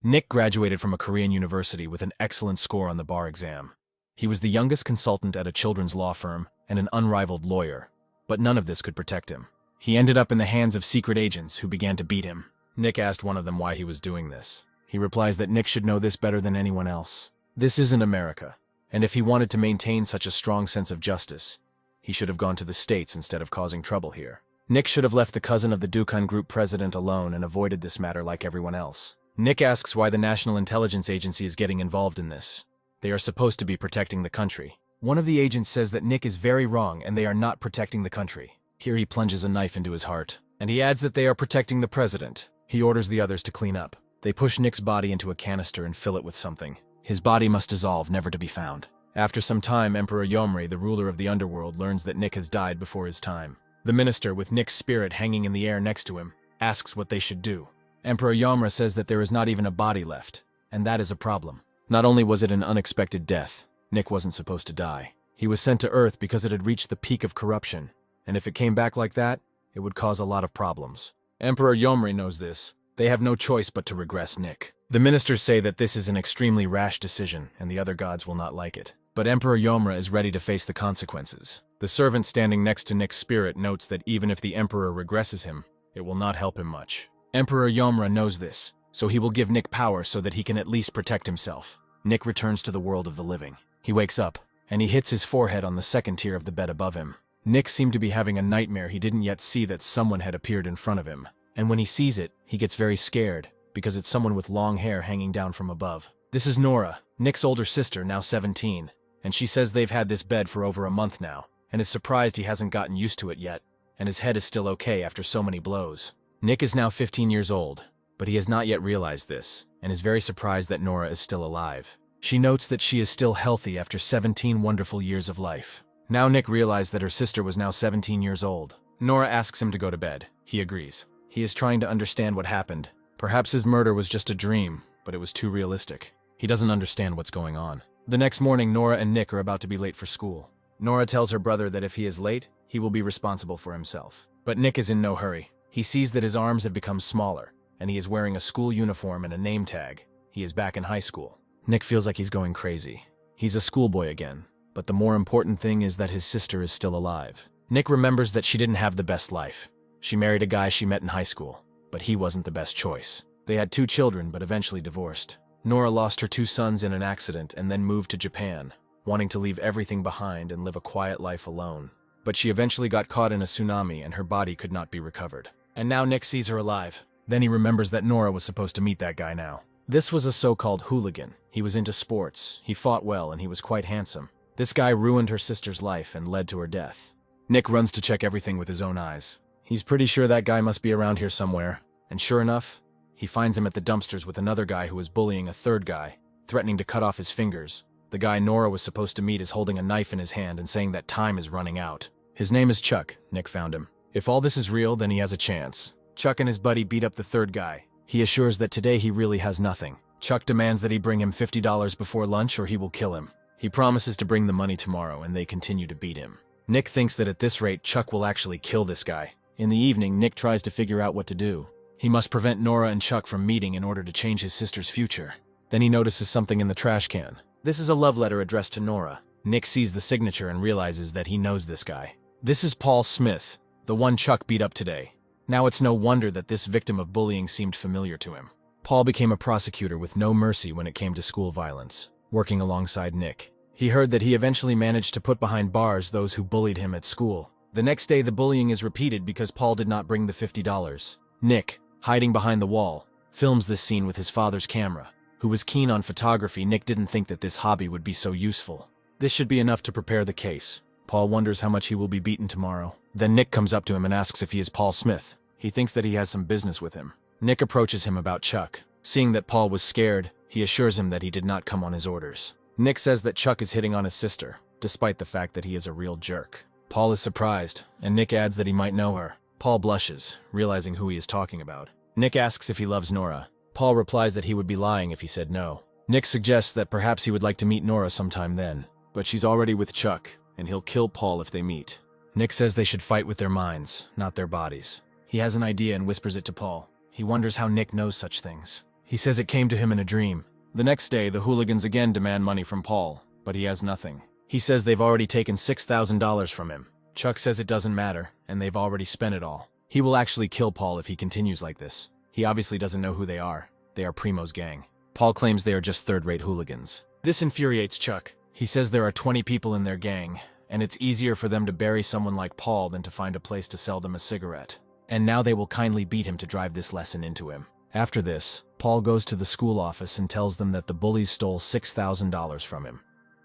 Nick graduated from a Korean university with an excellent score on the bar exam. He was the youngest consultant at a children's law firm and an unrivaled lawyer, but none of this could protect him. He ended up in the hands of secret agents who began to beat him. Nick asked one of them why he was doing this. He replies that Nick should know this better than anyone else. This isn't America, and if he wanted to maintain such a strong sense of justice, he should have gone to the States instead of causing trouble here. Nick should have left the cousin of the Dukhan Group president alone and avoided this matter like everyone else. Nick asks why the National Intelligence Agency is getting involved in this. They are supposed to be protecting the country. One of the agents says that Nick is very wrong and they are not protecting the country. Here he plunges a knife into his heart, and he adds that they are protecting the president. He orders the others to clean up. They push Nick's body into a canister and fill it with something. His body must dissolve, never to be found. After some time, Emperor Yomri, the ruler of the underworld, learns that Nick has died before his time. The minister, with Nick's spirit hanging in the air next to him, asks what they should do. Emperor Yomra says that there is not even a body left, and that is a problem. Not only was it an unexpected death, Nick wasn't supposed to die. He was sent to Earth because it had reached the peak of corruption, and if it came back like that, it would cause a lot of problems. Emperor Yomri knows this. They have no choice but to regress Nick. The ministers say that this is an extremely rash decision, and the other gods will not like it. But Emperor Yomra is ready to face the consequences. The servant standing next to Nick's spirit notes that even if the emperor regresses him, it will not help him much. Emperor Yomra knows this, so he will give Nick power so that he can at least protect himself. Nick returns to the world of the living. He wakes up, and he hits his forehead on the second tier of the bed above him. Nick seemed to be having a nightmare. He didn't yet see that someone had appeared in front of him. And when he sees it, he gets very scared, because it's someone with long hair hanging down from above. This is Nora, Nick's older sister, now 17, and she says they've had this bed for over a month now, and is surprised he hasn't gotten used to it yet, and his head is still okay after so many blows. Nick is now 15 years old, but he has not yet realized this, and is very surprised that Nora is still alive. She notes that she is still healthy after 17 wonderful years of life. Now Nick realized that her sister was now 17 years old. Nora asks him to go to bed. He agrees. He is trying to understand what happened. Perhaps his murder was just a dream, but it was too realistic. He doesn't understand what's going on. The next morning, Nora and Nick are about to be late for school. Nora tells her brother that if he is late, he will be responsible for himself. But Nick is in no hurry. He sees that his arms have become smaller, and he is wearing a school uniform and a name tag. He is back in high school. Nick feels like he's going crazy. He's a schoolboy again, but the more important thing is that his sister is still alive. Nick remembers that she didn't have the best life. She married a guy she met in high school, but he wasn't the best choice. They had 2 children, but eventually divorced. Nora lost her 2 sons in an accident and then moved to Japan, wanting to leave everything behind and live a quiet life alone. But she eventually got caught in a tsunami and her body could not be recovered. And now Nick sees her alive. Then he remembers that Nora was supposed to meet that guy now. This was a so-called hooligan. He was into sports, he fought well, and he was quite handsome. This guy ruined her sister's life and led to her death. Nick runs to check everything with his own eyes. He's pretty sure that guy must be around here somewhere. And sure enough, he finds him at the dumpsters with another guy who is bullying a third guy, threatening to cut off his fingers. The guy Nora was supposed to meet is holding a knife in his hand and saying that time is running out. His name is Chuck. Nick found him. If all this is real, then he has a chance. Chuck and his buddy beat up the third guy. He assures that today he really has nothing. Chuck demands that he bring him $50 before lunch or he will kill him. He promises to bring the money tomorrow, and they continue to beat him. Nick thinks that at this rate, Chuck will actually kill this guy. In the evening, Nick tries to figure out what to do. He must prevent Nora and Chuck from meeting in order to change his sister's future. Then he notices something in the trash can. This is a love letter addressed to Nora. Nick sees the signature and realizes that he knows this guy. This is Paul Smith, the one Chuck beat up today. Now it's no wonder that this victim of bullying seemed familiar to him. Paul became a prosecutor with no mercy when it came to school violence, working alongside Nick. He heard that he eventually managed to put behind bars those who bullied him at school. The next day, the bullying is repeated because Paul did not bring the $50. Nick, hiding behind the wall, films this scene with his father's camera. Who was keen on photography, Nick didn't think that this hobby would be so useful. This should be enough to prepare the case. Paul wonders how much he will be beaten tomorrow. Then Nick comes up to him and asks if he is Paul Smith. He thinks that he has some business with him. Nick approaches him about Chuck. Seeing that Paul was scared, he assures him that he did not come on his orders. Nick says that Chuck is hitting on his sister, despite the fact that he is a real jerk. Paul is surprised, and Nick adds that he might know her. Paul blushes, realizing who he is talking about. Nick asks if he loves Nora. Paul replies that he would be lying if he said no. Nick suggests that perhaps he would like to meet Nora sometime then, but she's already with Chuck, and he'll kill Paul if they meet. Nick says they should fight with their minds, not their bodies. He has an idea and whispers it to Paul. He wonders how Nick knows such things. He says it came to him in a dream. The next day, the hooligans again demand money from Paul, but he has nothing. He says they've already taken $6,000 from him. Chuck says it doesn't matter, and they've already spent it all. He will actually kill Paul if he continues like this. He obviously doesn't know who they are. They are Primo's gang. Paul claims they are just third-rate hooligans. This infuriates Chuck. He says there are 20 people in their gang, and it's easier for them to bury someone like Paul than to find a place to sell them a cigarette. And now they will kindly beat him to drive this lesson into him. After this, Paul goes to the school office and tells them that the bullies stole $6,000 from him.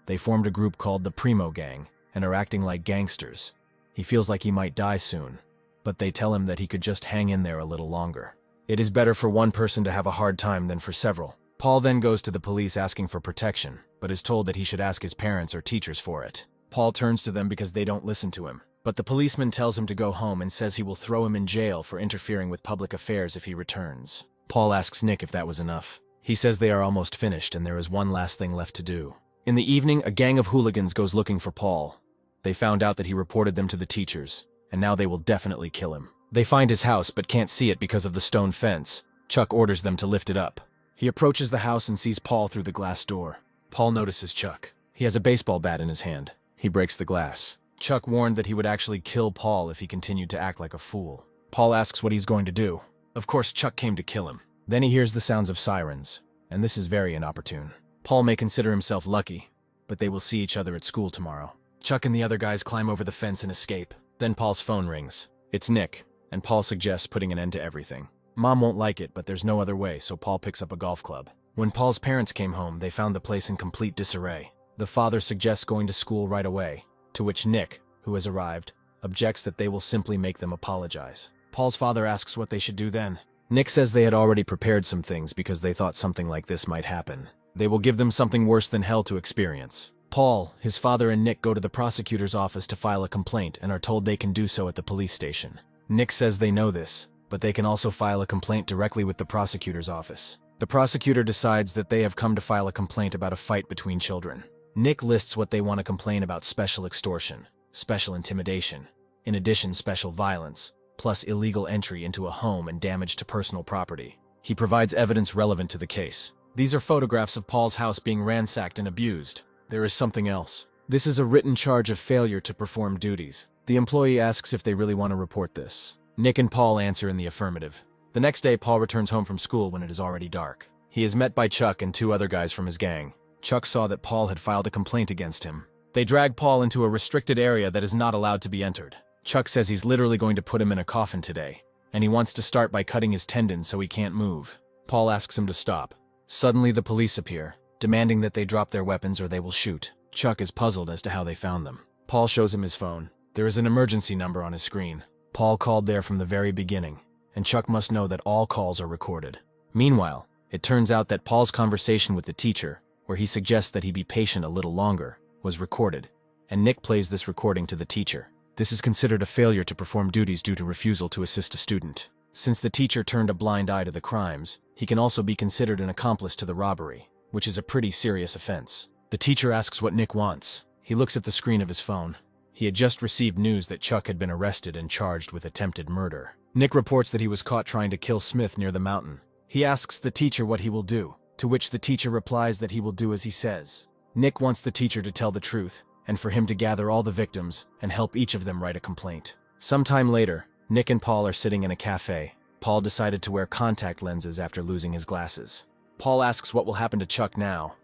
They formed a group called the Primo Gang and are acting like gangsters. He feels like he might die soon, but they tell him that he could just hang in there a little longer. It is better for one person to have a hard time than for several. Paul then goes to the police asking for protection, but is told that he should ask his parents or teachers for it. Paul turns to them because they don't listen to him, but the policeman tells him to go home and says he will throw him in jail for interfering with public affairs if he returns. Paul asks Nick if that was enough. He says they are almost finished and there is one last thing left to do. In the evening, a gang of hooligans goes looking for Paul. They found out that he reported them to the teachers, and now they will definitely kill him. They find his house but can't see it because of the stone fence. Chuck orders them to lift it up. He approaches the house and sees Paul through the glass door. Paul notices Chuck. He has a baseball bat in his hand. He breaks the glass. Chuck warned that he would actually kill Paul if he continued to act like a fool. Paul asks what he's going to do. Of course, Chuck came to kill him. Then he hears the sounds of sirens, and this is very inopportune. Paul may consider himself lucky, but they will see each other at school tomorrow. Chuck and the other guys climb over the fence and escape. Then Paul's phone rings. It's Nick, and Paul suggests putting an end to everything. Mom won't like it, but there's no other way, so Paul picks up a golf club. When Paul's parents came home, they found the place in complete disarray. The father suggests going to school right away, to which Nick, who has arrived, objects that they will simply make them apologize. Paul's father asks what they should do then. Nick says they had already prepared some things because they thought something like this might happen. They will give them something worse than hell to experience. Paul, his father, and Nick go to the prosecutor's office to file a complaint and are told they can do so at the police station. Nick says they know this, but they can also file a complaint directly with the prosecutor's office. The prosecutor decides that they have come to file a complaint about a fight between children. Nick lists what they want to complain about: special extortion, special intimidation, in addition special violence, plus illegal entry into a home and damage to personal property. He provides evidence relevant to the case. These are photographs of Paul's house being ransacked and abused. There is something else. This is a written charge of failure to perform duties. The employee asks if they really want to report this. Nick and Paul answer in the affirmative. The next day, Paul returns home from school when it is already dark. He is met by Chuck and two other guys from his gang. Chuck saw that Paul had filed a complaint against him. They drag Paul into a restricted area that is not allowed to be entered. Chuck says he's literally going to put him in a coffin today, and he wants to start by cutting his tendons so he can't move. Paul asks him to stop. Suddenly, the police appear, demanding that they drop their weapons or they will shoot. Chuck is puzzled as to how they found them. Paul shows him his phone. There is an emergency number on his screen. Paul called there from the very beginning, and Chuck must know that all calls are recorded. Meanwhile, it turns out that Paul's conversation with the teacher, where he suggests that he be patient a little longer, was recorded, and Nick plays this recording to the teacher. This is considered a failure to perform duties due to refusal to assist a student. Since the teacher turned a blind eye to the crimes, he can also be considered an accomplice to the robbery, which is a pretty serious offense. The teacher asks what Nick wants. He looks at the screen of his phone. He had just received news that Chuck had been arrested and charged with attempted murder. Nick reports that he was caught trying to kill Smith near the mountain. He asks the teacher what he will do, to which the teacher replies that he will do as he says. Nick wants the teacher to tell the truth, and for him to gather all the victims and help each of them write a complaint. Sometime later, Nick and Paul are sitting in a cafe. Paul decided to wear contact lenses after losing his glasses. Paul asks what will happen to Chuck now.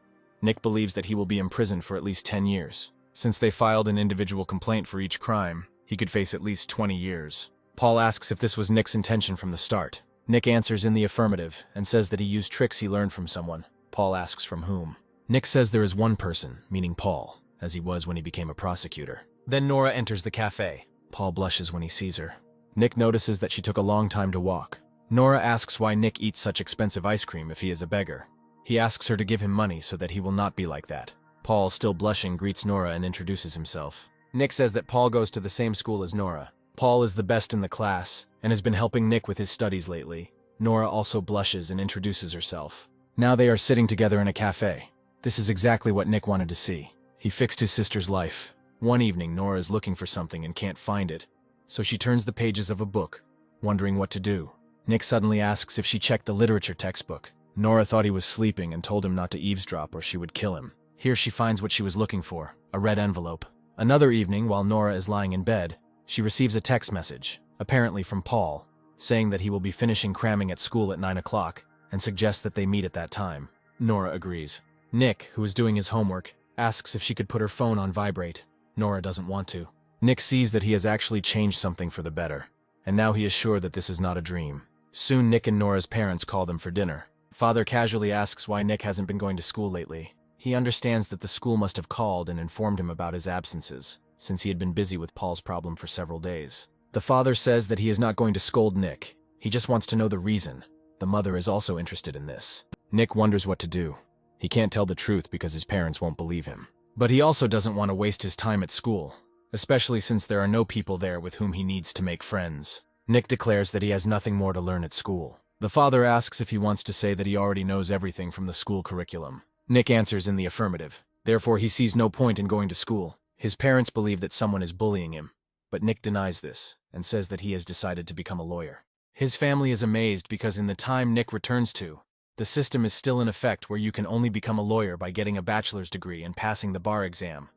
Nick believes that he will be imprisoned for at least 10 years. Since they filed an individual complaint for each crime, he could face at least 20 years. Paul asks if this was Nick's intention from the start. Nick answers in the affirmative and says that he used tricks he learned from someone. Paul asks from whom. Nick says there is one person, meaning Paul, as he was when he became a prosecutor. Then Nora enters the cafe. Paul blushes when he sees her. Nick notices that she took a long time to walk. Nora asks why Nick eats such expensive ice cream if he is a beggar. He asks her to give him money so that he will not be like that. Paul, still blushing, greets Nora and introduces himself. Nick says that Paul goes to the same school as Nora. Paul is the best in the class and has been helping Nick with his studies lately. Nora also blushes and introduces herself. Now they are sitting together in a cafe. This is exactly what Nick wanted to see. He fixed his sister's life. One evening, Nora is looking for something and can't find it, so she turns the pages of a book, wondering what to do. Nick suddenly asks if she checked the literature textbook. Nora thought he was sleeping and told him not to eavesdrop or she would kill him. Here she finds what she was looking for, a red envelope. Another evening, while Nora is lying in bed, she receives a text message, apparently from Paul, saying that he will be finishing cramming at school at 9 o'clock and suggests that they meet at that time. Nora agrees. Nick, who is doing his homework, asks if she could put her phone on vibrate. Nora doesn't want to. Nick sees that he has actually changed something for the better, and now he is sure that this is not a dream. Soon Nick and Nora's parents call them for dinner. Father casually asks why Nick hasn't been going to school lately. He understands that the school must have called and informed him about his absences, since he had been busy with Paul's problem for several days. The father says that he is not going to scold Nick. He just wants to know the reason. The mother is also interested in this. Nick wonders what to do. He can't tell the truth because his parents won't believe him. But he also doesn't want to waste his time at school, especially since there are no people there with whom he needs to make friends. Nick declares that he has nothing more to learn at school. The father asks if he wants to say that he already knows everything from the school curriculum. Nick answers in the affirmative. Therefore, he sees no point in going to school. His parents believe that someone is bullying him, but Nick denies this and says that he has decided to become a lawyer. His family is amazed because in the time Nick returns to, the system is still in effect where you can only become a lawyer by getting a bachelor's degree and passing the bar exam.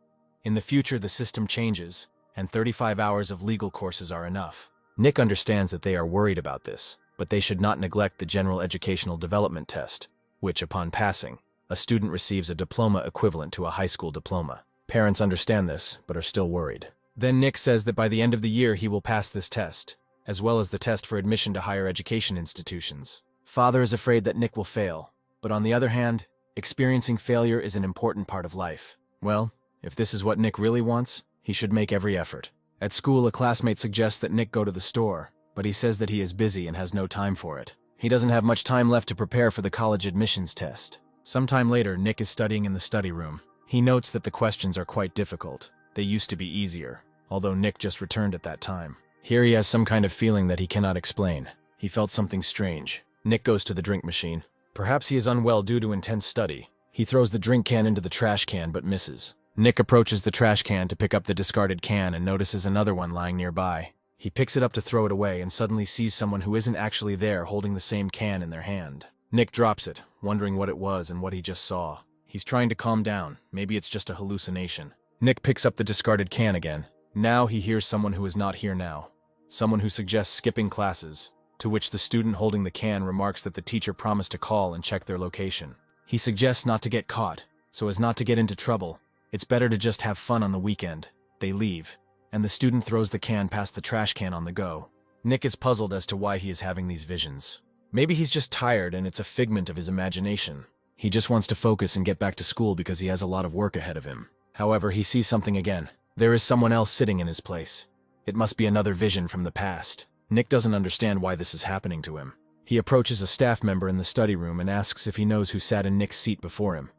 In the future, the system changes, and 35 hours of legal courses are enough. Nick understands that they are worried about this, but they should not neglect the General Educational Development Test, which, upon passing, a student receives a diploma equivalent to a high school diploma. Parents understand this, but are still worried. Then Nick says that by the end of the year he will pass this test, as well as the test for admission to higher education institutions. Father is afraid that Nick will fail, but on the other hand, experiencing failure is an important part of life. Well, if this is what Nick really wants, he should make every effort. At school, a classmate suggests that Nick go to the store, but he says that he is busy and has no time for it. He doesn't have much time left to prepare for the college admissions test. Sometime later, Nick is studying in the study room. He notes that the questions are quite difficult. They used to be easier, although Nick just returned at that time. Here he has some kind of feeling that he cannot explain. He felt something strange. Nick goes to the drink machine. Perhaps he is unwell due to intense study. He throws the drink can into the trash can but misses. Nick approaches the trash can to pick up the discarded can and notices another one lying nearby. He picks it up to throw it away and suddenly sees someone who isn't actually there holding the same can in their hand. Nick drops it, wondering what it was and what he just saw. He's trying to calm down. Maybe it's just a hallucination. Nick picks up the discarded can again. Now he hears someone who is not here now. Someone who suggests skipping classes, to which the student holding the can remarks that the teacher promised to call and check their location. He suggests not to get caught, so as not to get into trouble. It's better to just have fun on the weekend. They leave, and the student throws the can past the trash can on the go. Nick is puzzled as to why he is having these visions. Maybe he's just tired and it's a figment of his imagination. He just wants to focus and get back to school because he has a lot of work ahead of him. However, he sees something again. There is someone else sitting in his place. It must be another vision from the past. Nick doesn't understand why this is happening to him. He approaches a staff member in the study room and asks if he knows who sat in Nick's seat before him.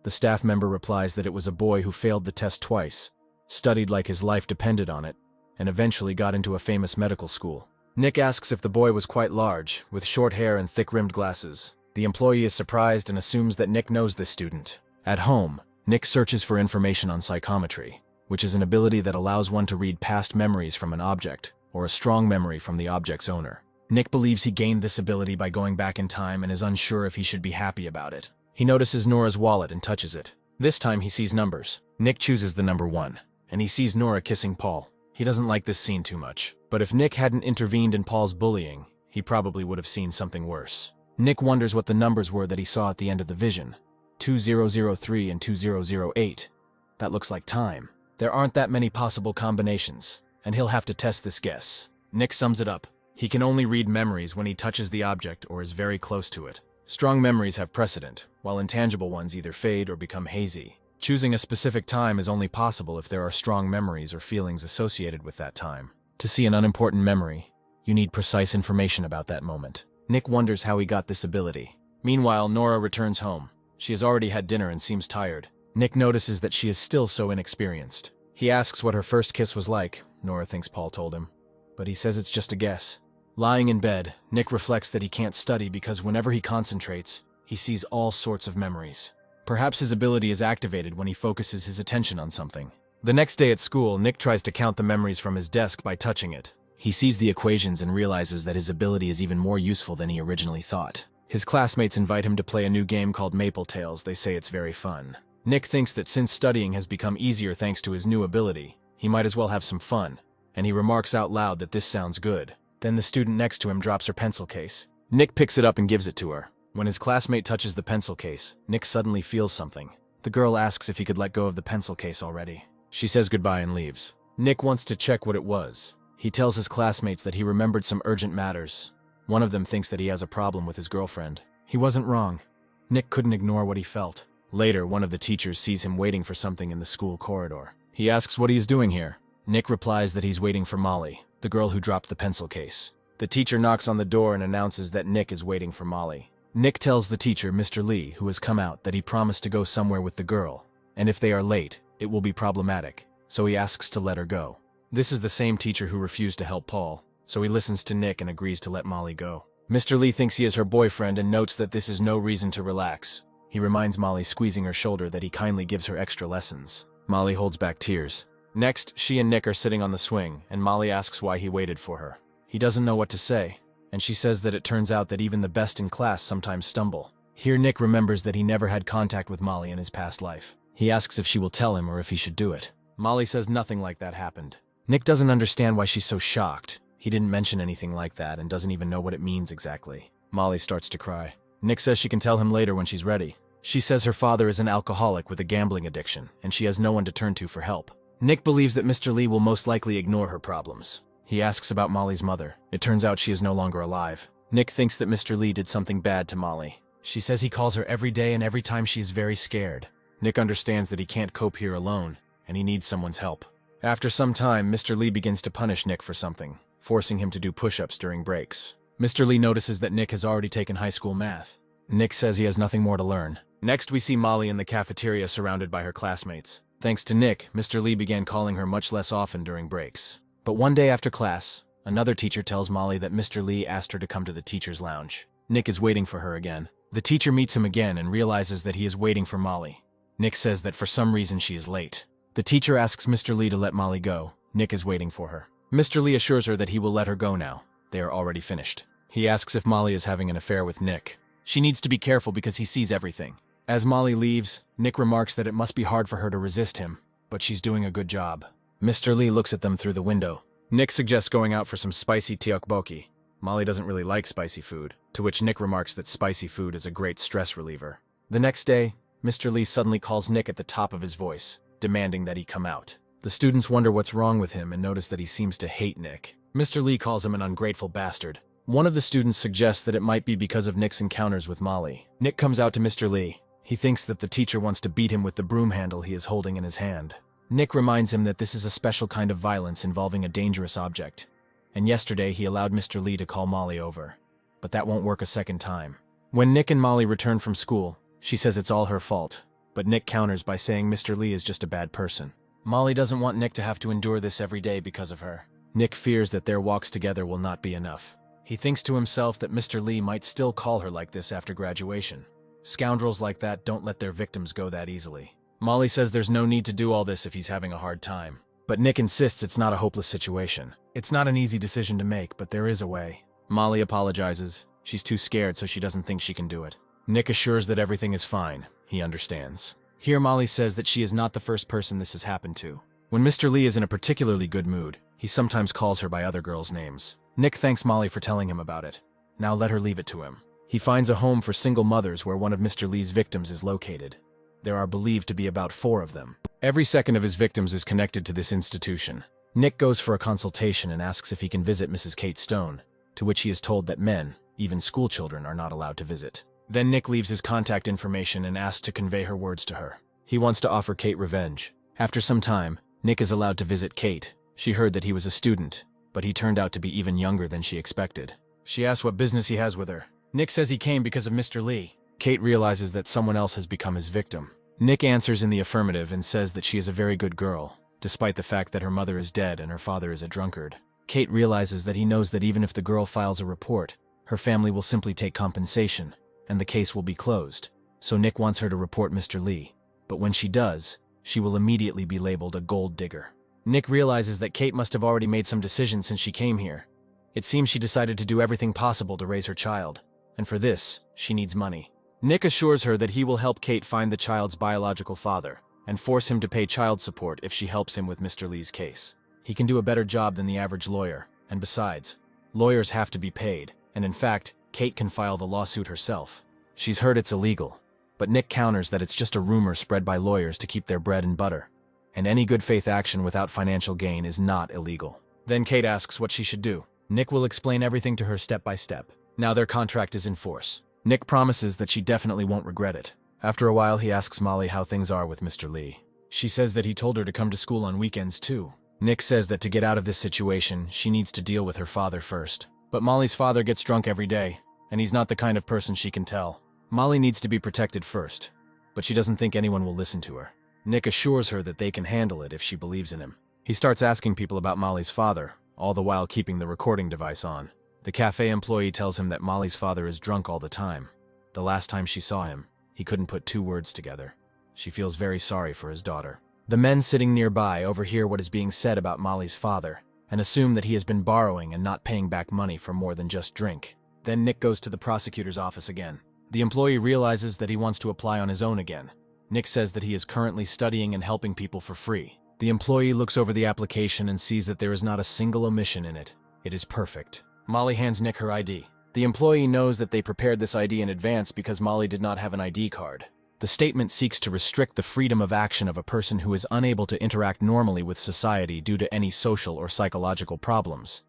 The staff member replies that it was a boy who failed the test twice, studied like his life depended on it, and eventually got into a famous medical school. Nick asks if the boy was quite large, with short hair and thick-rimmed glasses. The employee is surprised and assumes that Nick knows this student. At home, Nick searches for information on psychometry, which is an ability that allows one to read past memories from an object, or a strong memory from the object's owner. Nick believes he gained this ability by going back in time and is unsure if he should be happy about it. He notices Nora's wallet and touches it. This time he sees numbers. Nick chooses the number 1, and he sees Nora kissing Paul. He doesn't like this scene too much, but if Nick hadn't intervened in Paul's bullying, he probably would have seen something worse. Nick wonders what the numbers were that he saw at the end of the vision. 2003 and 2008. That looks like time. There aren't that many possible combinations, and he'll have to test this guess. Nick sums it up. He can only read memories when he touches the object or is very close to it. Strong memories have precedent, while intangible ones either fade or become hazy. Choosing a specific time is only possible if there are strong memories or feelings associated with that time. To see an unimportant memory, you need precise information about that moment. Nick wonders how he got this ability. Meanwhile, Nora returns home. She has already had dinner and seems tired. Nick notices that she is still so inexperienced. He asks what her first kiss was like. Nora thinks Paul told him, but he says it's just a guess. Lying in bed, Nick reflects that he can't study because whenever he concentrates, he sees all sorts of memories. Perhaps his ability is activated when he focuses his attention on something. The next day at school, Nick tries to count the memories from his desk by touching it. He sees the equations and realizes that his ability is even more useful than he originally thought. His classmates invite him to play a new game called Maple Tales. They say it's very fun. Nick thinks that since studying has become easier thanks to his new ability, he might as well have some fun, and he remarks out loud that this sounds good. Then the student next to him drops her pencil case. Nick picks it up and gives it to her. When his classmate touches the pencil case, Nick suddenly feels something. The girl asks if he could let go of the pencil case already. She says goodbye and leaves. Nick wants to check what it was. He tells his classmates that he remembered some urgent matters. One of them thinks that he has a problem with his girlfriend. He wasn't wrong. Nick couldn't ignore what he felt. Later, one of the teachers sees him waiting for something in the school corridor. He asks what he is doing here. Nick replies that he's waiting for Molly, the girl who dropped the pencil case. The teacher knocks on the door and announces that Nick is waiting for Molly. Nick tells the teacher, Mr. Lee, who has come out, that he promised to go somewhere with the girl, and if they are late, it will be problematic, so he asks to let her go. This is the same teacher who refused to help Paul, so he listens to Nick and agrees to let Molly go. Mr. Lee thinks he is her boyfriend and notes that this is no reason to relax. He reminds Molly, squeezing her shoulder, that he kindly gives her extra lessons. Molly holds back tears. Next, she and Nick are sitting on the swing, and Molly asks why he waited for her. He doesn't know what to say, and she says that it turns out that even the best in class sometimes stumble. Here Nick remembers that he never had contact with Molly in his past life. He asks if she will tell him or if he should do it. Molly says nothing like that happened. Nick doesn't understand why she's so shocked. He didn't mention anything like that and doesn't even know what it means exactly. Molly starts to cry. Nick says she can tell him later when she's ready. She says her father is an alcoholic with a gambling addiction, and she has no one to turn to for help. Nick believes that Mr. Lee will most likely ignore her problems. He asks about Molly's mother. It turns out she is no longer alive. Nick thinks that Mr. Lee did something bad to Molly. She says he calls her every day and every time she is very scared. Nick understands that he can't cope here alone, and he needs someone's help. After some time, Mr. Lee begins to punish Nick for something, forcing him to do push-ups during breaks. Mr. Lee notices that Nick has already taken high school math. Nick says he has nothing more to learn. Next, we see Molly in the cafeteria surrounded by her classmates. Thanks to Nick, Mr. Lee began calling her much less often during breaks. But one day after class, another teacher tells Molly that Mr. Lee asked her to come to the teacher's lounge. Nick is waiting for her again. The teacher meets him again and realizes that he is waiting for Molly. Nick says that for some reason she is late. The teacher asks Mr. Lee to let Molly go. Nick is waiting for her. Mr. Lee assures her that he will let her go now. They are already finished. He asks if Molly is having an affair with Nick. She needs to be careful because he sees everything. As Molly leaves, Nick remarks that it must be hard for her to resist him, but she's doing a good job. Mr. Lee looks at them through the window. Nick suggests going out for some spicy tteokbokki. Molly doesn't really like spicy food, to which Nick remarks that spicy food is a great stress reliever. The next day, Mr. Lee suddenly calls Nick at the top of his voice, demanding that he come out. The students wonder what's wrong with him and notice that he seems to hate Nick. Mr. Lee calls him an ungrateful bastard. One of the students suggests that it might be because of Nick's encounters with Molly. Nick comes out to Mr. Lee. He thinks that the teacher wants to beat him with the broom handle he is holding in his hand. Nick reminds him that this is a special kind of violence involving a dangerous object. And yesterday he allowed Mr. Lee to call Molly over. But that won't work a second time. When Nick and Molly return from school, she says it's all her fault. But Nick counters by saying Mr. Lee is just a bad person. Molly doesn't want Nick to have to endure this every day because of her. Nick fears that their walks together will not be enough. He thinks to himself that Mr. Lee might still call her like this after graduation. Scoundrels like that don't let their victims go that easily. Molly says there's no need to do all this if he's having a hard time. But Nick insists it's not a hopeless situation. It's not an easy decision to make, but there is a way. Molly apologizes. She's too scared, so she doesn't think she can do it. Nick assures that everything is fine. He understands. Here Molly says that she is not the first person this has happened to. When Mr. Lee is in a particularly good mood, he sometimes calls her by other girls' names. Nick thanks Molly for telling him about it. Now let her leave it to him. He finds a home for single mothers where one of Mr. Lee's victims is located. There are believed to be about 4 of them. Every second of his victims is connected to this institution. Nick goes for a consultation and asks if he can visit Mrs. Kate Stone, to which he is told that men, even school children, are not allowed to visit. Then Nick leaves his contact information and asks to convey her words to her. He wants to offer Kate revenge. After some time, Nick is allowed to visit Kate. She heard that he was a student, but he turned out to be even younger than she expected. She asks what business he has with her. Nick says he came because of Mr. Lee. Kate realizes that someone else has become his victim. Nick answers in the affirmative and says that she is a very good girl, despite the fact that her mother is dead and her father is a drunkard. Kate realizes that he knows that even if the girl files a report, her family will simply take compensation, and the case will be closed. So Nick wants her to report Mr. Lee. But when she does, she will immediately be labeled a gold digger. Nick realizes that Kate must have already made some decisions since she came here. It seems she decided to do everything possible to raise her child, and for this, she needs money. Nick assures her that he will help Kate find the child's biological father, and force him to pay child support if she helps him with Mr. Lee's case. He can do a better job than the average lawyer, and besides, lawyers have to be paid, and in fact, Kate can file the lawsuit herself. She's heard it's illegal, but Nick counters that it's just a rumor spread by lawyers to keep their bread and butter, and any good faith action without financial gain is not illegal. Then Kate asks what she should do. Nick will explain everything to her step by step. Now their contract is in force. Nick promises that she definitely won't regret it. After a while, he asks Molly how things are with Mr. Lee. She says that he told her to come to school on weekends too. Nick says that to get out of this situation, she needs to deal with her father first. But Molly's father gets drunk every day, and he's not the kind of person she can tell. Molly needs to be protected first, but she doesn't think anyone will listen to her. Nick assures her that they can handle it if she believes in him. He starts asking people about Molly's father, all the while keeping the recording device on. The cafe employee tells him that Molly's father is drunk all the time. The last time she saw him, he couldn't put two words together. She feels very sorry for his daughter. The men sitting nearby overhear what is being said about Molly's father, and assume that he has been borrowing and not paying back money for more than just drink. Then Nick goes to the prosecutor's office again. The employee realizes that he wants to apply on his own again. Nick says that he is currently studying and helping people for free. The employee looks over the application and sees that there is not a single omission in it. It is perfect. Molly hands Nick her ID. The employee knows that they prepared this ID in advance because Molly did not have an ID card. The statement seeks to restrict the freedom of action of a person who is unable to interact normally with society due to any social or psychological problems.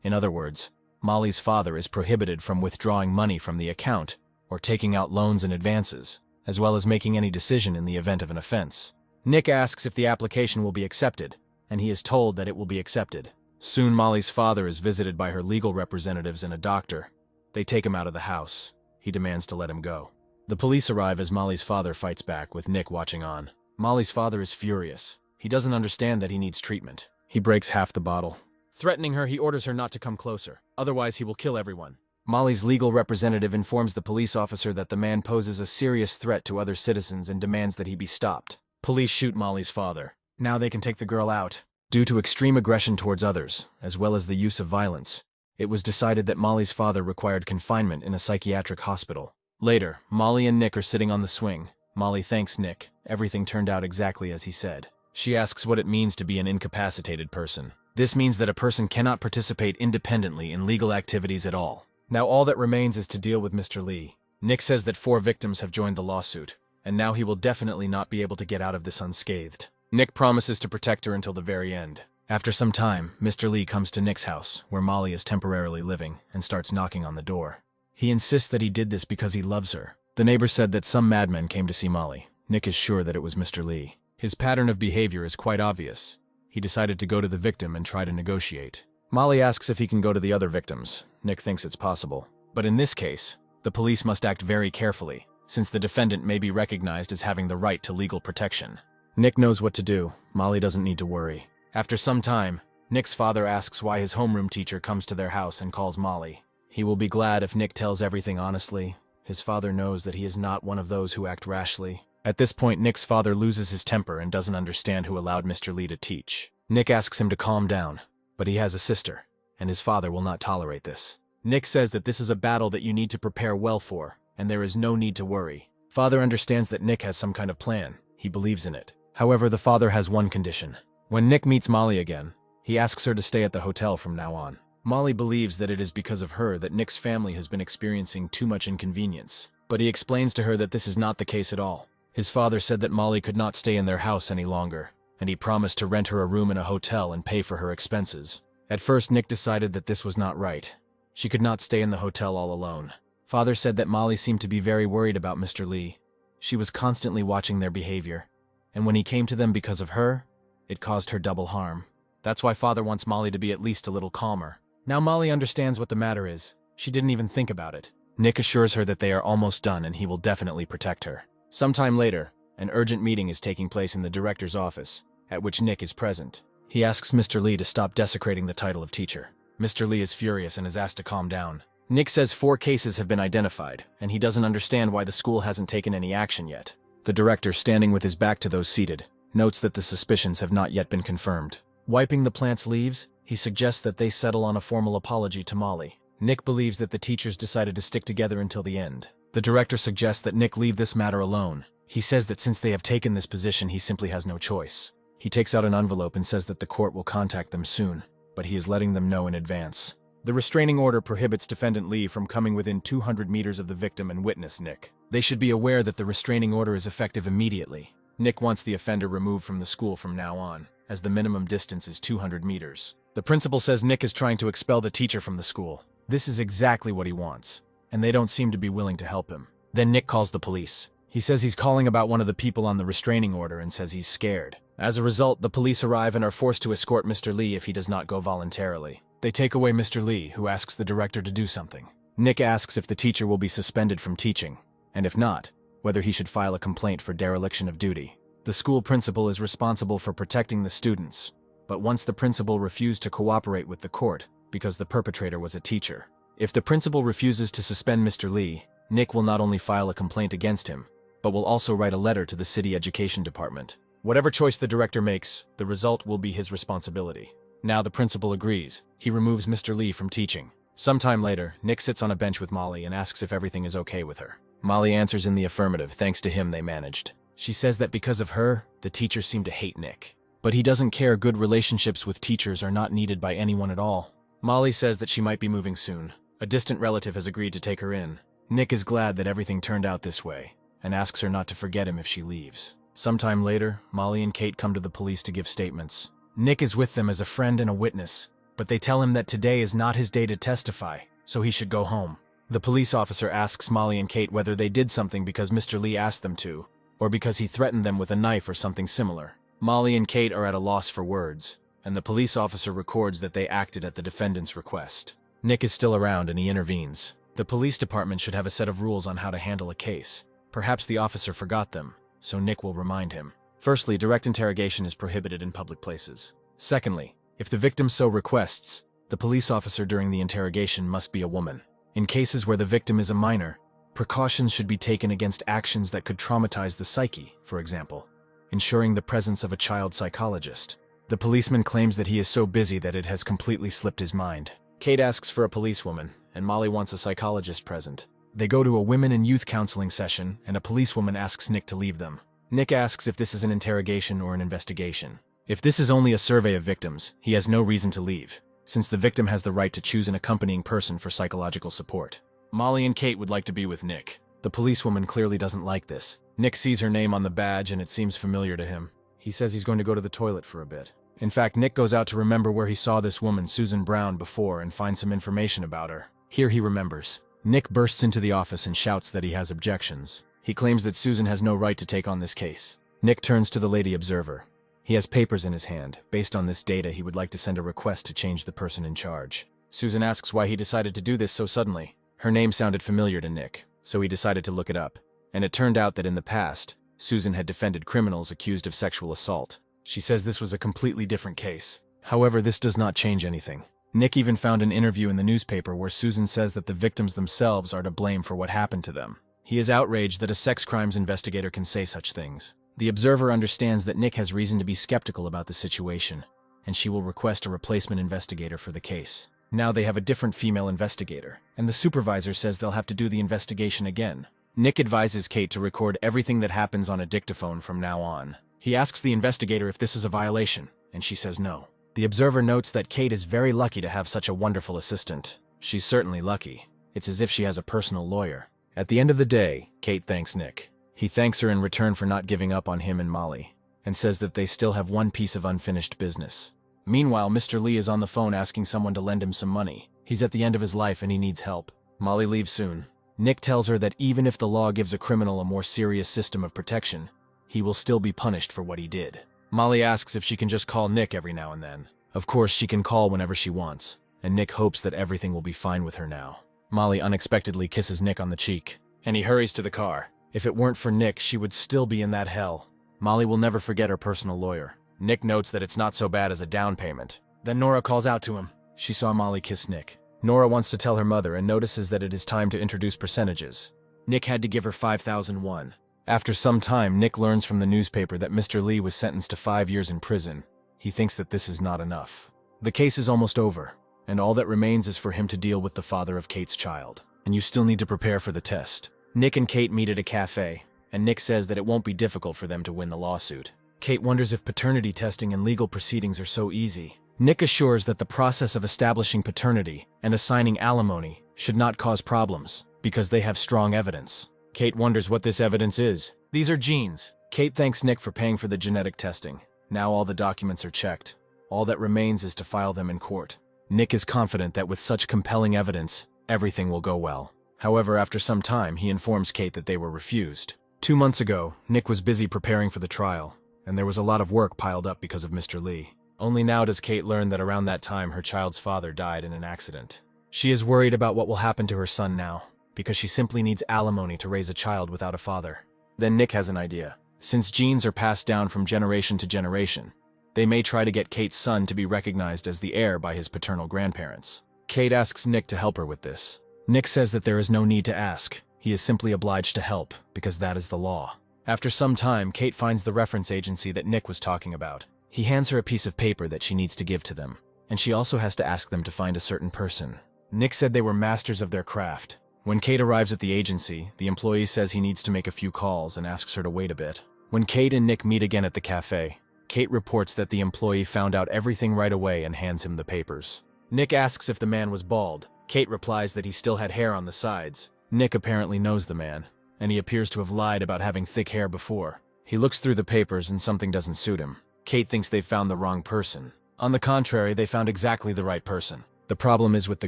In other words, Molly's father is prohibited from withdrawing money from the account or taking out loans and advances, as well as making any decision in the event of an offense. Nick asks if the application will be accepted, and he is told that it will be accepted. Soon Molly's father is visited by her legal representatives and a doctor. They take him out of the house. He demands to let him go. The police arrive as Molly's father fights back, with Nick watching on. Molly's father is furious. He doesn't understand that he needs treatment. He breaks half the bottle. Threatening her, he orders her not to come closer. Otherwise, he will kill everyone. Molly's legal representative informs the police officer that the man poses a serious threat to other citizens and demands that he be stopped. Police shoot Molly's father. Now they can take the girl out. Due to extreme aggression towards others, as well as the use of violence, it was decided that Molly's father required confinement in a psychiatric hospital. Later, Molly and Nick are sitting on the swing. Molly thanks Nick. Everything turned out exactly as he said. She asks what it means to be an incapacitated person. This means that a person cannot participate independently in legal activities at all. Now all that remains is to deal with Mr. Lee. Nick says that 4 victims have joined the lawsuit, and now he will definitely not be able to get out of this unscathed. Nick promises to protect her until the very end. After some time, Mr. Lee comes to Nick's house, where Molly is temporarily living, and starts knocking on the door. He insists that he did this because he loves her. The neighbor said that some madmen came to see Molly. Nick is sure that it was Mr. Lee. His pattern of behavior is quite obvious. He decided to go to the victim and try to negotiate. Molly asks if he can go to the other victims. Nick thinks it's possible. But in this case, the police must act very carefully, since the defendant may be recognized as having the right to legal protection. Nick knows what to do. Molly doesn't need to worry. After some time, Nick's father asks why his homeroom teacher comes to their house and calls Molly. He will be glad if Nick tells everything honestly. His father knows that he is not one of those who act rashly. At this point, Nick's father loses his temper and doesn't understand who allowed Mr. Lee to teach. Nick asks him to calm down, but he has a sister, and his father will not tolerate this. Nick says that this is a battle that you need to prepare well for, and there is no need to worry. Father understands that Nick has some kind of plan. He believes in it. However, the father has one condition. When Nick meets Molly again, he asks her to stay at the hotel from now on. Molly believes that it is because of her that Nick's family has been experiencing too much inconvenience, but he explains to her that this is not the case at all. His father said that Molly could not stay in their house any longer, and he promised to rent her a room in a hotel and pay for her expenses. At first, Nick decided that this was not right. She could not stay in the hotel all alone. Father said that Molly seemed to be very worried about Mr. Lee. She was constantly watching their behavior, and when he came to them because of her, it caused her double harm. That's why Father wants Molly to be at least a little calmer. Now Molly understands what the matter is. She didn't even think about it. Nick assures her that they are almost done and he will definitely protect her. Sometime later, an urgent meeting is taking place in the director's office, at which Nick is present. He asks Mr. Lee to stop desecrating the title of teacher. Mr. Lee is furious and is asked to calm down. Nick says 4 cases have been identified, and he doesn't understand why the school hasn't taken any action yet. The director, standing with his back to those seated, notes that the suspicions have not yet been confirmed. Wiping the plant's leaves, he suggests that they settle on a formal apology to Molly. Nick believes that the teachers decided to stick together until the end. The director suggests that Nick leave this matter alone. He says that since they have taken this position, he simply has no choice. He takes out an envelope and says that the court will contact them soon, but he is letting them know in advance. The restraining order prohibits defendant Lee from coming within 200 meters of the victim and witness Nick. They should be aware that the restraining order is effective immediately. Nick wants the offender removed from the school from now on, as the minimum distance is 200 meters. The principal says Nick is trying to expel the teacher from the school. This is exactly what he wants, and they don't seem to be willing to help him. Then Nick calls the police. He says he's calling about one of the people on the restraining order and says he's scared. As a result, the police arrive and are forced to escort Mr. Lee if he does not go voluntarily. They take away Mr. Lee, who asks the director to do something. Nick asks if the teacher will be suspended from teaching, and if not, whether he should file a complaint for dereliction of duty. The school principal is responsible for protecting the students, but once the principal refused to cooperate with the court because the perpetrator was a teacher. If the principal refuses to suspend Mr. Lee, Nick will not only file a complaint against him, but will also write a letter to the city education department. Whatever choice the director makes, the result will be his responsibility. Now the principal agrees. He removes Mr. Lee from teaching. Sometime later, Nick sits on a bench with Molly and asks if everything is okay with her. Molly answers in the affirmative. Thanks to him, they managed. She says that because of her, the teachers seem to hate Nick. But he doesn't care. Good relationships with teachers are not needed by anyone at all. Molly says that she might be moving soon. A distant relative has agreed to take her in. Nick is glad that everything turned out this way, and asks her not to forget him if she leaves. Sometime later, Molly and Kate come to the police to give statements. Nick is with them as a friend and a witness, but they tell him that today is not his day to testify, so he should go home. The police officer asks Molly and Kate whether they did something because Mr. Lee asked them to, or because he threatened them with a knife or something similar. Molly and Kate are at a loss for words, and the police officer records that they acted at the defendant's request. Nick is still around and he intervenes. The police department should have a set of rules on how to handle a case. Perhaps the officer forgot them, so Nick will remind him. Firstly, direct interrogation is prohibited in public places. Secondly, if the victim so requests, the police officer during the interrogation must be a woman. In cases where the victim is a minor, precautions should be taken against actions that could traumatize the psyche, for example, ensuring the presence of a child psychologist. The policeman claims that he is so busy that it has completely slipped his mind. Kate asks for a policewoman, and Molly wants a psychologist present. They go to a women and youth counseling session, and a policewoman asks Nick to leave them. Nick asks if this is an interrogation or an investigation. If this is only a survey of victims, he has no reason to leave, since the victim has the right to choose an accompanying person for psychological support. Molly and Kate would like to be with Nick. The policewoman clearly doesn't like this. Nick sees her name on the badge and it seems familiar to him. He says he's going to go to the toilet for a bit. In fact, Nick goes out to remember where he saw this woman, Susan Brown, before and find some information about her. Here he remembers. Nick bursts into the office and shouts that he has objections. He claims that Susan has no right to take on this case. Nick turns to the lady observer. He has papers in his hand. Based on this data, he would like to send a request to change the person in charge. Susan asks why he decided to do this so suddenly. Her name sounded familiar to Nick, so he decided to look it up. And it turned out that in the past, Susan had defended criminals accused of sexual assault. She says this was a completely different case. However, this does not change anything. Nick even found an interview in the newspaper where Susan says that the victims themselves are to blame for what happened to them. He is outraged that a sex crimes investigator can say such things. The observer understands that Nick has reason to be skeptical about the situation, and she will request a replacement investigator for the case. Now they have a different female investigator, and the supervisor says they'll have to do the investigation again. Nick advises Kate to record everything that happens on a dictaphone from now on. He asks the investigator if this is a violation, and she says no. The observer notes that Kate is very lucky to have such a wonderful assistant. She's certainly lucky. It's as if she has a personal lawyer. At the end of the day, Kate thanks Nick. He thanks her in return for not giving up on him and Molly, and says that they still have one piece of unfinished business. Meanwhile, Mr. Lee is on the phone asking someone to lend him some money. He's at the end of his life and he needs help. Molly leaves soon. Nick tells her that even if the law gives a criminal a more serious system of protection, he will still be punished for what he did. Molly asks if she can just call Nick every now and then. Of course, she can call whenever she wants, and Nick hopes that everything will be fine with her now. Molly unexpectedly kisses Nick on the cheek, and he hurries to the car. If it weren't for Nick, she would still be in that hell. Molly will never forget her personal lawyer. Nick notes that it's not so bad as a down payment. Then Nora calls out to him. She saw Molly kiss Nick. Nora wants to tell her mother and notices that it is time to introduce percentages. Nick had to give her 5,001. After some time, Nick learns from the newspaper that Mr. Lee was sentenced to 5 years in prison. He thinks that this is not enough. The case is almost over, and all that remains is for him to deal with the father of Kate's child. And you still need to prepare for the test. Nick and Kate meet at a cafe, and Nick says that it won't be difficult for them to win the lawsuit. Kate wonders if paternity testing and legal proceedings are so easy. Nick assures that the process of establishing paternity and assigning alimony should not cause problems, because they have strong evidence. Kate wonders what this evidence is. These are genes. Kate thanks Nick for paying for the genetic testing. Now all the documents are checked. All that remains is to file them in court. Nick is confident that with such compelling evidence, everything will go well. However, after some time, he informs Kate that they were refused. 2 months ago, Nick was busy preparing for the trial, and there was a lot of work piled up because of Mr. Lee. Only now does Kate learn that around that time her child's father died in an accident. She is worried about what will happen to her son now, because she simply needs alimony to raise a child without a father. Then Nick has an idea. Since genes are passed down from generation to generation, they may try to get Kate's son to be recognized as the heir by his paternal grandparents. Kate asks Nick to help her with this. Nick says that there is no need to ask. He is simply obliged to help, because that is the law. After some time, Kate finds the reference agency that Nick was talking about. He hands her a piece of paper that she needs to give to them, and she also has to ask them to find a certain person. Nick said they were masters of their craft. When Kate arrives at the agency, the employee says he needs to make a few calls and asks her to wait a bit. When Kate and Nick meet again at the cafe, Kate reports that the employee found out everything right away and hands him the papers. Nick asks if the man was bald. Kate replies that he still had hair on the sides. Nick apparently knows the man, and he appears to have lied about having thick hair before. He looks through the papers and something doesn't suit him. Kate thinks they've found the wrong person. On the contrary, they found exactly the right person. The problem is with the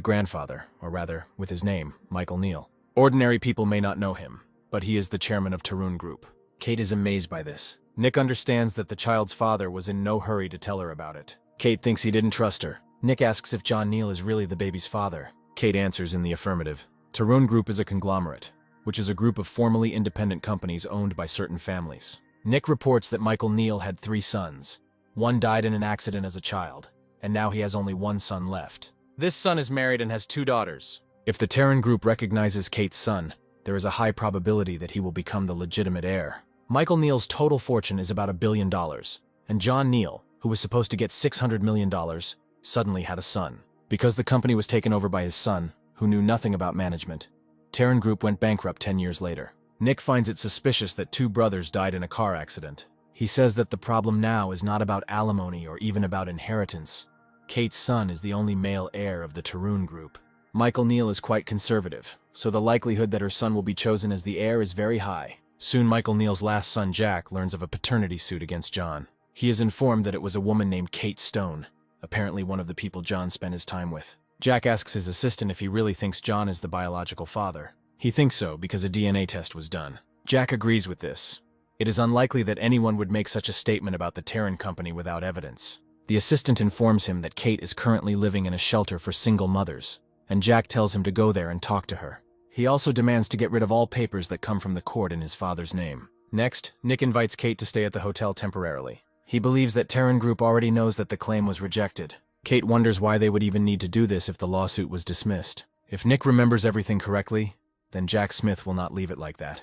grandfather, or rather, with his name, Michael Neal. Ordinary people may not know him, but he is the chairman of Tarun Group. Kate is amazed by this. Nick understands that the child's father was in no hurry to tell her about it. Kate thinks he didn't trust her. Nick asks if John Neal is really the baby's father. Kate answers in the affirmative. Tarun Group is a conglomerate, which is a group of formally independent companies owned by certain families. Nick reports that Michael Neal had 3 sons. One died in an accident as a child, and now he has only 1 son left. This son is married and has 2 daughters. If the Tarun Group recognizes Kate's son, there is a high probability that he will become the legitimate heir. Michael Neal's total fortune is about $1 billion, and John Neal, who was supposed to get $600 million, suddenly had a son. Because the company was taken over by his son, who knew nothing about management, Tarun Group went bankrupt 10 years later. Nick finds it suspicious that 2 brothers died in a car accident. He says that the problem now is not about alimony or even about inheritance. Kate's son is the only male heir of the Tarun Group. Michael Neal is quite conservative, so the likelihood that her son will be chosen as the heir is very high. Soon Michael Neal's last son, Jack, learns of a paternity suit against John. He is informed that it was a woman named Kate Stone, apparently one of the people John spent his time with. Jack asks his assistant if he really thinks John is the biological father. He thinks so because a DNA test was done. Jack agrees with this. It is unlikely that anyone would make such a statement about the Tarun Company without evidence. The assistant informs him that Kate is currently living in a shelter for single mothers, and Jack tells him to go there and talk to her. He also demands to get rid of all papers that come from the court in his father's name. Next, Nick invites Kate to stay at the hotel temporarily. He believes that Tarun Group already knows that the claim was rejected. Kate wonders why they would even need to do this if the lawsuit was dismissed. If Nick remembers everything correctly, then Jack Smith will not leave it like that.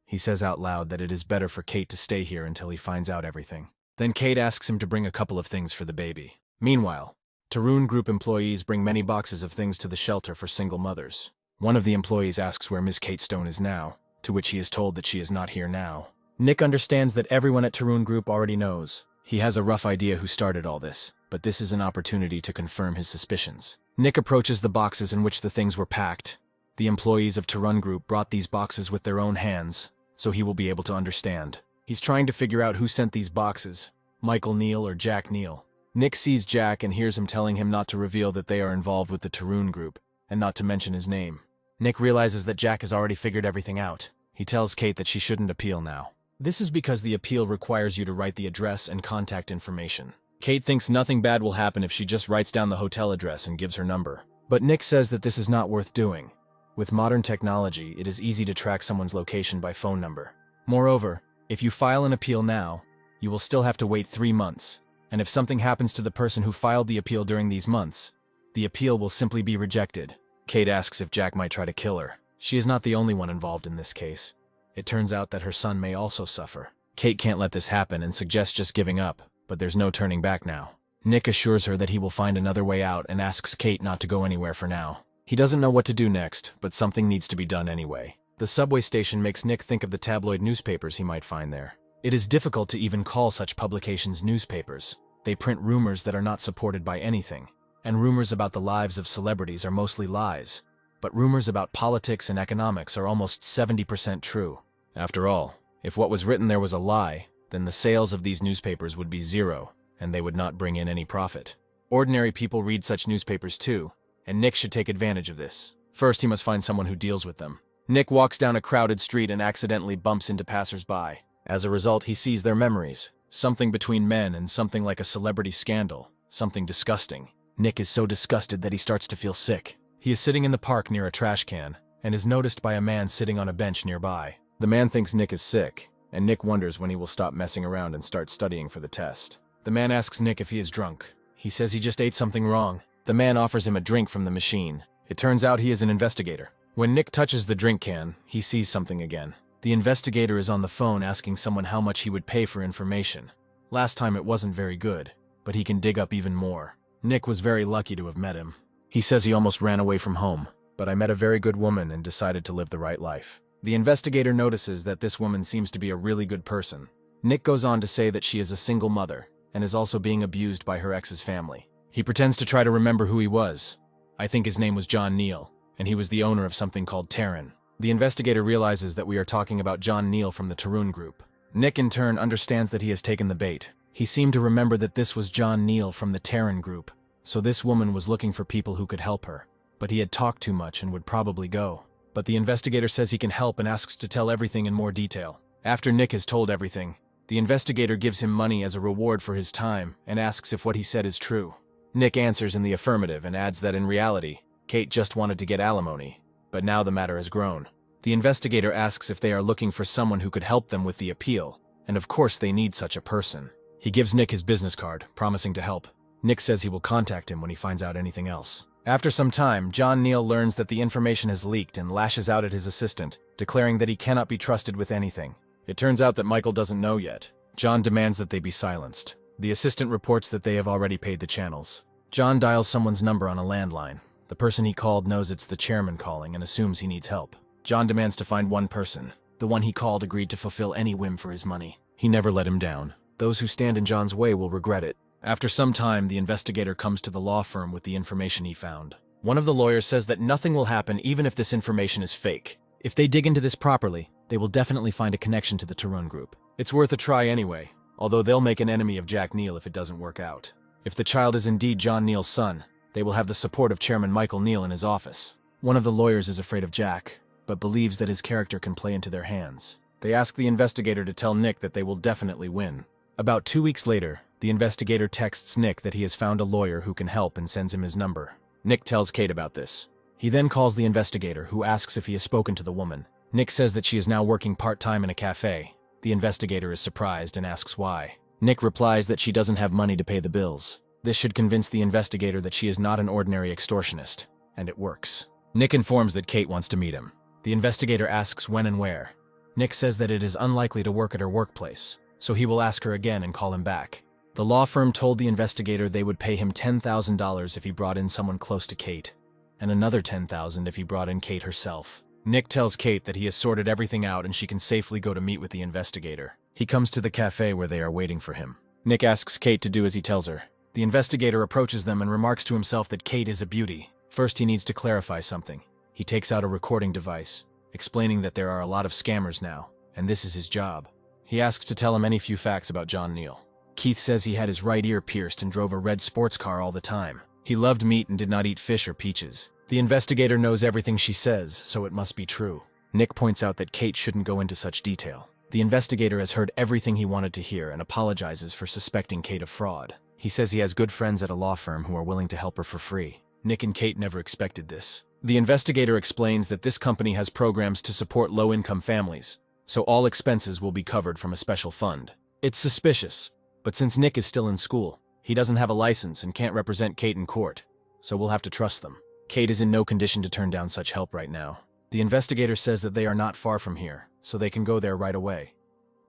He says out loud that it is better for Kate to stay here until he finds out everything. Then Kate asks him to bring a couple of things for the baby. Meanwhile, Tarun Group employees bring many boxes of things to the shelter for single mothers. One of the employees asks where Miss Kate Stone is now, to which he is told that she is not here now. Nick understands that everyone at Tarun Group already knows. He has a rough idea who started all this, but this is an opportunity to confirm his suspicions. Nick approaches the boxes in which the things were packed. The employees of Tarun Group brought these boxes with their own hands, so he will be able to understand. He's trying to figure out who sent these boxes, Michael Neal or Jack Neal. Nick sees Jack and hears him telling him not to reveal that they are involved with the Tarun Group, and not to mention his name. Nick realizes that Jack has already figured everything out. He tells Kate that she shouldn't appeal now. This is because the appeal requires you to write the address and contact information. Kate thinks nothing bad will happen if she just writes down the hotel address and gives her number. But Nick says that this is not worth doing. With modern technology, it is easy to track someone's location by phone number. Moreover, if you file an appeal now, you will still have to wait 3 months. And if something happens to the person who filed the appeal during these months, the appeal will simply be rejected. Kate asks if Jack might try to kill her. She is not the only one involved in this case. It turns out that her son may also suffer. Kate can't let this happen and suggests just giving up, but there's no turning back now. Nick assures her that he will find another way out and asks Kate not to go anywhere for now. He doesn't know what to do next, but something needs to be done anyway. The subway station makes Nick think of the tabloid newspapers he might find there. It is difficult to even call such publications newspapers. They print rumors that are not supported by anything, and rumors about the lives of celebrities are mostly lies. But rumors about politics and economics are almost 70% true. After all, if what was written there was a lie, then the sales of these newspapers would be zero, and they would not bring in any profit. Ordinary people read such newspapers too, and Nick should take advantage of this. First, he must find someone who deals with them. Nick walks down a crowded street and accidentally bumps into passers-by. As a result, he sees their memories. Something between men and something like a celebrity scandal. Something disgusting. Nick is so disgusted that he starts to feel sick. He is sitting in the park near a trash can, and is noticed by a man sitting on a bench nearby. The man thinks Nick is sick, and Nick wonders when he will stop messing around and start studying for the test. The man asks Nick if he is drunk. He says he just ate something wrong. The man offers him a drink from the machine. It turns out he is an investigator. When Nick touches the drink can, he sees something again. The investigator is on the phone asking someone how much he would pay for information. Last time it wasn't very good, but he can dig up even more. Nick was very lucky to have met him. He says he almost ran away from home, but I met a very good woman and decided to live the right life. The investigator notices that this woman seems to be a really good person. Nick goes on to say that she is a single mother, and is also being abused by her ex's family. He pretends to try to remember who he was. I think his name was John Neal, and he was the owner of something called Terran. The investigator realizes that we are talking about John Neal from the Tarun group. Nick in turn understands that he has taken the bait. He seemed to remember that this was John Neal from the Terran group, so this woman was looking for people who could help her. But he had talked too much and would probably go. But the investigator says he can help and asks to tell everything in more detail. After Nick has told everything, the investigator gives him money as a reward for his time and asks if what he said is true. Nick answers in the affirmative and adds that in reality, Kate just wanted to get alimony, but now the matter has grown. The investigator asks if they are looking for someone who could help them with the appeal, and of course they need such a person. He gives Nick his business card, promising to help. Nick says he will contact him when he finds out anything else. After some time, John Neal learns that the information has leaked and lashes out at his assistant, declaring that he cannot be trusted with anything. It turns out that Michael doesn't know yet. John demands that they be silenced. The assistant reports that they have already paid the channels. John dials someone's number on a landline. The person he called knows it's the chairman calling and assumes he needs help. John demands to find one person. The one he called agreed to fulfill any whim for his money. He never let him down. Those who stand in John's way will regret it. After some time, the investigator comes to the law firm with the information he found. One of the lawyers says that nothing will happen even if this information is fake. If they dig into this properly, they will definitely find a connection to the Tarun group. It's worth a try anyway, although they'll make an enemy of Jack Neal if it doesn't work out. If the child is indeed John Neal's son, they will have the support of Chairman Michael Neal in his office. One of the lawyers is afraid of Jack, but believes that his character can play into their hands. They ask the investigator to tell Nick that they will definitely win. About 2 weeks later, the investigator texts Nick that he has found a lawyer who can help and sends him his number. Nick tells Kate about this. He then calls the investigator, who asks if he has spoken to the woman. Nick says that she is now working part-time in a cafe. The investigator is surprised and asks why. Nick replies that she doesn't have money to pay the bills. This should convince the investigator that she is not an ordinary extortionist, and it works. Nick informs that Kate wants to meet him. The investigator asks when and where. Nick says that it is unlikely to work at her workplace, so he will ask her again and call him back. The law firm told the investigator they would pay him $10,000 if he brought in someone close to Kate, and another $10,000 if he brought in Kate herself. Nick tells Kate that he has sorted everything out and she can safely go to meet with the investigator. He comes to the cafe where they are waiting for him. Nick asks Kate to do as he tells her. The investigator approaches them and remarks to himself that Kate is a beauty. First, he needs to clarify something. He takes out a recording device, explaining that there are a lot of scammers now, and this is his job. He asks to tell him any few facts about John Neal. Keith says he had his right ear pierced and drove a red sports car all the time. He loved meat and did not eat fish or peaches. The investigator knows everything she says, so it must be true. Nick points out that Kate shouldn't go into such detail. The investigator has heard everything he wanted to hear and apologizes for suspecting Kate of fraud. He says he has good friends at a law firm who are willing to help her for free. Nick and Kate never expected this. The investigator explains that this company has programs to support low-income families, so all expenses will be covered from a special fund. It's suspicious, but since Nick is still in school, he doesn't have a license and can't represent Kate in court, so we'll have to trust them. Kate is in no condition to turn down such help right now. The investigator says that they are not far from here, so they can go there right away.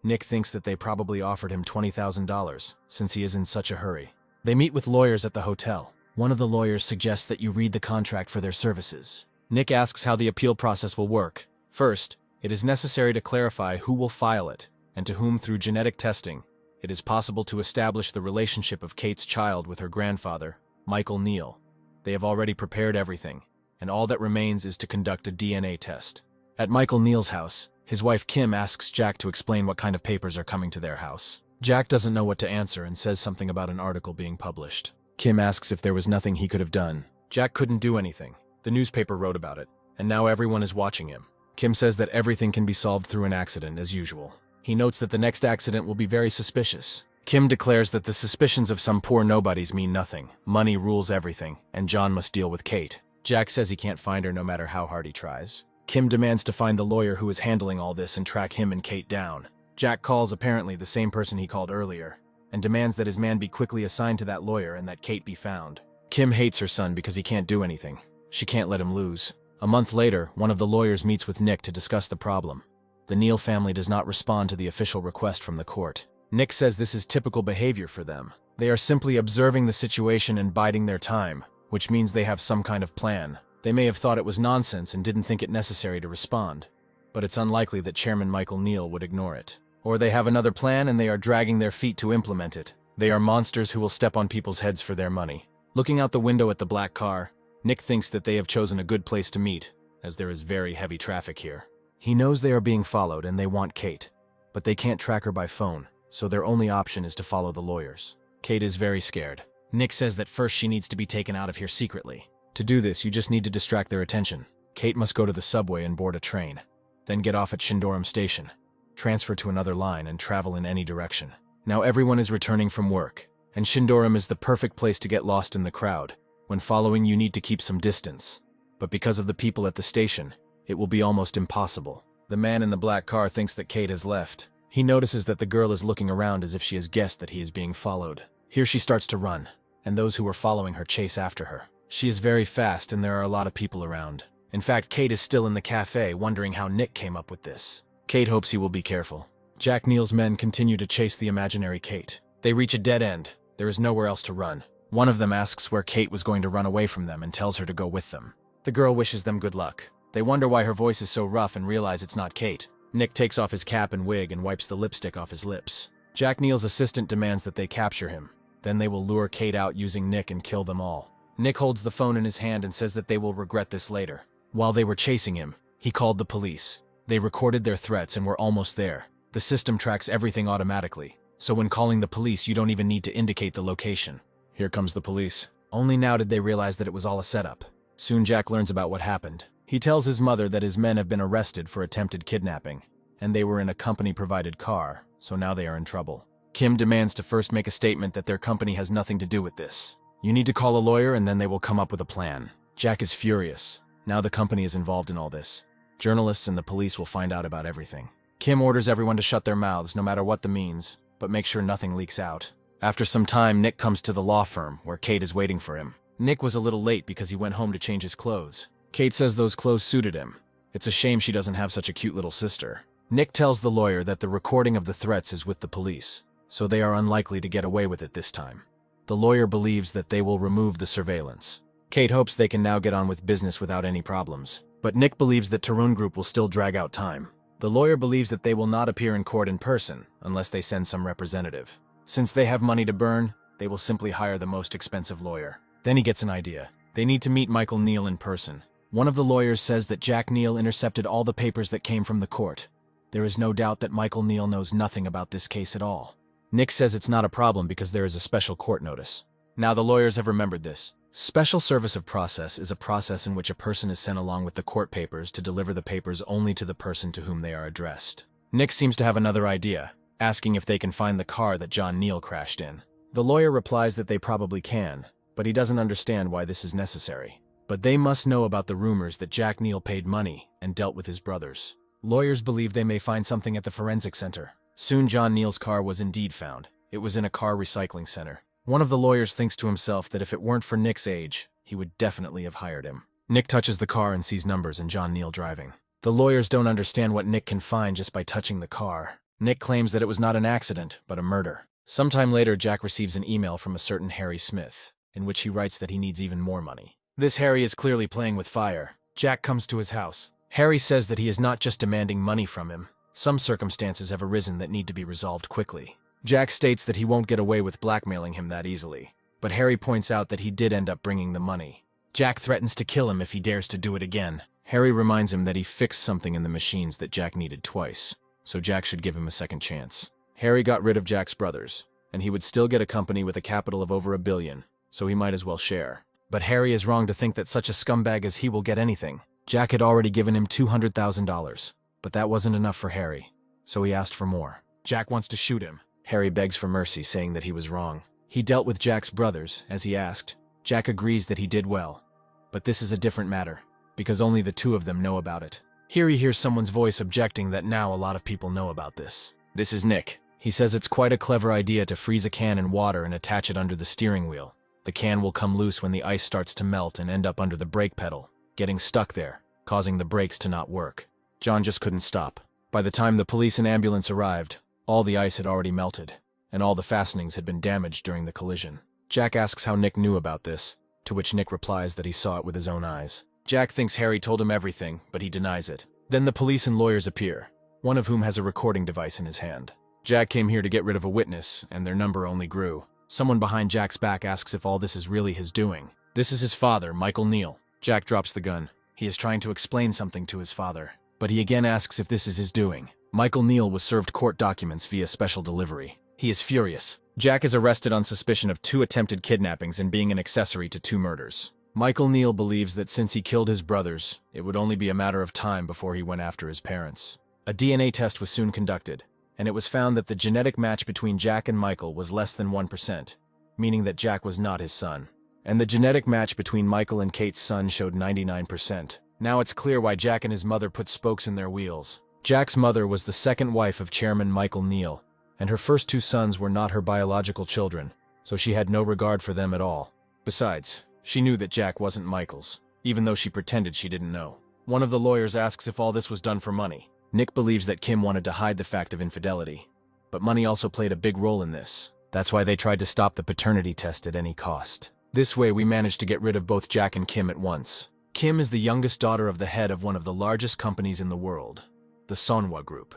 Nick thinks that they probably offered him $20,000, since he is in such a hurry. They meet with lawyers at the hotel. One of the lawyers suggests that you read the contract for their services. Nick asks how the appeal process will work. First, it is necessary to clarify who will file it, and to whom through genetic testing it is possible to establish the relationship of Kate's child with her grandfather, Michael Neal. They have already prepared everything, and all that remains is to conduct a DNA test. At Michael Neal's house, his wife Kim asks Jack to explain what kind of papers are coming to their house. Jack doesn't know what to answer and says something about an article being published. Kim asks if there was nothing he could have done. Jack couldn't do anything. The newspaper wrote about it, and now everyone is watching him. Kim says that everything can be solved through an accident, as usual. He notes that the next accident will be very suspicious. Kim declares that the suspicions of some poor nobodies mean nothing. Money rules everything, and John must deal with Kate. Jack says he can't find her no matter how hard he tries. Kim demands to find the lawyer who is handling all this and track him and Kate down. Jack calls apparently the same person he called earlier, and demands that his man be quickly assigned to that lawyer and that Kate be found. Kim hates her son because he can't do anything. She can't let him lose. A month later, one of the lawyers meets with Nick to discuss the problem. The Neal family does not respond to the official request from the court. Nick says this is typical behavior for them. They are simply observing the situation and biding their time, which means they have some kind of plan. They may have thought it was nonsense and didn't think it necessary to respond, but it's unlikely that Chairman Michael Neal would ignore it. Or they have another plan and they are dragging their feet to implement it. They are monsters who will step on people's heads for their money. Looking out the window at the black car, Nick thinks that they have chosen a good place to meet, as there is very heavy traffic here. He knows they are being followed and they want Kate, but they can't track her by phone, so their only option is to follow the lawyers. Kate is very scared. Nick says that first she needs to be taken out of here secretly. To do this, you just need to distract their attention. Kate must go to the subway and board a train, then get off at Shindoram Station, transfer to another line, and travel in any direction. Now everyone is returning from work, and Shindoram is the perfect place to get lost in the crowd. When following, you need to keep some distance, but because of the people at the station, it will be almost impossible. The man in the black car thinks that Kate has left. He notices that the girl is looking around as if she has guessed that he is being followed. Here she starts to run, and those who are following her chase after her. She is very fast and there are a lot of people around. In fact, Kate is still in the cafe wondering how Nick came up with this. Kate hopes he will be careful. Jack Neal's men continue to chase the imaginary Kate. They reach a dead end. There is nowhere else to run. One of them asks where Kate was going to run away from them and tells her to go with them. The girl wishes them good luck. They wonder why her voice is so rough and realize it's not Kate. Nick takes off his cap and wig and wipes the lipstick off his lips. Jack Neal's assistant demands that they capture him. Then they will lure Kate out using Nick and kill them all. Nick holds the phone in his hand and says that they will regret this later. While they were chasing him, he called the police. They recorded their threats and were almost there. The system tracks everything automatically, so when calling the police you don't even need to indicate the location. Here comes the police. Only now did they realize that it was all a setup. Soon Jack learns about what happened. He tells his mother that his men have been arrested for attempted kidnapping, and they were in a company-provided car, so now they are in trouble. Kim demands to first make a statement that their company has nothing to do with this. You need to call a lawyer and then they will come up with a plan. Jack is furious. Now the company is involved in all this. Journalists and the police will find out about everything. Kim orders everyone to shut their mouths, no matter what the means, but make sure nothing leaks out. After some time, Nick comes to the law firm, where Kate is waiting for him. Nick was a little late because he went home to change his clothes. Kate says those clothes suited him. It's a shame she doesn't have such a cute little sister. Nick tells the lawyer that the recording of the threats is with the police, so they are unlikely to get away with it this time. The lawyer believes that they will remove the surveillance. Kate hopes they can now get on with business without any problems, but Nick believes that Tarun Group will still drag out time. The lawyer believes that they will not appear in court in person unless they send some representative. Since they have money to burn, they will simply hire the most expensive lawyer. Then he gets an idea. They need to meet Michael Neal in person. One of the lawyers says that Jack Neal intercepted all the papers that came from the court. There is no doubt that Michael Neal knows nothing about this case at all. Nick says it's not a problem because there is a special court notice. Now the lawyers have remembered this. Special service of process is a process in which a person is sent along with the court papers to deliver the papers only to the person to whom they are addressed. Nick seems to have another idea, asking if they can find the car that John Neal crashed in. The lawyer replies that they probably can, but he doesn't understand why this is necessary. But they must know about the rumors that Jack Neal paid money and dealt with his brothers. Lawyers believe they may find something at the forensic center. Soon John Neal's car was indeed found. It was in a car recycling center. One of the lawyers thinks to himself that if it weren't for Nick's age, he would definitely have hired him. Nick touches the car and sees numbers and John Neal driving. The lawyers don't understand what Nick can find just by touching the car. Nick claims that it was not an accident, but a murder. Sometime later, Jack receives an email from a certain Harry Smith, in which he writes that he needs even more money. This Harry is clearly playing with fire. Jack comes to his house. Harry says that he is not just demanding money from him. Some circumstances have arisen that need to be resolved quickly. Jack states that he won't get away with blackmailing him that easily, but Harry points out that he did end up bringing the money. Jack threatens to kill him if he dares to do it again. Harry reminds him that he fixed something in the machines that Jack needed twice, so Jack should give him a second chance. Harry got rid of Jack's brothers, and he would still get a company with a capital of over $1 billion, so he might as well share. But Harry is wrong to think that such a scumbag as he will get anything. Jack had already given him $200,000, but that wasn't enough for Harry, so he asked for more. Jack wants to shoot him. Harry begs for mercy, saying that he was wrong. He dealt with Jack's brothers, as he asked. Jack agrees that he did well, but this is a different matter, because only the two of them know about it. Here he hears someone's voice objecting that now a lot of people know about this. This is Nick. He says it's quite a clever idea to freeze a can in water and attach it under the steering wheel. The can will come loose when the ice starts to melt and end up under the brake pedal, getting stuck there, causing the brakes to not work. John just couldn't stop. By the time the police and ambulance arrived, all the ice had already melted, and all the fastenings had been damaged during the collision. Jack asks how Nick knew about this, to which Nick replies that he saw it with his own eyes. Jack thinks Harry told him everything, but he denies it. Then the police and lawyers appear, one of whom has a recording device in his hand. Jack came here to get rid of a witness, and their number only grew. Someone behind Jack's back asks if all this is really his doing. This is his father, Michael Neal. Jack drops the gun. He is trying to explain something to his father, but he again asks if this is his doing. Michael Neal was served court documents via special delivery. He is furious. Jack is arrested on suspicion of 2 attempted kidnappings and being an accessory to 2 murders. Michael Neal believes that since he killed his brothers, it would only be a matter of time before he went after his parents. A DNA test was soon conducted, and it was found that the genetic match between Jack and Michael was less than 1%, meaning that Jack was not his son. And the genetic match between Michael and Kate's son showed 99%. Now it's clear why Jack and his mother put spokes in their wheels. Jack's mother was the second wife of Chairman Michael Neal, and her first 2 sons were not her biological children, so she had no regard for them at all. Besides, she knew that Jack wasn't Michael's, even though she pretended she didn't know. One of the lawyers asks if all this was done for money. Nick believes that Kim wanted to hide the fact of infidelity, but money also played a big role in this. That's why they tried to stop the paternity test at any cost. This way we managed to get rid of both Jack and Kim at once. Kim is the youngest daughter of the head of one of the largest companies in the world, the Sonhwa Group.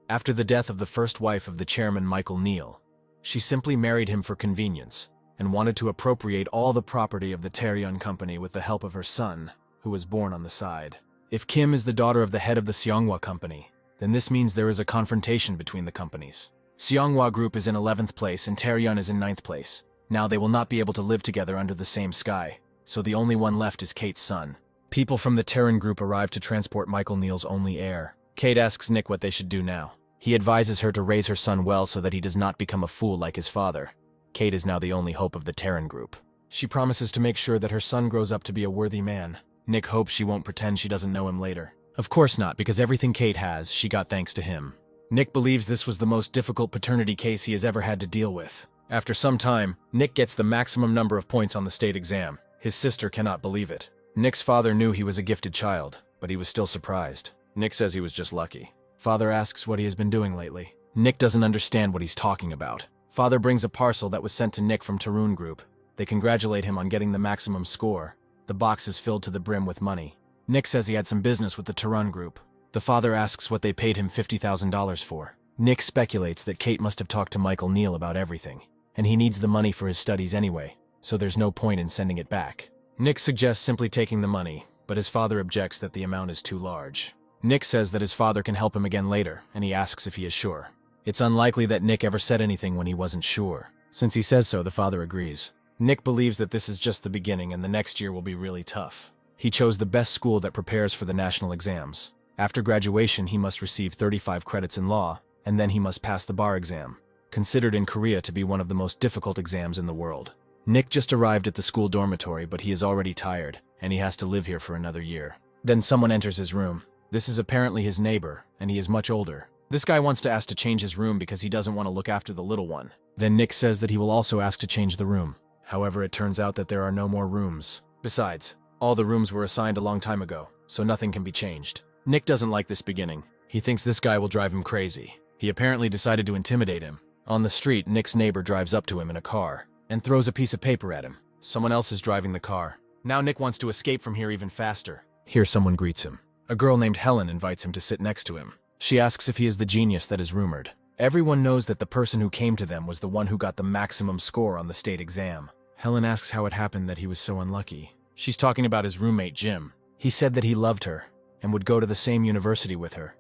After the death of the first wife of the chairman Michael Neal, she simply married him for convenience and wanted to appropriate all the property of the Taeryeon company with the help of her son, who was born on the side. If Kim is the daughter of the head of the Seonghwa company, then this means there is a confrontation between the companies. Seonghwa Group is in 11th place and Taeryeon is in 9th place. Now they will not be able to live together under the same sky, so the only one left is Kate's son. People from the Taerin Group arrive to transport Michael Neal's only heir. Kate asks Nick what they should do now. He advises her to raise her son well so that he does not become a fool like his father. Kate is now the only hope of the Taerin Group. She promises to make sure that her son grows up to be a worthy man. Nick hopes she won't pretend she doesn't know him later. Of course not, because everything Kate has, she got thanks to him. Nick believes this was the most difficult paternity case he has ever had to deal with. After some time, Nick gets the maximum number of points on the state exam. His sister cannot believe it. Nick's father knew he was a gifted child, but he was still surprised. Nick says he was just lucky. Father asks what he has been doing lately. Nick doesn't understand what he's talking about. Father brings a parcel that was sent to Nick from Taerin Group. They congratulate him on getting the maximum score. The box is filled to the brim with money. Nick says he had some business with the Taerin Group. The father asks what they paid him $50,000 for. Nick speculates that Kate must have talked to Michael Neal about everything, and he needs the money for his studies anyway, so there's no point in sending it back. Nick suggests simply taking the money, but his father objects that the amount is too large. Nick says that his father can help him again later, and he asks if he is sure. It's unlikely that Nick ever said anything when he wasn't sure. Since he says so, the father agrees. Nick believes that this is just the beginning and the next year will be really tough. He chose the best school that prepares for the national exams. After graduation, he must receive 35 credits in law, and then he must pass the bar exam, considered in Korea to be one of the most difficult exams in the world. Nick just arrived at the school dormitory, but he is already tired, and he has to live here for another year. Then someone enters his room. This is apparently his neighbor, and he is much older. This guy wants to ask to change his room because he doesn't want to look after the little one. Then Nick says that he will also ask to change the room. However, it turns out that there are no more rooms. Besides, all the rooms were assigned a long time ago, so nothing can be changed. Nick doesn't like this beginning. He thinks this guy will drive him crazy. He apparently decided to intimidate him. On the street, Nick's neighbor drives up to him in a car and throws a piece of paper at him. Someone else is driving the car. Now Nick wants to escape from here even faster. Here someone greets him. A girl named Helen invites him to sit next to him. She asks if he is the genius that is rumored. Everyone knows that the person who came to them was the one who got the maximum score on the state exam. Helen asks how it happened that he was so unlucky. She's talking about his roommate, Jim. He said that he loved her and would go to the same university with her.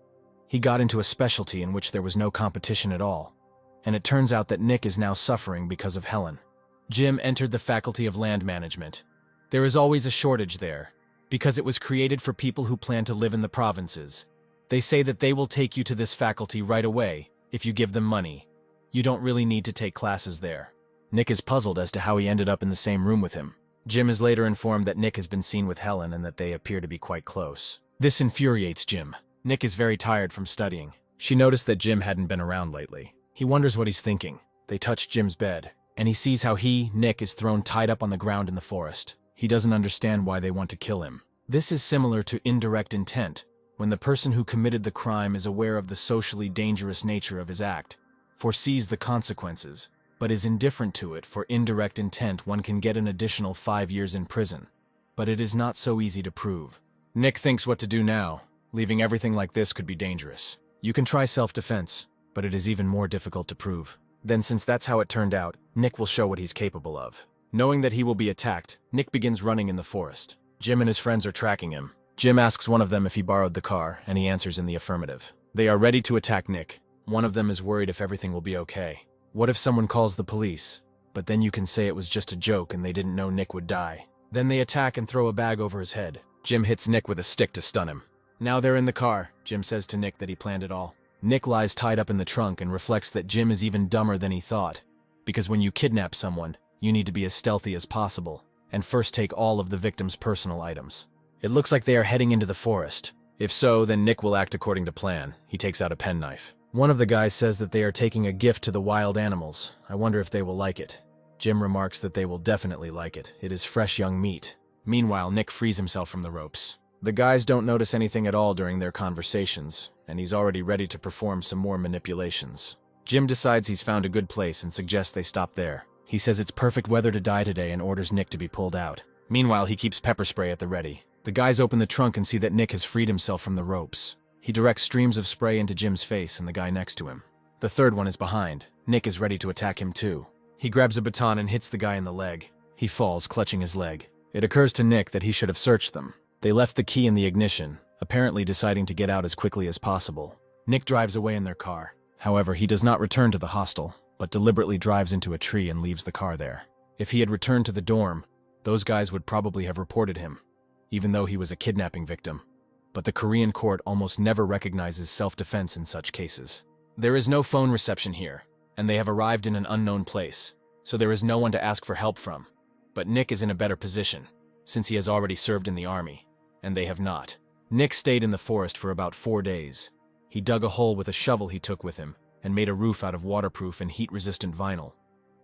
He got into a specialty in which there was no competition at all, and it turns out that Nick is now suffering because of Helen. Jim entered the Faculty of Land Management. There is always a shortage there, because it was created for people who plan to live in the provinces. They say that they will take you to this faculty right away if you give them money. You don't really need to take classes there. Nick is puzzled as to how he ended up in the same room with him. Jim is later informed that Nick has been seen with Helen and that they appear to be quite close. This infuriates Jim. Nick is very tired from studying. She noticed that Jim hadn't been around lately. He wonders what he's thinking. They touch Jim's bed, and he sees how Nick, is thrown tied up on the ground in the forest. He doesn't understand why they want to kill him. This is similar to indirect intent, when the person who committed the crime is aware of the socially dangerous nature of his act, foresees the consequences, but is indifferent to it. For indirect intent, one can get an additional 5 years in prison. But it is not so easy to prove. Nick thinks what to do now. Leaving everything like this could be dangerous. You can try self-defense, but it is even more difficult to prove. Then, since that's how it turned out, Nick will show what he's capable of. Knowing that he will be attacked, Nick begins running in the forest. Jim and his friends are tracking him. Jim asks one of them if he borrowed the car, and he answers in the affirmative. They are ready to attack Nick. One of them is worried if everything will be okay. What if someone calls the police? But then you can say it was just a joke and they didn't know Nick would die. Then they attack and throw a bag over his head. Jim hits Nick with a stick to stun him. Now they're in the car. Jim says to Nick that he planned it all. Nick lies tied up in the trunk and reflects that Jim is even dumber than he thought. Because when you kidnap someone, you need to be as stealthy as possible, and first take all of the victim's personal items. It looks like they are heading into the forest. If so, then Nick will act according to plan. He takes out a penknife. One of the guys says that they are taking a gift to the wild animals. I wonder if they will like it. Jim remarks that they will definitely like it. It is fresh young meat. Meanwhile, Nick frees himself from the ropes. The guys don't notice anything at all during their conversations, and he's already ready to perform some more manipulations. Jim decides he's found a good place and suggests they stop there. He says it's perfect weather to die today and orders Nick to be pulled out. Meanwhile, he keeps pepper spray at the ready. The guys open the trunk and see that Nick has freed himself from the ropes. He directs streams of spray into Jim's face and the guy next to him. The third one is behind. Nick is ready to attack him too. He grabs a baton and hits the guy in the leg. He falls, clutching his leg. It occurs to Nick that he should have searched them. They left the key in the ignition, apparently deciding to get out as quickly as possible. Nick drives away in their car. However, he does not return to the hostel, but deliberately drives into a tree and leaves the car there. If he had returned to the dorm, those guys would probably have reported him, even though he was a kidnapping victim. But the Korean court almost never recognizes self-defense in such cases. There is no phone reception here, and they have arrived in an unknown place, so there is no one to ask for help from. But Nick is in a better position, since he has already served in the army, and they have not. Nick stayed in the forest for about 4 days. He dug a hole with a shovel he took with him, and made a roof out of waterproof and heat-resistant vinyl.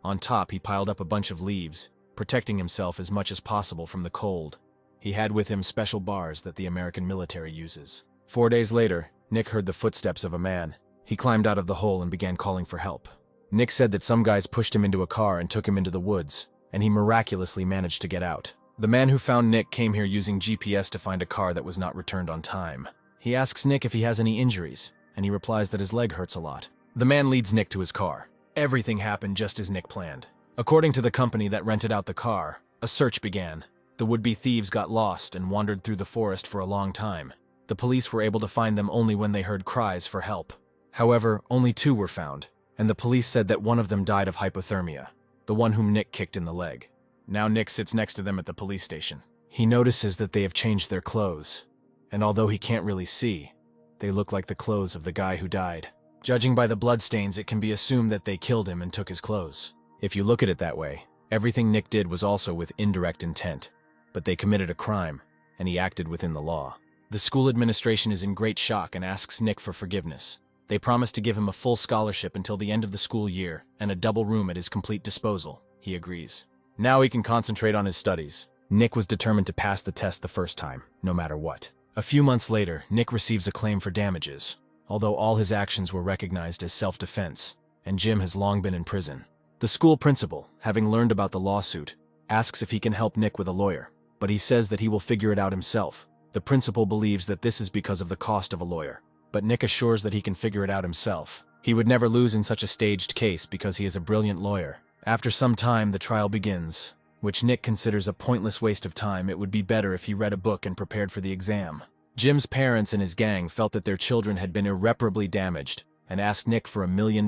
On top, he piled up a bunch of leaves, protecting himself as much as possible from the cold. He had with him special bars that the American military uses. 4 days later, Nick heard the footsteps of a man. He climbed out of the hole and began calling for help. Nick said that some guys pushed him into a car and took him into the woods, and he miraculously managed to get out. The man who found Nick came here using GPS to find a car that was not returned on time. He asks Nick if he has any injuries, and he replies that his leg hurts a lot. The man leads Nick to his car. Everything happened just as Nick planned. According to the company that rented out the car, a search began. The would-be thieves got lost and wandered through the forest for a long time. The police were able to find them only when they heard cries for help. However, only 2 were found, and the police said that one of them died of hypothermia, the one whom Nick kicked in the leg. Now Nick sits next to them at the police station. He notices that they have changed their clothes, and although he can't really see, they look like the clothes of the guy who died. Judging by the bloodstains, it can be assumed that they killed him and took his clothes. If you look at it that way, everything Nick did was also with indirect intent, but they committed a crime, and he acted within the law. The school administration is in great shock and asks Nick for forgiveness. They promise to give him a full scholarship until the end of the school year and a double room at his complete disposal. He agrees. Now he can concentrate on his studies. Nick was determined to pass the test the first time, no matter what. A few months later, Nick receives a claim for damages. Although all his actions were recognized as self-defense, and Jim has long been in prison. The school principal, having learned about the lawsuit, asks if he can help Nick with a lawyer, but he says that he will figure it out himself. The principal believes that this is because of the cost of a lawyer, but Nick assures that he can figure it out himself. He would never lose in such a staged case because he is a brilliant lawyer. After some time, the trial begins, which Nick considers a pointless waste of time. It would be better if he read a book and prepared for the exam. Jim's parents and his gang felt that their children had been irreparably damaged and asked Nick for $1 million.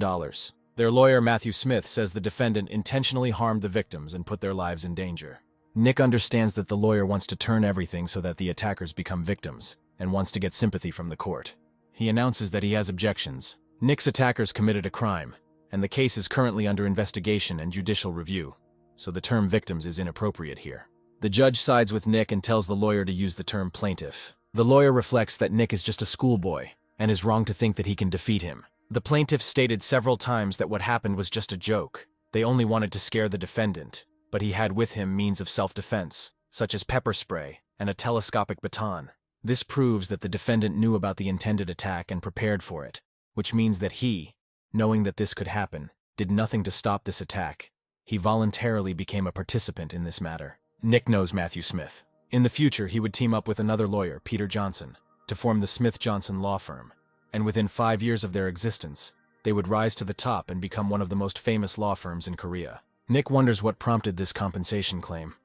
Their lawyer, Matthew Smith, says the defendant intentionally harmed the victims and put their lives in danger. Nick understands that the lawyer wants to turn everything so that the attackers become victims and wants to get sympathy from the court. He announces that he has objections. Nick's attackers committed a crime, and the case is currently under investigation and judicial review, so the term victims is inappropriate here. The judge sides with Nick and tells the lawyer to use the term plaintiff. The lawyer reflects that Nick is just a schoolboy and is wrong to think that he can defeat him. The plaintiff stated several times that what happened was just a joke. They only wanted to scare the defendant, but he had with him means of self-defense, such as pepper spray and a telescopic baton. This proves that the defendant knew about the intended attack and prepared for it, which means that he, knowing that this could happen, did nothing to stop this attack. He voluntarily became a participant in this matter. Nick knows Matthew Smith. In the future, he would team up with another lawyer, Peter Johnson, to form the Smith-Johnson law firm, and within 5 years of their existence, they would rise to the top and become one of the most famous law firms in Korea. Nick wonders what prompted this compensation claim.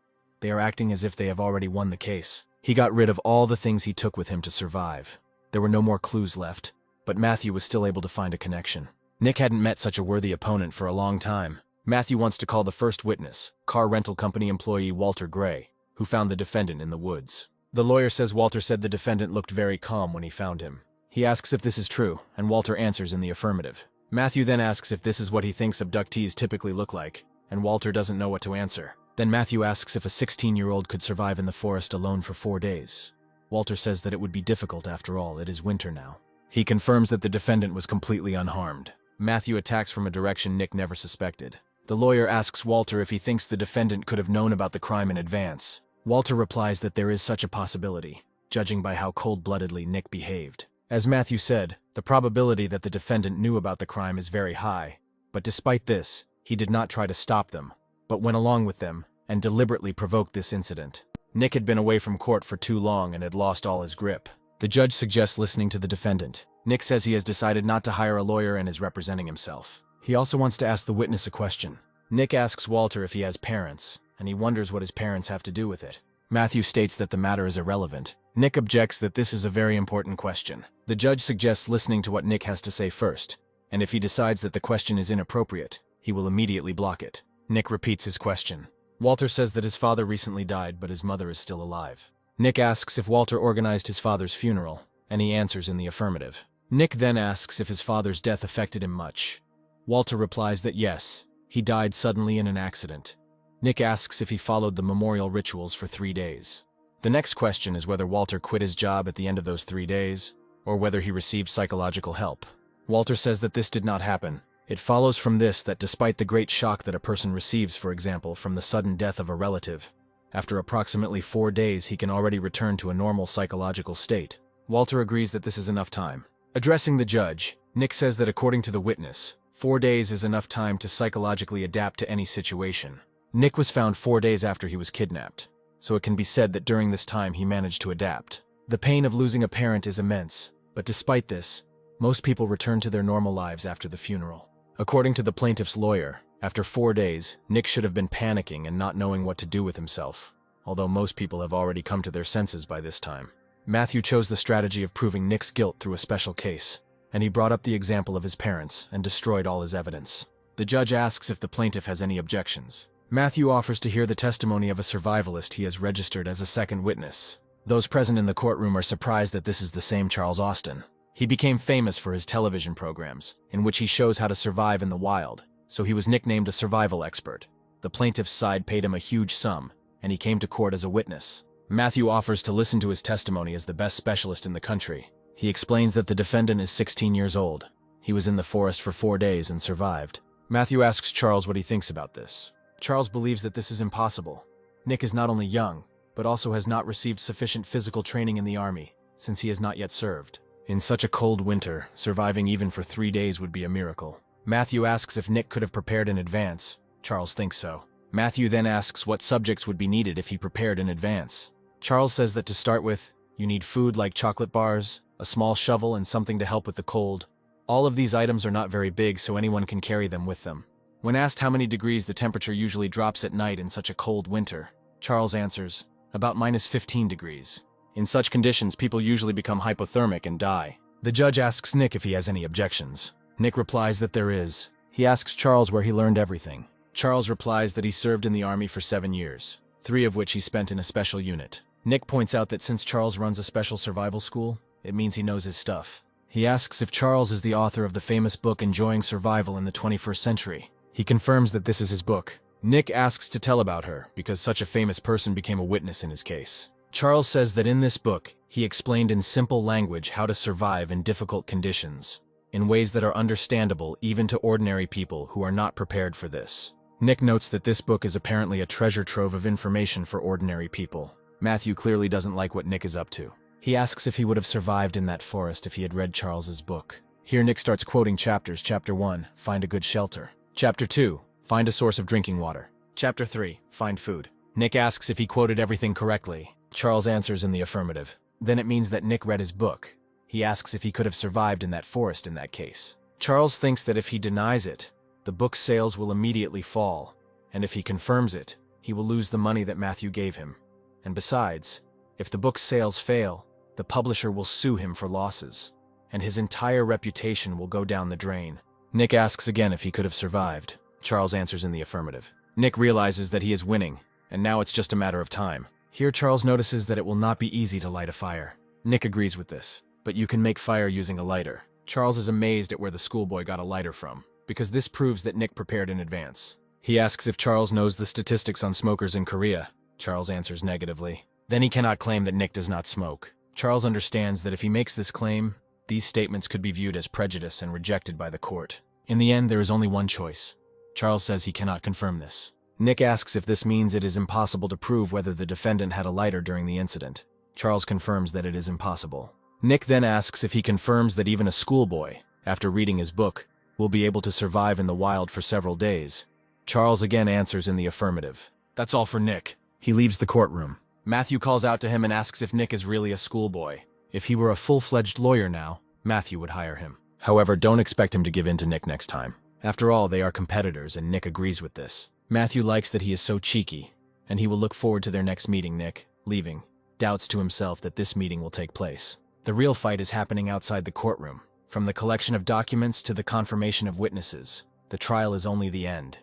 They are acting as if they have already won the case. He got rid of all the things he took with him to survive. There were no more clues left, but Matthew was still able to find a connection. Nick hadn't met such a worthy opponent for a long time. Matthew wants to call the first witness, car rental company employee Walter Gray, who found the defendant in the woods. The lawyer says Walter said the defendant looked very calm when he found him. He asks if this is true, and Walter answers in the affirmative. Matthew then asks if this is what he thinks abductees typically look like, and Walter doesn't know what to answer. Then Matthew asks if a 16-year-old could survive in the forest alone for 4 days. Walter says that it would be difficult after all, it is winter now. He confirms that the defendant was completely unharmed. Matthew attacks from a direction Nick never suspected. The lawyer asks Walter if he thinks the defendant could have known about the crime in advance. Walter replies that there is such a possibility, judging by how cold-bloodedly Nick behaved. As Matthew said, the probability that the defendant knew about the crime is very high, but despite this, he did not try to stop them, but went along with them and deliberately provoked this incident. Nick had been away from court for too long and had lost all his grip. The judge suggests listening to the defendant. Nick says he has decided not to hire a lawyer and is representing himself. He also wants to ask the witness a question. Nick asks Walter if he has parents, and he wonders what his parents have to do with it. Matthew states that the matter is irrelevant. Nick objects that this is a very important question. The judge suggests listening to what Nick has to say first, and if he decides that the question is inappropriate, he will immediately block it. Nick repeats his question. Walter says that his father recently died, but his mother is still alive. Nick asks if Walter organized his father's funeral, and he answers in the affirmative. Nick then asks if his father's death affected him much. Walter replies that yes, he died suddenly in an accident. Nick asks if he followed the memorial rituals for 3 days. The next question is whether Walter quit his job at the end of those 3 days, or whether he received psychological help. Walter says that this did not happen. It follows from this that despite the great shock that a person receives, for example, from the sudden death of a relative, after approximately 4 days he can already return to a normal psychological state. Walter agrees that this is enough time. Addressing the judge, Nick says that according to the witness, 4 days is enough time to psychologically adapt to any situation. Nick was found 4 days after he was kidnapped, so it can be said that during this time he managed to adapt. The pain of losing a parent is immense, but despite this, most people return to their normal lives after the funeral. According to the plaintiff's lawyer, after 4 days, Nick should have been panicking and not knowing what to do with himself, although most people have already come to their senses by this time. Matthew chose the strategy of proving Nick's guilt through a special case, and he brought up the example of his parents and destroyed all his evidence. The judge asks if the plaintiff has any objections. Matthew offers to hear the testimony of a survivalist he has registered as a second witness. Those present in the courtroom are surprised that this is the same Charles Austin. He became famous for his television programs, in which he shows how to survive in the wild, so he was nicknamed a survival expert. The plaintiff's side paid him a huge sum, and he came to court as a witness. Matthew offers to listen to his testimony as the best specialist in the country. He explains that the defendant is 16 years old. He was in the forest for 4 days and survived. Matthew asks Charles what he thinks about this. Charles believes that this is impossible. Nick is not only young, but also has not received sufficient physical training in the army, since he has not yet served. In such a cold winter, surviving even for 3 days would be a miracle. Matthew asks if Nick could have prepared in advance. Charles thinks so. Matthew then asks what subjects would be needed if he prepared in advance. Charles says that to start with, you need food like chocolate bars, a small shovel, and something to help with the cold. All of these items are not very big, so anyone can carry them with them. When asked how many degrees the temperature usually drops at night in such a cold winter, Charles answers, about -15 degrees. In such conditions, people usually become hypothermic and die. The judge asks Nick if he has any objections. Nick replies that there is. He asks Charles where he learned everything. Charles replies that he served in the army for 7 years, 3 of which he spent in a special unit. Nick points out that since Charles runs a special survival school, it means he knows his stuff. He asks if Charles is the author of the famous book Enjoying Survival in the 21st Century. He confirms that this is his book. Nick asks to tell about her, because such a famous person became a witness in his case. Charles says that in this book, he explained in simple language how to survive in difficult conditions, in ways that are understandable even to ordinary people who are not prepared for this. Nick notes that this book is apparently a treasure trove of information for ordinary people. Matthew clearly doesn't like what Nick is up to. He asks if he would have survived in that forest if he had read Charles's book. Here Nick starts quoting chapters. Chapter 1, find a good shelter. Chapter 2, find a source of drinking water. Chapter 3, find food. Nick asks if he quoted everything correctly. Charles answers in the affirmative. Then it means that Nick read his book. He asks if he could have survived in that forest in that case. Charles thinks that if he denies it, the book's sales will immediately fall, and if he confirms it, he will lose the money that Matthew gave him. And besides, if the book's sales fail, the publisher will sue him for losses, and his entire reputation will go down the drain. Nick asks again if he could have survived. Charles answers in the affirmative. Nick realizes that he is winning, and now it's just a matter of time. Here Charles notices that it will not be easy to light a fire. Nick agrees with this, but you can make fire using a lighter. Charles is amazed at where the schoolboy got a lighter from, because this proves that Nick prepared in advance. He asks if Charles knows the statistics on smokers in Korea. Charles answers negatively. Then he cannot claim that Nick does not smoke. Charles understands that if he makes this claim, these statements could be viewed as prejudice and rejected by the court. In the end, there is only one choice. Charles says he cannot confirm this. Nick asks if this means it is impossible to prove whether the defendant had a lighter during the incident. Charles confirms that it is impossible. Nick then asks if he confirms that even a schoolboy, after reading his book, will be able to survive in the wild for several days. Charles again answers in the affirmative. That's all for Nick. He leaves the courtroom. Matthew calls out to him and asks if Nick is really a schoolboy. If he were a full-fledged lawyer now, Matthew would hire him. However, don't expect him to give in to Nick next time. After all, they are competitors, and Nick agrees with this. Matthew likes that he is so cheeky, and he will look forward to their next meeting. Nick, leaving, doubts to himself that this meeting will take place. The real fight is happening outside the courtroom. From the collection of documents to the confirmation of witnesses, the trial is only the end.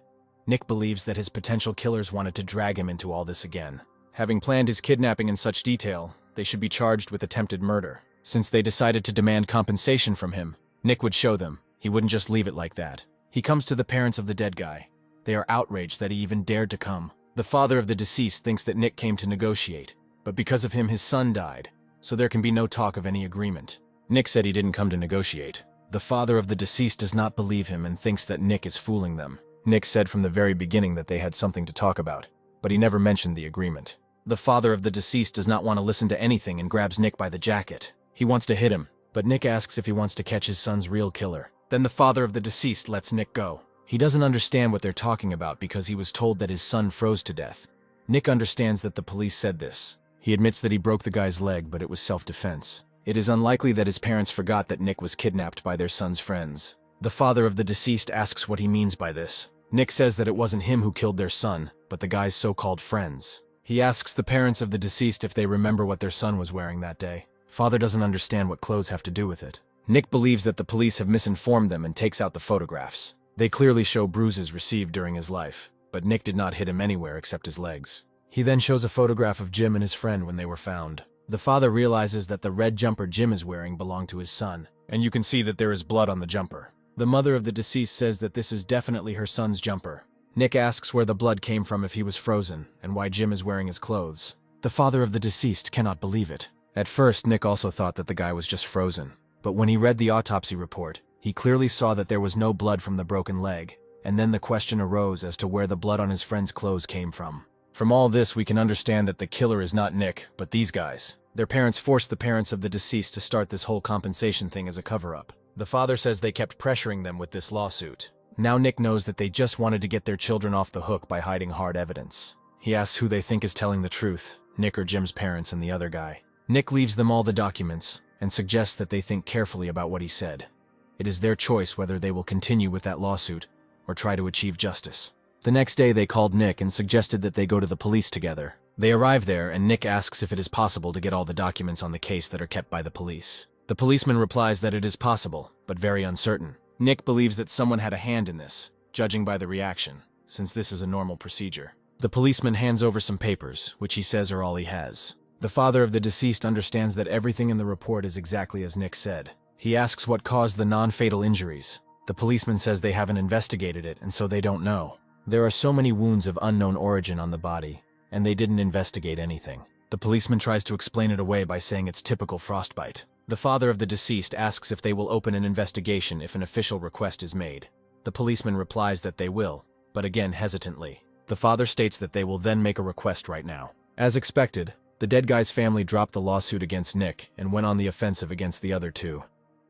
Nick believes that his potential killers wanted to drag him into all this again. Having planned his kidnapping in such detail, they should be charged with attempted murder. Since they decided to demand compensation from him, Nick would show them. He wouldn't just leave it like that. He comes to the parents of the dead guy. They are outraged that he even dared to come. The father of the deceased thinks that Nick came to negotiate, but because of him his son died, so there can be no talk of any agreement. Nick said he didn't come to negotiate. The father of the deceased does not believe him and thinks that Nick is fooling them. Nick said from the very beginning that they had something to talk about, but he never mentioned the agreement. The father of the deceased does not want to listen to anything and grabs Nick by the jacket. He wants to hit him, but Nick asks if he wants to catch his son's real killer. Then the father of the deceased lets Nick go. He doesn't understand what they're talking about because he was told that his son froze to death. Nick understands that the police said this. He admits that he broke the guy's leg, but it was self-defense. It is unlikely that his parents forgot that Nick was kidnapped by their son's friends. The father of the deceased asks what he means by this. Nick says that it wasn't him who killed their son, but the guy's so-called friends. He asks the parents of the deceased if they remember what their son was wearing that day. Father doesn't understand what clothes have to do with it. Nick believes that the police have misinformed them and takes out the photographs. They clearly show bruises received during his life, but Nick did not hit him anywhere except his legs. He then shows a photograph of Jim and his friend when they were found. The father realizes that the red jumper Jim is wearing belonged to his son, and you can see that there is blood on the jumper. The mother of the deceased says that this is definitely her son's jumper. Nick asks where the blood came from if he was frozen, and why Jim is wearing his clothes. The father of the deceased cannot believe it. At first, Nick also thought that the guy was just frozen, but when he read the autopsy report, he clearly saw that there was no blood from the broken leg, and then the question arose as to where the blood on his friend's clothes came from. From all this, we can understand that the killer is not Nick, but these guys. Their parents forced the parents of the deceased to start this whole compensation thing as a cover-up. The father says they kept pressuring them with this lawsuit. Now Nick knows that they just wanted to get their children off the hook by hiding hard evidence. He asks who they think is telling the truth, Nick or Jim's parents and the other guy. Nick leaves them all the documents and suggests that they think carefully about what he said. It is their choice whether they will continue with that lawsuit or try to achieve justice. The next day they called Nick and suggested that they go to the police together. They arrive there and Nick asks if it is possible to get all the documents on the case that are kept by the police. The policeman replies that it is possible, but very uncertain. Nick believes that someone had a hand in this, judging by the reaction, since this is a normal procedure. The policeman hands over some papers, which he says are all he has. The father of the deceased understands that everything in the report is exactly as Nick said. He asks what caused the non-fatal injuries. The policeman says they haven't investigated it, and so they don't know. There are so many wounds of unknown origin on the body, and they didn't investigate anything. The policeman tries to explain it away by saying it's typical frostbite. The father of the deceased asks if they will open an investigation if an official request is made. The policeman replies that they will, but again hesitantly. The father states that they will then make a request right now. As expected, the dead guy's family dropped the lawsuit against Nick and went on the offensive against the other two.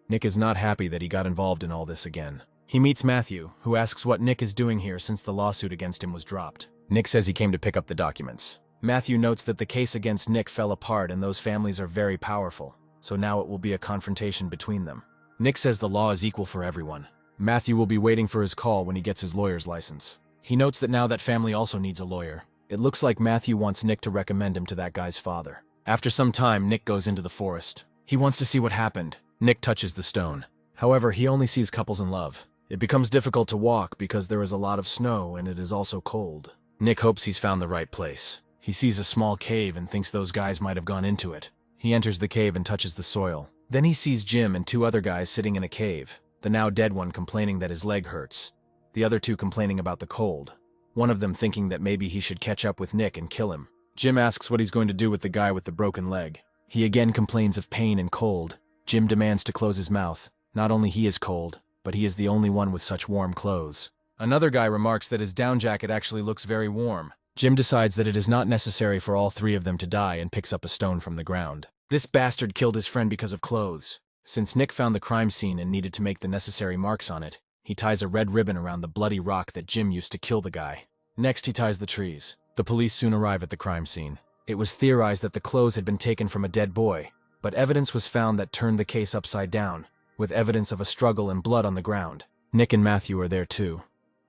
Nick is not happy that he got involved in all this again. He meets Matthew, who asks what Nick is doing here since the lawsuit against him was dropped. Nick says he came to pick up the documents. Matthew notes that the case against Nick fell apart and those families are very powerful, so now it will be a confrontation between them. Nick says the law is equal for everyone. Matthew will be waiting for his call when he gets his lawyer's license. He notes that now that family also needs a lawyer. It looks like Matthew wants Nick to recommend him to that guy's father. After some time, Nick goes into the forest. He wants to see what happened. Nick touches the stone. However, he only sees couples in love. It becomes difficult to walk because there is a lot of snow and it is also cold. Nick hopes he's found the right place. He sees a small cave and thinks those guys might have gone into it. He enters the cave and touches the soil. Then he sees Jim and two other guys sitting in a cave, the now dead one complaining that his leg hurts, the other two complaining about the cold, one of them thinking that maybe he should catch up with Nick and kill him. Jim asks what he's going to do with the guy with the broken leg. He again complains of pain and cold. Jim demands to close his mouth. Not only he is cold, but he is the only one with such warm clothes. Another guy remarks that his down jacket actually looks very warm. Jim decides that it is not necessary for all three of them to die and picks up a stone from the ground. This bastard killed his friend because of clothes. Since Nick found the crime scene and needed to make the necessary marks on it, he ties a red ribbon around the bloody rock that Jim used to kill the guy. Next, he ties the trees. The police soon arrive at the crime scene. It was theorized that the clothes had been taken from a dead boy, but evidence was found that turned the case upside down, with evidence of a struggle and blood on the ground. Nick and Matthew are there too.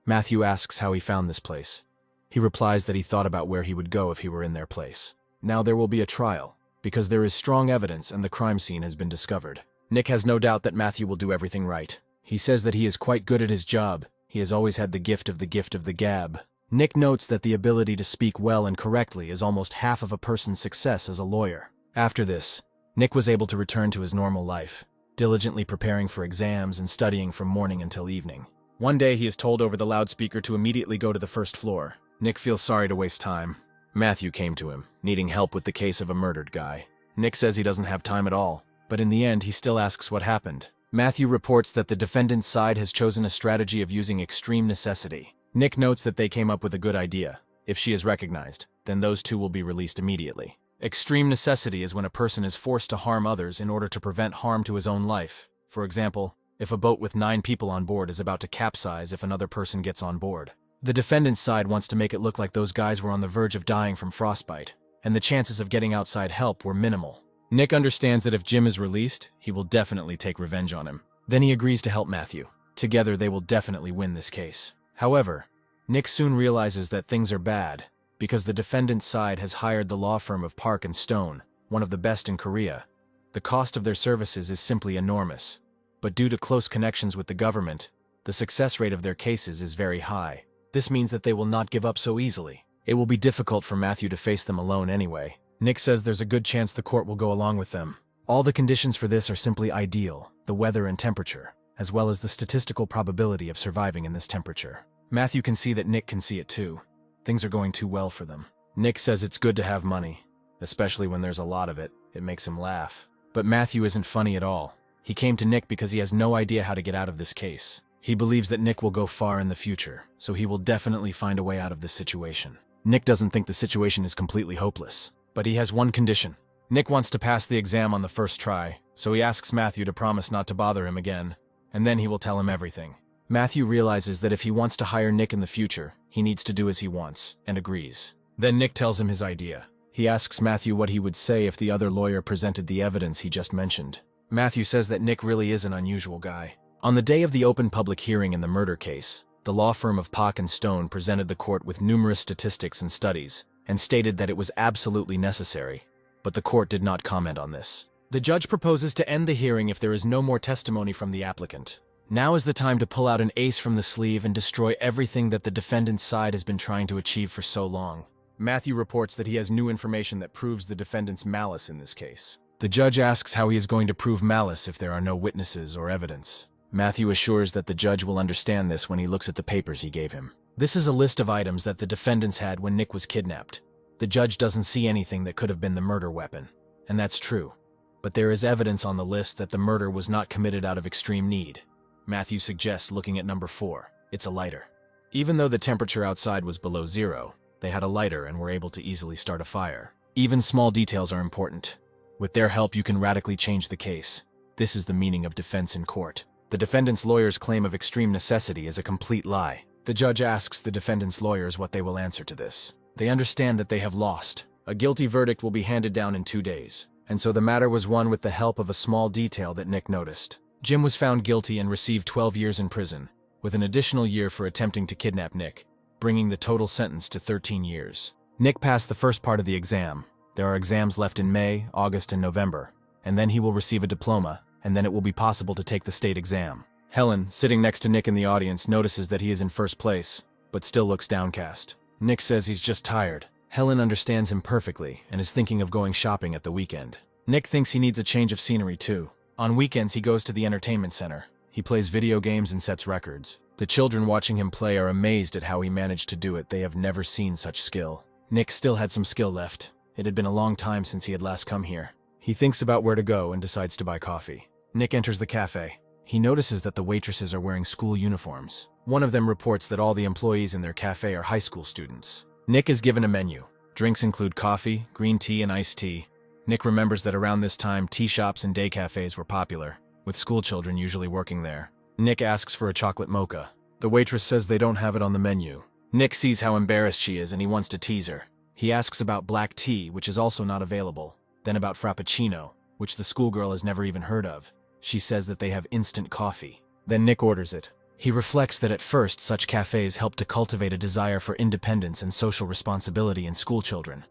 Matthew asks how he found this place. He replies that he thought about where he would go if he were in their place. Now there will be a trial, because there is strong evidence and the crime scene has been discovered. Nick has no doubt that Matthew will do everything right. He says that he is quite good at his job. He has always had the gift of the gab. Nick notes that the ability to speak well and correctly is almost half of a person's success as a lawyer. After this, Nick was able to return to his normal life, diligently preparing for exams and studying from morning until evening. One day he is told over the loudspeaker to immediately go to the first floor. Nick feels sorry to waste time. Matthew came to him, needing help with the case of a murdered guy. Nick says he doesn't have time at all, but in the end he still asks what happened. Matthew reports that the defendant's side has chosen a strategy of using extreme necessity. Nick notes that they came up with a good idea. If she is recognized, then those two will be released immediately. Extreme necessity is when a person is forced to harm others in order to prevent harm to his own life. For example, if a boat with 9 people on board is about to capsize if another person gets on board. The defendant's side wants to make it look like those guys were on the verge of dying from frostbite, and the chances of getting outside help were minimal. Nick understands that if Jim is released, he will definitely take revenge on him. Then he agrees to help Matthew. Together they will definitely win this case. However, Nick soon realizes that things are bad, because the defendant's side has hired the law firm of Park & Stone, one of the best in Korea. The cost of their services is simply enormous, but due to close connections with the government, the success rate of their cases is very high. This means that they will not give up so easily. It will be difficult for Matthew to face them alone anyway. Nick says there's a good chance the court will go along with them. All the conditions for this are simply ideal, the weather and temperature, as well as the statistical probability of surviving in this temperature. Matthew can see that Nick can see it too. Things are going too well for them. Nick says it's good to have money, especially when there's a lot of it. It makes him laugh. But Matthew isn't funny at all. He came to Nick because he has no idea how to get out of this case. He believes that Nick will go far in the future, so he will definitely find a way out of this situation. Nick doesn't think the situation is completely hopeless, but he has one condition. Nick wants to pass the exam on the first try, so he asks Matthew to promise not to bother him again. and then he will tell him everything. Matthew realizes that if he wants to hire Nick in the future, he needs to do as he wants, and agrees. Then Nick tells him his idea. He asks Matthew what he would say if the other lawyer presented the evidence he just mentioned. Matthew says that Nick really is an unusual guy. On the day of the open public hearing in the murder case, the law firm of Pock and Stone presented the court with numerous statistics and studies, and stated that it was absolutely necessary, but the court did not comment on this. The judge proposes to end the hearing if there is no more testimony from the applicant. Now is the time to pull out an ace from the sleeve and destroy everything that the defendant's side has been trying to achieve for so long. Matthew reports that he has new information that proves the defendant's malice in this case. The judge asks how he is going to prove malice if there are no witnesses or evidence. Matthew assures that the judge will understand this when he looks at the papers he gave him. This is a list of items that the defendants had when Nick was kidnapped. The judge doesn't see anything that could have been the murder weapon, and that's true. But there is evidence on the list that the murder was not committed out of extreme need. Matthew suggests looking at number 4. It's a lighter. Even though the temperature outside was below 0, they had a lighter and were able to easily start a fire. Even small details are important. With their help, you can radically change the case. This is the meaning of defense in court. The defendant's lawyer's claim of extreme necessity is a complete lie. The judge asks the defendant's lawyers what they will answer to this. They understand that they have lost. A guilty verdict will be handed down in 2 days. And so the matter was won with the help of a small detail that Nick noticed. Jim was found guilty and received 12 years in prison, with an additional year for attempting to kidnap Nick, bringing the total sentence to 13 years. Nick passed the first part of the exam. There are exams left in May, August, and November, and then he will receive a diploma, and then it will be possible to take the state exam. Helen, sitting next to Nick in the audience, notices that he is in first place, but still looks downcast. Nick says he's just tired. Helen understands him perfectly and is thinking of going shopping at the weekend. Nick thinks he needs a change of scenery too. On weekends, he goes to the entertainment center. He plays video games and sets records. The children watching him play are amazed at how he managed to do it. They have never seen such skill. Nick still had some skill left. It had been a long time since he had last come here. He thinks about where to go and decides to buy coffee. Nick enters the cafe. He notices that the waitresses are wearing school uniforms. One of them reports that all the employees in their cafe are high school students. Nick is given a menu. Drinks include coffee, green tea, and iced tea. Nick remembers that around this time, tea shops and day cafes were popular, with school children usually working there. Nick asks for a chocolate mocha. The waitress says they don't have it on the menu. Nick sees how embarrassed she is and he wants to tease her. He asks about black tea, which is also not available, then about frappuccino, which the schoolgirl has never even heard of. She says that they have instant coffee. Then Nick orders it. He reflects that at first such cafes help to cultivate a desire for independence and social responsibility in school children.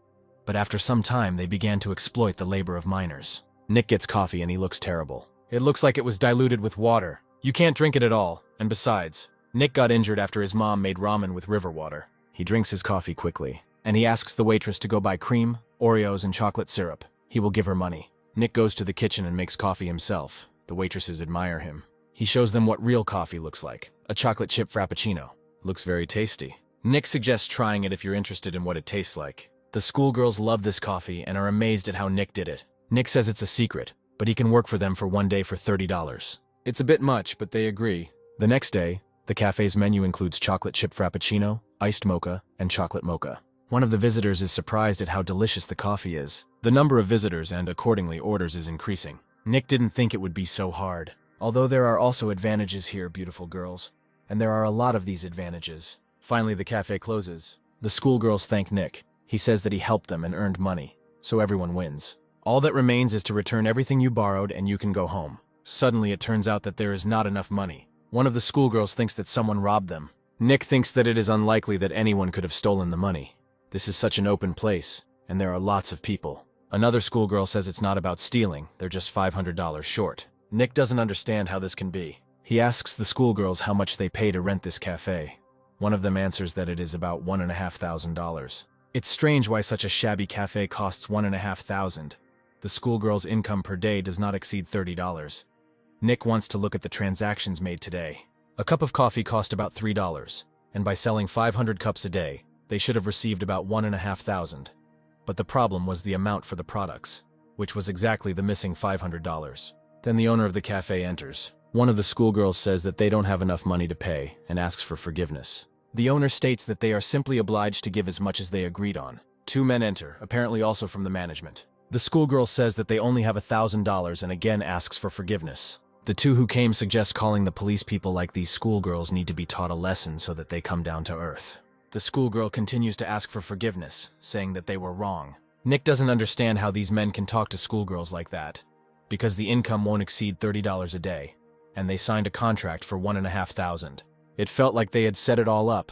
But after some time, they began to exploit the labor of minors. Nick gets coffee and he looks terrible. It looks like it was diluted with water. You can't drink it at all, and besides, Nick got injured after his mom made ramen with river water. He drinks his coffee quickly, and he asks the waitress to go buy cream, Oreos, and chocolate syrup. He will give her money. Nick goes to the kitchen and makes coffee himself. The waitresses admire him. He shows them what real coffee looks like, a chocolate chip frappuccino. Looks very tasty. Nick suggests trying it if you're interested in what it tastes like. The schoolgirls love this coffee and are amazed at how Nick did it. Nick says it's a secret, but he can work for them for one day for $30. It's a bit much, but they agree. The next day, the cafe's menu includes chocolate chip frappuccino, iced mocha, and chocolate mocha. One of the visitors is surprised at how delicious the coffee is. The number of visitors and, accordingly, orders is increasing. Nick didn't think it would be so hard. Although there are also advantages here, beautiful girls. And there are a lot of these advantages. Finally, the cafe closes. The schoolgirls thank Nick. He says that he helped them and earned money, so everyone wins. All that remains is to return everything you borrowed and you can go home. Suddenly, it turns out that there is not enough money. One of the schoolgirls thinks that someone robbed them. Nick thinks that it is unlikely that anyone could have stolen the money. This is such an open place, and there are lots of people. Another schoolgirl says it's not about stealing, they're just $500 short. Nick doesn't understand how this can be. He asks the schoolgirls how much they pay to rent this cafe. One of them answers that it is about $1,500. It's strange why such a shabby cafe costs $1,500. The schoolgirl's income per day does not exceed $30. Nick wants to look at the transactions made today. A cup of coffee cost about $3, and by selling 500 cups a day, they should have received about $1,500. But the problem was the amount for the products, which was exactly the missing $500. Then the owner of the cafe enters. One of the schoolgirls says that they don't have enough money to pay and asks for forgiveness. The owner states that they are simply obliged to give as much as they agreed on. Two men enter, apparently also from the management. The schoolgirl says that they only have $1,000 and again asks for forgiveness. The two who came suggest calling the police people like these schoolgirls need to be taught a lesson so that they come down to earth. The schoolgirl continues to ask for forgiveness, saying that they were wrong. Nick doesn't understand how these men can talk to schoolgirls like that, because the income won't exceed $30 a day, and they signed a contract for $1,500. It felt like they had set it all up.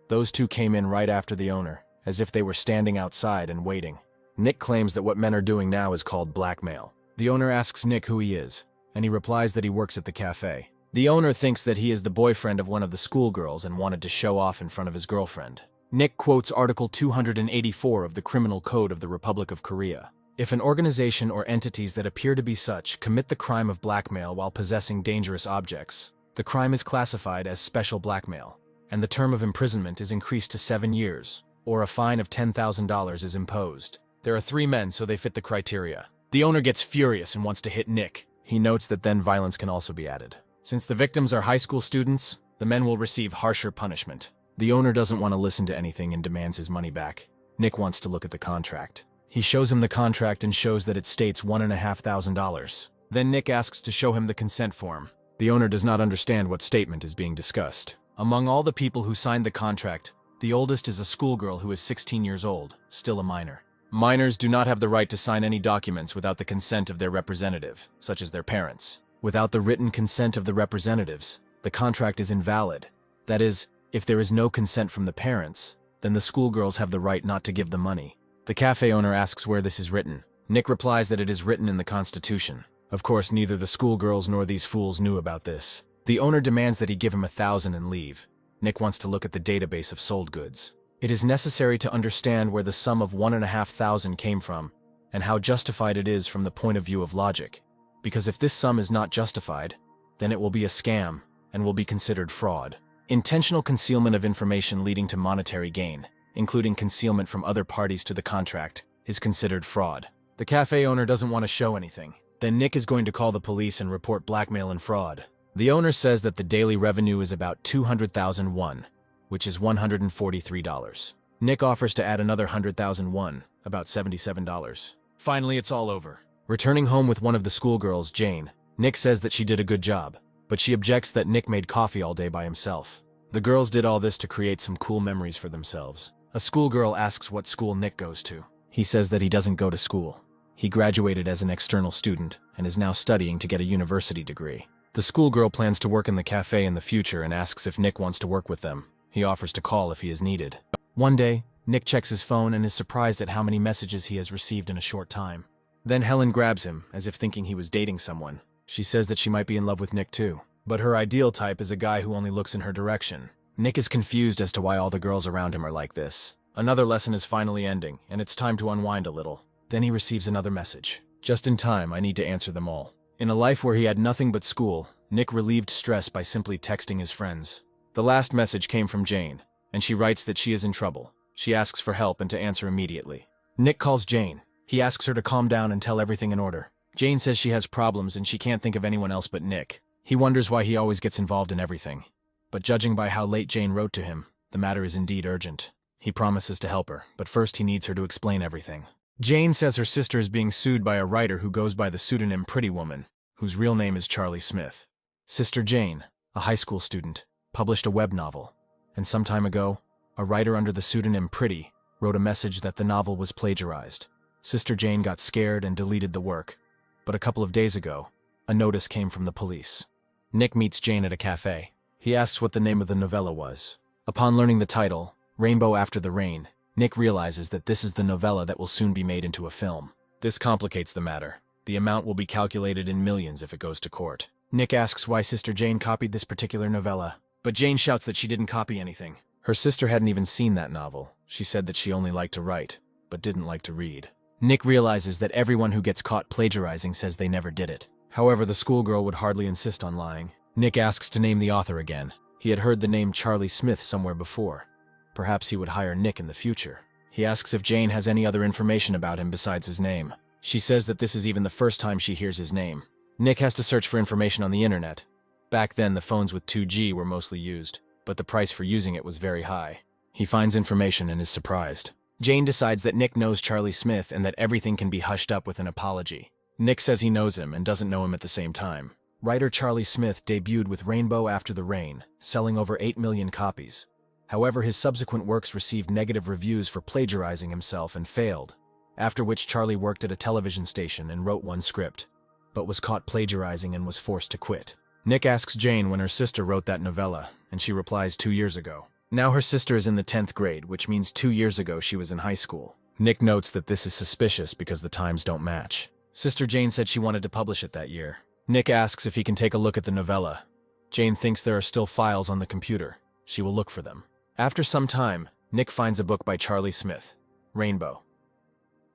Those two came in right after the owner, as if they were standing outside and waiting. Nick claims that what men are doing now is called blackmail. The owner asks Nick who he is, and he replies that he works at the cafe. The owner thinks that he is the boyfriend of one of the schoolgirls and wanted to show off in front of his girlfriend. Nick quotes Article 284 of the Criminal Code of the Republic of Korea. If an organization or entities that appear to be such commit the crime of blackmail while possessing dangerous objects, the crime is classified as special blackmail, and the term of imprisonment is increased to 7 years, or a fine of $10,000 is imposed. There are 3 men, so they fit the criteria. The owner gets furious and wants to hit Nick. He notes that then violence can also be added. Since the victims are high school students, the men will receive harsher punishment. The owner doesn't want to listen to anything and demands his money back. Nick wants to look at the contract. He shows him the contract and shows that it states $1,500. Then Nick asks to show him the consent form. The owner does not understand what statement is being discussed. Among all the people who signed the contract, the oldest is a schoolgirl who is 16 years old, still a minor. Minors do not have the right to sign any documents without the consent of their representative, such as their parents. Without the written consent of the representatives, the contract is invalid. That is, if there is no consent from the parents, then the schoolgirls have the right not to give the money. The cafe owner asks where this is written. Nick replies that it is written in the Constitution. Of course, neither the schoolgirls nor these fools knew about this. The owner demands that he give him $1,000 and leave. Nick wants to look at the database of sold goods. It is necessary to understand where the sum of $1,500 came from, and how justified it is from the point of view of logic. Because if this sum is not justified, then it will be a scam and will be considered fraud. Intentional concealment of information leading to monetary gain, including concealment from other parties to the contract, is considered fraud. The cafe owner doesn't want to show anything. Then Nick is going to call the police and report blackmail and fraud. The owner says that the daily revenue is about 200,000 won, which is $143. Nick offers to add another 100,000 won, about $77. Finally, it's all over. Returning home with one of the schoolgirls, Jane, Nick says that she did a good job, but she objects that Nick made coffee all day by himself. The girls did all this to create some cool memories for themselves. A schoolgirl asks what school Nick goes to. He says that he doesn't go to school. He graduated as an external student and is now studying to get a university degree. The schoolgirl plans to work in the cafe in the future and asks if Nick wants to work with them. He offers to call if he is needed. One day, Nick checks his phone and is surprised at how many messages he has received in a short time. Then Helen grabs him, as if thinking he was dating someone. She says that she might be in love with Nick too, but her ideal type is a guy who only looks in her direction. Nick is confused as to why all the girls around him are like this. Another lesson is finally ending, and it's time to unwind a little. Then he receives another message. Just in time, I need to answer them all. In a life where he had nothing but school, Nick relieved stress by simply texting his friends. The last message came from Jane, and she writes that she is in trouble. She asks for help and to answer immediately. Nick calls Jane. He asks her to calm down and tell everything in order. Jane says she has problems and she can't think of anyone else but Nick. He wonders why he always gets involved in everything. But judging by how late Jane wrote to him, the matter is indeed urgent. He promises to help her, but first he needs her to explain everything. Jane says her sister is being sued by a writer who goes by the pseudonym Pretty Woman, whose real name is Charlie Smith. Sister Jane, a high school student, published a web novel, and some time ago, a writer under the pseudonym Pretty wrote a message that the novel was plagiarized. Sister Jane got scared and deleted the work, but a couple of days ago, a notice came from the police. Nick meets Jane at a cafe. He asks what the name of the novella was. Upon learning the title, Rainbow After the Rain, Nick realizes that this is the novella that will soon be made into a film. This complicates the matter. The amount will be calculated in millions if it goes to court. Nick asks why Sister Jane copied this particular novella, but Jane shouts that she didn't copy anything. Her sister hadn't even seen that novel. She said that she only liked to write, but didn't like to read. Nick realizes that everyone who gets caught plagiarizing says they never did it. However, the schoolgirl would hardly insist on lying. Nick asks to name the author again. He had heard the name Charlie Smith somewhere before. Perhaps he would hire Nick in the future. He asks if Jane has any other information about him besides his name. She says that this is even the first time she hears his name. Nick has to search for information on the internet. Back then, the phones with 2G were mostly used, but the price for using it was very high. He finds information and is surprised. Jane decides that Nick knows Charlie Smith and that everything can be hushed up with an apology. Nick says he knows him and doesn't know him at the same time. Writer Charlie Smith debuted with Rainbow After the Rain, selling over 8 million copies. However, his subsequent works received negative reviews for plagiarizing himself and failed, after which Charlie worked at a television station and wrote one script, but was caught plagiarizing and was forced to quit. Nick asks Jane when her sister wrote that novella, and she replies 2 years ago. Now her sister is in the 10th grade, which means 2 years ago she was in high school. Nick notes that this is suspicious because the times don't match. Sister Jane said she wanted to publish it that year. Nick asks if he can take a look at the novella. Jane thinks there are still files on the computer. She will look for them. After some time, Nick finds a book by Charlie Smith, Rainbow.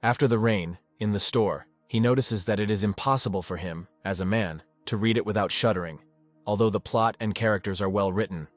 After the rain, in the store, he notices that it is impossible for him, as a man, to read it without shuddering. Although the plot and characters are well written,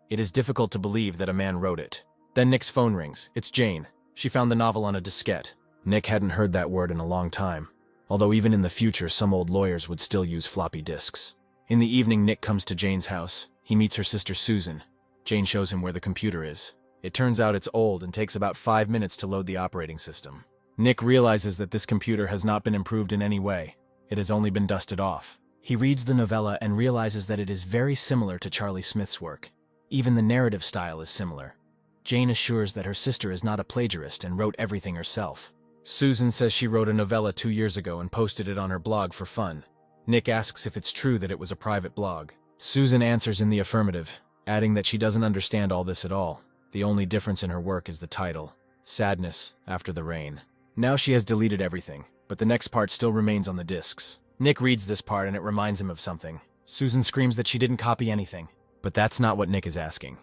it is difficult to believe that a man wrote it. Then Nick's phone rings. It's Jane. She found the novel on a diskette. Nick hadn't heard that word in a long time, although even in the future some old lawyers would still use floppy disks. In the evening, Nick comes to Jane's house. He meets her sister Susan. Jane shows him where the computer is. It turns out it's old and takes about 5 minutes to load the operating system. Nick realizes that this computer has not been improved in any way. It has only been dusted off. He reads the novella and realizes that it is very similar to Charlie Smith's work. Even the narrative style is similar. Jane assures that her sister is not a plagiarist and wrote everything herself. Susan says she wrote a novella 2 years ago and posted it on her blog for fun. Nick asks if it's true that it was a private blog. Susan answers in the affirmative, adding that she doesn't understand all this at all. The only difference in her work is the title, Sadness After the Rain. Now she has deleted everything, but the next part still remains on the discs. Nick reads this part and it reminds him of something. Susan screams that she didn't copy anything, but that's not what Nick is asking.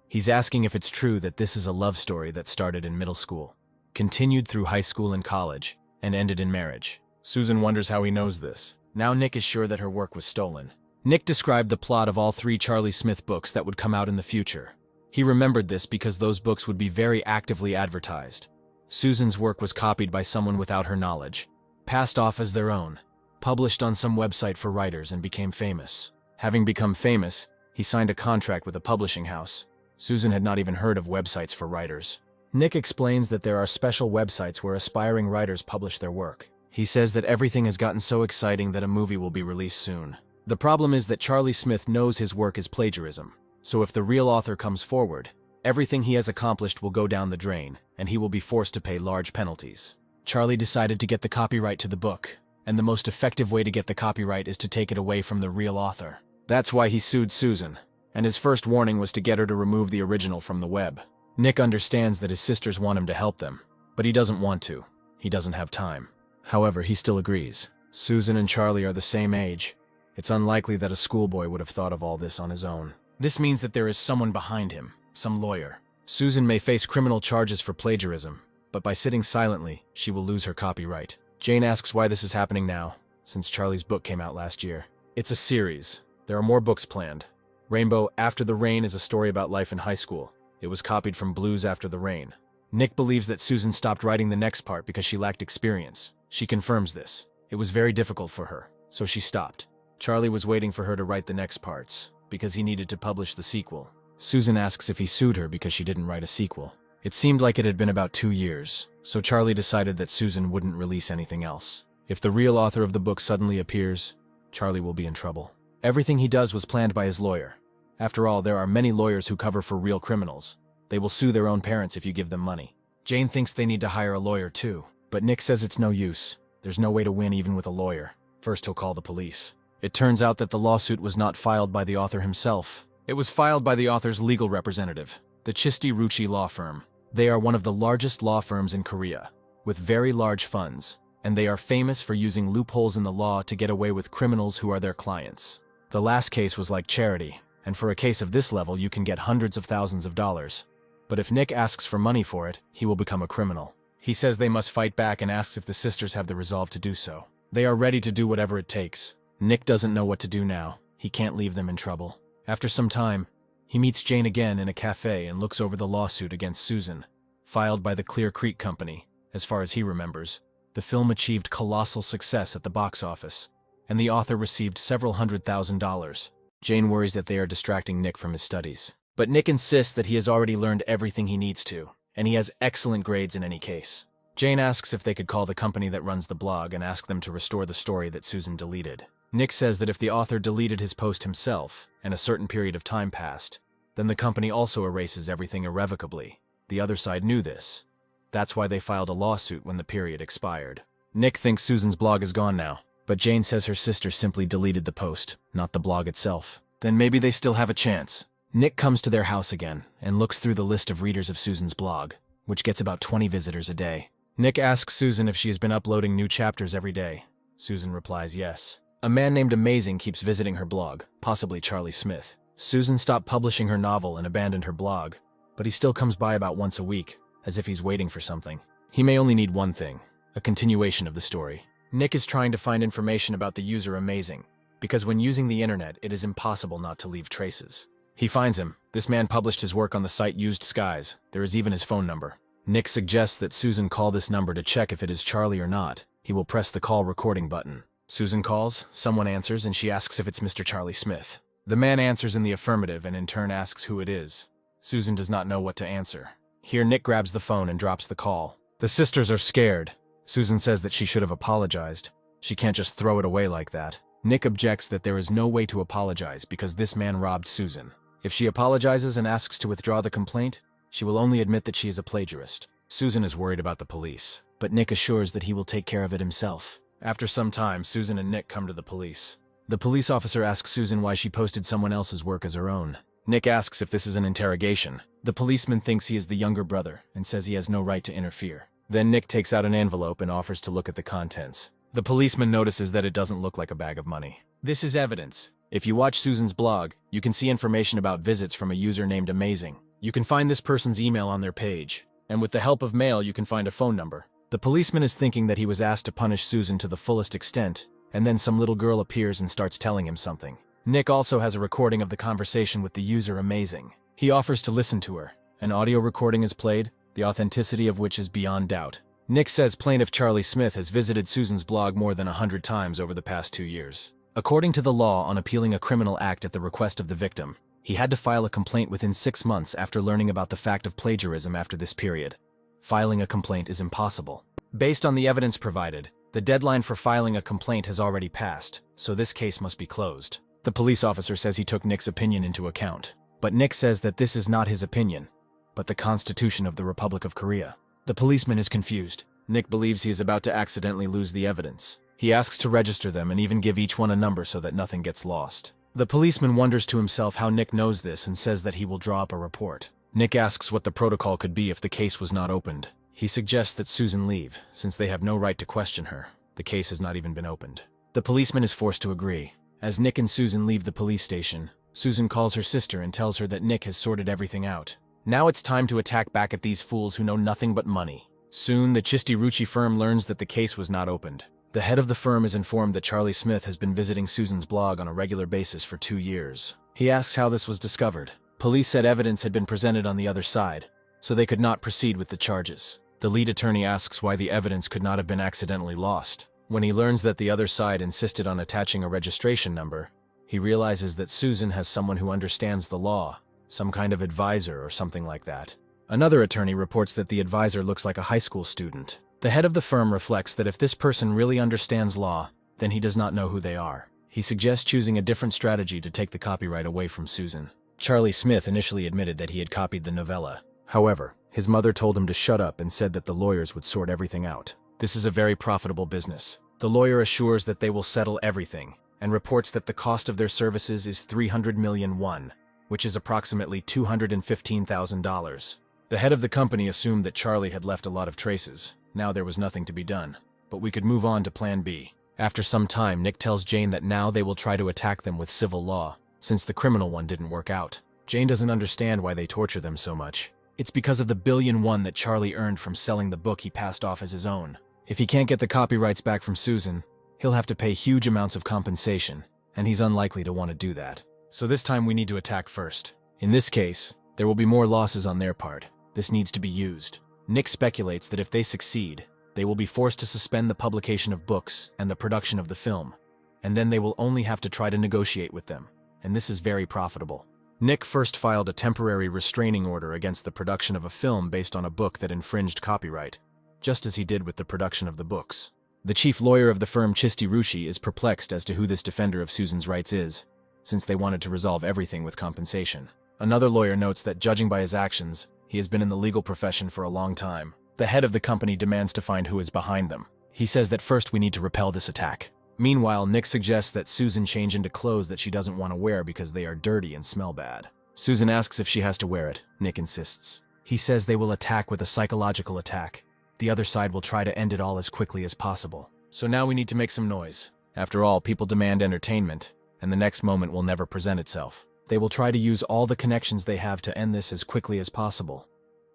He's asking if it's true that this is a love story that started in middle school, continued through high school and college, and ended in marriage. Susan wonders how he knows this. Now Nick is sure that her work was stolen. Nick described the plot of all 3 Charlie Smith books that would come out in the future. He remembered this because those books would be very actively advertised. Susan's work was copied by someone without her knowledge, passed off as their own, published on some website for writers, and became famous. Having become famous, he signed a contract with a publishing house. Susan had not even heard of websites for writers. Nick explains that there are special websites where aspiring writers publish their work. He says that everything has gotten so exciting that a movie will be released soon. The problem is that Charlie Smith knows his work is plagiarism, so if the real author comes forward, everything he has accomplished will go down the drain, and he will be forced to pay large penalties. Charlie decided to get the copyright to the book, and the most effective way to get the copyright is to take it away from the real author. That's why he sued Susan, and his first warning was to get her to remove the original from the web. Nick understands that his sisters want him to help them, but he doesn't want to. He doesn't have time. However, he still agrees. Susan and Charlie are the same age. It's unlikely that a schoolboy would have thought of all this on his own. This means that there is someone behind him, some lawyer. Susan may face criminal charges for plagiarism, but by sitting silently, she will lose her copyright. Jane asks why this is happening now, since Charlie's book came out last year. It's a series. There are more books planned. Rainbow After the Rain is a story about life in high school. It was copied from Blues After the Rain. Nick believes that Susan stopped writing the next part because she lacked experience. She confirms this. It was very difficult for her, so she stopped. Charlie was waiting for her to write the next parts, because he needed to publish the sequel. Susan asks if he sued her because she didn't write a sequel. It seemed like it had been about 2 years, so Charlie decided that Susan wouldn't release anything else. If the real author of the book suddenly appears, Charlie will be in trouble. Everything he does was planned by his lawyer. After all, there are many lawyers who cover for real criminals. They will sue their own parents if you give them money. Jane thinks they need to hire a lawyer too, but Nick says it's no use. There's no way to win even with a lawyer. First he'll call the police. It turns out that the lawsuit was not filed by the author himself. It was filed by the author's legal representative, the Chisti Ruchi law firm. They are one of the largest law firms in Korea, with very large funds, and they are famous for using loopholes in the law to get away with criminals who are their clients. The last case was like charity, and for a case of this level you can get hundreds of thousands of dollars. But if Nick asks for money for it, he will become a criminal. He says they must fight back and asks if the sisters have the resolve to do so. They are ready to do whatever it takes. Nick doesn't know what to do now. He can't leave them in trouble. After some time, he meets Jane again in a cafe and looks over the lawsuit against Susan, filed by the Clear Creek Company. As far as he remembers, the film achieved colossal success at the box office, and the author received several $100,000. Jane worries that they are distracting Nick from his studies. But Nick insists that he has already learned everything he needs to, and he has excellent grades in any case. Jane asks if they could call the company that runs the blog and ask them to restore the story that Susan deleted. Nick says that if the author deleted his post himself, and a certain period of time passed, then the company also erases everything irrevocably. The other side knew this. That's why they filed a lawsuit when the period expired. Nick thinks Susan's blog is gone now, but Jane says her sister simply deleted the post, not the blog itself. Then maybe they still have a chance. Nick comes to their house again and looks through the list of readers of Susan's blog, which gets about 20 visitors a day. Nick asks Susan if she has been uploading new chapters every day. Susan replies yes. A man named Amazing keeps visiting her blog, possibly Charlie Smith. Susan stopped publishing her novel and abandoned her blog, but he still comes by about once a week, as if he's waiting for something. He may only need one thing, a continuation of the story. Nick is trying to find information about the user Amazing, because when using the internet, it is impossible not to leave traces. He finds him. This man published his work on the site Used Skies. There is even his phone number. Nick suggests that Susan call this number to check if it is Charlie or not. He will press the call recording button. Susan calls, someone answers, and she asks if it's Mr. Charlie Smith. The man answers in the affirmative and in turn asks who it is. Susan does not know what to answer. Here Nick grabs the phone and drops the call. The sisters are scared. Susan says that she should have apologized. She can't just throw it away like that. Nick objects that there is no way to apologize because this man robbed Susan. If she apologizes and asks to withdraw the complaint, she will only admit that she is a plagiarist. Susan is worried about the police, but Nick assures that he will take care of it himself. After some time, Susan and Nick come to the police. The police officer asks Susan why she posted someone else's work as her own. Nick asks if this is an interrogation. The policeman thinks he is the younger brother and says he has no right to interfere. Then Nick takes out an envelope and offers to look at the contents. The policeman notices that it doesn't look like a bag of money. This is evidence. If you watch Susan's blog, you can see information about visits from a user named Amazing. You can find this person's email on their page, and with the help of mail you can find a phone number. The policeman is thinking that he was asked to punish Susan to the fullest extent, and then some little girl appears and starts telling him something. Nick also has a recording of the conversation with the user Amazing. He offers to listen to her. An audio recording is played, the authenticity of which is beyond doubt. Nick says plaintiff Charlie Smith has visited Susan's blog more than 100 times over the past 2 years. According to the law on appealing a criminal act at the request of the victim, he had to file a complaint within 6 months after learning about the fact of plagiarism after this period. Filing a complaint is impossible. Based on the evidence provided, the deadline for filing a complaint has already passed, so this case must be closed. The police officer says he took Nick's opinion into account, but Nick says that this is not his opinion, but the Constitution of the Republic of Korea. The policeman is confused. Nick believes he is about to accidentally lose the evidence. He asks to register them and even give each one a number so that nothing gets lost. The policeman wonders to himself how Nick knows this and says that he will draw up a report. Nick asks what the protocol could be if the case was not opened. He suggests that Susan leave, since they have no right to question her. The case has not even been opened. The policeman is forced to agree. As Nick and Susan leave the police station, Susan calls her sister and tells her that Nick has sorted everything out. Now it's time to attack back at these fools who know nothing but money. Soon, the Chisti-Ruchi firm learns that the case was not opened. The head of the firm is informed that Charlie Smith has been visiting Susan's blog on a regular basis for 2 years. He asks how this was discovered. Police said evidence had been presented on the other side, so they could not proceed with the charges. The lead attorney asks why the evidence could not have been accidentally lost. When he learns that the other side insisted on attaching a registration number, he realizes that Susan has someone who understands the law, some kind of advisor or something like that. Another attorney reports that the advisor looks like a high school student. The head of the firm reflects that if this person really understands law, then he does not know who they are. He suggests choosing a different strategy to take the copyright away from Susan. Charlie Smith initially admitted that he had copied the novella. However, his mother told him to shut up and said that the lawyers would sort everything out. This is a very profitable business. The lawyer assures that they will settle everything, and reports that the cost of their services is 300 million won, which is approximately $215,000. The head of the company assumed that Charlie had left a lot of traces. Now there was nothing to be done, but we could move on to Plan B. After some time, Nick tells Jane that now they will try to attack them with civil law, since the criminal one didn't work out. Jane doesn't understand why they torture them so much. It's because of the billion won that Charlie earned from selling the book he passed off as his own. If he can't get the copyrights back from Susan, he'll have to pay huge amounts of compensation, and he's unlikely to want to do that. So this time we need to attack first. In this case, there will be more losses on their part. This needs to be used. Nick speculates that if they succeed, they will be forced to suspend the publication of books and the production of the film, and then they will only have to try to negotiate with them, and this is very profitable. Nick first filed a temporary restraining order against the production of a film based on a book that infringed copyright, just as he did with the production of the books. The chief lawyer of the firm Chisti Rushi is perplexed as to who this defender of Susan's rights is, since they wanted to resolve everything with compensation. Another lawyer notes that judging by his actions, he has been in the legal profession for a long time. The head of the company demands to find who is behind them. He says that first we need to repel this attack. Meanwhile, Nick suggests that Susan change into clothes that she doesn't want to wear because they are dirty and smell bad. Susan asks if she has to wear it. Nick insists. He says they will attack with a psychological attack. The other side will try to end it all as quickly as possible. So now we need to make some noise. After all, people demand entertainment, and the next moment will never present itself. They will try to use all the connections they have to end this as quickly as possible.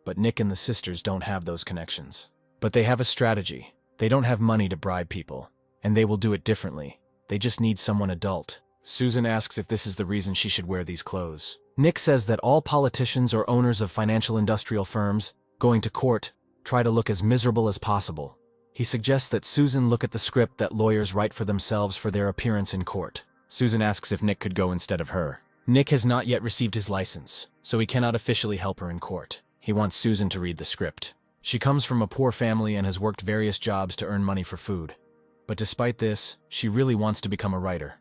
But Nick and the sisters don't have those connections. But they have a strategy. They don't have money to bribe people, and they will do it differently. They just need someone adult. Susan asks if this is the reason she should wear these clothes. Nick says that all politicians or owners of financial industrial firms going to court try to look as miserable as possible. He suggests that Susan look at the script that lawyers write for themselves for their appearance in court. Susan asks if Nick could go instead of her. Nick has not yet received his license, so he cannot officially help her in court. He wants Susan to read the script. She comes from a poor family and has worked various jobs to earn money for food. But despite this, she really wants to become a writer.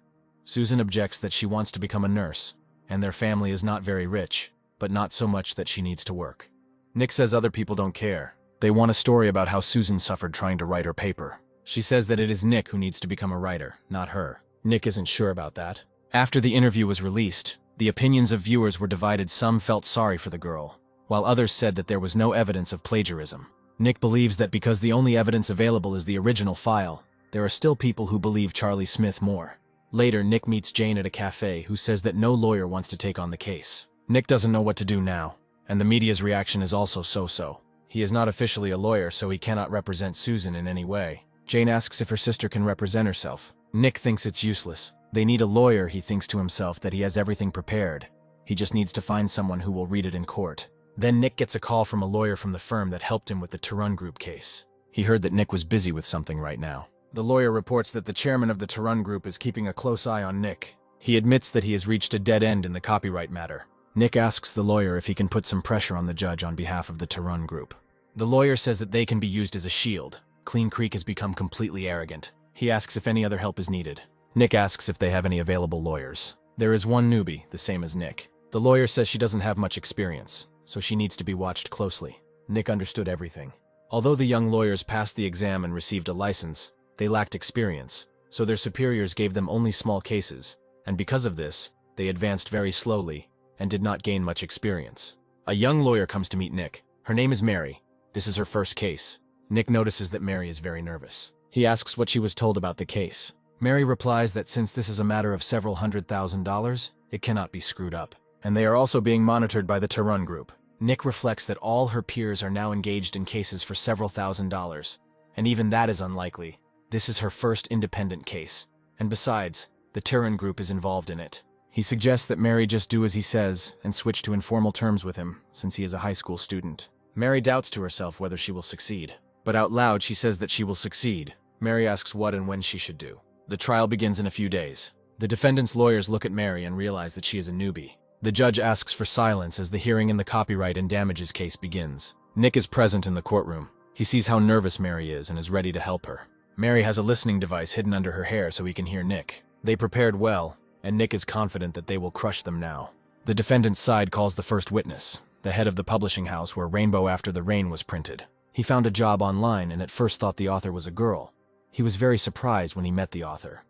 Susan objects that she wants to become a nurse, and their family is not very rich, but not so much that she needs to work. Nick says other people don't care. They want a story about how Susan suffered trying to write her paper. She says that it is Nick who needs to become a writer, not her. Nick isn't sure about that. After the interview was released, the opinions of viewers were divided. Some felt sorry for the girl, while others said that there was no evidence of plagiarism. Nick believes that because the only evidence available is the original file, there are still people who believe Charlie Smith more. Later, Nick meets Jane at a cafe who says that no lawyer wants to take on the case. Nick doesn't know what to do now, and the media's reaction is also so-so. He is not officially a lawyer, so he cannot represent Susan in any way. Jane asks if her sister can represent herself. Nick thinks it's useless. They need a lawyer. He thinks to himself that he has everything prepared. He just needs to find someone who will read it in court. Then Nick gets a call from a lawyer from the firm that helped him with the Tarun Group case. He heard that Nick was busy with something right now. The lawyer reports that the chairman of the Tarun Group is keeping a close eye on Nick. He admits that he has reached a dead end in the copyright matter. Nick asks the lawyer if he can put some pressure on the judge on behalf of the Tarun Group. The lawyer says that they can be used as a shield. Clean Creek has become completely arrogant. He asks if any other help is needed. Nick asks if they have any available lawyers. There is one newbie, the same as Nick. The lawyer says she doesn't have much experience, so she needs to be watched closely. Nick understood everything. Although the young lawyers passed the exam and received a license, they lacked experience, so their superiors gave them only small cases, and because of this, they advanced very slowly and did not gain much experience. A young lawyer comes to meet Nick. Her name is Mary. This is her first case. Nick notices that Mary is very nervous. He asks what she was told about the case. Mary replies that since this is a matter of several $100,000, it cannot be screwed up, and they are also being monitored by the Tarun Group. Nick reflects that all her peers are now engaged in cases for several $1,000s, and even that is unlikely. This is her first independent case, and besides, the Tarun Group is involved in it. He suggests that Mary just do as he says and switch to informal terms with him, since he is a high school student. Mary doubts to herself whether she will succeed, but out loud she says that she will succeed. Mary asks what and when she should do. The trial begins in a few days. The defendant's lawyers look at Mary and realize that she is a newbie. The judge asks for silence as the hearing in the copyright and damages case begins. Nick is present in the courtroom. He sees how nervous Mary is and is ready to help her. Mary has a listening device hidden under her hair so he can hear Nick. They prepared well, and Nick is confident that they will crush them now. The defendant's side calls the first witness, the head of the publishing house where Rainbow After the Rain was printed. He found a job online and at first thought the author was a girl. He was very surprised when he met the author.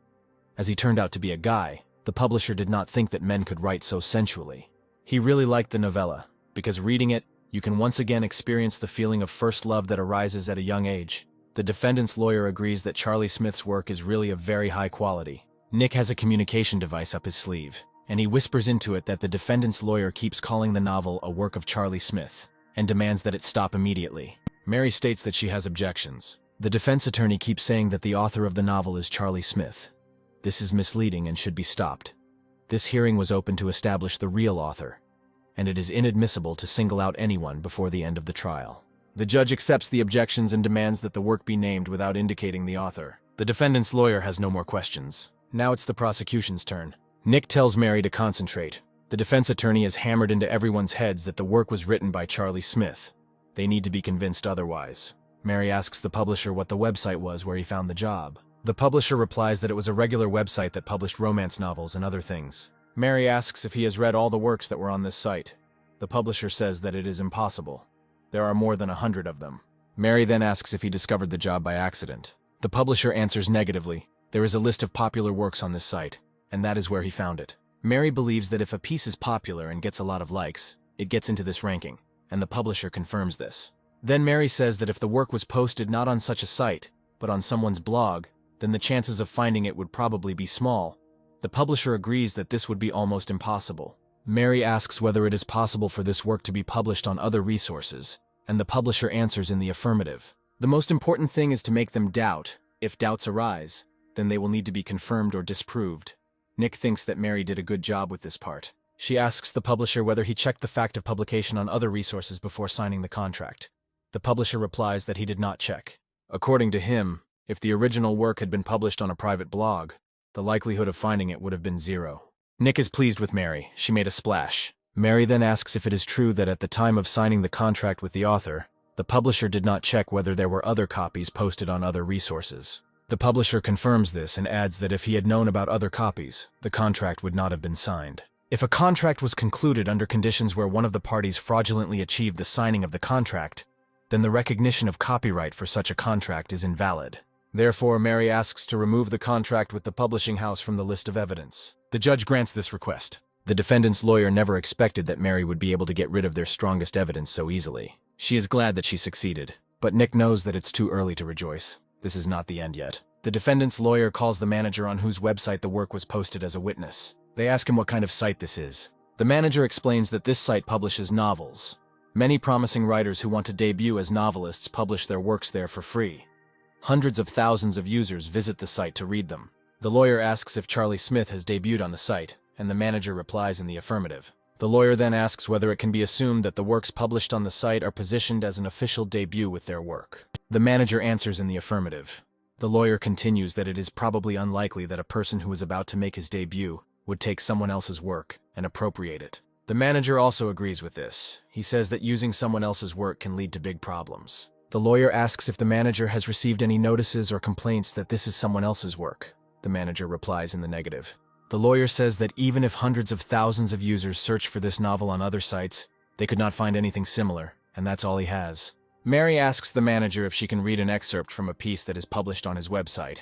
As he turned out to be a guy, the publisher did not think that men could write so sensually. He really liked the novella, because reading it, you can once again experience the feeling of first love that arises at a young age. The defendant's lawyer agrees that Charlie Smith's work is really of very high quality. Nick has a communication device up his sleeve, and he whispers into it that the defendant's lawyer keeps calling the novel a work of Charlie Smith, and demands that it stop immediately. Mary states that she has objections. The defense attorney keeps saying that the author of the novel is Charlie Smith. This is misleading and should be stopped. This hearing was open to establish the real author, and it is inadmissible to single out anyone before the end of the trial. The judge accepts the objections and demands that the work be named without indicating the author. The defendant's lawyer has no more questions. Now it's the prosecution's turn. Nick tells Mary to concentrate. The defense attorney has hammered into everyone's heads that the work was written by Charlie Smith. They need to be convinced otherwise. Mary asks the publisher what the website was where he found the job. The publisher replies that it was a regular website that published romance novels and other things. Mary asks if he has read all the works that were on this site. The publisher says that it is impossible. There are more than 100 of them. Mary then asks if he discovered the job by accident. The publisher answers negatively. There is a list of popular works on this site, and that is where he found it. Mary believes that if a piece is popular and gets a lot of likes, it gets into this ranking, and the publisher confirms this. Then Mary says that if the work was posted not on such a site, but on someone's blog, then the chances of finding it would probably be small. The publisher agrees that this would be almost impossible. Mary asks whether it is possible for this work to be published on other resources, and the publisher answers in the affirmative. The most important thing is to make them doubt. If doubts arise, then they will need to be confirmed or disproved. Nick thinks that Mary did a good job with this part. She asks the publisher whether he checked the fact of publication on other resources before signing the contract. The publisher replies that he did not check. According to him, if the original work had been published on a private blog, the likelihood of finding it would have been 0. Nick is pleased with Mary. She made a splash. Mary then asks if it is true that at the time of signing the contract with the author, the publisher did not check whether there were other copies posted on other resources. The publisher confirms this and adds that if he had known about other copies, the contract would not have been signed. If a contract was concluded under conditions where one of the parties fraudulently achieved the signing of the contract, then the recognition of copyright for such a contract is invalid. Therefore, Mary asks to remove the contract with the publishing house from the list of evidence. The judge grants this request. The defendant's lawyer never expected that Mary would be able to get rid of their strongest evidence so easily. She is glad that she succeeded, but Nick knows that it's too early to rejoice. This is not the end yet. The defendant's lawyer calls the manager on whose website the work was posted as a witness. They ask him what kind of site this is. The manager explains that this site publishes novels. Many promising writers who want to debut as novelists publish their works there for free. Hundreds of thousands of users visit the site to read them. The lawyer asks if Charlie Smith has debuted on the site, and the manager replies in the affirmative. The lawyer then asks whether it can be assumed that the works published on the site are positioned as an official debut with their work. The manager answers in the affirmative. The lawyer continues that it is probably unlikely that a person who is about to make his debut would take someone else's work and appropriate it. The manager also agrees with this. He says that using someone else's work can lead to big problems. The lawyer asks if the manager has received any notices or complaints that this is someone else's work. The manager replies in the negative. The lawyer says that even if hundreds of thousands of users search for this novel on other sites, they could not find anything similar, and that's all he has. Mary asks the manager if she can read an excerpt from a piece that is published on his website,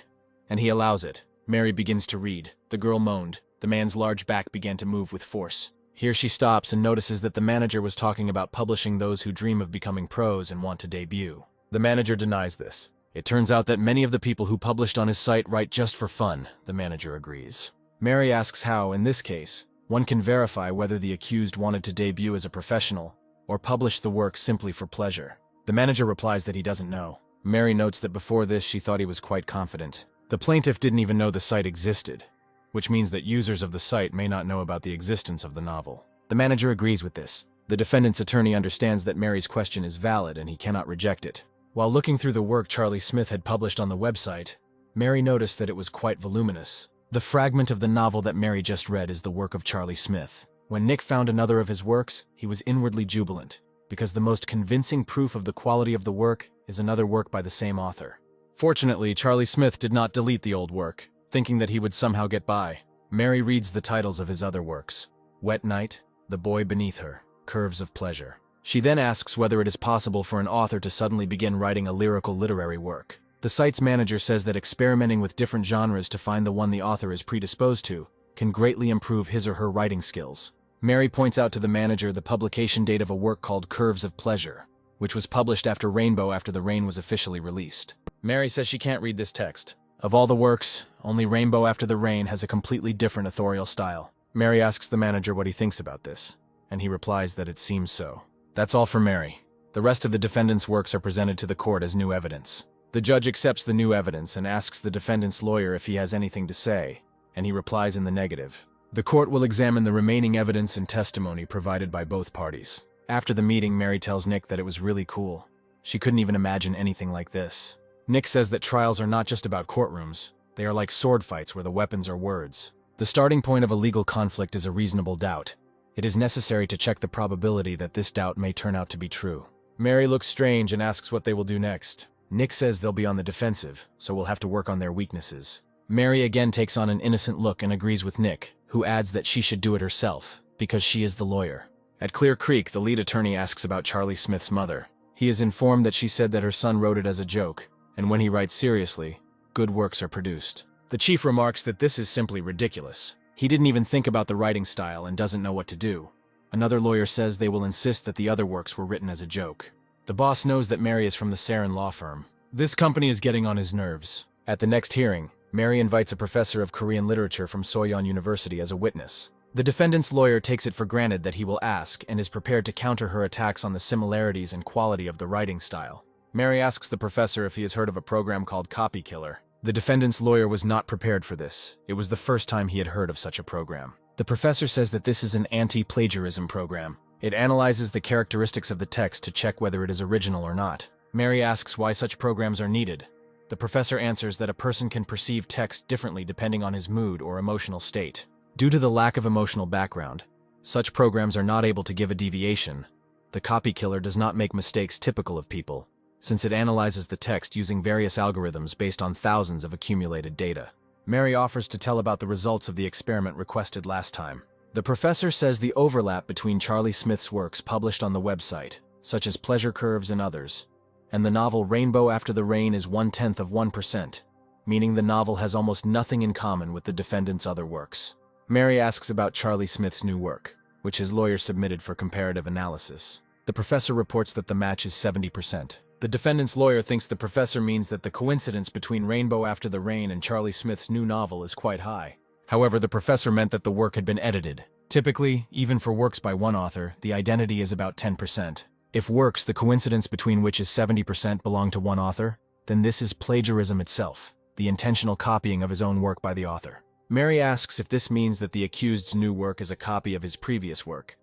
and he allows it. Mary begins to read. The girl moaned. The man's large back began to move with force. Here she stops and notices that the manager was talking about publishing those who dream of becoming pros and want to debut. The manager denies this. It turns out that many of the people who published on his site write just for fun. The manager agrees. Mary asks how, in this case, one can verify whether the accused wanted to debut as a professional or publish the work simply for pleasure. The manager replies that he doesn't know. Mary notes that before this she thought he was quite confident. The plaintiff didn't even know the site existed, which means that users of the site may not know about the existence of the novel. The manager agrees with this. The defendant's attorney understands that Mary's question is valid and he cannot reject it. While looking through the work Charlie Smith had published on the website, Mary noticed that it was quite voluminous. The fragment of the novel that Mary just read is the work of Charlie Smith. When Nick found another of his works, he was inwardly jubilant, because the most convincing proof of the quality of the work is another work by the same author. Fortunately, Charlie Smith did not delete the old work, thinking that he would somehow get by. Mary reads the titles of his other works: Wet Night, The Boy Beneath Her, Curves of Pleasure. She then asks whether it is possible for an author to suddenly begin writing a lyrical literary work. The site's manager says that experimenting with different genres to find the one the author is predisposed to can greatly improve his or her writing skills. Mary points out to the manager the publication date of a work called Curves of Pleasure, which was published after Rainbow after the Rain was officially released. Mary says she can't read this text. Of all the works, only Rainbow After the Rain has a completely different authorial style. Mary asks the manager what he thinks about this, and he replies that it seems so. That's all for Mary. The rest of the defendant's works are presented to the court as new evidence. The judge accepts the new evidence and asks the defendant's lawyer if he has anything to say, and he replies in the negative. The court will examine the remaining evidence and testimony provided by both parties. After the meeting, Mary tells Nick that it was really cool. She couldn't even imagine anything like this. Nick says that trials are not just about courtrooms. They are like sword fights where the weapons are words. The starting point of a legal conflict is a reasonable doubt. It is necessary to check the probability that this doubt may turn out to be true. Mary looks strange and asks what they will do next. Nick says they'll be on the defensive, so we'll have to work on their weaknesses. Mary again takes on an innocent look and agrees with Nick, who adds that she should do it herself, because she is the lawyer. At Clear Creek, the lead attorney asks about Charlie Smith's mother. He is informed that she said that her son wrote it as a joke, and when he writes seriously, good works are produced. The chief remarks that this is simply ridiculous. He didn't even think about the writing style and doesn't know what to do. Another lawyer says they will insist that the other works were written as a joke. The boss knows that Mary is from the Sarin law firm. This company is getting on his nerves. At the next hearing, Mary invites a professor of Korean literature from Soyeon University as a witness. The defendant's lawyer takes it for granted that he will ask and is prepared to counter her attacks on the similarities and quality of the writing style. Mary asks the professor if he has heard of a program called Copy Killer. The defendant's lawyer was not prepared for this. It was the first time he had heard of such a program. The professor says that this is an anti-plagiarism program. It analyzes the characteristics of the text to check whether it is original or not. Mary asks why such programs are needed. The professor answers that a person can perceive text differently depending on his mood or emotional state. Due to the lack of emotional background, such programs are not able to give a deviation. The copy killer does not make mistakes typical of people, since it analyzes the text using various algorithms based on thousands of accumulated data. Mary offers to tell about the results of the experiment requested last time. The professor says the overlap between Charlie Smith's works published on the website, such as Pleasure Curves and others, and the novel Rainbow After the Rain is 0.1%, meaning the novel has almost nothing in common with the defendant's other works. Mary asks about Charlie Smith's new work, which his lawyer submitted for comparative analysis. The professor reports that the match is 70%. The defendant's lawyer thinks the professor means that the coincidence between Rainbow After the Rain and Charlie Smith's new novel is quite high. However, the professor meant that the work had been edited. Typically, even for works by one author, the identity is about 10%. If works, the coincidence between which is 70% belong to one author, then this is plagiarism itself, the intentional copying of his own work by the author. Mary asks if this means that the accused's new work is a copy of his previous work.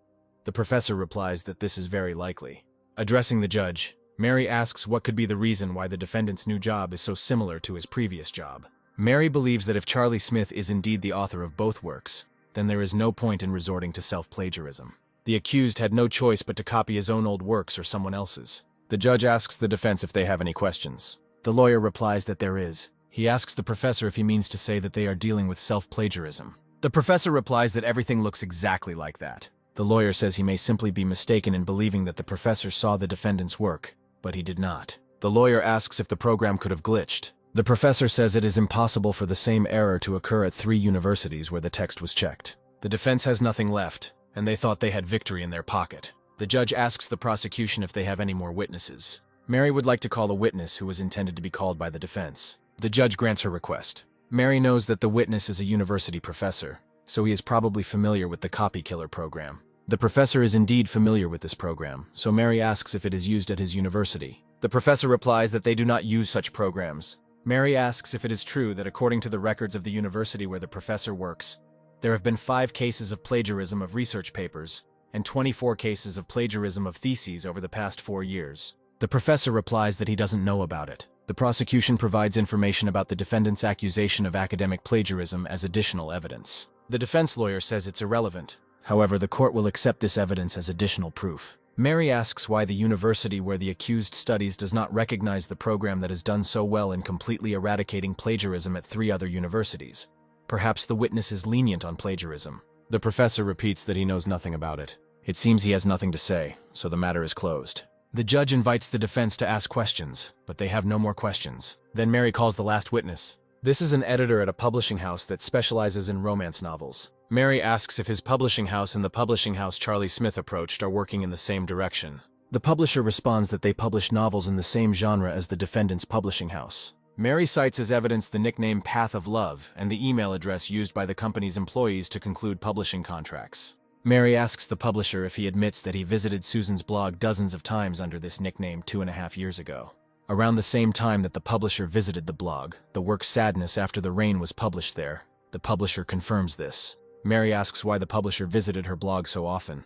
The professor replies that this is very likely. Addressing the judge, Mary asks what could be the reason why the defendant's new job is so similar to his previous job. Mary believes that if Charlie Smith is indeed the author of both works, then there is no point in resorting to self-plagiarism. The accused had no choice but to copy his own old works or someone else's. The judge asks the defense if they have any questions. The lawyer replies that there is. He asks the professor if he means to say that they are dealing with self-plagiarism. The professor replies that everything looks exactly like that. The lawyer says he may simply be mistaken in believing that the professor saw the defendant's work, but he did not. The lawyer asks if the program could have glitched. The professor says it is impossible for the same error to occur at 3 universities where the text was checked. The defense has nothing left, and they thought they had victory in their pocket. The judge asks the prosecution if they have any more witnesses. Mary would like to call a witness who was intended to be called by the defense. The judge grants her request. Mary knows that the witness is a university professor, so he is probably familiar with the copy killer program. The professor is indeed familiar with this program, so Mary asks if it is used at his university. The professor replies that they do not use such programs. Mary asks if it is true that according to the records of the university where the professor works, there have been 5 cases of plagiarism of research papers and 24 cases of plagiarism of theses over the past 4 years. The professor replies that he doesn't know about it. The prosecution provides information about the defendant's accusation of academic plagiarism as additional evidence. The defense lawyer says it's irrelevant. However, the court will accept this evidence as additional proof. Mary asks why the university where the accused studies does not recognize the program that has done so well in completely eradicating plagiarism at 3 other universities. Perhaps the witness is lenient on plagiarism. The professor repeats that he knows nothing about it. It seems he has nothing to say, so the matter is closed. The judge invites the defense to ask questions, but they have no more questions. Then Mary calls the last witness. This is an editor at a publishing house that specializes in romance novels. Mary asks if his publishing house and the publishing house Charlie Smith approached are working in the same direction. The publisher responds that they publish novels in the same genre as the defendant's publishing house. Mary cites as evidence the nickname Path of Love and the email address used by the company's employees to conclude publishing contracts. Mary asks the publisher if he admits that he visited Susan's blog dozens of times under this nickname 2.5 years ago. Around the same time that the publisher visited the blog, the work Sadness After the Rain was published there. The publisher confirms this. Mary asks why the publisher visited her blog so often,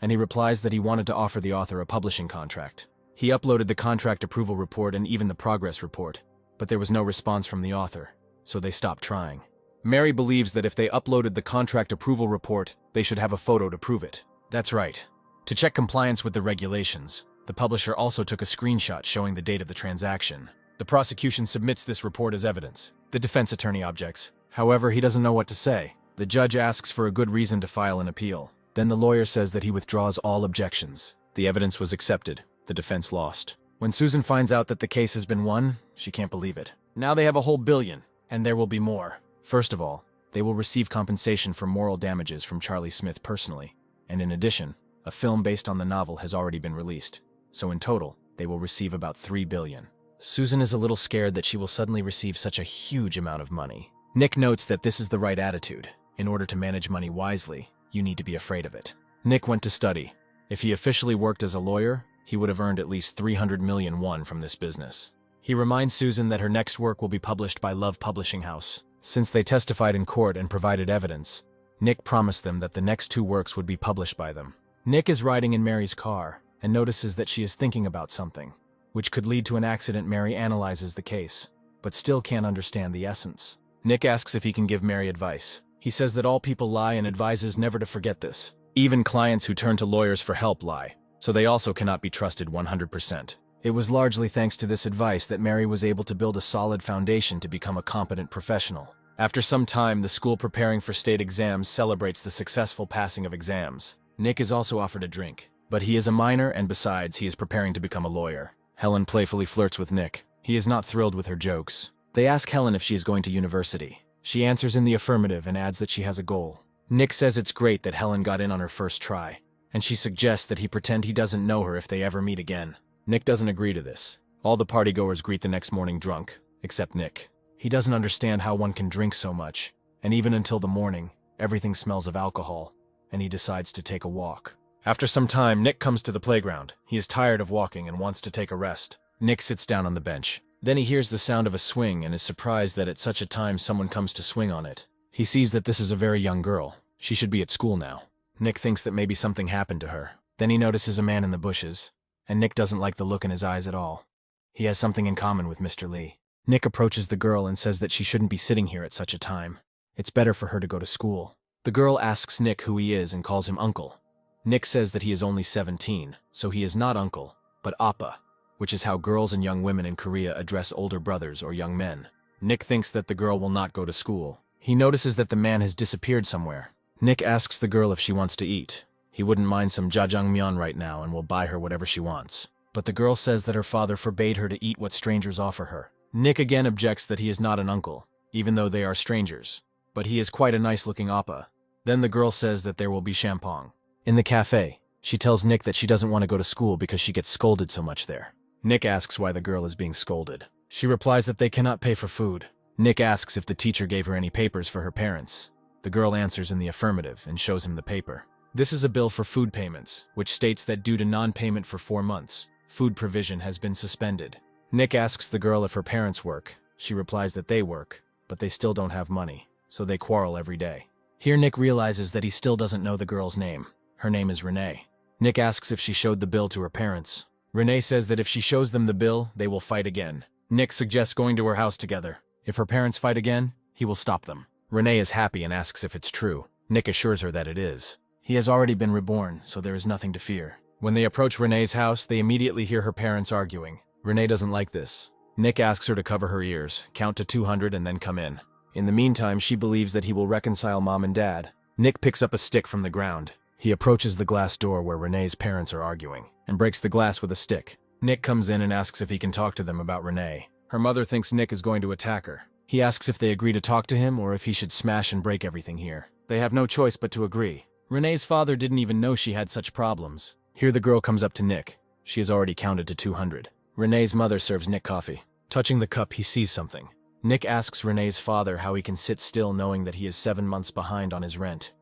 and he replies that he wanted to offer the author a publishing contract. He uploaded the contract approval report and even the progress report, but there was no response from the author, so they stopped trying. Mary believes that if they uploaded the contract approval report, they should have a photo to prove it. That's right. To check compliance with the regulations, the publisher also took a screenshot showing the date of the transaction. The prosecution submits this report as evidence. The defense attorney objects. However, he doesn't know what to say. The judge asks for a good reason to file an appeal. Then the lawyer says that he withdraws all objections. The evidence was accepted. The defense lost. When Susan finds out that the case has been won, she can't believe it. Now they have a whole billion, and there will be more. First of all, they will receive compensation for moral damages from Charlie Smith personally. And in addition, a film based on the novel has already been released. So in total, they will receive about $3 billion. Susan is a little scared that she will suddenly receive such a huge amount of money. Nick notes that this is the right attitude. In order to manage money wisely, you need to be afraid of it. Nick went to study. If he officially worked as a lawyer, he would have earned at least 300 million won from this business. He reminds Susan that her next work will be published by Love Publishing House. Since they testified in court and provided evidence, Nick promised them that the next 2 works would be published by them. Nick is riding in Mary's car and notices that she is thinking about something, which could lead to an accident. Mary analyzes the case, but still can't understand the essence. Nick asks if he can give Mary advice. He says that all people lie and advises never to forget this. Even clients who turn to lawyers for help lie, so they also cannot be trusted 100%. It was largely thanks to this advice that Mary was able to build a solid foundation to become a competent professional. After some time, the school preparing for state exams celebrates the successful passing of exams. Nick is also offered a drink, but he is a minor and besides, he is preparing to become a lawyer. Helen playfully flirts with Nick. He is not thrilled with her jokes. They ask Helen if she is going to university. She answers in the affirmative and adds that she has a goal. Nick says it's great that Helen got in on her first try, and she suggests that he pretend he doesn't know her if they ever meet again. Nick doesn't agree to this. All the partygoers greet the next morning drunk, except Nick. He doesn't understand how one can drink so much, and even until the morning, everything smells of alcohol, and he decides to take a walk. After some time, Nick comes to the playground. He is tired of walking and wants to take a rest. Nick sits down on the bench. Then he hears the sound of a swing and is surprised that at such a time someone comes to swing on it. He sees that this is a very young girl. She should be at school now. Nick thinks that maybe something happened to her. Then he notices a man in the bushes, and Nick doesn't like the look in his eyes at all. He has something in common with Mr. Lee. Nick approaches the girl and says that she shouldn't be sitting here at such a time. It's better for her to go to school. The girl asks Nick who he is and calls him uncle. Nick says that he is only 17, so he is not uncle, but appa, which is how girls and young women in Korea address older brothers or young men. Nick thinks that the girl will not go to school. He notices that the man has disappeared somewhere. Nick asks the girl if she wants to eat. He wouldn't mind some jjajangmyeon right now and will buy her whatever she wants. But the girl says that her father forbade her to eat what strangers offer her. Nick again objects that he is not an uncle, even though they are strangers. But he is quite a nice-looking appa. Then the girl says that there will be champagne. In the cafe, she tells Nick that she doesn't want to go to school because she gets scolded so much there. Nick asks why the girl is being scolded. She replies that they cannot pay for food. Nick asks if the teacher gave her any papers for her parents. The girl answers in the affirmative and shows him the paper. This is a bill for food payments, which states that due to non-payment for 4 months, food provision has been suspended. Nick asks the girl if her parents work. She replies that they work, but they still don't have money, so they quarrel every day. Here Nick realizes that he still doesn't know the girl's name. Her name is Renee. Nick asks if she showed the bill to her parents. Renee says that if she shows them the bill, they will fight again. Nick suggests going to her house together. If her parents fight again, he will stop them. Renee is happy and asks if it's true. Nick assures her that it is. He has already been reborn, so there is nothing to fear. When they approach Renee's house, they immediately hear her parents arguing. Renee doesn't like this. Nick asks her to cover her ears, count to 200 and then come in. In the meantime, she believes that he will reconcile mom and dad. Nick picks up a stick from the ground. He approaches the glass door where Renee's parents are arguing, and breaks the glass with a stick. Nick comes in and asks if he can talk to them about Renee. Her mother thinks Nick is going to attack her. He asks if they agree to talk to him or if he should smash and break everything here. They have no choice but to agree. Renee's father didn't even know she had such problems. Here the girl comes up to Nick. She has already counted to 200. Renee's mother serves Nick coffee. Touching the cup, he sees something. Nick asks Renee's father how he can sit still knowing that he is 7 months behind on his rent.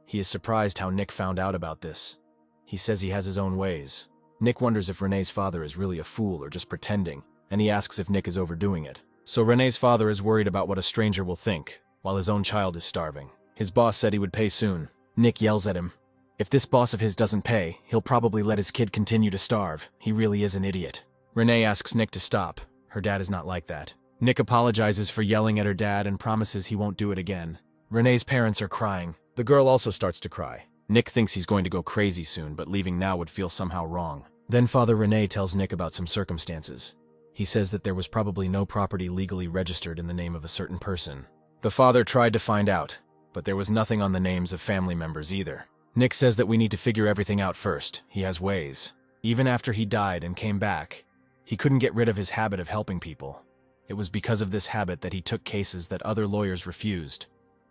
He is surprised how Nick found out about this. He says he has his own ways. Nick wonders if Renee's father is really a fool or just pretending, and he asks if Nick is overdoing it. So Renee's father is worried about what a stranger will think, while his own child is starving. His boss said he would pay soon. Nick yells at him. If this boss of his doesn't pay, he'll probably let his kid continue to starve. He really is an idiot. Renee asks Nick to stop. Her dad is not like that. Nick apologizes for yelling at her dad and promises he won't do it again. Renee's parents are crying. The girl also starts to cry. Nick thinks he's going to go crazy soon, but leaving now would feel somehow wrong. Then Father Renee tells Nick about some circumstances. He says that there was probably no property legally registered in the name of a certain person. The father tried to find out, but there was nothing on the names of family members either. Nick says that we need to figure everything out first. He has ways. Even after he died and came back, he couldn't get rid of his habit of helping people. It was because of this habit that he took cases that other lawyers refused,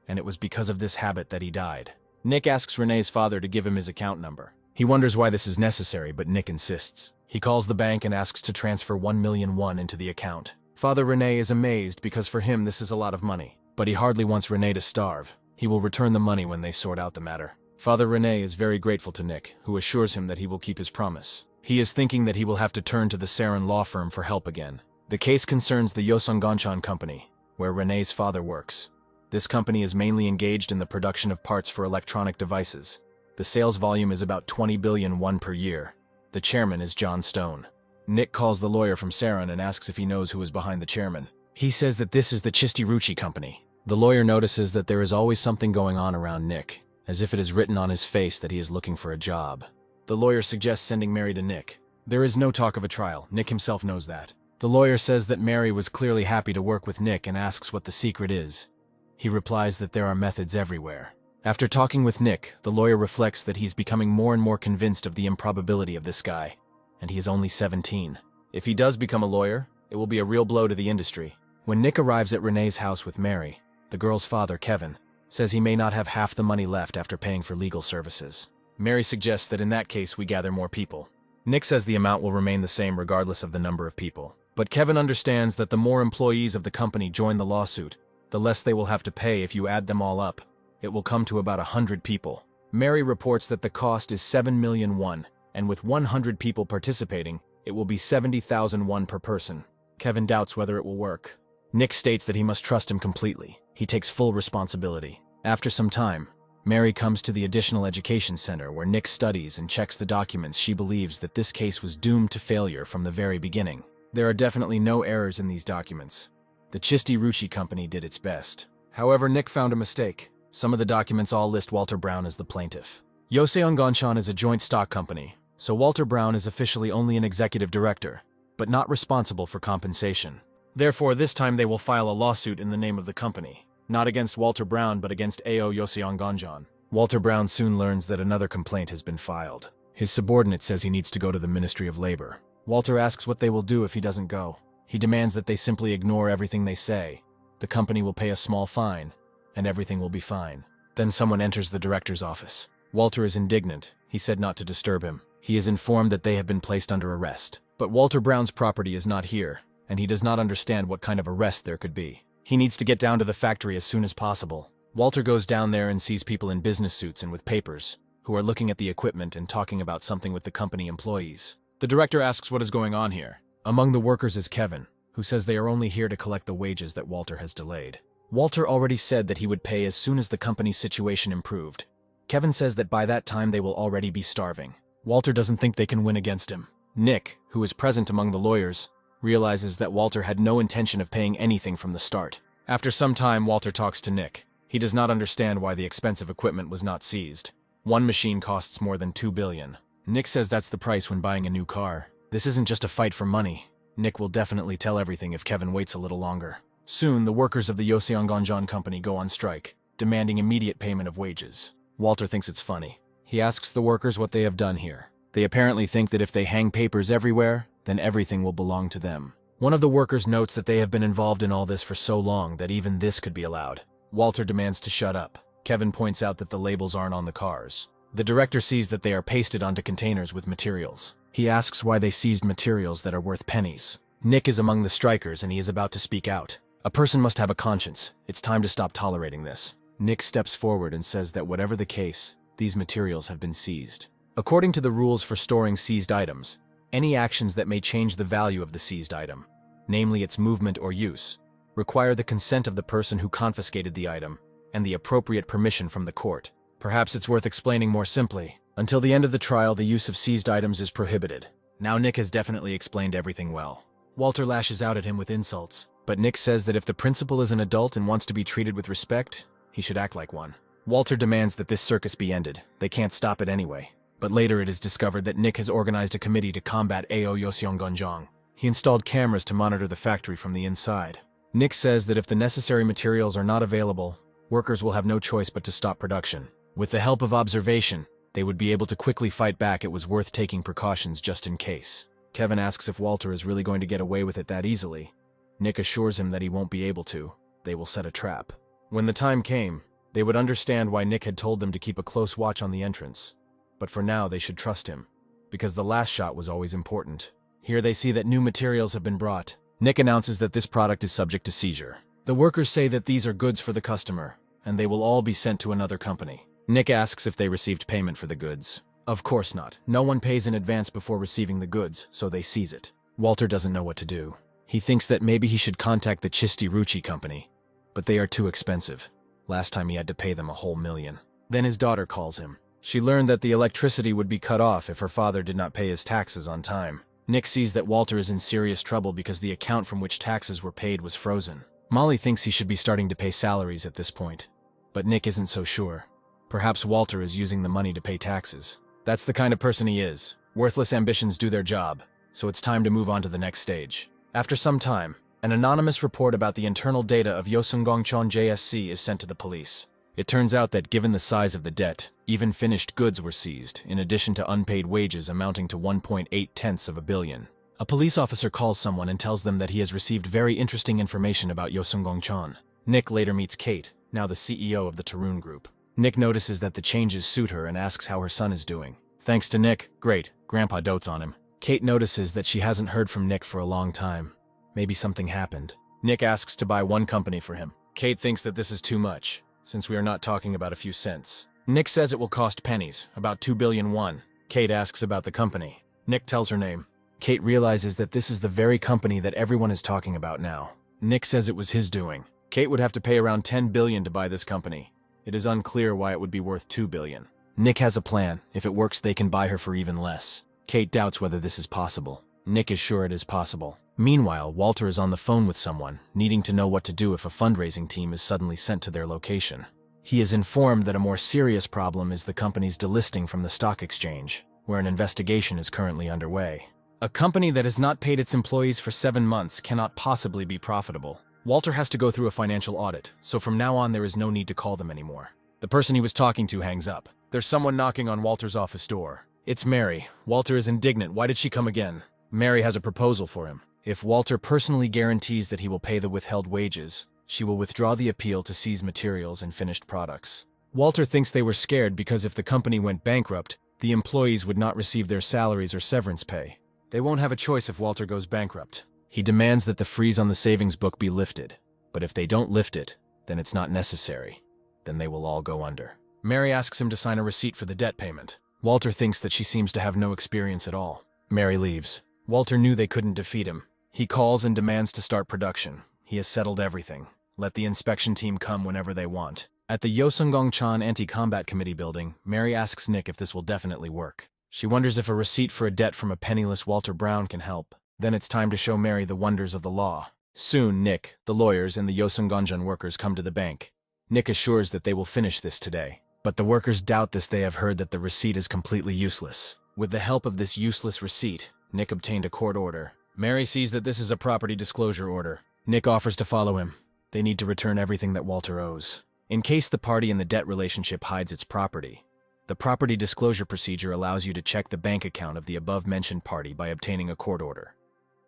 and it was because of this habit that he died. Nick asks Renee's father to give him his account number. He wonders why this is necessary, but Nick insists. He calls the bank and asks to transfer 1,000,000 won into the account. Father Renee is amazed because for him this is a lot of money, but he hardly wants Renee to starve. He will return the money when they sort out the matter. Father Renee is very grateful to Nick, who assures him that he will keep his promise. He is thinking that he will have to turn to the Sarin law firm for help again. The case concerns the Yoseonganchan company, where Renee's father works. This company is mainly engaged in the production of parts for electronic devices. The sales volume is about 20 billion won per year. The chairman is John Stone. Nick calls the lawyer from Sarin and asks if he knows who is behind the chairman. He says that this is the Chistiruchi company. The lawyer notices that there is always something going on around Nick, as if it is written on his face that he is looking for a job. The lawyer suggests sending Mary to Nick. There is no talk of a trial. Nick himself knows that. The lawyer says that Mary was clearly happy to work with Nick and asks what the secret is. He replies that there are methods everywhere. After talking with Nick, the lawyer reflects that he's becoming more and more convinced of the improbability of this guy, and he is only 17. If he does become a lawyer, it will be a real blow to the industry. When Nick arrives at Renee's house with Mary, the girl's father, Kevin, says he may not have half the money left after paying for legal services. Mary suggests that in that case we gather more people. Nick says the amount will remain the same regardless of the number of people. But Kevin understands that the more employees of the company join the lawsuit, the less they will have to pay if you add them all up. It will come to about 100 people. Mary reports that the cost is 7 million won, and with 100 people participating, it will be 70,000 won per person. Kevin doubts whether it will work. Nick states that he must trust him completely. He takes full responsibility. After some time, Mary comes to the additional education center where Nick studies and checks the documents. She believes that this case was doomed to failure from the very beginning. There are definitely no errors in these documents. The Chistiruchi company did its best. However, Nick found a mistake. Some of the documents all list Walter Brown as the plaintiff. Yoseonganchan is a joint stock company, so Walter Brown is officially only an executive director, but not responsible for compensation. Therefore, this time they will file a lawsuit in the name of the company, not against Walter Brown but against AO Yoseonganchan. Walter Brown soon learns that another complaint has been filed. His subordinate says he needs to go to the Ministry of Labor. Walter asks what they will do if he doesn't go. He demands that they simply ignore everything they say. The company will pay a small fine, and everything will be fine. Then someone enters the director's office. Walter is indignant. He said not to disturb him. He is informed that they have been placed under arrest. But Walter Brown's property is not here, and he does not understand what kind of arrest there could be. He needs to get down to the factory as soon as possible. Walter goes down there and sees people in business suits and with papers, who are looking at the equipment and talking about something with the company employees. The director asks what is going on here. Among the workers is Kevin, who says they are only here to collect the wages that Walter has delayed. Walter already said that he would pay as soon as the company's situation improved. Kevin says that by that time they will already be starving. Walter doesn't think they can win against him. Nick, who is present among the lawyers, realizes that Walter had no intention of paying anything from the start. After some time, Walter talks to Nick. He does not understand why the expensive equipment was not seized. One machine costs more than 2 billion. Nick says that's the price when buying a new car. This isn't just a fight for money. Nick will definitely tell everything if Kevin waits a little longer. Soon, the workers of the Yoseonganchan company go on strike, demanding immediate payment of wages. Walter thinks it's funny. He asks the workers what they have done here. They apparently think that if they hang papers everywhere, then everything will belong to them. One of the workers notes that they have been involved in all this for so long that even this could be allowed. Walter demands to shut up. Kevin points out that the labels aren't on the cars. The director sees that they are pasted onto containers with materials. He asks why they seized materials that are worth pennies. Nick is among the strikers and he is about to speak out. A person must have a conscience. It's time to stop tolerating this. Nick steps forward and says that whatever the case, these materials have been seized. According to the rules for storing seized items, any actions that may change the value of the seized item, namely its movement or use, require the consent of the person who confiscated the item and the appropriate permission from the court. Perhaps it's worth explaining more simply. Until the end of the trial, the use of seized items is prohibited. Now Nick has definitely explained everything well. Walter lashes out at him with insults, but Nick says that if the principal is an adult and wants to be treated with respect, he should act like one. Walter demands that this circus be ended. They can't stop it anyway. But later it is discovered that Nick has organized a committee to combat AO Yoseonganchan. He installed cameras to monitor the factory from the inside. Nick says that if the necessary materials are not available, workers will have no choice but to stop production. With the help of observation, they would be able to quickly fight back. It was worth taking precautions just in case. Kevin asks if Walter is really going to get away with it that easily. Nick assures him that he won't be able to. They will set a trap. When the time came, they would understand why Nick had told them to keep a close watch on the entrance. But for now, they should trust him, because the last shot was always important. Here they see that new materials have been brought. Nick announces that this product is subject to seizure. The workers say that these are goods for the customer, and they will all be sent to another company. Nick asks if they received payment for the goods. Of course not. No one pays in advance before receiving the goods, so they seize it. Walter doesn't know what to do. He thinks that maybe he should contact the Chisti Ruchi company, but they are too expensive. Last time he had to pay them a whole $1,000,000. Then his daughter calls him. She learned that the electricity would be cut off if her father did not pay his taxes on time. Nick sees that Walter is in serious trouble because the account from which taxes were paid was frozen. Molly thinks he should be starting to pay salaries at this point, but Nick isn't so sure. Perhaps Walter is using the money to pay taxes. That's the kind of person he is. Worthless ambitions do their job, so it's time to move on to the next stage. After some time, an anonymous report about the internal data of Yosunggongcheon JSC is sent to the police. It turns out that given the size of the debt, even finished goods were seized, in addition to unpaid wages amounting to 1.8 billion. A police officer calls someone and tells them that he has received very interesting information about Yosunggongcheon. Nick later meets Kate, now the CEO of the Tarun Group. Nick notices that the changes suit her and asks how her son is doing. Thanks to Nick, great, Grandpa dotes on him. Kate notices that she hasn't heard from Nick for a long time. Maybe something happened. Nick asks to buy one company for him. Kate thinks that this is too much, since we are not talking about a few cents. Nick says it will cost pennies, about 2 billion won. Kate asks about the company. Nick tells her name. Kate realizes that this is the very company that everyone is talking about now. Nick says it was his doing. Kate would have to pay around 10 billion to buy this company. It is unclear why it would be worth 2 billion. Nick has a plan. If it works, they can buy her for even less. Kate doubts whether this is possible. Nick is sure it is possible. Meanwhile, Walter is on the phone with someone, needing to know what to do if a fundraising team is suddenly sent to their location. He is informed that a more serious problem is the company's delisting from the stock exchange, where an investigation is currently underway. A company that has not paid its employees for 7 months cannot possibly be profitable. Walter has to go through a financial audit, so from now on there is no need to call them anymore. The person he was talking to hangs up. There's someone knocking on Walter's office door. It's Mary. Walter is indignant. Why did she come again? Mary has a proposal for him. If Walter personally guarantees that he will pay the withheld wages, she will withdraw the appeal to seize materials and finished products. Walter thinks they were scared because if the company went bankrupt, the employees would not receive their salaries or severance pay. They won't have a choice if Walter goes bankrupt. He demands that the freeze on the savings book be lifted, but if they don't lift it, then it's not necessary. Then they will all go under. Mary asks him to sign a receipt for the debt payment. Walter thinks that she seems to have no experience at all. Mary leaves. Walter knew they couldn't defeat him. He calls and demands to start production. He has settled everything. Let the inspection team come whenever they want. At the Yosunggongcheon Anti-Combat Committee building, Mary asks Nick if this will definitely work. She wonders if a receipt for a debt from a penniless Walter Brown can help. Then it's time to show Mary the wonders of the law. Soon, Nick, the lawyers, and the Yosunggongcheon workers come to the bank. Nick assures that they will finish this today. But the workers doubt this. They have heard that the receipt is completely useless. With the help of this useless receipt, Nick obtained a court order. Mary sees that this is a property disclosure order. Nick offers to follow him. They need to return everything that Walter owes. In case the party in the debt relationship hides its property, the property disclosure procedure allows you to check the bank account of the above-mentioned party by obtaining a court order.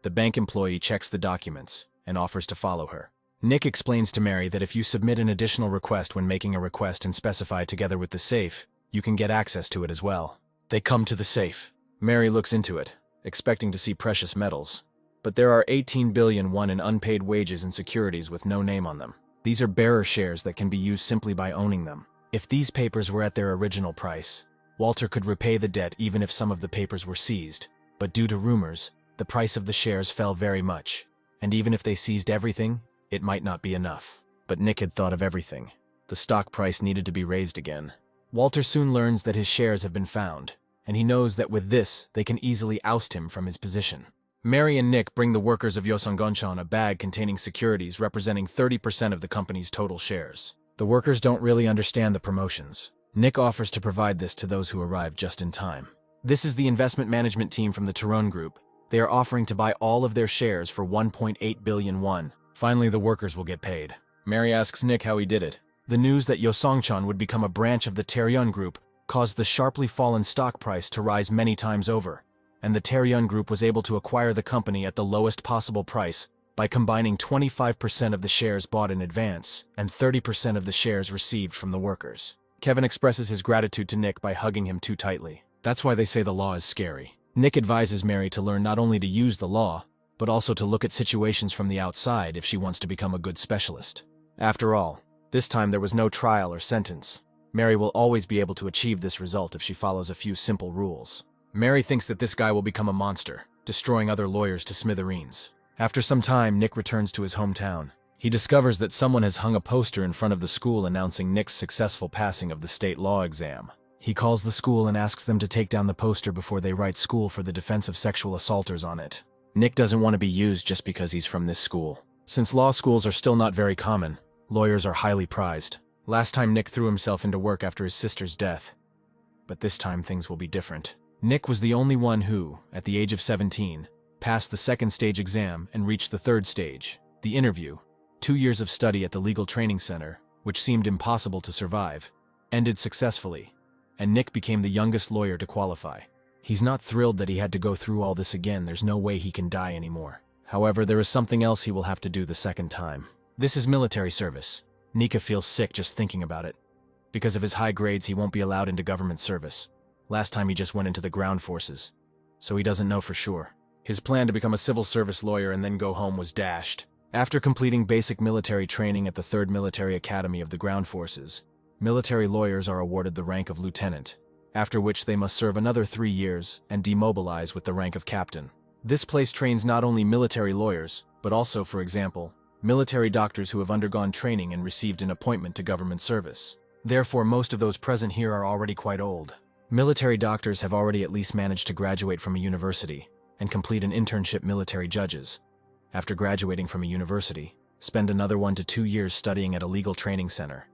The bank employee checks the documents and offers to follow her. Nick explains to Mary that if you submit an additional request when making a request and specify together with the safe, you can get access to it as well. They come to the safe. Mary looks into it, expecting to see precious metals. But there are 18 billion won in unpaid wages and securities with no name on them. These are bearer shares that can be used simply by owning them. If these papers were at their original price, Walter could repay the debt even if some of the papers were seized. But due to rumors, the price of the shares fell very much, and even if they seized everything, it might not be enough. But Nick had thought of everything. The stock price needed to be raised again. Walter soon learns that his shares have been found, and he knows that with this, they can easily oust him from his position. Mary and Nick bring the workers of Yosunggongcheon a bag containing securities representing 30% of the company's total shares. The workers don't really understand the promotions. Nick offers to provide this to those who arrive just in time. This is the investment management team from the Tarun Group. They are offering to buy all of their shares for 1.8 billion won. Finally, the workers will get paid. Mary asks Nick how he did it. The news that Yosongchan would become a branch of the Taeryun Group caused the sharply fallen stock price to rise many times over, and the Taeryun Group was able to acquire the company at the lowest possible price by combining 25% of the shares bought in advance and 30% of the shares received from the workers. Kevin expresses his gratitude to Nick by hugging him too tightly. That's why they say the law is scary. Nick advises Mary to learn not only to use the law, but also to look at situations from the outside if she wants to become a good specialist. After all, this time there was no trial or sentence. Mary will always be able to achieve this result if she follows a few simple rules. Mary thinks that this guy will become a monster, destroying other lawyers to smithereens. After some time, Nick returns to his hometown. He discovers that someone has hung a poster in front of the school announcing Nick's successful passing of the state law exam. He calls the school and asks them to take down the poster before they write "School for the Defense of Sexual Assaulters" on it. Nick doesn't want to be used just because he's from this school. Since law schools are still not very common, lawyers are highly prized. Last time Nick threw himself into work after his sister's death. But this time things will be different. Nick was the only one who, at the age of 17, passed the second stage exam and reached the third stage, the interview. 2 years of study at the legal training center, which seemed impossible to survive, ended successfully, and Nick became the youngest lawyer to qualify. He's not thrilled that he had to go through all this again. There's no way he can die anymore. However, there is something else he will have to do the second time. This is military service. Nika feels sick just thinking about it. Because of his high grades, he won't be allowed into government service. Last time he just went into the ground forces, so he doesn't know for sure. His plan to become a civil service lawyer and then go home was dashed. After completing basic military training at the 3rd Military Academy of the Ground Forces, military lawyers are awarded the rank of lieutenant, after which they must serve another 3 years and demobilize with the rank of captain. This place trains not only military lawyers, but also, for example, military doctors who have undergone training and received an appointment to government service. Therefore, most of those present here are already quite old. Military doctors have already at least managed to graduate from a university and complete an internship. Military judges, after graduating from a university, spend another 1 to 2 years studying at a legal training center.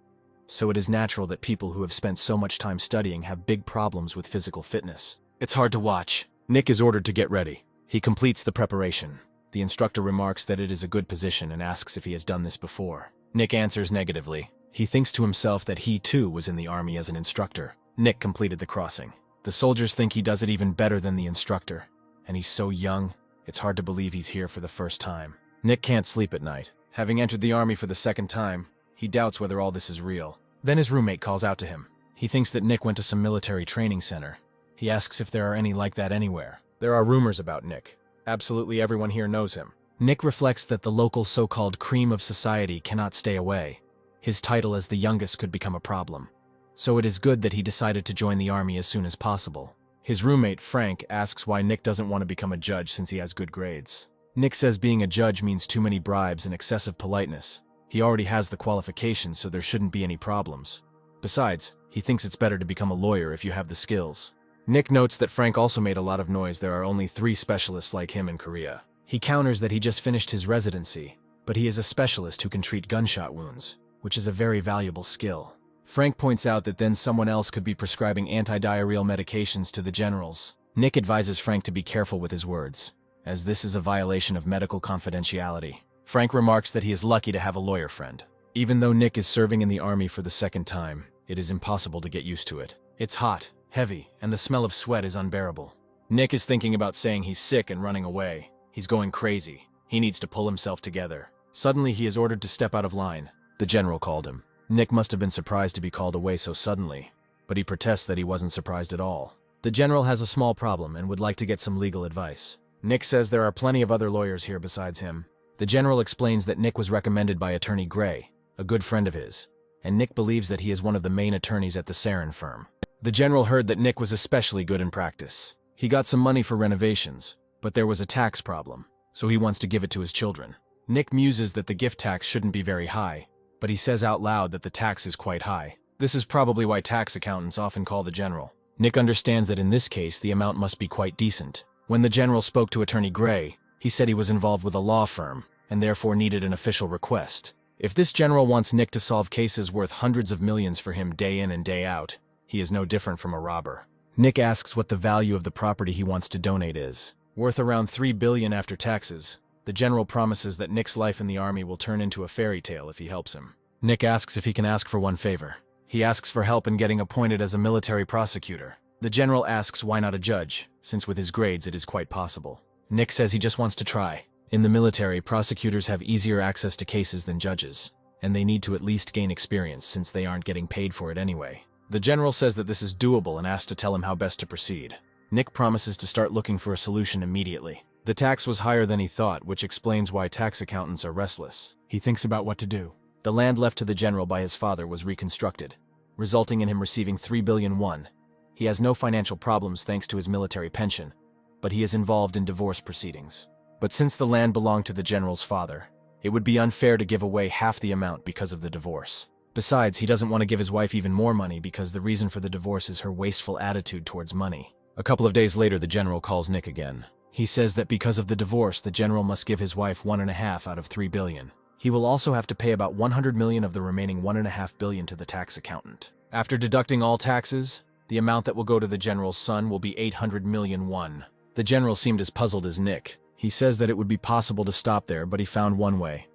So it is natural that people who have spent so much time studying have big problems with physical fitness. It's hard to watch. Nick is ordered to get ready. He completes the preparation. The instructor remarks that it is a good position and asks if he has done this before. Nick answers negatively. He thinks to himself that he too was in the army as an instructor. Nick completed the crossing. The soldiers think he does it even better than the instructor. And he's so young, it's hard to believe he's here for the first time. Nick can't sleep at night. Having entered the army for the second time, he doubts whether all this is real. Then his roommate calls out to him. He thinks that Nick went to some military training center. He asks if there are any like that anywhere. There are rumors about Nick. Absolutely everyone here knows him. Nick reflects that the local so-called cream of society cannot stay away. His title as the youngest could become a problem. So it is good that he decided to join the army as soon as possible. His roommate, Frank, asks why Nick doesn't want to become a judge since he has good grades. Nick says being a judge means too many bribes and excessive politeness. He already has the qualifications, so there shouldn't be any problems. Besides, he thinks it's better to become a lawyer if you have the skills. Nick notes that Frank also made a lot of noise. There are only 3 specialists like him in Korea. He counters that he just finished his residency, but he is a specialist who can treat gunshot wounds, which is a very valuable skill. Frank points out that then someone else could be prescribing anti-diarrheal medications to the generals. Nick advises Frank to be careful with his words, as this is a violation of medical confidentiality. Frank remarks that he is lucky to have a lawyer friend. Even though Nick is serving in the army for the second time, it is impossible to get used to it. It's hot, heavy, and the smell of sweat is unbearable. Nick is thinking about saying he's sick and running away. He's going crazy. He needs to pull himself together. Suddenly he is ordered to step out of line. The general called him. Nick must have been surprised to be called away so suddenly, but he protests that he wasn't surprised at all. The general has a small problem and would like to get some legal advice. Nick says there are plenty of other lawyers here besides him. The general explains that Nick was recommended by Attorney Gray, a good friend of his, and Nick believes that he is one of the main attorneys at the Sarin firm. The general heard that Nick was especially good in practice. He got some money for renovations, but there was a tax problem, so he wants to give it to his children. Nick muses that the gift tax shouldn't be very high, but he says out loud that the tax is quite high. This is probably why tax accountants often call the general. Nick understands that in this case the amount must be quite decent. When the general spoke to Attorney Gray, he said he was involved with a law firm, and therefore needed an official request. If this general wants Nick to solve cases worth hundreds of millions for him day in and day out, he is no different from a robber. Nick asks what the value of the property he wants to donate is. worth around 3 billion after taxes. The general promises that Nick's life in the army will turn into a fairy tale if he helps him. Nick asks if he can ask for one favor. He asks for help in getting appointed as a military prosecutor. The general asks why not a judge, since with his grades it is quite possible. Nick says he just wants to try. In the military, prosecutors have easier access to cases than judges, and they need to at least gain experience since they aren't getting paid for it anyway. The general says that this is doable and asks to tell him how best to proceed. Nick promises to start looking for a solution immediately. The tax was higher than he thought, which explains why tax accountants are restless. He thinks about what to do. The land left to the general by his father was reconstructed, resulting in him receiving 3 billion won. He has no financial problems thanks to his military pension, but he is involved in divorce proceedings. But since the land belonged to the general's father, it would be unfair to give away half the amount because of the divorce. Besides, he doesn't want to give his wife even more money because the reason for the divorce is her wasteful attitude towards money. A couple of days later, the general calls Nick again. He says that because of the divorce, the general must give his wife 1.5 out of 3 billion. He will also have to pay about 100 million of the remaining 1.5 billion to the tax accountant. After deducting all taxes, the amount that will go to the general's son will be 800 million won. The general seemed as puzzled as Nick. He says that it would be possible to stop there, but he found one way,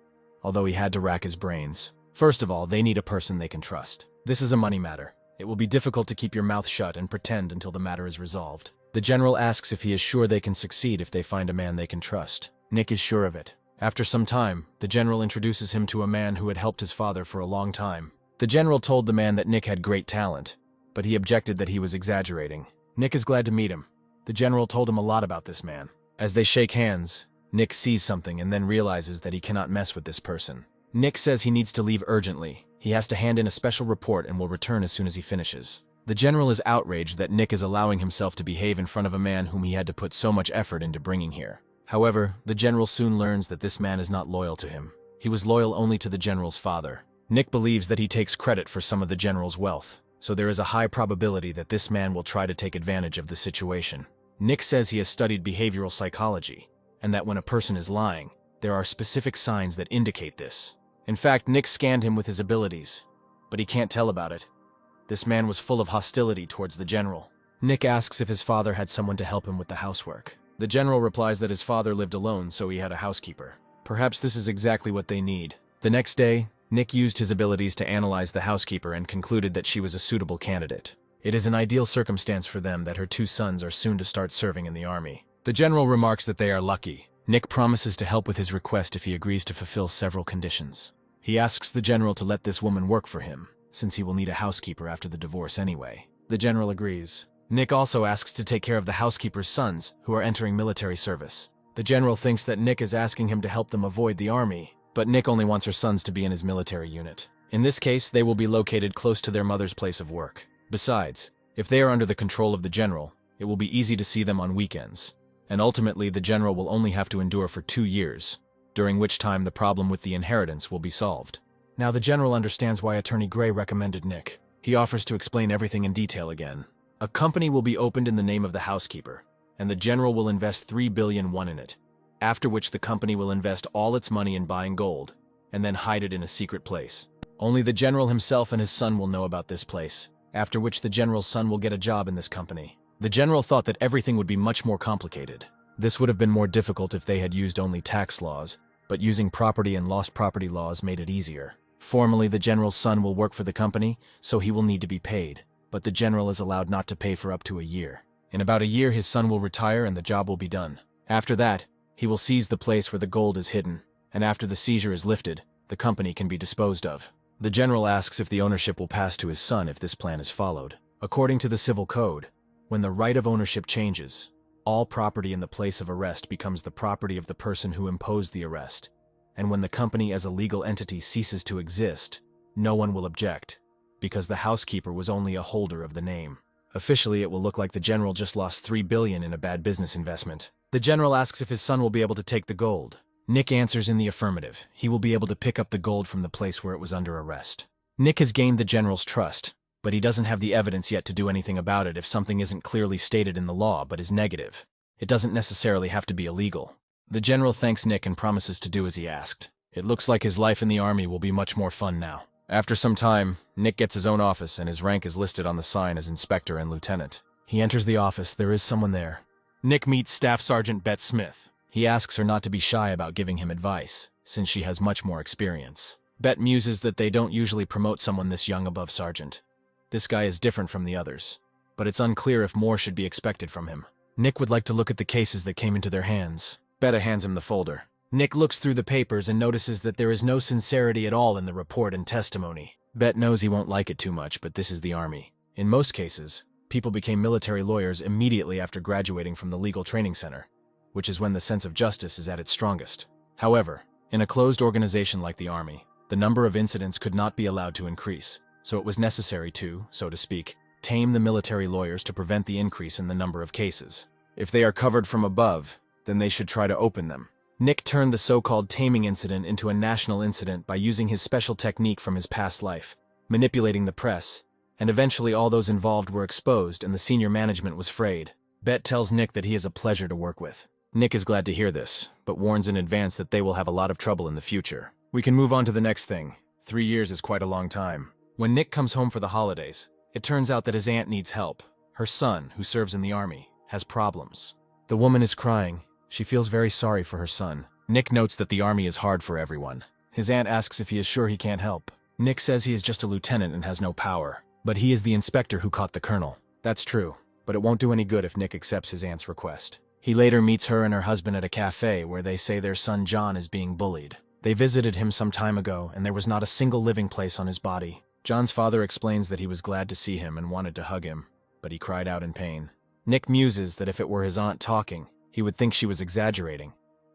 although he had to rack his brains. First of all, they need a person they can trust. This is a money matter. It will be difficult to keep your mouth shut and pretend until the matter is resolved. The general asks if he is sure they can succeed if they find a man they can trust. Nick is sure of it. After some time, the general introduces him to a man who had helped his father for a long time. The general told the man that Nick had great talent, but he objected that he was exaggerating. Nick is glad to meet him. The general told him a lot about this man. As they shake hands, Nick sees something and then realizes that he cannot mess with this person. Nick says he needs to leave urgently. He has to hand in a special report and will return as soon as he finishes. The general is outraged that Nick is allowing himself to behave in front of a man whom he had to put so much effort into bringing here. However, the general soon learns that this man is not loyal to him. He was loyal only to the general's father. Nick believes that he takes credit for some of the general's wealth, so there is a high probability that this man will try to take advantage of the situation. Nick says he has studied behavioral psychology, and that when a person is lying, there are specific signs that indicate this. In fact, Nick scanned him with his abilities, but he can't tell about it. This man was full of hostility towards the general. Nick asks if his father had someone to help him with the housework. The general replies that his father lived alone, so he had a housekeeper. Perhaps this is exactly what they need. The next day, Nick used his abilities to analyze the housekeeper and concluded that she was a suitable candidate. It is an ideal circumstance for them that her 2 sons are soon to start serving in the army. The general remarks that they are lucky. Nick promises to help with his request if he agrees to fulfill several conditions. He asks the general to let this woman work for him, since he will need a housekeeper after the divorce anyway. The general agrees. Nick also asks to take care of the housekeeper's sons, who are entering military service. The general thinks that Nick is asking him to help them avoid the army, but Nick only wants her sons to be in his military unit. In this case, they will be located close to their mother's place of work. Besides, if they are under the control of the general, it will be easy to see them on weekends, and ultimately the general will only have to endure for 2 years, during which time the problem with the inheritance will be solved. Now the general understands why Attorney Gray recommended Nick. He offers to explain everything in detail again. A company will be opened in the name of the housekeeper, and the general will invest 3 billion won in it, after which the company will invest all its money in buying gold, and then hide it in a secret place. Only the general himself and his son will know about this place, after which the general's son will get a job in this company. The general thought that everything would be much more complicated. This would have been more difficult if they had used only tax laws, but using property and lost property laws made it easier. Formally, the general's son will work for the company, so he will need to be paid, but the general is allowed not to pay for up to a year. In about a year, his son will retire and the job will be done. After that, he will seize the place where the gold is hidden, and after the seizure is lifted, the company can be disposed of. The general asks if the ownership will pass to his son if this plan is followed. According to the civil code, when the right of ownership changes, all property in the place of arrest becomes the property of the person who imposed the arrest, and when the company as a legal entity ceases to exist, no one will object, because the housekeeper was only a holder of the name. Officially, it will look like the general just lost 3 billion in a bad business investment. The general asks if his son will be able to take the gold. Nick answers in the affirmative. He will be able to pick up the gold from the place where it was under arrest. Nick has gained the general's trust, but he doesn't have the evidence yet to do anything about it if something isn't clearly stated in the law but is negative. It doesn't necessarily have to be illegal. The general thanks Nick and promises to do as he asked. It looks like his life in the army will be much more fun now. After some time, Nick gets his own office and his rank is listed on the sign as inspector and lieutenant. He enters the office. There is someone there. Nick meets Staff Sergeant Bet Smith. He asks her not to be shy about giving him advice, since she has much more experience. Bet muses that they don't usually promote someone this young above sergeant. This guy is different from the others, but it's unclear if more should be expected from him. Nick would like to look at the cases that came into their hands. Betta hands him the folder. Nick looks through the papers and notices that there is no sincerity at all in the report and testimony. Bet knows he won't like it too much, but this is the Army. In most cases, people became military lawyers immediately after graduating from the legal training center, which is when the sense of justice is at its strongest. However, in a closed organization like the Army, the number of incidents could not be allowed to increase, so it was necessary to, so to speak, tame the military lawyers to prevent the increase in the number of cases. If they are covered from above, then they should try to open them. Nick turned the so-called taming incident into a national incident by using his special technique from his past life, manipulating the press, and eventually all those involved were exposed and the senior management was frayed. Bet tells Nick that he is a pleasure to work with. Nick is glad to hear this, but warns in advance that they will have a lot of trouble in the future. We can move on to the next thing. 3 years is quite a long time. When Nick comes home for the holidays, it turns out that his aunt needs help. Her son, who serves in the Army, has problems. The woman is crying. She feels very sorry for her son. Nick notes that the Army is hard for everyone. His aunt asks if he is sure he can't help. Nick says he is just a lieutenant and has no power, but he is the inspector who caught the colonel. That's true, but it won't do any good if Nick accepts his aunt's request. He later meets her and her husband at a cafe where they say their son John is being bullied. They visited him some time ago, and there was not a single living place on his body. John's father explains that he was glad to see him and wanted to hug him, but he cried out in pain. Nick muses that if it were his aunt talking, he would think she was exaggerating.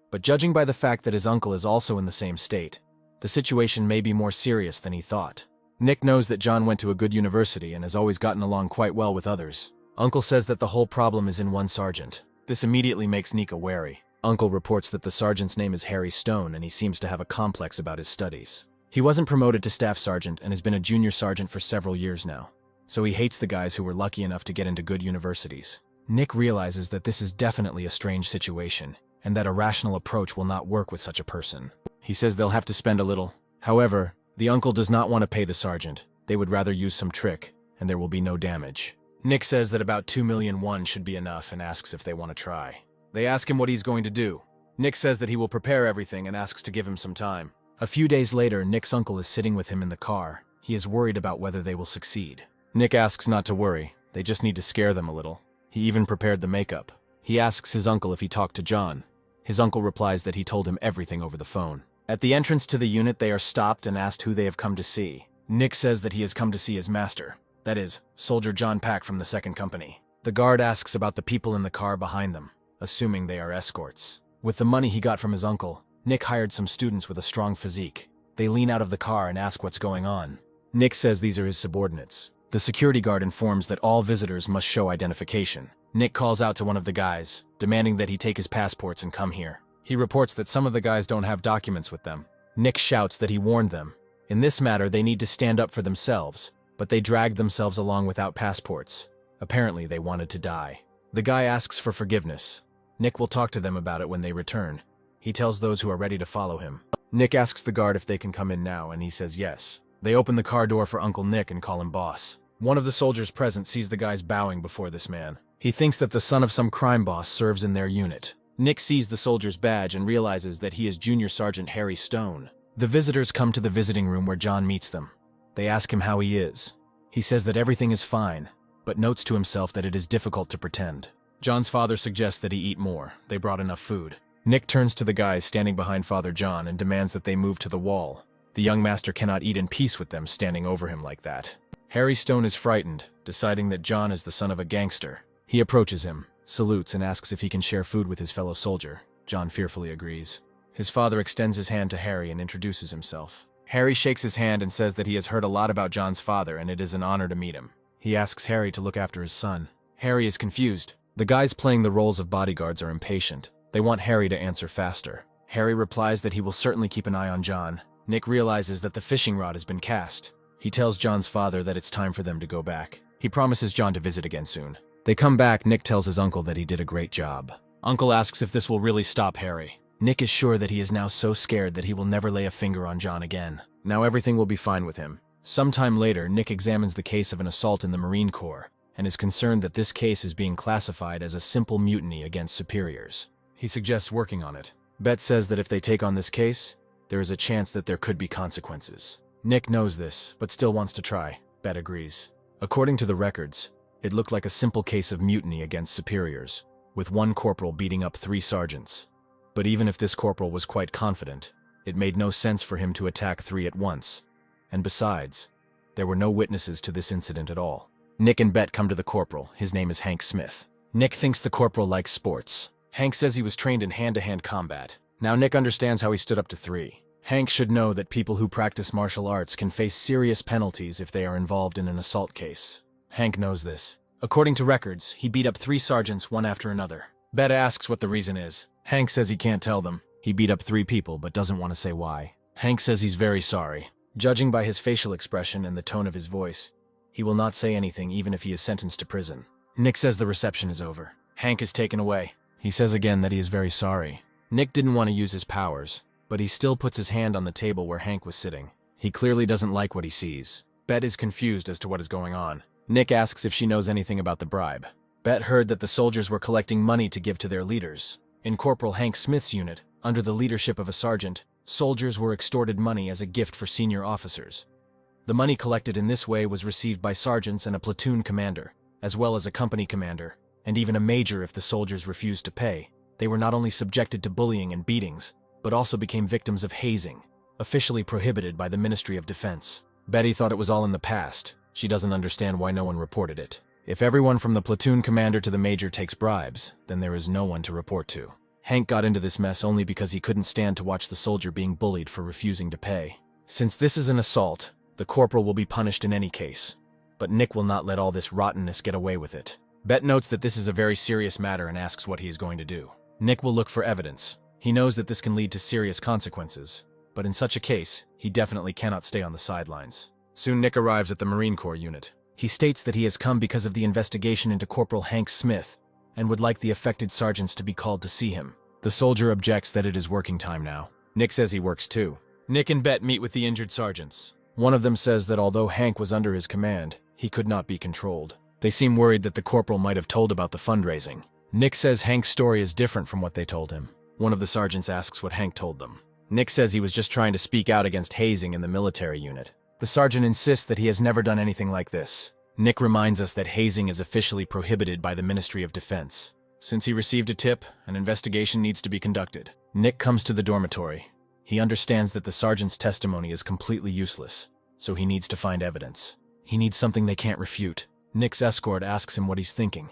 But judging by the fact that his uncle is also in the same state, the situation may be more serious than he thought. Nick knows that John went to a good university and has always gotten along quite well with others. Uncle says that the whole problem is in one sergeant. This immediately makes Nika wary. Uncle reports that the sergeant's name is Harry Stone and he seems to have a complex about his studies. He wasn't promoted to staff sergeant and has been a junior sergeant for several years now, so he hates the guys who were lucky enough to get into good universities. Nick realizes that this is definitely a strange situation, and that a rational approach will not work with such a person. He says they'll have to spend a little. However, the uncle does not want to pay the sergeant. They would rather use some trick, and there will be no damage. Nick says that about 2 million won should be enough and asks if they want to try. They ask him what he's going to do. Nick says that he will prepare everything and asks to give him some time. A few days later, Nick's uncle is sitting with him in the car. He is worried about whether they will succeed. Nick asks not to worry. They just need to scare them a little. He even prepared the makeup. He asks his uncle if he talked to John. His uncle replies that he told him everything over the phone. At the entrance to the unit, they are stopped and asked who they have come to see. Nick says that he has come to see his master. That is, Soldier John Pack from the 2nd Company. The guard asks about the people in the car behind them, assuming they are escorts. With the money he got from his uncle, Nick hired some students with a strong physique. They lean out of the car and ask what's going on. Nick says these are his subordinates. The security guard informs that all visitors must show identification. Nick calls out to one of the guys, demanding that he take his passports and come here. He reports that some of the guys don't have documents with them. Nick shouts that he warned them. In this matter, they need to stand up for themselves, but they dragged themselves along without passports. Apparently, they wanted to die. The guy asks for forgiveness. Nick will talk to them about it when they return. He tells those who are ready to follow him. Nick asks the guard if they can come in now, and he says yes. They open the car door for Uncle Nick and call him boss. One of the soldiers present sees the guys bowing before this man. He thinks that the son of some crime boss serves in their unit. Nick sees the soldier's badge and realizes that he is Junior Sergeant Harry Stone. The visitors come to the visiting room where John meets them. They ask him how he is. He says that everything is fine, but notes to himself that it is difficult to pretend. John's father suggests that he eat more. They brought enough food. Nick turns to the guys standing behind Father John and demands that they move to the wall. The young master cannot eat in peace with them standing over him like that. Harry Stone is frightened, deciding that John is the son of a gangster. He approaches him, salutes, and asks if he can share food with his fellow soldier. John fearfully agrees. His father extends his hand to Harry and introduces himself. Harry shakes his hand and says that he has heard a lot about John's father and it is an honor to meet him. He asks Harry to look after his son. Harry is confused. The guys playing the roles of bodyguards are impatient. They want Harry to answer faster. Harry replies that he will certainly keep an eye on John. Nick realizes that the fishing rod has been cast. He tells John's father that it's time for them to go back. He promises John to visit again soon. They come back. Nick tells his uncle that he did a great job. Uncle asks if this will really stop Harry. Nick is sure that he is now so scared that he will never lay a finger on John again. Now everything will be fine with him. Sometime later, Nick examines the case of an assault in the Marine Corps, and is concerned that this case is being classified as a simple mutiny against superiors. He suggests working on it. Bet says that if they take on this case, there is a chance that there could be consequences. Nick knows this, but still wants to try. Bet agrees. According to the records, it looked like a simple case of mutiny against superiors, with one corporal beating up 3 sergeants. But even if this corporal was quite confident, it made no sense for him to attack 3 at once. And besides, there were no witnesses to this incident at all. Nick and Bet come to the corporal. His name is Hank Smith. Nick thinks the corporal likes sports. Hank says he was trained in hand-to-hand combat. Now Nick understands how he stood up to 3. Hank should know that people who practice martial arts can face serious penalties if they are involved in an assault case. Hank knows this. According to records, he beat up 3 sergeants one after another. Bet asks what the reason is. Hank says he can't tell them. He beat up 3 people but doesn't want to say why. Hank says he's very sorry. Judging by his facial expression and the tone of his voice, he will not say anything even if he is sentenced to prison. Nick says the reception is over. Hank is taken away. He says again that he is very sorry. Nick didn't want to use his powers, but he still puts his hand on the table where Hank was sitting. He clearly doesn't like what he sees. Bet is confused as to what is going on. Nick asks if she knows anything about the bribe. Bet heard that the soldiers were collecting money to give to their leaders. In Corporal Hank Smith's unit, under the leadership of a sergeant, soldiers were extorted money as a gift for senior officers. The money collected in this way was received by sergeants and a platoon commander, as well as a company commander, and even a major if the soldiers refused to pay. They were not only subjected to bullying and beatings, but also became victims of hazing, officially prohibited by the Ministry of Defense. Betty thought it was all in the past. She doesn't understand why no one reported it. If everyone from the platoon commander to the major takes bribes, then there is no one to report to. Hank got into this mess only because he couldn't stand to watch the soldier being bullied for refusing to pay. Since this is an assault, the corporal will be punished in any case. But Nick will not let all this rottenness get away with it. Bet notes that this is a very serious matter and asks what he is going to do. Nick will look for evidence. He knows that this can lead to serious consequences, but in such a case, he definitely cannot stay on the sidelines. Soon Nick arrives at the Marine Corps unit. He states that he has come because of the investigation into Corporal Hank Smith and would like the affected sergeants to be called to see him. The soldier objects that it is working time now. Nick says he works too. Nick and Bet meet with the injured sergeants. One of them says that although Hank was under his command, he could not be controlled. They seem worried that the corporal might have told about the fundraising. Nick says Hank's story is different from what they told him. One of the sergeants asks what Hank told them. Nick says he was just trying to speak out against hazing in the military unit. The sergeant insists that he has never done anything like this. Nick reminds us that hazing is officially prohibited by the Ministry of Defense. Since he received a tip, an investigation needs to be conducted. Nick comes to the dormitory. He understands that the sergeant's testimony is completely useless, so he needs to find evidence. He needs something they can't refute. Nick's escort asks him what he's thinking.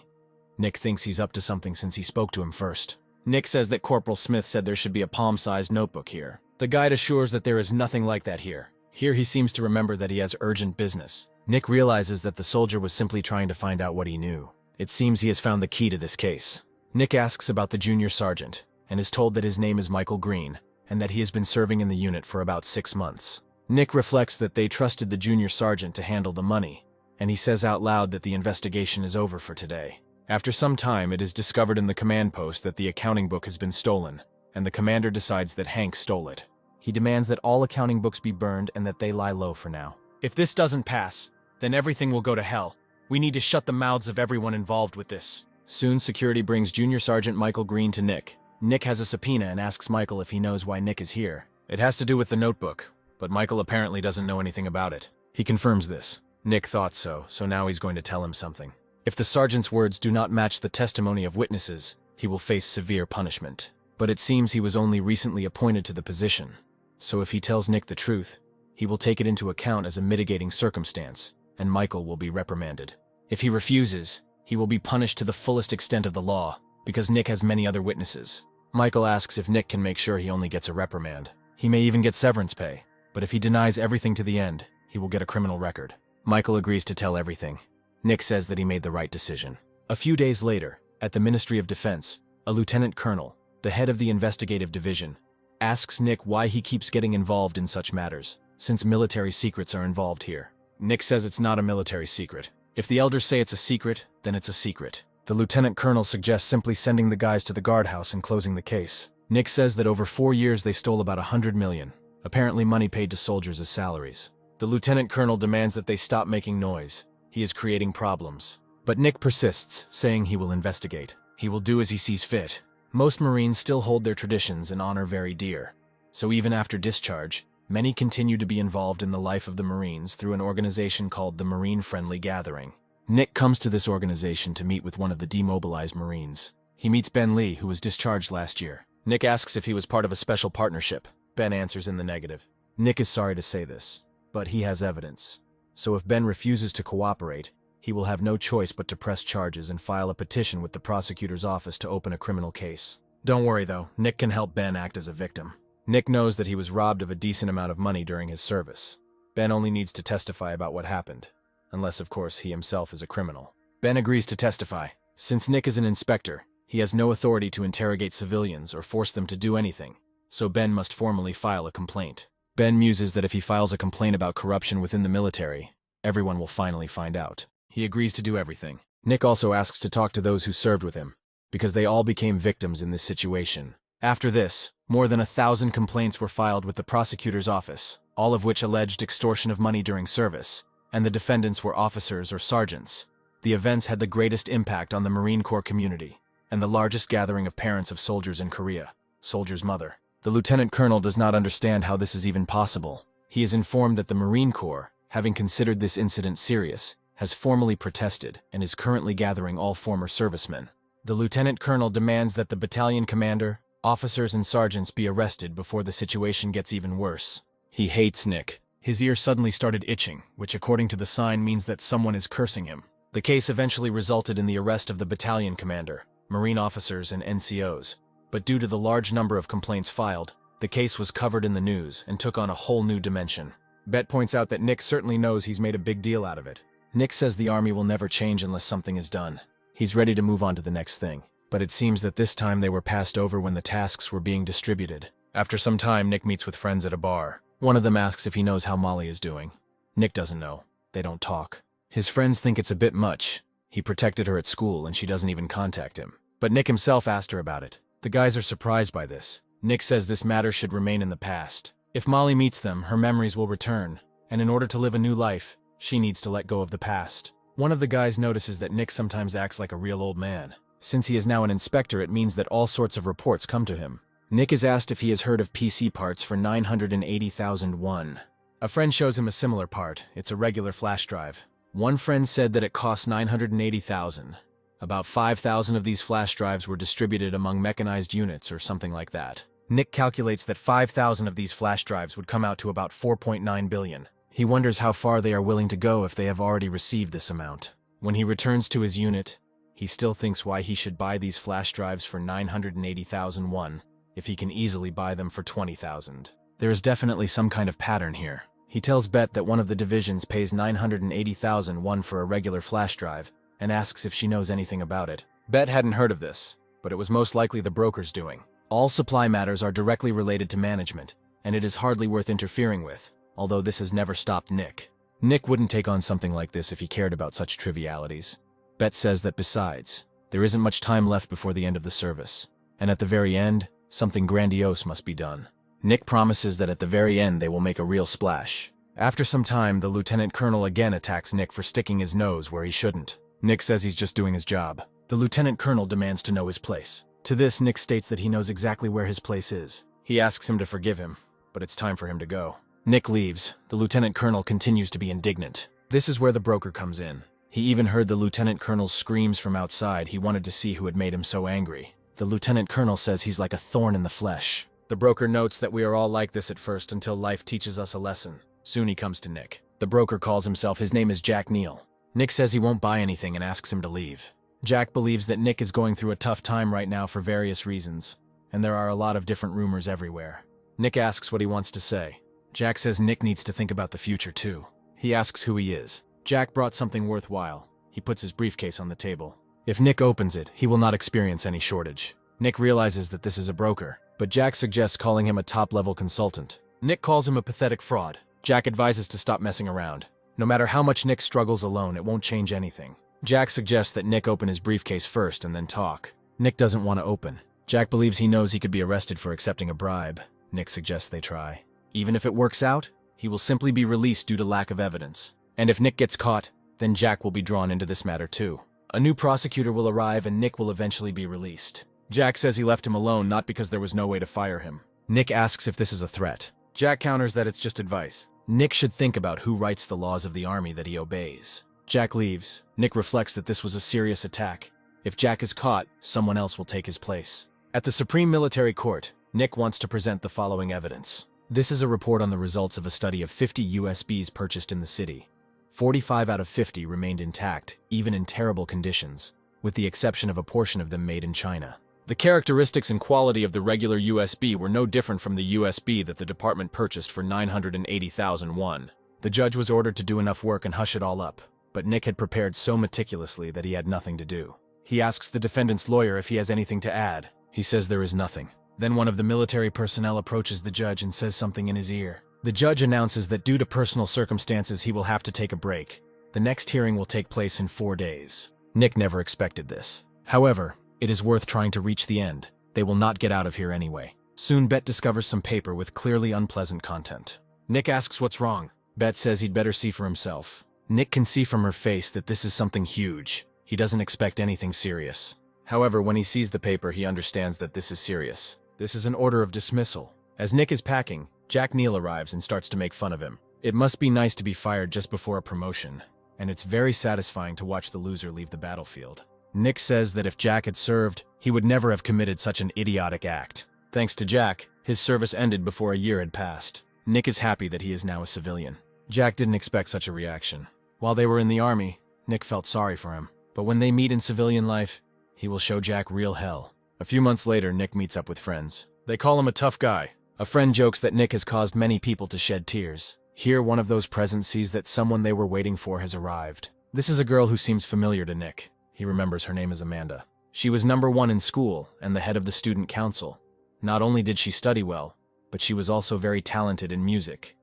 Nick thinks he's up to something since he spoke to him first. Nick says that Corporal Smith said there should be a palm-sized notebook here. The guide assures that there is nothing like that here. Here he seems to remember that he has urgent business. Nick realizes that the soldier was simply trying to find out what he knew. It seems he has found the key to this case. Nick asks about the junior sergeant, and is told that his name is Michael Green, and that he has been serving in the unit for about 6 months. Nick reflects that they trusted the junior sergeant to handle the money, and he says out loud that the investigation is over for today. After some time, it is discovered in the command post that the accounting book has been stolen, and the commander decides that Hank stole it. He demands that all accounting books be burned and that they lie low for now. If this doesn't pass, then everything will go to hell. We need to shut the mouths of everyone involved with this. Soon, security brings Junior Sergeant Michael Green to Nick. Nick has a subpoena and asks Michael if he knows why Nick is here. It has to do with the notebook, but Michael apparently doesn't know anything about it. He confirms this. Nick thought so now he's going to tell him something. If the sergeant's words do not match the testimony of witnesses, he will face severe punishment. But it seems he was only recently appointed to the position. So if he tells Nick the truth, he will take it into account as a mitigating circumstance, and Michael will be reprimanded. If he refuses, he will be punished to the fullest extent of the law, because Nick has many other witnesses. Michael asks if Nick can make sure he only gets a reprimand. He may even get severance pay, but if he denies everything to the end, he will get a criminal record. Michael agrees to tell everything. Nick says that he made the right decision. A few days later, at the Ministry of Defense, a lieutenant colonel, the head of the investigative division, asks Nick why he keeps getting involved in such matters, since military secrets are involved here. Nick says it's not a military secret. If the elders say it's a secret, then it's a secret. The lieutenant colonel suggests simply sending the guys to the guardhouse and closing the case. Nick says that over 4 years they stole about $100 million, apparently money paid to soldiers as salaries. The lieutenant colonel demands that they stop making noise. He is creating problems. But Nick persists, saying he will investigate. He will do as he sees fit. Most Marines still hold their traditions and honor very dear. So even after discharge, many continue to be involved in the life of the Marines through an organization called the Marine Friendly Gathering. Nick comes to this organization to meet with one of the demobilized Marines. He meets Ben Lee, who was discharged last year. Nick asks if he was part of a special partnership. Ben answers in the negative. Nick is sorry to say this, but he has evidence. So if Ben refuses to cooperate, he will have no choice but to press charges and file a petition with the prosecutor's office to open a criminal case. Don't worry though, Nick can help Ben act as a victim. Nick knows that he was robbed of a decent amount of money during his service. Ben only needs to testify about what happened, unless of course he himself is a criminal. Ben agrees to testify. Since Nick is an inspector, he has no authority to interrogate civilians or force them to do anything, so Ben must formally file a complaint. Ben muses that if he files a complaint about corruption within the military, everyone will finally find out. He agrees to do everything. Nick also asks to talk to those who served with him, because they all became victims in this situation. After this, more than 1,000 complaints were filed with the prosecutor's office, all of which alleged extortion of money during service, and the defendants were officers or sergeants. The events had the greatest impact on the Marine Corps community, and the largest gathering of parents of soldiers in Korea, Soldier's Mother. The lieutenant colonel does not understand how this is even possible. He is informed that the Marine Corps, having considered this incident serious, has formally protested and is currently gathering all former servicemen. The lieutenant colonel demands that the battalion commander, officers and sergeants be arrested before the situation gets even worse. He hates Nick. His ear suddenly started itching, which according to the sign means that someone is cursing him. The case eventually resulted in the arrest of the battalion commander, Marine officers and NCOs. But due to the large number of complaints filed, the case was covered in the news and took on a whole new dimension. Bet points out that Nick certainly knows he's made a big deal out of it. Nick says the army will never change unless something is done. He's ready to move on to the next thing. But it seems that this time they were passed over when the tasks were being distributed. After some time, Nick meets with friends at a bar. One of them asks if he knows how Molly is doing. Nick doesn't know. They don't talk. His friends think it's a bit much. He protected her at school and she doesn't even contact him. But Nick himself asked her about it. The guys are surprised by this. Nick says this matter should remain in the past. If Molly meets them, her memories will return, and in order to live a new life, she needs to let go of the past. One of the guys notices that Nick sometimes acts like a real old man. Since he is now an inspector, it means that all sorts of reports come to him. Nick is asked if he has heard of PC parts for 980,000 won. A friend shows him a similar part. It's a regular flash drive. One friend said that it costs 980,000. About 5,000 of these flash drives were distributed among mechanized units or something like that. Nick calculates that 5,000 of these flash drives would come out to about 4.9 billion. He wonders how far they are willing to go if they have already received this amount. When he returns to his unit, he still thinks why he should buy these flash drives for 980,000 won, if he can easily buy them for 20,000. There is definitely some kind of pattern here. He tells Bet that one of the divisions pays 980,000 won for a regular flash drive, and asks if she knows anything about it. Bet hadn't heard of this, but it was most likely the broker's doing. All supply matters are directly related to management, and it is hardly worth interfering with, although this has never stopped Nick. Nick wouldn't take on something like this if he cared about such trivialities. Bet says that besides, there isn't much time left before the end of the service, and at the very end, something grandiose must be done. Nick promises that at the very end they will make a real splash. After some time, the lieutenant colonel again attacks Nick for sticking his nose where he shouldn't. Nick says he's just doing his job. The lieutenant colonel demands to know his place. To this, Nick states that he knows exactly where his place is. He asks him to forgive him, but it's time for him to go. Nick leaves. The lieutenant colonel continues to be indignant. This is where the broker comes in. He even heard the lieutenant colonel's screams from outside. He wanted to see who had made him so angry. The lieutenant colonel says he's like a thorn in the flesh. The broker notes that we are all like this at first until life teaches us a lesson. Soon he comes to Nick. The broker calls himself. His name is Jack Neal. Nick says he won't buy anything and asks him to leave. Jack believes that Nick is going through a tough time right now for various reasons, and there are a lot of different rumors everywhere. Nick asks what he wants to say. Jack says Nick needs to think about the future too. He asks who he is. Jack brought something worthwhile. He puts his briefcase on the table. If Nick opens it, he will not experience any shortage. Nick realizes that this is a broker, but Jack suggests calling him a top-level consultant. Nick calls him a pathetic fraud. Jack advises to stop messing around. No matter how much Nick struggles alone, it won't change anything. Jack suggests that Nick open his briefcase first and then talk. Nick doesn't want to open. Jack believes he knows he could be arrested for accepting a bribe. Nick suggests they try. Even if it works out, he will simply be released due to lack of evidence. And if Nick gets caught, then Jack will be drawn into this matter too. A new prosecutor will arrive and Nick will eventually be released. Jack says he left him alone not because there was no way to fire him. Nick asks if this is a threat. Jack counters that it's just advice. Nick should think about who writes the laws of the army that he obeys. Jack leaves. Nick reflects that this was a serious attack. If Jack is caught, someone else will take his place. At the Supreme Military Court, Nick wants to present the following evidence. This is a report on the results of a study of 50 USBs purchased in the city. 45 out of 50 remained intact, even in terrible conditions, with the exception of a portion of them made in China. The characteristics and quality of the regular USB were no different from the USB that the department purchased for 980,000 won. The judge was ordered to do enough work and hush it all up, but Nick had prepared so meticulously that he had nothing to do. He asks the defendant's lawyer if he has anything to add. He says there is nothing. Then one of the military personnel approaches the judge and says something in his ear. The judge announces that due to personal circumstances he will have to take a break. The next hearing will take place in 4 days. Nick never expected this. However, it is worth trying to reach the end. They will not get out of here anyway. Soon Bet discovers some paper with clearly unpleasant content. Nick asks what's wrong. Bet says he'd better see for himself. Nick can see from her face that this is something huge. He doesn't expect anything serious. However, when he sees the paper, he understands that this is serious. This is an order of dismissal. As Nick is packing, Jack Neal arrives and starts to make fun of him. It must be nice to be fired just before a promotion, and it's very satisfying to watch the loser leave the battlefield. Nick says that if Jack had served, he would never have committed such an idiotic act. Thanks to Jack, his service ended before a year had passed. Nick is happy that he is now a civilian. Jack didn't expect such a reaction. While they were in the army, Nick felt sorry for him. But when they meet in civilian life, he will show Jack real hell. A few months later, Nick meets up with friends. They call him a tough guy. A friend jokes that Nick has caused many people to shed tears. Here, one of those present sees that someone they were waiting for has arrived. This is a girl who seems familiar to Nick. He remembers her name is Amanda. She was #1 in school and the head of the student council. Not only did she study well, but she was also very talented in music.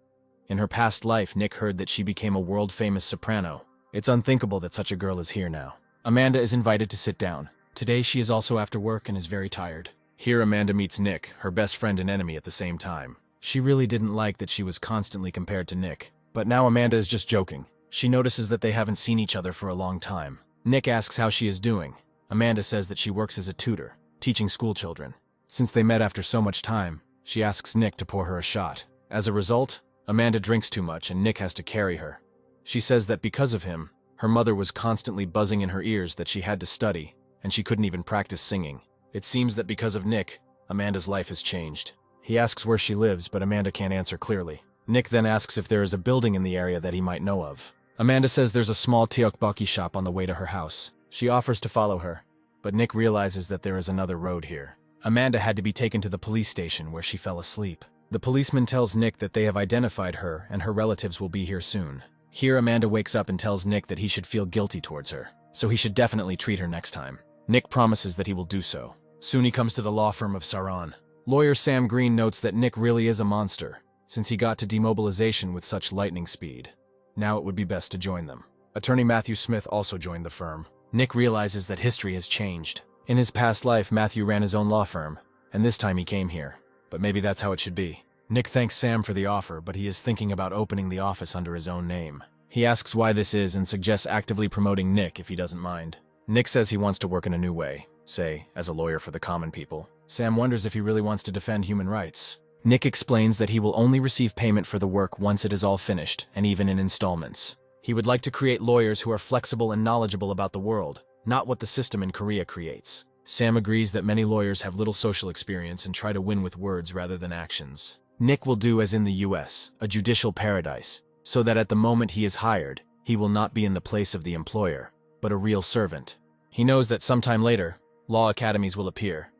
In her past life, Nick heard that she became a world-famous soprano. It's unthinkable that such a girl is here now. Amanda is invited to sit down. Today she is also after work and is very tired. Here Amanda meets Nick, her best friend and enemy at the same time. She really didn't like that she was constantly compared to Nick. But now Amanda is just joking. She notices that they haven't seen each other for a long time. Nick asks how she is doing. Amanda says that she works as a tutor, teaching school children. Since they met after so much time, she asks Nick to pour her a shot. As a result, Amanda drinks too much and Nick has to carry her. She says that because of him, her mother was constantly buzzing in her ears that she had to study, and she couldn't even practice singing. It seems that because of Nick, Amanda's life has changed. He asks where she lives, but Amanda can't answer clearly. Nick then asks if there is a building in the area that he might know of. Amanda says there's a small tteokbokki shop on the way to her house. She offers to follow her, but Nick realizes that there is another road here. Amanda had to be taken to the police station where she fell asleep. The policeman tells Nick that they have identified her and her relatives will be here soon. Here Amanda wakes up and tells Nick that he should feel guilty towards her, so he should definitely treat her next time. Nick promises that he will do so. Soon he comes to the law firm of Saran. Lawyer Sam Green notes that Nick really is a monster, since he got to demobilization with such lightning speed. Now it would be best to join them. Attorney Matthew Smith also joined the firm. Nick realizes that history has changed. In his past life, Matthew ran his own law firm, and this time he came here. But maybe that's how it should be. Nick thanks Sam for the offer, but he is thinking about opening the office under his own name. He asks why this is and suggests actively promoting Nick if he doesn't mind. Nick says he wants to work in a new way, say, as a lawyer for the common people. Sam wonders if he really wants to defend human rights. Nick explains that he will only receive payment for the work once it is all finished, and even in installments. He would like to create lawyers who are flexible and knowledgeable about the world, not what the system in Korea creates. Sam agrees that many lawyers have little social experience and try to win with words rather than actions. Nick will do as in the US, a judicial paradise, so that at the moment he is hired, he will not be in the place of the employer, but a real servant. He knows that sometime later, law academies will appear,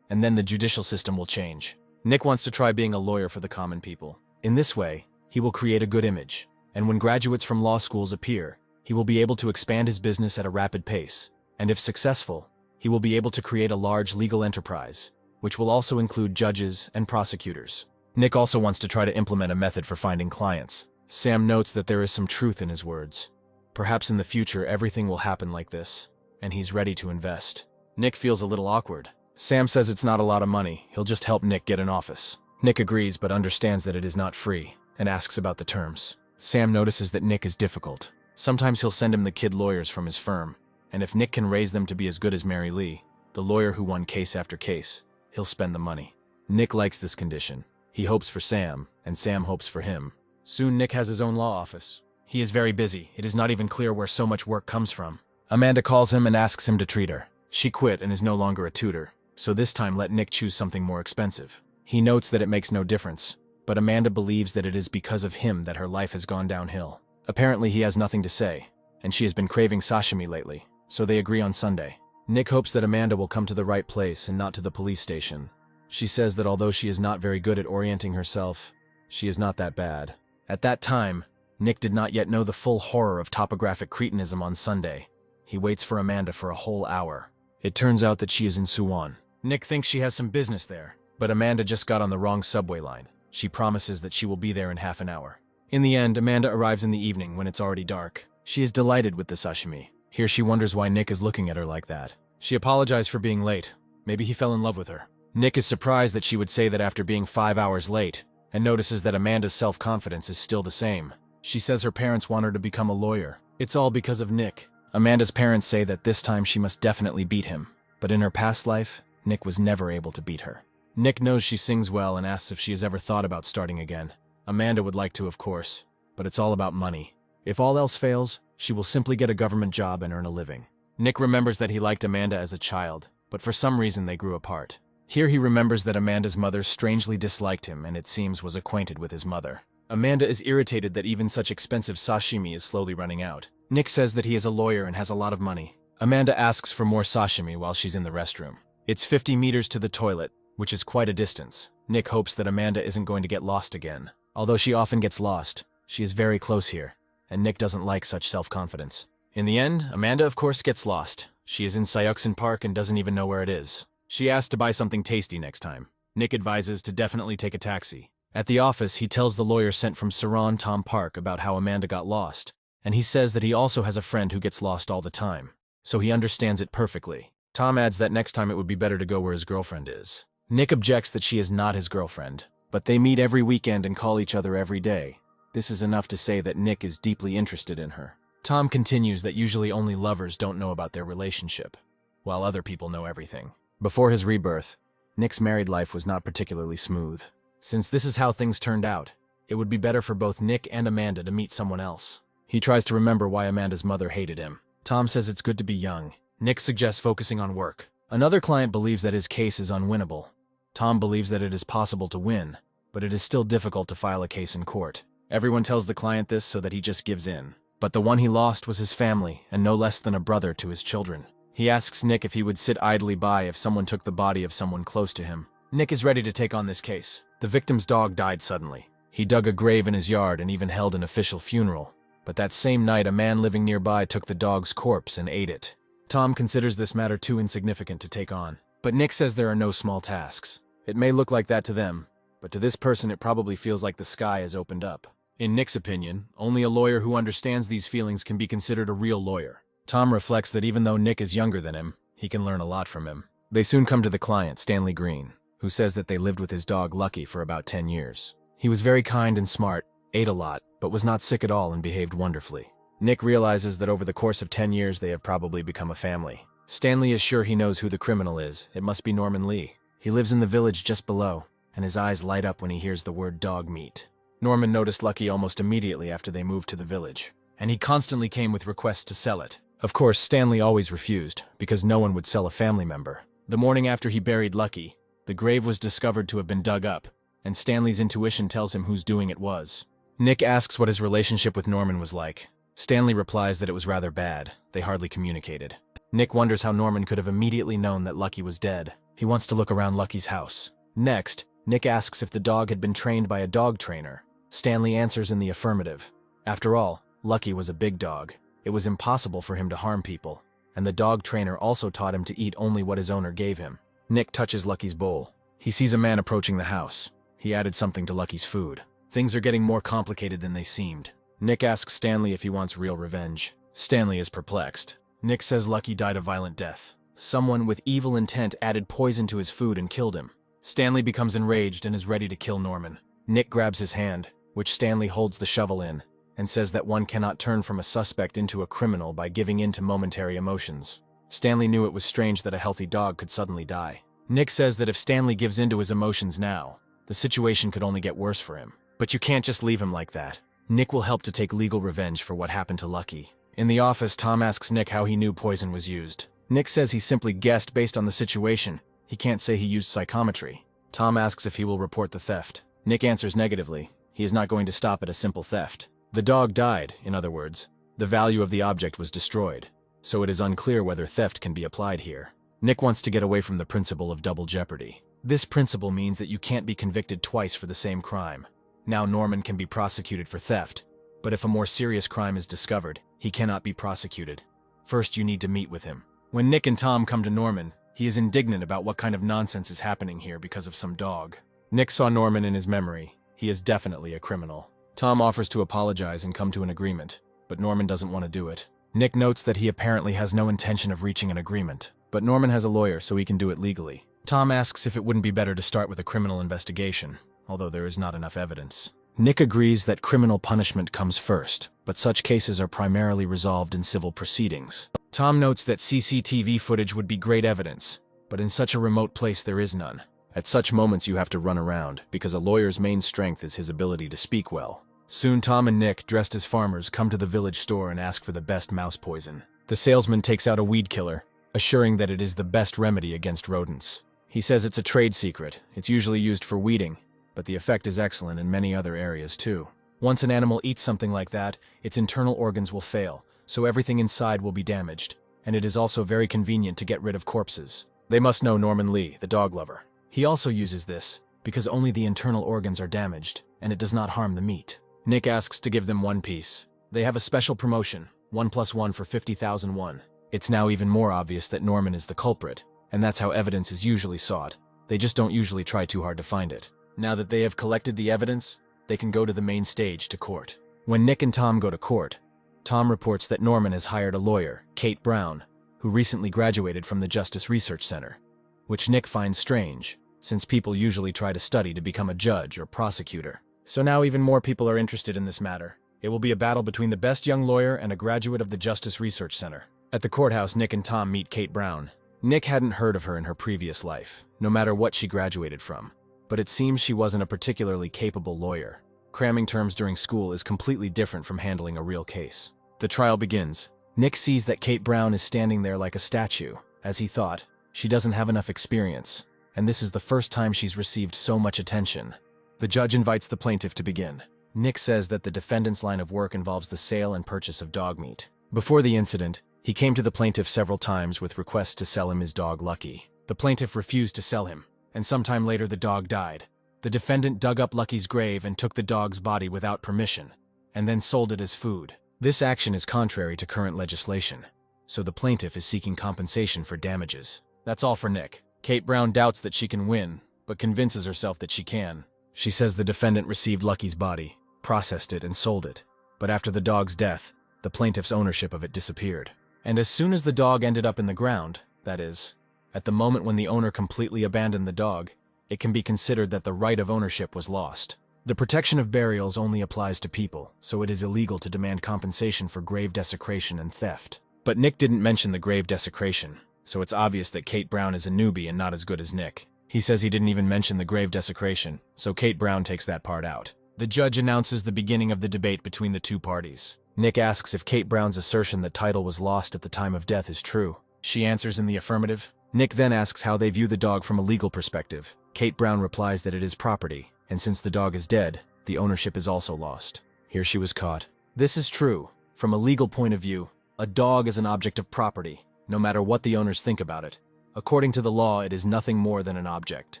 and then the judicial system will change. Nick wants to try being a lawyer for the common people. In this way, he will create a good image, and when graduates from law schools appear, he will be able to expand his business at a rapid pace, and if successful, he will be able to create a large legal enterprise, which will also include judges and prosecutors. Nick also wants to try to implement a method for finding clients. Sam notes that there is some truth in his words. Perhaps in the future everything will happen like this, and he's ready to invest. Nick feels a little awkward. Sam says it's not a lot of money, he'll just help Nick get an office. Nick agrees but understands that it is not free, and asks about the terms. Sam notices that Nick is difficult. Sometimes he'll send him the kid lawyers from his firm, and if Nick can raise them to be as good as Mary Lee, the lawyer who won case after case, he'll spend the money. Nick likes this condition. He hopes for Sam, and Sam hopes for him. Soon Nick has his own law office. He is very busy. It is not even clear where so much work comes from. Amanda calls him and asks him to treat her. She quit and is no longer a tutor, so this time let Nick choose something more expensive. He notes that it makes no difference, but Amanda believes that it is because of him that her life has gone downhill. Apparently he has nothing to say, and she has been craving sashimi lately, so they agree on Sunday. Nick hopes that Amanda will come to the right place and not to the police station. She says that although she is not very good at orienting herself, she is not that bad. At that time, Nick did not yet know the full horror of topographic cretinism on Sunday. He waits for Amanda for a whole hour. It turns out that she is in Suwon. Nick thinks she has some business there, but Amanda just got on the wrong subway line. She promises that she will be there in half an hour. In the end, Amanda arrives in the evening when it's already dark. She is delighted with the sashimi. Here she wonders why Nick is looking at her like that. She apologized for being late. Maybe he fell in love with her. Nick is surprised that she would say that after being 5 hours late, and notices that Amanda's self-confidence is still the same. She says her parents want her to become a lawyer. It's all because of Nick. Amanda's parents say that this time she must definitely beat him, but in her past life, Nick was never able to beat her. Nick knows she sings well and asks if she has ever thought about starting again. Amanda would like to, of course, but it's all about money. If all else fails, she will simply get a government job and earn a living. Nick remembers that he liked Amanda as a child, but for some reason they grew apart. Here he remembers that Amanda's mother strangely disliked him and it seems was acquainted with his mother. Amanda is irritated that even such expensive sashimi is slowly running out. Nick says that he is a lawyer and has a lot of money. Amanda asks for more sashimi while she's in the restroom. It's 50 meters to the toilet, which is quite a distance. Nick hopes that Amanda isn't going to get lost again. Although she often gets lost, she is very close here, and Nick doesn't like such self-confidence. In the end, Amanda of course gets lost. She is in Seoksan Park and doesn't even know where it is. She asks to buy something tasty next time. Nick advises to definitely take a taxi. At the office, he tells the lawyer sent from Saran Tom Park about how Amanda got lost, and he says that he also has a friend who gets lost all the time, so he understands it perfectly. Tom adds that next time it would be better to go where his girlfriend is. Nick objects that she is not his girlfriend, but they meet every weekend and call each other every day. This is enough to say that Nick is deeply interested in her. Tom continues that usually only lovers don't know about their relationship, while other people know everything. Before his rebirth, Nick's married life was not particularly smooth. Since this is how things turned out, it would be better for both Nick and Amanda to meet someone else. He tries to remember why Amanda's mother hated him. Tom says it's good to be young. Nick suggests focusing on work. Another client believes that his case is unwinnable. Tom believes that it is possible to win, but it is still difficult to file a case in court. Everyone tells the client this so that he just gives in. But the one he lost was his family, and no less than a brother to his children. He asks Nick if he would sit idly by if someone took the body of someone close to him. Nick is ready to take on this case. The victim's dog died suddenly. He dug a grave in his yard and even held an official funeral. But that same night, a man living nearby took the dog's corpse and ate it. Tom considers this matter too insignificant to take on. But Nick says there are no small tasks. It may look like that to them, but to this person it probably feels like the sky has opened up. In Nick's opinion, only a lawyer who understands these feelings can be considered a real lawyer. Tom reflects that even though Nick is younger than him, he can learn a lot from him. They soon come to the client, Stanley Green, who says that they lived with his dog Lucky for about 10 years. He was very kind and smart, ate a lot, but was not sick at all and behaved wonderfully. Nick realizes that over the course of 10 years they have probably become a family. Stanley is sure he knows who the criminal is. It must be Norman Lee. He lives in the village just below, and his eyes light up when he hears the word dog meat. Norman noticed Lucky almost immediately after they moved to the village, and he constantly came with requests to sell it. Of course, Stanley always refused, because no one would sell a family member. The morning after he buried Lucky, the grave was discovered to have been dug up, and Stanley's intuition tells him whose doing it was. Nick asks what his relationship with Norman was like. Stanley replies that it was rather bad. They hardly communicated. Nick wonders how Norman could have immediately known that Lucky was dead. He wants to look around Lucky's house. Next, Nick asks if the dog had been trained by a dog trainer. Stanley answers in the affirmative. After all, Lucky was a big dog. It was impossible for him to harm people, and the dog trainer also taught him to eat only what his owner gave him. Nick touches Lucky's bowl. He sees a man approaching the house. He added something to Lucky's food. Things are getting more complicated than they seemed. Nick asks Stanley if he wants real revenge. Stanley is perplexed. Nick says Lucky died a violent death. Someone with evil intent added poison to his food and killed him. Stanley becomes enraged and is ready to kill Norman. Nick grabs his hand, which Stanley holds the shovel in, and says that one cannot turn from a suspect into a criminal by giving in to momentary emotions. Stanley knew it was strange that a healthy dog could suddenly die. Nick says that if Stanley gives in to his emotions now, the situation could only get worse for him. But you can't just leave him like that. Nick will help to take legal revenge for what happened to Lucky. In the office, Tom asks Nick how he knew poison was used. Nick says he simply guessed based on the situation. He can't say he used psychometry. Tom asks if he will report the theft. Nick answers negatively. He is not going to stop at a simple theft. The dog died, in other words. The value of the object was destroyed, so it is unclear whether theft can be applied here. Nick wants to get away from the principle of double jeopardy. This principle means that you can't be convicted twice for the same crime. Now Norman can be prosecuted for theft, but if a more serious crime is discovered, he cannot be prosecuted. First, you need to meet with him. When Nick and Tom come to Norman, he is indignant about what kind of nonsense is happening here because of some dog. Nick saw Norman in his memory. He is definitely a criminal. Tom offers to apologize and come to an agreement, but Norman doesn't want to do it. Nick notes that he apparently has no intention of reaching an agreement, but Norman has a lawyer so he can do it legally. Tom asks if it wouldn't be better to start with a criminal investigation, although there is not enough evidence. Nick agrees that criminal punishment comes first, but such cases are primarily resolved in civil proceedings. Tom notes that CCTV footage would be great evidence, but in such a remote place there is none. At such moments you have to run around, because a lawyer's main strength is his ability to speak well. Soon Tom and Nick, dressed as farmers, come to the village store and ask for the best mouse poison. The salesman takes out a weed killer, assuring that it is the best remedy against rodents. He says it's a trade secret. It's usually used for weeding, but the effect is excellent in many other areas too. Once an animal eats something like that, its internal organs will fail, so everything inside will be damaged, and it is also very convenient to get rid of corpses. They must know Norman Lee, the dog lover. He also uses this, because only the internal organs are damaged, and it does not harm the meat. Nick asks to give them one piece. They have a special promotion, 1+1 for 50,000 won. It's now even more obvious that Norman is the culprit, and that's how evidence is usually sought. They just don't usually try too hard to find it. Now that they have collected the evidence, they can go to the main stage to court. When Nick and Tom go to court, Tom reports that Norman has hired a lawyer, Kate Brown, who recently graduated from the Justice Research Center, which Nick finds strange, since people usually try to study to become a judge or prosecutor. So now even more people are interested in this matter. It will be a battle between the best young lawyer and a graduate of the Justice Research Center. At the courthouse, Nick and Tom meet Kate Brown. Nick hadn't heard of her in her previous life, no matter what she graduated from, but it seems she wasn't a particularly capable lawyer. Cramming terms during school is completely different from handling a real case. The trial begins. Nick sees that Kate Brown is standing there like a statue. As he thought, she doesn't have enough experience, and this is the first time she's received so much attention. The judge invites the plaintiff to begin. Nick says that the defendant's line of work involves the sale and purchase of dog meat. Before the incident, he came to the plaintiff several times with requests to sell him his dog Lucky. The plaintiff refused to sell him, and sometime later the dog died. The defendant dug up Lucky's grave and took the dog's body without permission, and then sold it as food. This action is contrary to current legislation, so the plaintiff is seeking compensation for damages. That's all for Nick. Kate Brown doubts that she can win, but convinces herself that she can. She says the defendant received Lucky's body, processed it, and sold it. But after the dog's death, the plaintiff's ownership of it disappeared. And as soon as the dog ended up in the ground, that is, at the moment when the owner completely abandoned the dog, it can be considered that the right of ownership was lost. The protection of burials only applies to people, so it is illegal to demand compensation for grave desecration and theft. But Nick didn't mention the grave desecration, so it's obvious that Kate Brown is a newbie and not as good as Nick. He says he didn't even mention the grave desecration, so Kate Brown takes that part out. The judge announces the beginning of the debate between the two parties. Nick asks if Kate Brown's assertion that title was lost at the time of death is true. She answers in the affirmative. Nick then asks how they view the dog from a legal perspective. Kate Brown replies that it is property, and since the dog is dead, the ownership is also lost. Here she was caught. This is true. From a legal point of view, a dog is an object of property, no matter what the owners think about it. According to the law, it is nothing more than an object.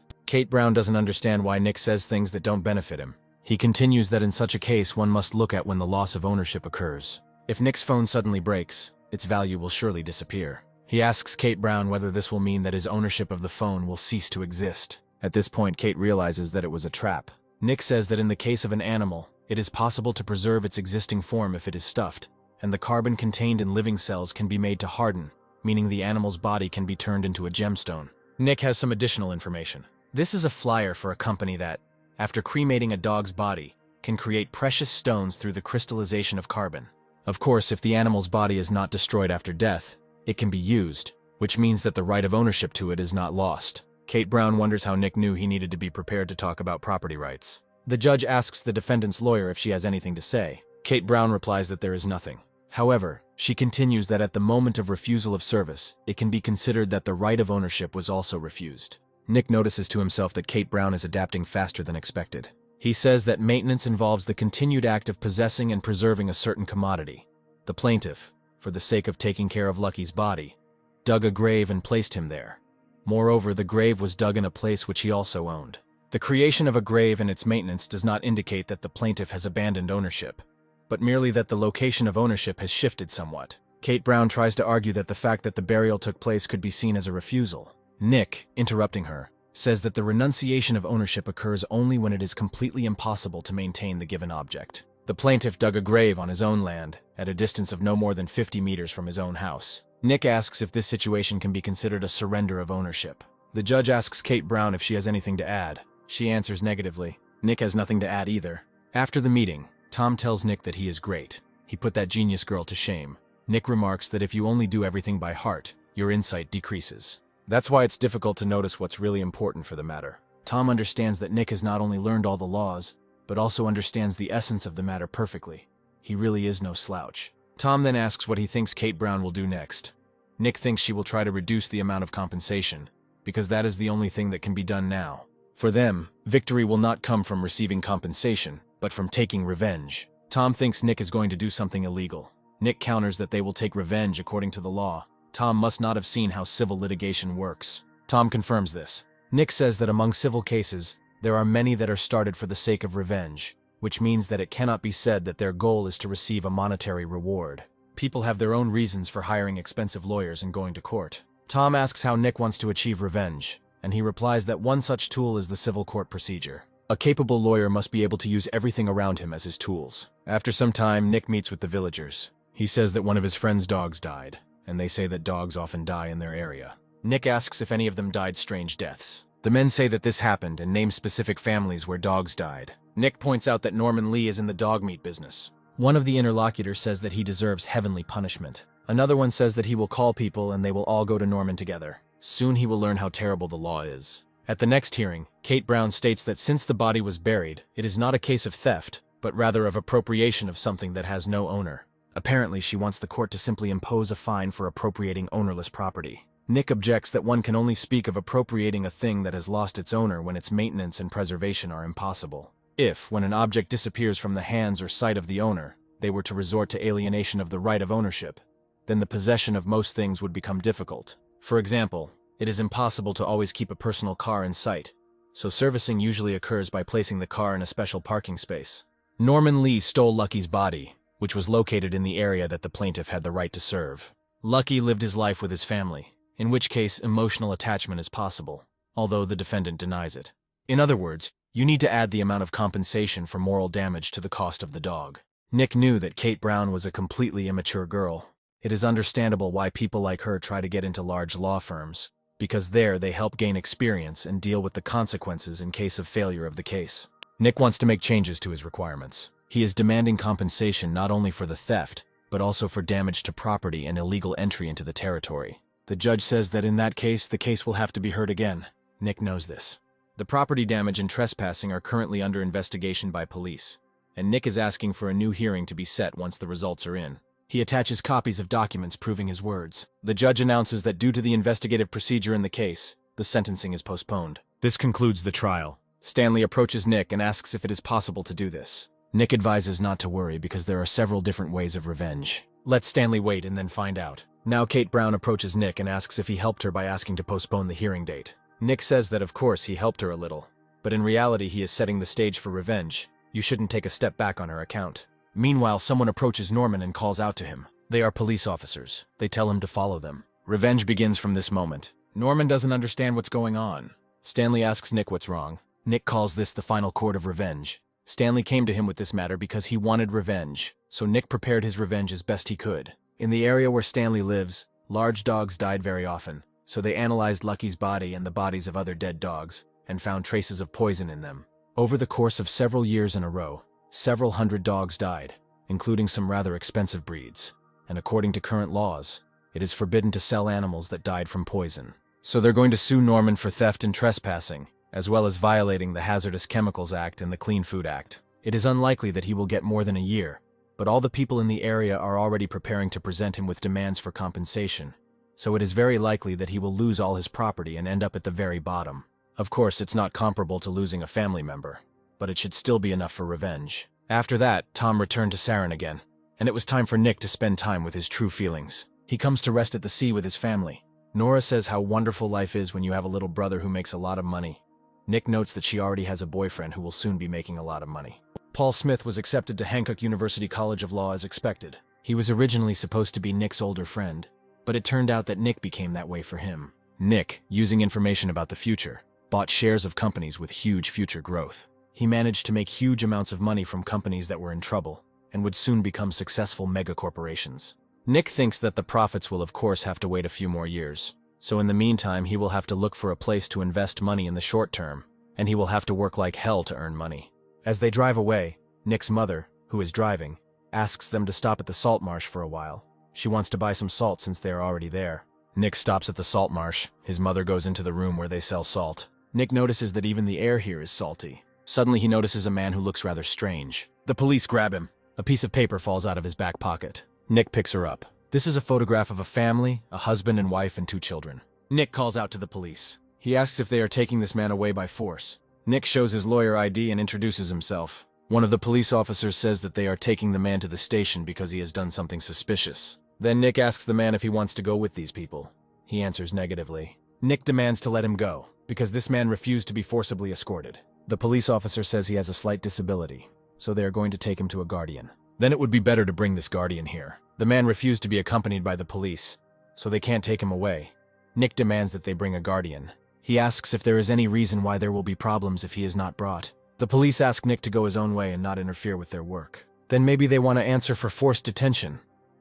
Kate Brown doesn't understand why Nick says things that don't benefit him. He continues that in such a case one must look at when the loss of ownership occurs. If Nick's phone suddenly breaks, its value will surely disappear. He asks Kate Brown whether this will mean that his ownership of the phone will cease to exist. At this point, Kate realizes that it was a trap. Nick says that in the case of an animal, it is possible to preserve its existing form if it is stuffed, and the carbon contained in living cells can be made to harden, meaning the animal's body can be turned into a gemstone. Nick has some additional information. This is a flyer for a company that, after cremating a dog's body, can create precious stones through the crystallization of carbon. Of course, if the animal's body is not destroyed after death, it can be used, which means that the right of ownership to it is not lost. Kate Brown wonders how Nick knew he needed to be prepared to talk about property rights. The judge asks the defendant's lawyer if she has anything to say. Kate Brown replies that there is nothing. However, she continues that at the moment of refusal of service, it can be considered that the right of ownership was also refused. Nick notices to himself that Kate Brown is adapting faster than expected. He says that maintenance involves the continued act of possessing and preserving a certain commodity. The plaintiff, for the sake of taking care of Lucky's body, dug a grave and placed him there. Moreover, the grave was dug in a place which he also owned. The creation of a grave and its maintenance does not indicate that the plaintiff has abandoned ownership, but merely that the location of ownership has shifted somewhat. Kate Brown tries to argue that the fact that the burial took place could be seen as a refusal. Nick, interrupting her, says that the renunciation of ownership occurs only when it is completely impossible to maintain the given object. The plaintiff dug a grave on his own land, at a distance of no more than 50 meters from his own house. Nick asks if this situation can be considered a surrender of ownership. The judge asks Kate Brown if she has anything to add. She answers negatively. Nick has nothing to add either. After the meeting, Tom tells Nick that he is great. He put that genius girl to shame. Nick remarks that if you only do everything by heart, your insight decreases. That's why it's difficult to notice what's really important for the matter. Tom understands that Nick has not only learned all the laws, but also understands the essence of the matter perfectly. He really is no slouch. Tom then asks what he thinks Kate Brown will do next. Nick thinks she will try to reduce the amount of compensation, because that is the only thing that can be done now. For them, victory will not come from receiving compensation, but from taking revenge. Tom thinks Nick is going to do something illegal. Nick counters that they will take revenge according to the law. Tom must not have seen how civil litigation works. Tom confirms this. Nick says that among civil cases, there are many that are started for the sake of revenge, which means that it cannot be said that their goal is to receive a monetary reward. People have their own reasons for hiring expensive lawyers and going to court. Tom asks how Nick wants to achieve revenge, and he replies that one such tool is the civil court procedure. A capable lawyer must be able to use everything around him as his tools. After some time, Nick meets with the villagers. He says that one of his friend's dogs died, and they say that dogs often die in their area. Nick asks if any of them died strange deaths. The men say that this happened and name specific families where dogs died. Nick points out that Norman Lee is in the dog meat business. One of the interlocutors says that he deserves heavenly punishment. Another one says that he will call people and they will all go to Norman together. Soon he will learn how terrible the law is. At the next hearing, Kate Brown states that since the body was buried, it is not a case of theft, but rather of appropriation of something that has no owner. Apparently, she wants the court to simply impose a fine for appropriating ownerless property. Nick objects that one can only speak of appropriating a thing that has lost its owner when its maintenance and preservation are impossible. If, when an object disappears from the hands or sight of the owner, they were to resort to alienation of the right of ownership, then the possession of most things would become difficult. For example, it is impossible to always keep a personal car in sight, so servicing usually occurs by placing the car in a special parking space. Norman Lee stole Lucky's body, which was located in the area that the plaintiff had the right to serve. Lucky lived his life with his family, in which case emotional attachment is possible, although the defendant denies it. In other words, you need to add the amount of compensation for moral damage to the cost of the dog. Nick knew that Kate Brown was a completely immature girl. It is understandable why people like her try to get into large law firms, because there they help gain experience and deal with the consequences in case of failure of the case. Nick wants to make changes to his requirements. He is demanding compensation not only for the theft, but also for damage to property and illegal entry into the territory. The judge says that in that case, the case will have to be heard again. Nick knows this. The property damage and trespassing are currently under investigation by police, and Nick is asking for a new hearing to be set once the results are in. He attaches copies of documents proving his words. The judge announces that due to the investigative procedure in the case, the sentencing is postponed. This concludes the trial. Stanley approaches Nick and asks if it is possible to do this. Nick advises not to worry because there are several different ways of revenge. Let Stanley wait and then find out. Now Kate Brown approaches Nick and asks if he helped her by asking to postpone the hearing date. Nick says that of course he helped her a little, but in reality he is setting the stage for revenge. You shouldn't take a step back on her account. Meanwhile, someone approaches Norman and calls out to him. They are police officers. They tell him to follow them. Revenge begins from this moment. Norman doesn't understand what's going on. Stanley asks Nick what's wrong. Nick calls this the final court of revenge. Stanley came to him with this matter because he wanted revenge, so Nick prepared his revenge as best he could. In the area where Stanley lives, large dogs died very often, so they analyzed Lucky's body and the bodies of other dead dogs, and found traces of poison in them. Over the course of several years in a row, Several hundred dogs died, including some rather expensive breeds, and according to current laws, it is forbidden to sell animals that died from poison. So they're going to sue Norman for theft and trespassing, as well as violating the Hazardous Chemicals Act and the Clean Food Act. It is unlikely that he will get more than a year, but all the people in the area are already preparing to present him with demands for compensation, so it is very likely that he will lose all his property and end up at the very bottom. Of course, it's not comparable to losing a family member, but it should still be enough for revenge. After that, Tom returned to Saren again, and it was time for Nick to spend time with his true feelings. He comes to rest at the sea with his family. Nora says how wonderful life is when you have a little brother who makes a lot of money. Nick notes that she already has a boyfriend who will soon be making a lot of money. Paul Smith was accepted to Hancock University College of Law as expected. He was originally supposed to be Nick's older friend, but it turned out that Nick became that way for him. Nick, using information about the future, bought shares of companies with huge future growth. He managed to make huge amounts of money from companies that were in trouble and would soon become successful mega corporations. Nick thinks that the profits will of course have to wait a few more years, so in the meantime he will have to look for a place to invest money in the short term, and he will have to work like hell to earn money. As they drive away, Nick's mother, who is driving, asks them to stop at the salt marsh for a while. She wants to buy some salt since they are already there. Nick stops at the salt marsh. His mother goes into the room where they sell salt. Nick notices that even the air here is salty. Suddenly he notices a man who looks rather strange. The police grab him. A piece of paper falls out of his back pocket. Nick picks her up. This is a photograph of a family, a husband and wife and 2 children. Nick calls out to the police. He asks if they are taking this man away by force. Nick shows his lawyer ID and introduces himself. One of the police officers says that they are taking the man to the station because he has done something suspicious. Then Nick asks the man if he wants to go with these people. He answers negatively. Nick demands to let him go, because this man refused to be forcibly escorted. The police officer says he has a slight disability, so they are going to take him to a guardian. Then it would be better to bring this guardian here. The man refused to be accompanied by the police, so they can't take him away. Nick demands that they bring a guardian. He asks if there is any reason why there will be problems if he is not brought. The police ask Nick to go his own way and not interfere with their work. Then maybe they want to answer for forced detention.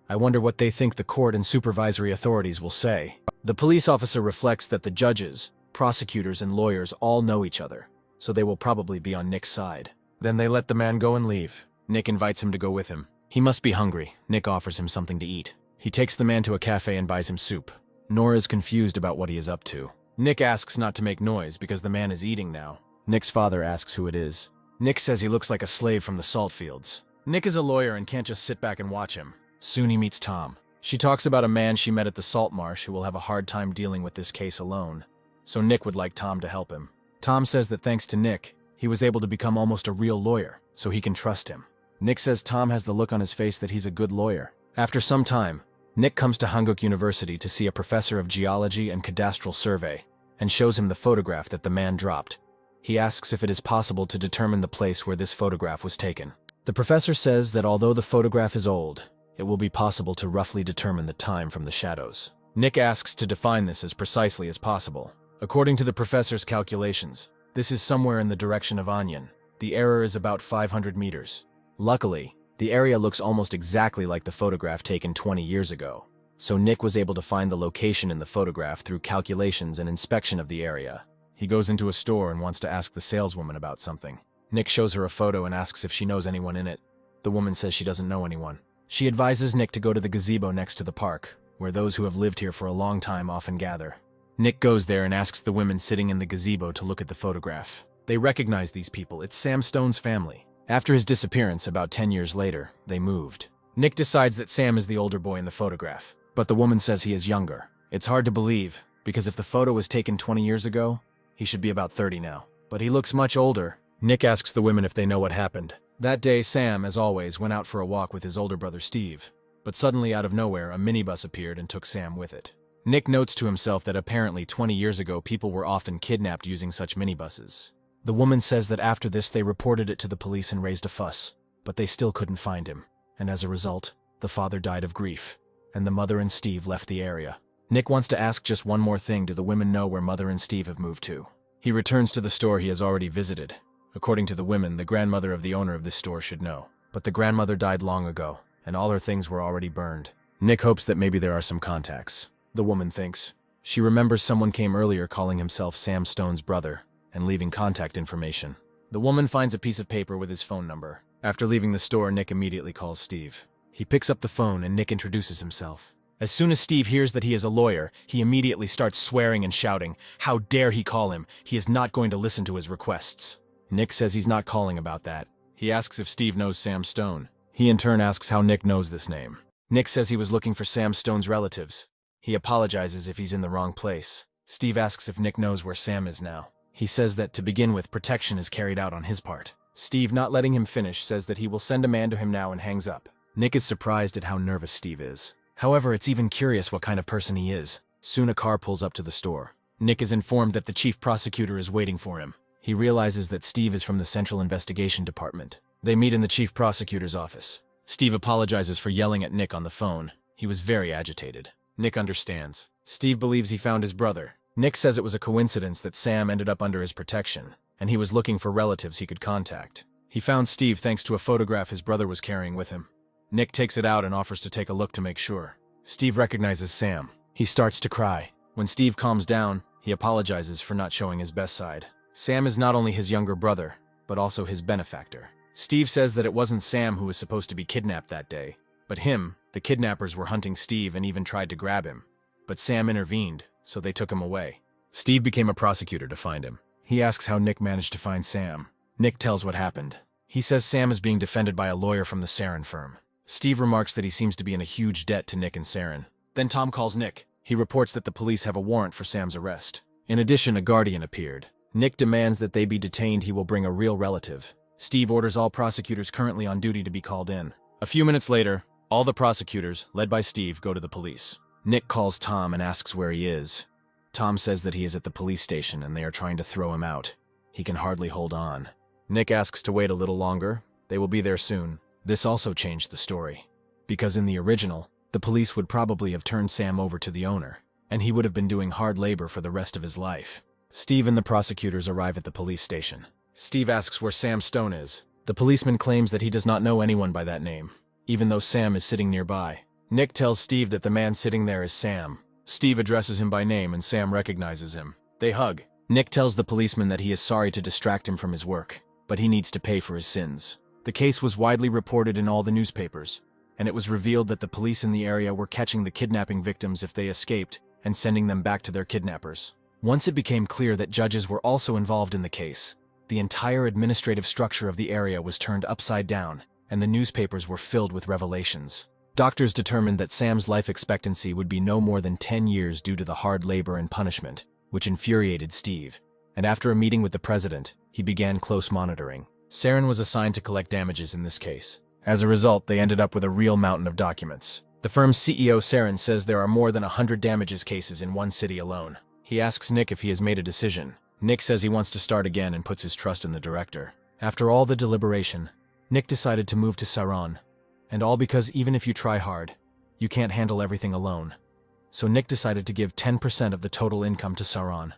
I wonder what they think the court and supervisory authorities will say. The police officer reflects that the judges, prosecutors, and lawyers all know each other, so they will probably be on Nick's side. Then they let the man go and leave. Nick invites him to go with him. He must be hungry. Nick offers him something to eat. He takes the man to a cafe and buys him soup. Nora is confused about what he is up to. Nick asks not to make noise because the man is eating now. Nick's father asks who it is. Nick says he looks like a slave from the salt fields. Nick is a lawyer and can't just sit back and watch him. Soon he meets Tom. She talks about a man she met at the salt marsh who will have a hard time dealing with this case alone, so Nick would like Tom to help him. Tom says that thanks to Nick, he was able to become almost a real lawyer, so he can trust him. Nick says Tom has the look on his face that he's a good lawyer. After some time, Nick comes to Hankook University to see a professor of geology and cadastral survey, and shows him the photograph that the man dropped. He asks if it is possible to determine the place where this photograph was taken. The professor says that although the photograph is old, it will be possible to roughly determine the time from the shadows. Nick asks to define this as precisely as possible. According to the professor's calculations, this is somewhere in the direction of Anyan. The error is about 500 meters. Luckily, the area looks almost exactly like the photograph taken 20 years ago, so Nick was able to find the location in the photograph through calculations and inspection of the area. He goes into a store and wants to ask the saleswoman about something. Nick shows her a photo and asks if she knows anyone in it. The woman says she doesn't know anyone. She advises Nick to go to the gazebo next to the park, where those who have lived here for a long time often gather. Nick goes there and asks the women sitting in the gazebo to look at the photograph. They recognize these people. It's Sam Stone's family. After his disappearance, about 10 years later, they moved. Nick decides that Sam is the older boy in the photograph, but the woman says he is younger. It's hard to believe, because if the photo was taken 20 years ago, he should be about 30 now. But he looks much older. Nick asks the women if they know what happened. That day, Sam, as always, went out for a walk with his older brother Steve, but suddenly out of nowhere, a minibus appeared and took Sam with it. Nick notes to himself that apparently 20 years ago people were often kidnapped using such minibuses. The woman says that after this they reported it to the police and raised a fuss, but they still couldn't find him, and as a result, the father died of grief, and the mother and Steve left the area. Nick wants to ask just one more thing: do the women know where mother and Steve have moved to? He returns to the store he has already visited. According to the women, the grandmother of the owner of this store should know. But the grandmother died long ago, and all her things were already burned. Nick hopes that maybe there are some contacts. The woman thinks. She remembers someone came earlier calling himself Sam Stone's brother, and leaving contact information. The woman finds a piece of paper with his phone number. After leaving the store, Nick immediately calls Steve. He picks up the phone and Nick introduces himself. As soon as Steve hears that he is a lawyer, he immediately starts swearing and shouting, "How dare he call him? He is not going to listen to his requests." Nick says he's not calling about that. He asks if Steve knows Sam Stone. He in turn asks how Nick knows this name. Nick says he was looking for Sam Stone's relatives. He apologizes if he's in the wrong place. Steve asks if Nick knows where Sam is now. He says that, to begin with, protection is carried out on his part. Steve, not letting him finish, says that he will send a man to him now and hangs up. Nick is surprised at how nervous Steve is. However, it's even curious what kind of person he is. Soon a car pulls up to the store. Nick is informed that the chief prosecutor is waiting for him. He realizes that Steve is from the Central Investigation Department. They meet in the chief prosecutor's office. Steve apologizes for yelling at Nick on the phone. He was very agitated. Nick understands. Steve believes he found his brother. Nick says it was a coincidence that Sam ended up under his protection, and he was looking for relatives he could contact. He found Steve thanks to a photograph his brother was carrying with him. Nick takes it out and offers to take a look to make sure. Steve recognizes Sam. He starts to cry. When Steve calms down, he apologizes for not showing his best side. Sam is not only his younger brother, but also his benefactor. Steve says that it wasn't Sam who was supposed to be kidnapped that day, but him. The kidnappers were hunting Steve and even tried to grab him. But Sam intervened, so they took him away. Steve became a prosecutor to find him. He asks how Nick managed to find Sam. Nick tells what happened. He says Sam is being defended by a lawyer from the Saren firm. Steve remarks that he seems to be in a huge debt to Nick and Saren. Then Tom calls Nick. He reports that the police have a warrant for Sam's arrest. In addition, a guardian appeared. Nick demands that they be detained. He will bring a real relative. Steve orders all prosecutors currently on duty to be called in. A few minutes later, all the prosecutors, led by Steve, go to the police. Nick calls Tom and asks where he is. Tom says that he is at the police station and they are trying to throw him out. He can hardly hold on. Nick asks to wait a little longer. They will be there soon. This also changed the story, because in the original, the police would probably have turned Sam over to the owner, and he would have been doing hard labor for the rest of his life. Steve and the prosecutors arrive at the police station. Steve asks where Sam Stone is. The policeman claims that he does not know anyone by that name, even though Sam is sitting nearby. Nick tells Steve that the man sitting there is Sam. Steve addresses him by name and Sam recognizes him. They hug. Nick tells the policeman that he is sorry to distract him from his work, but he needs to pay for his sins. The case was widely reported in all the newspapers, and it was revealed that the police in the area were catching the kidnapping victims if they escaped and sending them back to their kidnappers. Once it became clear that judges were also involved in the case, the entire administrative structure of the area was turned upside down, and the newspapers were filled with revelations. Doctors determined that Sam's life expectancy would be no more than 10 years due to the hard labor and punishment, which infuriated Steve. And after a meeting with the president, he began close monitoring. Saren was assigned to collect damages in this case. As a result, they ended up with a real mountain of documents. The firm's CEO Saren says there are more than 100 damages cases in one city alone. He asks Nick if he has made a decision. Nick says he wants to start again and puts his trust in the director. After all the deliberation, Nick decided to move to Saran. And all because even if you try hard, you can't handle everything alone. So Nick decided to give 10% of the total income to Saran.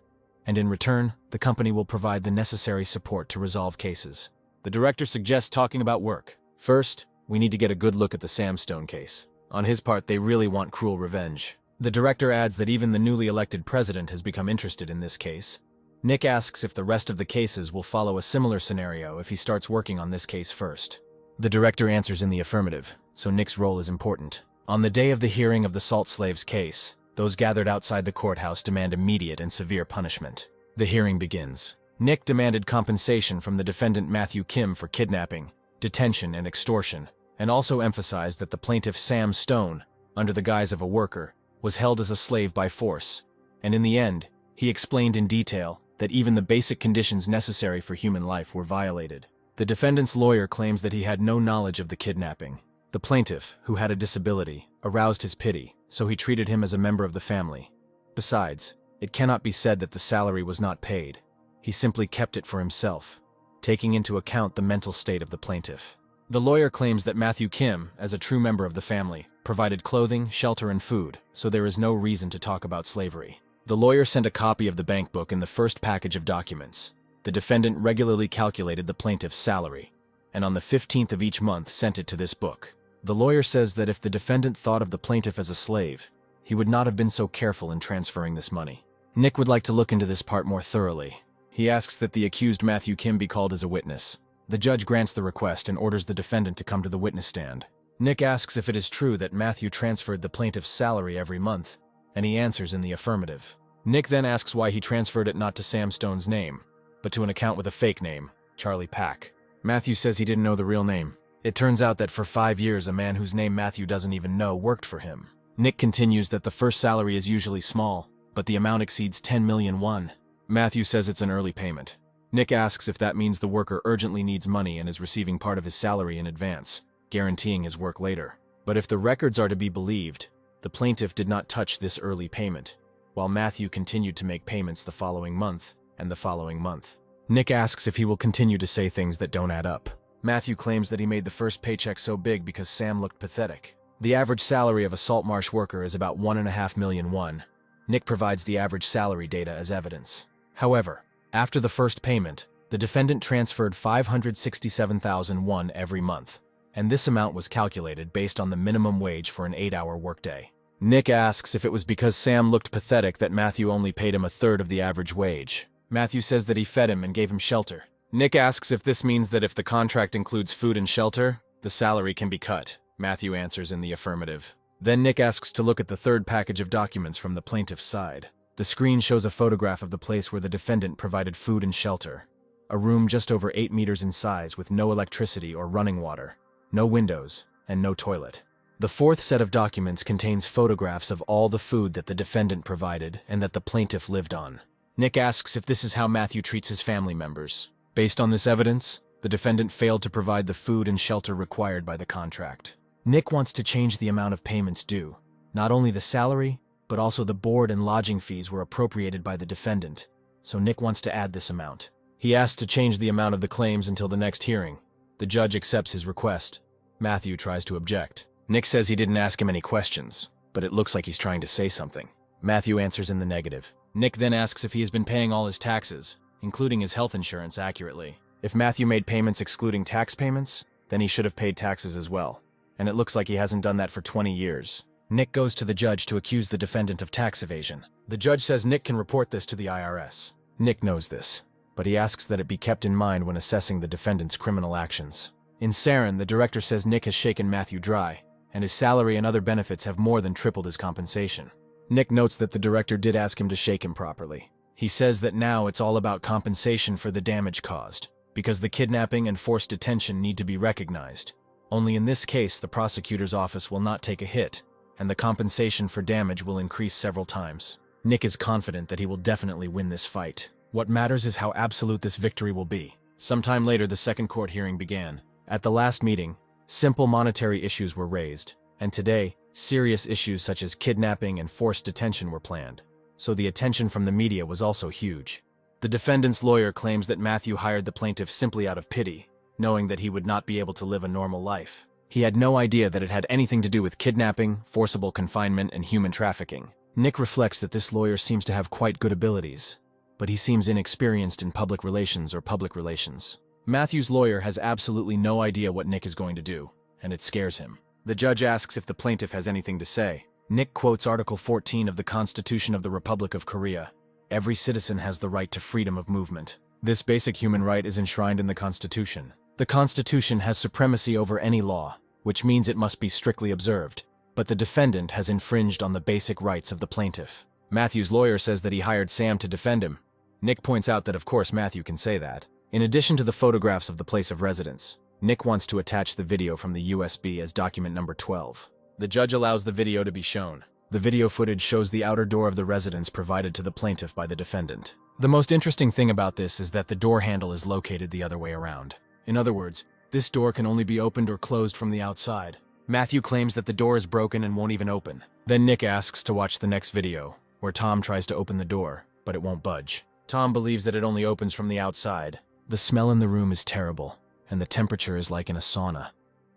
And in return, the company will provide the necessary support to resolve cases. The director suggests talking about work. First, we need to get a good look at the Sam Stone case. On his part, they really want cruel revenge. The director adds that even the newly elected president has become interested in this case. Nick asks if the rest of the cases will follow a similar scenario if he starts working on this case first. The director answers in the affirmative, so Nick's role is important. On the day of the hearing of the Salt Slaves case, those gathered outside the courthouse demand immediate and severe punishment. The hearing begins. Nick demanded compensation from the defendant Matthew Kim for kidnapping, detention, and extortion, and also emphasized that the plaintiff Sam Stone, under the guise of a worker, was held as a slave by force. And in the end, he explained in detail that even the basic conditions necessary for human life were violated. The defendant's lawyer claims that he had no knowledge of the kidnapping. The plaintiff, who had a disability, aroused his pity, so he treated him as a member of the family. Besides, it cannot be said that the salary was not paid. He simply kept it for himself, taking into account the mental state of the plaintiff. The lawyer claims that Matthew Kim, as a true member of the family, provided clothing, shelter, and food, so there is no reason to talk about slavery. The lawyer sent a copy of the bank book in the first package of documents. The defendant regularly calculated the plaintiff's salary, and on the 15th of each month sent it to this book. The lawyer says that if the defendant thought of the plaintiff as a slave, he would not have been so careful in transferring this money. Nick would like to look into this part more thoroughly. He asks that the accused Matthew Kim be called as a witness. The judge grants the request and orders the defendant to come to the witness stand. Nick asks if it is true that Matthew transferred the plaintiff's salary every month, and he answers in the affirmative. Nick then asks why he transferred it not to Sam Stone's name, but to an account with a fake name, Charlie Pack. Matthew says he didn't know the real name. It turns out that for 5 years a man whose name Matthew doesn't even know worked for him. Nick continues that the first salary is usually small, but the amount exceeds 10 million won. Matthew says it's an early payment. Nick asks if that means the worker urgently needs money and is receiving part of his salary in advance, guaranteeing his work later. But if the records are to be believed, the plaintiff did not touch this early payment, while Matthew continued to make payments the following month and the following month. Nick asks if he will continue to say things that don't add up. Matthew claims that he made the first paycheck so big because Sam looked pathetic. The average salary of a salt marsh worker is about 1.5 million won. Nick provides the average salary data as evidence. However, after the first payment, the defendant transferred 567,000 won every month, and this amount was calculated based on the minimum wage for an 8-hour workday. Nick asks if it was because Sam looked pathetic that Matthew only paid him a third of the average wage. Matthew says that he fed him and gave him shelter. Nick asks if this means that if the contract includes food and shelter, the salary can be cut. Matthew answers in the affirmative. Then Nick asks to look at the third package of documents from the plaintiff's side. The screen shows a photograph of the place where the defendant provided food and shelter. A room just over 8 meters in size with no electricity or running water, no windows, and no toilet. The fourth set of documents contains photographs of all the food that the defendant provided and that the plaintiff lived on. Nick asks if this is how Matthew treats his family members. Based on this evidence, the defendant failed to provide the food and shelter required by the contract. Nick wants to change the amount of payments due. Not only the salary, but also the board and lodging fees were appropriated by the defendant, so Nick wants to add this amount. He asks to change the amount of the claims until the next hearing. The judge accepts his request. Matthew tries to object. Nick says he didn't ask him any questions, but it looks like he's trying to say something. Matthew answers in the negative. Nick then asks if he has been paying all his taxes, including his health insurance, accurately. If Matthew made payments excluding tax payments, then he should have paid taxes as well, and it looks like he hasn't done that for 20 years. Nick goes to the judge to accuse the defendant of tax evasion. The judge says Nick can report this to the IRS. Nick knows this, but he asks that it be kept in mind when assessing the defendant's criminal actions. In Sarin, the director says Nick has shaken Matthew dry, and his salary and other benefits have more than tripled his compensation. Nick notes that the director did ask him to shake him properly. He says that now it's all about compensation for the damage caused, because the kidnapping and forced detention need to be recognized. Only in this case, the prosecutor's office will not take a hit, and the compensation for damage will increase several times. Nick is confident that he will definitely win this fight. What matters is how absolute this victory will be. Sometime later, the second court hearing began. At the last meeting, simple monetary issues were raised, and today, serious issues such as kidnapping and forced detention were planned. So the attention from the media was also huge. The defendant's lawyer claims that Matthew hired the plaintiff simply out of pity, knowing that he would not be able to live a normal life. He had no idea that it had anything to do with kidnapping, forcible confinement, and human trafficking. Nick reflects that this lawyer seems to have quite good abilities, but he seems inexperienced in public relations or public relations. Matthew's lawyer has absolutely no idea what Nick is going to do, and it scares him. The judge asks if the plaintiff has anything to say. Nick quotes Article 14 of the Constitution of the Republic of Korea. Every citizen has the right to freedom of movement. This basic human right is enshrined in the Constitution. The Constitution has supremacy over any law, which means it must be strictly observed. But the defendant has infringed on the basic rights of the plaintiff. Matthew's lawyer says that he hired Sam to defend him. Nick points out that of course Matthew can say that. In addition to the photographs of the place of residence, Nick wants to attach the video from the USB as document number 12. The judge allows the video to be shown. The video footage shows the outer door of the residence provided to the plaintiff by the defendant. The most interesting thing about this is that the door handle is located the other way around. In other words, this door can only be opened or closed from the outside. Matthew claims that the door is broken and won't even open. Then Nick asks to watch the next video, where Tom tries to open the door, but it won't budge. Tom believes that it only opens from the outside. The smell in the room is terrible, and the temperature is like in a sauna.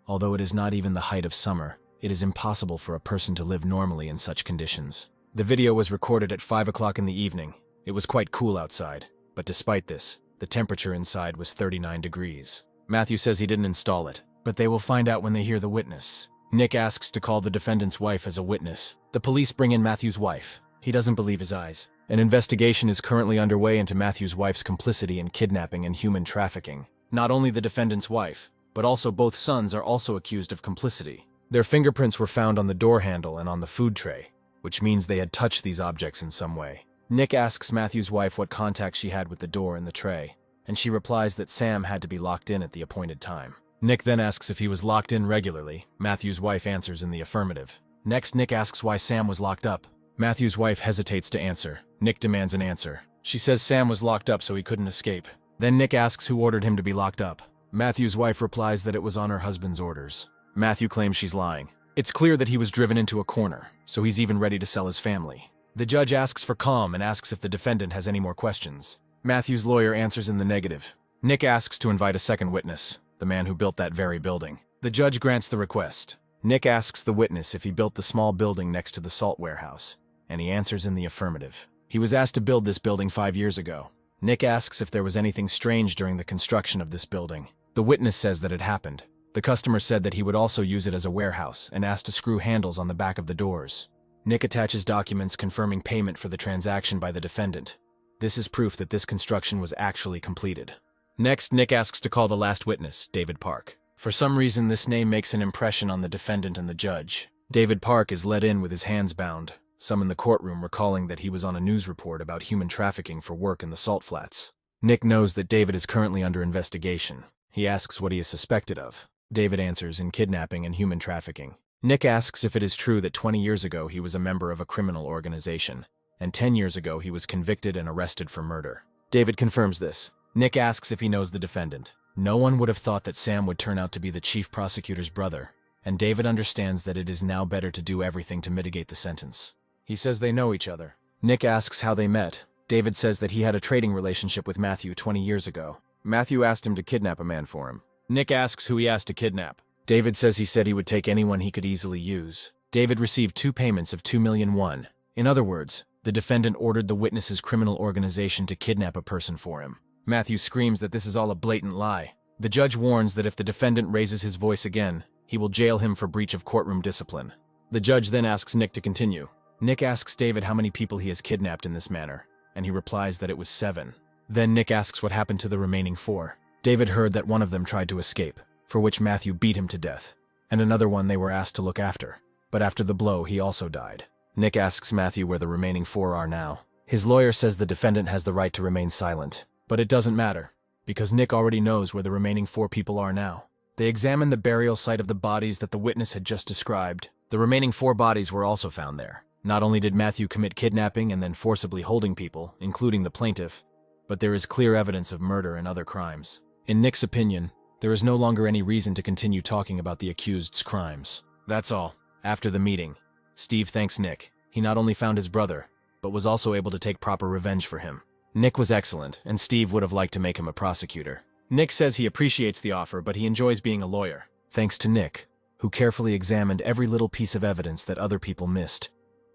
Although it is not even the height of summer, it is impossible for a person to live normally in such conditions. The video was recorded at 5 o'clock in the evening. It was quite cool outside, but despite this, the temperature inside was 39 degrees. Matthew says he didn't install it, but they will find out when they hear the witness. Nick asks to call the defendant's wife as a witness. The police bring in Matthew's wife. He doesn't believe his eyes. An investigation is currently underway into Matthew's wife's complicity in kidnapping and human trafficking. Not only the defendant's wife, but also both sons are also accused of complicity. Their fingerprints were found on the door handle and on the food tray, which means they had touched these objects in some way. Nick asks Matthew's wife what contact she had with the door and the tray, and she replies that Sam had to be locked in at the appointed time. Nick then asks if he was locked in regularly. Matthew's wife answers in the affirmative. Next, Nick asks why Sam was locked up. Matthew's wife hesitates to answer. Nick demands an answer. She says Sam was locked up so he couldn't escape. Then Nick asks who ordered him to be locked up. Matthew's wife replies that it was on her husband's orders. Matthew claims she's lying. It's clear that he was driven into a corner, so he's even ready to sell his family. The judge asks for calm and asks if the defendant has any more questions. Matthew's lawyer answers in the negative. Nick asks to invite a second witness, the man who built that very building. The judge grants the request. Nick asks the witness if he built the small building next to the salt warehouse, and he answers in the affirmative. He was asked to build this building 5 years ago. Nick asks if there was anything strange during the construction of this building. The witness says that it happened. The customer said that he would also use it as a warehouse and asked to screw handles on the back of the doors. Nick attaches documents confirming payment for the transaction by the defendant. This is proof that this construction was actually completed. Next, Nick asks to call the last witness, David Park. For some reason, this name makes an impression on the defendant and the judge. David Park is let in with his hands bound, some in the courtroom recalling that he was on a news report about human trafficking for work in the salt flats. Nick knows that David is currently under investigation. He asks what he is suspected of. David answers in kidnapping and human trafficking. Nick asks if it is true that 20 years ago he was a member of a criminal organization, and 10 years ago he was convicted and arrested for murder. David confirms this. Nick asks if he knows the defendant. No one would have thought that Sam would turn out to be the chief prosecutor's brother, and David understands that it is now better to do everything to mitigate the sentence. He says they know each other. Nick asks how they met. David says that he had a trading relationship with Matthew 20 years ago. Matthew asked him to kidnap a man for him. Nick asks who he asked to kidnap. David says he said he would take anyone he could easily use. David received 2 payments of 2 million won. In other words, the defendant ordered the witness's criminal organization to kidnap a person for him. Matthew screams that this is all a blatant lie. The judge warns that if the defendant raises his voice again, he will jail him for breach of courtroom discipline. The judge then asks Nick to continue. Nick asks David how many people he has kidnapped in this manner, and he replies that it was 7. Then Nick asks what happened to the remaining 4. David heard that one of them tried to escape, for which Matthew beat him to death, and another one they were asked to look after. But after the blow, he also died. Nick asks Matthew where the remaining 4 are now. His lawyer says the defendant has the right to remain silent, but it doesn't matter, because Nick already knows where the remaining 4 people are now. They examine the burial site of the bodies that the witness had just described. The remaining 4 bodies were also found there. Not only did Matthew commit kidnapping and then forcibly holding people, including the plaintiff, but there is clear evidence of murder and other crimes. In Nick's opinion, there is no longer any reason to continue talking about the accused's crimes. That's all. After the meeting, Steve thanks Nick. He not only found his brother, but was also able to take proper revenge for him. Nick was excellent, and Steve would have liked to make him a prosecutor. Nick says he appreciates the offer, but he enjoys being a lawyer. Thanks to Nick, who carefully examined every little piece of evidence that other people missed,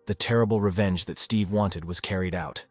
the terrible revenge that Steve wanted was carried out,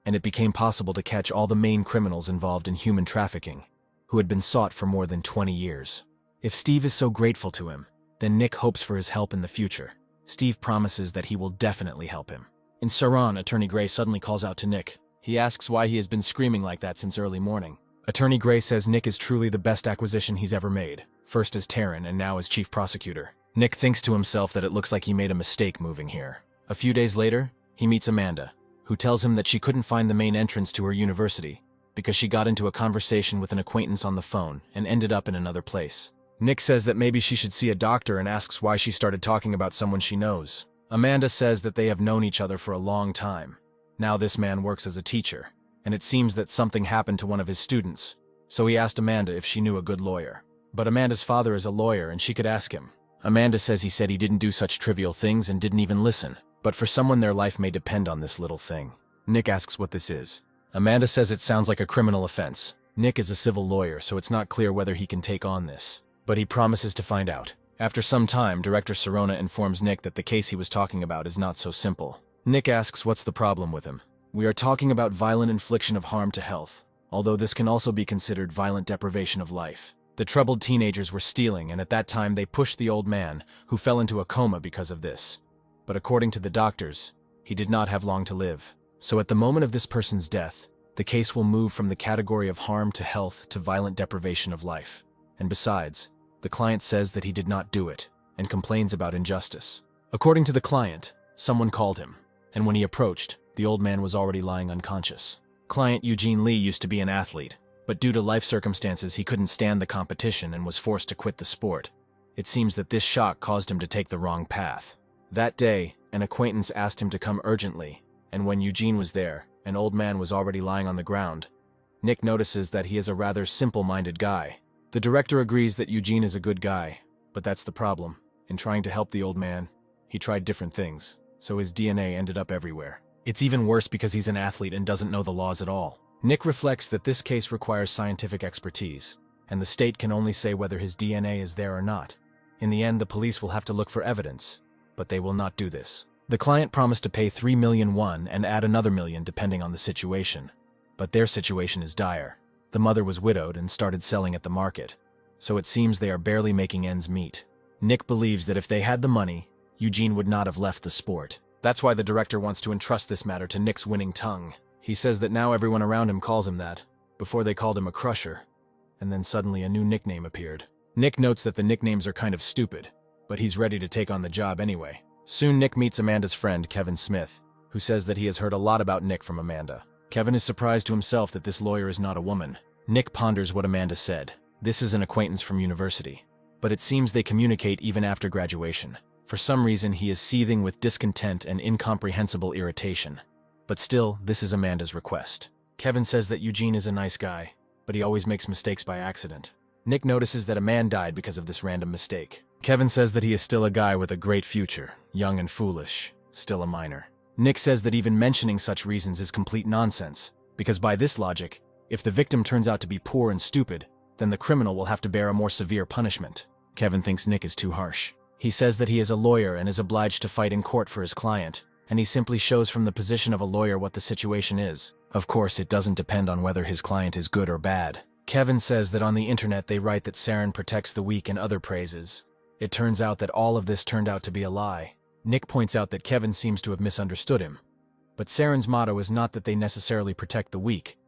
and it became possible to catch all the main criminals involved in human trafficking, who had been sought for more than 20 years. If Steve is so grateful to him, then Nick hopes for his help in the future. Steve promises that he will definitely help him. In Saran, Attorney Gray suddenly calls out to Nick. He asks why he has been screaming like that since early morning. Attorney Gray says Nick is truly the best acquisition he's ever made, first as Terran and now as chief prosecutor. Nick thinks to himself that it looks like he made a mistake moving here. A few days later, he meets Amanda, who tells him that she couldn't find the main entrance to her university because she got into a conversation with an acquaintance on the phone and ended up in another place. Nick says that maybe she should see a doctor and asks why she started talking about someone she knows. Amanda says that they have known each other for a long time. Now this man works as a teacher, and it seems that something happened to one of his students, so he asked Amanda if she knew a good lawyer. But Amanda's father is a lawyer and she could ask him. Amanda says he said he didn't do such trivial things and didn't even listen, but for someone their life may depend on this little thing. Nick asks what this is. Amanda says it sounds like a criminal offense. Nick is a civil lawyer, so it's not clear whether he can take on this, but he promises to find out. After some time, Director Serona informs Nick that the case he was talking about is not so simple. Nick asks what's the problem with him. We are talking about violent infliction of harm to health, although this can also be considered violent deprivation of life. The troubled teenagers were stealing, and at that time they pushed the old man, who fell into a coma because of this. But according to the doctors, he did not have long to live. So at the moment of this person's death, The case will move from the category of harm to health to violent deprivation of life. And besides, the client says that he did not do it and complains about injustice. According to the client, someone called him, and when he approached, the old man was already lying unconscious. Client Eugene Lee used to be an athlete, but due to life circumstances he couldn't stand the competition and was forced to quit the sport. It seems that this shock caused him to take the wrong path. That day, an acquaintance asked him to come urgently, and when Eugene was there, an old man was already lying on the ground. Nick notices that he is a rather simple-minded guy. The director agrees that Eugene is a good guy, but that's the problem. In trying to help the old man, he tried different things, so his DNA ended up everywhere. It's even worse because he's an athlete and doesn't know the laws at all. Nick reflects that this case requires scientific expertise, and the state can only say whether his DNA is there or not. In the end, the police will have to look for evidence, but they will not do this. The client promised to pay 3 million won and add another million depending on the situation. But their situation is dire. The mother was widowed and started selling at the market, so it seems they are barely making ends meet. Nick believes that if they had the money, Eugene would not have left the sport. That's why the director wants to entrust this matter to Nick's winning tongue. He says that now everyone around him calls him that. Before they called him a crusher, and then suddenly a new nickname appeared. Nick notes that the nicknames are kind of stupid, but he's ready to take on the job anyway. Soon Nick meets Amanda's friend, Kevin Smith, who says that he has heard a lot about Nick from Amanda. Kevin is surprised to himself that this lawyer is not a woman. Nick ponders what Amanda said. This is an acquaintance from university, but it seems they communicate even after graduation. For some reason, he is seething with discontent and incomprehensible irritation. But still, this is Amanda's request. Kevin says that Eugene is a nice guy, but he always makes mistakes by accident. Nick notices that a man died because of this random mistake. Kevin says that he is still a guy with a great future, young and foolish, still a minor. Nick says that even mentioning such reasons is complete nonsense, because by this logic, if the victim turns out to be poor and stupid, then the criminal will have to bear a more severe punishment. Kevin thinks Nick is too harsh. He says that he is a lawyer and is obliged to fight in court for his client, and he simply shows from the position of a lawyer what the situation is. Of course, it doesn't depend on whether his client is good or bad. Kevin says that on the internet they write that Saren protects the weak and other praises. It turns out that all of this turned out to be a lie. Nick points out that Kevin seems to have misunderstood him. But Saren's motto is not that they necessarily protect the weak,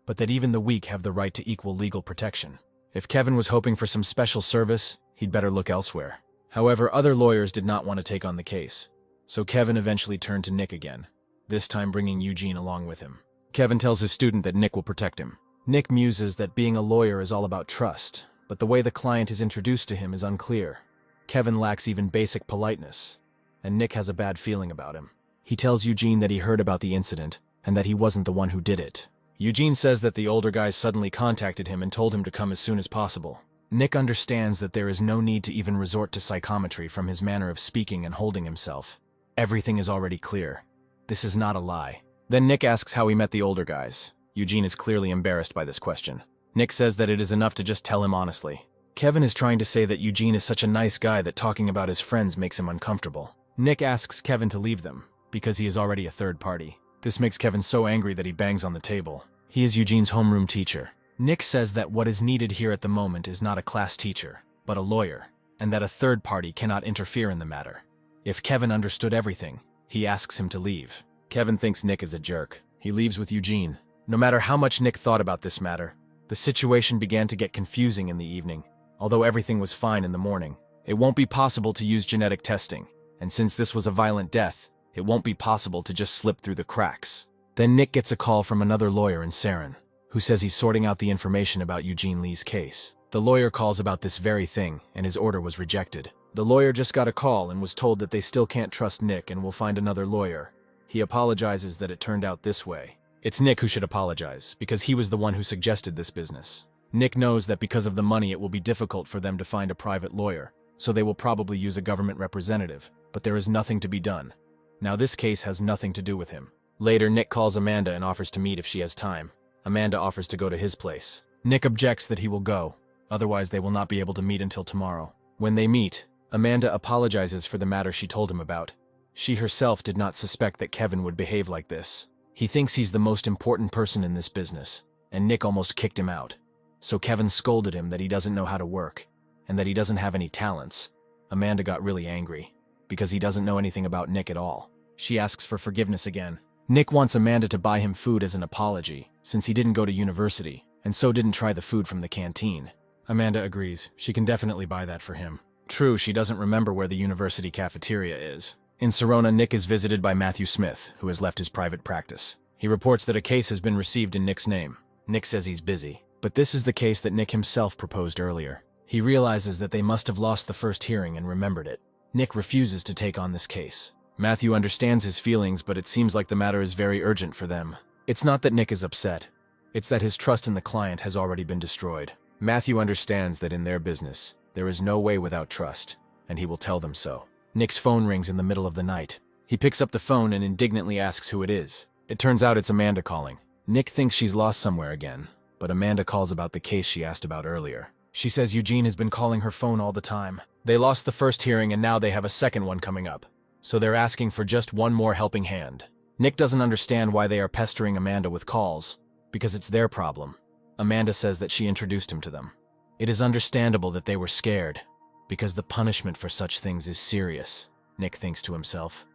but that even the weak have the right to equal legal protection. If Kevin was hoping for some special service, he'd better look elsewhere. However, other lawyers did not want to take on the case, so Kevin eventually turned to Nick again, this time bringing Eugene along with him. Kevin tells his student that Nick will protect him. Nick muses that being a lawyer is all about trust, but the way the client is introduced to him is unclear. Kevin lacks even basic politeness, and Nick has a bad feeling about him. He tells Eugene that he heard about the incident, and that he wasn't the one who did it. Eugene says that the older guys suddenly contacted him and told him to come as soon as possible. Nick understands that there is no need to even resort to psychometry from his manner of speaking and holding himself. Everything is already clear. This is not a lie. Then Nick asks how he met the older guys. Eugene is clearly embarrassed by this question. Nick says that it is enough to just tell him honestly. Kevin is trying to say that Eugene is such a nice guy that talking about his friends makes him uncomfortable. Nick asks Kevin to leave them, because he is already a third party. This makes Kevin so angry that he bangs on the table. He is Eugene's homeroom teacher. Nick says that what is needed here at the moment is not a class teacher, but a lawyer, and that a third party cannot interfere in the matter. If Kevin understood everything, he asks him to leave. Kevin thinks Nick is a jerk. He leaves with Eugene. No matter how much Nick thought about this matter, the situation began to get confusing in the evening. Although everything was fine in the morning, it won't be possible to use genetic testing, and since this was a violent death, it won't be possible to just slip through the cracks. Then Nick gets a call from another lawyer in Saren, who says he's sorting out the information about Eugene Lee's case. The lawyer calls about this very thing, and his order was rejected. The lawyer just got a call and was told that they still can't trust Nick and will find another lawyer. He apologizes that it turned out this way. It's Nick who should apologize, because he was the one who suggested this business. Nick knows that because of the money it will be difficult for them to find a private lawyer, so they will probably use a government representative, but there is nothing to be done. Now this case has nothing to do with him. Later, Nick calls Amanda and offers to meet if she has time. Amanda offers to go to his place. Nick objects that he will go, otherwise they will not be able to meet until tomorrow. When they meet, Amanda apologizes for the matter she told him about. She herself did not suspect that Kevin would behave like this. He thinks he's the most important person in this business, and Nick almost kicked him out. So Kevin scolded him that he doesn't know how to work, and that he doesn't have any talents. Amanda got really angry, because he doesn't know anything about Nick at all. She asks for forgiveness again. Nick wants Amanda to buy him food as an apology, since he didn't go to university, and so didn't try the food from the canteen. Amanda agrees. She can definitely buy that for him. True, she doesn't remember where the university cafeteria is. In Serona, Nick is visited by Matthew Smith, who has left his private practice. He reports that a case has been received in Nick's name. Nick says he's busy. But this is the case that Nick himself proposed earlier. He realizes that they must have lost the first hearing and remembered it. Nick refuses to take on this case. Matthew understands his feelings, but it seems like the matter is very urgent for them. It's not that Nick is upset. It's that his trust in the client has already been destroyed. Matthew understands that in their business, there is no way without trust, and he will tell them so. Nick's phone rings in the middle of the night. He picks up the phone and indignantly asks who it is. It turns out it's Amanda calling. Nick thinks she's lost somewhere again, but Amanda calls about the case she asked about earlier. She says Eugene has been calling her phone all the time. They lost the first hearing and now they have a second one coming up. So they're asking for just one more helping hand. Nick doesn't understand why they are pestering Amanda with calls, because it's their problem. Amanda says that she introduced him to them. It is understandable that they were scared, because the punishment for such things is serious, Nick thinks to himself.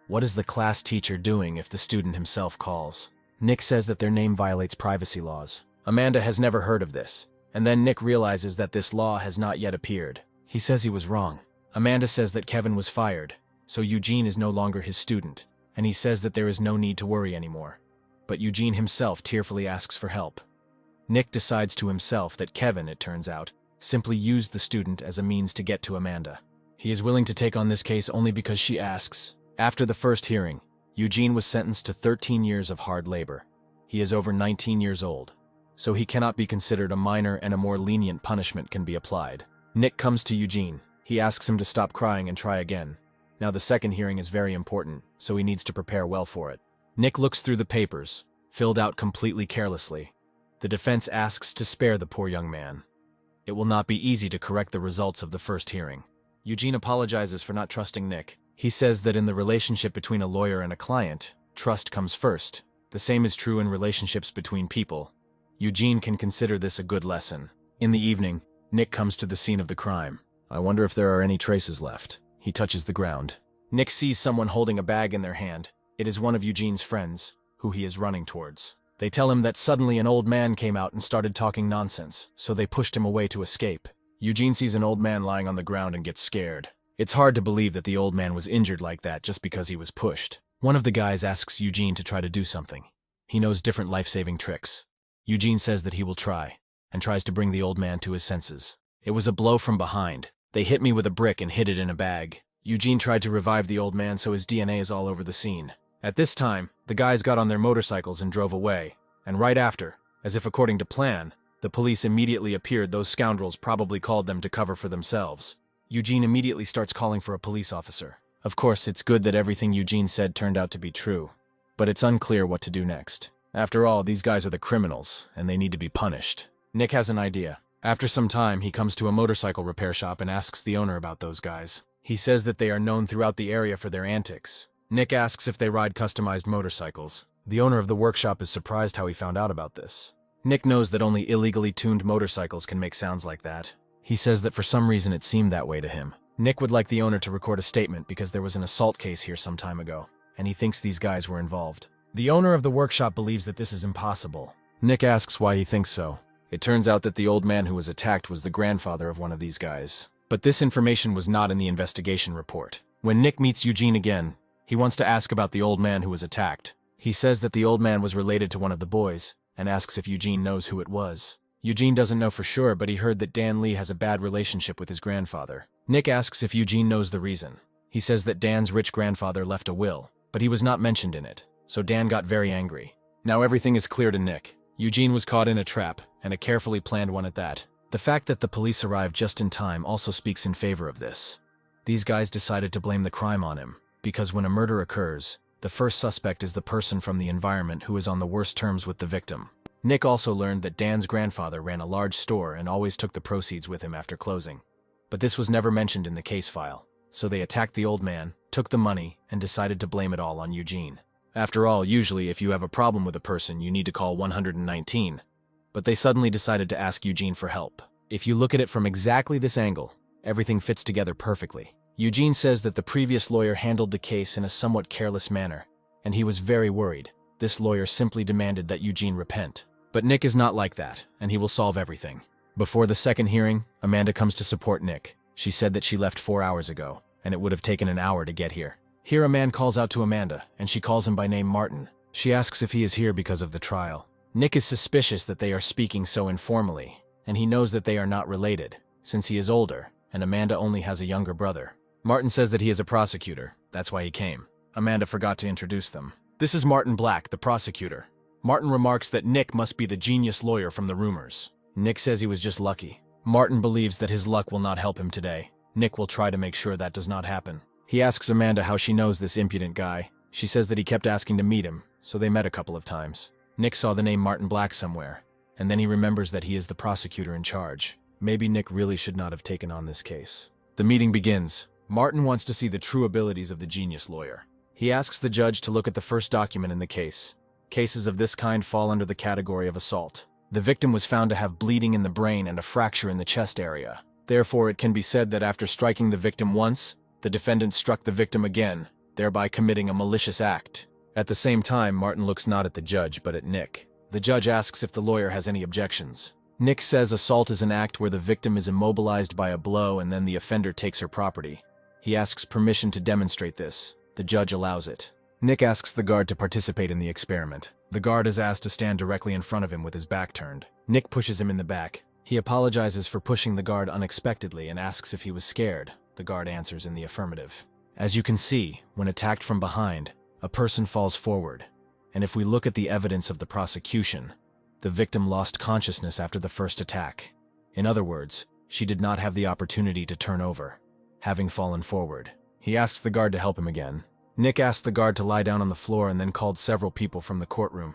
What is the class teacher doing if the student himself calls? Nick says that their name violates privacy laws. Amanda has never heard of this, and then Nick realizes that this law has not yet appeared. He says he was wrong. Amanda says that Kevin was fired, so Eugene is no longer his student, and he says that there is no need to worry anymore. But Eugene himself tearfully asks for help. Nick decides to himself that Kevin, it turns out, simply used the student as a means to get to Amanda. He is willing to take on this case only because she asks. After the first hearing, Eugene was sentenced to 13 years of hard labor. He is over 19 years old, so he cannot be considered a minor and a more lenient punishment can be applied. Nick comes to Eugene. He asks him to stop crying and try again. Now the second hearing is very important, so he needs to prepare well for it. Nick looks through the papers, filled out completely carelessly. The defense asks to spare the poor young man. It will not be easy to correct the results of the first hearing. Eugene apologizes for not trusting Nick. He says that in the relationship between a lawyer and a client, trust comes first. The same is true in relationships between people. Eugene can consider this a good lesson. In the evening, Nick comes to the scene of the crime. I wonder if there are any traces left. He touches the ground. Nick sees someone holding a bag in their hand. It is one of Eugene's friends, who he is running towards. They tell him that suddenly an old man came out and started talking nonsense, so they pushed him away to escape. Eugene sees an old man lying on the ground and gets scared. It's hard to believe that the old man was injured like that just because he was pushed. One of the guys asks Eugene to try to do something. He knows different life-saving tricks. Eugene says that he will try, and tries to bring the old man to his senses. It was a blow from behind. They hit me with a brick and hid it in a bag. Eugene tried to revive the old man so his DNA is all over the scene. At this time, the guys got on their motorcycles and drove away, and right after, as if according to plan, the police immediately appeared. Those scoundrels probably called them to cover for themselves. Eugene immediately starts calling for a police officer. Of course, it's good that everything Eugene said turned out to be true, but it's unclear what to do next. After all, these guys are the criminals, and they need to be punished. Nick has an idea. After some time, he comes to a motorcycle repair shop and asks the owner about those guys. He says that they are known throughout the area for their antics. Nick asks if they ride customized motorcycles. The owner of the workshop is surprised how he found out about this. Nick knows that only illegally tuned motorcycles can make sounds like that. He says that for some reason it seemed that way to him. Nick would like the owner to record a statement because there was an assault case here some time ago, and he thinks these guys were involved. The owner of the workshop believes that this is impossible. Nick asks why he thinks so. It turns out that the old man who was attacked was the grandfather of one of these guys. But this information was not in the investigation report. When Nick meets Eugene again, he wants to ask about the old man who was attacked. He says that the old man was related to one of the boys, and asks if Eugene knows who it was. Eugene doesn't know for sure, but he heard that Dan Lee has a bad relationship with his grandfather. Nick asks if Eugene knows the reason. He says that Dan's rich grandfather left a will, but he was not mentioned in it, so Dan got very angry. Now everything is clear to Nick. Eugene was caught in a trap, and a carefully planned one at that. The fact that the police arrived just in time also speaks in favor of this. These guys decided to blame the crime on him, because when a murder occurs, the first suspect is the person from the environment who is on the worst terms with the victim. Nick also learned that Dan's grandfather ran a large store and always took the proceeds with him after closing. But this was never mentioned in the case file, so they attacked the old man, took the money, and decided to blame it all on Eugene. After all, usually if you have a problem with a person, you need to call 119. But they suddenly decided to ask Eugene for help. If you look at it from exactly this angle, everything fits together perfectly. Eugene says that the previous lawyer handled the case in a somewhat careless manner, and he was very worried. This lawyer simply demanded that Eugene repent. But Nick is not like that, and he will solve everything. Before the second hearing, Amanda comes to support Nick. She said that she left 4 hours ago, and it would have taken an hour to get here. Here a man calls out to Amanda, and she calls him by name Martin. She asks if he is here because of the trial. Nick is suspicious that they are speaking so informally, and he knows that they are not related, since he is older, and Amanda only has a younger brother. Martin says that he is a prosecutor, that's why he came. Amanda forgot to introduce them. This is Martin Black, the prosecutor. Martin remarks that Nick must be the genius lawyer from the rumors. Nick says he was just lucky. Martin believes that his luck will not help him today. Nick will try to make sure that does not happen. He asks Amanda how she knows this impudent guy. She says that he kept asking to meet him, so they met a couple of times. Nick saw the name Martin Black somewhere, and then he remembers that he is the prosecutor in charge. Maybe Nick really should not have taken on this case. The meeting begins. Martin wants to see the true abilities of the genius lawyer. He asks the judge to look at the first document in the case. Cases of this kind fall under the category of assault. The victim was found to have bleeding in the brain and a fracture in the chest area. Therefore, it can be said that after striking the victim once, the defendant struck the victim again, thereby committing a malicious act. At the same time, Martin looks not at the judge, but at Nick. The judge asks if the lawyer has any objections. Nick says assault is an act where the victim is immobilized by a blow and then the offender takes her property. He asks permission to demonstrate this. The judge allows it. Nick asks the guard to participate in the experiment. The guard is asked to stand directly in front of him with his back turned. Nick pushes him in the back. He apologizes for pushing the guard unexpectedly and asks if he was scared. The guard answers in the affirmative. As you can see, when attacked from behind, a person falls forward. And if we look at the evidence of the prosecution, the victim lost consciousness after the first attack. In other words, she did not have the opportunity to turn over, having fallen forward. He asks the guard to help him again. Nick asked the guard to lie down on the floor and then called several people from the courtroom.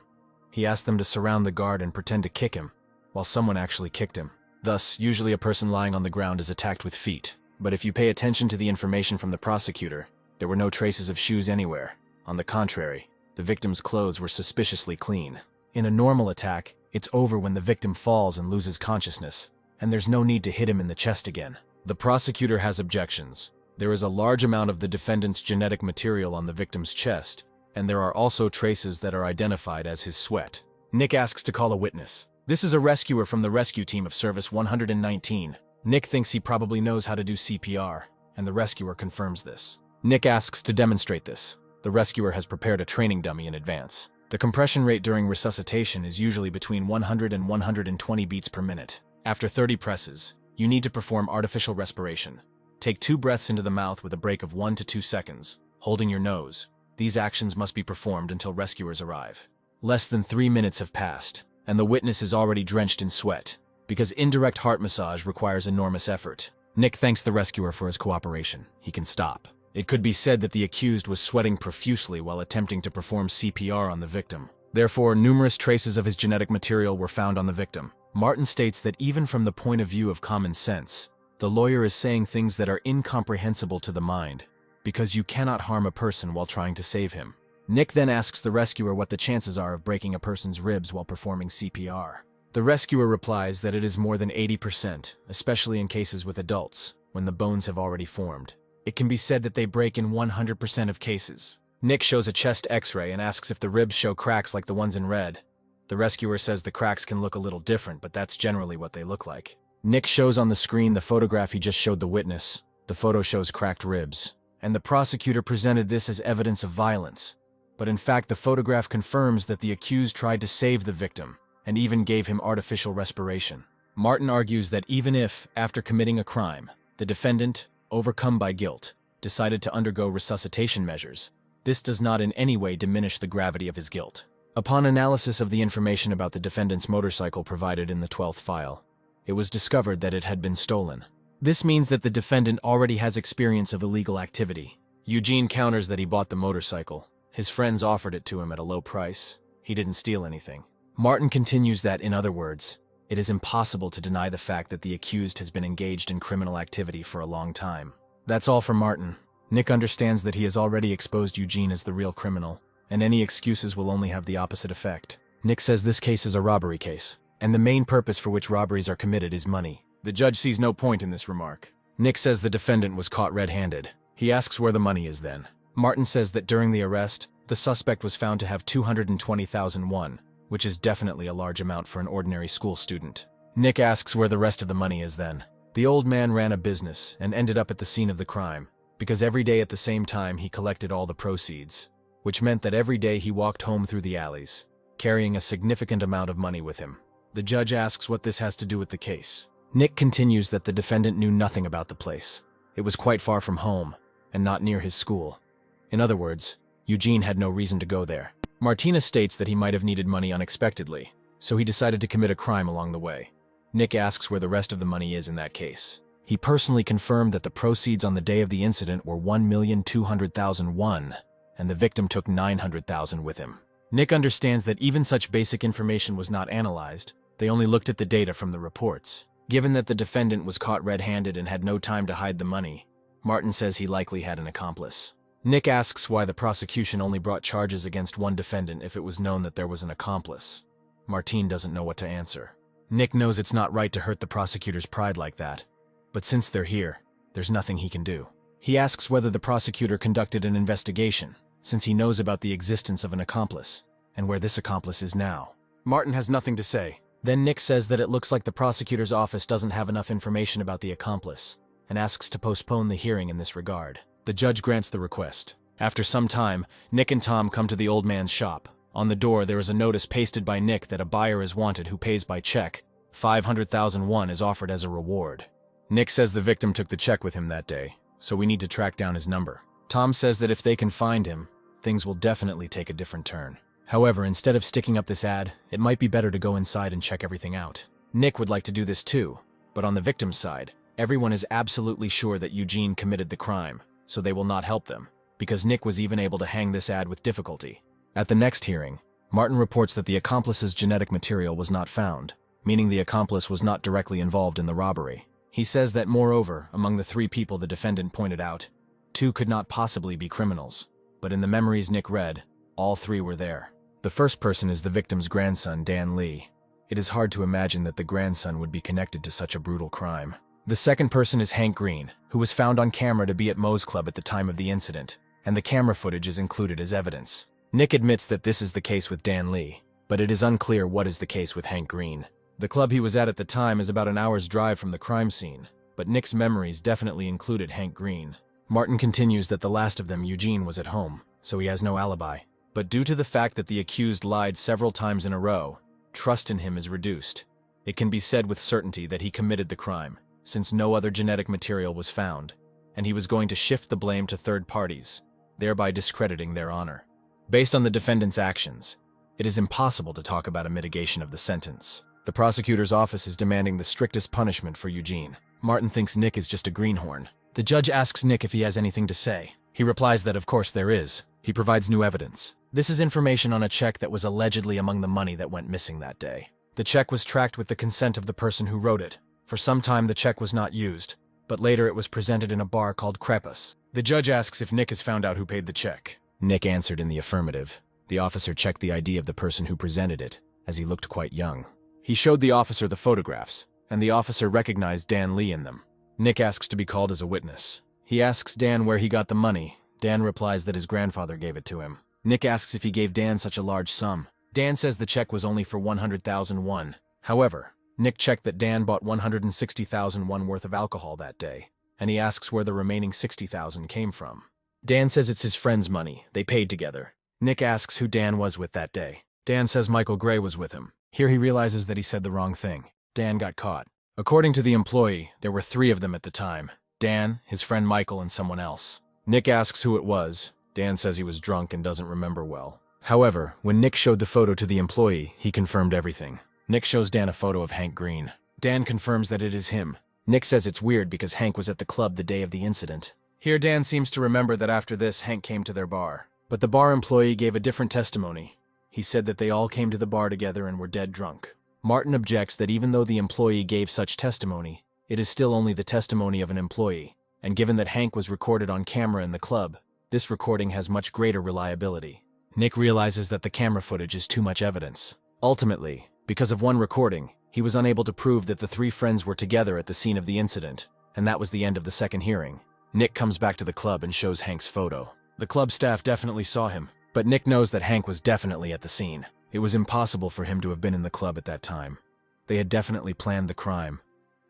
He asked them to surround the guard and pretend to kick him, while someone actually kicked him. Thus, usually a person lying on the ground is attacked with feet. But if you pay attention to the information from the prosecutor, there were no traces of shoes anywhere. On the contrary, the victim's clothes were suspiciously clean. In a normal attack, it's over when the victim falls and loses consciousness, and there's no need to hit him in the chest again. The prosecutor has objections. There is a large amount of the defendant's genetic material on the victim's chest, and there are also traces that are identified as his sweat. Nick asks to call a witness. This is a rescuer from the rescue team of Service 119. Nick thinks he probably knows how to do CPR, and the rescuer confirms this. Nick asks to demonstrate this. The rescuer has prepared a training dummy in advance. The compression rate during resuscitation is usually between 100 and 120 beats per minute. After 30 presses, you need to perform artificial respiration. Take 2 breaths into the mouth with a break of 1 to 2 seconds, holding your nose. These actions must be performed until rescuers arrive. Less than 3 minutes have passed, and the witness is already drenched in sweat, because indirect heart massage requires enormous effort. Nick thanks the rescuer for his cooperation. He can stop. It could be said that the accused was sweating profusely while attempting to perform CPR on the victim. Therefore, numerous traces of his genetic material were found on the victim. Martin states that even from the point of view of common sense, the lawyer is saying things that are incomprehensible to the mind, because you cannot harm a person while trying to save him. Nick then asks the rescuer what the chances are of breaking a person's ribs while performing CPR. The rescuer replies that it is more than 80%, especially in cases with adults, when the bones have already formed. It can be said that they break in 100% of cases. Nick shows a chest x-ray and asks if the ribs show cracks like the ones in red. The rescuer says the cracks can look a little different, but that's generally what they look like. Nick shows on the screen the photograph he just showed the witness. The photo shows cracked ribs, and the prosecutor presented this as evidence of violence. But in fact, the photograph confirms that the accused tried to save the victim, and even gave him artificial respiration. Martin argues that even if, after committing a crime, the defendant, overcome by guilt, decided to undergo resuscitation measures, this does not in any way diminish the gravity of his guilt. Upon analysis of the information about the defendant's motorcycle provided in the 12th file, it was discovered that it had been stolen. This means that the defendant already has experience of illegal activity. Eugene counters that he bought the motorcycle. His friends offered it to him at a low price. He didn't steal anything. Martin continues that, in other words, it is impossible to deny the fact that the accused has been engaged in criminal activity for a long time. That's all for Martin. Nick understands that he has already exposed Eugene as the real criminal, and any excuses will only have the opposite effect. Nick says this case is a robbery case, and the main purpose for which robberies are committed is money. The judge sees no point in this remark. Nick says the defendant was caught red-handed. He asks where the money is then. Martin says that during the arrest, The suspect was found to have 220,000 won, which is definitely a large amount for an ordinary school student. Nick asks where the rest of the money is then. The old man ran a business and ended up at the scene of the crime, because every day at the same time he collected all the proceeds, which meant that every day he walked home through the alleys, carrying a significant amount of money with him. The judge asks what this has to do with the case. Nick continues that the defendant knew nothing about the place. It was quite far from home, and not near his school. In other words, Eugene had no reason to go there. Martina states that he might have needed money unexpectedly, so he decided to commit a crime along the way. Nick asks where the rest of the money is in that case. He personally confirmed that the proceeds on the day of the incident were 1,200,000 won, and the victim took 900,000 with him. Nick understands that even such basic information was not analyzed. They only looked at the data from the reports. Given that the defendant was caught red-handed and had no time to hide the money, Martin says he likely had an accomplice. Nick asks why the prosecution only brought charges against one defendant if it was known that there was an accomplice. Martin doesn't know what to answer. Nick knows it's not right to hurt the prosecutor's pride like that, but since they're here, there's nothing he can do. He asks whether the prosecutor conducted an investigation, since he knows about the existence of an accomplice, and where this accomplice is now. Martin has nothing to say. Then Nick says that it looks like the prosecutor's office doesn't have enough information about the accomplice, and asks to postpone the hearing in this regard. The judge grants the request. After some time, Nick and Tom come to the old man's shop. On the door, there is a notice pasted by Nick that a buyer is wanted who pays by check. 500,000 won is offered as a reward. Nick says the victim took the check with him that day, so we need to track down his number. Tom says that if they can find him, things will definitely take a different turn. However, instead of sticking up this ad, it might be better to go inside and check everything out. Nick would like to do this too, but on the victim's side, everyone is absolutely sure that Eugene committed the crime, so they will not help them, because Nick was even able to hang this ad with difficulty. At the next hearing, Martin reports that the accomplice's genetic material was not found, meaning the accomplice was not directly involved in the robbery. He says that moreover, among the 3 people the defendant pointed out, 2 could not possibly be criminals, but in the memories Nick read, all 3 were there. The first person is the victim's grandson, Dan Lee. It is hard to imagine that the grandson would be connected to such a brutal crime. The second person is Hank Green, who was found on camera to be at Moe's Club at the time of the incident, and the camera footage is included as evidence. Nick admits that this is the case with Dan Lee, but it is unclear what is the case with Hank Green. The club he was at the time is about an hour's drive from the crime scene, but Nick's memories definitely included Hank Green. Martin continues that the last of them, Eugene, was at home, so he has no alibi. But due to the fact that the accused lied several times in a row, trust in him is reduced. It can be said with certainty that he committed the crime, since no other genetic material was found, and he was going to shift the blame to third parties, thereby discrediting their honor. Based on the defendant's actions, it is impossible to talk about a mitigation of the sentence. The prosecutor's office is demanding the strictest punishment for Eugene. Martin thinks Nick is just a greenhorn. The judge asks Nick if he has anything to say. He replies that of course there is. He provides new evidence. This is information on a check that was allegedly among the money that went missing that day. The check was tracked with the consent of the person who wrote it. For some time the check was not used, but later it was presented in a bar called Crepus. The judge asks if Nick has found out who paid the check. Nick answered in the affirmative. The officer checked the ID of the person who presented it, as he looked quite young. He showed the officer the photographs, and the officer recognized Dan Lee in them. Nick asks to be called as a witness. He asks Dan where he got the money. Dan replies that his grandfather gave it to him. Nick asks if he gave Dan such a large sum. Dan says the check was only for 100,000 won. However, Nick checked that Dan bought 160,000 won worth of alcohol that day, and he asks where the remaining 60,000 came from. Dan says it's his friend's money. They paid together. Nick asks who Dan was with that day. Dan says Michael Gray was with him. Here he realizes that he said the wrong thing. Dan got caught. According to the employee, there were 3 of them at the time. Dan, his friend Michael, and someone else. Nick asks who it was. Dan says he was drunk and doesn't remember well. However, when Nick showed the photo to the employee, he confirmed everything. Nick shows Dan a photo of Hank Green. Dan confirms that it is him. Nick says it's weird because Hank was at the club the day of the incident. Here Dan seems to remember that after this, Hank came to their bar. But the bar employee gave a different testimony. He said that they all came to the bar together and were dead drunk. Martin objects that even though the employee gave such testimony, it is still only the testimony of an employee, and given that Hank was recorded on camera in the club, this recording has much greater reliability. Nick realizes that the camera footage is too much evidence. Ultimately, because of one recording, he was unable to prove that the 3 friends were together at the scene of the incident, and that was the end of the second hearing. Nick comes back to the club and shows Hank's photo. The club staff definitely saw him. But Nick knows that Hank was definitely at the scene. It was impossible for him to have been in the club at that time. They had definitely planned the crime,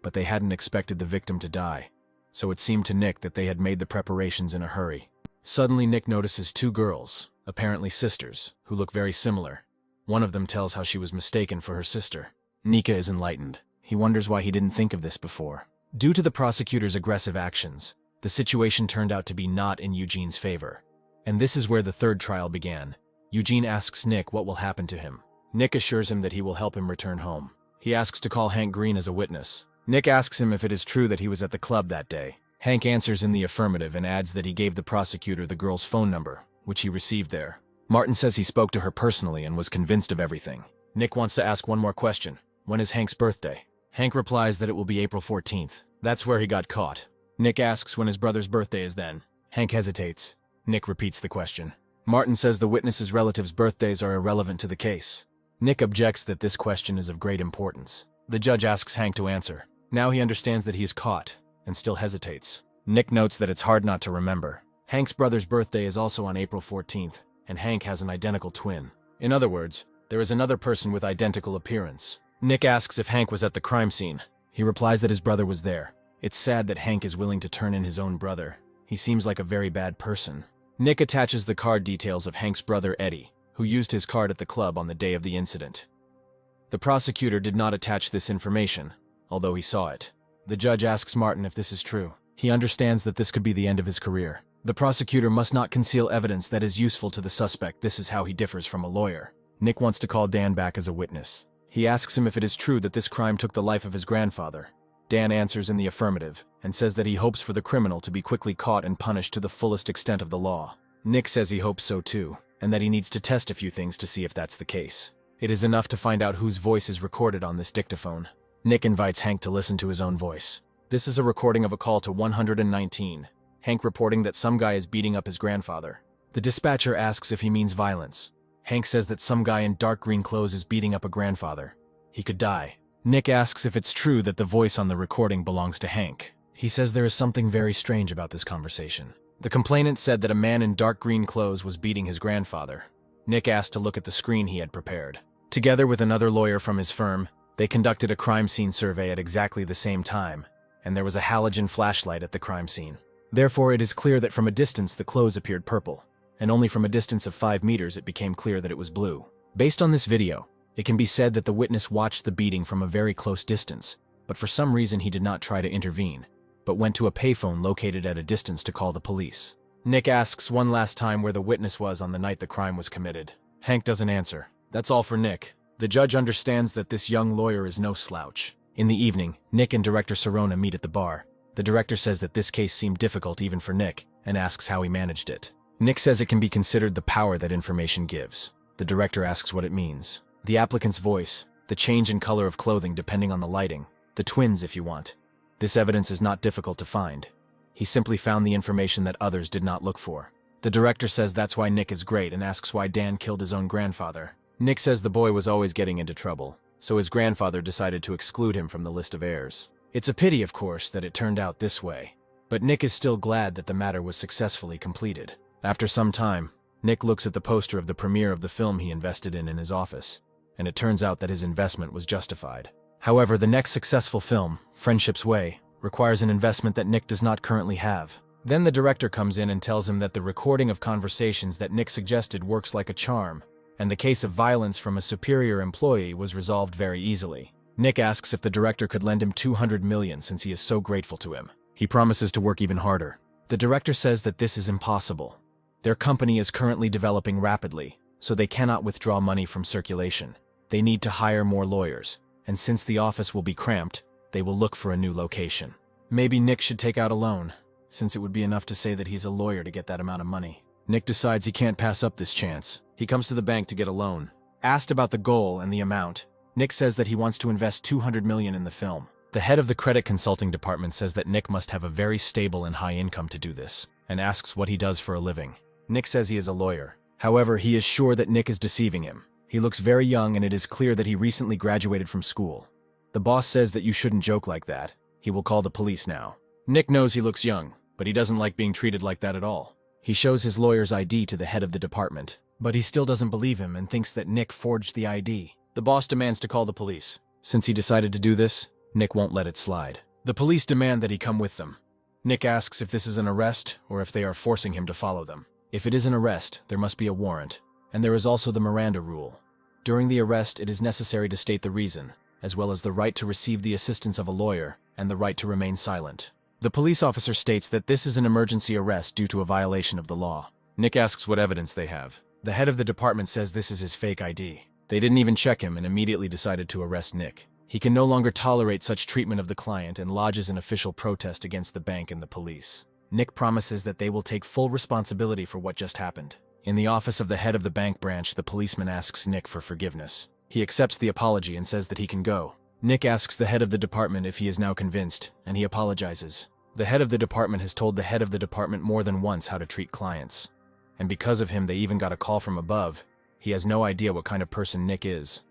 but they hadn't expected the victim to die. So it seemed to Nick that they had made the preparations in a hurry. Suddenly Nick notices two girls, apparently sisters, who look very similar. One of them tells how she was mistaken for her sister. Nika is enlightened. He wonders why he didn't think of this before. Due to the prosecutor's aggressive actions, the situation turned out to be not in Eugene's favor. And this is where the third trial began. Eugene asks Nick what will happen to him. Nick assures him that he will help him return home. He asks to call Hank Green as a witness. Nick asks him if it is true that he was at the club that day. Hank answers in the affirmative and adds that he gave the prosecutor the girl's phone number, which he received there. Martin says he spoke to her personally and was convinced of everything. Nick wants to ask one more question. When is Hank's birthday? Hank replies that it will be April 14th. That's where he got caught. Nick asks when his brother's birthday is then. Hank hesitates. Nick repeats the question. Martin says the witness's relatives' birthdays are irrelevant to the case. Nick objects that this question is of great importance. The judge asks Hank to answer. Now he understands that he is caught, and still hesitates. Nick notes that it's hard not to remember. Hank's brother's birthday is also on April 14th, and Hank has an identical twin. In other words, there is another person with identical appearance. Nick asks if Hank was at the crime scene. He replies that his brother was there. It's sad that Hank is willing to turn in his own brother. He seems like a very bad person. Nick attaches the card details of Hank's brother Eddie, who used his card at the club on the day of the incident. The prosecutor did not attach this information, although he saw it. The judge asks Martin if this is true. He understands that this could be the end of his career. The prosecutor must not conceal evidence that is useful to the suspect. This is how he differs from a lawyer. Nick wants to call Dan back as a witness. He asks him if it is true that this crime took the life of his grandfather. Dan answers in the affirmative, and says that he hopes for the criminal to be quickly caught and punished to the fullest extent of the law. Nick says he hopes so too, and that he needs to test a few things to see if that's the case. It is enough to find out whose voice is recorded on this dictaphone. Nick invites Hank to listen to his own voice. This is a recording of a call to 119. Hank reporting that some guy is beating up his grandfather. The dispatcher asks if he means violence. Hank says that some guy in dark green clothes is beating up a grandfather. He could die. Nick asks if it's true that the voice on the recording belongs to Hank. He says there is something very strange about this conversation. The complainant said that a man in dark green clothes was beating his grandfather. Nick asked to look at the screen he had prepared. Together with another lawyer from his firm, they conducted a crime scene survey at exactly the same time, and there was a halogen flashlight at the crime scene. Therefore, it is clear that from a distance the clothes appeared purple, and only from a distance of 5 meters it became clear that it was blue. Based on this video, it can be said that the witness watched the beating from a very close distance, but for some reason he did not try to intervene, but went to a payphone located at a distance to call the police. Nick asks one last time where the witness was on the night the crime was committed. Hank doesn't answer. That's all for Nick. The judge understands that this young lawyer is no slouch. In the evening, Nick and Director Serona meet at the bar. The director says that this case seemed difficult even for Nick, and asks how he managed it. Nick says it can be considered the power that information gives. The director asks what it means. The applicant's voice, the change in color of clothing depending on the lighting, the twins if you want. This evidence is not difficult to find. He simply found the information that others did not look for. The director says that's why Nick is great and asks why Dan killed his own grandfather. Nick says the boy was always getting into trouble, so his grandfather decided to exclude him from the list of heirs. It's a pity, of course, that it turned out this way, but Nick is still glad that the matter was successfully completed. After some time, Nick looks at the poster of the premiere of the film he invested in his office, and it turns out that his investment was justified. However, the next successful film, Friendship's Way, requires an investment that Nick does not currently have. Then the director comes in and tells him that the recording of conversations that Nick suggested works like a charm, and the case of violence from a superior employee was resolved very easily. Nick asks if the director could lend him $200 million since he is so grateful to him. He promises to work even harder. The director says that this is impossible. Their company is currently developing rapidly, so they cannot withdraw money from circulation. They need to hire more lawyers, and since the office will be cramped, they will look for a new location. Maybe Nick should take out a loan, since it would be enough to say that he's a lawyer to get that amount of money. Nick decides he can't pass up this chance. He comes to the bank to get a loan. Asked about the goal and the amount, Nick says that he wants to invest $200 million in the film. The head of the credit consulting department says that Nick must have a very stable and high income to do this, and asks what he does for a living. Nick says he is a lawyer. However, he is sure that Nick is deceiving him. He looks very young and it is clear that he recently graduated from school. The boss says that you shouldn't joke like that. He will call the police now. Nick knows he looks young, but he doesn't like being treated like that at all. He shows his lawyer's ID to the head of the department. But he still doesn't believe him and thinks that Nick forged the ID. The boss demands to call the police. Since he decided to do this, Nick won't let it slide. The police demand that he come with them. Nick asks if this is an arrest or if they are forcing him to follow them. If it is an arrest, there must be a warrant, and there is also the Miranda rule. During the arrest, it is necessary to state the reason, as well as the right to receive the assistance of a lawyer and the right to remain silent. The police officer states that this is an emergency arrest due to a violation of the law. Nick asks what evidence they have. The head of the department says this is his fake ID. They didn't even check him and immediately decided to arrest Nick. He can no longer tolerate such treatment of the client and lodges an official protest against the bank and the police. Nick promises that they will take full responsibility for what just happened. In the office of the head of the bank branch, the policeman asks Nick for forgiveness. He accepts the apology and says that he can go. Nick asks the head of the department if he is now convinced, and he apologizes. The head of the department has told the head of the department more than once how to treat clients. And because of him, they even got a call from above. He has no idea what kind of person Nick is.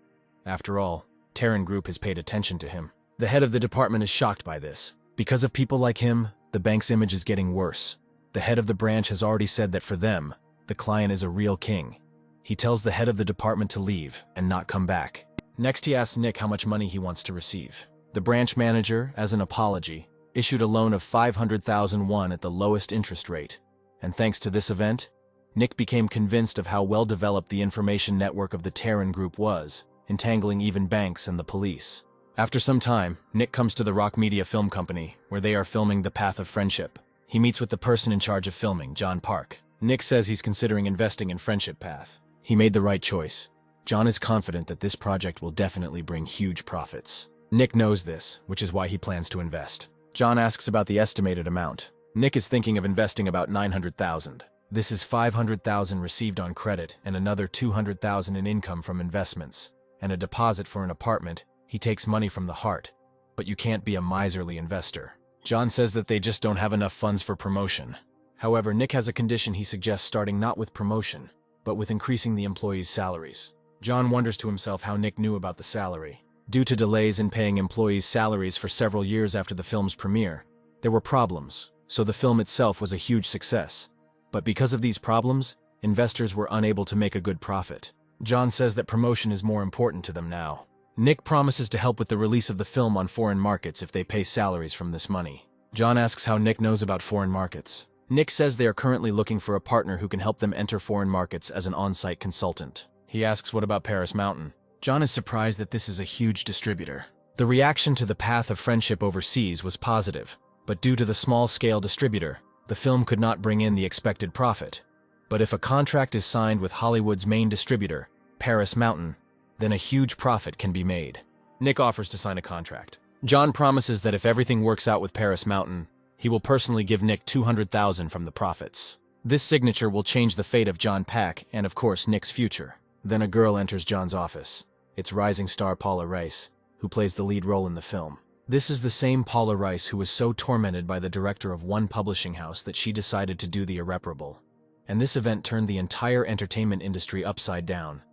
After all, Terran Group has paid attention to him. The head of the department is shocked by this. Because of people like him, the bank's image is getting worse. The head of the branch has already said that for them, the client is a real king. He tells the head of the department to leave and not come back. Next, he asks Nick how much money he wants to receive. The branch manager, as an apology, issued a loan of 500,000 won at the lowest interest rate. And thanks to this event, Nick became convinced of how well-developed the information network of the Terran Group was, entangling even banks and the police. After some time, Nick comes to the Rock Media Film Company, where they are filming The Path of Friendship. He meets with the person in charge of filming, John Park. Nick says he's considering investing in Friendship Path. He made the right choice. John is confident that this project will definitely bring huge profits. Nick knows this, which is why he plans to invest. John asks about the estimated amount. Nick is thinking of investing about 900,000. This is 500,000 received on credit and another 200,000 in income from investments. And a deposit for an apartment. He takes money from the heart. But you can't be a miserly investor. John says that they just don't have enough funds for promotion. However, Nick has a condition he suggests starting not with promotion, but with increasing the employees' salaries. John wonders to himself how Nick knew about the salary. Due to delays in paying employees' salaries for several years after the film's premiere, there were problems, so the film itself was a huge success. But because of these problems, investors were unable to make a good profit. John says that promotion is more important to them now. Nick promises to help with the release of the film on foreign markets if they pay salaries from this money. John asks how Nick knows about foreign markets. Nick says they are currently looking for a partner who can help them enter foreign markets as an on-site consultant. He asks what about Paris Mountain. John is surprised that this is a huge distributor. The reaction to The Path of Friendship overseas was positive, but due to the small-scale distributor, the film could not bring in the expected profit. But if a contract is signed with Hollywood's main distributor, Paris Mountain, then a huge profit can be made. Nick offers to sign a contract. John promises that if everything works out with Paris Mountain, he will personally give Nick 200,000 from the profits. This signature will change the fate of John Pack and, of course, Nick's future. Then a girl enters John's office. It's rising star Paula Rice, who plays the lead role in the film. This is the same Paula Rice who was so tormented by the director of one publishing house that she decided to do the irreparable. And this event turned the entire entertainment industry upside down.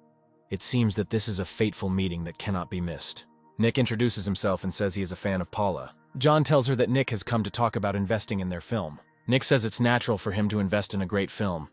It seems that this is a fateful meeting that cannot be missed. Nick introduces himself and says he is a fan of Paula. John tells her that Nick has come to talk about investing in their film. Nick says it's natural for him to invest in a great film,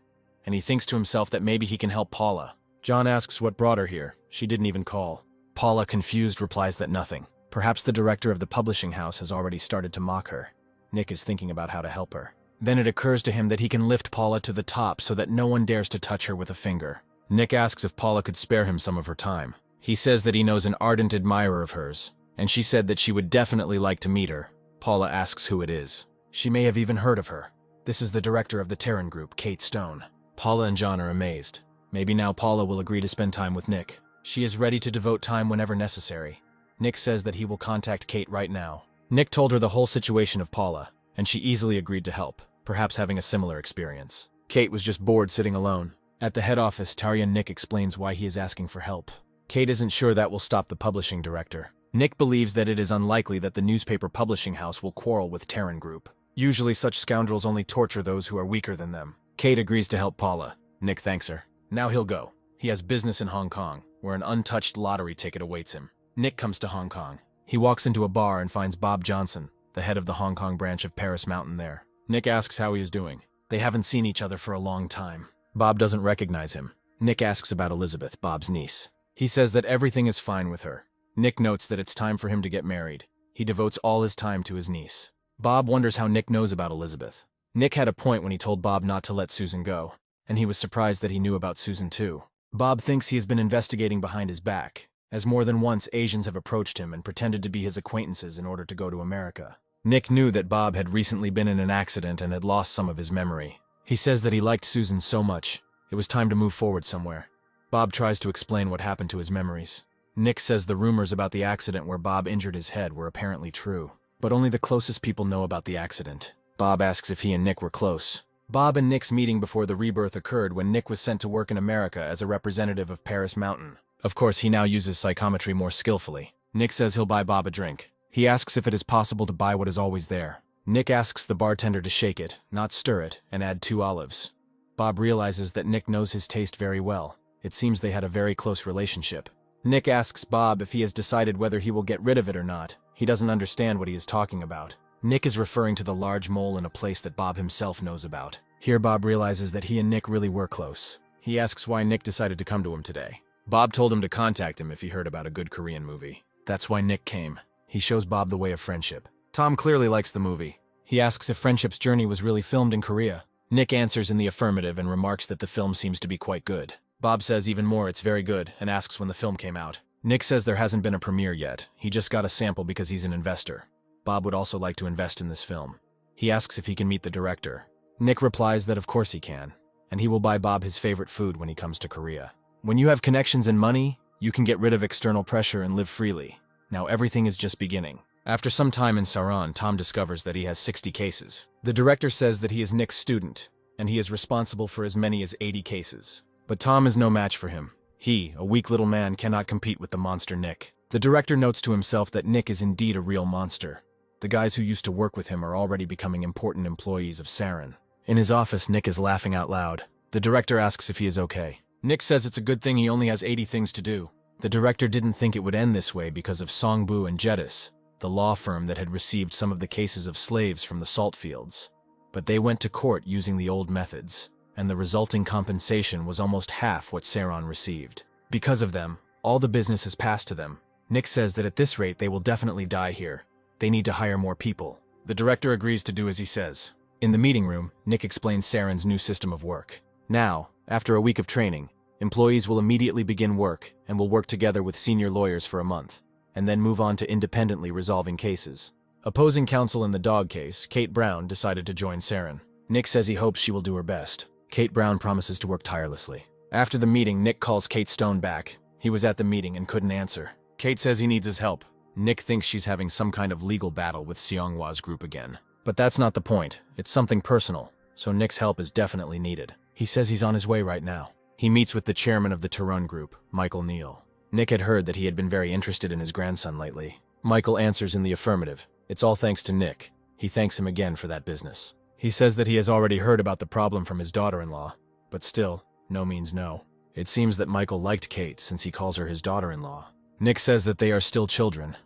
and he thinks to himself that maybe he can help Paula. John asks what brought her here. She didn't even call. Paula, confused, replies that nothing. Perhaps the director of the publishing house has already started to mock her. Nick is thinking about how to help her. Then it occurs to him that he can lift Paula to the top so that no one dares to touch her with a finger. Nick asks if Paula could spare him some of her time. He says that he knows an ardent admirer of hers, and she said that she would definitely like to meet her. Paula asks who it is. She may have even heard of her. This is the director of the Terran Group, Kate Stone. Paula and John are amazed. Maybe now Paula will agree to spend time with Nick. She is ready to devote time whenever necessary. Nick says that he will contact Kate right now. Nick told her the whole situation of Paula, and she easily agreed to help, perhaps having a similar experience. Kate was just bored sitting alone. At the head office, Tarya Nick explains why he is asking for help. Kate isn't sure that will stop the publishing director. Nick believes that it is unlikely that the newspaper publishing house will quarrel with Terran Group. Usually such scoundrels only torture those who are weaker than them. Kate agrees to help Paula. Nick thanks her. Now he'll go. He has business in Hong Kong, where an untouched lottery ticket awaits him. Nick comes to Hong Kong. He walks into a bar and finds Bob Johnson, the head of the Hong Kong branch of Paris Mountain there. Nick asks how he is doing. They haven't seen each other for a long time. Bob doesn't recognize him. Nick asks about Elizabeth, Bob's niece. He says that everything is fine with her. Nick notes that it's time for him to get married. He devotes all his time to his niece. Bob wonders how Nick knows about Elizabeth. Nick had a point when he told Bob not to let Susan go, and he was surprised that he knew about Susan too. Bob thinks he has been investigating behind his back, as more than once Asians have approached him and pretended to be his acquaintances in order to go to America. Nick knew that Bob had recently been in an accident and had lost some of his memory. He says that he liked Susan so much, it was time to move forward somewhere. Bob tries to explain what happened to his memories. Nick says the rumors about the accident where Bob injured his head were apparently true, but only the closest people know about the accident. Bob asks if he and Nick were close. Bob and Nick's meeting before the rebirth occurred when Nick was sent to work in America as a representative of Paris Mountain. Of course, he now uses psychometry more skillfully. Nick says he'll buy Bob a drink. He asks if it is possible to buy what is always there. Nick asks the bartender to shake it, not stir it, and add 2 olives. Bob realizes that Nick knows his taste very well. It seems they had a very close relationship. Nick asks Bob if he has decided whether he will get rid of it or not. He doesn't understand what he is talking about. Nick is referring to the large mole in a place that Bob himself knows about. Here Bob realizes that he and Nick really were close. He asks why Nick decided to come to him today. Bob told him to contact him if he heard about a good Korean movie. That's why Nick came. He shows Bob the way of friendship. Tom clearly likes the movie. He asks if Friendship's journey was really filmed in Korea. Nick answers in the affirmative and remarks that the film seems to be quite good. Bob says even more it's very good and asks when the film came out. Nick says there hasn't been a premiere yet. He just got a sample because he's an investor. Bob would also like to invest in this film. He asks if he can meet the director. Nick replies that of course he can, and he will buy Bob his favorite food when he comes to Korea. When you have connections and money, you can get rid of external pressure and live freely. Now everything is just beginning. After some time in Saran, Tom discovers that he has 60 cases. The director says that he is Nick's student, and he is responsible for as many as 80 cases. But Tom is no match for him. He, a weak little man, cannot compete with the monster Nick. The director notes to himself that Nick is indeed a real monster. The guys who used to work with him are already becoming important employees of Saran. In his office, Nick is laughing out loud. The director asks if he is okay. Nick says it's a good thing he only has 80 things to do. The director didn't think it would end this way because of Songbu and Jedis, the law firm that had received some of the cases of slaves from the salt fields. But they went to court using the old methods, and the resulting compensation was almost half what Saran received. Because of them, all the business has passed to them. Nick says that at this rate they will definitely die here. They need to hire more people. The director agrees to do as he says. In the meeting room, Nick explains Saran's new system of work. Now, after a week of training, employees will immediately begin work and will work together with senior lawyers for a month, and then move on to independently resolving cases. Opposing counsel in the dog case, Kate Brown decided to join Saran. Nick says he hopes she will do her best. Kate Brown promises to work tirelessly. After the meeting, Nick calls Kate Stone back. He was at the meeting and couldn't answer. Kate says he needs his help. Nick thinks she's having some kind of legal battle with Seonghwa's group again. But that's not the point. It's something personal, so Nick's help is definitely needed. He says he's on his way right now. He meets with the chairman of the Tarun group, Michael Neal. Nick had heard that he had been very interested in his grandson lately. Michael answers in the affirmative. It's all thanks to Nick. He thanks him again for that business. He says that he has already heard about the problem from his daughter-in-law, but still, no means no. It seems that Michael liked Kate since he calls her his daughter-in-law. Nick says that they are still children,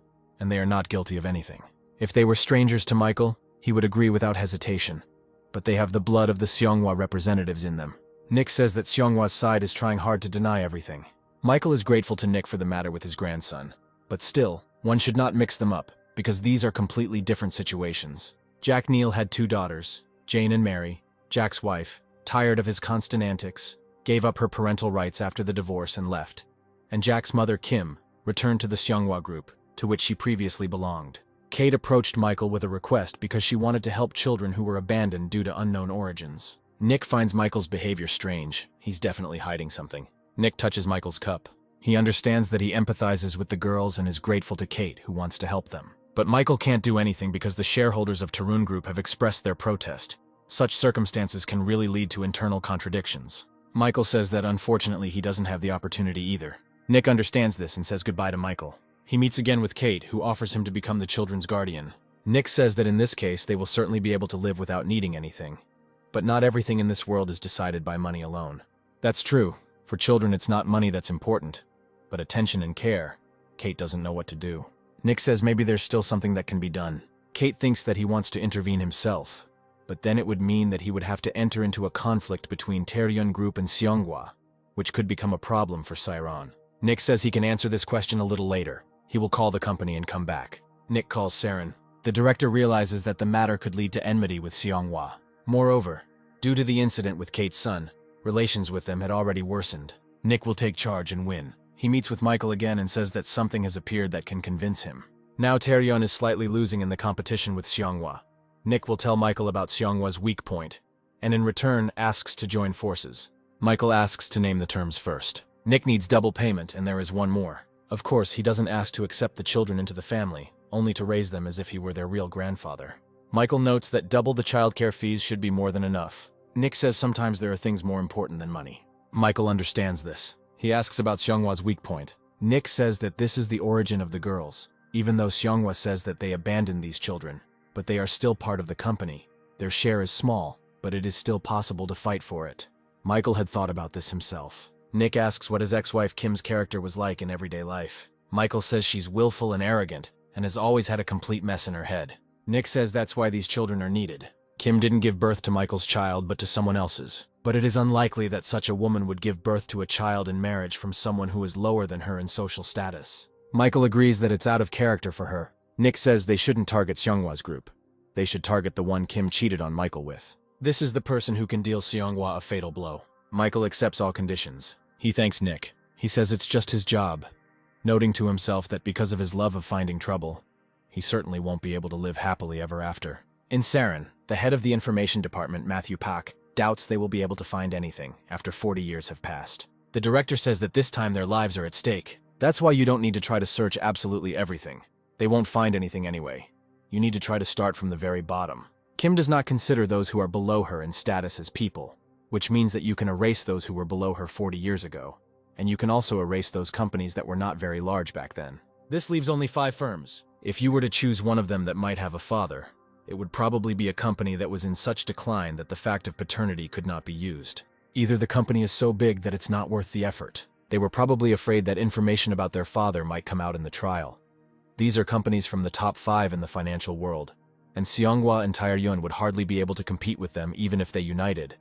and they are not guilty of anything. If they were strangers to Michael, he would agree without hesitation. But they have the blood of the Seonghwa representatives in them. Nick says that Seonghwa's side is trying hard to deny everything. Michael is grateful to Nick for the matter with his grandson. But still, one should not mix them up, because these are completely different situations. Jack Neal had 2 daughters, Jane and Mary. Jack's wife, tired of his constant antics, gave up her parental rights after the divorce and left. And Jack's mother, Kim, returned to the Seonghwa group, to which she previously belonged. Kate approached Michael with a request because she wanted to help children who were abandoned due to unknown origins. Nick finds Michael's behavior strange. He's definitely hiding something. Nick touches Michael's cup. He understands that he empathizes with the girls and is grateful to Kate, who wants to help them. But Michael can't do anything because the shareholders of Tarun Group have expressed their protest. Such circumstances can really lead to internal contradictions. Michael says that unfortunately he doesn't have the opportunity either. Nick understands this and says goodbye to Michael. He meets again with Kate, who offers him to become the children's guardian. Nick says that in this case they will certainly be able to live without needing anything. But not everything in this world is decided by money alone. That's true. For children it's not money that's important, but attention and care. Kate doesn't know what to do. Nick says maybe there's still something that can be done. Kate thinks that he wants to intervene himself, but then it would mean that he would have to enter into a conflict between Taeryun Group and Seonghwa, which could become a problem for Sairon. Nick says he can answer this question a little later. He will call the company and come back. Nick calls Saren. The director realizes that the matter could lead to enmity with Seonghwa. Moreover, due to the incident with Kate's son, relations with them had already worsened. Nick will take charge and win. He meets with Michael again and says that something has appeared that can convince him. Now Taeryeon is slightly losing in the competition with Seonghwa. Nick will tell Michael about Seonghwa's weak point, and in return asks to join forces. Michael asks to name the terms first. Nick needs double payment, and there is one more. Of course, he doesn't ask to accept the children into the family, only to raise them as if he were their real grandfather. Michael notes that double the childcare fees should be more than enough. Nick says sometimes there are things more important than money. Michael understands this. He asks about Seonghwa's weak point. Nick says that this is the origin of the girls, even though Seonghwa says that they abandoned these children, but they are still part of the company. Their share is small, but it is still possible to fight for it. Michael had thought about this himself. Nick asks what his ex-wife Kim's character was like in everyday life. Michael says she's willful and arrogant, and has always had a complete mess in her head. Nick says that's why these children are needed. Kim didn't give birth to Michael's child, but to someone else's. But it is unlikely that such a woman would give birth to a child in marriage from someone who is lower than her in social status. Michael agrees that it's out of character for her. Nick says they shouldn't target Seonghwa's group. They should target the one Kim cheated on Michael with. This is the person who can deal Seonghwa a fatal blow. Michael accepts all conditions. He thanks Nick. He says it's just his job, noting to himself that because of his love of finding trouble, he certainly won't be able to live happily ever after. In Saren, the head of the information department, Matthew Pak, doubts they will be able to find anything after 40 years have passed. The director says that this time their lives are at stake. That's why you don't need to try to search absolutely everything. They won't find anything anyway. You need to try to start from the very bottom. Kim does not consider those who are below her in status as people, which means that you can erase those who were below her 40 years ago, and you can also erase those companies that were not very large back then. This leaves only 5 firms. If you were to choose one of them that might have a father, it would probably be a company that was in such decline that the fact of paternity could not be used. Either the company is so big that it's not worth the effort. They were probably afraid that information about their father might come out in the trial. These are companies from the top 5 in the financial world, and Seonghwa and Taeryeon would hardly be able to compete with them even if they united.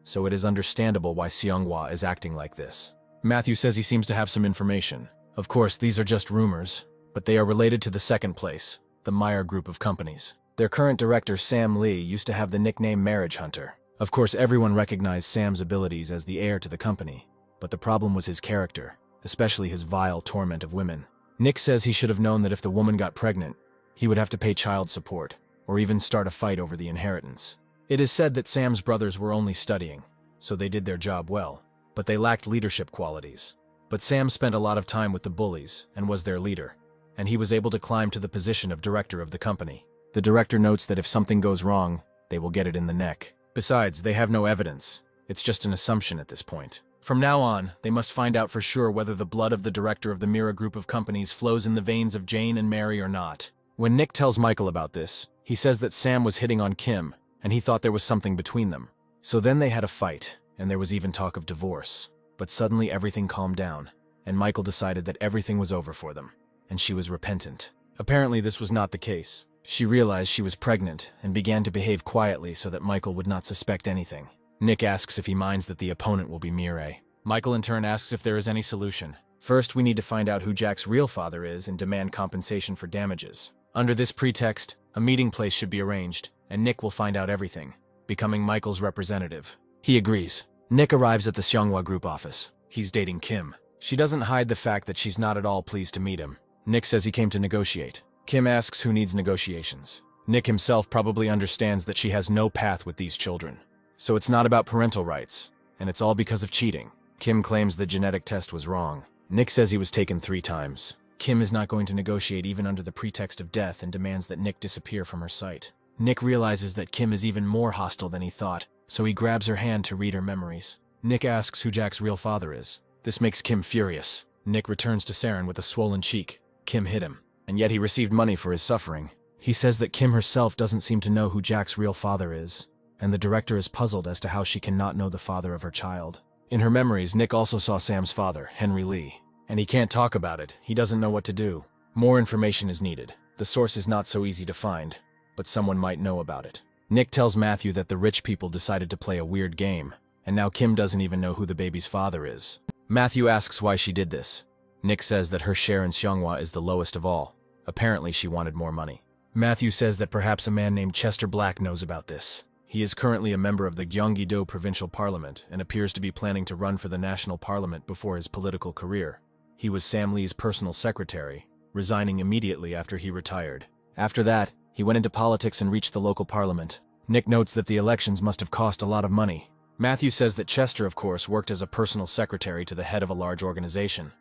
So it is understandable why Seonghwa is acting like this. Matthew says he seems to have some information. Of course, these are just rumors, but they are related to the second place, the Meyer Group of companies. Their current director, Sam Lee, used to have the nickname Marriage Hunter. Of course, everyone recognized Sam's abilities as the heir to the company, but the problem was his character, especially his vile torment of women. Nick says he should have known that if the woman got pregnant, he would have to pay child support, or even start a fight over the inheritance. It is said that Sam's brothers were only studying, so they did their job well, but they lacked leadership qualities. But Sam spent a lot of time with the bullies and was their leader, and he was able to climb to the position of director of the company. The director notes that if something goes wrong, they will get it in the neck. Besides, they have no evidence. It's just an assumption at this point. From now on, they must find out for sure whether the blood of the director of the Mira Group of companies flows in the veins of Jane and Mary or not. When Nick tells Michael about this, he says that Sam was hitting on Kim, and he thought there was something between them. So then they had a fight, and there was even talk of divorce. But suddenly everything calmed down, and Michael decided that everything was over for them, and she was repentant. Apparently this was not the case. She realized she was pregnant and began to behave quietly so that Michael would not suspect anything. Nick asks if he minds that the opponent will be Mireille. Michael in turn asks if there is any solution. First, we need to find out who Jack's real father is and demand compensation for damages. Under this pretext, a meeting place should be arranged, and Nick will find out everything, becoming Michael's representative. He agrees. Nick arrives at the Seonghwa Group office. He's dating Kim. She doesn't hide the fact that she's not at all pleased to meet him. Nick says he came to negotiate. Kim asks who needs negotiations. Nick himself probably understands that she has no path with these children. So it's not about parental rights, and it's all because of cheating. Kim claims the genetic test was wrong. Nick says he was taken 3 times. Kim is not going to negotiate even under the pretext of death and demands that Nick disappear from her sight. Nick realizes that Kim is even more hostile than he thought, so he grabs her hand to read her memories. Nick asks who Jack's real father is. This makes Kim furious. Nick returns to Saren with a swollen cheek. Kim hit him, and yet he received money for his suffering. He says that Kim herself doesn't seem to know who Jack's real father is, and the director is puzzled as to how she cannot know the father of her child. In her memories, Nick also saw Sam's father, Henry Lee, and he can't talk about it. He doesn't know what to do. More information is needed. The source is not so easy to find, but someone might know about it. Nick tells Matthew that the rich people decided to play a weird game, and now Kim doesn't even know who the baby's father is. Matthew asks why she did this. Nick says that her share in Seonghwa is the lowest of all. Apparently she wanted more money. Matthew says that perhaps a man named Chester Black knows about this. He is currently a member of the Gyeonggi-do Provincial Parliament and appears to be planning to run for the national parliament before his political career. He was Sam Lee's personal secretary, resigning immediately after he retired. After that, he went into politics and reached the local parliament. Nick notes that the elections must have cost a lot of money. Matthew says that Chester, of course, worked as a personal secretary to the head of a large organization.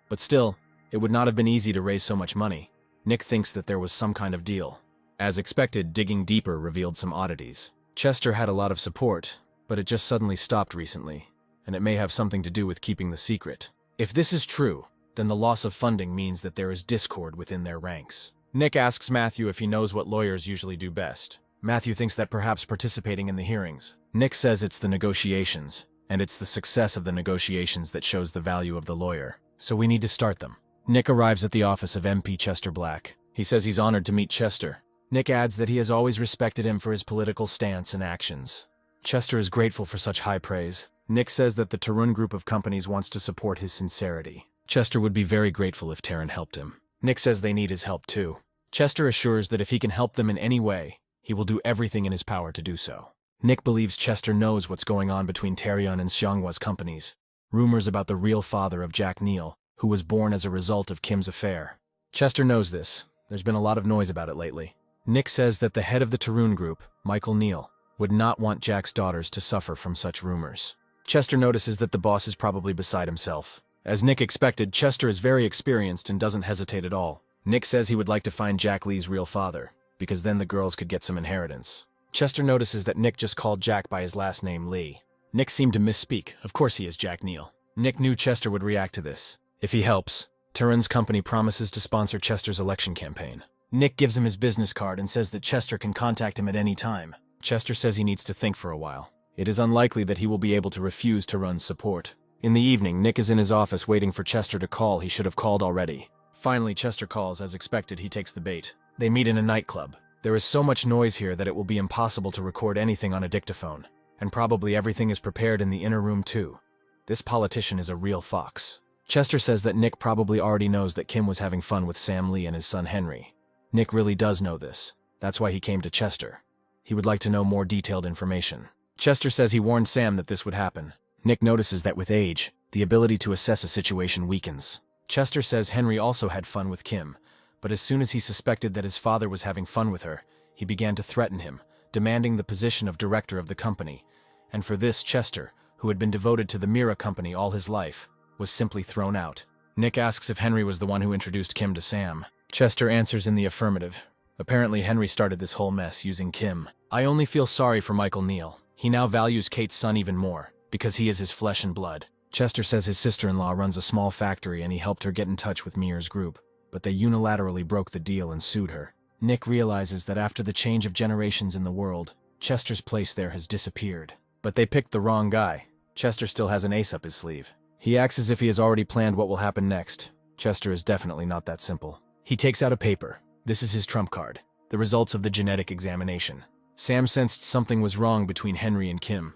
But still, it would not have been easy to raise so much money. Nick thinks that there was some kind of deal. As expected, digging deeper revealed some oddities. Chester had a lot of support, but it just suddenly stopped recently, and it may have something to do with keeping the secret. If this is true, then the loss of funding means that there is discord within their ranks. Nick asks Matthew if he knows what lawyers usually do best. Matthew thinks that perhaps participating in the hearings. Nick says it's the negotiations, and it's the success of the negotiations that shows the value of the lawyer. So we need to start them. Nick arrives at the office of MP Chester Black. He says he's honored to meet Chester. Nick adds that he has always respected him for his political stance and actions. Chester is grateful for such high praise. Nick says that the Tarun group of companies wants to support his sincerity. Chester would be very grateful if Tarun helped him. Nick says they need his help too. Chester assures that if he can help them in any way, he will do everything in his power to do so. Nick believes Chester knows what's going on between Taeryun and Seonghwa's companies. Rumors about the real father of Jack Neal, who was born as a result of Kim's affair. Chester knows this. There's been a lot of noise about it lately. Nick says that the head of the Tarun group, Michael Neal, would not want Jack's daughters to suffer from such rumors. Chester notices that the boss is probably beside himself. As Nick expected, Chester is very experienced and doesn't hesitate at all. Nick says he would like to find Jack Lee's real father, because then the girls could get some inheritance. Chester notices that Nick just called Jack by his last name, Lee. Nick seemed to misspeak. Of course he is Jack Neal. Nick knew Chester would react to this. If he helps, Tarun's company promises to sponsor Chester's election campaign. Nick gives him his business card and says that Chester can contact him at any time. Chester says he needs to think for a while. It is unlikely that he will be able to refuse Tarun's support. In the evening, Nick is in his office waiting for Chester to call. He should have called already. Finally, Chester calls. As expected, he takes the bait. They meet in a nightclub. There is so much noise here that it will be impossible to record anything on a dictaphone. And probably everything is prepared in the inner room too. This politician is a real fox. Chester says that Nick probably already knows that Kim was having fun with Sam Lee and his son Henry. Nick really does know this. That's why he came to Chester. He would like to know more detailed information. Chester says he warned Sam that this would happen. Nick notices that with age, the ability to assess a situation weakens. Chester says Henry also had fun with Kim, but as soon as he suspected that his father was having fun with her, he began to threaten him, demanding the position of director of the company. And for this, Chester, who had been devoted to the Mira company all his life, was simply thrown out. Nick asks if Henry was the one who introduced Kim to Sam. Chester answers in the affirmative. Apparently Henry started this whole mess using Kim. I only feel sorry for Michael Neal. He now values Kate's son even more, because he is his flesh and blood. Chester says his sister-in-law runs a small factory and he helped her get in touch with Mir's group, but they unilaterally broke the deal and sued her. Nick realizes that after the change of generations in the world, Chester's place there has disappeared. But they picked the wrong guy. Chester still has an ace up his sleeve. He acts as if he has already planned what will happen next. Chester is definitely not that simple. He takes out a paper. This is his trump card. The results of the genetic examination. Sam sensed something was wrong between Henry and Kim.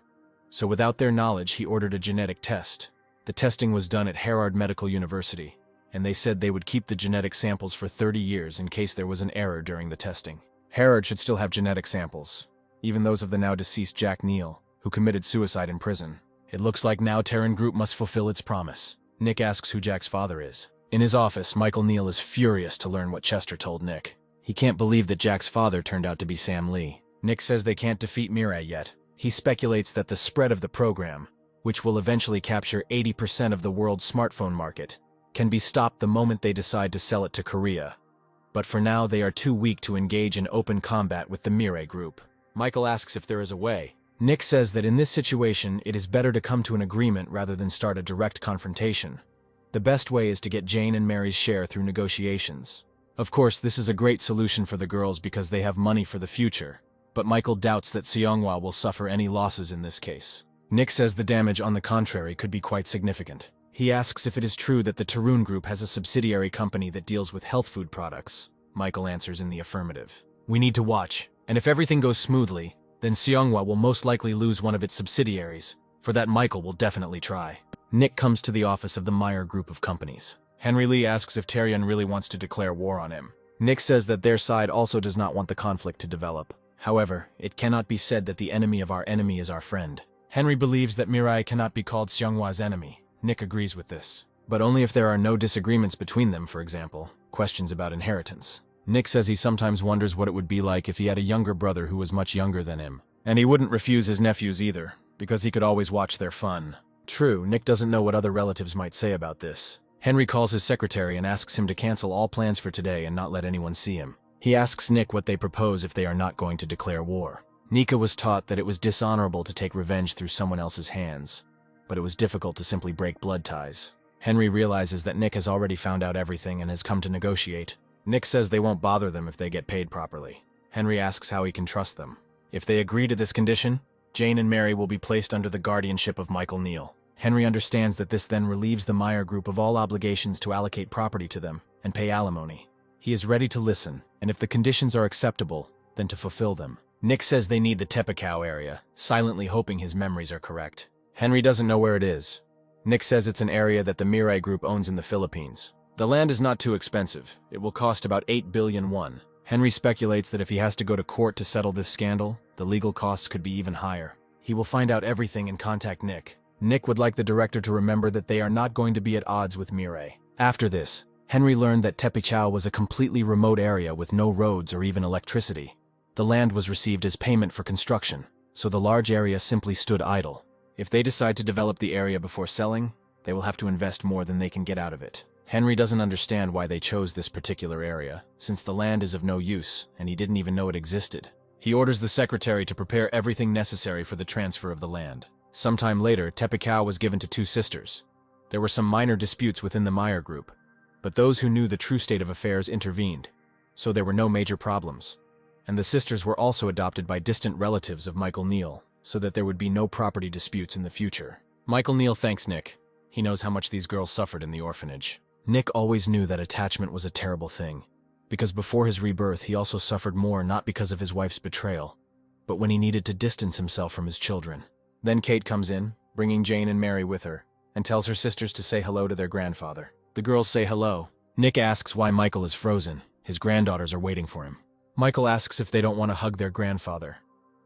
So without their knowledge, he ordered a genetic test. The testing was done at Harvard Medical University, and they said they would keep the genetic samples for 30 years in case there was an error during the testing. Harvard should still have genetic samples, even those of the now deceased Jack Neal, who committed suicide in prison. It looks like now Terran Group must fulfill its promise. Nick asks who Jack's father is. In his office, Michael Neal is furious to learn what Chester told Nick. He can't believe that Jack's father turned out to be Sam Lee. Nick says they can't defeat Mirai yet. He speculates that the spread of the program, which will eventually capture 80% of the world's smartphone market, can be stopped the moment they decide to sell it to Korea. But for now, they are too weak to engage in open combat with the Mirai group. Michael asks if there is a way. Nick says that in this situation, it is better to come to an agreement rather than start a direct confrontation. The best way is to get Jane and Mary's share through negotiations. Of course, this is a great solution for the girls because they have money for the future, but Michael doubts that Seonghwa will suffer any losses in this case. Nick says the damage, on the contrary, could be quite significant. He asks if it is true that the Tarun Group has a subsidiary company that deals with health food products. Michael answers in the affirmative. We need to watch, and if everything goes smoothly, then Seonghwa will most likely lose one of its subsidiaries, For that, Michael will definitely try. Nick comes to the office of the Meyer Group of companies. Henry Lee asks if Tae-ryun really wants to declare war on him. Nick says that their side also does not want the conflict to develop. However, it cannot be said that the enemy of our enemy is our friend. Henry believes that Mirai cannot be called Seonghwa's enemy. Nick agrees with this, but only if there are no disagreements between them, for example, questions about inheritance. Nick says he sometimes wonders what it would be like if he had a younger brother who was much younger than him. And he wouldn't refuse his nephews either, because he could always watch their fun. True, Nick doesn't know what other relatives might say about this. Henry calls his secretary and asks him to cancel all plans for today and not let anyone see him. He asks Nick what they propose if they are not going to declare war. Nika was taught that it was dishonorable to take revenge through someone else's hands, but it was difficult to simply break blood ties. Henry realizes that Nick has already found out everything and has come to negotiate. Nick says they won't bother them if they get paid properly. Henry asks how he can trust them. If they agree to this condition, Jane and Mary will be placed under the guardianship of Michael Neal. Henry understands that this then relieves the Meyer Group of all obligations to allocate property to them and pay alimony. He is ready to listen, and if the conditions are acceptable, then to fulfill them. Nick says they need the Tepikow area, silently hoping his memories are correct. Henry doesn't know where it is. Nick says it's an area that the Mirai Group owns in the Philippines. The land is not too expensive. It will cost about 8 billion won. Henry speculates that if he has to go to court to settle this scandal, the legal costs could be even higher. He will find out everything and contact Nick. Nick would like the director to remember that they are not going to be at odds with Mirai. After this, Henry learned that Tepikow was a completely remote area with no roads or even electricity. The land was received as payment for construction, so the large area simply stood idle. If they decide to develop the area before selling, they will have to invest more than they can get out of it. Henry doesn't understand why they chose this particular area, since the land is of no use, and he didn't even know it existed. He orders the secretary to prepare everything necessary for the transfer of the land. Sometime later, Tepikow was given to two sisters. There were some minor disputes within the Meyer Group, but those who knew the true state of affairs intervened, so there were no major problems. And the sisters were also adopted by distant relatives of Michael Neal, so that there would be no property disputes in the future. Michael Neal thanks Nick. He knows how much these girls suffered in the orphanage. Nick always knew that attachment was a terrible thing, because before his rebirth he also suffered more not because of his wife's betrayal, but when he needed to distance himself from his children. Then Kate comes in, bringing Jane and Mary with her, and tells her sisters to say hello to their grandfather. The girls say hello. Nick asks why Michael is frozen. His granddaughters are waiting for him. Michael asks if they don't want to hug their grandfather.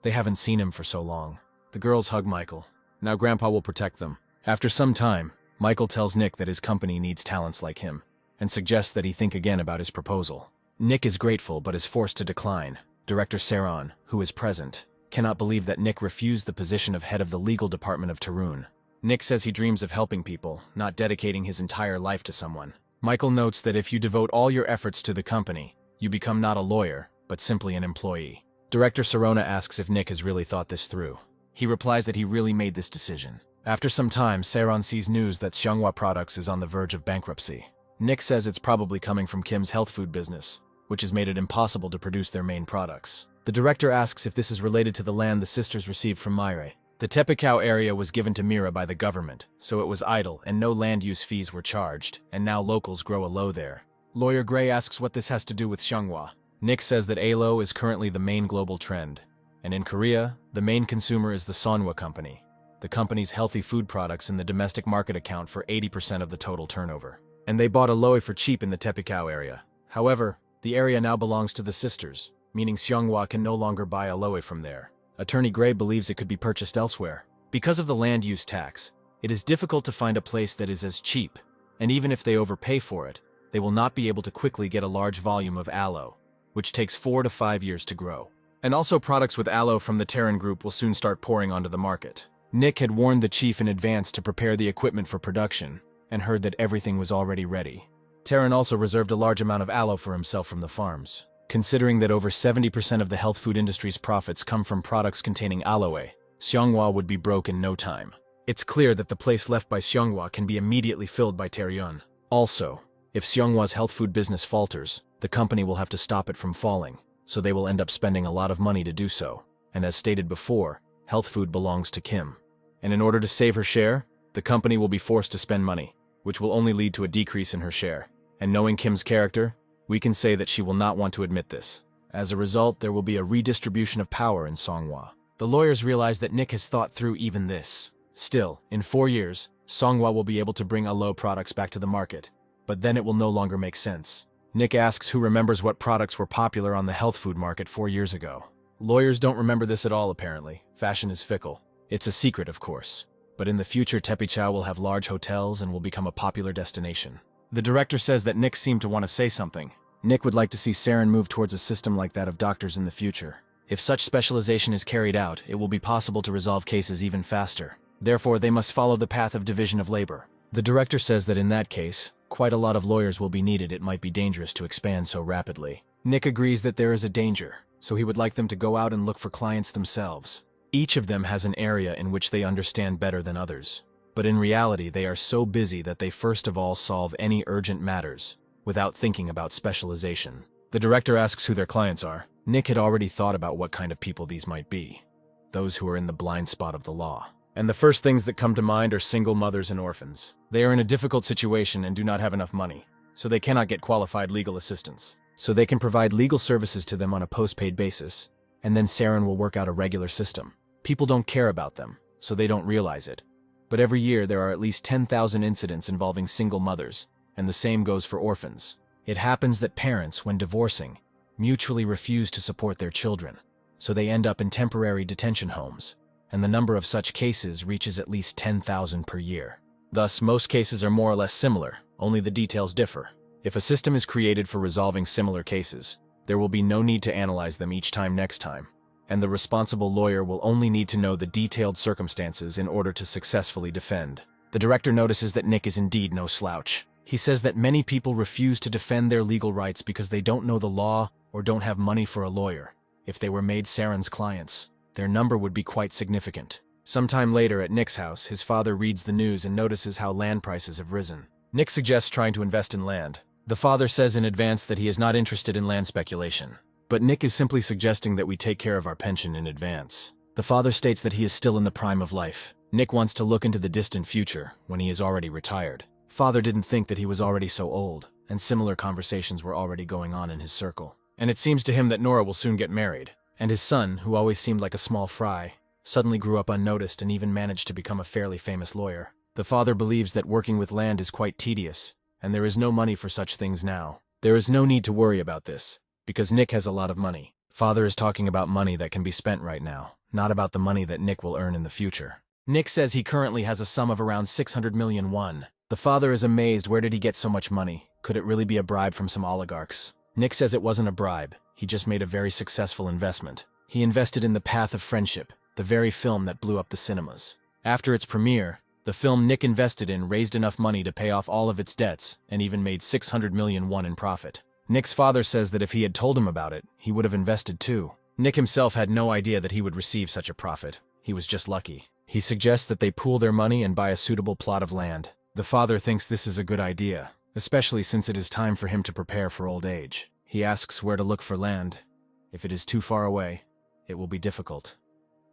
They haven't seen him for so long. The girls hug Michael. Now Grandpa will protect them. After some time, Michael tells Nick that his company needs talents like him, and suggests that he think again about his proposal. Nick is grateful but is forced to decline. Director Saron, who is present, cannot believe that Nick refused the position of head of the legal department of Tarun. Nick says he dreams of helping people, not dedicating his entire life to someone. Michael notes that if you devote all your efforts to the company, you become not a lawyer, but simply an employee. Director Sarona asks if Nick has really thought this through. He replies that he really made this decision. After some time, Saron sees news that Seonghwa Products is on the verge of bankruptcy. Nick says it's probably coming from Kim's health food business, which has made it impossible to produce their main products. The director asks if this is related to the land the sisters received from Myre. The Tepikow area was given to Mira by the government, so it was idle and no land use fees were charged, and now locals grow aloe there. Lawyer Gray asks what this has to do with Seonghwa. Nick says that aloe is currently the main global trend, and in Korea, the main consumer is the Sonhwa company. The company's healthy food products in the domestic market account for 80% of the total turnover. And they bought aloe for cheap in the Tepikow area. However, the area now belongs to the sisters, meaning Seonghwa can no longer buy aloe from there. Attorney Gray believes it could be purchased elsewhere. Because of the land use tax, it is difficult to find a place that is as cheap, and even if they overpay for it, they will not be able to quickly get a large volume of aloe, which takes 4 to 5 years to grow. And also products with aloe from the Terran group will soon start pouring onto the market. Nick had warned the chief in advance to prepare the equipment for production, and heard that everything was already ready. Terran also reserved a large amount of aloe for himself from the farms. Considering that over 70% of the health food industry's profits come from products containing aloe, Seonghwa would be broke in no time. It's clear that the place left by Seonghwa can be immediately filled by Tae-ryun. Also, if Seonghwa's health food business falters, the company will have to stop it from falling, so they will end up spending a lot of money to do so. And as stated before, health food belongs to Kim. And in order to save her share, the company will be forced to spend money, which will only lead to a decrease in her share. And knowing Kim's character, we can say that she will not want to admit this. As a result, there will be a redistribution of power in Seonghwa. The lawyers realize that Nick has thought through even this. Still, in 4 years, Songhua will be able to bring Alo products back to the market, but then it will no longer make sense. Nick asks who remembers what products were popular on the health food market 4 years ago. Lawyers don't remember this at all, apparently. Fashion is fickle. It's a secret, of course. But in the future, Tepichao will have large hotels and will become a popular destination. The director says that Nick seemed to want to say something. Nick would like to see Saren move towards a system like that of doctors in the future. If such specialization is carried out, it will be possible to resolve cases even faster. Therefore, they must follow the path of division of labor. The director says that in that case, quite a lot of lawyers will be needed. It might be dangerous to expand so rapidly. Nick agrees that there is a danger, so he would like them to go out and look for clients themselves. Each of them has an area in which they understand better than others. But in reality, they are so busy that they first of all solve any urgent matters, without thinking about specialization. The director asks who their clients are. Nick had already thought about what kind of people these might be. Those who are in the blind spot of the law. And the first things that come to mind are single mothers and orphans. They are in a difficult situation and do not have enough money, so they cannot get qualified legal assistance. So they can provide legal services to them on a post-paid basis, and then Saren will work out a regular system. People don't care about them, so they don't realize it. But every year there are at least 10,000 incidents involving single mothers, and the same goes for orphans. It happens that parents, when divorcing, mutually refuse to support their children, so they end up in temporary detention homes, and the number of such cases reaches at least 10,000 per year. Thus, most cases are more or less similar, only the details differ. If a system is created for resolving similar cases, there will be no need to analyze them each time next time, and the responsible lawyer will only need to know the detailed circumstances in order to successfully defend. The director notices that Nick is indeed no slouch. He says that many people refuse to defend their legal rights because they don't know the law or don't have money for a lawyer. If they were made Saren's clients, their number would be quite significant. Sometime later at Nick's house, his father reads the news and notices how land prices have risen. Nick suggests trying to invest in land. The father says in advance that he is not interested in land speculation, but Nick is simply suggesting that we take care of our pension in advance. The father states that he is still in the prime of life. Nick wants to look into the distant future, when he is already retired. Father didn't think that he was already so old, and similar conversations were already going on in his circle. And it seems to him that Nora will soon get married. And his son, who always seemed like a small fry, suddenly grew up unnoticed and even managed to become a fairly famous lawyer. The father believes that working with land is quite tedious, and there is no money for such things now. There is no need to worry about this, because Nick has a lot of money. Father is talking about money that can be spent right now, not about the money that Nick will earn in the future. Nick says he currently has a sum of around 600 million won. The father is amazed. Where did he get so much money? Could it really be a bribe from some oligarchs? Nick says it wasn't a bribe. He just made a very successful investment. He invested in The Path of Friendship, the very film that blew up the cinemas. After its premiere, the film Nick invested in raised enough money to pay off all of its debts and even made 600 million won in profit. Nick's father says that if he had told him about it, he would have invested too. Nick himself had no idea that he would receive such a profit. He was just lucky. He suggests that they pool their money and buy a suitable plot of land. The father thinks this is a good idea, especially since it is time for him to prepare for old age. He asks where to look for land. If it is too far away, it will be difficult.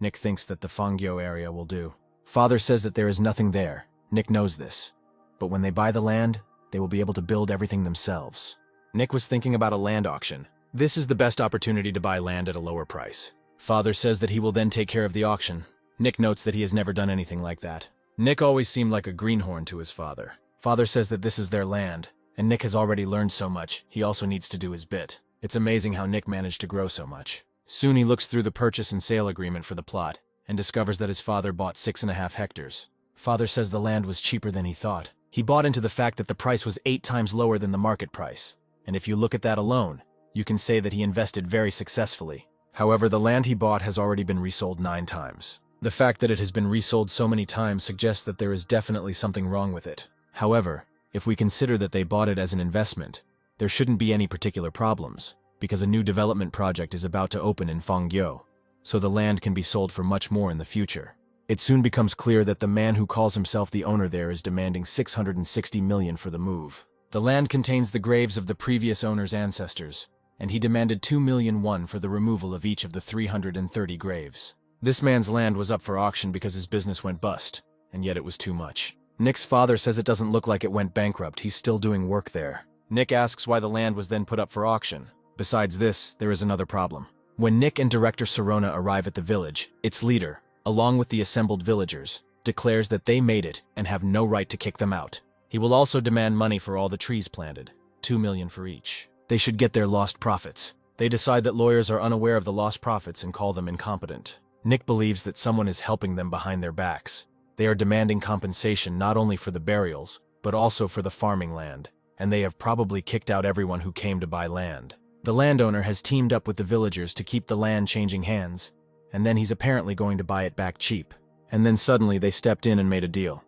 Nick thinks that the Fangyo area will do. Father says that there is nothing there. Nick knows this. But when they buy the land, they will be able to build everything themselves. Nick was thinking about a land auction. This is the best opportunity to buy land at a lower price. Father says that he will then take care of the auction. Nick notes that he has never done anything like that. Nick always seemed like a greenhorn to his father. Father says that this is their land, and Nick has already learned so much, he also needs to do his bit. It's amazing how Nick managed to grow so much. Soon he looks through the purchase and sale agreement for the plot, and discovers that his father bought 6.5 hectares. Father says the land was cheaper than he thought. He bought into the fact that the price was 8 times lower than the market price, and if you look at that alone, you can say that he invested very successfully. However, the land he bought has already been resold 9 times. The fact that it has been resold so many times suggests that there is definitely something wrong with it. However, if we consider that they bought it as an investment, there shouldn't be any particular problems, because a new development project is about to open in Fangyo, so the land can be sold for much more in the future. It soon becomes clear that the man who calls himself the owner there is demanding 660 million for the move. The land contains the graves of the previous owner's ancestors, and he demanded 2 million won for the removal of each of the 330 graves. This man's land was up for auction because his business went bust, and yet it was too much. Nick's father says it doesn't look like it went bankrupt. He's still doing work there. Nick asks why the land was then put up for auction. Besides this, there is another problem. When Nick and director Sirona arrive at the village, its leader, along with the assembled villagers, declares that they made it and have no right to kick them out. He will also demand money for all the trees planted, 2 million for each. They should get their lost profits. They decide that lawyers are unaware of the lost profits and call them incompetent. Nick believes that someone is helping them behind their backs. They are demanding compensation not only for the burials, but also for the farming land, and they have probably kicked out everyone who came to buy land. The landowner has teamed up with the villagers to keep the land changing hands, and then he's apparently going to buy it back cheap. And then suddenly they stepped in and made a deal.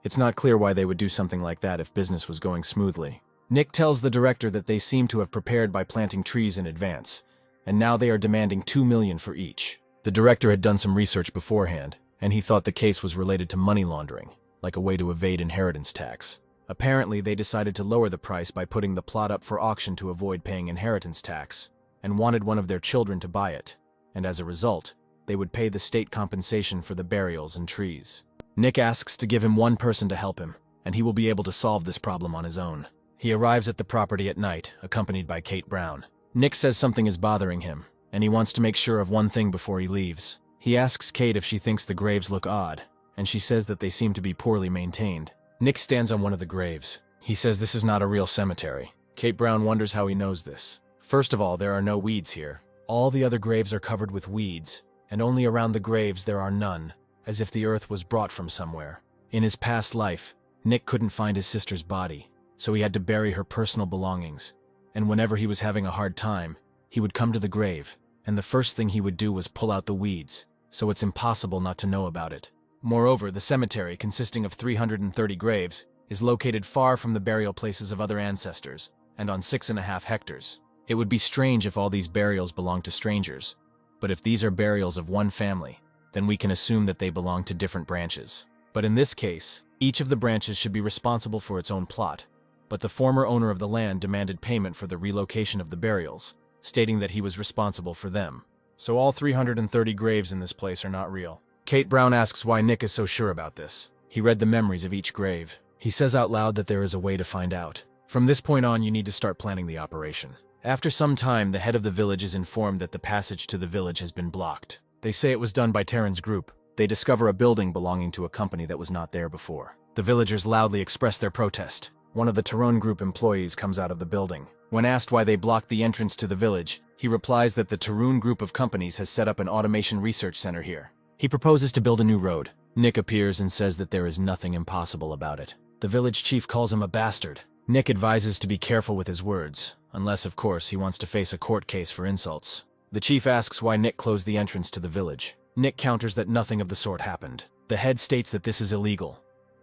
It's not clear why they would do something like that if business was going smoothly. Nick tells the director that they seem to have prepared by planting trees in advance, and now they are demanding 2 million for each. The director had done some research beforehand, and he thought the case was related to money laundering, like a way to evade inheritance tax. Apparently, they decided to lower the price by putting the plot up for auction to avoid paying inheritance tax, and wanted one of their children to buy it, and as a result, they would pay the state compensation for the burials and trees. Nick asks to give him one person to help him, and he will be able to solve this problem on his own. He arrives at the property at night, accompanied by Kate Brown. Nick says something is bothering him, and he wants to make sure of one thing before he leaves. He asks Kate if she thinks the graves look odd, and she says that they seem to be poorly maintained. Nick stands on one of the graves. He says this is not a real cemetery. Kate Brown wonders how he knows this. First of all, there are no weeds here. All the other graves are covered with weeds, and only around the graves there are none, as if the earth was brought from somewhere. In his past life, Nick couldn't find his sister's body, so he had to bury her personal belongings, and whenever he was having a hard time, he would come to the grave, and the first thing he would do was pull out the weeds, so it's impossible not to know about it. Moreover, the cemetery, consisting of 330 graves, is located far from the burial places of other ancestors, and on 6.5 hectares. It would be strange if all these burials belonged to strangers, but if these are burials of one family, then we can assume that they belong to different branches. But in this case, each of the branches should be responsible for its own plot, but the former owner of the land demanded payment for the relocation of the burials, stating that he was responsible for them. So all 330 graves in this place are not real. Kate Brown asks why Nick is so sure about this. He read the memories of each grave. He says out loud that there is a way to find out. From this point on, you need to start planning the operation. After some time, the head of the village is informed that the passage to the village has been blocked. They say it was done by Terran's group. They discover a building belonging to a company that was not there before. The villagers loudly express their protest. One of the Terran group employees comes out of the building. When asked why they blocked the entrance to the village, he replies that the Terran group of companies has set up an automation research center here. He proposes to build a new road. Nick appears and says that there is nothing impossible about it. The village chief calls him a bastard. Nick advises to be careful with his words, unless, of course, he wants to face a court case for insults. The chief asks why Nick closed the entrance to the village. Nick counters that nothing of the sort happened. The head states that this is illegal.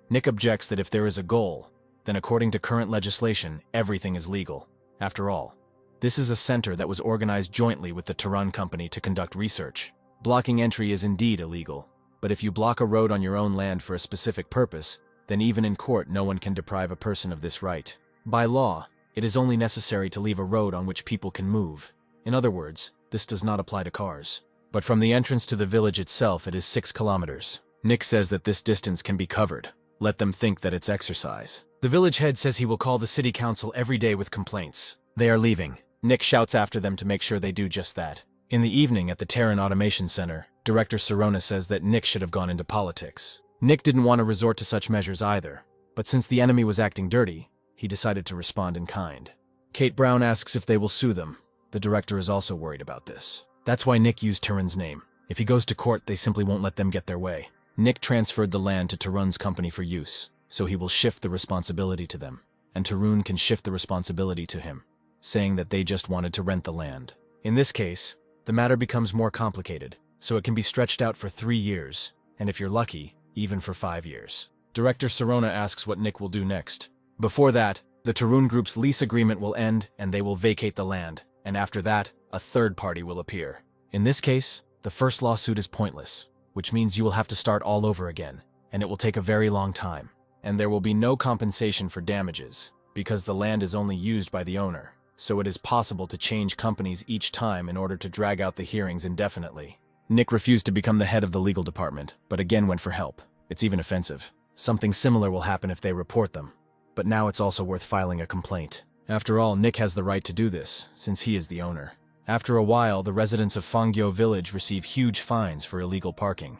Nick objects that if there is a goal, then according to current legislation, everything is legal. After all, this is a center that was organized jointly with the Terran company to conduct research. Blocking entry is indeed illegal, but if you block a road on your own land for a specific purpose, then even in court no one can deprive a person of this right. By law, it is only necessary to leave a road on which people can move. In other words, this does not apply to cars. But from the entrance to the village itself, it is 6 kilometers. Nick says that this distance can be covered. Let them think that it's exercise. The village head says he will call the city council every day with complaints. They are leaving. Nick shouts after them to make sure they do just that. In the evening at the Terran Automation Center, Director Sirona says that Nick should have gone into politics. Nick didn't want to resort to such measures either, but since the enemy was acting dirty, he decided to respond in kind. Kate Brown asks if they will sue them. The director is also worried about this. That's why Nick used Terran's name. If he goes to court, they simply won't let them get their way. Nick transferred the land to Terran's company for use, so he will shift the responsibility to them, and Terran can shift the responsibility to him, saying that they just wanted to rent the land. In this case, the matter becomes more complicated, so it can be stretched out for 3 years, and if you're lucky, even for 5 years. Director Sirona asks what Nick will do next. Before that, the Terran group's lease agreement will end and they will vacate the land, and after that, a third party will appear. In this case, the first lawsuit is pointless, which means you will have to start all over again, and it will take a very long time. And there will be no compensation for damages, because the land is only used by the owner, so it is possible to change companies each time in order to drag out the hearings indefinitely. Nick refused to become the head of the legal department, but again went for help. It's even offensive. Something similar will happen if they report them. But now it's also worth filing a complaint. After all, Nick has the right to do this, since he is the owner. After a while, the residents of Fangyo village receive huge fines for illegal parking.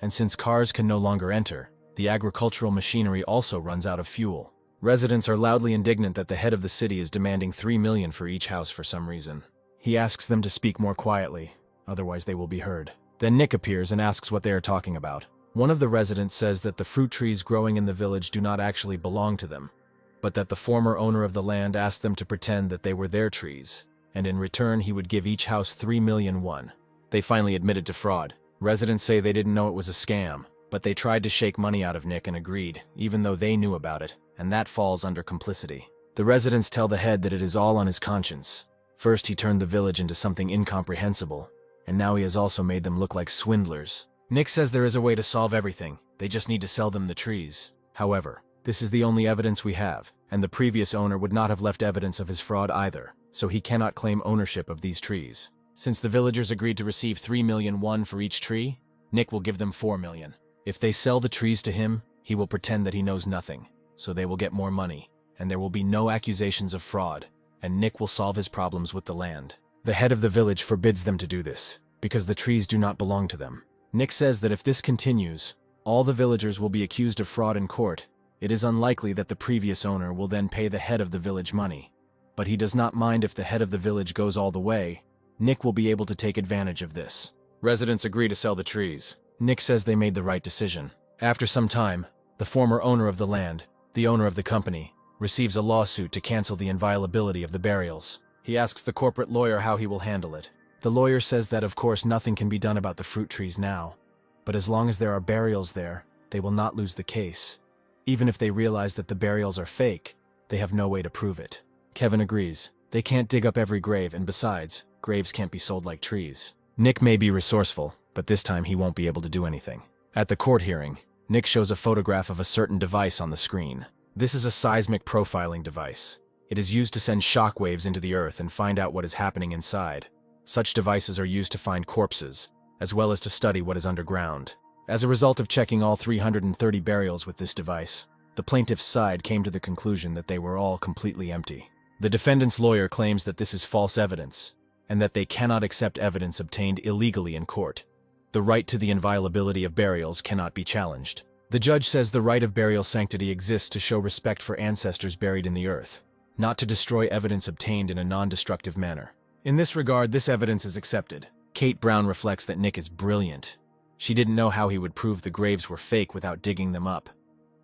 and since cars can no longer enter, the agricultural machinery also runs out of fuel. Residents are loudly indignant that the head of the city is demanding 3 million for each house for some reason. He asks them to speak more quietly, otherwise they will be heard. Then Nick appears and asks what they are talking about. One of the residents says that the fruit trees growing in the village do not actually belong to them, but that the former owner of the land asked them to pretend that they were their trees, and in return he would give each house 3 million won. They finally admitted to fraud. Residents say they didn't know it was a scam, but they tried to shake money out of Nick and agreed, even though they knew about it, and that falls under complicity. The residents tell the head that it is all on his conscience. First he turned the village into something incomprehensible, and now he has also made them look like swindlers. Nick says there is a way to solve everything, they just need to sell them the trees. However, this is the only evidence we have, and the previous owner would not have left evidence of his fraud either, so he cannot claim ownership of these trees. Since the villagers agreed to receive 3 million won for each tree, Nick will give them 4 million. If they sell the trees to him, he will pretend that he knows nothing, so they will get more money, and there will be no accusations of fraud, and Nick will solve his problems with the land. The head of the village forbids them to do this, because the trees do not belong to them. Nick says that if this continues, all the villagers will be accused of fraud in court. It is unlikely that the previous owner will then pay the head of the village money, but he does not mind if the head of the village goes all the way. Nick will be able to take advantage of this. Residents agree to sell the trees. Nick says they made the right decision. After some time, the former owner of the land, the owner of the company, receives a lawsuit to cancel the inviolability of the burials. He asks the corporate lawyer how he will handle it. The lawyer says that of course nothing can be done about the fruit trees now, but as long as there are burials there, they will not lose the case. Even if they realize that the burials are fake, they have no way to prove it. Kevin agrees. They can't dig up every grave, and besides, graves can't be sold like trees. Nick may be resourceful, but this time he won't be able to do anything. At the court hearing, Nick shows a photograph of a certain device on the screen. This is a seismic profiling device. It is used to send shock waves into the earth and find out what is happening inside. Such devices are used to find corpses, as well as to study what is underground. As a result of checking all 330 burials with this device, the plaintiff's side came to the conclusion that they were all completely empty. The defendant's lawyer claims that this is false evidence, and that they cannot accept evidence obtained illegally in court. The right to the inviolability of burials cannot be challenged. The judge says the right of burial sanctity exists to show respect for ancestors buried in the earth, not to destroy evidence obtained in a non-destructive manner. In this regard, this evidence is accepted. Kate Brown reflects that Nick is brilliant. She didn't know how he would prove the graves were fake without digging them up,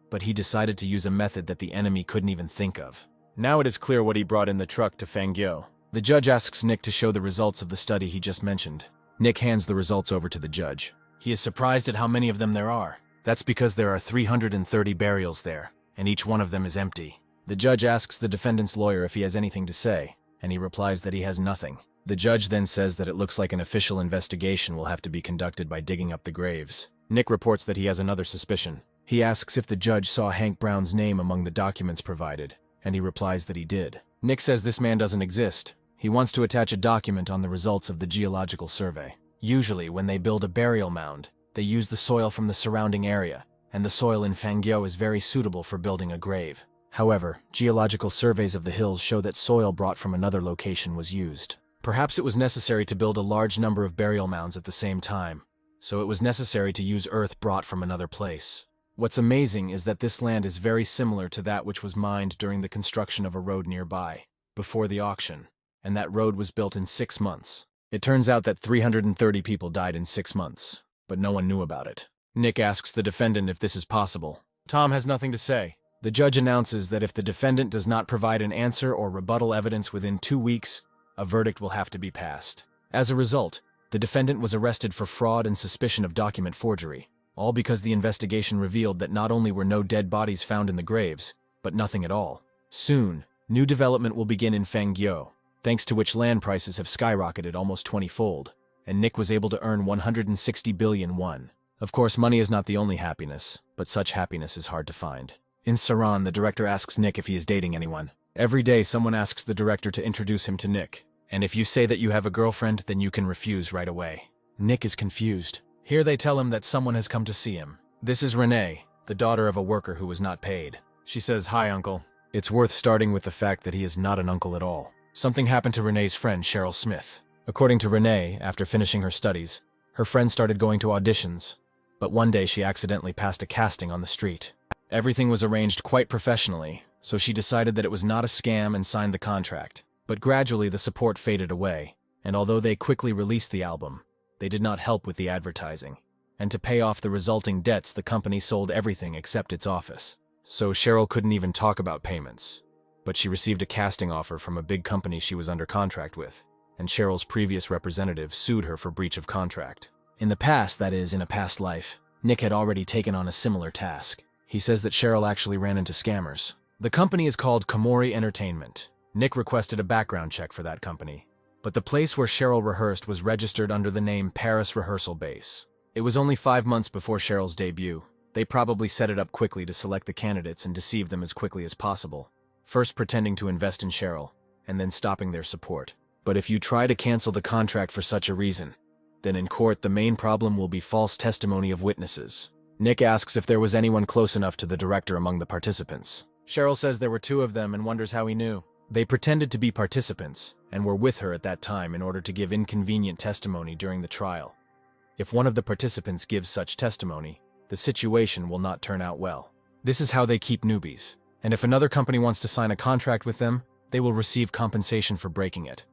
but he decided to use a method that the enemy couldn't even think of. Now it is clear what he brought in the truck to Fangyo. The judge asks Nick to show the results of the study he just mentioned. Nick hands the results over to the judge. He is surprised at how many of them there are. That's because there are 330 burials there, and each one of them is empty. The judge asks the defendant's lawyer if he has anything to say, and he replies that he has nothing. The judge then says that it looks like an official investigation will have to be conducted by digging up the graves. Nick reports that he has another suspicion. He asks if the judge saw Hank Brown's name among the documents provided, and he replies that he did. Nick says this man doesn't exist. He wants to attach a document on the results of the geological survey. Usually, when they build a burial mound, they use the soil from the surrounding area, and the soil in Fangyo is very suitable for building a grave. However, geological surveys of the hills show that soil brought from another location was used. Perhaps it was necessary to build a large number of burial mounds at the same time, so it was necessary to use earth brought from another place. What's amazing is that this land is very similar to that which was mined during the construction of a road nearby, before the auction, and that road was built in 6 months. It turns out that 330 people died in 6 months, but no one knew about it. Nick asks the defendant if this is possible. Tom has nothing to say. The judge announces that if the defendant does not provide an answer or rebuttal evidence within 2 weeks, a verdict will have to be passed. As a result, the defendant was arrested for fraud and suspicion of document forgery, all because the investigation revealed that not only were no dead bodies found in the graves, but nothing at all. Soon, new development will begin in Fangyo, thanks to which land prices have skyrocketed almost 20-fold, and Nick was able to earn 160 billion won. Of course, money is not the only happiness, but such happiness is hard to find. In Saran, the director asks Nick if he is dating anyone. Every day, someone asks the director to introduce him to Nick, and if you say that you have a girlfriend, then you can refuse right away. Nick is confused. Here they tell him that someone has come to see him. This is Renee, the daughter of a worker who was not paid. She says, "Hi, uncle." It's worth starting with the fact that he is not an uncle at all. Something happened to Renee's friend, Cheryl Smith. According to Renee, after finishing her studies, her friend started going to auditions, But one day she accidentally passed a casting on the street. Everything was arranged quite professionally, so she decided that it was not a scam and signed the contract. But gradually the support faded away, and although they quickly released the album, they did not help with the advertising. And to pay off the resulting debts, the company sold everything except its office. So Cheryl couldn't even talk about payments. But she received a casting offer from a big company she was under contract with, and Cheryl's previous representative sued her for breach of contract. In the past, that is, in a past life, Nick had already taken on a similar task. He says that Cheryl actually ran into scammers. The company is called Komori Entertainment. Nick requested a background check for that company, but the place where Cheryl rehearsed was registered under the name Paris Rehearsal Base. It was only 5 months before Cheryl's debut. They probably set it up quickly to select the candidates and deceive them as quickly as possible, first pretending to invest in Cheryl, and then stopping their support. But if you try to cancel the contract for such a reason, then in court the main problem will be false testimony of witnesses. Nick asks if there was anyone close enough to the director among the participants. Cheryl says there were 2 of them and wonders how he knew. They pretended to be participants and were with her at that time in order to give inconvenient testimony during the trial. If one of the participants gives such testimony, the situation will not turn out well. This is how they keep newbies, and if another company wants to sign a contract with them, they will receive compensation for breaking it.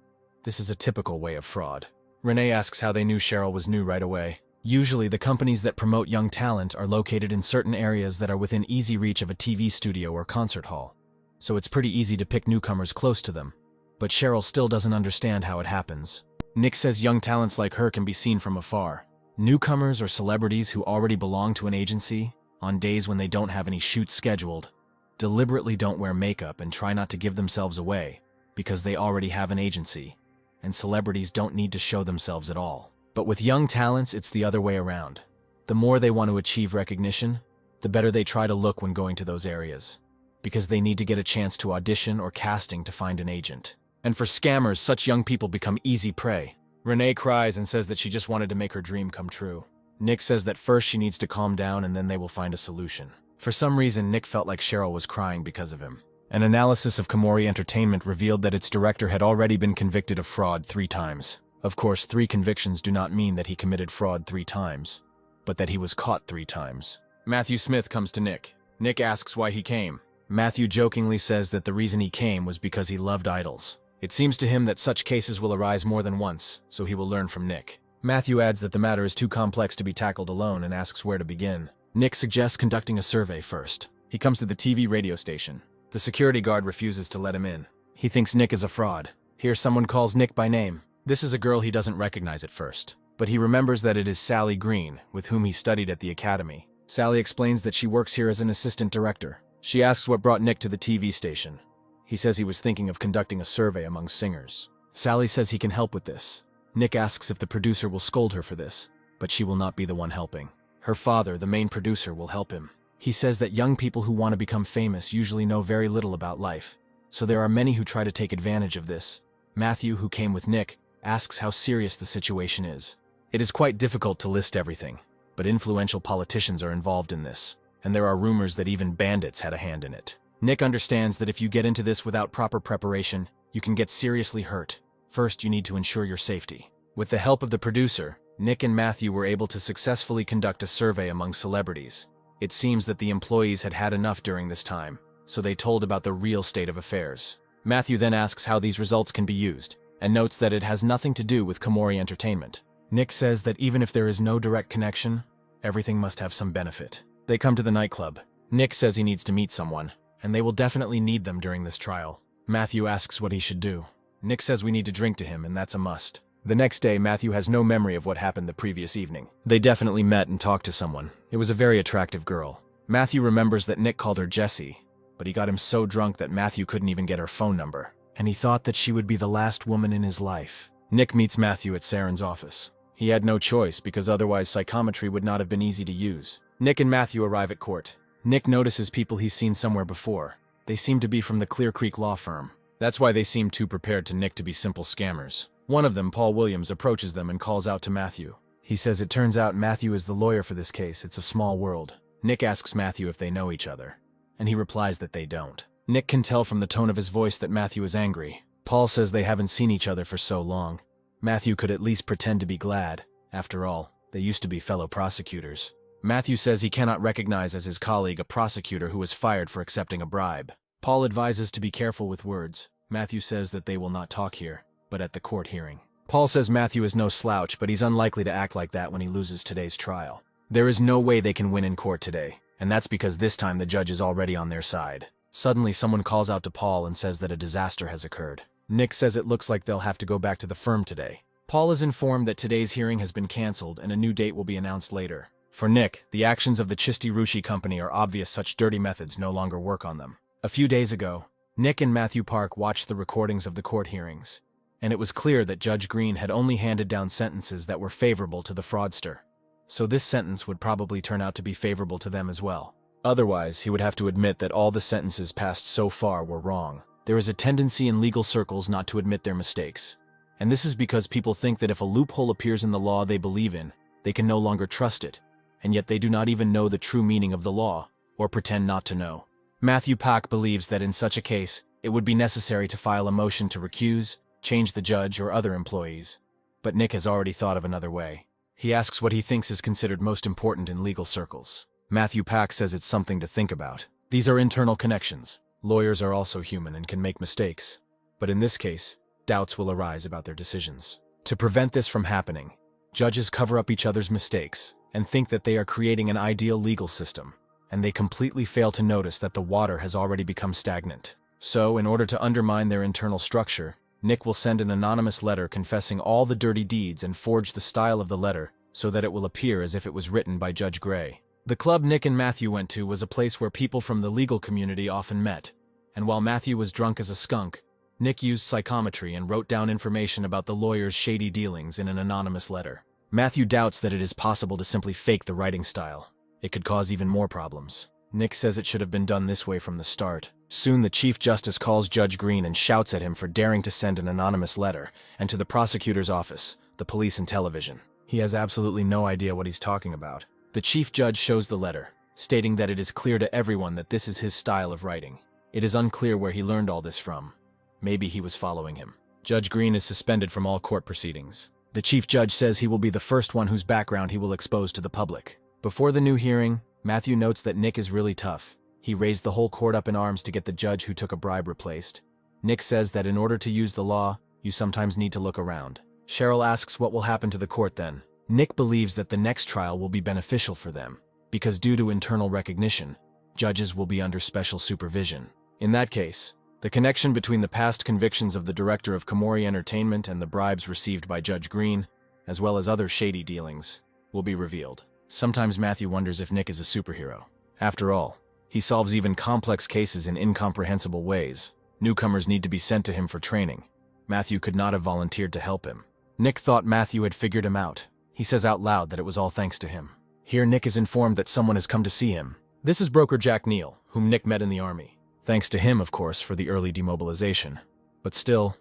This is a typical way of fraud. Renee asks how they knew Cheryl was new right away. Usually the companies that promote young talent are located in certain areas that are within easy reach of a TV studio or concert hall, so it's pretty easy to pick newcomers close to them. But Cheryl still doesn't understand how it happens. Nick says young talents like her can be seen from afar. Newcomers or celebrities who already belong to an agency, on days when they don't have any shoots scheduled, deliberately don't wear makeup and try not to give themselves away because they already have an agency, and celebrities don't need to show themselves at all. But with young talents, it's the other way around. The more they want to achieve recognition, the better they try to look when going to those areas, because they need to get a chance to audition or casting to find an agent. And for scammers, such young people become easy prey. Renee cries and says that she just wanted to make her dream come true. Nick says that first she needs to calm down and then they will find a solution. For some reason, Nick felt like Cheryl was crying because of him. An analysis of Komori Entertainment revealed that its director had already been convicted of fraud 3 times. Of course, 3 convictions do not mean that he committed fraud 3 times, but that he was caught 3 times. Matthew Smith comes to Nick. Nick asks why he came. Matthew jokingly says that the reason he came was because he loved idols. It seems to him that such cases will arise more than once, so he will learn from Nick. Matthew adds that the matter is too complex to be tackled alone and asks where to begin. Nick suggests conducting a survey first. He comes to the TV radio station. The security guard refuses to let him in. He thinks Nick is a fraud. Here someone calls Nick by name. This is a girl he doesn't recognize at first, but he remembers that it is Sally Green, with whom he studied at the academy. Sally explains that she works here as an assistant director. She asks what brought Nick to the TV station. He says he was thinking of conducting a survey among singers. Sally says he can help with this. Nick asks if the producer will scold her for this, but she will not be the one helping. Her father, the main producer, will help him. He says that young people who want to become famous usually know very little about life, so there are many who try to take advantage of this. Matthew, who came with Nick, asks how serious the situation is. It is quite difficult to list everything, but influential politicians are involved in this, and there are rumors that even bandits had a hand in it. Nick understands that if you get into this without proper preparation, you can get seriously hurt. First, you need to ensure your safety. With the help of the producer, Nick and Matthew were able to successfully conduct a survey among celebrities. It seems that the employees had had enough during this time, so they told about the real state of affairs. Matthew then asks how these results can be used, and notes that it has nothing to do with Komori Entertainment. Nick says that even if there is no direct connection, everything must have some benefit. They come to the nightclub. Nick says he needs to meet someone, and they will definitely need them during this trial. Matthew asks what he should do. Nick says we need to drink to him, and that's a must. The next day, Matthew has no memory of what happened the previous evening. They definitely met and talked to someone. It was a very attractive girl. Matthew remembers that Nick called her Jessie, but he got him so drunk that Matthew couldn't even get her phone number, and he thought that she would be the last woman in his life. Nick meets Matthew at Saren's office. He had no choice because otherwise psychometry would not have been easy to use. Nick and Matthew arrive at court. Nick notices people he's seen somewhere before. They seem to be from the Clear Creek law firm. That's why they seem too prepared to Nick to be simple scammers. One of them, Paul Williams, approaches them and calls out to Matthew. He says it turns out Matthew is the lawyer for this case. It's a small world. Nick asks Matthew if they know each other, and he replies that they don't. Nick can tell from the tone of his voice that Matthew is angry. Paul says they haven't seen each other for so long. Matthew could at least pretend to be glad. After all, they used to be fellow prosecutors. Matthew says he cannot recognize as his colleague a prosecutor who was fired for accepting a bribe. Paul advises to be careful with words. Matthew says that they will not talk here, but at the court hearing. Paul says Matthew is no slouch, but he's unlikely to act like that when he loses today's trial. There is no way they can win in court today, and that's because this time the judge is already on their side. Suddenly, someone calls out to Paul and says that a disaster has occurred. Nick says it looks like they'll have to go back to the firm today. Paul is informed that today's hearing has been cancelled and a new date will be announced later. For Nick, the actions of the Chisti Rushi company are obvious. Such dirty methods no longer work on them. A few days ago, Nick and Matthew Park watched the recordings of the court hearings, and it was clear that Judge Green had only handed down sentences that were favorable to the fraudster. So this sentence would probably turn out to be favorable to them as well. Otherwise, he would have to admit that all the sentences passed so far were wrong. There is a tendency in legal circles not to admit their mistakes. And this is because people think that if a loophole appears in the law they believe in, they can no longer trust it, and yet they do not even know the true meaning of the law, or pretend not to know. Matthew Park believes that in such a case, it would be necessary to file a motion to recuse, change the judge or other employees. But Nick has already thought of another way. He asks what he thinks is considered most important in legal circles. Matthew Park says it's something to think about. These are internal connections. Lawyers are also human and can make mistakes. But in this case, doubts will arise about their decisions. To prevent this from happening, judges cover up each other's mistakes and think that they are creating an ideal legal system, and they completely fail to notice that the water has already become stagnant. So, in order to undermine their internal structure, Nick will send an anonymous letter confessing all the dirty deeds and forge the style of the letter so that it will appear as if it was written by Judge Gray. The club Nick and Matthew went to was a place where people from the legal community often met, and while Matthew was drunk as a skunk, Nick used psychometry and wrote down information about the lawyer's shady dealings in an anonymous letter. Matthew doubts that it is possible to simply fake the writing style. It could cause even more problems. Nick says it should have been done this way from the start. Soon the Chief Justice calls Judge Green and shouts at him for daring to send an anonymous letter, and to the prosecutor's office, the police and television. He has absolutely no idea what he's talking about. The Chief Judge shows the letter, stating that it is clear to everyone that this is his style of writing. It is unclear where he learned all this from. Maybe he was following him. Judge Green is suspended from all court proceedings. The Chief Judge says he will be the first one whose background he will expose to the public. Before the new hearing, Matthew notes that Nick is really tough. He raised the whole court up in arms to get the judge who took a bribe replaced. Nick says that in order to use the law, you sometimes need to look around. Cheryl asks what will happen to the court then. Nick believes that the next trial will be beneficial for them, because due to internal recognition, judges will be under special supervision. In that case, the connection between the past convictions of the director of Komori Entertainment and the bribes received by Judge Green, as well as other shady dealings, will be revealed. Sometimes Matthew wonders if Nick is a superhero. After all, he solves even complex cases in incomprehensible ways. Newcomers need to be sent to him for training. Matthew could not have volunteered to help him. Nick thought Matthew had figured him out. He says out loud that it was all thanks to him. Here Nick is informed that someone has come to see him. This is broker Jack Neal, whom Nick met in the army. Thanks to him, of course, for the early demobilization. But still,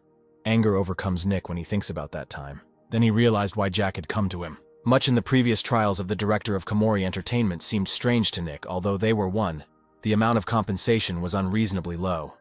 anger overcomes Nick when he thinks about that time. Then he realized why Jack had come to him. Much in the previous trials of the director of Komori Entertainment seemed strange to Nick. Although they were won, the amount of compensation was unreasonably low.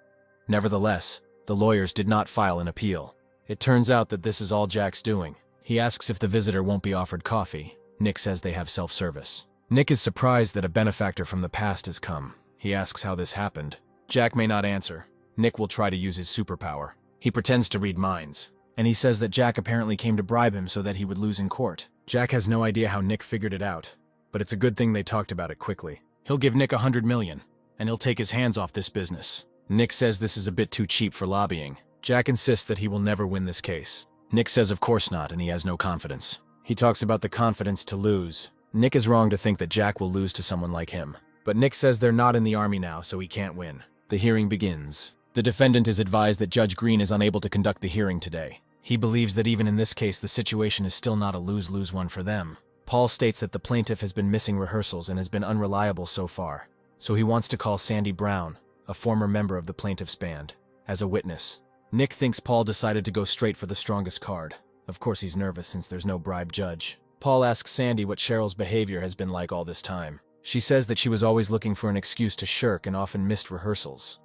Nevertheless, the lawyers did not file an appeal. It turns out that this is all Jack's doing. He asks if the visitor won't be offered coffee. Nick says they have self-service. Nick is surprised that a benefactor from the past has come. He asks how this happened. Jack may not answer. Nick will try to use his superpower. He pretends to read minds, and he says that Jack apparently came to bribe him so that he would lose in court. Jack has no idea how Nick figured it out, but it's a good thing they talked about it quickly. He'll give Nick $100 million, and he'll take his hands off this business. Nick says this is a bit too cheap for lobbying. Jack insists that he will never win this case. Nick says of course not, and he has no confidence. He talks about the confidence to lose. Nick is wrong to think that Jack will lose to someone like him. But Nick says they're not in the army now, so he can't win. The hearing begins. The defendant is advised that Judge Green is unable to conduct the hearing today. He believes that even in this case, the situation is still not a lose-lose one for them. Paul states that the plaintiff has been missing rehearsals and has been unreliable so far, so he wants to call Sandy Brown, a former member of the plaintiff's band, as a witness. Nick thinks Paul decided to go straight for the strongest card. Of course he's nervous since there's no bribe judge. Paul asks Sandy what Cheryl's behavior has been like all this time. She says that she was always looking for an excuse to shirk and often missed rehearsals.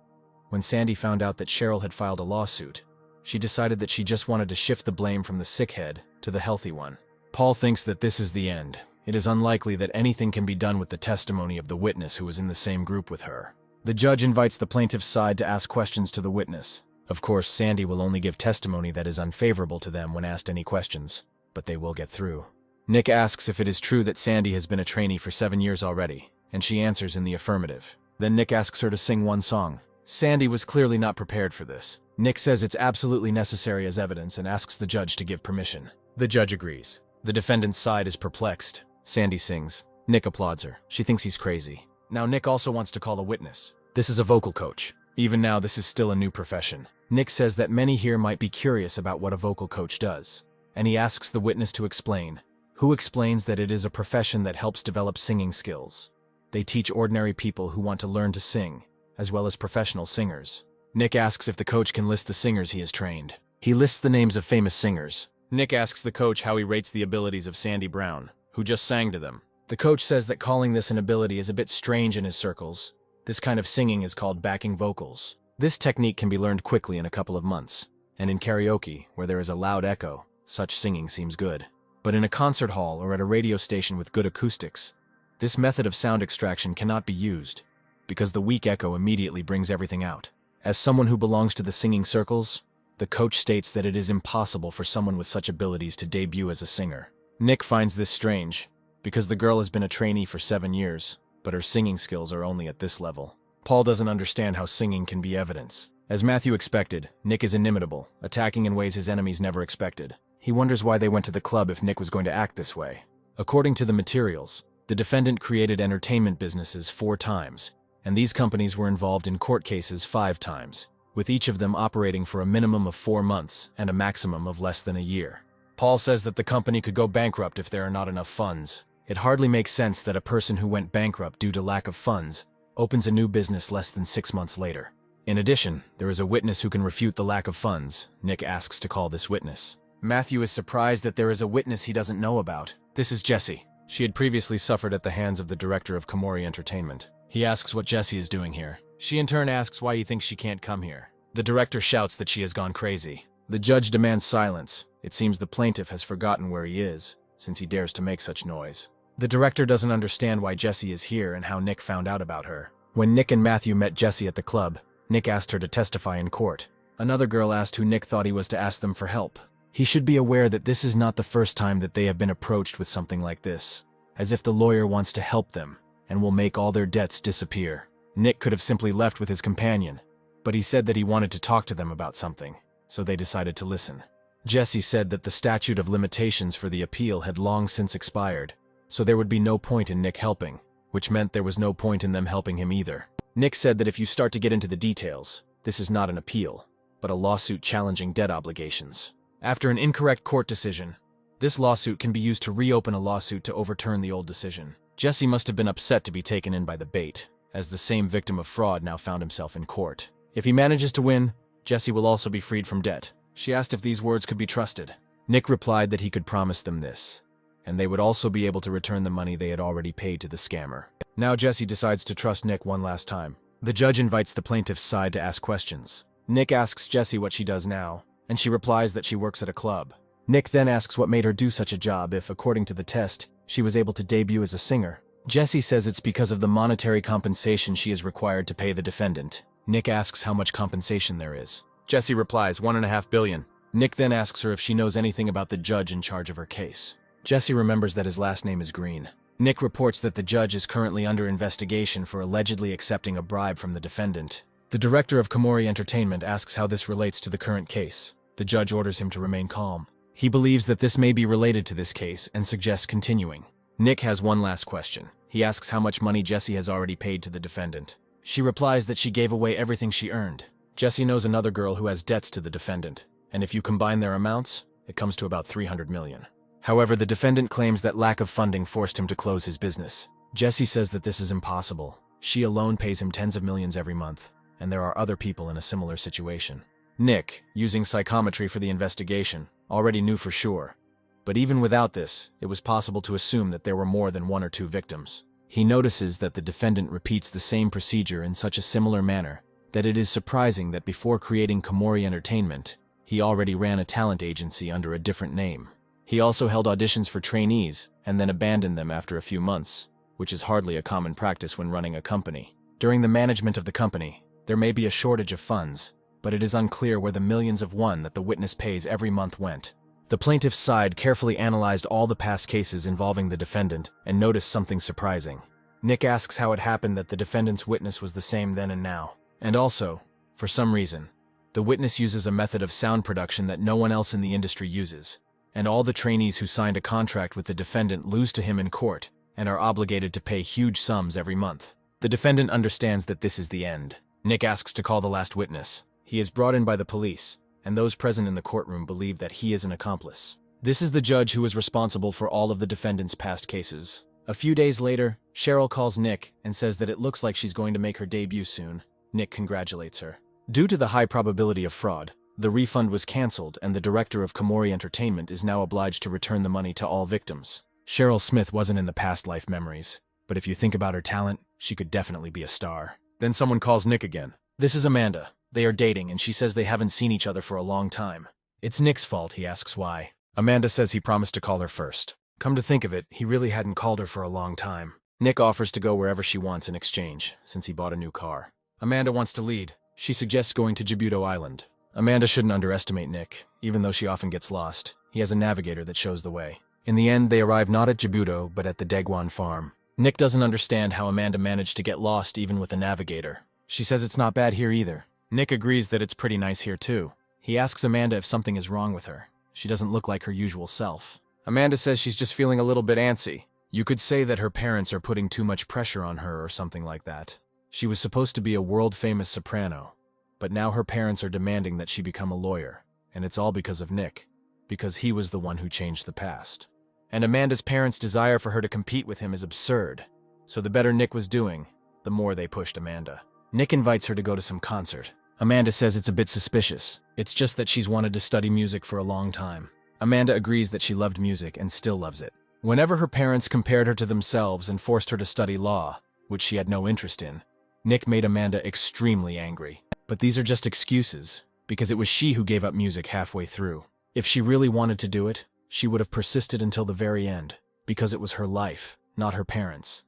When Sandy found out that Cheryl had filed a lawsuit, she decided that she just wanted to shift the blame from the sick head to the healthy one. Paul thinks that this is the end. it is unlikely that anything can be done with the testimony of the witness who was in the same group with her. The judge invites the plaintiff's side to ask questions to the witness. Of course, Sandy will only give testimony that is unfavorable to them when asked any questions, but they will get through. Nick asks if it is true that Sandy has been a trainee for 7 years already, and she answers in the affirmative. Then Nick asks her to sing one song. Sandy was clearly not prepared for this. Nick says it's absolutely necessary as evidence and asks the judge to give permission. The judge agrees. The defendant's side is perplexed. Sandy sings. Nick applauds her. She thinks he's crazy. Now Nick also wants to call a witness. This is a vocal coach. Even now, this is still a new profession. Nick says that many here might be curious about what a vocal coach does, and he asks the witness to explain. Who explains that it is a profession that helps develop singing skills. They teach ordinary people who want to learn to sing, as well as professional singers. Nick asks if the coach can list the singers he has trained. He lists the names of famous singers. Nick asks the coach how he rates the abilities of Sandy Brown, who just sang to them. The coach says that calling this an ability is a bit strange in his circles. This kind of singing is called backing vocals. This technique can be learned quickly in a couple of months, and in karaoke, where there is a loud echo, such singing seems good. But in a concert hall or at a radio station with good acoustics, this method of sound extraction cannot be used, because the weak echo immediately brings everything out. As someone who belongs to the singing circles, the coach states that it is impossible for someone with such abilities to debut as a singer. Nick finds this strange, because the girl has been a trainee for 7 years, but her singing skills are only at this level. Paul doesn't understand how singing can be evidence. As Matthew expected, Nick is inimitable, attacking in ways his enemies never expected. He wonders why they went to the club if Nick was going to act this way. According to the materials, the defendant created entertainment businesses 4 times, and these companies were involved in court cases 5 times, with each of them operating for a minimum of 4 months and a maximum of less than a year. Paul says that the company could go bankrupt if there are not enough funds. It hardly makes sense that a person who went bankrupt due to lack of funds opens a new business less than 6 months later. In addition, there is a witness who can refute the lack of funds. Nick asks to call this witness. Matthew is surprised that there is a witness he doesn't know about. This is Jessie. She had previously suffered at the hands of the director of Komori Entertainment. He asks what Jessie is doing here. She in turn asks why he thinks she can't come here. The director shouts that she has gone crazy. The judge demands silence. It seems the plaintiff has forgotten where he is, since he dares to make such noise. The director doesn't understand why Jessie is here and how Nick found out about her. When Nick and Matthew met Jessie at the club, Nick asked her to testify in court. Another girl asked who Nick thought he was to ask them for help. He should be aware that this is not the first time that they have been approached with something like this, as if the lawyer wants to help them and will make all their debts disappear. Nick could have simply left with his companion, but he said that he wanted to talk to them about something, so they decided to listen. Jessie said that the statute of limitations for the appeal had long since expired, so there would be no point in Nick helping, which meant there was no point in them helping him either. Nick said that if you start to get into the details, this is not an appeal, but a lawsuit challenging debt obligations. After an incorrect court decision, this lawsuit can be used to reopen a lawsuit to overturn the old decision. Jessie must have been upset to be taken in by the bait, as the same victim of fraud now found himself in court. If he manages to win, Jessie will also be freed from debt. She asked if these words could be trusted. Nick replied that he could promise them this, and they would also be able to return the money they had already paid to the scammer. Now Jessie decides to trust Nick one last time. The judge invites the plaintiff's side to ask questions. Nick asks Jessie what she does now, and she replies that she works at a club. Nick then asks what made her do such a job if, according to the test, she was able to debut as a singer. Jessie says it's because of the monetary compensation she is required to pay the defendant. Nick asks how much compensation there is. Jessie replies, $1.5 billion. Nick then asks her if she knows anything about the judge in charge of her case. Jessie remembers that his last name is Green. Nick reports that the judge is currently under investigation for allegedly accepting a bribe from the defendant. The director of Komori Entertainment asks how this relates to the current case. The judge orders him to remain calm. He believes that this may be related to this case and suggests continuing. Nick has one last question. He asks how much money Jessie has already paid to the defendant. She replies that she gave away everything she earned. Jessie knows another girl who has debts to the defendant, and if you combine their amounts, it comes to about $300 million. However, the defendant claims that lack of funding forced him to close his business. Jessie says that this is impossible. She alone pays him tens of millions every month, and there are other people in a similar situation. Nick, using psychometry for the investigation, already knew for sure. But even without this, it was possible to assume that there were more than 1 or 2 victims. He notices that the defendant repeats the same procedure in such a similar manner that it is surprising that before creating Komori Entertainment, he already ran a talent agency under a different name. He also held auditions for trainees and then abandoned them after a few months, which is hardly a common practice when running a company. During the management of the company, there may be a shortage of funds, but it is unclear where the millions of won that the witness pays every month went. The plaintiff's side carefully analyzed all the past cases involving the defendant and noticed something surprising. Nick asks how it happened that the defendant's witness was the same then and now. And also, for some reason, the witness uses a method of sound production that no one else in the industry uses, and all the trainees who signed a contract with the defendant lose to him in court and are obligated to pay huge sums every month. The defendant understands that this is the end. Nick asks to call the last witness. He is brought in by the police, and those present in the courtroom believe that he is an accomplice. This is the judge who is responsible for all of the defendant's past cases. A few days later, Cheryl calls Nick and says that it looks like she's going to make her debut soon. Nick congratulates her. Due to the high probability of fraud, the refund was cancelled and the director of Komori Entertainment is now obliged to return the money to all victims. Cheryl Smith wasn't in the past life memories, but if you think about her talent, she could definitely be a star. Then someone calls Nick again. This is Amanda. They are dating and she says they haven't seen each other for a long time. It's Nick's fault, he asks why. Amanda says he promised to call her first. Come to think of it, he really hadn't called her for a long time. Nick offers to go wherever she wants in exchange, since he bought a new car. Amanda wants to lead. She suggests going to Jibuto Island. Amanda shouldn't underestimate Nick, even though she often gets lost. He has a navigator that shows the way. In the end, they arrive not at Jibuto, but at the Daegwon farm. Nick doesn't understand how Amanda managed to get lost even with a navigator. She says it's not bad here either. Nick agrees that it's pretty nice here too. He asks Amanda if something is wrong with her. She doesn't look like her usual self. Amanda says she's just feeling a little bit antsy. You could say that her parents are putting too much pressure on her or something like that. She was supposed to be a world-famous soprano, but now her parents are demanding that she become a lawyer, and it's all because of Nick, because he was the one who changed the past. And Amanda's parents' desire for her to compete with him is absurd, so the better Nick was doing, the more they pushed Amanda. Nick invites her to go to some concert. Amanda says it's a bit suspicious. It's just that she's wanted to study music for a long time. Amanda agrees that she loved music and still loves it. Whenever her parents compared her to themselves and forced her to study law, which she had no interest in, Nick made Amanda extremely angry. But these are just excuses, because it was she who gave up music halfway through. If she really wanted to do it, she would have persisted until the very end, because it was her life, not her parents.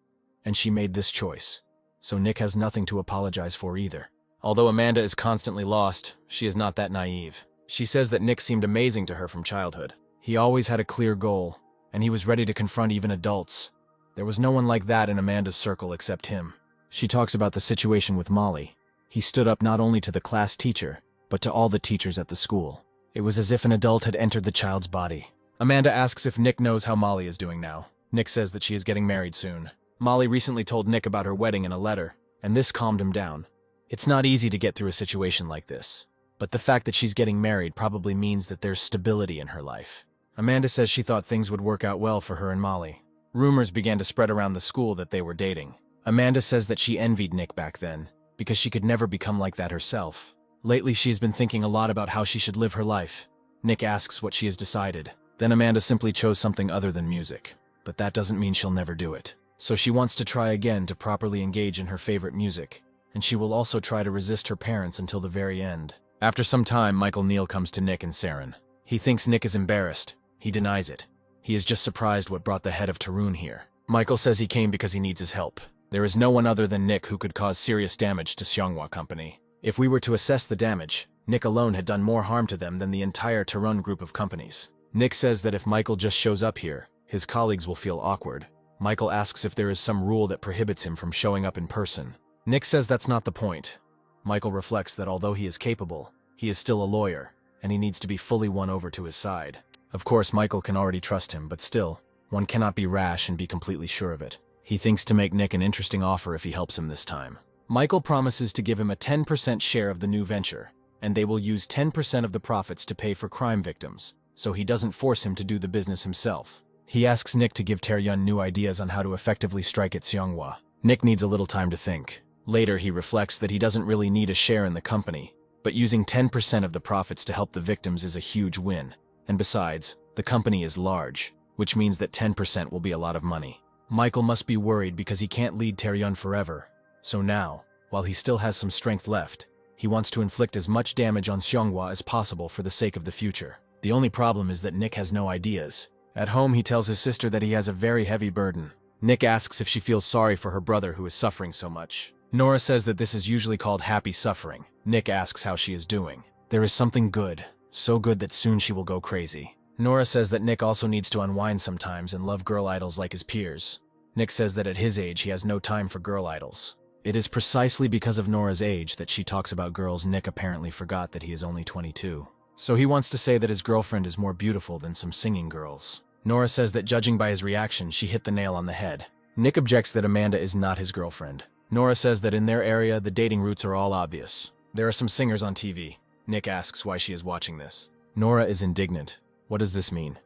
And she made this choice. So Nick has nothing to apologize for either. Although Amanda is constantly lost, she is not that naive. She says that Nick seemed amazing to her from childhood. He always had a clear goal, and he was ready to confront even adults. There was no one like that in Amanda's circle except him. She talks about the situation with Molly. He stood up not only to the class teacher, but to all the teachers at the school. It was as if an adult had entered the child's body. Amanda asks if Nick knows how Molly is doing now. Nick says that she is getting married soon. Molly recently told Nick about her wedding in a letter, and this calmed him down. It's not easy to get through a situation like this, but the fact that she's getting married probably means that there's stability in her life. Amanda says she thought things would work out well for her and Molly. Rumors began to spread around the school that they were dating. Amanda says that she envied Nick back then, because she could never become like that herself. Lately, she has been thinking a lot about how she should live her life. Nick asks what she has decided. Then Amanda simply chose something other than music. But that doesn't mean she'll never do it. So she wants to try again to properly engage in her favorite music. And she will also try to resist her parents until the very end. After some time, Michael Neal comes to Nick and Saren. He thinks Nick is embarrassed. He denies it. He is just surprised what brought the head of Tarun here. Michael says he came because he needs his help. There is no one other than Nick who could cause serious damage to Seonghwa Company. If we were to assess the damage, Nick alone had done more harm to them than the entire Tarun group of companies. Nick says that if Michael just shows up here, his colleagues will feel awkward. Michael asks if there is some rule that prohibits him from showing up in person. Nick says that's not the point. Michael reflects that although he is capable, he is still a lawyer, and he needs to be fully won over to his side. Of course, Michael can already trust him, but still, one cannot be rash and be completely sure of it. He thinks to make Nick an interesting offer if he helps him this time. Michael promises to give him a 10% share of the new venture, and they will use 10% of the profits to pay for crime victims, so he doesn't force him to do the business himself. He asks Nick to give Tae-ryun new ideas on how to effectively strike at Seonghwa. Nick needs a little time to think. Later, he reflects that he doesn't really need a share in the company, but using 10% of the profits to help the victims is a huge win. And besides, the company is large, which means that 10% will be a lot of money. Michael must be worried because he can't lead Tae-ryun forever. So now, while he still has some strength left, he wants to inflict as much damage on Seonghwa as possible for the sake of the future. The only problem is that Nick has no ideas. At home, he tells his sister that he has a very heavy burden. Nick asks if she feels sorry for her brother who is suffering so much. Nora says that this is usually called happy suffering. Nick asks how she is doing. There is something good, so good that soon she will go crazy. Nora says that Nick also needs to unwind sometimes and love girl idols like his peers. Nick says that at his age he has no time for girl idols. It is precisely because of Nora's age that she talks about girls. Nick apparently forgot that he is only 22. So he wants to say that his girlfriend is more beautiful than some singing girls. Nora says that judging by his reaction, she hit the nail on the head. Nick objects that Amanda is not his girlfriend. Nora says that in their area, the dating routes are all obvious. There are some singers on TV. Nick asks why she is watching this. Nora is indignant. What does this mean?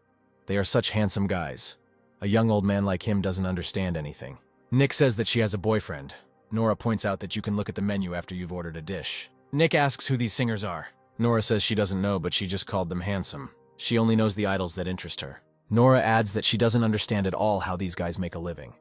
They are such handsome guys. A young old man like him doesn't understand anything. Nick says that she has a boyfriend. Nora points out that you can look at the menu after you've ordered a dish. Nick asks who these singers are. Nora says she doesn't know, but she just called them handsome. She only knows the idols that interest her. Nora adds that she doesn't understand at all how these guys make a living.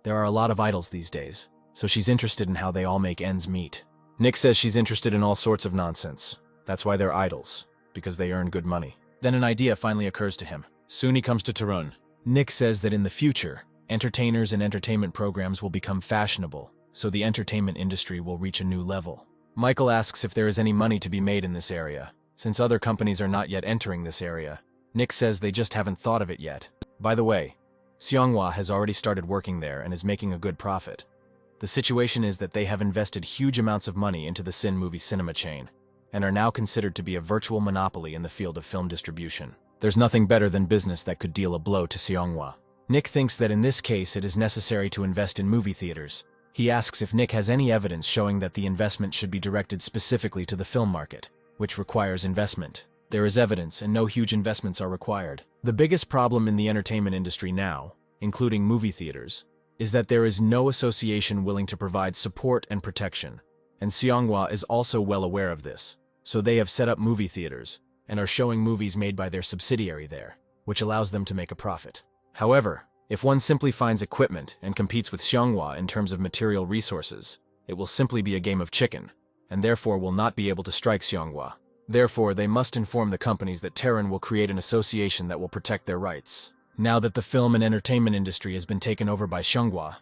There are a lot of idols these days, so she's interested in how they all make ends meet. Nick says she's interested in all sorts of nonsense. That's why they're idols, because they earn good money. Then an idea finally occurs to him. Soon he comes to Tarun. Nick says that in the future, entertainers and entertainment programs will become fashionable, so the entertainment industry will reach a new level. Michael asks if there is any money to be made in this area, since other companies are not yet entering this area. Nick says they just haven't thought of it yet. By the way, Seonghwa has already started working there and is making a good profit. The situation is that they have invested huge amounts of money into the Sin movie cinema chain, and are now considered to be a virtual monopoly in the field of film distribution. There's nothing better than business that could deal a blow to Seonghwa. Nick thinks that in this case it is necessary to invest in movie theaters. He asks if Nick has any evidence showing that the investment should be directed specifically to the film market, which requires investment. There is evidence, and no huge investments are required. The biggest problem in the entertainment industry now, including movie theaters, is that there is no association willing to provide support and protection, and Seonghwa is also well aware of this, so they have set up movie theaters, and are showing movies made by their subsidiary there, which allows them to make a profit. However, if one simply finds equipment and competes with Seonghwa in terms of material resources, it will simply be a game of chicken, and therefore will not be able to strike Seonghwa. Therefore, they must inform the companies that Terran will create an association that will protect their rights. Now that the film and entertainment industry has been taken over by Seonghwa,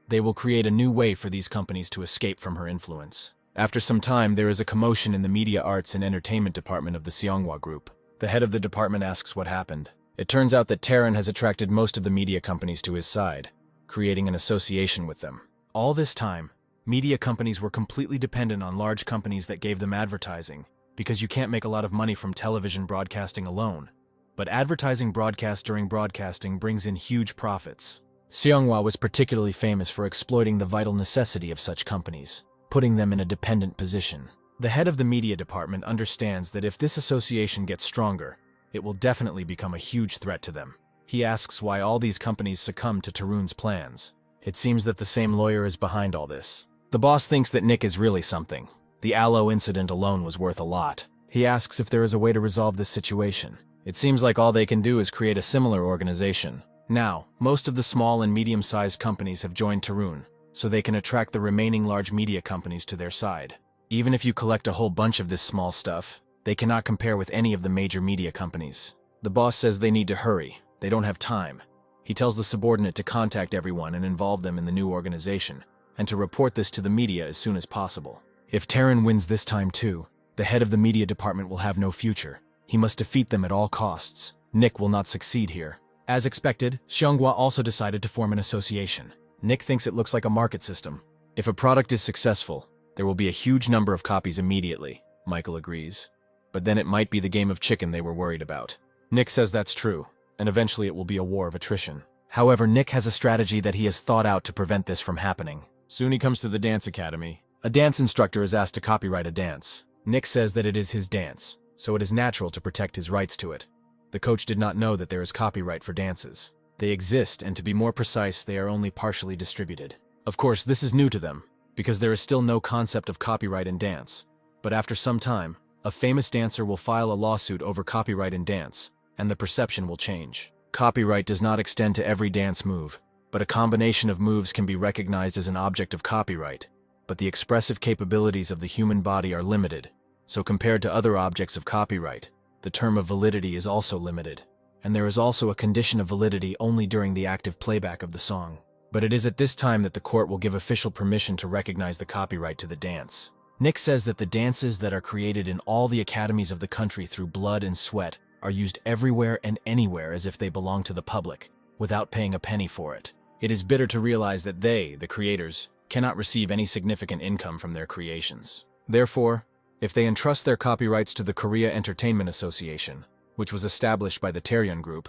they will create a new way for these companies to escape from her influence. After some time, there is a commotion in the media arts and entertainment department of the Seonghwa group. The head of the department asks what happened. It turns out that Terran has attracted most of the media companies to his side, creating an association with them. All this time, media companies were completely dependent on large companies that gave them advertising, because you can't make a lot of money from television broadcasting alone. But advertising broadcast during broadcasting brings in huge profits. Seonghwa was particularly famous for exploiting the vital necessity of such companies, putting them in a dependent position. The head of the media department understands that if this association gets stronger, it will definitely become a huge threat to them. He asks why all these companies succumb to Tarun's plans. It seems that the same lawyer is behind all this. The boss thinks that Nick is really something. The aloe incident alone was worth a lot. He asks if there is a way to resolve this situation. It seems like all they can do is create a similar organization. Now, most of the small and medium-sized companies have joined Tarun, so they can attract the remaining large media companies to their side. Even if you collect a whole bunch of this small stuff, they cannot compare with any of the major media companies. The boss says they need to hurry. They don't have time. He tells the subordinate to contact everyone and involve them in the new organization, and to report this to the media as soon as possible. If Terran wins this time too, the head of the media department will have no future. He must defeat them at all costs. Nick will not succeed here. As expected, Seonghwa also decided to form an association. Nick thinks it looks like a market system. If a product is successful, there will be a huge number of copies immediately. Michael agrees. But then it might be the game of chicken they were worried about. Nick says that's true, and eventually it will be a war of attrition. However, Nick has a strategy that he has thought out to prevent this from happening. Soon he comes to the dance academy. A dance instructor is asked to copyright a dance. Nick says that it is his dance, so it is natural to protect his rights to it. The coach did not know that there is copyright for dances. They exist, and to be more precise, they are only partially distributed. Of course, this is new to them, because there is still no concept of copyright in dance. But after some time, a famous dancer will file a lawsuit over copyright in dance, and the perception will change. Copyright does not extend to every dance move, but a combination of moves can be recognized as an object of copyright. But the expressive capabilities of the human body are limited, so compared to other objects of copyright, the term of validity is also limited, and there is also a condition of validity only during the active playback of the song. But it is at this time that the court will give official permission to recognize the copyright to the dance. Nick says that the dances that are created in all the academies of the country through blood and sweat are used everywhere and anywhere as if they belong to the public, without paying a penny for it. It is bitter to realize that they, the creators, cannot receive any significant income from their creations. Therefore, if they entrust their copyrights to the Korea Entertainment Association, which was established by the Taeryeon Group,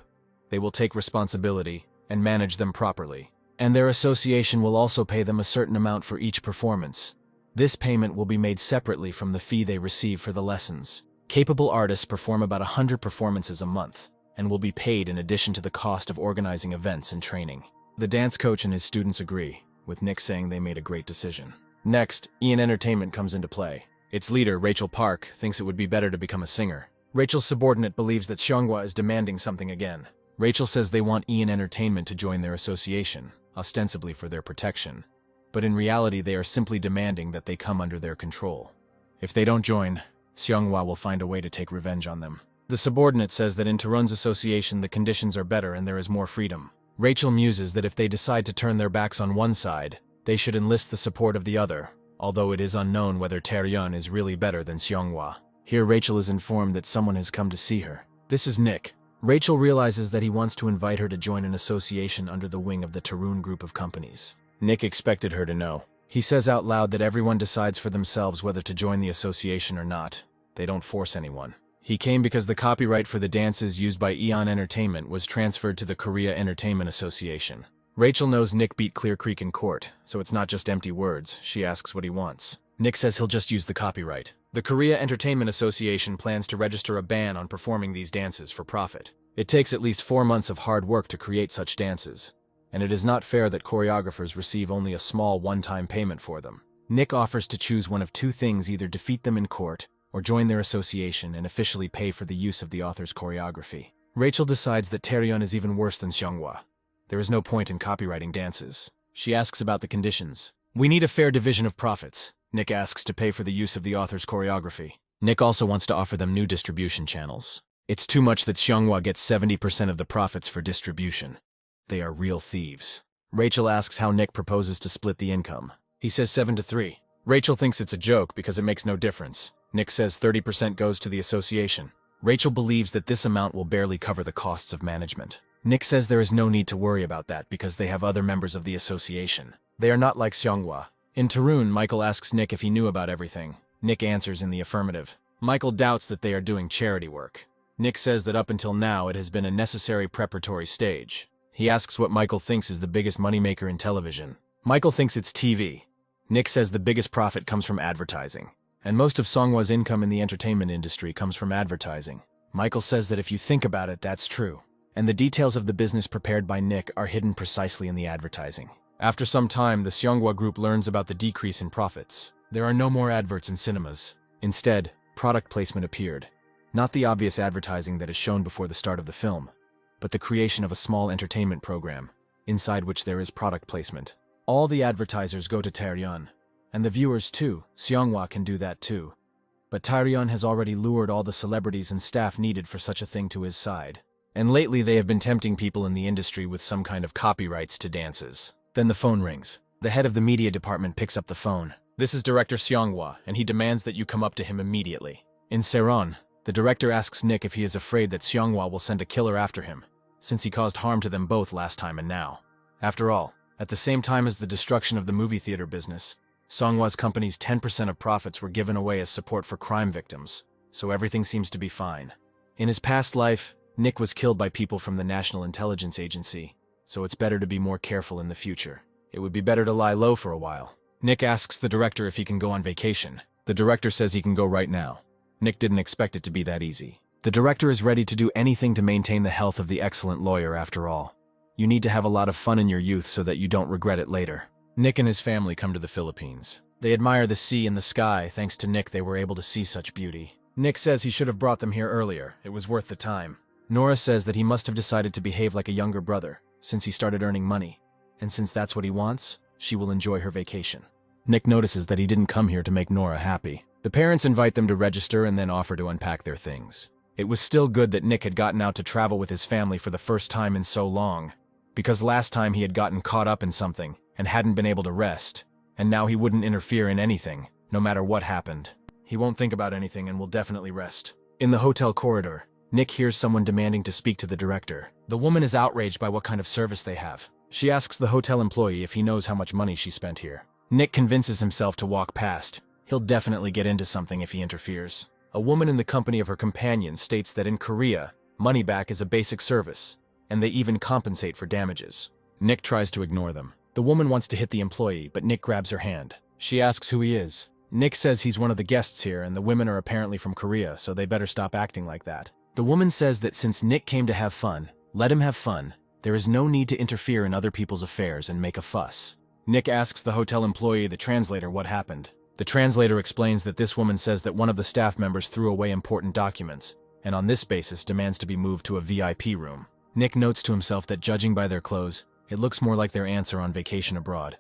they will take responsibility and manage them properly. And their association will also pay them a certain amount for each performance. This payment will be made separately from the fee they receive for the lessons. Capable artists perform about 100 performances a month, and will be paid in addition to the cost of organizing events and training. The dance coach and his students agree, with Nick saying they made a great decision. Next, Ian Entertainment comes into play. Its leader, Rachel Park, thinks it would be better to become a singer. Rachel's subordinate believes that Seonghwa is demanding something again. Rachel says they want Ian Entertainment to join their association, ostensibly for their protection. But in reality, they are simply demanding that they come under their control. If they don't join, Seonghwa will find a way to take revenge on them. The subordinate says that in Taeron's association the conditions are better and there is more freedom. Rachel muses that if they decide to turn their backs on one side, they should enlist the support of the other, although it is unknown whether Taeryeon is really better than Seonghwa. Here Rachel is informed that someone has come to see her. This is Nick. Rachel realizes that he wants to invite her to join an association under the wing of the Taeroon group of companies. Nick expected her to know. He says out loud that everyone decides for themselves whether to join the association or not. They don't force anyone. He came because the copyright for the dances used by Eon Entertainment was transferred to the Korea Entertainment Association. Rachel knows Nick beat Clear Creek in court, so it's not just empty words. She asks what he wants. Nick says he'll just use the copyright. The Korea Entertainment Association plans to register a ban on performing these dances for profit. It takes at least 4 months of hard work to create such dances, and it is not fair that choreographers receive only a small one-time payment for them. Nick offers to choose one of two things: either defeat them in court, or join their association and officially pay for the use of the author's choreography. Rachel decides that Taeryeon is even worse than Seonghwa. There is no point in copywriting dances. She asks about the conditions. We need a fair division of profits. Nick asks to pay for the use of the author's choreography. Nick also wants to offer them new distribution channels. It's too much that Seonghwa gets 70% of the profits for distribution. They are real thieves. Rachel asks how Nick proposes to split the income. He says 7-3. Rachel thinks it's a joke because it makes no difference. Nick says 30% goes to the association. Rachel believes that this amount will barely cover the costs of management. Nick says there is no need to worry about that because they have other members of the association. They are not like Seonghwa. In Taeroon, Michael asks Nick if he knew about everything. Nick answers in the affirmative. Michael doubts that they are doing charity work. Nick says that up until now it has been a necessary preparatory stage. He asks what Michael thinks is the biggest moneymaker in television. Michael thinks it's TV. Nick says the biggest profit comes from advertising, and most of Seonghwa's income in the entertainment industry comes from advertising. Michael says that if you think about it, that's true, and the details of the business prepared by Nick are hidden precisely in the advertising. After some time, the Seonghwa group learns about the decrease in profits. There are no more adverts in cinemas. Instead, product placement appeared. Not the obvious advertising that is shown before the start of the film, but the creation of a small entertainment program, inside which there is product placement. All the advertisers go to Taeryeon, and the viewers too. Seonghwa can do that too. But Taeryeon has already lured all the celebrities and staff needed for such a thing to his side. And lately they have been tempting people in the industry with some kind of copyrights to dances. Then the phone rings. The head of the media department picks up the phone. This is Director Seonghwa, and he demands that you come up to him immediately. In Seron, the director asks Nick if he is afraid that Seonghwa will send a killer after him, since he caused harm to them both last time and now. After all, at the same time as the destruction of the movie theater business, Seonghwa's company's 10% of profits were given away as support for crime victims, so everything seems to be fine. In his past life, Nick was killed by people from the National Intelligence Agency, so it's better to be more careful in the future. It would be better to lie low for a while. Nick asks the director if he can go on vacation. The director says he can go right now. Nick didn't expect it to be that easy. The director is ready to do anything to maintain the health of the excellent lawyer after all. You need to have a lot of fun in your youth so that you don't regret it later. Nick and his family come to the Philippines. They admire the sea and the sky. Thanks to Nick, they were able to see such beauty. Nick says he should have brought them here earlier. It was worth the time. Nora says that he must have decided to behave like a younger brother, since he started earning money. And since that's what he wants, she will enjoy her vacation. Nick notices that he didn't come here to make Nora happy. The parents invite them to register and then offer to unpack their things. It was still good that Nick had gotten out to travel with his family for the first time in so long, because last time he had gotten caught up in something and hadn't been able to rest, and now he wouldn't interfere in anything, no matter what happened. He won't think about anything and will definitely rest. In the hotel corridor, Nick hears someone demanding to speak to the director. The woman is outraged by what kind of service they have. She asks the hotel employee if he knows how much money she spent here. Nick convinces himself to walk past. He'll definitely get into something if he interferes. A woman in the company of her companion states that in Korea, money back is a basic service, and they even compensate for damages. Nick tries to ignore them. The woman wants to hit the employee, but Nick grabs her hand. She asks who he is. Nick says he's one of the guests here, and the women are apparently from Korea, so they better stop acting like that. The woman says that since Nick came to have fun, let him have fun. There is no need to interfere in other people's affairs and make a fuss. Nick asks the hotel employee, the translator, what happened. The translator explains that this woman says that one of the staff members threw away important documents, and on this basis demands to be moved to a VIP room. Nick notes to himself that judging by their clothes, it looks more like their aunts are on vacation abroad.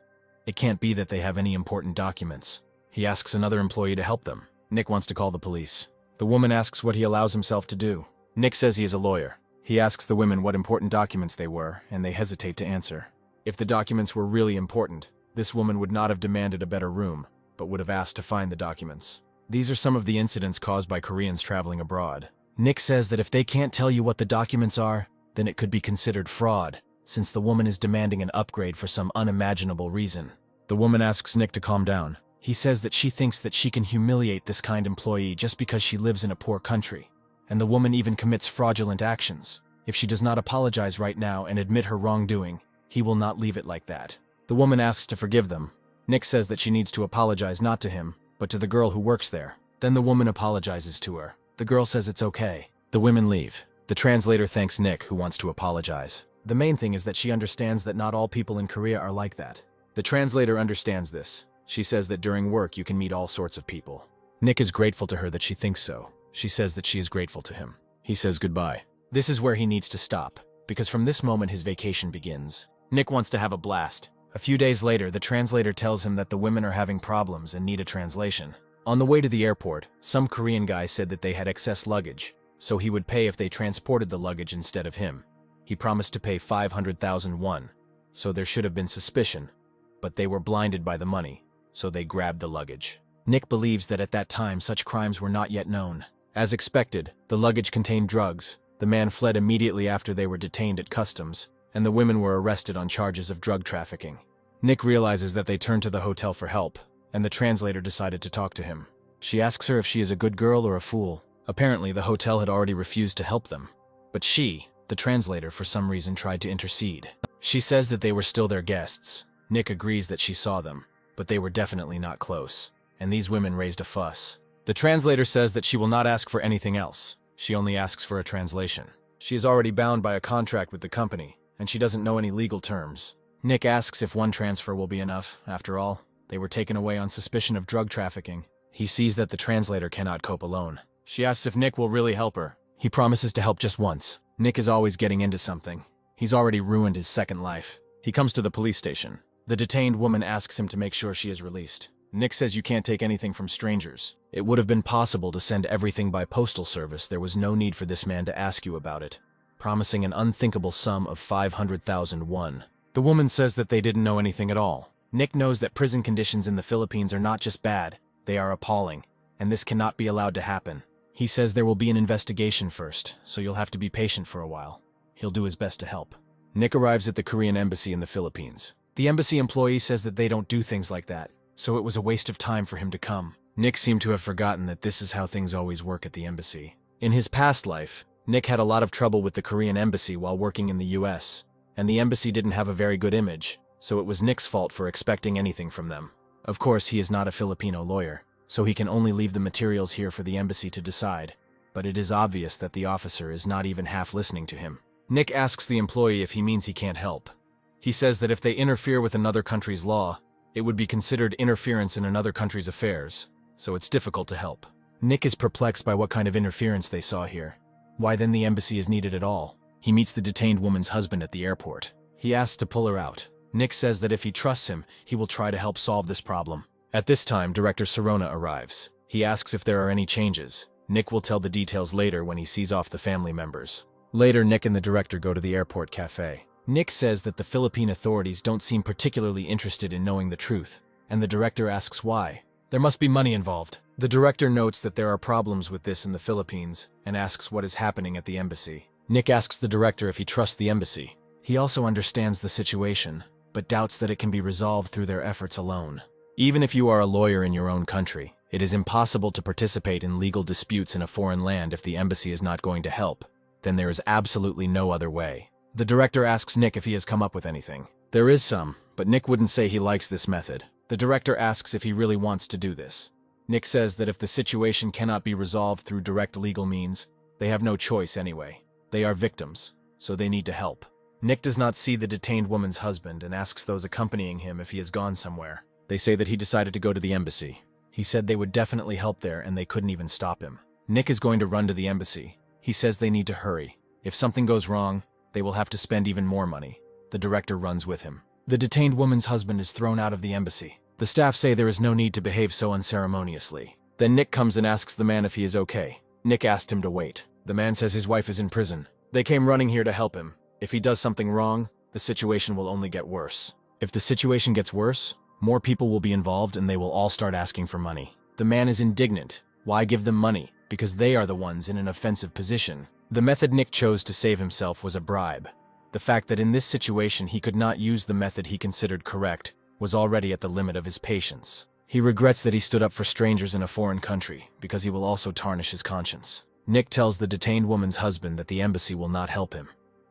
It can't be that they have any important documents. He asks another employee to help them. Nick wants to call the police. The woman asks what he allows himself to do. Nick says he is a lawyer. He asks the women what important documents they were, and they hesitate to answer. If the documents were really important, this woman would not have demanded a better room, but would have asked to find the documents. These are some of the incidents caused by Koreans traveling abroad. Nick says that if they can't tell you what the documents are, then it could be considered fraud, since the woman is demanding an upgrade for some unimaginable reason. The woman asks Nick to calm down. He says that she thinks that she can humiliate this kind employee just because she lives in a poor country, and the woman even commits fraudulent actions. If she does not apologize right now and admit her wrongdoing, he will not leave it like that. The woman asks to forgive them. Nick says that she needs to apologize not to him, but to the girl who works there. Then the woman apologizes to her. The girl says it's okay. The women leave. The translator thanks Nick, who wants to apologize. The main thing is that she understands that not all people in Korea are like that. The translator understands this. She says that during work you can meet all sorts of people. Nick is grateful to her that she thinks so. She says that she is grateful to him. He says goodbye. This is where he needs to stop, because from this moment his vacation begins. Nick wants to have a blast. A few days later, the translator tells him that the women are having problems and need a translation. On the way to the airport, some Korean guy said that they had excess luggage, so he would pay if they transported the luggage instead of him. He promised to pay 500,000 won, so there should have been suspicion, but they were blinded by the money, so they grabbed the luggage. Nick believes that at that time such crimes were not yet known. As expected, the luggage contained drugs. The man fled immediately after they were detained at customs, and the women were arrested on charges of drug trafficking. Nick realizes that they turned to the hotel for help, and the translator decided to talk to him. She asks her if she is a good girl or a fool. Apparently, the hotel had already refused to help them, but she, the translator, for some reason tried to intercede. She says that they were still their guests. Nick agrees that she saw them, but they were definitely not close, and these women raised a fuss. The translator says that she will not ask for anything else. She only asks for a translation. She is already bound by a contract with the company, and she doesn't know any legal terms. Nick asks if one transfer will be enough. After all, they were taken away on suspicion of drug trafficking. He sees that the translator cannot cope alone. She asks if Nick will really help her. He promises to help just once. Nick is always getting into something. He's already ruined his second life. He comes to the police station. The detained woman asks him to make sure she is released. Nick says you can't take anything from strangers. It would have been possible to send everything by postal service. There was no need for this man to ask you about it, promising an unthinkable sum of 500,000 won. The woman says that they didn't know anything at all. Nick knows that prison conditions in the Philippines are not just bad, they are appalling, and this cannot be allowed to happen. He says there will be an investigation first, so you'll have to be patient for a while. He'll do his best to help. Nick arrives at the Korean embassy in the Philippines. The embassy employee says that they don't do things like that, so it was a waste of time for him to come. Nick seemed to have forgotten that this is how things always work at the embassy. In his past life, Nick had a lot of trouble with the Korean embassy while working in the US, and the embassy didn't have a very good image, so it was Nick's fault for expecting anything from them. Of course, he is not a Filipino lawyer, so he can only leave the materials here for the embassy to decide, but it is obvious that the officer is not even half listening to him. Nick asks the employee if he means he can't help. He says that if they interfere with another country's law, it would be considered interference in another country's affairs, so it's difficult to help. Nick is perplexed by what kind of interference they saw here. Why then the embassy is needed at all? He meets the detained woman's husband at the airport. He asks to pull her out. Nick says that if he trusts him, he will try to help solve this problem. At this time, Director Sirona arrives. He asks if there are any changes. Nick will tell the details later when he sees off the family members. Later, Nick and the director go to the airport cafe. Nick says that the Philippine authorities don't seem particularly interested in knowing the truth, and the director asks why. There must be money involved. The director notes that there are problems with this in the Philippines and asks what is happening at the embassy. Nick asks the director if he trusts the embassy. He also understands the situation, but doubts that it can be resolved through their efforts alone. Even if you are a lawyer in your own country, it is impossible to participate in legal disputes in a foreign land if the embassy is not going to help. Then there is absolutely no other way. The director asks Nick if he has come up with anything. There is some, but Nick wouldn't say he likes this method. The director asks if he really wants to do this. Nick says that if the situation cannot be resolved through direct legal means, they have no choice anyway. They are victims, so they need to help. Nick does not see the detained woman's husband and asks those accompanying him if he has gone somewhere. They say that he decided to go to the embassy. He said they would definitely help there and they couldn't even stop him. Nick is going to run to the embassy. He says they need to hurry. If something goes wrong, they will have to spend even more money. The director runs with him. The detained woman's husband is thrown out of the embassy. The staff say there is no need to behave so unceremoniously. Then Nick comes and asks the man if he is okay. Nick asked him to wait. The man says his wife is in prison. They came running here to help him. If he does something wrong, the situation will only get worse. If the situation gets worse, more people will be involved and they will all start asking for money. The man is indignant. Why give them money? Because they are the ones in an offensive position. The method Nick chose to save himself was a bribe. The fact that in this situation he could not use the method he considered correct was already at the limit of his patience. He regrets that he stood up for strangers in a foreign country because he will also tarnish his conscience. Nick tells the detained woman's husband that the embassy will not help him,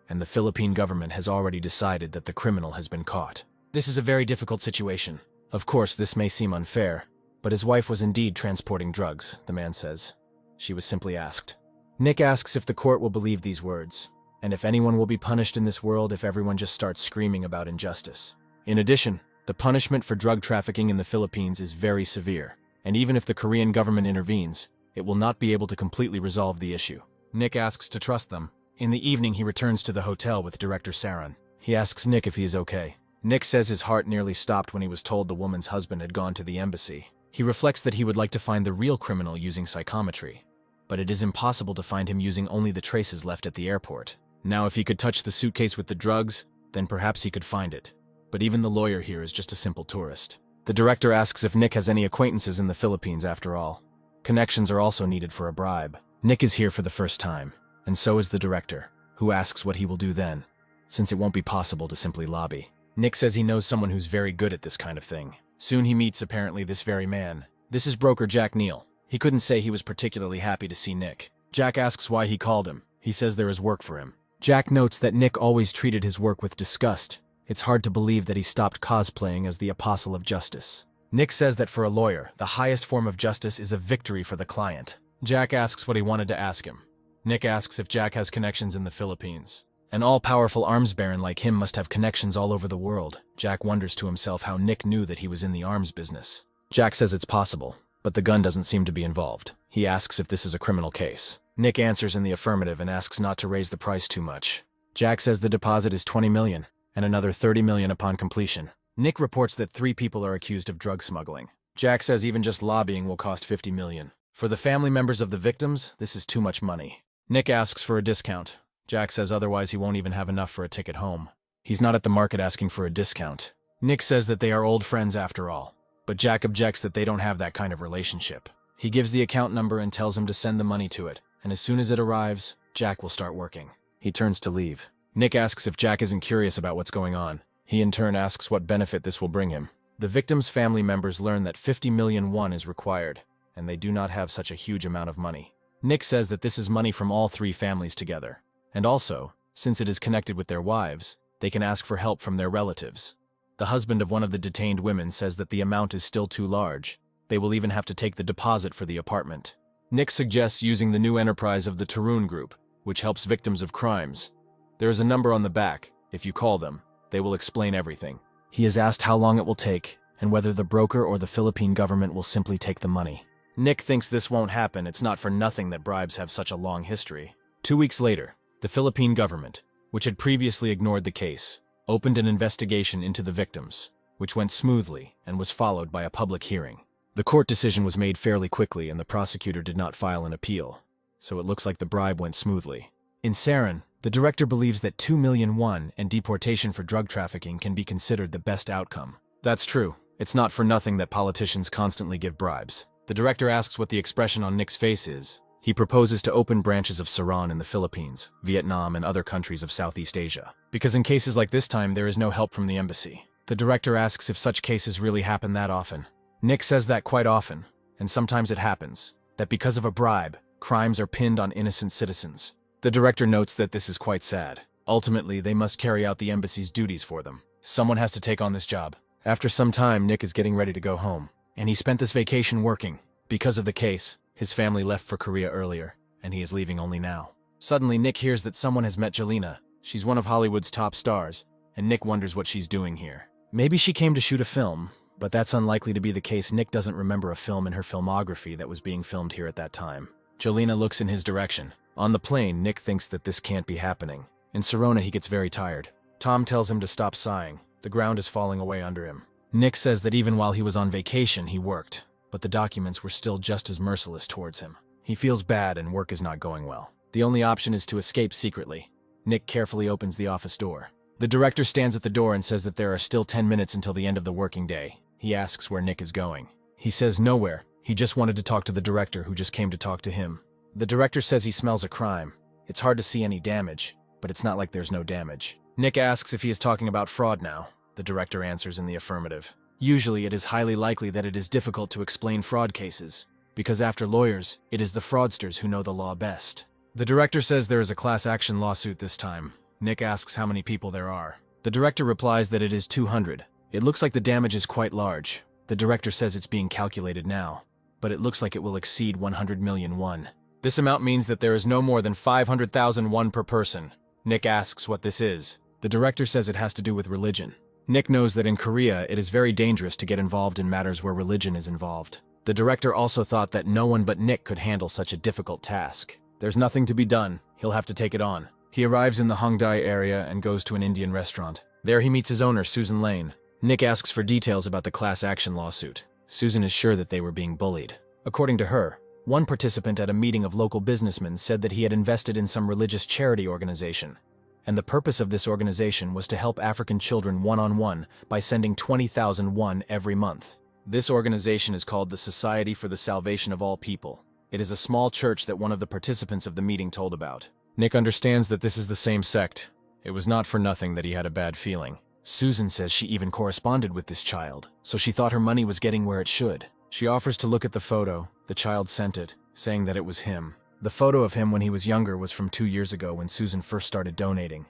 and the Philippine government has already decided that the criminal has been caught. This is a very difficult situation. Of course, this may seem unfair, but his wife was indeed transporting drugs, the man says. She was simply asked. Nick asks if the court will believe these words, and if anyone will be punished in this world if everyone just starts screaming about injustice. In addition, the punishment for drug trafficking in the Philippines is very severe, and even if the Korean government intervenes, it will not be able to completely resolve the issue. Nick asks to trust them. In the evening, he returns to the hotel with director Saran. He asks Nick if he is okay. Nick says his heart nearly stopped when he was told the woman's husband had gone to the embassy. He reflects that he would like to find the real criminal using psychometry, but it is impossible to find him using only the traces left at the airport. Now, if he could touch the suitcase with the drugs, then perhaps he could find it. But even the lawyer here is just a simple tourist. The director asks if Nick has any acquaintances in the Philippines after all. Connections are also needed for a bribe. Nick is here for the first time, and so is the director, who asks what he will do then, since it won't be possible to simply lobby. Nick says he knows someone who's very good at this kind of thing. Soon he meets apparently this very man. This is broker Jack Neal. He couldn't say he was particularly happy to see Nick. Jack asks why he called him. He says there is work for him. Jack notes that Nick always treated his work with disgust. It's hard to believe that he stopped cosplaying as the apostle of justice. Nick says that for a lawyer, the highest form of justice is a victory for the client. Jack asks what he wanted to ask him. Nick asks if Jack has connections in the Philippines. An all-powerful arms baron like him must have connections all over the world. Jack wonders to himself how Nick knew that he was in the arms business. Jack says it's possible, but the gun doesn't seem to be involved. He asks if this is a criminal case. Nick answers in the affirmative and asks not to raise the price too much. Jack says the deposit is $20 million, and another $30 million upon completion. Nick reports that 3 people are accused of drug smuggling. Jack says even just lobbying will cost $50 million. For the family members of the victims, this is too much money. Nick asks for a discount. Jack says otherwise he won't even have enough for a ticket home. He's not at the market asking for a discount. Nick says that they are old friends after all, but Jack objects that they don't have that kind of relationship. He gives the account number and tells him to send the money to it, and as soon as it arrives, Jack will start working. He turns to leave. Nick asks if Jack isn't curious about what's going on. He in turn asks what benefit this will bring him. The victim's family members learn that 50 million won is required, and they do not have such a huge amount of money. Nick says that this is money from all 3 families together. And also, since it is connected with their wives, they can ask for help from their relatives. The husband of one of the detained women says that the amount is still too large. They will even have to take the deposit for the apartment. Nick suggests using the new enterprise of the Tarun Group, which helps victims of crimes. There is a number on the back. If you call them, they will explain everything. He is asked how long it will take, and whether the broker or the Philippine government will simply take the money. Nick thinks this won't happen. It's not for nothing that bribes have such a long history. 2 weeks later, the Philippine government, which had previously ignored the case, opened an investigation into the victims, which went smoothly and was followed by a public hearing. The court decision was made fairly quickly and the prosecutor did not file an appeal, so it looks like the bribe went smoothly. In Saran, the director believes that 2 million won and deportation for drug trafficking can be considered the best outcome. That's true. It's not for nothing that politicians constantly give bribes. The director asks what the expression on Nick's face is. He proposes to open branches of Saran in the Philippines, Vietnam, and other countries of Southeast Asia. Because in cases like this time, there is no help from the embassy. The director asks if such cases really happen that often. Nick says that quite often, and sometimes it happens, that because of a bribe, crimes are pinned on innocent citizens. The director notes that this is quite sad. Ultimately, they must carry out the embassy's duties for them. Someone has to take on this job. After some time, Nick is getting ready to go home, and he spent this vacation working. Because of the case, his family left for Korea earlier, and he is leaving only now. Suddenly, Nick hears that someone has met Jelena. She's one of Hollywood's top stars, and Nick wonders what she's doing here. Maybe she came to shoot a film, but that's unlikely to be the case. Nick doesn't remember a film in her filmography that was being filmed here at that time. Jelena looks in his direction. On the plane, Nick thinks that this can't be happening. In Serona, he gets very tired. Tom tells him to stop sighing. The ground is falling away under him. Nick says that even while he was on vacation, he worked, but the documents were still just as merciless towards him. He feels bad and work is not going well. The only option is to escape secretly. Nick carefully opens the office door. The director stands at the door and says that there are still 10 minutes until the end of the working day. He asks where Nick is going. He says nowhere. He just wanted to talk to the director who just came to talk to him. The director says he smells a crime. It's hard to see any damage, but it's not like there's no damage. Nick asks if he is talking about fraud now. The director answers in the affirmative. Usually it is highly likely that it is difficult to explain fraud cases, because after lawyers, it is the fraudsters who know the law best. The director says there is a class action lawsuit this time. Nick asks how many people there are. The director replies that it is 200. It looks like the damage is quite large. The director says it's being calculated now, but it looks like it will exceed 100 million won. This amount means that there is no more than 500,000 won per person. Nick asks what this is. The director says it has to do with religion. Nick knows that in Korea, it is very dangerous to get involved in matters where religion is involved. The director also thought that no one but Nick could handle such a difficult task. There's nothing to be done. He'll have to take it on. He arrives in the Hongdae area and goes to an Indian restaurant. There he meets his owner, Susan Lane. Nick asks for details about the class action lawsuit. Susan is sure that they were being bullied. According to her, one participant at a meeting of local businessmen said that he had invested in some religious charity organization, and the purpose of this organization was to help African children one-on-one by sending 20,000 won every month. This organization is called the Society for the Salvation of All People. It is a small church that one of the participants of the meeting told about. Nick understands that this is the same sect. It was not for nothing that he had a bad feeling. Susan says she even corresponded with this child, so she thought her money was getting where it should. She offers to look at the photo. The child sent it, saying that it was him. The photo of him when he was younger was from 2 years ago when Susan first started donating.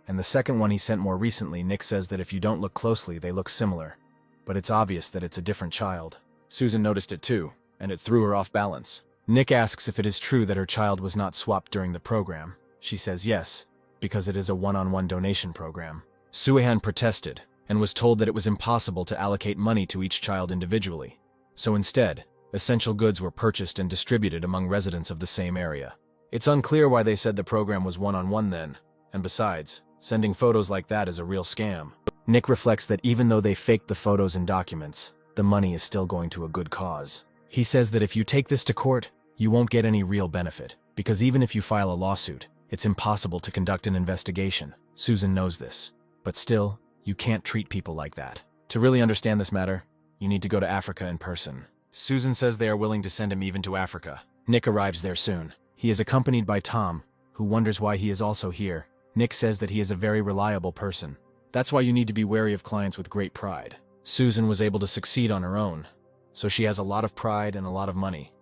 And the second one he sent more recently, Nick says that if you don't look closely, they look similar. But it's obvious that it's a different child. Susan noticed it too, and it threw her off balance. Nick asks if it is true that her child was not swapped during the program. She says yes, because it is a one-on-one donation program. Suehan protested, and was told that it was impossible to allocate money to each child individually. So instead, essential goods were purchased and distributed among residents of the same area. It's unclear why they said the program was one-on-one then, and besides, sending photos like that is a real scam. Nick reflects that even though they faked the photos and documents, the money is still going to a good cause. He says that if you take this to court, you won't get any real benefit, because even if you file a lawsuit, it's impossible to conduct an investigation. Susan knows this, but still, you can't treat people like that. To really understand this matter, you need to go to Africa in person. Susan says they are willing to send him even to Africa. Nick arrives there soon. He is accompanied by Tom, who wonders why he is also here. Nick says that he is a very reliable person. That's why you need to be wary of clients with great pride. Susan was able to succeed on her own, so she has a lot of pride and a lot of money,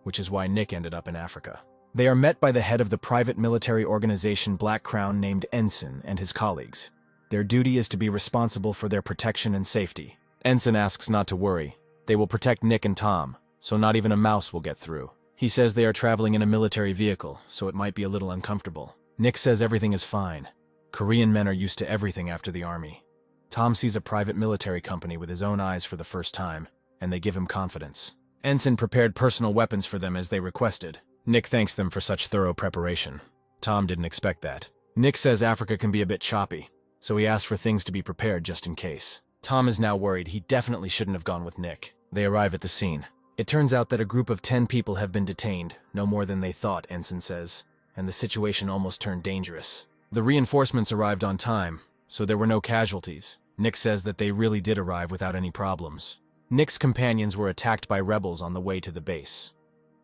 which is why Nick ended up in Africa. They are met by the head of the private military organization Black Crown named Ensign and his colleagues. Their duty is to be responsible for their protection and safety. Ensign asks not to worry. They will protect Nick and Tom, so not even a mouse will get through. He says they are traveling in a military vehicle, so it might be a little uncomfortable. Nick says everything is fine. Korean men are used to everything after the army. Tom sees a private military company with his own eyes for the first time, and they give him confidence. Ensign prepared personal weapons for them as they requested. Nick thanks them for such thorough preparation. Tom didn't expect that. Nick says Africa can be a bit choppy, so he asks for things to be prepared just in case. Tom is now worried he definitely shouldn't have gone with Nick. They arrive at the scene. It turns out that a group of 10 people have been detained, no more than they thought, Ensign says, and the situation almost turned dangerous. The reinforcements arrived on time, so there were no casualties. Nick says that they really did arrive without any problems. Nick's companions were attacked by rebels on the way to the base.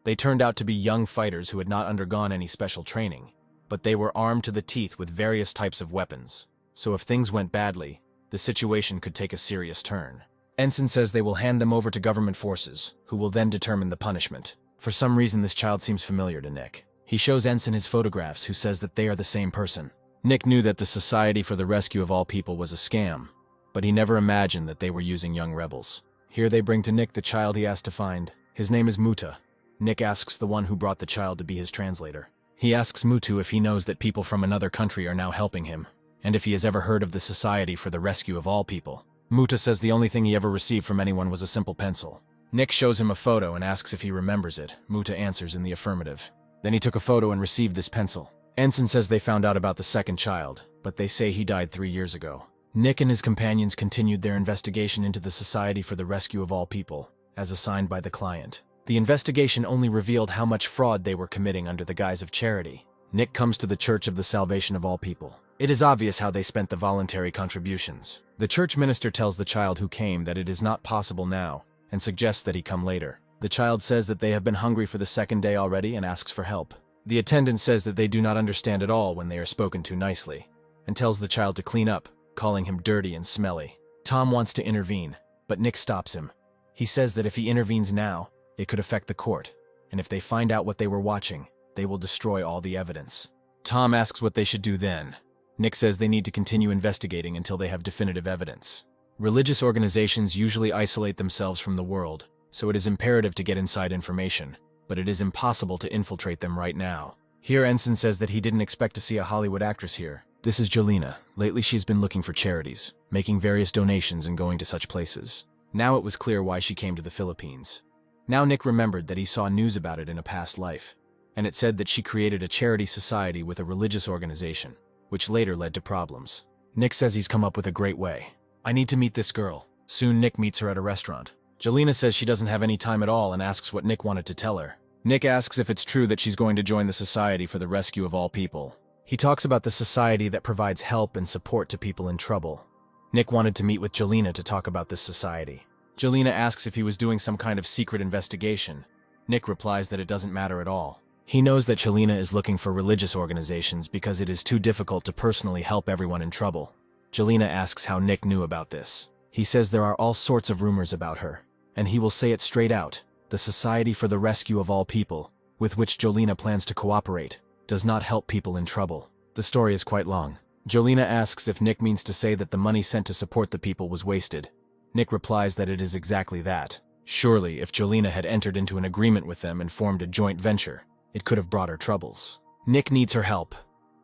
They turned out to be young fighters who had not undergone any special training, but they were armed to the teeth with various types of weapons. So if things went badly, the situation could take a serious turn. Ensign says they will hand them over to government forces, who will then determine the punishment. For some reason, this child seems familiar to Nick. He shows Ensign his photographs, who says that they are the same person. Nick knew that the Society for the Rescue of All People was a scam, but he never imagined that they were using young rebels. Here they bring to Nick the child he asked to find. His name is Muta. Nick asks the one who brought the child to be his translator. He asks Mutu if he knows that people from another country are now helping him, and if he has ever heard of the Society for the Rescue of All People. Muta says the only thing he ever received from anyone was a simple pencil. Nick shows him a photo and asks if he remembers it. Muta answers in the affirmative. Then he took a photo and received this pencil. Ensign says they found out about the second child, but they say he died 3 years ago. Nick and his companions continued their investigation into the Society for the Rescue of All People, as assigned by the client. The investigation only revealed how much fraud they were committing under the guise of charity. Nick comes to the Church of the Salvation of All People. It is obvious how they spent the voluntary contributions. The church minister tells the child who came that it is not possible now, and suggests that he come later. The child says that they have been hungry for the second day already and asks for help. The attendant says that they do not understand at all when they are spoken to nicely, and tells the child to clean up, calling him dirty and smelly. Tom wants to intervene, but Nick stops him. He says that if he intervenes now, it could affect the court, and if they find out what they were watching, they will destroy all the evidence. Tom asks what they should do then. Nick says they need to continue investigating until they have definitive evidence. Religious organizations usually isolate themselves from the world, so it is imperative to get inside information, but it is impossible to infiltrate them right now. Here Ensign says that he didn't expect to see a Hollywood actress here. This is Jelena. Lately she's been looking for charities, making various donations and going to such places. Now it was clear why she came to the Philippines. Now Nick remembered that he saw news about it in a past life, and it said that she created a charity society with a religious organization, which later led to problems. Nick says he's come up with a great way. I need to meet this girl. Soon Nick meets her at a restaurant. Jelena says she doesn't have any time at all and asks what Nick wanted to tell her. Nick asks if it's true that she's going to join the Society for the Rescue of All People. He talks about the society that provides help and support to people in trouble. Nick wanted to meet with Jelena to talk about this society. Jelena asks if he was doing some kind of secret investigation. Nick replies that it doesn't matter at all. He knows that Jelena is looking for religious organizations because it is too difficult to personally help everyone in trouble. Jelena asks how Nick knew about this. He says there are all sorts of rumors about her, and he will say it straight out. The Society for the Rescue of All People, with which Jelena plans to cooperate, does not help people in trouble. The story is quite long. Jelena asks if Nick means to say that the money sent to support the people was wasted. Nick replies that it is exactly that. Surely, if Jelena had entered into an agreement with them and formed a joint venture, it could have brought her troubles. Nick needs her help,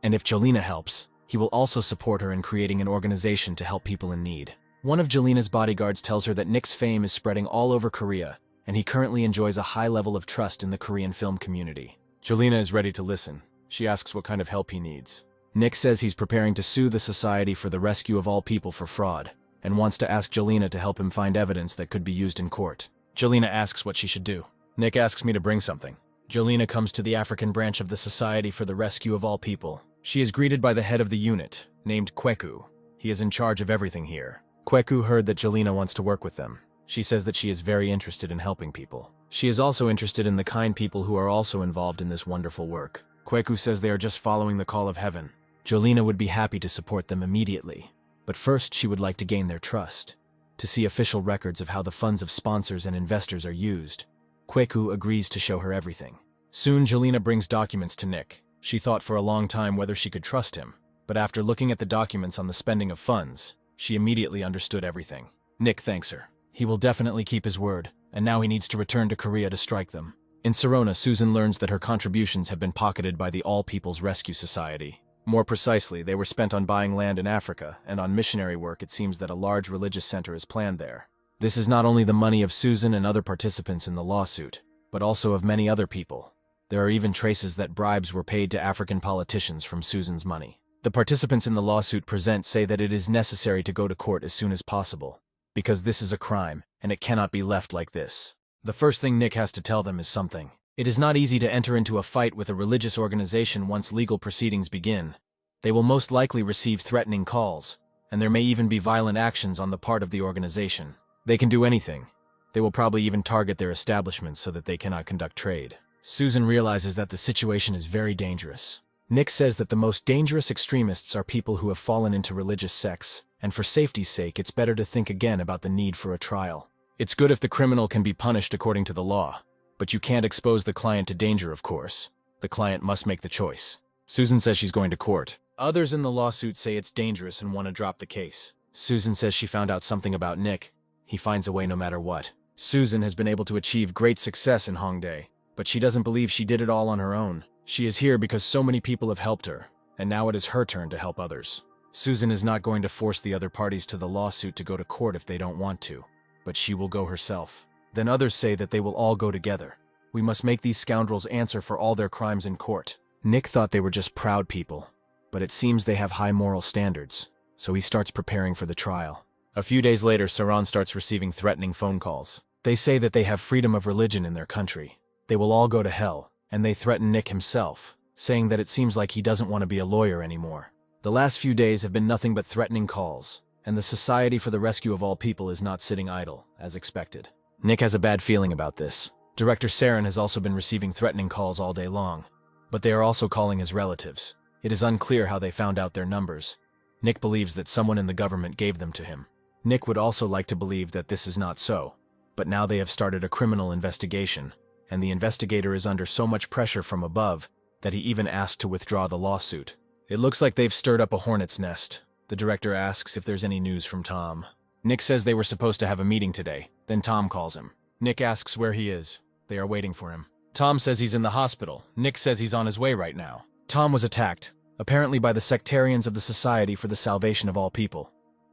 and if Jelena helps, he will also support her in creating an organization to help people in need. One of Jelena's bodyguards tells her that Nick's fame is spreading all over Korea, and he currently enjoys a high level of trust in the Korean film community. Jelena is ready to listen. She asks what kind of help he needs. Nick says he's preparing to sue the Society for the Rescue of All People for fraud, and wants to ask Jelena to help him find evidence that could be used in court. Jelena asks what she should do. Nick asks me to bring something. Jelena comes to the African branch of the Society for the Rescue of All People. She is greeted by the head of the unit, named Kweku. He is in charge of everything here. Kweku heard that Jelena wants to work with them. She says that she is very interested in helping people. She is also interested in the kind people who are also involved in this wonderful work. Kweku says they are just following the call of heaven. Jelena would be happy to support them immediately, but first she would like to gain their trust, to see official records of how the funds of sponsors and investors are used. Kweku agrees to show her everything. Soon Jelena brings documents to Nick. She thought for a long time whether she could trust him, but after looking at the documents on the spending of funds, she immediately understood everything. Nick thanks her. He will definitely keep his word, and now he needs to return to Korea to strike them. In Sirona, Susan learns that her contributions have been pocketed by the All People's Rescue Society. More precisely, they were spent on buying land in Africa, and on missionary work. It seems that a large religious center is planned there. This is not only the money of Susan and other participants in the lawsuit, but also of many other people. There are even traces that bribes were paid to African politicians from Susan's money. The participants in the lawsuit say that it is necessary to go to court as soon as possible, because this is a crime, and it cannot be left like this. The first thing Nick has to tell them is something. It is not easy to enter into a fight with a religious organization once legal proceedings begin. They will most likely receive threatening calls, and there may even be violent actions on the part of the organization. They can do anything. They will probably even target their establishments so that they cannot conduct trade. Susan realizes that the situation is very dangerous. Nick says that the most dangerous extremists are people who have fallen into religious sects, and for safety's sake it's better to think again about the need for a trial. It's good if the criminal can be punished according to the law, but you can't expose the client to danger, of course. The client must make the choice. Susan says she's going to court. Others in the lawsuit say it's dangerous and want to drop the case. Susan says she found out something about Nick. He finds a way no matter what. Susan has been able to achieve great success in Hongdae, but she doesn't believe she did it all on her own. She is here because so many people have helped her, and now it is her turn to help others. Susan is not going to force the other parties to the lawsuit to go to court if they don't want to, but she will go herself. Then others say that they will all go together. We must make these scoundrels answer for all their crimes in court. Nick thought they were just proud people, but it seems they have high moral standards, so he starts preparing for the trial. A few days later, Saran starts receiving threatening phone calls. They say that they have freedom of religion in their country. They will all go to hell, and they threaten Nick himself, saying that it seems like he doesn't want to be a lawyer anymore. The last few days have been nothing but threatening calls, and the Society for the Rescue of All People is not sitting idle, as expected. Nick has a bad feeling about this. Director Saren has also been receiving threatening calls all day long, but they are also calling his relatives. It is unclear how they found out their numbers. Nick believes that someone in the government gave them to him. Nick would also like to believe that this is not so, but now they have started a criminal investigation, and the investigator is under so much pressure from above that he even asked to withdraw the lawsuit. It looks like they've stirred up a hornet's nest. The director asks if there's any news from Tom. Nick says they were supposed to have a meeting today, then Tom calls him. Nick asks where he is. They are waiting for him. Tom says he's in the hospital. Nick says he's on his way right now. Tom was attacked, apparently by the sectarians of the Society for the Salvation of All People.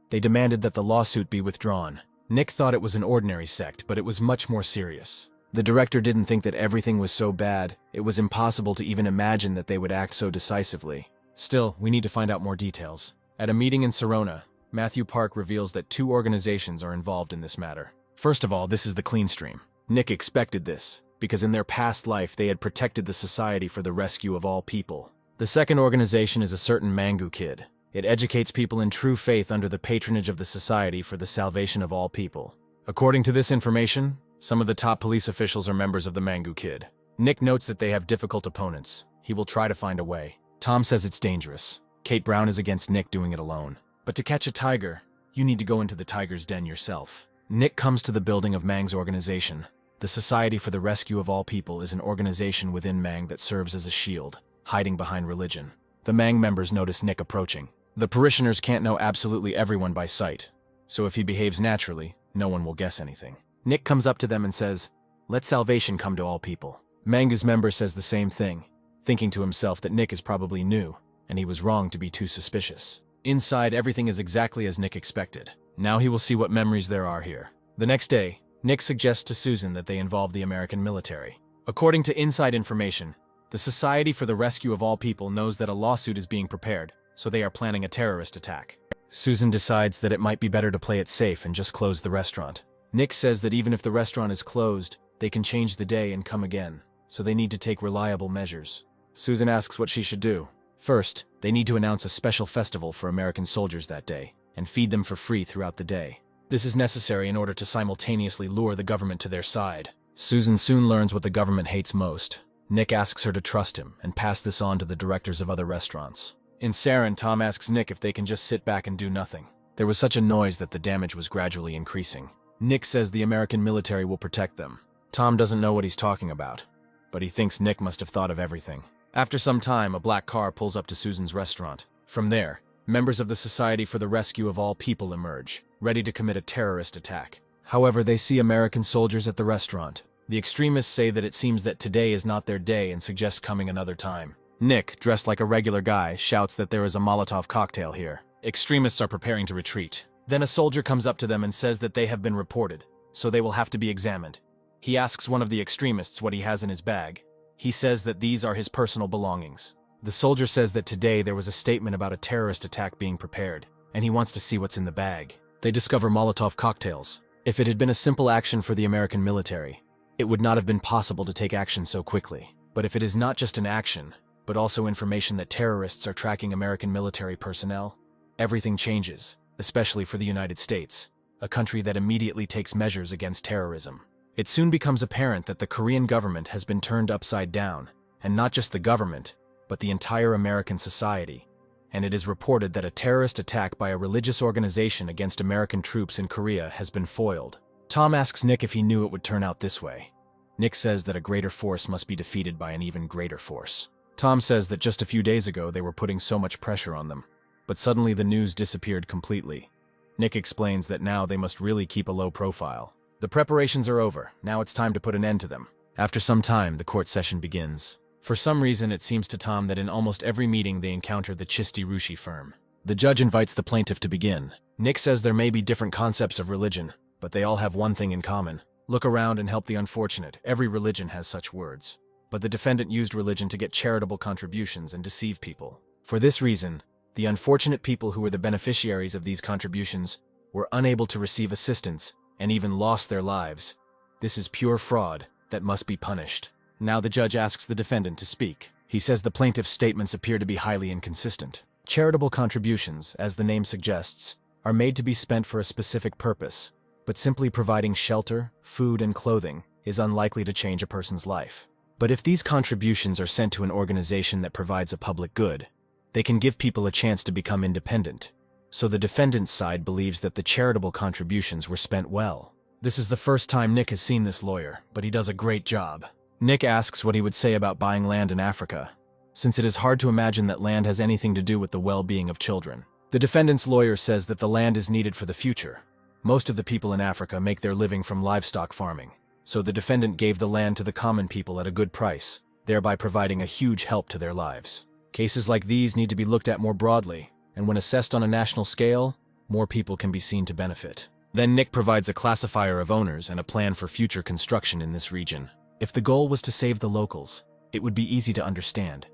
They demanded that the lawsuit be withdrawn. Nick thought it was an ordinary sect, but it was much more serious. The director didn't think that everything was so bad. It was impossible to even imagine that they would act so decisively. Still, we need to find out more details. At a meeting in Serona, Matthew Park reveals that 2 organizations are involved in this matter. First of all, this is the Clean Stream. Nick expected this, because in their past life they had protected the Society for the Rescue of All People. The second organization is a certain Mangu kid. It educates people in true faith under the patronage of the Society for the Salvation of All People. According to this information, some of the top police officials are members of the Mangu kid. Nick notes that they have difficult opponents. He will try to find a way. Tom says it's dangerous. Kate Brown is against Nick doing it alone. But to catch a tiger, you need to go into the tiger's den yourself. Nick comes to the building of Mang's organization. The Society for the Rescue of All People is an organization within Mang that serves as a shield, hiding behind religion. The Mang members notice Nick approaching. The parishioners can't know absolutely everyone by sight, so if he behaves naturally, no one will guess anything. Nick comes up to them and says, "Let salvation come to all people." Manga's member says the same thing, thinking to himself that Nick is probably new, and he was wrong to be too suspicious. Inside, everything is exactly as Nick expected. Now he will see what memories there are here. The next day, Nick suggests to Susan that they involve the American military. According to inside information, the Society for the Rescue of All People knows that a lawsuit is being prepared, so they are planning a terrorist attack. Susan decides that it might be better to play it safe and just close the restaurant. Nick says that even if the restaurant is closed, they can change the day and come again, so they need to take reliable measures. Susan asks what she should do. First, they need to announce a special festival for American soldiers that day, and feed them for free throughout the day. This is necessary in order to simultaneously lure the government to their side. Susan soon learns what the government hates most. Nick asks her to trust him and pass this on to the directors of other restaurants. In Saren, Tom asks Nick if they can just sit back and do nothing. There was such a noise that the damage was gradually increasing. Nick says the American military will protect them. Tom doesn't know what he's talking about, but he thinks Nick must have thought of everything. After some time, a black car pulls up to Susan's restaurant. From there, members of the Society for the Rescue of All People emerge, ready to commit a terrorist attack. However, they see American soldiers at the restaurant. The extremists say that it seems that today is not their day and suggest coming another time. Nick, dressed like a regular guy, shouts that there is a Molotov cocktail here. Extremists are preparing to retreat. Then a soldier comes up to them and says that they have been reported, so they will have to be examined. He asks one of the extremists what he has in his bag. He says that these are his personal belongings. The soldier says that today there was a statement about a terrorist attack being prepared, and he wants to see what's in the bag. They discover Molotov cocktails. If it had been a simple action for the American military, it would not have been possible to take action so quickly. But if it is not just an action, but also information that terrorists are tracking American military personnel, everything changes, especially for the United States, a country that immediately takes measures against terrorism. It soon becomes apparent that the Korean government has been turned upside down, and not just the government, but the entire American society. And it is reported that a terrorist attack by a religious organization against American troops in Korea has been foiled. Tom asks Nick if he knew it would turn out this way. Nick says that a greater force must be defeated by an even greater force. Tom says that just a few days ago they were putting so much pressure on them, but suddenly the news disappeared completely. Nick explains that now they must really keep a low profile. The preparations are over, now it's time to put an end to them. After some time, the court session begins. For some reason, it seems to Tom that in almost every meeting they encounter the Chisti Rushi firm. The judge invites the plaintiff to begin. Nick says there may be different concepts of religion, but they all have one thing in common. Look around and help the unfortunate. Every religion has such words. But the defendant used religion to get charitable contributions and deceive people. For this reason, the unfortunate people who were the beneficiaries of these contributions were unable to receive assistance and even lost their lives. This is pure fraud that must be punished. Now the judge asks the defendant to speak. He says the plaintiff's statements appear to be highly inconsistent. Charitable contributions, as the name suggests, are made to be spent for a specific purpose, but simply providing shelter, food, and clothing is unlikely to change a person's life. But if these contributions are sent to an organization that provides a public good, they can give people a chance to become independent. So the defendant's side believes that the charitable contributions were spent well. This is the first time Nick has seen this lawyer, but he does a great job. Nick asks what he would say about buying land in Africa, since it is hard to imagine that land has anything to do with the well-being of children. The defendant's lawyer says that the land is needed for the future. Most of the people in Africa make their living from livestock farming, so the defendant gave the land to the common people at a good price, thereby providing a huge help to their lives. Cases like these need to be looked at more broadly, and when assessed on a national scale, more people can be seen to benefit. Then Nick provides a classifier of owners and a plan for future construction in this region. If the goal was to save the locals, it would be easy to understand.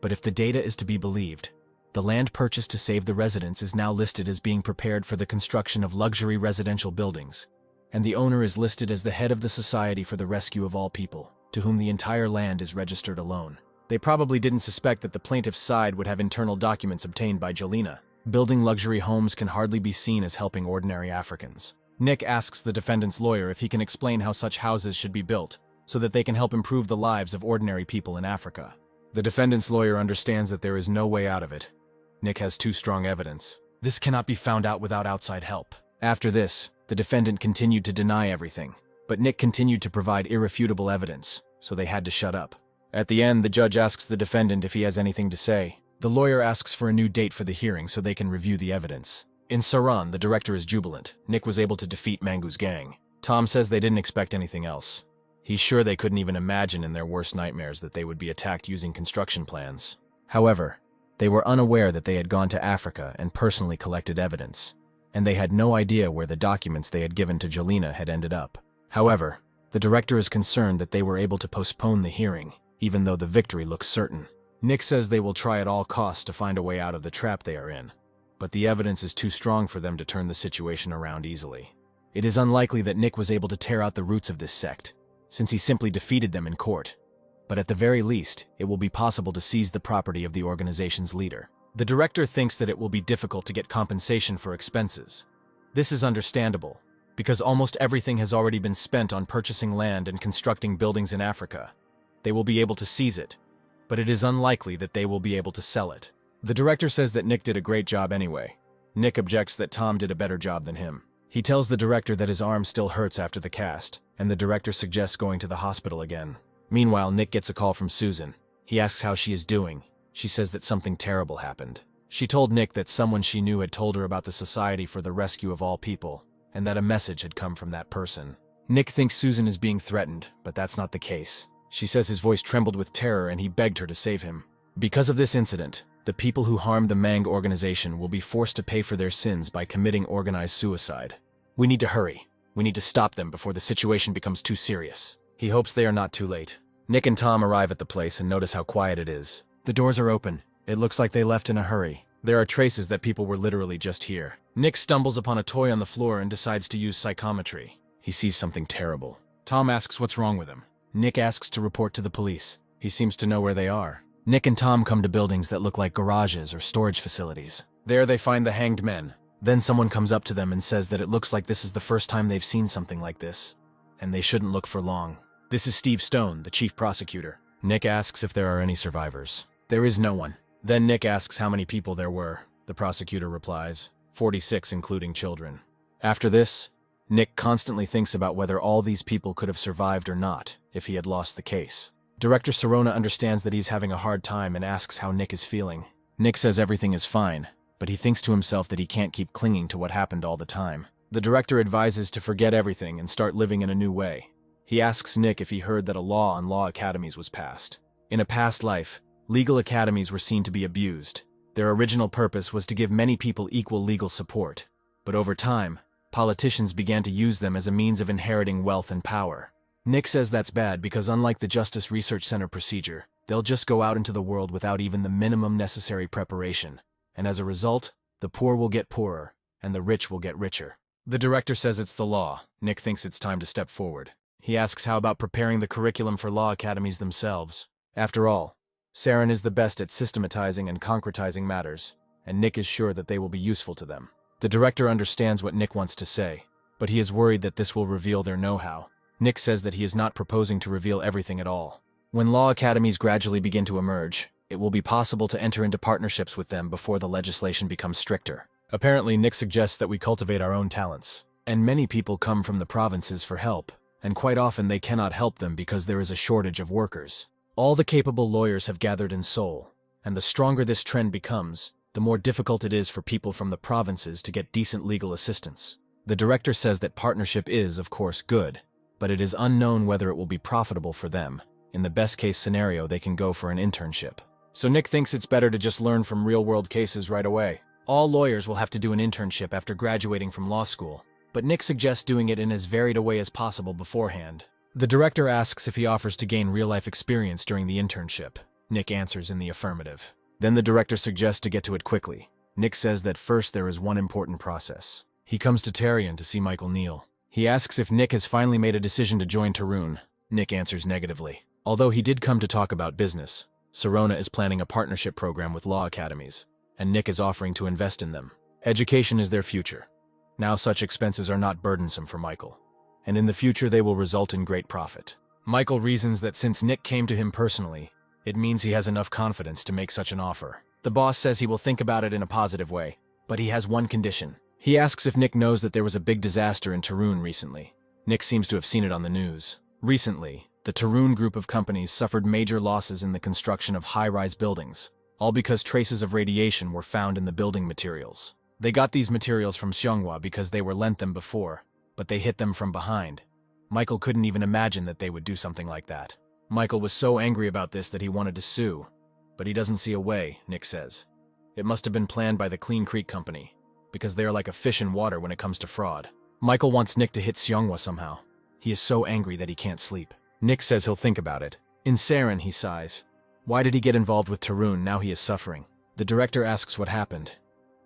But if the data is to be believed, the land purchased to save the residents is now listed as being prepared for the construction of luxury residential buildings, and the owner is listed as the head of the Society for the Rescue of All People, to whom the entire land is registered alone. They probably didn't suspect that the plaintiff's side would have internal documents obtained by Jolena. Building luxury homes can hardly be seen as helping ordinary Africans. Nick asks the defendant's lawyer if he can explain how such houses should be built, so that they can help improve the lives of ordinary people in Africa. The defendant's lawyer understands that there is no way out of it. Nick has too strong evidence. This cannot be found out without outside help. After this, the defendant continued to deny everything, but Nick continued to provide irrefutable evidence, so they had to shut up. At the end, the judge asks the defendant if he has anything to say. The lawyer asks for a new date for the hearing so they can review the evidence. In Saran, the director is jubilant. Nick was able to defeat Mangu's gang. Tom says they didn't expect anything else. He's sure they couldn't even imagine in their worst nightmares that they would be attacked using construction plans. However, they were unaware that they had gone to Africa and personally collected evidence, and they had no idea where the documents they had given to Jolena had ended up. However, the director is concerned that they were able to postpone the hearing, even though the victory looks certain. Nick says they will try at all costs to find a way out of the trap they are in, but the evidence is too strong for them to turn the situation around easily. It is unlikely that Nick was able to tear out the roots of this sect, since he simply defeated them in court. But at the very least, it will be possible to seize the property of the organization's leader. The director thinks that it will be difficult to get compensation for expenses. This is understandable, because almost everything has already been spent on purchasing land and constructing buildings in Africa. They will be able to seize it, but it is unlikely that they will be able to sell it. The director says that Nick did a great job anyway. Nick objects that Tom did a better job than him. He tells the director that his arm still hurts after the cast, and the director suggests going to the hospital again. Meanwhile, Nick gets a call from Susan. He asks how she is doing. She says that something terrible happened. She told Nick that someone she knew had told her about the Society for the Rescue of All People, and that a message had come from that person. Nick thinks Susan is being threatened, but that's not the case. She says his voice trembled with terror and he begged her to save him. Because of this incident, the people who harmed the Mang organization will be forced to pay for their sins by committing organized suicide. We need to hurry. We need to stop them before the situation becomes too serious. He hopes they are not too late. Nick and Tom arrive at the place and notice how quiet it is. The doors are open. It looks like they left in a hurry. There are traces that people were literally just here. Nick stumbles upon a toy on the floor and decides to use psychometry. He sees something terrible. Tom asks what's wrong with him. Nick asks to report to the police. He seems to know where they are. Nick and Tom come to buildings that look like garages or storage facilities. There they find the hanged men. Then someone comes up to them and says that it looks like this is the first time they've seen something like this, and they shouldn't look for long. This is Steve Stone, the chief prosecutor. Nick asks if there are any survivors. There is no one. Then Nick asks how many people there were. The prosecutor replies, 46 including children. After this, Nick constantly thinks about whether all these people could have survived or not if he had lost the case. Director Sirona understands that he's having a hard time and asks how Nick is feeling. Nick says everything is fine, but he thinks to himself that he can't keep clinging to what happened all the time. The director advises to forget everything and start living in a new way. He asks Nick if he heard that a law on law academies was passed. In a past life, legal academies were seen to be abused. Their original purpose was to give many people equal legal support, but over time, politicians began to use them as a means of inheriting wealth and power. Nick says that's bad because unlike the Justice Research Center procedure, they'll just go out into the world without even the minimum necessary preparation, and as a result, the poor will get poorer, and the rich will get richer. The director says it's the law. Nick thinks it's time to step forward. He asks how about preparing the curriculum for law academies themselves. After all, Saren is the best at systematizing and concretizing matters, and Nick is sure that they will be useful to them. The director understands what Nick wants to say, but he is worried that this will reveal their know-how. Nick says that he is not proposing to reveal everything at all. When law academies gradually begin to emerge, it will be possible to enter into partnerships with them before the legislation becomes stricter. Apparently, Nick suggests that we cultivate our own talents, and many people come from the provinces for help, and quite often they cannot help them because there is a shortage of workers. All the capable lawyers have gathered in Seoul, and the stronger this trend becomes, the more difficult it is for people from the provinces to get decent legal assistance. The director says that partnership is, of course, good, but it is unknown whether it will be profitable for them. In the best-case scenario, they can go for an internship. So Nick thinks it's better to just learn from real-world cases right away. All lawyers will have to do an internship after graduating from law school, but Nick suggests doing it in as varied a way as possible beforehand. The director asks if he offers to gain real-life experience during the internship. Nick answers in the affirmative. Then the director suggests to get to it quickly. Nick says that first there is one important process. He comes to Tarion to see Michael Neal. He asks if Nick has finally made a decision to join Tarun. Nick answers negatively. Although he did come to talk about business, Sirona is planning a partnership program with law academies, and Nick is offering to invest in them. Education is their future. Now such expenses are not burdensome for Michael, and in the future they will result in great profit. Michael reasons that since Nick came to him personally, it means he has enough confidence to make such an offer. The boss says he will think about it in a positive way, but he has one condition. He asks if Nick knows that there was a big disaster in Tarun recently. Nick seems to have seen it on the news. Recently, the Tarun group of companies suffered major losses in the construction of high-rise buildings, all because traces of radiation were found in the building materials. They got these materials from Seonghwa because they were lent them before, but they hit them from behind. Michael couldn't even imagine that they would do something like that. Michael was so angry about this that he wanted to sue, but he doesn't see a way, Nick says. It must have been planned by the Clean Creek Company, because they are like a fish in water when it comes to fraud. Michael wants Nick to hit Seonghwa somehow. He is so angry that he can't sleep. Nick says he'll think about it. In Saren, he sighs. Why did he get involved with Tarun now he is suffering? The director asks what happened.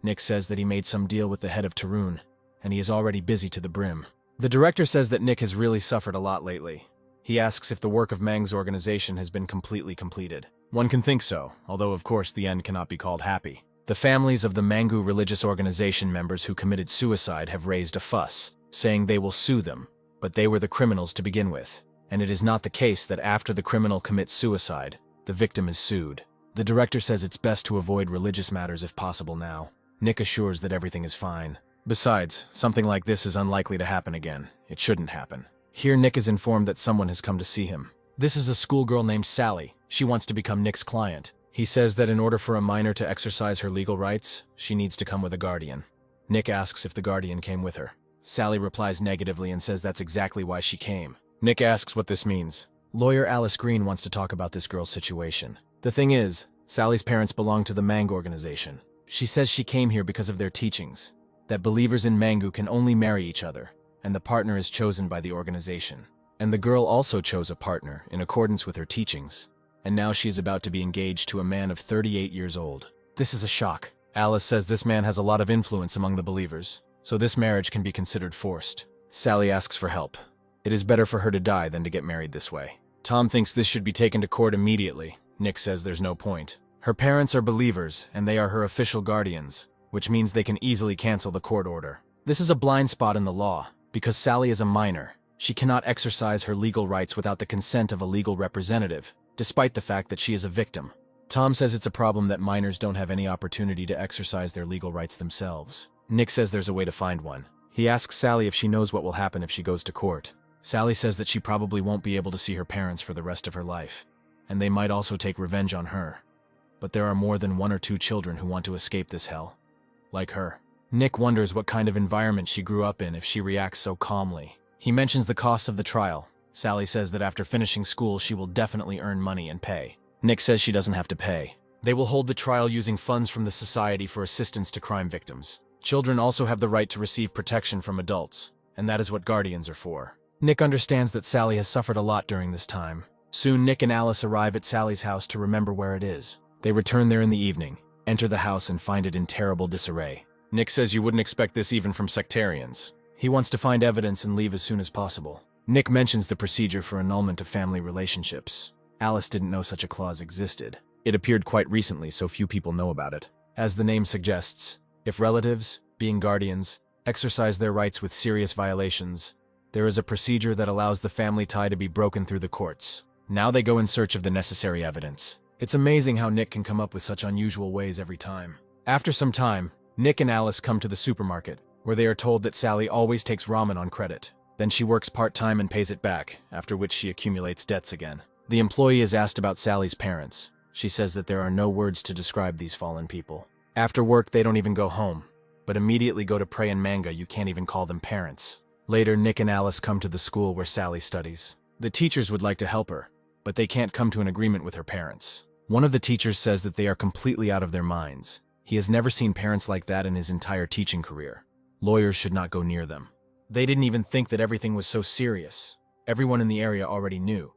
Nick says that he made some deal with the head of Tarun, and he is already busy to the brim. The director says that Nick has really suffered a lot lately. He asks if the work of Mang's organization has been completely completed. One can think so, although of course the end cannot be called happy. The families of the Mangu religious organization members who committed suicide have raised a fuss, saying they will sue them, but they were the criminals to begin with. And it is not the case that after the criminal commits suicide, the victim is sued. The director says it's best to avoid religious matters if possible now. Nick assures that everything is fine. Besides, something like this is unlikely to happen again. It shouldn't happen. Here Nick is informed that someone has come to see him. This is a schoolgirl named Sally. She wants to become Nick's client. He says that in order for a minor to exercise her legal rights, she needs to come with a guardian. Nick asks if the guardian came with her. Sally replies negatively and says that's exactly why she came. Nick asks what this means. Lawyer Alice Green wants to talk about this girl's situation. The thing is, Sally's parents belong to the Mang organization. She says she came here because of their teachings, that believers in Mangu can only marry each other, and the partner is chosen by the organization. And the girl also chose a partner in accordance with her teachings, and now she is about to be engaged to a man of 38 years old. This is a shock. Alice says this man has a lot of influence among the believers, so this marriage can be considered forced. Sally asks for help. It is better for her to die than to get married this way. Tom thinks this should be taken to court immediately. Nick says there's no point. Her parents are believers, and they are her official guardians, which means they can easily cancel the court order. This is a blind spot in the law, because Sally is a minor. She cannot exercise her legal rights without the consent of a legal representative, despite the fact that she is a victim. Tom says it's a problem that minors don't have any opportunity to exercise their legal rights themselves. Nick says there's a way to find one. He asks Sally if she knows what will happen if she goes to court. Sally says that she probably won't be able to see her parents for the rest of her life, and they might also take revenge on her. But there are more than 1 or 2 children who want to escape this hell. Like her. Nick wonders what kind of environment she grew up in if she reacts so calmly. He mentions the costs of the trial. Sally says that after finishing school she will definitely earn money and pay. Nick says she doesn't have to pay. They will hold the trial using funds from the Society for Assistance to Crime Victims. Children also have the right to receive protection from adults, and that is what guardians are for. Nick understands that Sally has suffered a lot during this time. Soon Nick and Alice arrive at Sally's house to remember where it is. They return there in the evening, enter the house and find it in terrible disarray. Nick says you wouldn't expect this even from sectarians. He wants to find evidence and leave as soon as possible. Nick mentions the procedure for annulment of family relationships. Alice didn't know such a clause existed. It appeared quite recently, so few people know about it. As the name suggests, if relatives, being guardians, exercise their rights with serious violations, there is a procedure that allows the family tie to be broken through the courts. Now they go in search of the necessary evidence. It's amazing how Nick can come up with such unusual ways every time. After some time, Nick and Alice come to the supermarket, where they are told that Sally always takes ramen on credit. Then she works part-time and pays it back, after which she accumulates debts again. The employee is asked about Sally's parents. She says that there are no words to describe these fallen people. After work, they don't even go home, but immediately go to pray in Manga. You can't even call them parents. Later, Nick and Alice come to the school where Sally studies. The teachers would like to help her, but they can't come to an agreement with her parents. One of the teachers says that they are completely out of their minds. He has never seen parents like that in his entire teaching career. Lawyers should not go near them. They didn't even think that everything was so serious. Everyone in the area already knew.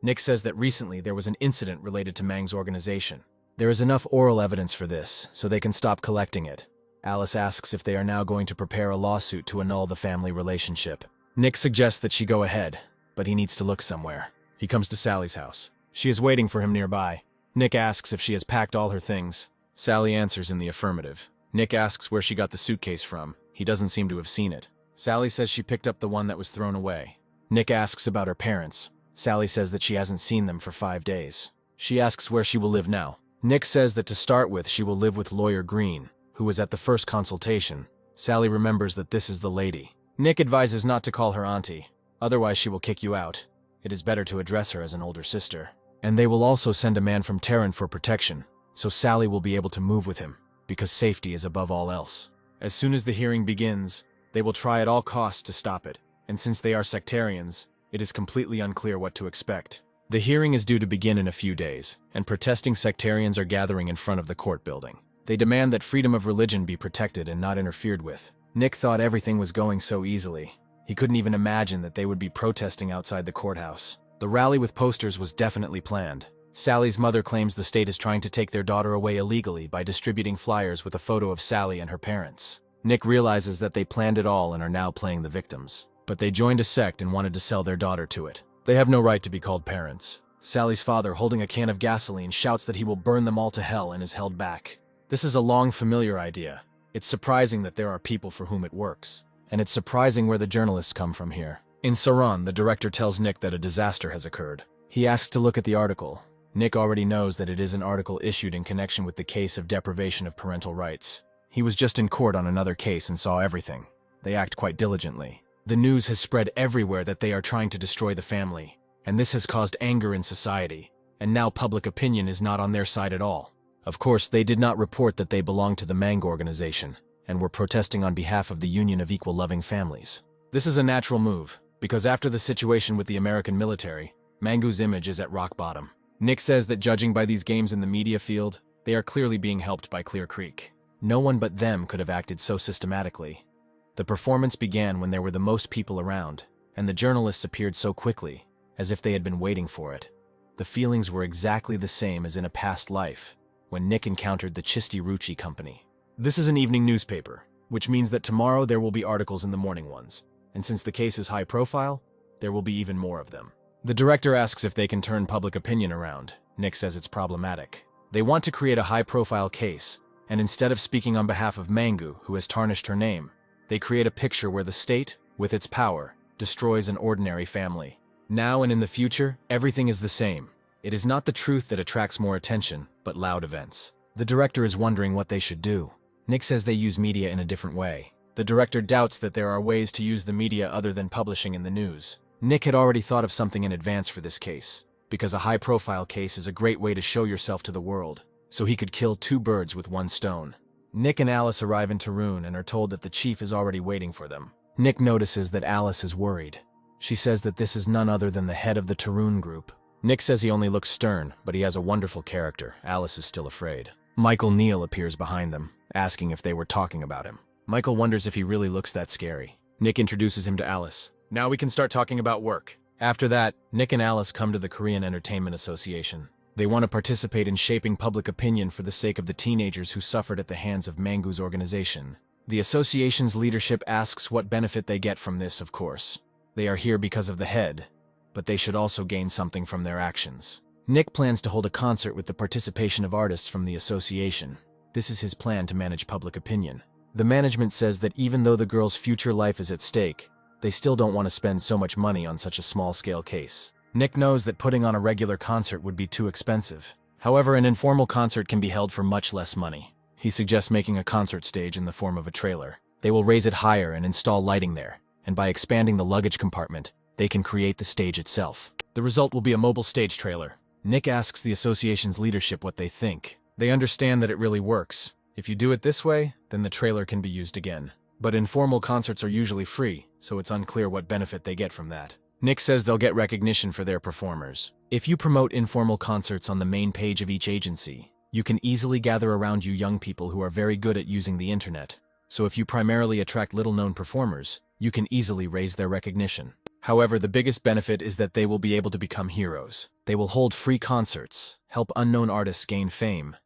Nick says that recently there was an incident related to Mang's organization. There is enough oral evidence for this, so they can stop collecting it. Alice asks if they are now going to prepare a lawsuit to annul the family relationship. Nick suggests that she go ahead, but he needs to look somewhere. He comes to Sally's house. She is waiting for him nearby. Nick asks if she has packed all her things. Sally answers in the affirmative. Nick asks where she got the suitcase from. He doesn't seem to have seen it. Sally says she picked up the one that was thrown away. Nick asks about her parents. Sally says that she hasn't seen them for 5 days. She asks where she will live now. Nick says that to start with, she will live with Lawyer Green, who was at the first consultation. Sally remembers that this is the lady. Nick advises not to call her auntie, otherwise she will kick you out. It is better to address her as an older sister. And they will also send a man from Terran for protection, so Sally will be able to move with him, because safety is above all else. As soon as the hearing begins, they will try at all costs to stop it, and since they are sectarians, it is completely unclear what to expect. The hearing is due to begin in a few days, and protesting sectarians are gathering in front of the court building. They demand that freedom of religion be protected and not interfered with. Nick thought everything was going so easily. He couldn't even imagine that they would be protesting outside the courthouse. The rally with posters was definitely planned. Sally's mother claims the state is trying to take their daughter away illegally by distributing flyers with a photo of Sally and her parents. Nick realizes that they planned it all and are now playing the victims. But they joined a sect and wanted to sell their daughter to it. They have no right to be called parents. Sally's father, holding a can of gasoline, shouts that he will burn them all to hell and is held back. This is a long, familiar idea. It's surprising that there are people for whom it works. And it's surprising where the journalists come from here. In Saran, the director tells Nick that a disaster has occurred. He asks to look at the article. Nick already knows that it is an article issued in connection with the case of deprivation of parental rights. He was just in court on another case and saw everything. They act quite diligently. The news has spread everywhere that they are trying to destroy the family, and this has caused anger in society, and now public opinion is not on their side at all. Of course, they did not report that they belonged to the Manga organization, and were protesting on behalf of the Union of Equal Loving Families. This is a natural move, because after the situation with the American military, Mangu's image is at rock bottom. Nick says that judging by these games in the media field, they are clearly being helped by Clear Creek. No one but them could have acted so systematically. The performance began when there were the most people around, and the journalists appeared so quickly, as if they had been waiting for it. The feelings were exactly the same as in a past life, when Nick encountered the Chisti Ruchi company. This is an evening newspaper, which means that tomorrow there will be articles in the morning ones. And since the case is high profile, there will be even more of them. The director asks if they can turn public opinion around. Nick says it's problematic. They want to create a high-profile case, and instead of speaking on behalf of Mangu, who has tarnished her name, they create a picture where the state, with its power, destroys an ordinary family. Now and in the future, everything is the same. It is not the truth that attracts more attention, but loud events. The director is wondering what they should do. Nick says they use media in a different way. The director doubts that there are ways to use the media other than publishing in the news. Nick had already thought of something in advance for this case, because a high-profile case is a great way to show yourself to the world, so he could kill two birds with one stone. Nick and Alice arrive in Tarun and are told that the chief is already waiting for them. Nick notices that Alice is worried. She says that this is none other than the head of the Tarun group. Nick says he only looks stern, but he has a wonderful character. Alice is still afraid. Michael Neal appears behind them, asking if they were talking about him. Michael wonders if he really looks that scary. Nick introduces him to Alice. Now we can start talking about work. After that, Nick and Alice come to the Korean Entertainment Association. They want to participate in shaping public opinion for the sake of the teenagers who suffered at the hands of Mangu's organization. The association's leadership asks what benefit they get from this, of course. They are here because of the head, but they should also gain something from their actions. Nick plans to hold a concert with the participation of artists from the association. This is his plan to manage public opinion. The management says that even though the girl's future life is at stake, they still don't want to spend so much money on such a small-scale case. Nick knows that putting on a regular concert would be too expensive. However, an informal concert can be held for much less money. He suggests making a concert stage in the form of a trailer. They will raise it higher and install lighting there, and by expanding the luggage compartment, they can create the stage itself. The result will be a mobile stage trailer. Nick asks the association's leadership what they think. They understand that it really works. If you do it this way, then the trailer can be used again. But informal concerts are usually free, so it's unclear what benefit they get from that. Nick says they'll get recognition for their performers. If you promote informal concerts on the main page of each agency, you can easily gather around you young people who are very good at using the internet. So if you primarily attract little-known performers, you can easily raise their recognition. However, the biggest benefit is that they will be able to become heroes. They will hold free concerts, help unknown artists gain fame.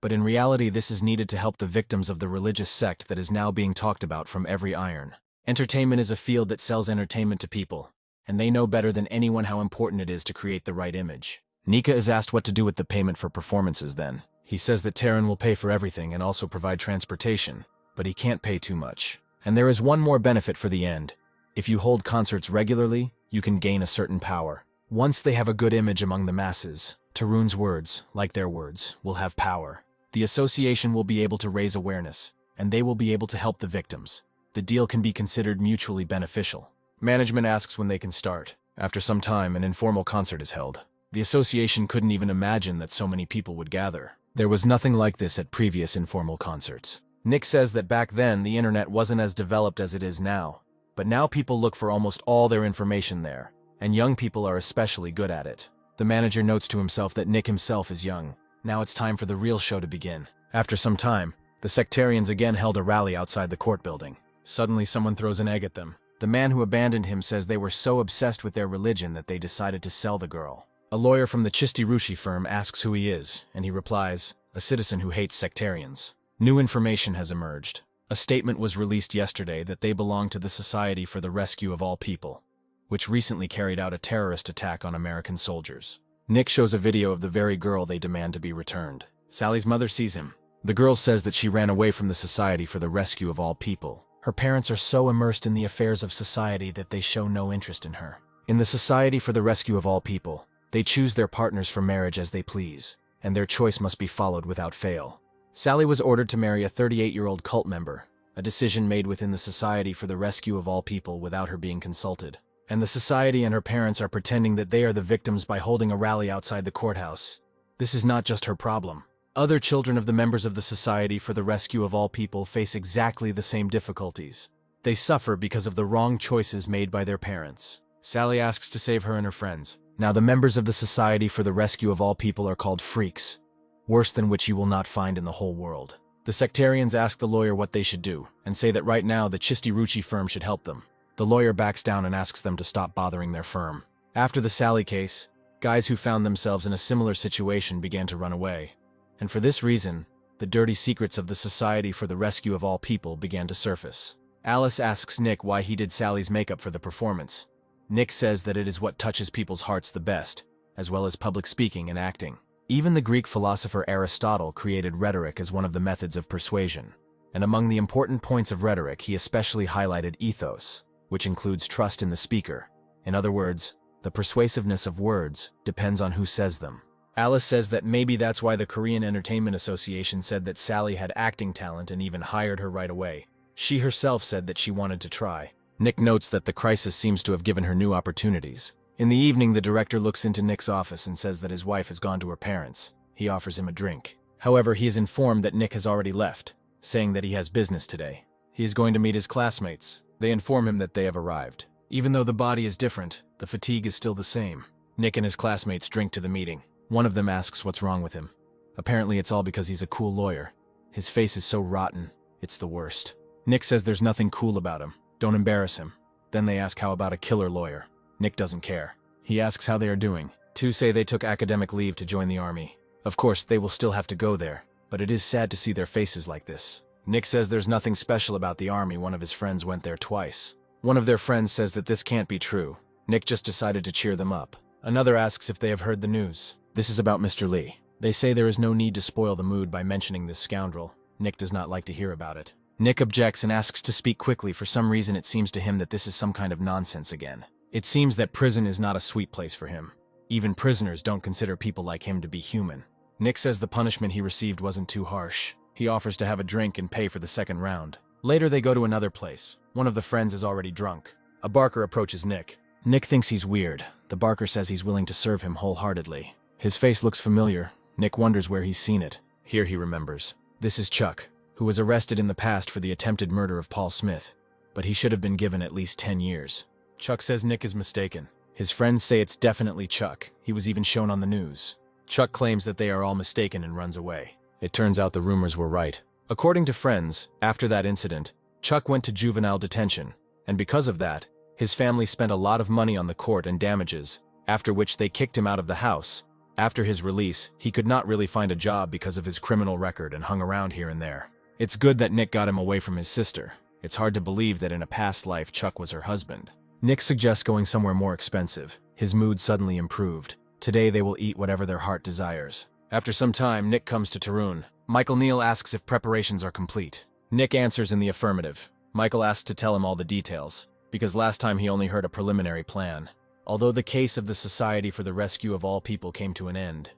But in reality, this is needed to help the victims of the religious sect that is now being talked about from every iron. Entertainment is a field that sells entertainment to people, and they know better than anyone how important it is to create the right image. Nika is asked what to do with the payment for performances then. He says that Taran will pay for everything and also provide transportation, but he can't pay too much. And there is one more benefit for the end. If you hold concerts regularly, you can gain a certain power. Once they have a good image among the masses, Tarun's words, like their words, will have power. The association will be able to raise awareness, and they will be able to help the victims. The deal can be considered mutually beneficial. Management asks when they can start. After some time, an informal concert is held. The association couldn't even imagine that so many people would gather. There was nothing like this at previous informal concerts. Nick says that back then the internet wasn't as developed as it is now, but now people look for almost all their information there, and young people are especially good at it. The manager notes to himself that Nick himself is young. Now it's time for the real show to begin. After some time, the sectarians again held a rally outside the court building. Suddenly someone throws an egg at them. The man who abandoned him says they were so obsessed with their religion that they decided to sell the girl. A lawyer from the Chisti-Rushi firm asks who he is, and he replies, a citizen who hates sectarians. New information has emerged. A statement was released yesterday that they belong to the Society for the Rescue of All People, which recently carried out a terrorist attack on American soldiers. Nick shows a video of the very girl they demand to be returned. Sally's mother sees him. The girl says that she ran away from the Society for the Rescue of All People. Her parents are so immersed in the affairs of society that they show no interest in her. In the Society for the Rescue of All People, they choose their partners for marriage as they please, and their choice must be followed without fail. Sally was ordered to marry a 38-year-old cult member, a decision made within the Society for the Rescue of All People without her being consulted. And the society and her parents are pretending that they are the victims by holding a rally outside the courthouse. This is not just her problem. Other children of the members of the Society for the Rescue of All People face exactly the same difficulties. They suffer because of the wrong choices made by their parents. Sally asks to save her and her friends. Now the members of the Society for the Rescue of All People are called freaks, worse than which you will not find in the whole world. The sectarians ask the lawyer what they should do, and say that right now the Chisti-Ruchi firm should help them. The lawyer backs down and asks them to stop bothering their firm. After the Sally case, guys who found themselves in a similar situation began to run away. And for this reason, the dirty secrets of the Society for the Rescue of All People began to surface. Alice asks Nick why he did Sally's makeup for the performance. Nick says that it is what touches people's hearts the best, as well as public speaking and acting. Even the Greek philosopher Aristotle created rhetoric as one of the methods of persuasion. And among the important points of rhetoric, he especially highlighted ethos, which includes trust in the speaker. In other words, the persuasiveness of words depends on who says them. Alice says that maybe that's why the Korean Entertainment Association said that Sally had acting talent and even hired her right away. She herself said that she wanted to try. Nick notes that the crisis seems to have given her new opportunities. In the evening, the director looks into Nick's office and says that his wife has gone to her parents. He offers him a drink. However, he is informed that Nick has already left, saying that he has business today. He is going to meet his classmates. They inform him that they have arrived. Even though the body is different, the fatigue is still the same. Nick and his classmates drink to the meeting. One of them asks what's wrong with him. Apparently it's all because he's a cool lawyer. His face is so rotten, it's the worst. Nick says there's nothing cool about him. Don't embarrass him. Then they ask how about a killer lawyer. Nick doesn't care. He asks how they are doing. Two say they took academic leave to join the army. Of course, they will still have to go there, but it is sad to see their faces like this. Nick says there's nothing special about the army. One of his friends went there twice. One of their friends says that this can't be true. Nick just decided to cheer them up. Another asks if they have heard the news. This is about Mr. Lee. They say there is no need to spoil the mood by mentioning this scoundrel. Nick does not like to hear about it. Nick objects and asks to speak quickly. For some reason, it seems to him that this is some kind of nonsense again. It seems that prison is not a sweet place for him. Even prisoners don't consider people like him to be human. Nick says the punishment he received wasn't too harsh. He offers to have a drink and pay for the second round. Later, they go to another place. One of the friends is already drunk. A barker approaches Nick. Nick thinks he's weird. The barker says he's willing to serve him wholeheartedly. His face looks familiar. Nick wonders where he's seen it. Here he remembers. This is Chuck, who was arrested in the past for the attempted murder of Paul Smith, but he should have been given at least 10 years. Chuck says Nick is mistaken. His friends say it's definitely Chuck. He was even shown on the news. Chuck claims that they are all mistaken and runs away. It turns out the rumors were right. According to friends, after that incident, Chuck went to juvenile detention, and because of that, his family spent a lot of money on the court and damages, after which they kicked him out of the house. After his release, he could not really find a job because of his criminal record and hung around here and there. It's good that Nick got him away from his sister. It's hard to believe that in a past life Chuck was her husband. Nick suggests going somewhere more expensive. His mood suddenly improved. Today they will eat whatever their heart desires. After some time, Nick comes to Tarun. Michael Neal asks if preparations are complete. Nick answers in the affirmative. Michael asks to tell him all the details, because last time he only heard a preliminary plan. Although the case of the Society for the Rescue of All People came to an end,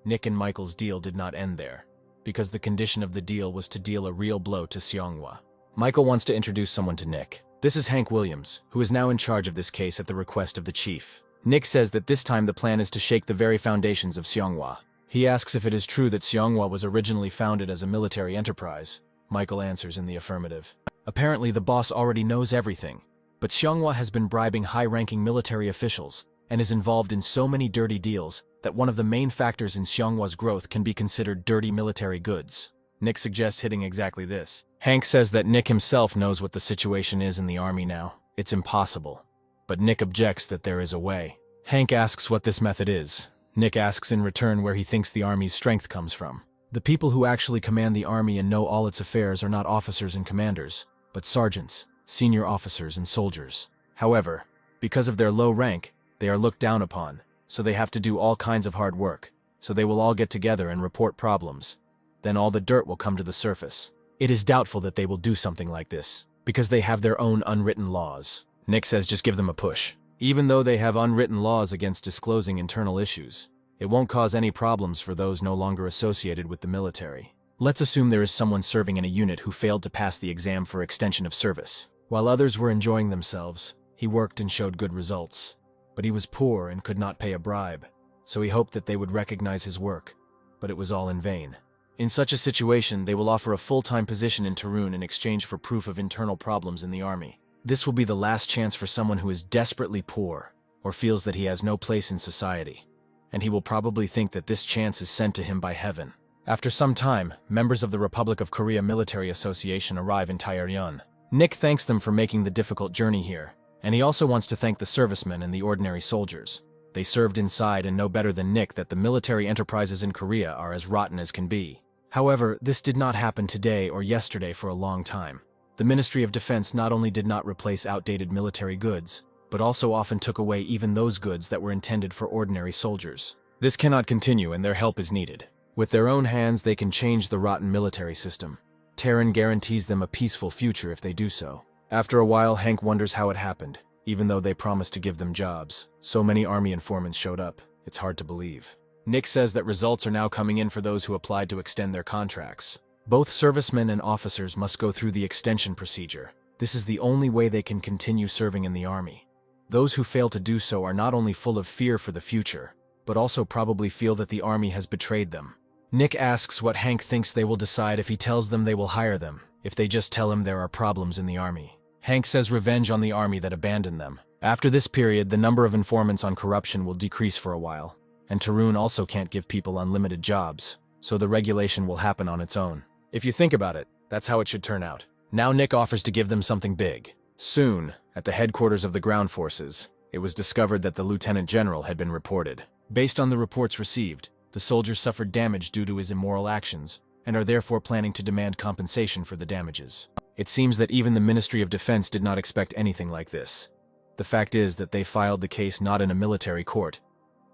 Nick and Michael's deal did not end there, because the condition of the deal was to deal a real blow to Seonghwa. Michael wants to introduce someone to Nick. This is Hank Williams, who is now in charge of this case at the request of the chief. Nick says that this time the plan is to shake the very foundations of Seonghwa. He asks if it is true that Seonghwa was originally founded as a military enterprise. Michael answers in the affirmative. Apparently the boss already knows everything, but Seonghwa has been bribing high-ranking military officials and is involved in so many dirty deals that one of the main factors in Seonghwa's growth can be considered dirty military goods. Nick suggests hitting exactly this. Hank says that Nick himself knows what the situation is in the army now. It's impossible. But Nick objects that there is a way. Hank asks what this method is. Nick asks in return where he thinks the army's strength comes from. The people who actually command the army and know all its affairs are not officers and commanders, but sergeants, senior officers, and soldiers. However, because of their low rank, they are looked down upon, so they have to do all kinds of hard work. So they will all get together and report problems. Then all the dirt will come to the surface. It is doubtful that they will do something like this, because they have their own unwritten laws. Nick says just give them a push. Even though they have unwritten laws against disclosing internal issues, it won't cause any problems for those no longer associated with the military. Let's assume there is someone serving in a unit who failed to pass the exam for extension of service. While others were enjoying themselves, he worked and showed good results. But he was poor and could not pay a bribe, so he hoped that they would recognize his work, but it was all in vain. In such a situation, they will offer a full-time position in Tarun in exchange for proof of internal problems in the army. This will be the last chance for someone who is desperately poor or feels that he has no place in society, and he will probably think that this chance is sent to him by heaven. After some time, members of the Republic of Korea Military Association arrive in Taeryun. Nick thanks them for making the difficult journey here, and he also wants to thank the servicemen and the ordinary soldiers. They served inside and know better than Nick that the military enterprises in Korea are as rotten as can be. However, this did not happen today or yesterday for a long time. The Ministry of Defense not only did not replace outdated military goods, but also often took away even those goods that were intended for ordinary soldiers. This cannot continue and their help is needed. With their own hands, they can change the rotten military system. Terran guarantees them a peaceful future if they do so. After a while, Hank wonders how it happened. Even though they promised to give them jobs, so many army informants showed up. It's hard to believe. Nick says that results are now coming in for those who applied to extend their contracts. Both servicemen and officers must go through the extension procedure. This is the only way they can continue serving in the army. Those who fail to do so are not only full of fear for the future, but also probably feel that the army has betrayed them. Nick asks what Hank thinks they will decide if he tells them they will hire them, if they just tell him there are problems in the army. Hank says revenge on the army that abandoned them. After this period, the number of informants on corruption will decrease for a while, and Tarun also can't give people unlimited jobs, so the regulation will happen on its own. If you think about it, that's how it should turn out. Now Nick offers to give them something big. Soon, at the headquarters of the ground forces, it was discovered that the lieutenant general had been reported. Based on the reports received, the soldiers suffered damage due to his immoral actions, and are therefore planning to demand compensation for the damages. It seems that even the Ministry of Defense did not expect anything like this. The fact is that they filed the case not in a military court,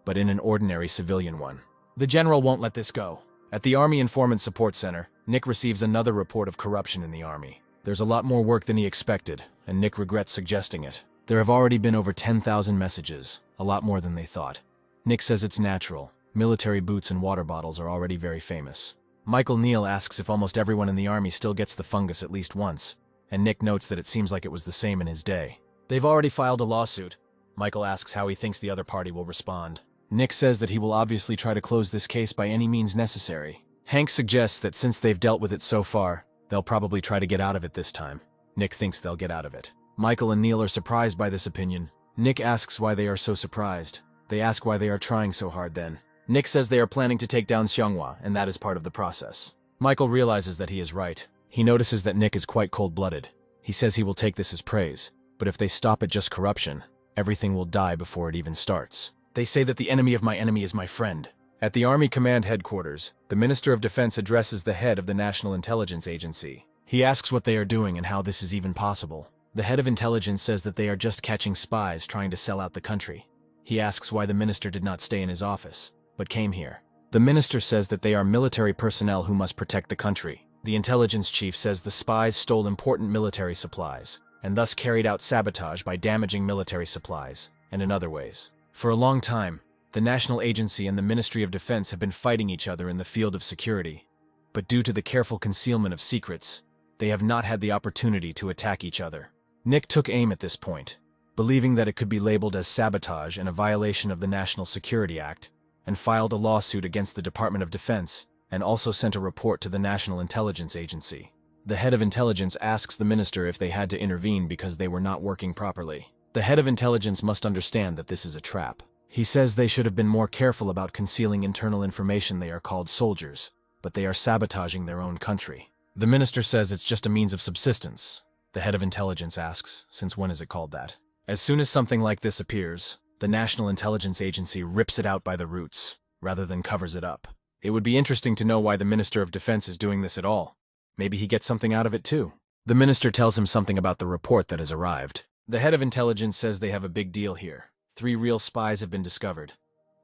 but in an ordinary civilian one. The general won't let this go. At the Army Informant Support Center, Nick receives another report of corruption in the army. There's a lot more work than he expected, and Nick regrets suggesting it. There have already been over 10,000 messages, a lot more than they thought. Nick says it's natural. Military boots and water bottles are already very famous. Michael Neal asks if almost everyone in the army still gets the fungus at least once, and Nick notes that it seems like it was the same in his day. They've already filed a lawsuit. Michael asks how he thinks the other party will respond. Nick says that he will obviously try to close this case by any means necessary. Hank suggests that since they've dealt with it so far, they'll probably try to get out of it this time. Nick thinks they'll get out of it. Michael and Neil are surprised by this opinion. Nick asks why they are so surprised. They ask why they are trying so hard then. Nick says they are planning to take down Xianghua, and that is part of the process. Michael realizes that he is right. He notices that Nick is quite cold-blooded. He says he will take this as praise, but if they stop at just corruption, everything will die before it even starts. They say that the enemy of my enemy is my friend. At the Army Command Headquarters, the Minister of Defense addresses the head of the National Intelligence Agency. He asks what they are doing and how this is even possible. The head of intelligence says that they are just catching spies trying to sell out the country. He asks why the minister did not stay in his office, but came here. The minister says that they are military personnel who must protect the country. The intelligence chief says the spies stole important military supplies, and thus carried out sabotage by damaging military supplies, and in other ways. For a long time, the National Agency and the Ministry of Defense have been fighting each other in the field of security, but due to the careful concealment of secrets, they have not had the opportunity to attack each other. Nick took aim at this point, believing that it could be labeled as sabotage and a violation of the National Security Act, and filed a lawsuit against the Department of Defense, and also sent a report to the National Intelligence Agency. The head of intelligence asks the minister if they had to intervene because they were not working properly. The head of intelligence must understand that this is a trap. He says they should have been more careful about concealing internal information. They are called soldiers, but they are sabotaging their own country. The minister says it's just a means of subsistence. The head of intelligence asks, since when is it called that? As soon as something like this appears, the National Intelligence Agency rips it out by the roots, rather than covers it up. It would be interesting to know why the Minister of Defense is doing this at all. Maybe he gets something out of it too. The minister tells him something about the report that has arrived. The head of intelligence says they have a big deal here. 3 real spies have been discovered.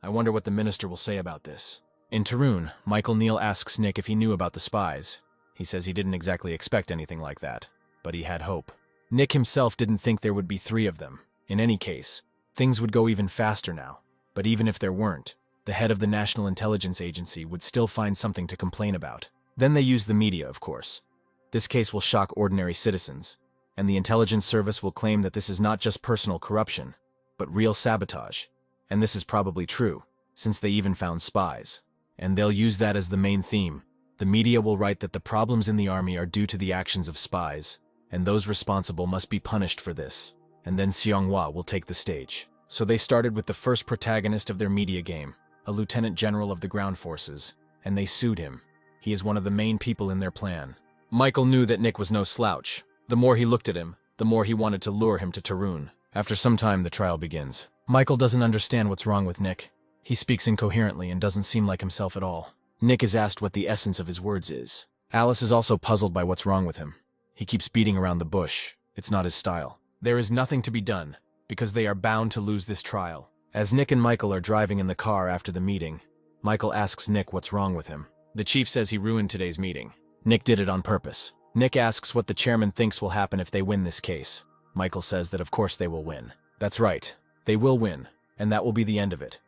I wonder what the minister will say about this. In Tarun, Michael Neal asks Nick if he knew about the spies. He says he didn't exactly expect anything like that, but he had hope. Nick himself didn't think there would be 3 of them. In any case, things would go even faster now. But even if there weren't, the head of the National Intelligence Agency would still find something to complain about. Then they use the media, of course. This case will shock ordinary citizens, and the intelligence service will claim that this is not just personal corruption, but real sabotage. And this is probably true, since they even found spies. And they'll use that as the main theme. The media will write that the problems in the army are due to the actions of spies, and those responsible must be punished for this. And then Xianghua will take the stage. So they started with the first protagonist of their media game, a lieutenant general of the ground forces, and they sued him. He is one of the main people in their plan. Michael knew that Nick was no slouch. The more he looked at him, the more he wanted to lure him to Tarun. After some time, the trial begins. Michael doesn't understand what's wrong with Nick. He speaks incoherently and doesn't seem like himself at all. Nick is asked what the essence of his words is. Alice is also puzzled by what's wrong with him. He keeps beating around the bush. It's not his style. There is nothing to be done, because they are bound to lose this trial. As Nick and Michael are driving in the car after the meeting, Michael asks Nick what's wrong with him. The chief says he ruined today's meeting. Nick did it on purpose. Nick asks what the chairman thinks will happen if they win this case. Michael says that of course they will win. That's right, they will win, and that will be the end of it.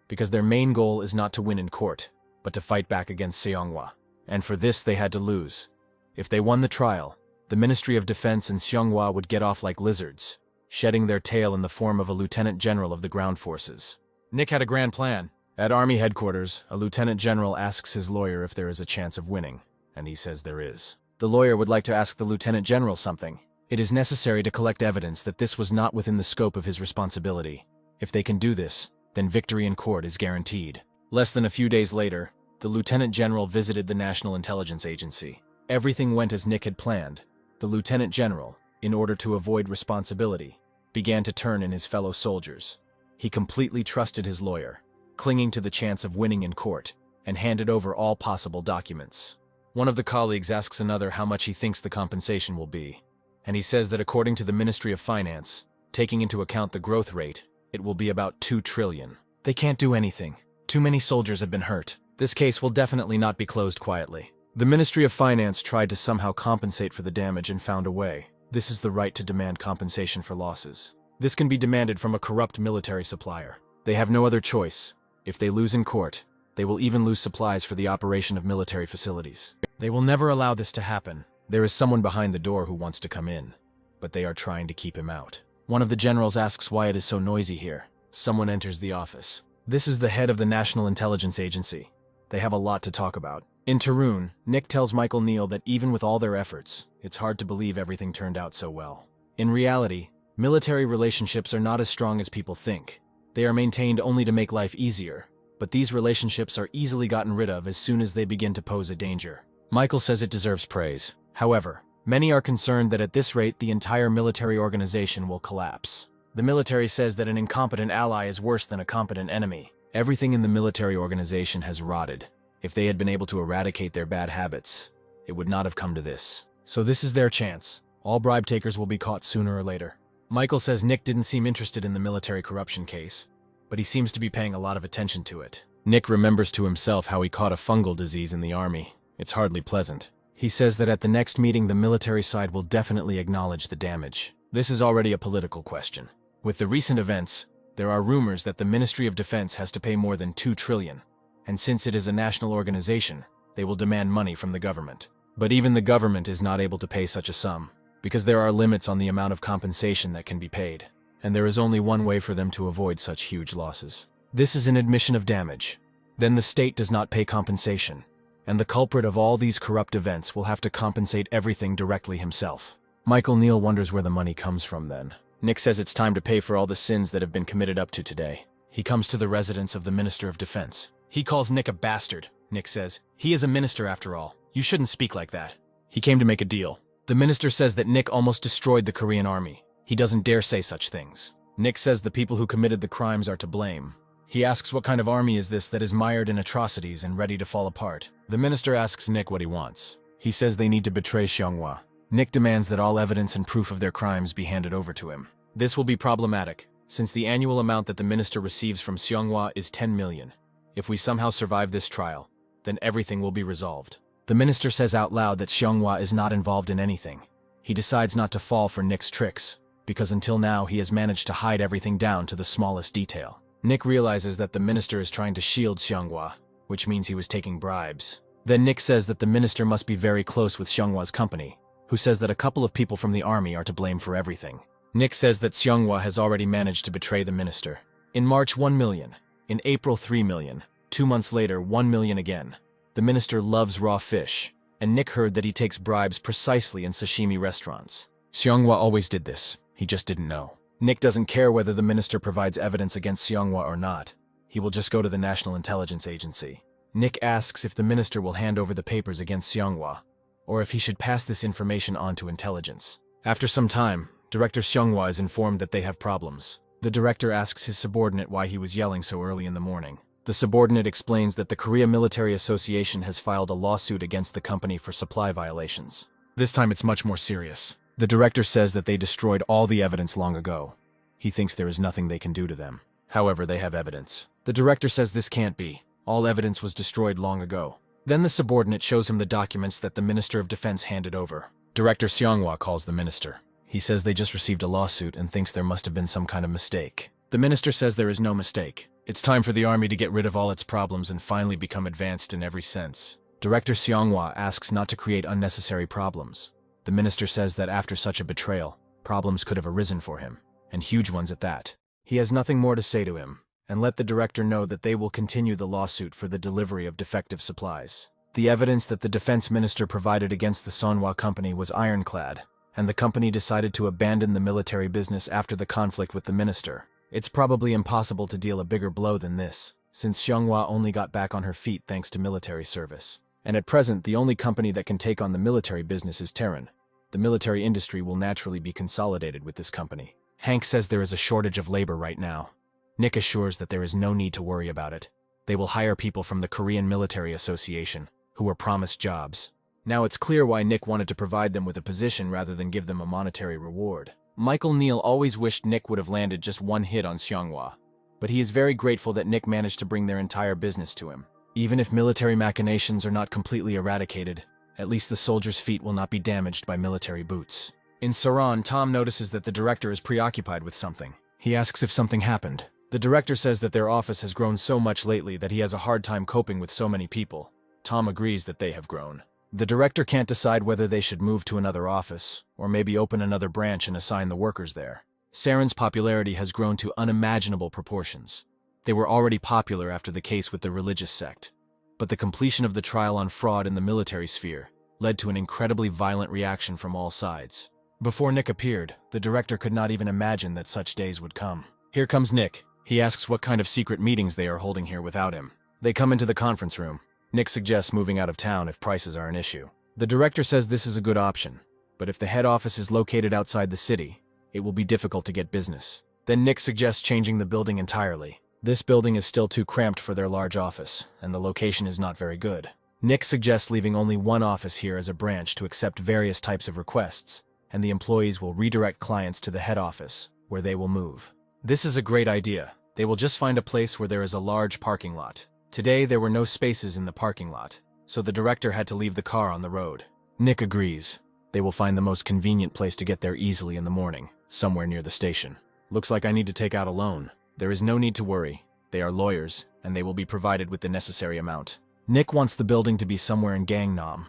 Because their main goal is not to win in court, but to fight back against Seonghwa. And for this they had to lose. If they won the trial, the Ministry of Defense and Seonghwa would get off like lizards, shedding their tail in the form of a lieutenant general of the ground forces. Nick had a grand plan. At Army headquarters, a lieutenant general asks his lawyer if there is a chance of winning, and he says there is. The lawyer would like to ask the lieutenant general something. It is necessary to collect evidence that this was not within the scope of his responsibility. If they can do this, then victory in court is guaranteed. Less than a few days later, the lieutenant general visited the National Intelligence Agency. Everything went as Nick had planned. The lieutenant general, in order to avoid responsibility, began to turn in his fellow soldiers. He completely trusted his lawyer, clinging to the chance of winning in court, and handed over all possible documents. One of the colleagues asks another how much he thinks the compensation will be, and he says that according to the Ministry of Finance, taking into account the growth rate, it will be about 2 trillion. They can't do anything. Too many soldiers have been hurt. This case will definitely not be closed quietly. The Ministry of Finance tried to somehow compensate for the damage and found a way. This is the right to demand compensation for losses. This can be demanded from a corrupt military supplier. They have no other choice. If they lose in court, they will even lose supplies for the operation of military facilities. They will never allow this to happen. There is someone behind the door who wants to come in, but they are trying to keep him out. One of the generals asks why it is so noisy here. Someone enters the office. This is the head of the National Intelligence Agency. They have a lot to talk about. In Tarun, Nick tells Michael Neal that even with all their efforts, it's hard to believe everything turned out so well. In reality, military relationships are not as strong as people think. They are maintained only to make life easier, but these relationships are easily gotten rid of as soon as they begin to pose a danger. Michael says it deserves praise. However, many are concerned that at this rate the entire military organization will collapse. The military says that an incompetent ally is worse than a competent enemy. Everything in the military organization has rotted. If they had been able to eradicate their bad habits, it would not have come to this. So this is their chance. All bribe takers will be caught sooner or later. Michael says Nick didn't seem interested in the military corruption case, but he seems to be paying a lot of attention to it. Nick remembers to himself how he caught a fungal disease in the army. It's hardly pleasant. He says that at the next meeting the military side will definitely acknowledge the damage. This is already a political question. With the recent events, there are rumors that the Ministry of Defense has to pay more than 2 trillion, and since it is a national organization, they will demand money from the government. But even the government is not able to pay such a sum, because there are limits on the amount of compensation that can be paid, and there is only one way for them to avoid such huge losses. This is an admission of damage. Then the state does not pay compensation, and the culprit of all these corrupt events will have to compensate everything directly himself. Michael Neal wonders where the money comes from then. Nick says it's time to pay for all the sins that have been committed up to today. He comes to the residence of the Minister of Defense. He calls Nick a bastard. Nick says, he is a minister after all. You shouldn't speak like that. He came to make a deal. The minister says that Nick almost destroyed the Korean army. He doesn't dare say such things. Nick says the people who committed the crimes are to blame. He asks what kind of army is this that is mired in atrocities and ready to fall apart. The minister asks Nick what he wants. He says they need to betray Seonghwa. Nick demands that all evidence and proof of their crimes be handed over to him. This will be problematic, since the annual amount that the minister receives from Seonghwa is 10 million. If we somehow survive this trial, then everything will be resolved. The minister says out loud that Seonghwa is not involved in anything. He decides not to fall for Nick's tricks, because until now he has managed to hide everything down to the smallest detail. Nick realizes that the minister is trying to shield Seonghwa, which means he was taking bribes. Then Nick says that the minister must be very close with Seonghwa's company, who says that a couple of people from the army are to blame for everything. Nick says that Seonghwa has already managed to betray the minister. In March, 1 million. In April, 3 million. 2 months later, 1 million again. The minister loves raw fish, and Nick heard that he takes bribes precisely in sashimi restaurants. Seonghwa always did this. He just didn't know. Nick doesn't care whether the minister provides evidence against Seonghwa or not. He will just go to the National Intelligence Agency. Nick asks if the minister will hand over the papers against Seonghwa, or if he should pass this information on to intelligence. After some time, Director Seonghwa is informed that they have problems. The director asks his subordinate why he was yelling so early in the morning. The subordinate explains that the Korea Military Association has filed a lawsuit against the company for supply violations. This time it's much more serious. The director says that they destroyed all the evidence long ago. He thinks there is nothing they can do to them. However, they have evidence. The director says this can't be. All evidence was destroyed long ago. Then the subordinate shows him the documents that the Minister of Defense handed over. Director Seonghwa calls the minister. He says they just received a lawsuit and thinks there must have been some kind of mistake. The minister says there is no mistake. It's time for the army to get rid of all its problems and finally become advanced in every sense. Director Seonghwa asks not to create unnecessary problems. The minister says that after such a betrayal, problems could have arisen for him, and huge ones at that. He has nothing more to say to him, and let the director know that they will continue the lawsuit for the delivery of defective supplies. The evidence that the defense minister provided against the Sonhwa company was ironclad, and the company decided to abandon the military business after the conflict with the minister. It's probably impossible to deal a bigger blow than this, since Seonghwa only got back on her feet thanks to military service. And at present, the only company that can take on the military business is Terran. The military industry will naturally be consolidated with this company. Hank says there is a shortage of labor right now. Nick assures that there is no need to worry about it. They will hire people from the Korean Military Association, who were promised jobs. Now it's clear why Nick wanted to provide them with a position rather than give them a monetary reward. Michael Neal always wished Nick would have landed just one hit on Seonghwa, but he is very grateful that Nick managed to bring their entire business to him. Even if military machinations are not completely eradicated, at least the soldiers' feet will not be damaged by military boots. In Saran, Tom notices that the director is preoccupied with something. He asks if something happened. The director says that their office has grown so much lately that he has a hard time coping with so many people. Tom agrees that they have grown. The director can't decide whether they should move to another office, or maybe open another branch and assign the workers there. Saren's popularity has grown to unimaginable proportions. They were already popular after the case with the religious sect, but the completion of the trial on fraud in the military sphere led to an incredibly violent reaction from all sides. Before Nick appeared, the director could not even imagine that such days would come. Here comes Nick. He asks what kind of secret meetings they are holding here without him. They come into the conference room. Nick suggests moving out of town if prices are an issue. The director says this is a good option, but if the head office is located outside the city, it will be difficult to get business. Then Nick suggests changing the building entirely. This building is still too cramped for their large office, and the location is not very good. Nick suggests leaving only one office here as a branch to accept various types of requests, and the employees will redirect clients to the head office, where they will move. This is a great idea. They will just find a place where there is a large parking lot. Today, there were no spaces in the parking lot, so the director had to leave the car on the road. Nick agrees. They will find the most convenient place to get there easily in the morning, somewhere near the station. Looks like I need to take out a loan. There is no need to worry. They are lawyers, and they will be provided with the necessary amount. Nick wants the building to be somewhere in Gangnam.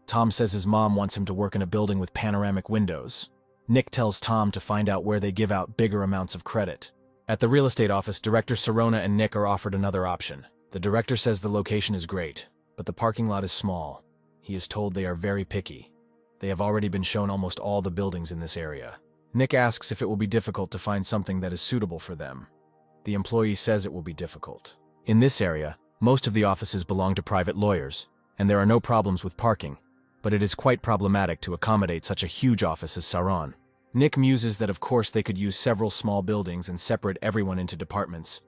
Tom says his mom wants him to work in a building with panoramic windows. Nick tells Tom to find out where they give out bigger amounts of credit. At the real estate office, Director Sarona and Nick are offered another option. The director says the location is great, but the parking lot is small. He is told they are very picky. They have already been shown almost all the buildings in this area. Nick asks if it will be difficult to find something that is suitable for them. The employee says it will be difficult. In this area, most of the offices belong to private lawyers, and there are no problems with parking, but it is quite problematic to accommodate such a huge office as Saran. Nick muses that of course they could use several small buildings and separate everyone into departments,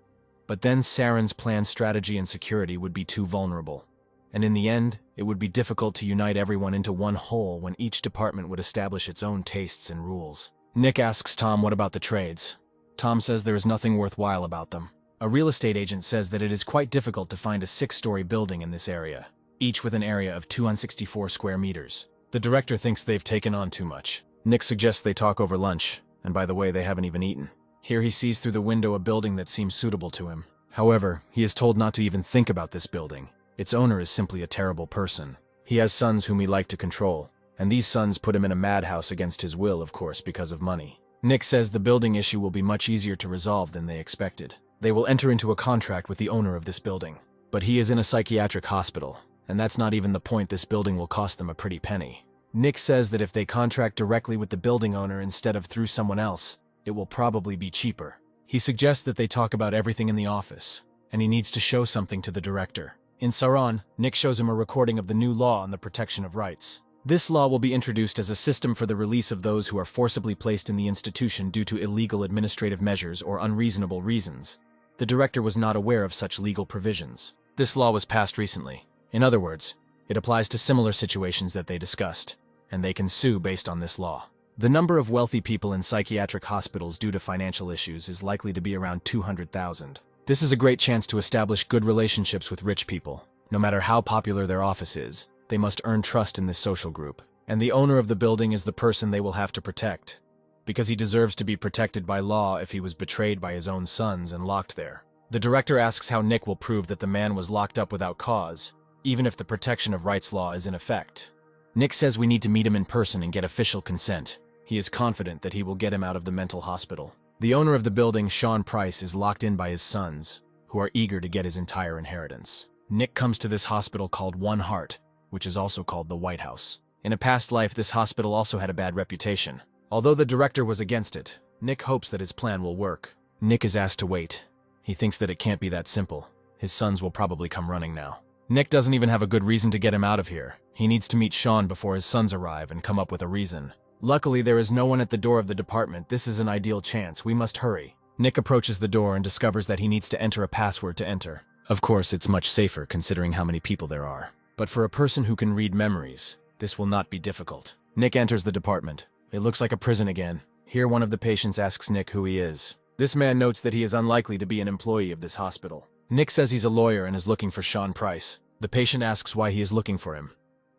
but then Saren's planned strategy and security would be too vulnerable. And in the end, it would be difficult to unite everyone into one whole when each department would establish its own tastes and rules. Nick asks Tom what about the trades. Tom says there is nothing worthwhile about them. A real estate agent says that it is quite difficult to find a 6-story building in this area, each with an area of 264 square meters. The director thinks they've taken on too much. Nick suggests they talk over lunch, and by the way, they haven't even eaten. Here he sees through the window a building that seems suitable to him. However, he is told not to even think about this building. Its owner is simply a terrible person. He has sons whom he liked to control, and these sons put him in a madhouse against his will, of course, because of money. Nick says the building issue will be much easier to resolve than they expected. They will enter into a contract with the owner of this building, but he is in a psychiatric hospital, and that's not even the point. This building will cost them a pretty penny. Nick says that if they contract directly with the building owner instead of through someone else, it will probably be cheaper. He suggests that they talk about everything in the office, and he needs to show something to the director. In Saran, Nick shows him a recording of the new law on the protection of rights. This law will be introduced as a system for the release of those who are forcibly placed in the institution due to illegal administrative measures or unreasonable reasons. The director was not aware of such legal provisions. This law was passed recently. In other words, it applies to similar situations that they discussed, and they can sue based on this law. The number of wealthy people in psychiatric hospitals due to financial issues is likely to be around 200,000. This is a great chance to establish good relationships with rich people. No matter how popular their office is, they must earn trust in this social group. And the owner of the building is the person they will have to protect, because he deserves to be protected by law if he was betrayed by his own sons and locked there. The director asks how Nick will prove that the man was locked up without cause, even if the protection of rights law is in effect. Nick says we need to meet him in person and get official consent. He is confident that he will get him out of the mental hospital. The owner of the building, Sean Price, is locked in by his sons, who are eager to get his entire inheritance. Nick comes to this hospital called One Heart, which is also called the White House. In a past life, this hospital also had a bad reputation. Although the director was against it, Nick hopes that his plan will work. Nick is asked to wait. He thinks that it can't be that simple. His sons will probably come running now. Nick doesn't even have a good reason to get him out of here. He needs to meet Sean before his sons arrive and come up with a reason. Luckily, there is no one at the door of the department. This is an ideal chance. We must hurry. Nick approaches the door and discovers that he needs to enter a password to enter. Of course, it's much safer considering how many people there are. But for a person who can read memories, this will not be difficult. Nick enters the department. It looks like a prison again. Here, one of the patients asks Nick who he is. This man notes that he is unlikely to be an employee of this hospital. Nick says he's a lawyer and is looking for Sean Price. The patient asks why he is looking for him.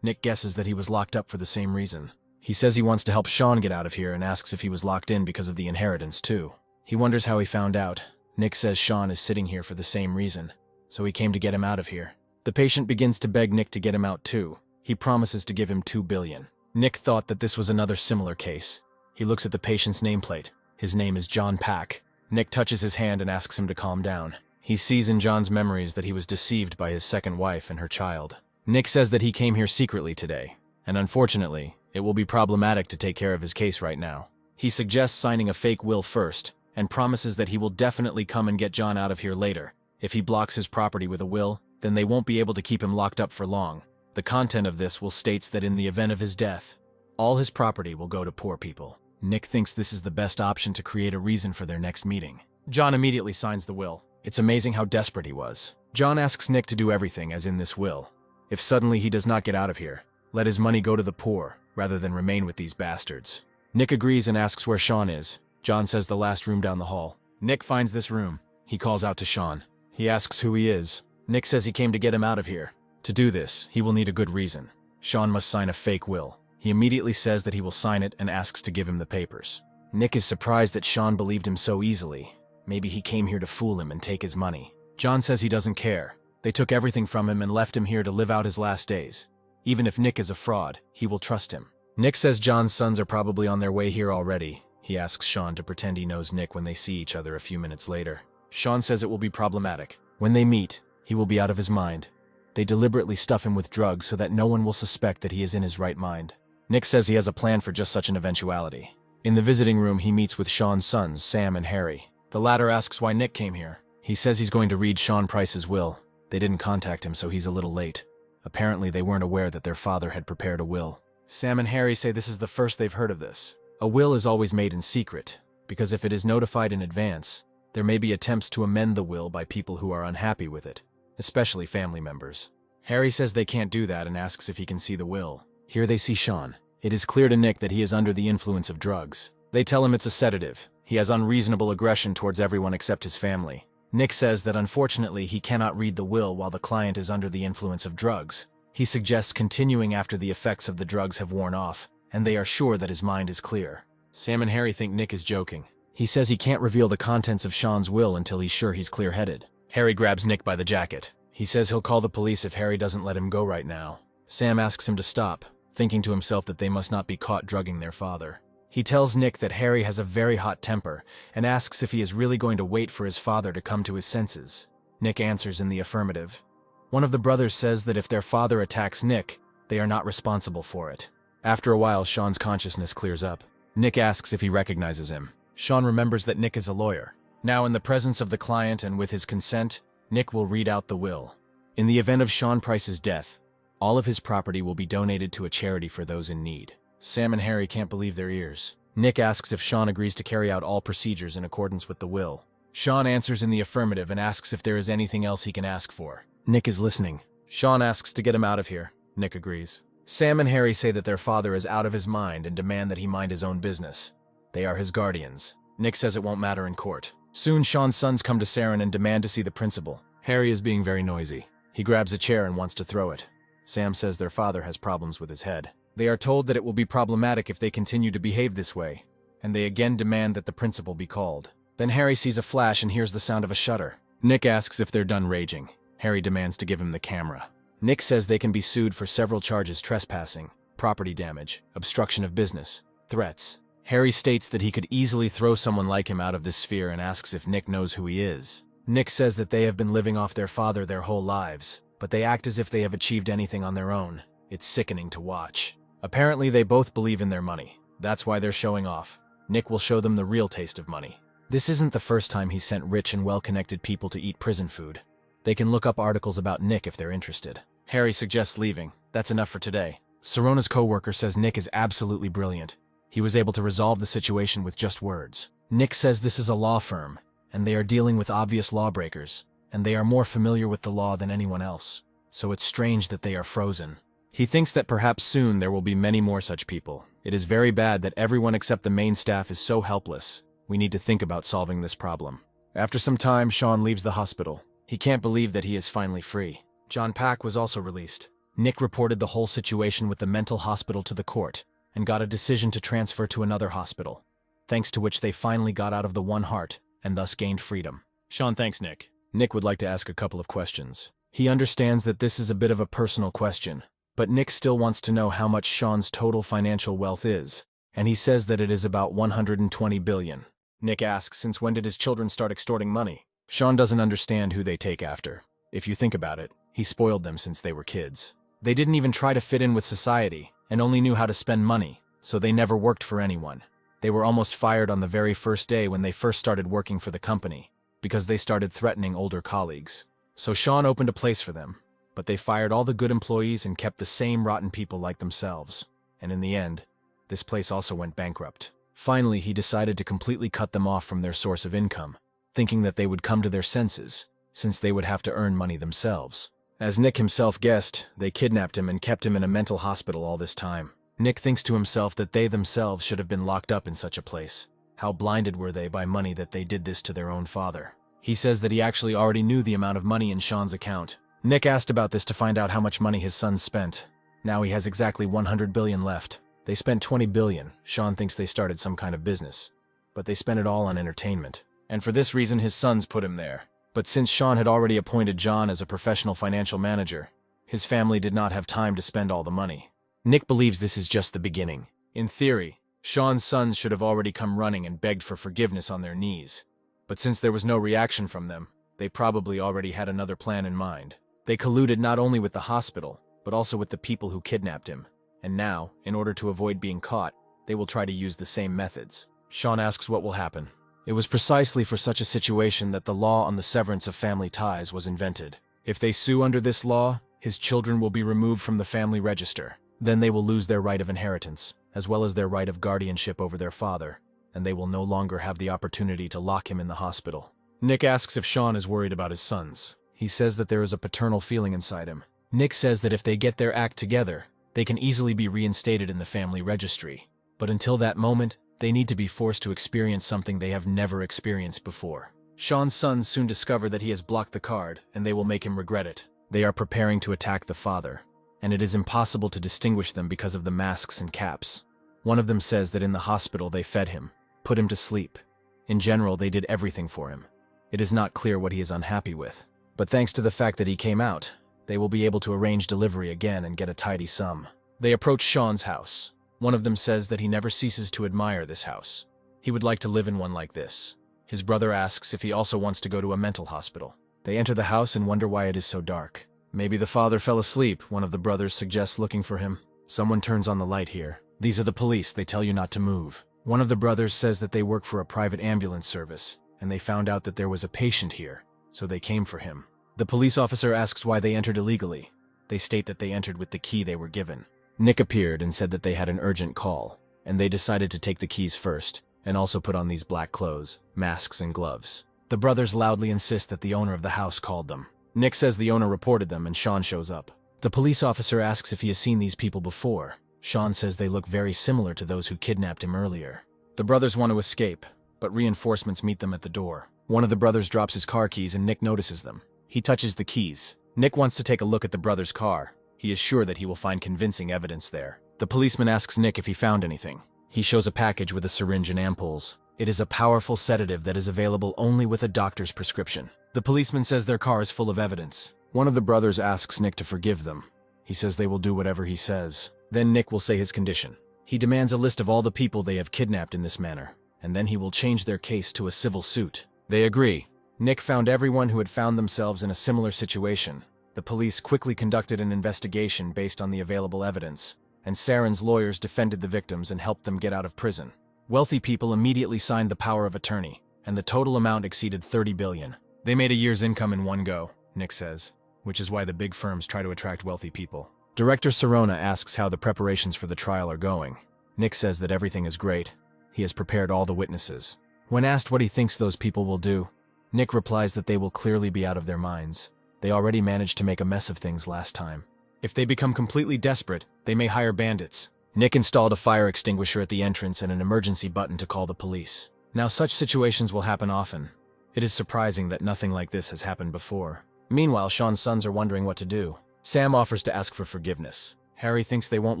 Nick guesses that he was locked up for the same reason. He says he wants to help Sean get out of here and asks if he was locked in because of the inheritance too. He wonders how he found out. Nick says Sean is sitting here for the same reason, so he came to get him out of here. The patient begins to beg Nick to get him out too. He promises to give him $2 billion. Nick thought that this was another similar case. He looks at the patient's nameplate. His name is John Pack. Nick touches his hand and asks him to calm down. He sees in John's memories that he was deceived by his second wife and her child. Nick says that he came here secretly today, and unfortunately, it will be problematic to take care of his case right now. He suggests signing a fake will first, and promises that he will definitely come and get John out of here later. If he blocks his property with a will, then they won't be able to keep him locked up for long. The content of this will states that in the event of his death, all his property will go to poor people. Nick thinks this is the best option to create a reason for their next meeting. John immediately signs the will. It's amazing how desperate he was. John asks Nick to do everything as in this will. If suddenly he does not get out of here, let his money go to the poor, rather than remain with these bastards. Nick agrees and asks where Sean is. John says the last room down the hall. Nick finds this room. He calls out to Sean. He asks who he is. Nick says he came to get him out of here. To do this, he will need a good reason. Sean must sign a fake will. He immediately says that he will sign it and asks to give him the papers. Nick is surprised that Sean believed him so easily. Maybe he came here to fool him and take his money. John says he doesn't care. They took everything from him and left him here to live out his last days. Even if Nick is a fraud, he will trust him. Nick says John's sons are probably on their way here already. He asks Sean to pretend he knows Nick when they see each other a few minutes later. Sean says it will be problematic. When they meet, he will be out of his mind. They deliberately stuff him with drugs so that no one will suspect that he is in his right mind. Nick says he has a plan for just such an eventuality. In the visiting room, he meets with Sean's sons, Sam and Harry. The latter asks why Nick came here. He says he's going to read Sean Price's will. They didn't contact him, so he's a little late. Apparently, they weren't aware that their father had prepared a will. Sam and Harry say this is the first they've heard of this. A will is always made in secret, because if it is notified in advance, there may be attempts to amend the will by people who are unhappy with it, especially family members. Harry says they can't do that and asks if he can see the will. Here they see Sean. It is clear to Nick that he is under the influence of drugs. They tell him it's a sedative. He has unreasonable aggression towards everyone except his family. Nick says that unfortunately he cannot read the will while the client is under the influence of drugs. He suggests continuing after the effects of the drugs have worn off, and they are sure that his mind is clear. Sam and Harry think Nick is joking. He says he can't reveal the contents of Sean's will until he's sure he's clear-headed. Harry grabs Nick by the jacket. He says he'll call the police if Harry doesn't let him go right now. Sam asks him to stop, thinking to himself that they must not be caught drugging their father. He tells Nick that Harry has a very hot temper and asks if he is really going to wait for his father to come to his senses. Nick answers in the affirmative. One of the brothers says that if their father attacks Nick, they are not responsible for it. After a while, Sean's consciousness clears up. Nick asks if he recognizes him. Sean remembers that Nick is a lawyer. Now, in the presence of the client and with his consent, Nick will read out the will. In the event of Sean Price's death, all of his property will be donated to a charity for those in need. Sam and Harry can't believe their ears. Nick asks if Sean agrees to carry out all procedures in accordance with the will. Sean answers in the affirmative and asks if there is anything else he can ask for. Nick is listening. Sean asks to get him out of here. Nick agrees. Sam and Harry say that their father is out of his mind and demand that he mind his own business. They are his guardians. Nick says it won't matter in court. Soon, Sean's sons come to Saren and demand to see the principal. Harry is being very noisy. He grabs a chair and wants to throw it. Sam says their father has problems with his head. They are told that it will be problematic if they continue to behave this way, and they again demand that the principal be called. Then Harry sees a flash and hears the sound of a shutter. Nick asks if they're done raging. Harry demands to give him the camera. Nick says they can be sued for several charges: trespassing, property damage, obstruction of business, threats. Harry states that he could easily throw someone like him out of this sphere and asks if Nick knows who he is. Nick says that they have been living off their father their whole lives, but they act as if they have achieved anything on their own. It's sickening to watch. Apparently they both believe in their money. That's why they're showing off. Nick will show them the real taste of money. This isn't the first time he's sent rich and well-connected people to eat prison food. They can look up articles about Nick if they're interested. Harry suggests leaving. That's enough for today. Sorona's co-worker says Nick is absolutely brilliant. He was able to resolve the situation with just words. Nick says this is a law firm, and they are dealing with obvious lawbreakers, and they are more familiar with the law than anyone else. So it's strange that they are frozen. He thinks that perhaps soon there will be many more such people. It is very bad that everyone except the main staff is so helpless. We need to think about solving this problem. After some time, Sean leaves the hospital. He can't believe that he is finally free. John Pack was also released. Nick reported the whole situation with the mental hospital to the court, and got a decision to transfer to another hospital, thanks to which they finally got out of the One Heart, and thus gained freedom. Sean thanks Nick. Nick would like to ask a couple of questions. He understands that this is a bit of a personal question, but Nick still wants to know how much Sean's total financial wealth is, and he says that it is about 120 billion. Nick asks since when did his children start extorting money. Sean doesn't understand who they take after. If you think about it, he spoiled them since they were kids. They didn't even try to fit in with society, and only knew how to spend money, so they never worked for anyone. They were almost fired on the very first day when they first started working for the company, because they started threatening older colleagues. So Sean opened a place for them, but they fired all the good employees and kept the same rotten people like themselves. And in the end, this place also went bankrupt. Finally, he decided to completely cut them off from their source of income, thinking that they would come to their senses, since they would have to earn money themselves. As Nick himself guessed, they kidnapped him and kept him in a mental hospital all this time. Nick thinks to himself that they themselves should have been locked up in such a place. How blinded were they by money that they did this to their own father? He says that he actually already knew the amount of money in Sean's account. Nick asked about this to find out how much money his sons spent. Now he has exactly 100 billion left. They spent 20 billion. Sean thinks they started some kind of business, but they spent it all on entertainment. And for this reason his sons put him there. But since Sean had already appointed John as a professional financial manager, his family did not have time to spend all the money. Nick believes this is just the beginning. In theory, Sean's sons should have already come running and begged for forgiveness on their knees. But since there was no reaction from them, they probably already had another plan in mind. They colluded not only with the hospital, but also with the people who kidnapped him. And now, in order to avoid being caught, they will try to use the same methods. Sean asks what will happen. It was precisely for such a situation that the law on the severance of family ties was invented. If they sue under this law, his children will be removed from the family register. Then they will lose their right of inheritance, as well as their right of guardianship over their father, and they will no longer have the opportunity to lock him in the hospital. Nick asks if Sean is worried about his sons. He says that there is a paternal feeling inside him. Nick says that if they get their act together, they can easily be reinstated in the family registry. But until that moment, they need to be forced to experience something they have never experienced before. Sean's sons soon discover that he has blocked the card, and they will make him regret it. They are preparing to attack the father, and it is impossible to distinguish them because of the masks and caps. One of them says that in the hospital they fed him, put him to sleep. In general, they did everything for him. It is not clear what he is unhappy with. But thanks to the fact that he came out, they will be able to arrange delivery again and get a tidy sum. They approach Sean's house. One of them says that he never ceases to admire this house. He would like to live in one like this. His brother asks if he also wants to go to a mental hospital. They enter the house and wonder why it is so dark. Maybe the father fell asleep, one of the brothers suggests looking for him. Someone turns on the light here. These are the police, they tell you not to move. One of the brothers says that they work for a private ambulance service, and they found out that there was a patient here, so they came for him. The police officer asks why they entered illegally. They state that they entered with the key they were given. Nick appeared and said that they had an urgent call, and they decided to take the keys first, and also put on these black clothes, masks and gloves. The brothers loudly insist that the owner of the house called them. Nick says the owner reported them and Sean shows up. The police officer asks if he has seen these people before. Sean says they look very similar to those who kidnapped him earlier. The brothers want to escape, but reinforcements meet them at the door. One of the brothers drops his car keys and Nick notices them. He touches the keys. Nick wants to take a look at the brother's car. He is sure that he will find convincing evidence there. The policeman asks Nick if he found anything. He shows a package with a syringe and ampoules. It is a powerful sedative that is available only with a doctor's prescription. The policeman says their car is full of evidence. One of the brothers asks Nick to forgive them. He says they will do whatever he says. Then Nick will say his condition. He demands a list of all the people they have kidnapped in this manner, and then he will change their case to a civil suit. They agree. Nick found everyone who had found themselves in a similar situation. The police quickly conducted an investigation based on the available evidence, and Saren's lawyers defended the victims and helped them get out of prison. Wealthy people immediately signed the power of attorney, and the total amount exceeded 30 billion. They made a year's income in one go, Nick says, which is why the big firms try to attract wealthy people. Director Serona asks how the preparations for the trial are going. Nick says that everything is great. He has prepared all the witnesses. When asked what he thinks those people will do, Nick replies that they will clearly be out of their minds. They already managed to make a mess of things last time. If they become completely desperate, they may hire bandits. Nick installed a fire extinguisher at the entrance and an emergency button to call the police. Now such situations will happen often. It is surprising that nothing like this has happened before. Meanwhile, Sean's sons are wondering what to do. Sam offers to ask for forgiveness. Harry thinks they won't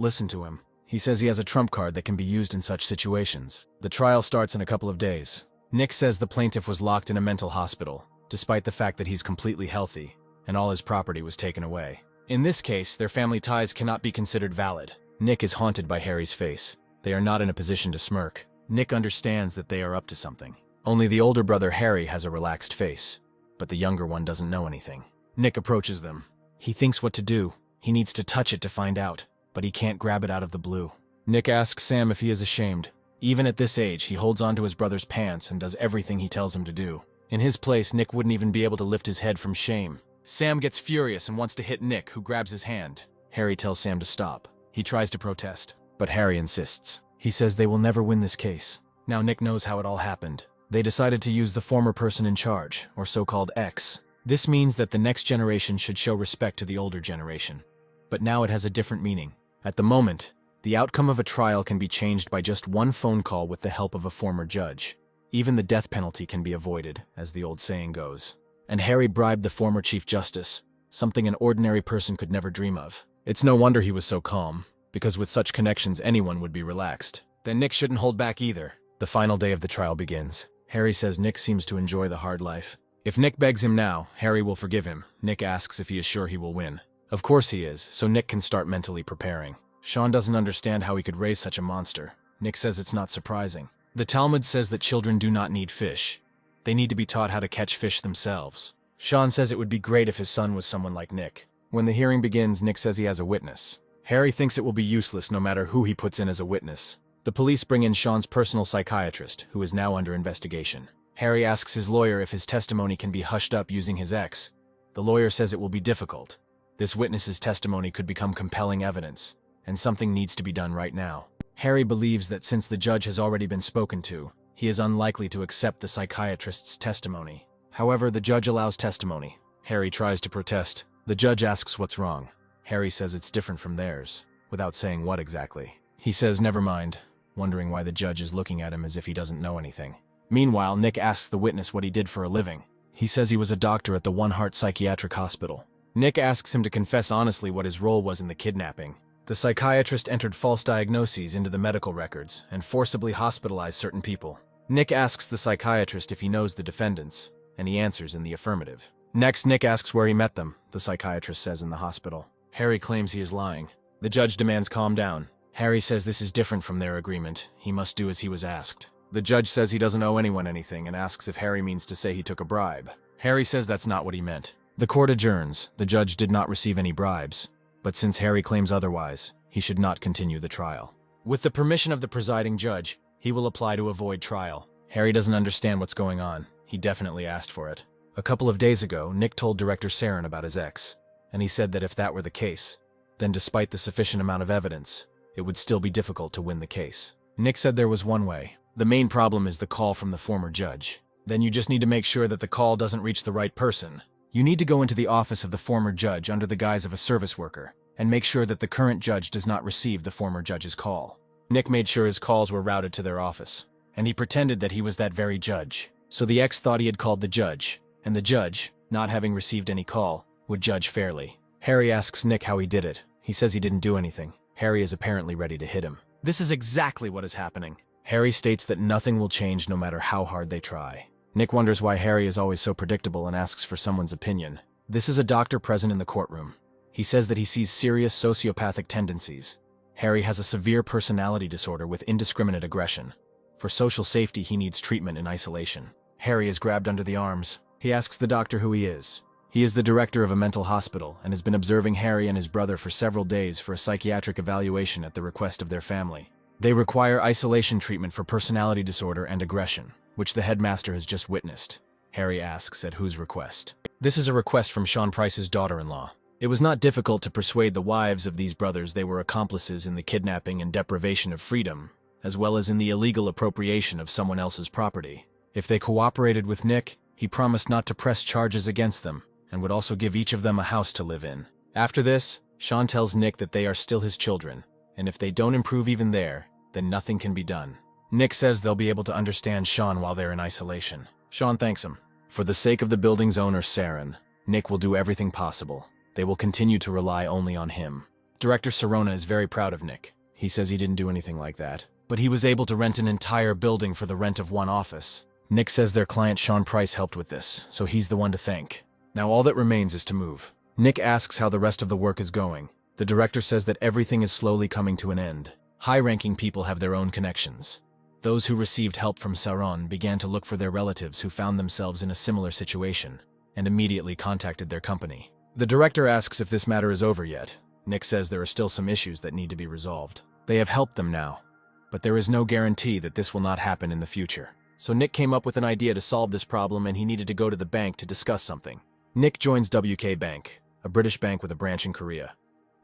listen to him. He says he has a trump card that can be used in such situations. The trial starts in a couple of days. Nick says the plaintiff was locked in a mental hospital, despite the fact that he's completely healthy, and all his property was taken away. In this case, their family ties cannot be considered valid. Nick is haunted by Harry's face. They are not in a position to smirk. Nick understands that they are up to something. Only the older brother Harry has a relaxed face, but the younger one doesn't know anything. Nick approaches them. He thinks what to do. He needs to touch it to find out, but he can't grab it out of the blue. Nick asks Sam if he is ashamed. Even at this age, he holds onto his brother's pants and does everything he tells him to do. In his place, Nick wouldn't even be able to lift his head from shame. Sam gets furious and wants to hit Nick, who grabs his hand. Harry tells Sam to stop. He tries to protest, but Harry insists. He says they will never win this case. Now Nick knows how it all happened. They decided to use the former person in charge, or so-called X. This means that the next generation should show respect to the older generation. But now it has a different meaning. At the moment, the outcome of a trial can be changed by just one phone call with the help of a former judge. Even the death penalty can be avoided, as the old saying goes. And Harry bribed the former Chief Justice, something an ordinary person could never dream of. It's no wonder he was so calm, because with such connections anyone would be relaxed. Then Nick shouldn't hold back either. The final day of the trial begins. Harry says Nick seems to enjoy the hard life. If Nick begs him now, Harry will forgive him. Nick asks if he is sure he will win. Of course he is, so Nick can start mentally preparing. Sean doesn't understand how he could raise such a monster. Nick says it's not surprising. The Talmud says that children do not need fish. They need to be taught how to catch fish themselves. Sean says it would be great if his son was someone like Nick. When the hearing begins, Nick says he has a witness. Harry thinks it will be useless no matter who he puts in as a witness. The police bring in Sean's personal psychiatrist, who is now under investigation. Harry asks his lawyer if his testimony can be hushed up using his ex. The lawyer says it will be difficult. This witness's testimony could become compelling evidence, and something needs to be done right now. Harry believes that since the judge has already been spoken to, he is unlikely to accept the psychiatrist's testimony. However, the judge allows testimony. Harry tries to protest. The judge asks what's wrong. Harry says it's different from theirs, without saying what exactly. He says never mind, wondering why the judge is looking at him as if he doesn't know anything. Meanwhile, Nick asks the witness what he did for a living. He says he was a doctor at the One Heart Psychiatric Hospital. Nick asks him to confess honestly what his role was in the kidnapping. The psychiatrist entered false diagnoses into the medical records and forcibly hospitalized certain people. Nick asks the psychiatrist if he knows the defendants, and he answers in the affirmative. Next, Nick asks where he met them, the psychiatrist says in the hospital. Harry claims he is lying. The judge demands calm down. Harry says this is different from their agreement. He must do as he was asked. The judge says he doesn't owe anyone anything and asks if Harry means to say he took a bribe. Harry says that's not what he meant. The court adjourns. The judge did not receive any bribes, but since Harry claims otherwise, he should not continue the trial. With the permission of the presiding judge, he will apply to avoid trial. Harry doesn't understand what's going on. He definitely asked for it. A couple of days ago, Nick told Director Saren about his ex, and he said that if that were the case, then despite the sufficient amount of evidence, it would still be difficult to win the case. Nick said there was one way. The main problem is the call from the former judge. Then you just need to make sure that the call doesn't reach the right person. You need to go into the office of the former judge under the guise of a service worker, and make sure that the current judge does not receive the former judge's call. Nick made sure his calls were routed to their office, and he pretended that he was that very judge. So the ex thought he had called the judge, and the judge, not having received any call, would judge fairly. Harry asks Nick how he did it. He says he didn't do anything. Harry is apparently ready to hit him. This is exactly what is happening. Harry states that nothing will change no matter how hard they try. Nick wonders why Harry is always so predictable and asks for someone's opinion. This is a doctor present in the courtroom. He says that he sees serious sociopathic tendencies. Harry has a severe personality disorder with indiscriminate aggression. For social safety, he needs treatment in isolation. Harry is grabbed under the arms. He asks the doctor who he is. He is the director of a mental hospital and has been observing Harry and his brother for several days for a psychiatric evaluation at the request of their family. They require isolation treatment for personality disorder and aggression, which the headmaster has just witnessed. Harry asks at whose request. This is a request from Sean Price's daughter-in-law. It was not difficult to persuade the wives of these brothers they were accomplices in the kidnapping and deprivation of freedom, as well as in the illegal appropriation of someone else's property. If they cooperated with Nick, he promised not to press charges against them, and would also give each of them a house to live in. After this, Sean tells Nick that they are still his children, and if they don't improve even there, then nothing can be done. Nick says they'll be able to understand Sean while they're in isolation. Sean thanks him. For the sake of the building's owner, Saren, Nick will do everything possible. They will continue to rely only on him. Director Sirona is very proud of Nick. He says he didn't do anything like that, but he was able to rent an entire building for the rent of one office. Nick says their client Sean Price helped with this, so he's the one to thank. Now all that remains is to move. Nick asks how the rest of the work is going. The director says that everything is slowly coming to an end. High-ranking people have their own connections. Those who received help from Saron began to look for their relatives who found themselves in a similar situation, and immediately contacted their company. The director asks if this matter is over yet. Nick says there are still some issues that need to be resolved. They have helped them now, but there is no guarantee that this will not happen in the future. So Nick came up with an idea to solve this problem, and he needed to go to the bank to discuss something. Nick joins WK Bank, a British bank with a branch in Korea.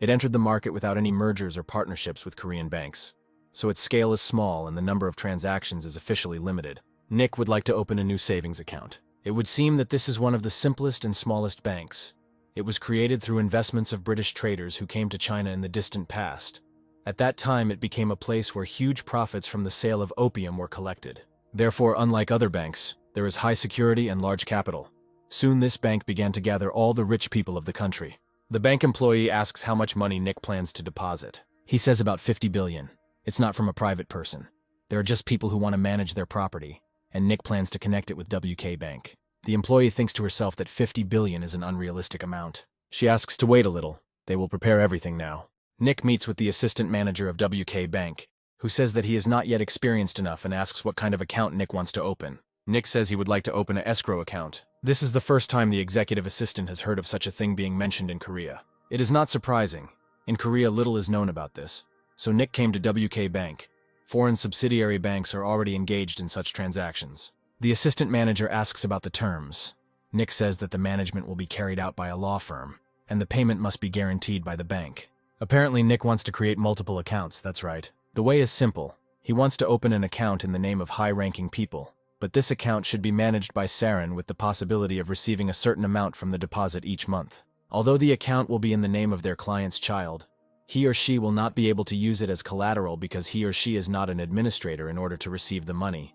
It entered the market without any mergers or partnerships with Korean banks, so its scale is small and the number of transactions is officially limited. Nick would like to open a new savings account. It would seem that this is one of the simplest and smallest banks. It was created through investments of British traders who came to China in the distant past. At that time, it became a place where huge profits from the sale of opium were collected. Therefore, unlike other banks, there is high security and large capital. Soon this bank began to gather all the rich people of the country. The bank employee asks how much money Nick plans to deposit. He says about 50 billion. It's not from a private person. There are just people who want to manage their property, and Nick plans to connect it with WK Bank. The employee thinks to herself that 50 billion is an unrealistic amount. She asks to wait a little. They will prepare everything now. Nick meets with the assistant manager of WK Bank, who says that he is not yet experienced enough and asks what kind of account Nick wants to open. Nick says he would like to open an escrow account. This is the first time the executive assistant has heard of such a thing being mentioned in Korea. It is not surprising. In Korea, little is known about this. So Nick came to WK Bank. Foreign subsidiary banks are already engaged in such transactions. The assistant manager asks about the terms. Nick says that the management will be carried out by a law firm, and the payment must be guaranteed by the bank. Apparently, Nick wants to create multiple accounts, that's right. The way is simple. He wants to open an account in the name of high-ranking people. But this account should be managed by Saren with the possibility of receiving a certain amount from the deposit each month. Although the account will be in the name of their client's child, he or she will not be able to use it as collateral because he or she is not an administrator in order to receive the money.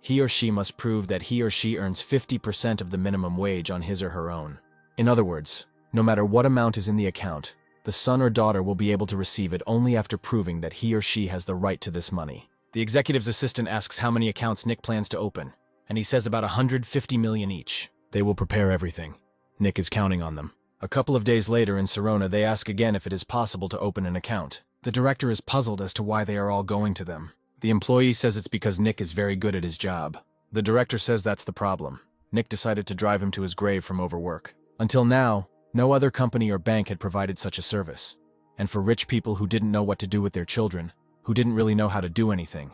He or she must prove that he or she earns 50% of the minimum wage on his or her own. In other words, no matter what amount is in the account, the son or daughter will be able to receive it only after proving that he or she has the right to this money. The executive's assistant asks how many accounts Nick plans to open, and he says about 150 million each. They will prepare everything. Nick is counting on them. A couple of days later in Sirona, they ask again if it is possible to open an account. The director is puzzled as to why they are all going to them. The employee says it's because Nick is very good at his job. The director says that's the problem. Nick decided to drive him to his grave from overwork. Until now, no other company or bank had provided such a service. And for rich people who didn't know what to do with their children, who didn't really know how to do anything,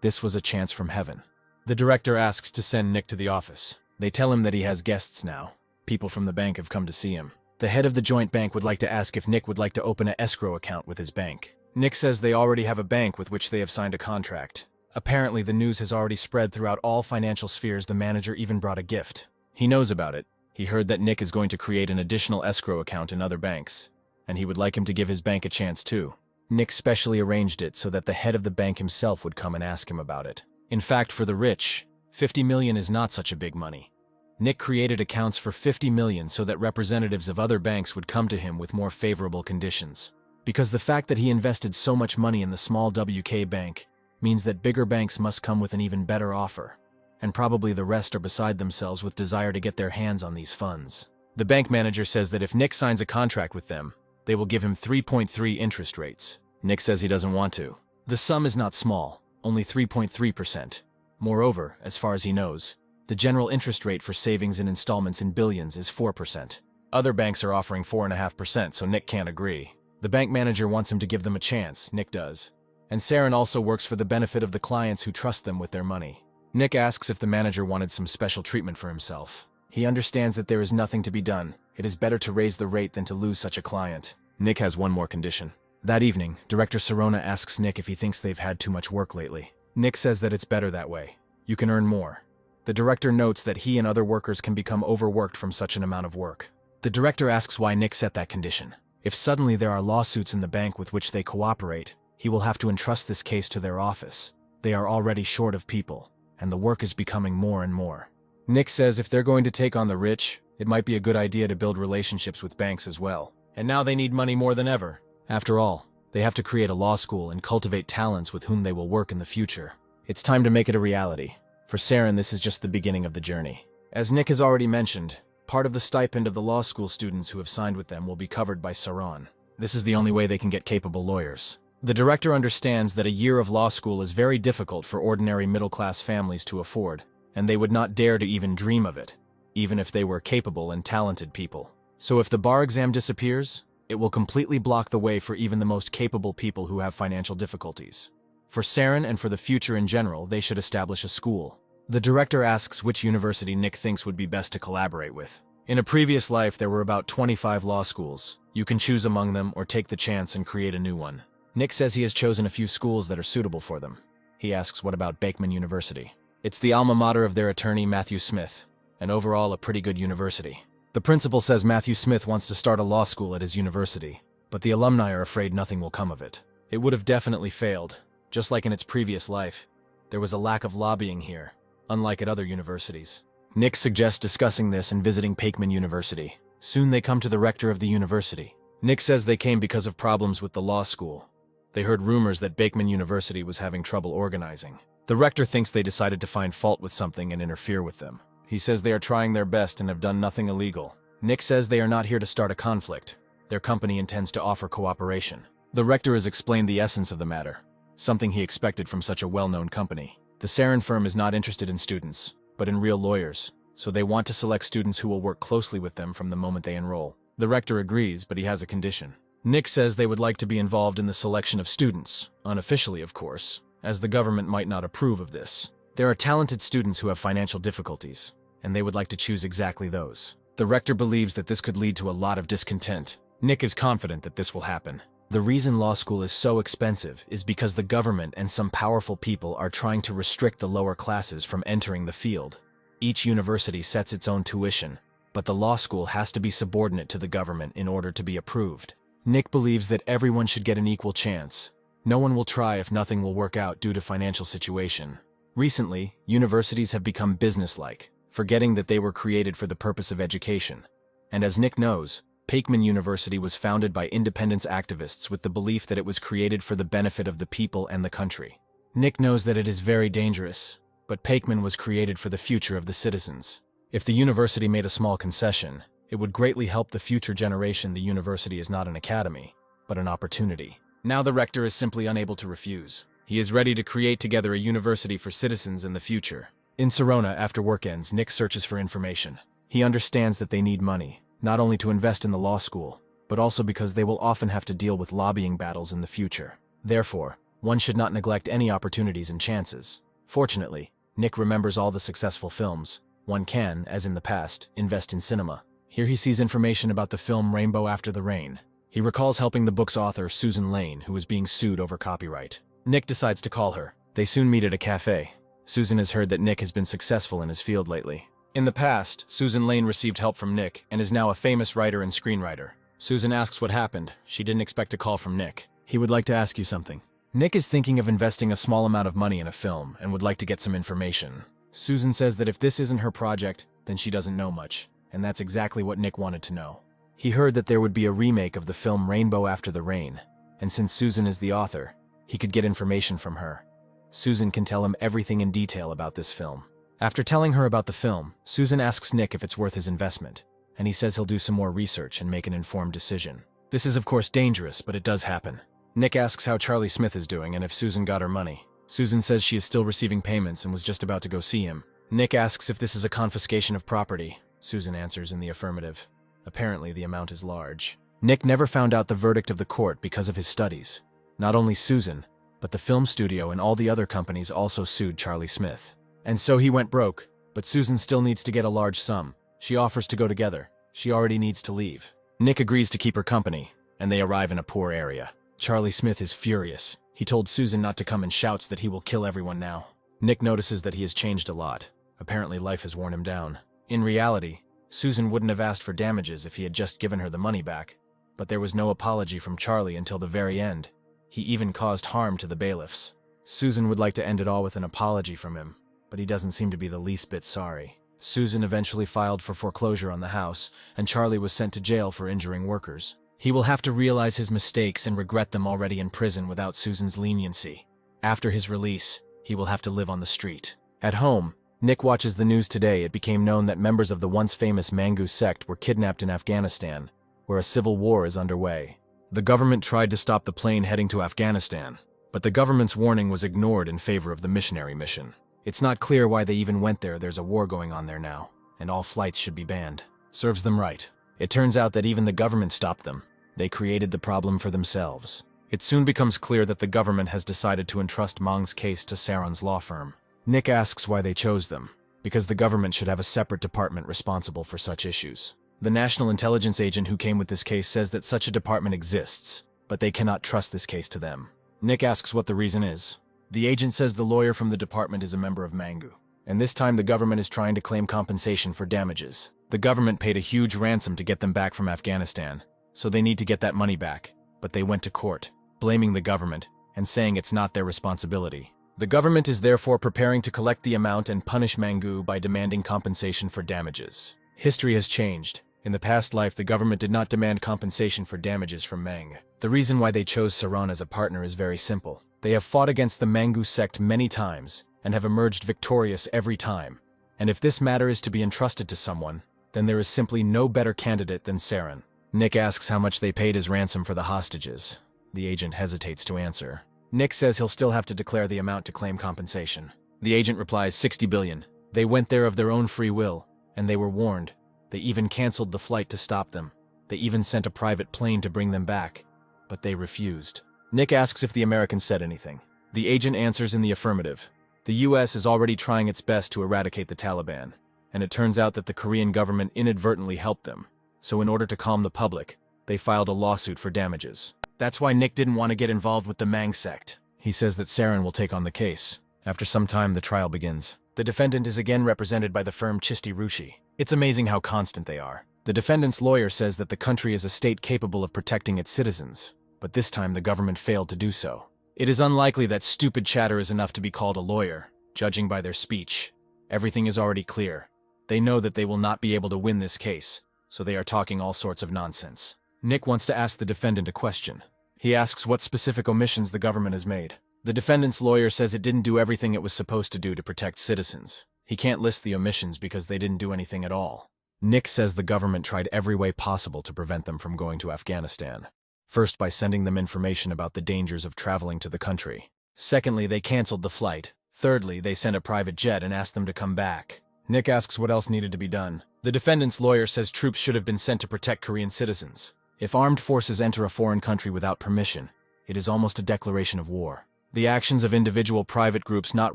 this was a chance from heaven. The director asks to send Nick to the office. They tell him that he has guests now. People from the bank have come to see him. The head of the joint bank would like to ask if Nick would like to open an escrow account with his bank. Nick says they already have a bank with which they have signed a contract. Apparently, the news has already spread throughout all financial spheres. The manager even brought a gift. He knows about it. He heard that Nick is going to create an additional escrow account in other banks, and he would like him to give his bank a chance too. Nick specially arranged it so that the head of the bank himself would come and ask him about it. In fact, for the rich, 50 million is not such a big money. Nick created accounts for 50 million so that representatives of other banks would come to him with more favorable conditions. Because the fact that he invested so much money in the small WK bank means that bigger banks must come with an even better offer, and probably the rest are beside themselves with desire to get their hands on these funds. The bank manager says that if Nick signs a contract with them, they will give him 3.3 interest rates. Nick says he doesn't want to. The sum is not small, only 3.3%. Moreover, as far as he knows, the general interest rate for savings and installments in billions is 4%. Other banks are offering 4.5%, so Nick can't agree. The bank manager wants him to give them a chance, Nick does. And Saren also works for the benefit of the clients who trust them with their money. Nick asks if the manager wanted some special treatment for himself. He understands that there is nothing to be done. It is better to raise the rate than to lose such a client. Nick has one more condition. That evening, Director Serona asks Nick if he thinks they've had too much work lately. Nick says that it's better that way. You can earn more. The director notes that he and other workers can become overworked from such an amount of work. The director asks why Nick set that condition. If suddenly there are lawsuits in the bank with which they cooperate, he will have to entrust this case to their office. They are already short of people, and the work is becoming more and more. Nick says if they're going to take on the rich, it might be a good idea to build relationships with banks as well. And now they need money more than ever. After all, they have to create a law school and cultivate talents with whom they will work in the future. It's time to make it a reality. For Saren, this is just the beginning of the journey. As Nick has already mentioned, part of the stipend of the law school students who have signed with them will be covered by Saran. This is the only way they can get capable lawyers. The director understands that a year of law school is very difficult for ordinary middle-class families to afford, and they would not dare to even dream of it, even if they were capable and talented people. So if the bar exam disappears, it will completely block the way for even the most capable people who have financial difficulties. For Saren and for the future in general, they should establish a school. The director asks which university Nick thinks would be best to collaborate with. In a previous life, there were about 25 law schools. You can choose among them or take the chance and create a new one. Nick says he has chosen a few schools that are suitable for them. He asks what about Beekman University. It's the alma mater of their attorney Matthew Smith, and overall a pretty good university. The principal says Matthew Smith wants to start a law school at his university, but the alumni are afraid nothing will come of it. It would have definitely failed. Just like in its previous life, there was a lack of lobbying here, unlike at other universities. Nick suggests discussing this and visiting Beekman University. Soon they come to the rector of the university. Nick says they came because of problems with the law school. They heard rumors that Beekman University was having trouble organizing. The rector thinks they decided to find fault with something and interfere with them. He says they are trying their best and have done nothing illegal. Nick says they are not here to start a conflict. Their company intends to offer cooperation. The rector has explained the essence of the matter, something he expected from such a well-known company. The Saren firm is not interested in students, but in real lawyers, so they want to select students who will work closely with them from the moment they enroll. The rector agrees, but he has a condition. Nick says they would like to be involved in the selection of students, unofficially of course, as the government might not approve of this. There are talented students who have financial difficulties, and they would like to choose exactly those. The rector believes that this could lead to a lot of discontent. Nick is confident that this will happen. The reason law school is so expensive is because the government and some powerful people are trying to restrict the lower classes from entering the field. Each university sets its own tuition, but the law school has to be subordinate to the government in order to be approved. Nick believes that everyone should get an equal chance. No one will try if nothing will work out due to financial situation. Recently, universities have become businesslike, forgetting that they were created for the purpose of education. And as Nick knows, Beekman University was founded by independence activists with the belief that it was created for the benefit of the people and the country. Nick knows that it is very dangerous, but Beekman was created for the future of the citizens. If the university made a small concession, it would greatly help the future generation. The university is not an academy, but an opportunity. Now the rector is simply unable to refuse. He is ready to create together a university for citizens in the future. In Serona, after work ends, Nick searches for information. He understands that they need money, not only to invest in the law school, but also because they will often have to deal with lobbying battles in the future. Therefore, one should not neglect any opportunities and chances. Fortunately, Nick remembers all the successful films. One can, as in the past, invest in cinema. Here he sees information about the film Rainbow After the Rain. He recalls helping the book's author, Susan Lane, who was being sued over copyright. Nick decides to call her. They soon meet at a cafe. Susan has heard that Nick has been successful in his field lately. In the past, Susan Lane received help from Nick and is now a famous writer and screenwriter. Susan asks what happened. She didn't expect a call from Nick. He would like to ask you something. Nick is thinking of investing a small amount of money in a film and would like to get some information. Susan says that if this isn't her project, then she doesn't know much, and that's exactly what Nick wanted to know. He heard that there would be a remake of the film Rainbow After the Rain, and since Susan is the author, he could get information from her. Susan can tell him everything in detail about this film. After telling her about the film, Susan asks Nick if it's worth his investment, and he says he'll do some more research and make an informed decision. This is of course dangerous, but it does happen. Nick asks how Charlie Smith is doing and if Susan got her money. Susan says she is still receiving payments and was just about to go see him. Nick asks if this is a confiscation of property. Susan answers in the affirmative. Apparently the amount is large. Nick never found out the verdict of the court because of his studies. Not only Susan, but the film studio and all the other companies also sued Charlie Smith. And so he went broke, but Susan still needs to get a large sum. She offers to go together. She already needs to leave. Nick agrees to keep her company, and they arrive in a poor area. Charlie Smith is furious. He told Susan not to come and shouts that he will kill everyone now. Nick notices that he has changed a lot. Apparently life has worn him down. In reality, Susan wouldn't have asked for damages if he had just given her the money back. But there was no apology from Charlie until the very end. He even caused harm to the bailiffs. Susan would like to end it all with an apology from him, but he doesn't seem to be the least bit sorry. Susan eventually filed for foreclosure on the house, and Charlie was sent to jail for injuring workers. He will have to realize his mistakes and regret them already in prison without Susan's leniency. After his release, he will have to live on the street. At home, Nick watches the news today. It became known that members of the once famous Mangu sect were kidnapped in Afghanistan, where a civil war is underway. The government tried to stop the plane heading to Afghanistan, but the government's warning was ignored in favor of the missionary mission. It's not clear why they even went there. There's a war going on there now, and all flights should be banned. Serves them right. It turns out that even the government stopped them. They created the problem for themselves. It soon becomes clear that the government has decided to entrust Mang's case to Saron's law firm. Nick asks why they chose them, because the government should have a separate department responsible for such issues. The national intelligence agent who came with this case says that such a department exists, but they cannot trust this case to them. Nick asks what the reason is. The agent says the lawyer from the department is a member of Mangu, and this time the government is trying to claim compensation for damages. The government paid a huge ransom to get them back from Afghanistan, so they need to get that money back, but they went to court, blaming the government and saying it's not their responsibility. The government is therefore preparing to collect the amount and punish Mangu by demanding compensation for damages. History has changed. In the past life, the government did not demand compensation for damages from Mang. The reason why they chose Saron as a partner is very simple. They have fought against the Mangu sect many times and have emerged victorious every time. And if this matter is to be entrusted to someone, then there is simply no better candidate than Saron. Nick asks how much they paid as ransom for the hostages. The agent hesitates to answer. Nick says he'll still have to declare the amount to claim compensation. The agent replies 60 billion. They went there of their own free will, and they were warned. They even canceled the flight to stop them. They even sent a private plane to bring them back, but they refused. Nick asks if the Americans said anything. The agent answers in the affirmative. The US is already trying its best to eradicate the Taliban, and it turns out that the Korean government inadvertently helped them. So in order to calm the public, they filed a lawsuit for damages. That's why Nick didn't want to get involved with the Mang sect. He says that Saron will take on the case. After some time, the trial begins. The defendant is again represented by the firm Chisti Rushi. It's amazing how constant they are. The defendant's lawyer says that the country is a state capable of protecting its citizens, but this time the government failed to do so. It is unlikely that stupid chatter is enough to be called a lawyer, judging by their speech. Everything is already clear. They know that they will not be able to win this case, so they are talking all sorts of nonsense. Nick wants to ask the defendant a question. He asks what specific omissions the government has made. The defendant's lawyer says it didn't do everything it was supposed to do to protect citizens. He can't list the omissions because they didn't do anything at all. Nick says the government tried every way possible to prevent them from going to Afghanistan. First, by sending them information about the dangers of traveling to the country. Secondly, they canceled the flight. Thirdly, they sent a private jet and asked them to come back. Nick asks what else needed to be done. The defendant's lawyer says troops should have been sent to protect Korean citizens. If armed forces enter a foreign country without permission, it is almost a declaration of war. The actions of individual private groups not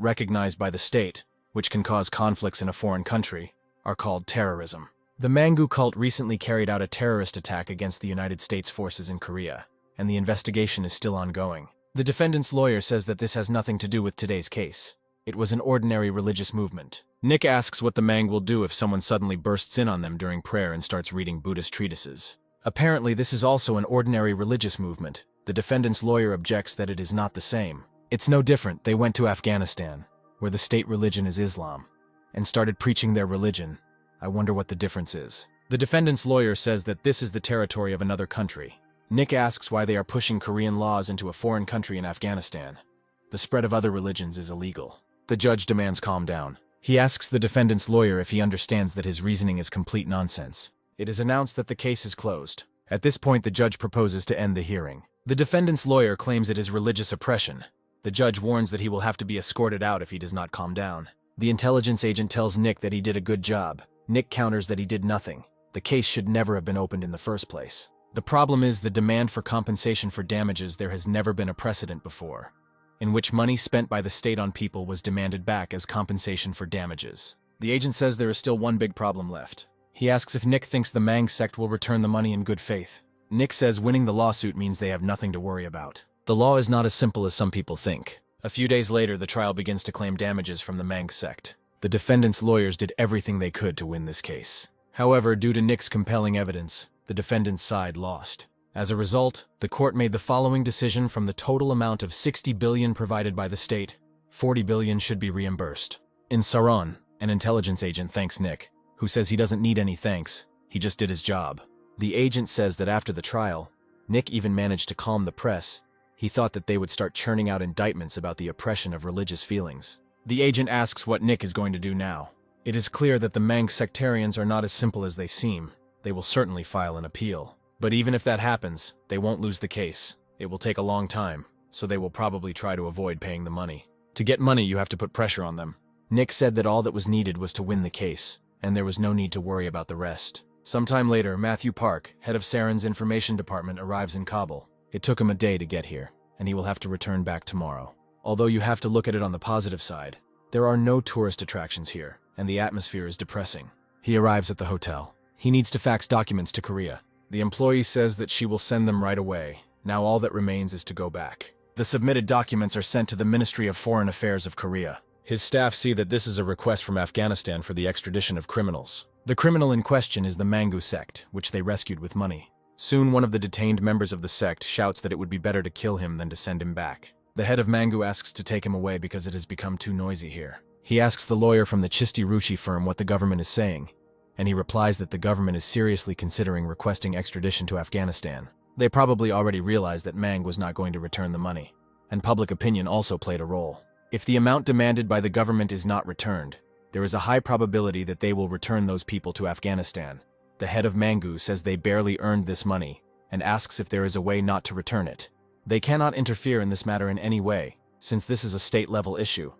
recognized by the state, which can cause conflicts in a foreign country, are called terrorism. The Mangu cult recently carried out a terrorist attack against the United States forces in Korea, and the investigation is still ongoing. The defendant's lawyer says that this has nothing to do with today's case. It was an ordinary religious movement. Nick asks what the Mang will do if someone suddenly bursts in on them during prayer and starts reading Buddhist treatises. Apparently, this is also an ordinary religious movement. The defendant's lawyer objects that it is not the same. It's no different. They went to Afghanistan, where the state religion is Islam, and started preaching their religion. I wonder what the difference is. The defendant's lawyer says that this is the territory of another country. Nick asks why they are pushing Korean laws into a foreign country in Afghanistan. The spread of other religions is illegal. The judge demands calm down. He asks the defendant's lawyer if he understands that his reasoning is complete nonsense. It is announced that the case is closed. At this point, the judge proposes to end the hearing. The defendant's lawyer claims it is religious oppression. The judge warns that he will have to be escorted out if he does not calm down. The intelligence agent tells Nick that he did a good job. Nick counters that he did nothing. The case should never have been opened in the first place. The problem is the demand for compensation for damages. There has never been a precedent before, in which money spent by the state on people was demanded back as compensation for damages. The agent says there is still one big problem left. He asks if Nick thinks the Mang sect will return the money in good faith. Nick says winning the lawsuit means they have nothing to worry about. The law is not as simple as some people think. A few days later, the trial begins to claim damages from the Mang sect. The defendant's lawyers did everything they could to win this case. However, due to Nick's compelling evidence, the defendant's side lost. As a result, the court made the following decision: from the total amount of $60 billion provided by the state, $40 billion should be reimbursed. In Saran, an intelligence agent thanks Nick, who says he doesn't need any thanks, he just did his job. The agent says that after the trial, Nick even managed to calm the press. He thought that they would start churning out indictments about the oppression of religious feelings. The agent asks what Nick is going to do now. It is clear that the Mang sectarians are not as simple as they seem. They will certainly file an appeal. But even if that happens, they won't lose the case. It will take a long time, so they will probably try to avoid paying the money. To get money, you have to put pressure on them. Nick said that all that was needed was to win the case, and there was no need to worry about the rest. Sometime later, Matthew Park, head of Saren's information department, arrives in Kabul. It took him a day to get here, and he will have to return back tomorrow. Although you have to look at it on the positive side, there are no tourist attractions here, and the atmosphere is depressing. He arrives at the hotel. He needs to fax documents to Korea. The employee says that she will send them right away. Now all that remains is to go back. The submitted documents are sent to the Ministry of Foreign Affairs of Korea. His staff see that this is a request from Afghanistan for the extradition of criminals. The criminal in question is the Mangu sect, which they rescued with money. Soon one of the detained members of the sect shouts that it would be better to kill him than to send him back. The head of Mangu asks to take him away because it has become too noisy here. He asks the lawyer from the Chisti Ruchi firm what the government is saying, and he replies that the government is seriously considering requesting extradition to Afghanistan. They probably already realized that Mang was not going to return the money, and public opinion also played a role. If the amount demanded by the government is not returned, there is a high probability that they will return those people to Afghanistan. The head of Mangu says they barely earned this money, and asks if there is a way not to return it. They cannot interfere in this matter in any way, since this is a state-level issue.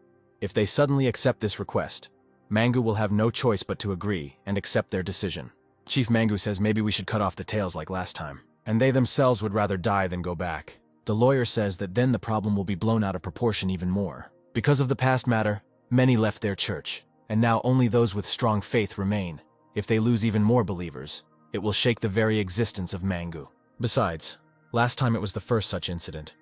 If they suddenly accept this request, Mangu will have no choice but to agree and accept their decision. Chief Mangu says maybe we should cut off the tails like last time, and they themselves would rather die than go back. The lawyer says that then the problem will be blown out of proportion even more. Because of the past matter, many left their church, and now only those with strong faith remain. If they lose even more believers, it will shake the very existence of Mangu. Besides, last time it was the first such incident,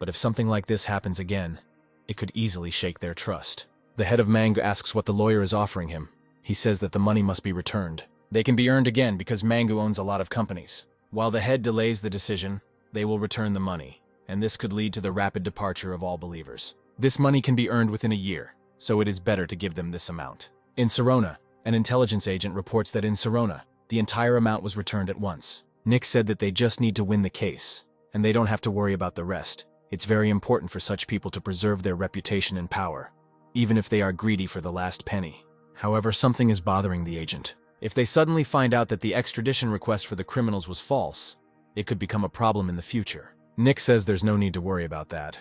but if something like this happens again, it could easily shake their trust. The head of Mangu asks what the lawyer is offering him. He says that the money must be returned. They can be earned again because Mangu owns a lot of companies. While the head delays the decision, they will return the money, and this could lead to the rapid departure of all believers. This money can be earned within a year, so it is better to give them this amount. In Sarona, an intelligence agent reports that in Sarona, the entire amount was returned at once. Nick said that they just need to win the case, and they don't have to worry about the rest. It's very important for such people to preserve their reputation and power, even if they are greedy for the last penny. However, something is bothering the agent. If they suddenly find out that the extradition request for the criminals was false, it could become a problem in the future. Nick says there's no need to worry about that.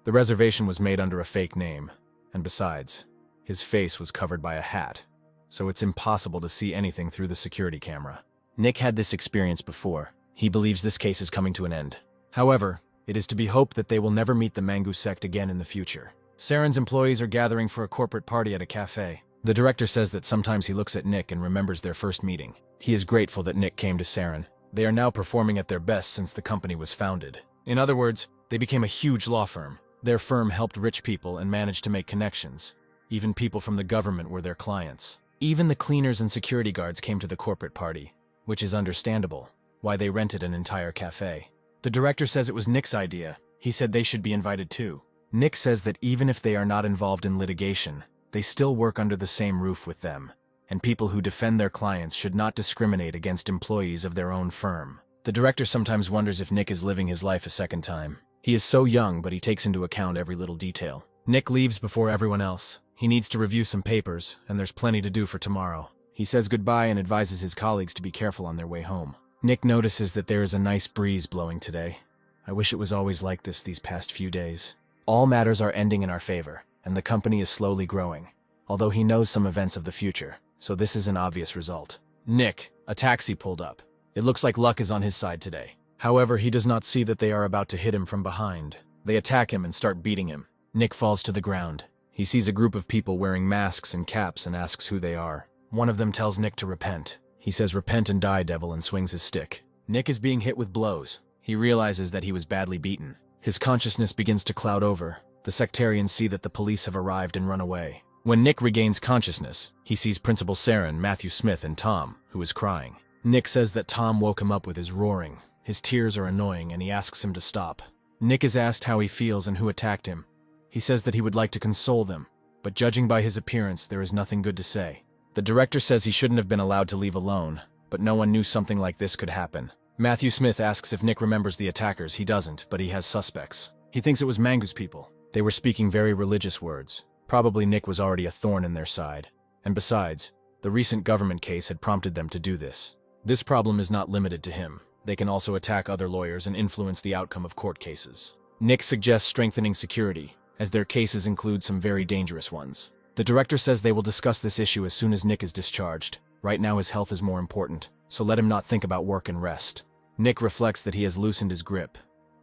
The reservation was made under a fake name, and besides, his face was covered by a hat, so it's impossible to see anything through the security camera. Nick had this experience before. He believes this case is coming to an end. However, it is to be hoped that they will never meet the Mangu sect again in the future. Saren's employees are gathering for a corporate party at a cafe. The director says that sometimes he looks at Nick and remembers their first meeting. He is grateful that Nick came to Saren. They are now performing at their best since the company was founded. In other words, They became a huge law firm. Their firm helped rich people and managed to make connections. Even people from the government were their clients. Even the cleaners and security guards came to the corporate party, which is understandable, why they rented an entire cafe. The director says it was Nick's idea. He said they should be invited too. Nick says that even if they are not involved in litigation, they still work under the same roof with them, and people who defend their clients should not discriminate against employees of their own firm. The director sometimes wonders if Nick is living his life a second time. He is so young, but he takes into account every little detail. Nick leaves before everyone else. He needs to review some papers, and there's plenty to do for tomorrow. He says goodbye and advises his colleagues to be careful on their way home. Nick notices that there is a nice breeze blowing today. I wish it was always like this these past few days. All matters are ending in our favor, and the company is slowly growing, although he knows some events of the future, so this is an obvious result. Nick, a taxi pulled up. It looks like luck is on his side today. However, he does not see that they are about to hit him from behind. They attack him and start beating him. Nick falls to the ground. He sees a group of people wearing masks and caps and asks who they are. One of them tells Nick to repent. He says repent and die, devil, and swings his stick. Nick is being hit with blows. He realizes that he was badly beaten. His consciousness begins to cloud over. The sectarians see that the police have arrived and run away. When Nick regains consciousness, he sees Principal Saren, Matthew Smith, and Tom, who is crying. Nick says that Tom woke him up with his roaring. His tears are annoying and he asks him to stop. Nick is asked how he feels and who attacked him. He says that he would like to console them, but judging by his appearance, there is nothing good to say. The director says he shouldn't have been allowed to leave alone, but no one knew something like this could happen. Matthew Smith asks if Nick remembers the attackers. He doesn't, but he has suspects. He thinks it was Manga's people. They were speaking very religious words. Probably Nick was already a thorn in their side. And besides, the recent government case had prompted them to do this. This problem is not limited to him. They can also attack other lawyers and influence the outcome of court cases. Nick suggests strengthening security, as their cases include some very dangerous ones. The director says they will discuss this issue as soon as Nick is discharged. Right now his health is more important, so let him not think about work and rest. Nick reflects that he has loosened his grip.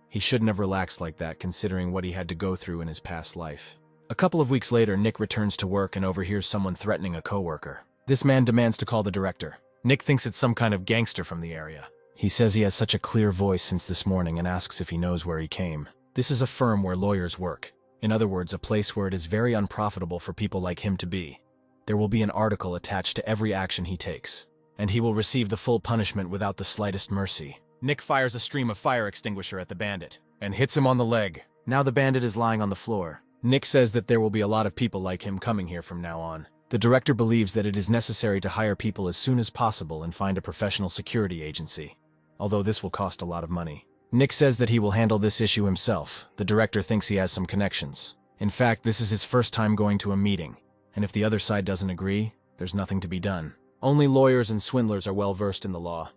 He shouldn't have relaxed like that considering what he had to go through in his past life. A couple of weeks later, Nick returns to work and overhears someone threatening a coworker. This man demands to call the director. Nick thinks it's some kind of gangster from the area. He says he has such a clear voice since this morning and asks if he knows where he came. This is a firm where lawyers work. In other words, a place where it is very unprofitable for people like him to be. There will be an article attached to every action he takes, and he will receive the full punishment without the slightest mercy. Nick fires a stream of fire extinguisher at the bandit and hits him on the leg. Now the bandit is lying on the floor. Nick says that there will be a lot of people like him coming here from now on. The director believes that it is necessary to hire people as soon as possible and find a professional security agency, although this will cost a lot of money. Nick says that he will handle this issue himself. The director thinks he has some connections. In fact, this is his first time going to a meeting, and if the other side doesn't agree, there's nothing to be done. Only lawyers and swindlers are well versed in the law.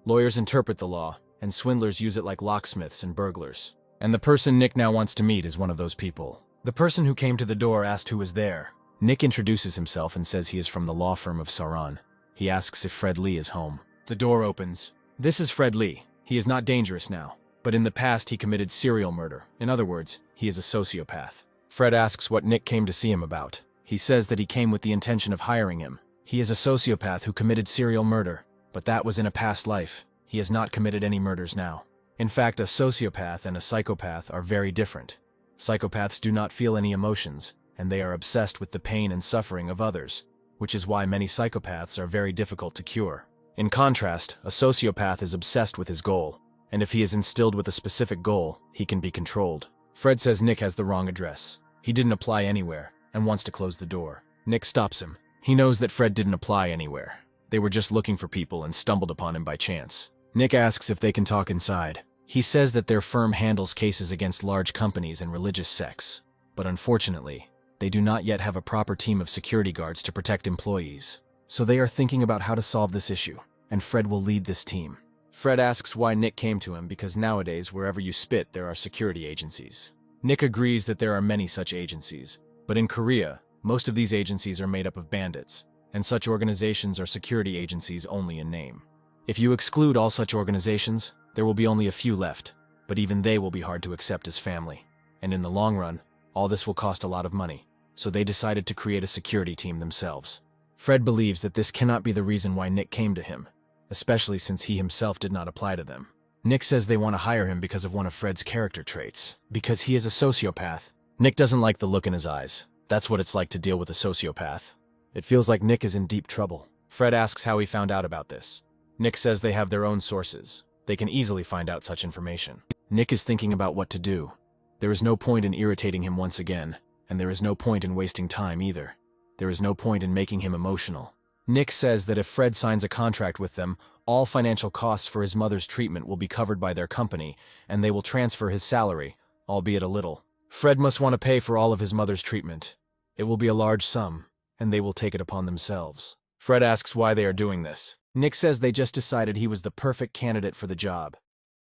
Lawyers interpret the law, and swindlers use it like locksmiths and burglars. And the person Nick now wants to meet is one of those people. The person who came to the door asked who was there. Nick introduces himself and says he is from the law firm of Sauron. He asks if Fred Lee is home. The door opens. This is Fred Lee. He is not dangerous now, but in the past he committed serial murder. In other words, he is a sociopath. Fred asks what Nick came to see him about. He says that he came with the intention of hiring him. He is a sociopath who committed serial murder, but that was in a past life. He has not committed any murders now. In fact, a sociopath and a psychopath are very different. Psychopaths do not feel any emotions, and they are obsessed with the pain and suffering of others, which is why many psychopaths are very difficult to cure. In contrast, a sociopath is obsessed with his goal, and if he is instilled with a specific goal, he can be controlled. Fred says Nick has the wrong address. He didn't apply anywhere, and wants to close the door. Nick stops him. He knows that Fred didn't apply anywhere. They were just looking for people and stumbled upon him by chance. Nick asks if they can talk inside. He says that their firm handles cases against large companies and religious sects, but unfortunately, they do not yet have a proper team of security guards to protect employees. So they are thinking about how to solve this issue, and Fred will lead this team. Fred asks why Nick came to him because nowadays, wherever you spit, there are security agencies. Nick agrees that there are many such agencies, but in Korea, most of these agencies are made up of bandits, and such organizations are security agencies only in name. If you exclude all such organizations, there will be only a few left, but even they will be hard to accept as family. And in the long run, all this will cost a lot of money, so they decided to create a security team themselves. Fred believes that this cannot be the reason why Nick came to him, especially since he himself did not apply to them. Nick says they want to hire him because of one of Fred's character traits, because he is a sociopath. Nick doesn't like the look in his eyes. That's what it's like to deal with a sociopath. It feels like Nick is in deep trouble. Fred asks how he found out about this. Nick says they have their own sources. They can easily find out such information. Nick is thinking about what to do. There is no point in irritating him once again, and there is no point in wasting time either. There is no point in making him emotional. Nick says that if Fred signs a contract with them, all financial costs for his mother's treatment will be covered by their company, and they will transfer his salary, albeit a little. Fred must want to pay for all of his mother's treatment. It will be a large sum, and they will take it upon themselves. Fred asks why they are doing this. Nick says they just decided he was the perfect candidate for the job.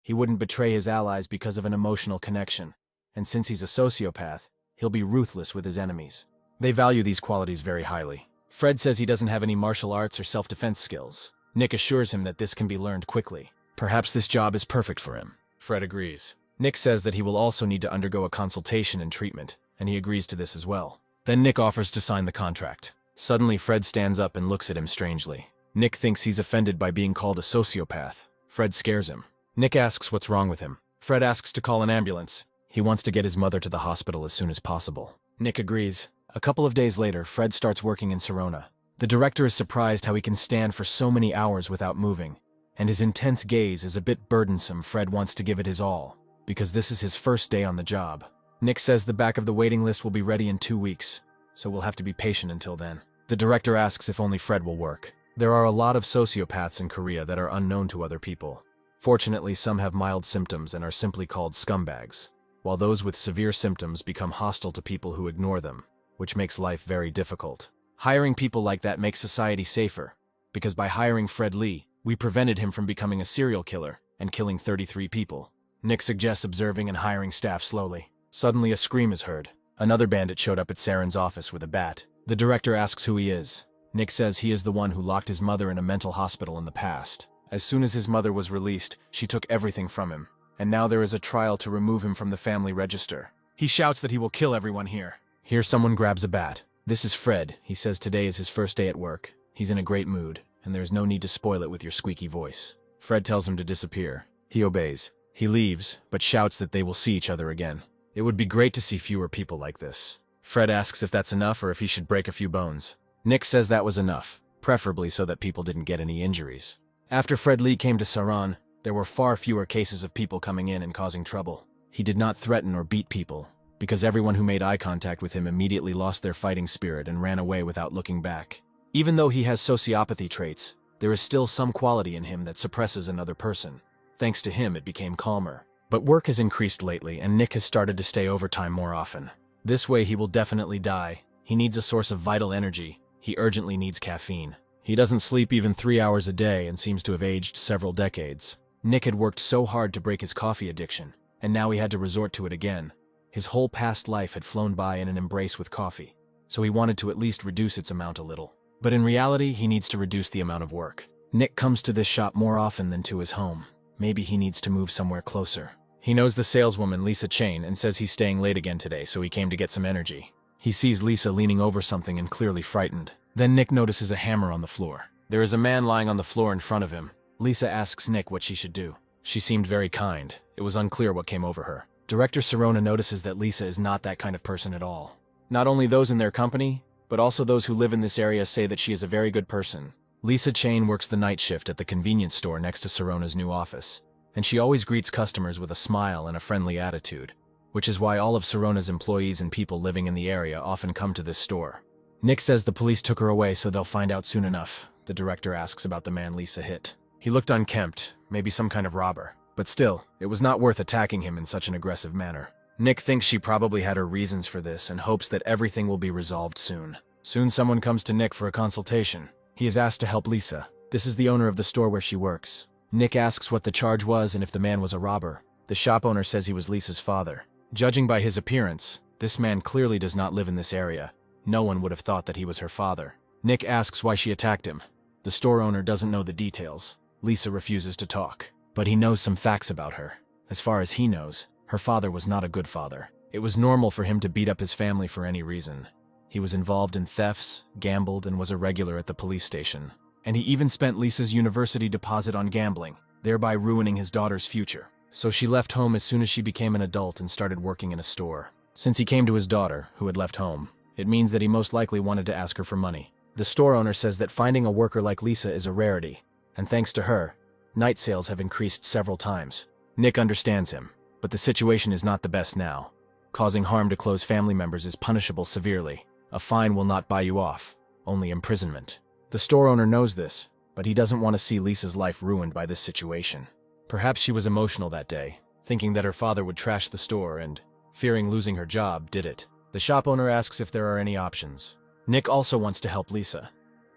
He wouldn't betray his allies because of an emotional connection, and since he's a sociopath, he'll be ruthless with his enemies. They value these qualities very highly. Fred says he doesn't have any martial arts or self-defense skills. Nick assures him that this can be learned quickly. Perhaps this job is perfect for him. Fred agrees. Nick says that he will also need to undergo a consultation and treatment, and he agrees to this as well. Then Nick offers to sign the contract. Suddenly, Fred stands up and looks at him strangely. Nick thinks he's offended by being called a sociopath. Fred scares him. Nick asks what's wrong with him. Fred asks to call an ambulance. He wants to get his mother to the hospital as soon as possible. Nick agrees. A couple of days later, Fred starts working in Sirona. The director is surprised how he can stand for so many hours without moving, and his intense gaze is a bit burdensome. Fred wants to give it his all, because this is his first day on the job. Nick says the back of the waiting list will be ready in 2 weeks, so we'll have to be patient until then. The director asks if only Fred will work. There are a lot of sociopaths in Korea that are unknown to other people. Fortunately, some have mild symptoms and are simply called scumbags, while those with severe symptoms become hostile to people who ignore them, which makes life very difficult. Hiring people like that makes society safer, because by hiring Fred Lee, we prevented him from becoming a serial killer and killing 33 people. Nick suggests observing and hiring staff slowly. Suddenly a scream is heard. Another bandit showed up at Saren's office with a bat. The director asks who he is. Nick says he is the one who locked his mother in a mental hospital in the past. As soon as his mother was released, she took everything from him, and now there is a trial to remove him from the family register. He shouts that he will kill everyone here. Here someone grabs a bat. This is Fred. He says today is his first day at work. He's in a great mood, and there is no need to spoil it with your squeaky voice. Fred tells him to disappear. He obeys. He leaves, but shouts that they will see each other again. It would be great to see fewer people like this. Fred asks if that's enough or if he should break a few bones. Nick says that was enough, preferably so that people didn't get any injuries. After Fred Lee came to Saran, there were far fewer cases of people coming in and causing trouble. He did not threaten or beat people, because everyone who made eye contact with him immediately lost their fighting spirit and ran away without looking back. Even though he has sociopathy traits, there is still some quality in him that suppresses another person. Thanks to him, it became calmer. But work has increased lately, and Nick has started to stay overtime more often. This way he will definitely die. He needs a source of vital energy. He urgently needs caffeine. He doesn't sleep even 3 hours a day and seems to have aged several decades. Nick had worked so hard to break his coffee addiction, and now he had to resort to it again. His whole past life had flown by in an embrace with coffee, so he wanted to at least reduce its amount a little. But in reality, he needs to reduce the amount of work. Nick comes to this shop more often than to his home. Maybe he needs to move somewhere closer. He knows the saleswoman Lisa Chain and says he's staying late again today, so he came to get some energy. He sees Lisa leaning over something and clearly frightened. Then Nick notices a hammer on the floor. There is a man lying on the floor in front of him. Lisa asks Nick what she should do. She seemed very kind. It was unclear what came over her. Director Sirona notices that Lisa is not that kind of person at all. Not only those in their company, but also those who live in this area say that she is a very good person. Lisa Chain works the night shift at the convenience store next to Sirona's new office, and she always greets customers with a smile and a friendly attitude, which is why all of Sirona's employees and people living in the area often come to this store. Nick says the police took her away, so they'll find out soon enough. The director asks about the man Lisa hit. He looked unkempt, maybe some kind of robber. But still, it was not worth attacking him in such an aggressive manner. Nick thinks she probably had her reasons for this and hopes that everything will be resolved soon. Soon someone comes to Nick for a consultation. He is asked to help Lisa. This is the owner of the store where she works. Nick asks what the charge was and if the man was a robber. The shop owner says he was Lisa's father. Judging by his appearance, this man clearly does not live in this area. No one would have thought that he was her father. Nick asks why she attacked him. The store owner doesn't know the details. Lisa refuses to talk. But he knows some facts about her. As far as he knows, her father was not a good father. It was normal for him to beat up his family for any reason. He was involved in thefts, gambled, and was a regular at the police station. And he even spent Lisa's university deposit on gambling. thereby ruining his daughter's future. So she left home as soon as she became an adult and started working in a store. Since he came to his daughter, who had left home, it means that he most likely wanted to ask her for money. The store owner says that finding a worker like Lisa is a rarity, and thanks to her, night sales have increased several times. Nick understands him, but the situation is not the best now. Causing harm to close family members is punishable severely. A fine will not buy you off, only imprisonment. The store owner knows this, but he doesn't want to see Lisa's life ruined by this situation. Perhaps she was emotional that day, thinking that her father would trash the store and, fearing losing her job, did it. The shop owner asks if there are any options. Nick also wants to help Lisa,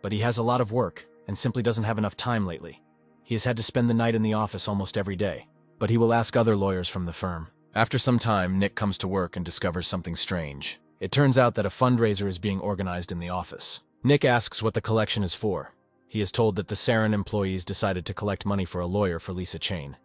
but he has a lot of work and simply doesn't have enough time lately. He has had to spend the night in the office almost every day, but he will ask other lawyers from the firm. After some time, Nick comes to work and discovers something strange. It turns out that a fundraiser is being organized in the office. Nick asks what the collection is for. He is told that the Saren employees decided to collect money for a lawyer for Lisa Chain.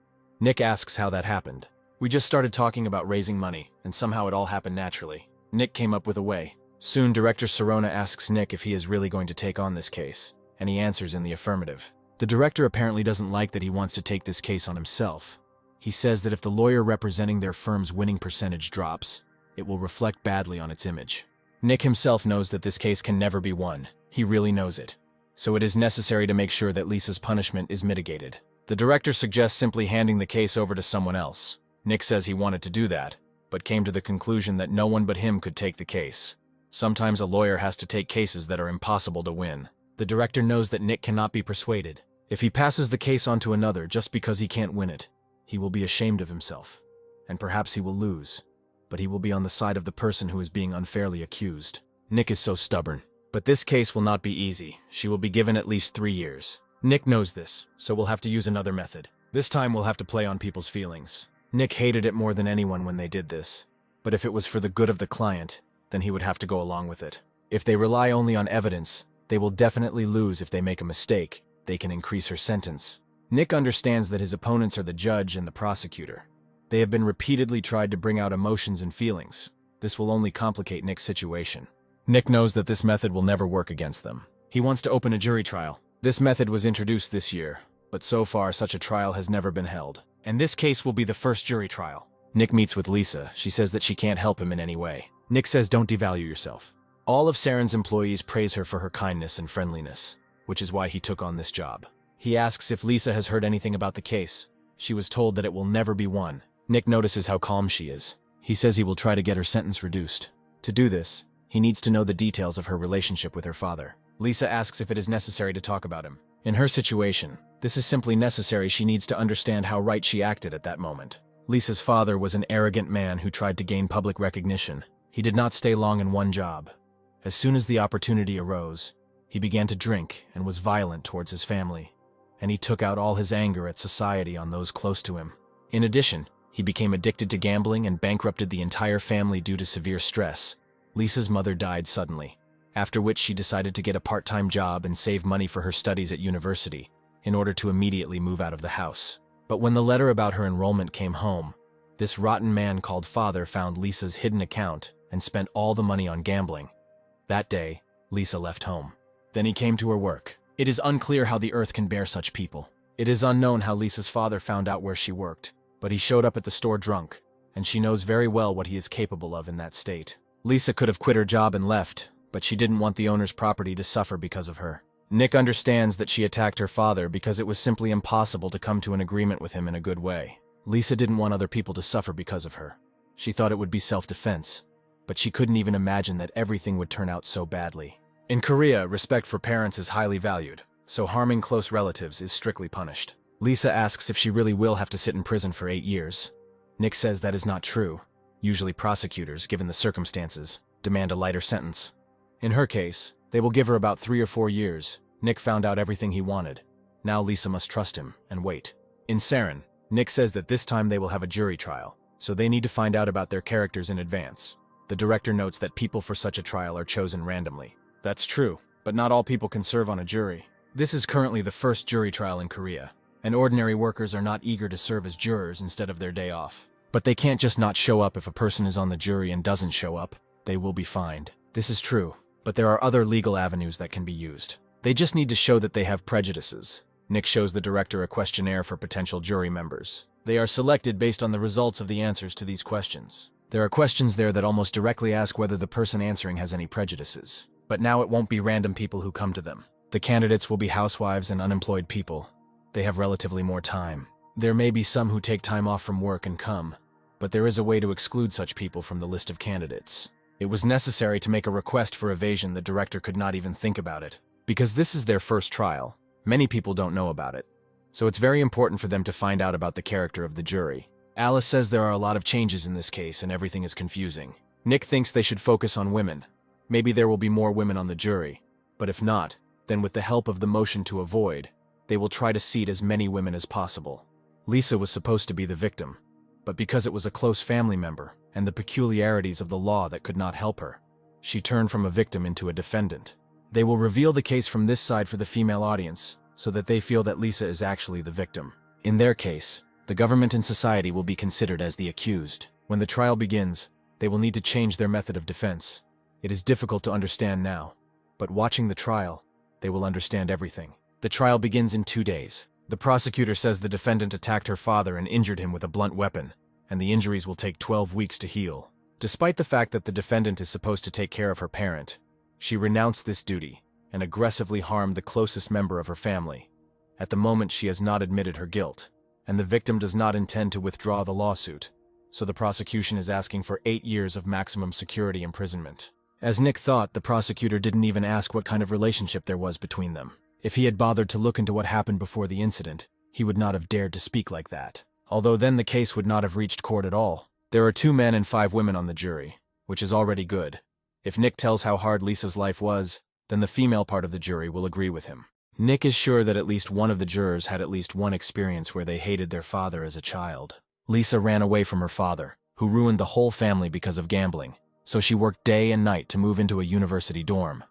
Nick asks how that happened. We just started talking about raising money, and somehow it all happened naturally. Nick came up with a way. Soon, Director Serona asks Nick if he is really going to take on this case, and he answers in the affirmative. The director apparently doesn't like that he wants to take this case on himself. He says that if the lawyer representing their firm's winning percentage drops, it will reflect badly on its image. Nick himself knows that this case can never be won. He really knows it. So it is necessary to make sure that Lisa's punishment is mitigated. The director suggests simply handing the case over to someone else. Nick says he wanted to do that, but came to the conclusion that no one but him could take the case. Sometimes a lawyer has to take cases that are impossible to win. The director knows that Nick cannot be persuaded. If he passes the case on to another just because he can't win it, he will be ashamed of himself, and perhaps he will lose. But he will be on the side of the person who is being unfairly accused. Nick is so stubborn. But this case will not be easy. She will be given at least 3 years. Nick knows this, so we'll have to use another method. This time we'll have to play on people's feelings. Nick hated it more than anyone when they did this. But if it was for the good of the client, then he would have to go along with it. If they rely only on evidence, they will definitely lose. If they make a mistake, they can increase her sentence. Nick understands that his opponents are the judge and the prosecutor. They have been repeatedly tried to bring out emotions and feelings. This will only complicate Nick's situation. Nick knows that this method will never work against them. He wants to open a jury trial. This method was introduced this year, but so far such a trial has never been held. And this case will be the first jury trial. Nick meets with Lisa. She says that she can't help him in any way. Nick says don't devalue yourself. All of Saren's employees praise her for her kindness and friendliness, which is why he took on this job. He asks if Lisa has heard anything about the case. She was told that it will never be won. Nick notices how calm she is. He says he will try to get her sentence reduced. To do this, he needs to know the details of her relationship with her father. Lisa asks if it is necessary to talk about him. In her situation, this is simply necessary. She needs to understand how right she acted at that moment. Lisa's father was an arrogant man who tried to gain public recognition. He did not stay long in one job. As soon as the opportunity arose, he began to drink and was violent towards his family, and he took out all his anger at society on those close to him. In addition, he became addicted to gambling and bankrupted the entire family due to severe stress. Lisa's mother died suddenly, after which she decided to get a part-time job and save money for her studies at university in order to immediately move out of the house. But when the letter about her enrollment came home, this rotten man called father found Lisa's hidden account and spent all the money on gambling. That day, Lisa left home. Then he came to her work. It is unclear how the earth can bear such people. It is unknown how Lisa's father found out where she worked, but he showed up at the store drunk, and she knows very well what he is capable of in that state. Lisa could have quit her job and left, but she didn't want the owner's property to suffer because of her. Nick understands that she attacked her father because it was simply impossible to come to an agreement with him in a good way. Lisa didn't want other people to suffer because of her. She thought it would be self-defense, but she couldn't even imagine that everything would turn out so badly. In Korea, respect for parents is highly valued, so harming close relatives is strictly punished. Lisa asks if she really will have to sit in prison for 8 years. Nick says that is not true. Usually prosecutors, given the circumstances, demand a lighter sentence. In her case, they will give her about 3 or 4 years. Nick found out everything he wanted. Now Lisa must trust him and wait. In Saren, Nick says that this time they will have a jury trial, so they need to find out about their characters in advance. The director notes that people for such a trial are chosen randomly. That's true, but not all people can serve on a jury. This is currently the first jury trial in Korea, and ordinary workers are not eager to serve as jurors instead of their day off. But they can't just not show up. If a person is on the jury and doesn't show up, they will be fined. This is true, but there are other legal avenues that can be used. They just need to show that they have prejudices. Nick shows the director a questionnaire for potential jury members. They are selected based on the results of the answers to these questions. There are questions there that almost directly ask whether the person answering has any prejudices. But now it won't be random people who come to them. The candidates will be housewives and unemployed people. They have relatively more time. There may be some who take time off from work and come, but there is a way to exclude such people from the list of candidates. It was necessary to make a request for evasion. The director could not even think about it. Because this is their first trial, many people don't know about it. So it's very important for them to find out about the character of the jury. Alice says there are a lot of changes in this case and everything is confusing. Nick thinks they should focus on women. Maybe there will be more women on the jury, but if not, then with the help of the motion to avoid, they will try to seat as many women as possible. Lisa was supposed to be the victim, but because it was a close family member and the peculiarities of the law that could not help her, she turned from a victim into a defendant. They will reveal the case from this side for the female audience, so that they feel that Lisa is actually the victim. In their case, the government and society will be considered as the accused. When the trial begins, they will need to change their method of defense. It is difficult to understand now, but watching the trial, they will understand everything. The trial begins in 2 days. The prosecutor says the defendant attacked her father and injured him with a blunt weapon, and the injuries will take 12 weeks to heal. Despite the fact that the defendant is supposed to take care of her parent, she renounced this duty and aggressively harmed the closest member of her family. At the moment, she has not admitted her guilt, and the victim does not intend to withdraw the lawsuit, so the prosecution is asking for 8 years of maximum security imprisonment. As Nick thought, the prosecutor didn't even ask what kind of relationship there was between them. If he had bothered to look into what happened before the incident, he would not have dared to speak like that. Although then the case would not have reached court at all. There are 2 men and 5 women on the jury, which is already good. If Nick tells how hard Lisa's life was, then the female part of the jury will agree with him. Nick is sure that at least one of the jurors had at least one experience where they hated their father as a child. Lisa ran away from her father, who ruined the whole family because of gambling, so she worked day and night to move into a university dorm.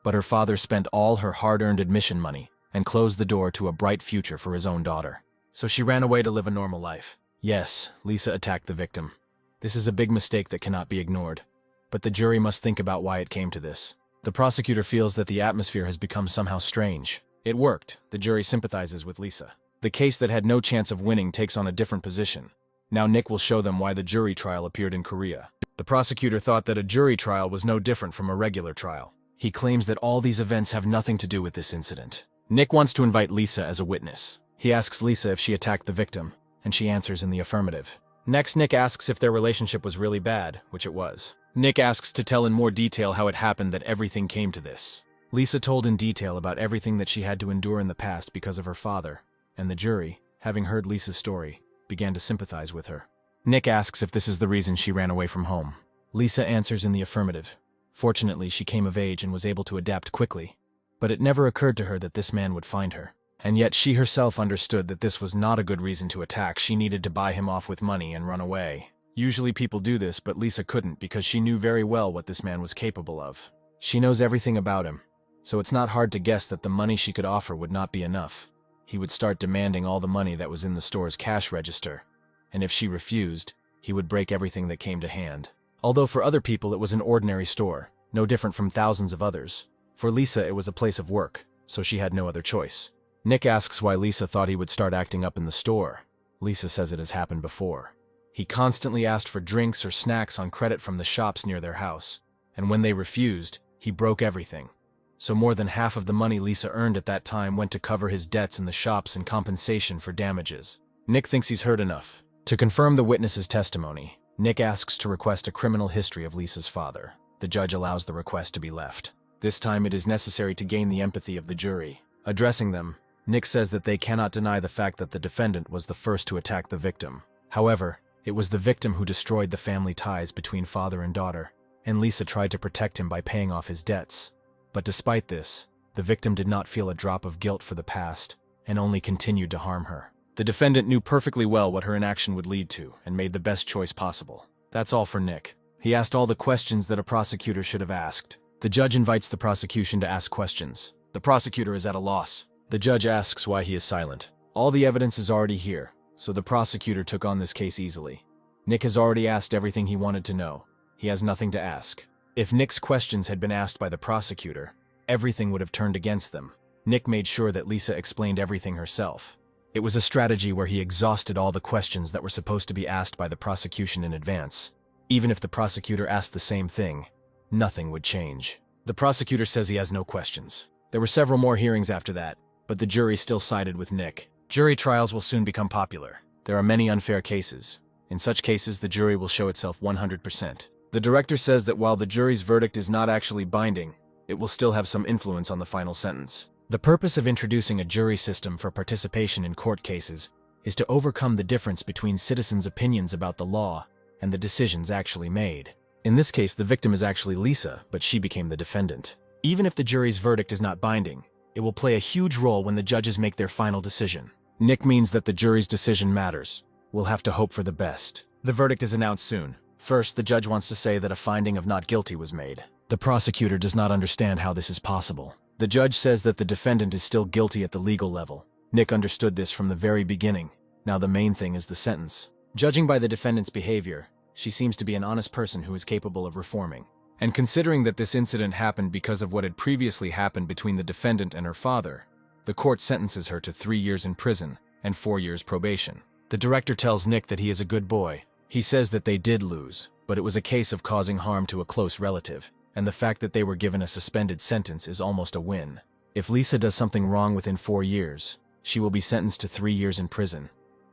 But her father spent all her hard-earned admission money and closed the door to a bright future for his own daughter. So she ran away to live a normal life. Yes, Lisa attacked the victim. This is a big mistake that cannot be ignored. But the jury must think about why it came to this. The prosecutor feels that the atmosphere has become somehow strange. It worked. The jury sympathizes with Lisa. The case that had no chance of winning takes on a different position. Now Nick will show them why the jury trial appeared in Korea. The prosecutor thought that a jury trial was no different from a regular trial. He claims that all these events have nothing to do with this incident. Nick wants to invite Lisa as a witness. He asks Lisa if she attacked the victim, and she answers in the affirmative. Next, Nick asks if their relationship was really bad, which it was. Nick asks to tell in more detail how it happened that everything came to this. Lisa told in detail about everything that she had to endure in the past because of her father, and the jury, having heard Lisa's story, began to sympathize with her. Nick asks if this is the reason she ran away from home. Lisa answers in the affirmative. Fortunately, she came of age and was able to adapt quickly, but it never occurred to her that this man would find her. And yet she herself understood that this was not a good reason to attack. She needed to buy him off with money and run away. Usually people do this, but Lisa couldn't because she knew very well what this man was capable of. She knows everything about him, so it's not hard to guess that the money she could offer would not be enough. He would start demanding all the money that was in the store's cash register, and if she refused, he would break everything that came to hand. Although for other people it was an ordinary store, no different from thousands of others. For Lisa it was a place of work, so she had no other choice. Nick asks why Lisa thought he would start acting up in the store. Lisa says it has happened before. He constantly asked for drinks or snacks on credit from the shops near their house, and when they refused, he broke everything. So more than half of the money Lisa earned at that time went to cover his debts in the shops in compensation for damages. Nick thinks he's heard enough. To confirm the witness's testimony, Nick asks to request a criminal history of Lisa's father. The judge allows the request to be left. This time it is necessary to gain the empathy of the jury. Addressing them, Nick says that they cannot deny the fact that the defendant was the first to attack the victim. However, it was the victim who destroyed the family ties between father and daughter, and Lisa tried to protect him by paying off his debts. But despite this, the victim did not feel a drop of guilt for the past, and only continued to harm her. The defendant knew perfectly well what her inaction would lead to, and made the best choice possible. That's all for Nick. He asked all the questions that a prosecutor should have asked. The judge invites the prosecution to ask questions. The prosecutor is at a loss. The judge asks why he is silent. All the evidence is already here, so the prosecutor took on this case easily. Nick has already asked everything he wanted to know. He has nothing to ask. If Nick's questions had been asked by the prosecutor, everything would have turned against them. Nick made sure that Lisa explained everything herself. It was a strategy where he exhausted all the questions that were supposed to be asked by the prosecution in advance. Even if the prosecutor asked the same thing, nothing would change. The prosecutor says he has no questions. There were several more hearings after that, but the jury still sided with Nick. Jury trials will soon become popular. There are many unfair cases. In such cases, the jury will show itself 100%. The director says that while the jury's verdict is not actually binding, it will still have some influence on the final sentence. The purpose of introducing a jury system for participation in court cases is to overcome the difference between citizens' opinions about the law and the decisions actually made. In this case, the victim is actually Lisa, but she became the defendant. Even if the jury's verdict is not binding, it will play a huge role when the judges make their final decision. Nick means that the jury's decision matters. We'll have to hope for the best. The verdict is announced soon. First, the judge wants to say that a finding of not guilty was made. The prosecutor does not understand how this is possible. The judge says that the defendant is still guilty at the legal level. Nick understood this from the very beginning. Now the main thing is the sentence. Judging by the defendant's behavior, she seems to be an honest person who is capable of reforming. And considering that this incident happened because of what had previously happened between the defendant and her father, the court sentences her to 3 years in prison and 4 years probation. The director tells Nick that he is a good boy. He says that they did lose, but it was a case of causing harm to a close relative, and the fact that they were given a suspended sentence is almost a win. If Lisa does something wrong within 4 years, she will be sentenced to 3 years in prison.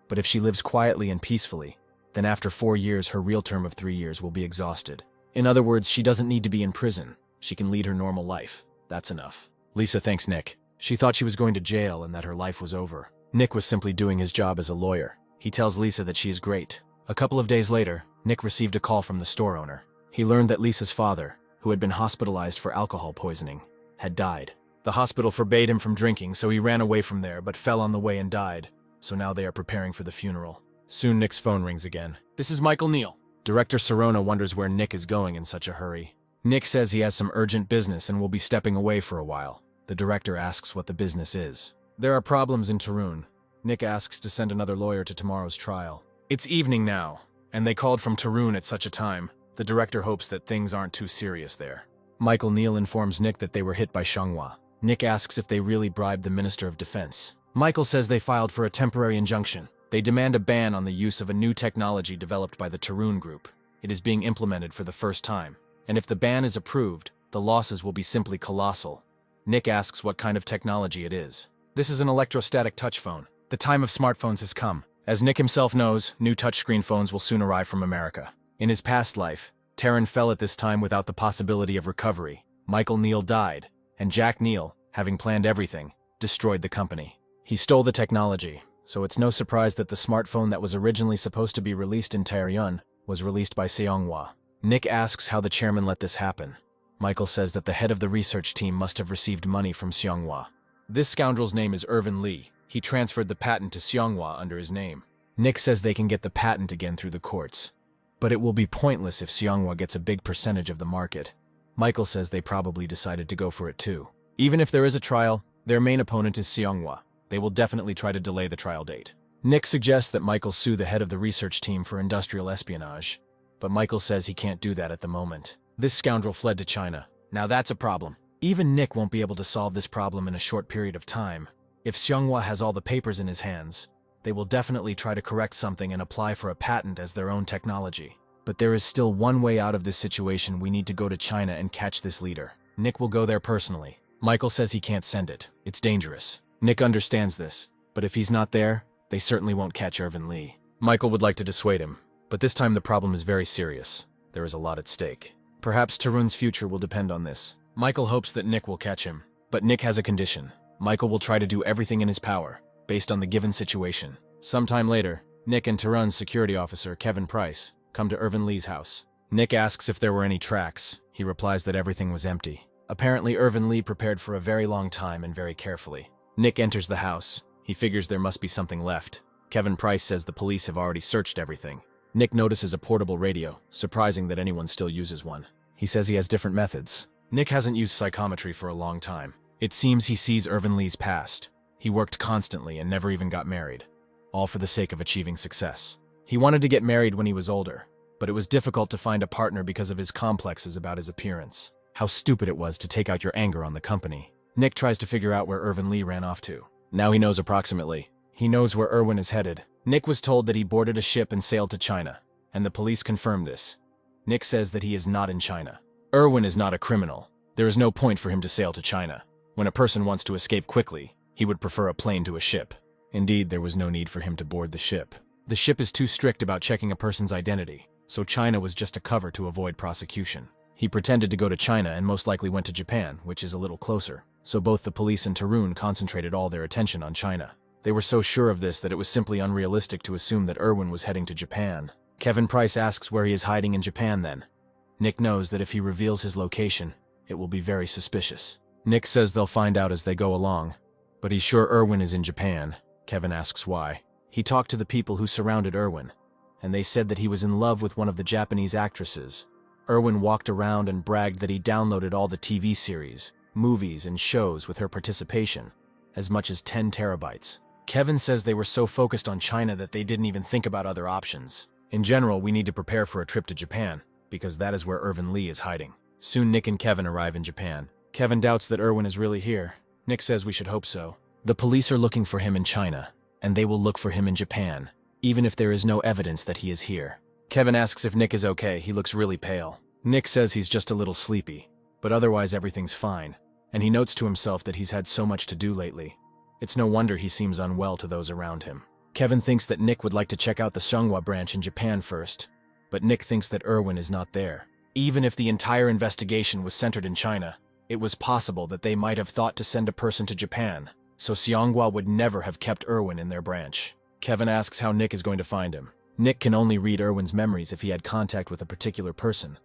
But if she lives quietly and peacefully, then after 4 years her real term of 3 years will be exhausted. In other words, she doesn't need to be in prison. She can lead her normal life. That's enough. Lisa thanks Nick. She thought she was going to jail and that her life was over. Nick was simply doing his job as a lawyer. He tells Lisa that she is great. A couple of days later, Nick received a call from the store owner. He learned that Lisa's father, who had been hospitalized for alcohol poisoning, had died. The hospital forbade him from drinking, so he ran away from there but fell on the way and died. So now they are preparing for the funeral. Soon Nick's phone rings again. This is Michael Neal. Director Serona wonders where Nick is going in such a hurry. Nick says he has some urgent business and will be stepping away for a while. The director asks what the business is. There are problems in Tarun. Nick asks to send another lawyer to tomorrow's trial. It's evening now, and they called from Tarun at such a time. The director hopes that things aren't too serious there. Michael Neal informs Nick that they were hit by Xianghua. Nick asks if they really bribed the Minister of Defense. Michael says they filed for a temporary injunction. They demand a ban on the use of a new technology developed by the Tarun Group. It is being implemented for the first time, and if the ban is approved, the losses will be simply colossal. Nick asks what kind of technology it is. This is an electrostatic touch phone. The time of smartphones has come. As Nick himself knows, new touchscreen phones will soon arrive from America. In his past life, Taryn fell at this time without the possibility of recovery. Michael Neal died, and Jack Neal, having planned everything, destroyed the company. He stole the technology, so it's no surprise that the smartphone that was originally supposed to be released in Taeryun was released by Xianghua. Nick asks how the chairman let this happen. Michael says that the head of the research team must have received money from Xianghua. This scoundrel's name is Irvin Lee. He transferred the patent to Xianghua under his name. Nick says they can get the patent again through the courts. But it will be pointless if Xianghua gets a big percentage of the market. Michael says they probably decided to go for it too. Even if there is a trial, their main opponent is Xianghua. They will definitely try to delay the trial date. Nick suggests that Michael sue the head of the research team for industrial espionage, but Michael says he can't do that at the moment. This scoundrel fled to China. Now that's a problem. Even Nick won't be able to solve this problem in a short period of time. If Xianghua has all the papers in his hands, they will definitely try to correct something and apply for a patent as their own technology. But there is still one way out of this situation. We need to go to China and catch this leader. Nick will go there personally. Michael says he can't send it. It's dangerous. Nick understands this, but if he's not there, they certainly won't catch Irvin Lee. Michael would like to dissuade him, but this time the problem is very serious. There is a lot at stake. Perhaps Tarun's future will depend on this. Michael hopes that Nick will catch him, but Nick has a condition. Michael will try to do everything in his power, based on the given situation. Sometime later, Nick and Tarun's security officer, Kevin Price, come to Irvin Lee's house. Nick asks if there were any tracks. He replies that everything was empty. Apparently, Irvin Lee prepared for a very long time and very carefully. Nick enters the house. He figures there must be something left. Kevin Price says the police have already searched everything. Nick notices a portable radio, surprising that anyone still uses one. He says he has different methods. Nick hasn't used psychometry for a long time. It seems he sees Irvin Lee's past. He worked constantly and never even got married, all for the sake of achieving success. He wanted to get married when he was older, but it was difficult to find a partner because of his complexes about his appearance. How stupid it was to take out your anger on the company. Nick tries to figure out where Irvin Lee ran off to. Now he knows approximately. He knows where Irwin is headed. Nick was told that he boarded a ship and sailed to China, and the police confirmed this. Nick says that he is not in China. Irwin is not a criminal. There is no point for him to sail to China. When a person wants to escape quickly, he would prefer a plane to a ship. Indeed, there was no need for him to board the ship. The ship is too strict about checking a person's identity, so China was just a cover to avoid prosecution. He pretended to go to China and most likely went to Japan, which is a little closer, so both the police and Tarun concentrated all their attention on China. They were so sure of this that it was simply unrealistic to assume that Irwin was heading to Japan. Kevin Price asks where he is hiding in Japan then. Nick knows that if he reveals his location, it will be very suspicious. Nick says they'll find out as they go along, but he's sure Irwin is in Japan. Kevin asks why. He talked to the people who surrounded Irwin, and they said that he was in love with one of the Japanese actresses. Irwin walked around and bragged that he downloaded all the TV series, movies, and shows with her participation, as much as 10 terabytes. Kevin says they were so focused on China that they didn't even think about other options. In general, we need to prepare for a trip to Japan, because that is where Irvin Lee is hiding. Soon Nick and Kevin arrive in Japan. Kevin doubts that Irwin is really here. Nick says we should hope so. The police are looking for him in China, and they will look for him in Japan, even if there is no evidence that he is here. Kevin asks if Nick is okay. He looks really pale. Nick says he's just a little sleepy, but otherwise everything's fine, and he notes to himself that he's had so much to do lately. It's no wonder he seems unwell to those around him. Kevin thinks that Nick would like to check out the Seonghwa branch in Japan first, but Nick thinks that Irwin is not there. Even if the entire investigation was centered in China, it was possible that they might have thought to send a person to Japan, so Seonghwa would never have kept Irwin in their branch. Kevin asks how Nick is going to find him. Nick can only read Irwin's memories if he had contact with a particular person,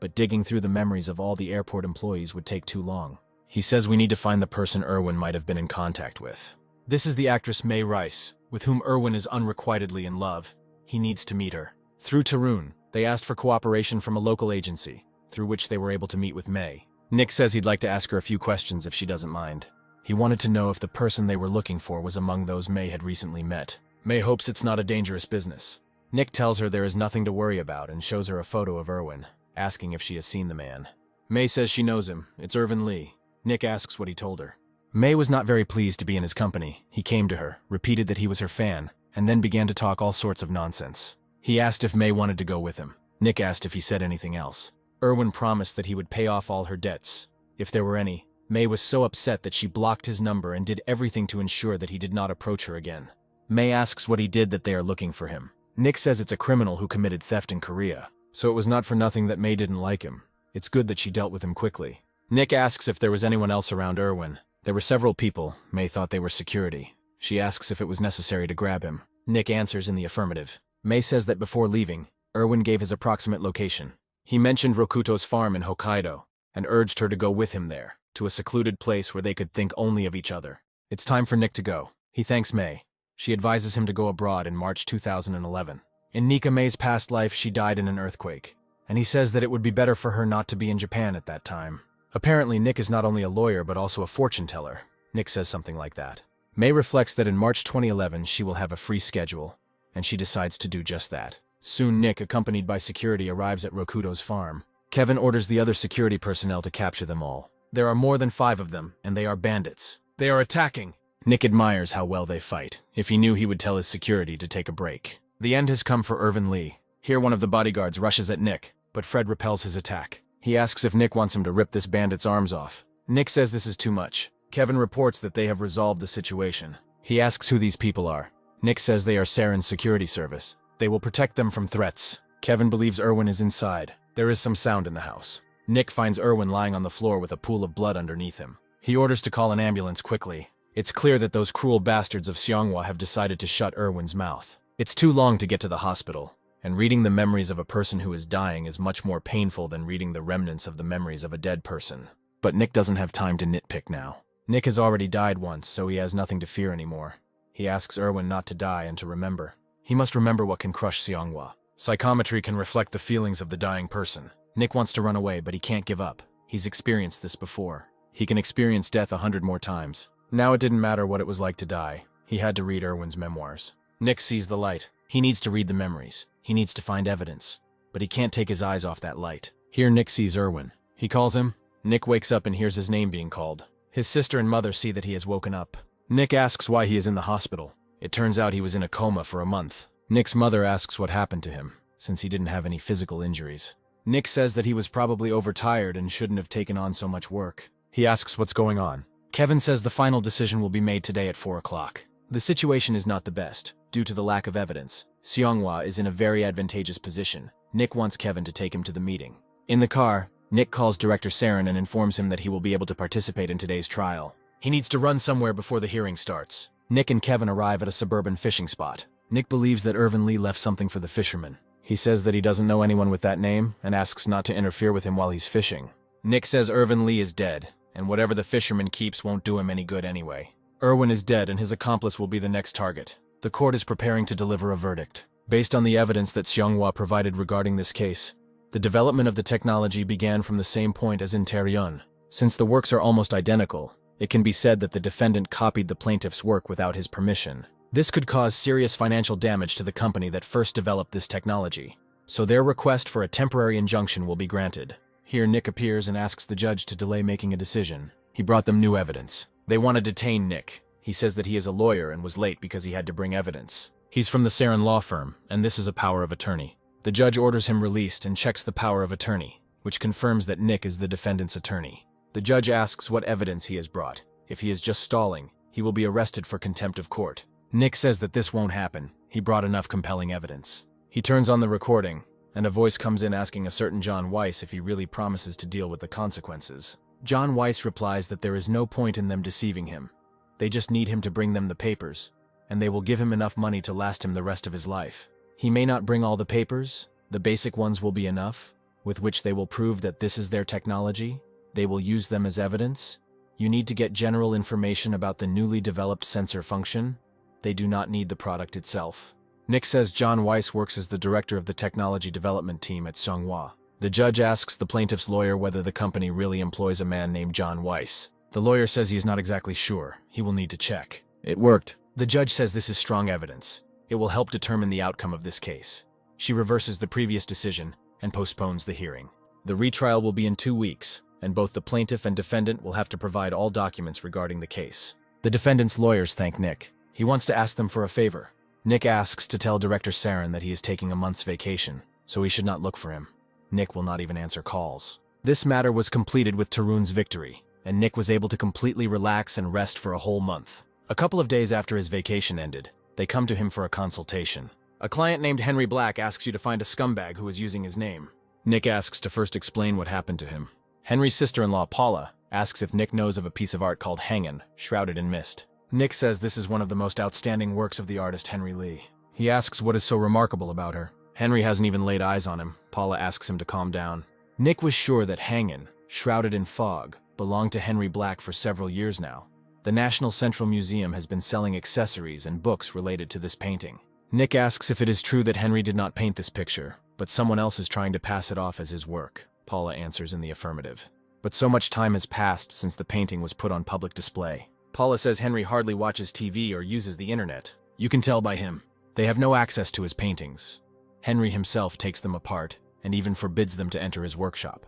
but digging through the memories of all the airport employees would take too long. He says we need to find the person Irwin might have been in contact with. This is the actress May Rice, with whom Irwin is unrequitedly in love. He needs to meet her. Through Tarun, they asked for cooperation from a local agency, through which they were able to meet with May. Nick says he'd like to ask her a few questions if she doesn't mind. He wanted to know if the person they were looking for was among those May had recently met. May hopes it's not a dangerous business. Nick tells her there is nothing to worry about and shows her a photo of Irwin, asking if she has seen the man. May says she knows him. It's Irvin Lee. Nick asks what he told her. May was not very pleased to be in his company. He came to her, repeated that he was her fan, and then began to talk all sorts of nonsense. He asked if May wanted to go with him. Nick asked if he said anything else. Irwin promised that he would pay off all her debts, if there were any. May was so upset that she blocked his number and did everything to ensure that he did not approach her again. May asks what he did that they are looking for him. Nick says it's a criminal who committed theft in Korea, so it was not for nothing that May didn't like him. It's good that she dealt with him quickly. Nick asks if there was anyone else around Irwin. There were several people. May thought they were security. She asks if it was necessary to grab him. Nick answers in the affirmative. May says that before leaving, Irwin gave his approximate location. He mentioned Rokuto's farm in Hokkaido, and urged her to go with him there, to a secluded place where they could think only of each other. It's time for Nick to go. He thanks May. She advises him to go abroad in March 2011. In Nika May's past life, she died in an earthquake, and he says that it would be better for her not to be in Japan at that time. Apparently, Nick is not only a lawyer but also a fortune teller. Nick says something like that. May reflects that in March 2011 she will have a free schedule, and she decides to do just that. Soon Nick, accompanied by security, arrives at Rokuto's farm. Kevin orders the other security personnel to capture them all. There are more than 5 of them, and they are bandits. They are attacking. Nick admires how well they fight. If he knew, he would tell his security to take a break. The end has come for Irvin Lee. Here one of the bodyguards rushes at Nick, but Fred repels his attack. He asks if Nick wants him to rip this bandit's arms off. Nick says this is too much. Kevin reports that they have resolved the situation. He asks who these people are. Nick says they are Saren's security service. They will protect them from threats. Kevin believes Irwin is inside. There is some sound in the house. Nick finds Irwin lying on the floor with a pool of blood underneath him. He orders to call an ambulance quickly. It's clear that those cruel bastards of Seonghwa have decided to shut Irwin's mouth. It's too long to get to the hospital, and reading the memories of a person who is dying is much more painful than reading the remnants of the memories of a dead person. But Nick doesn't have time to nitpick now. Nick has already died once, so he has nothing to fear anymore. He asks Irwin not to die and to remember. He must remember what can crush Seonghwa. Psychometry can reflect the feelings of the dying person. Nick wants to run away, but he can't give up. He's experienced this before. He can experience death 100 more times. Now it didn't matter what it was like to die. He had to read Irwin's memoirs. Nick sees the light. He needs to read the memories. He needs to find evidence. But he can't take his eyes off that light. Here Nick sees Irwin. He calls him. Nick wakes up and hears his name being called. His sister and mother see that he has woken up. Nick asks why he is in the hospital. It turns out he was in a coma for a month. Nick's mother asks what happened to him, since he didn't have any physical injuries. Nick says that he was probably overtired and shouldn't have taken on so much work. He asks what's going on. Kevin says the final decision will be made today at 4 o'clock. The situation is not the best, due to the lack of evidence. Seonghwa is in a very advantageous position. Nick wants Kevin to take him to the meeting. In the car, Nick calls Director Saren and informs him that he will be able to participate in today's trial. He needs to run somewhere before the hearing starts. Nick and Kevin arrive at a suburban fishing spot. Nick believes that Irvin Lee left something for the fisherman. He says that he doesn't know anyone with that name and asks not to interfere with him while he's fishing. Nick says Irvin Lee is dead, and whatever the fisherman keeps won't do him any good anyway. Irwin is dead and his accomplice will be the next target. The court is preparing to deliver a verdict. Based on the evidence that Seonghwa provided regarding this case, the development of the technology began from the same point as in Taeryun. Since the works are almost identical, it can be said that the defendant copied the plaintiff's work without his permission. This could cause serious financial damage to the company that first developed this technology, so their request for a temporary injunction will be granted. Here Nick appears and asks the judge to delay making a decision. He brought them new evidence. They want to detain Nick. He says that he is a lawyer and was late because he had to bring evidence. He's from the Saren law firm, and this is a power of attorney. The judge orders him released and checks the power of attorney, which confirms that Nick is the defendant's attorney. The judge asks what evidence he has brought. If he is just stalling, he will be arrested for contempt of court. Nick says that this won't happen. He brought enough compelling evidence. He turns on the recording, and a voice comes in asking a certain John Weiss if he really promises to deal with the consequences. John Weiss replies that there is no point in them deceiving him. They just need him to bring them the papers, and they will give him enough money to last him the rest of his life. He may not bring all the papers, the basic ones will be enough, with which they will prove that this is their technology. They will use them as evidence. You need to get general information about the newly developed sensor function. They do not need the product itself. Nick says John Weiss works as the director of the technology development team at Seonghwa. The judge asks the plaintiff's lawyer whether the company really employs a man named John Weiss. The lawyer says he is not exactly sure. He will need to check. It worked. The judge says this is strong evidence. It will help determine the outcome of this case. She reverses the previous decision and postpones the hearing. The retrial will be in 2 weeks, and both the plaintiff and defendant will have to provide all documents regarding the case. The defendant's lawyers thank Nick. He wants to ask them for a favor. Nick asks to tell Director Saren that he is taking a month's vacation, so he should not look for him. Nick will not even answer calls. This matter was completed with Tarun's victory, and Nick was able to completely relax and rest for a whole month. A couple of days after his vacation ended, they come to him for a consultation. A client named Henry Black asks you to find a scumbag who is using his name. Nick asks to first explain what happened to him. Henry's sister-in-law, Paula, asks if Nick knows of a piece of art called Hangin', Shrouded in Mist. Nick says this is one of the most outstanding works of the artist Henry Lee. He asks what is so remarkable about her. Henry hasn't even laid eyes on him. Paula asks him to calm down. Nick was sure that Hangin', Shrouded in Fog, belonged to Henry Black for several years now. The National Central Museum has been selling accessories and books related to this painting. Nick asks if it is true that Henry did not paint this picture, but someone else is trying to pass it off as his work. Paula answers in the affirmative. But so much time has passed since the painting was put on public display. Paula says Henry hardly watches TV or uses the internet. You can tell by him. They have no access to his paintings. Henry himself takes them apart and even forbids them to enter his workshop.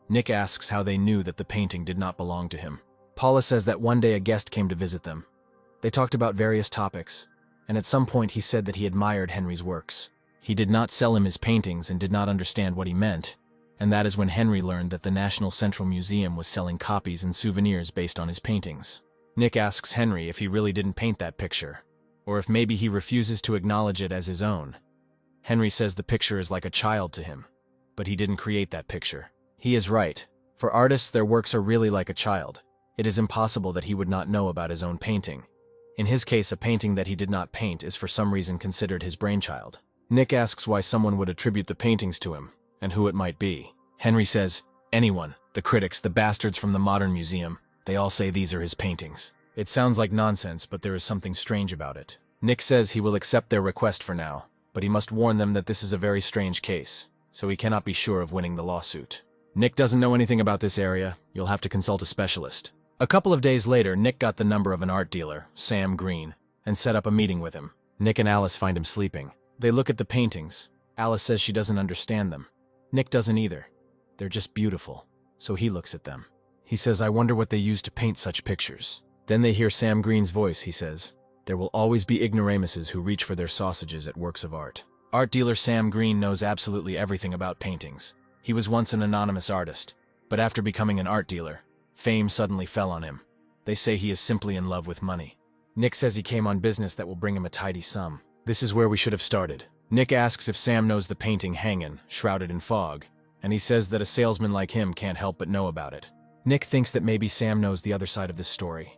Nick asks how they knew that the painting did not belong to him. Paula says that one day a guest came to visit them. They talked about various topics, and at some point he said that he admired Henry's works. He did not sell him his paintings and did not understand what he meant, and that is when Henry learned that the National Central Museum was selling copies and souvenirs based on his paintings. Nick asks Henry if he really didn't paint that picture, or if maybe he refuses to acknowledge it as his own. Henry says the picture is like a child to him, but he didn't create that picture. He is right. For artists, their works are really like a child. It is impossible that he would not know about his own painting. In his case, a painting that he did not paint is for some reason considered his brainchild. Nick asks why someone would attribute the paintings to him, and who it might be. Henry says, anyone, the critics, the bastards from the Modern Museum, they all say these are his paintings. It sounds like nonsense, but there is something strange about it. Nick says he will accept their request for now, but he must warn them that this is a very strange case, so he cannot be sure of winning the lawsuit. Nick doesn't know anything about this area. You'll have to consult a specialist. A couple of days later, Nick got the number of an art dealer, Sam Green, and set up a meeting with him. Nick and Alice find him sleeping. They look at the paintings. Alice says she doesn't understand them. Nick doesn't either. They're just beautiful. So he looks at them. He says, I wonder what they use to paint such pictures. Then they hear Sam Green's voice. He says, there will always be ignoramuses who reach for their sausages at works of art. Art dealer Sam Green knows absolutely everything about paintings. He was once an anonymous artist, but after becoming an art dealer, fame suddenly fell on him. They say he is simply in love with money. Nick says he came on business that will bring him a tidy sum. This is where we should have started. Nick asks if Sam knows the painting hanging, shrouded in fog, and he says that a salesman like him can't help but know about it. Nick thinks that maybe Sam knows the other side of this story.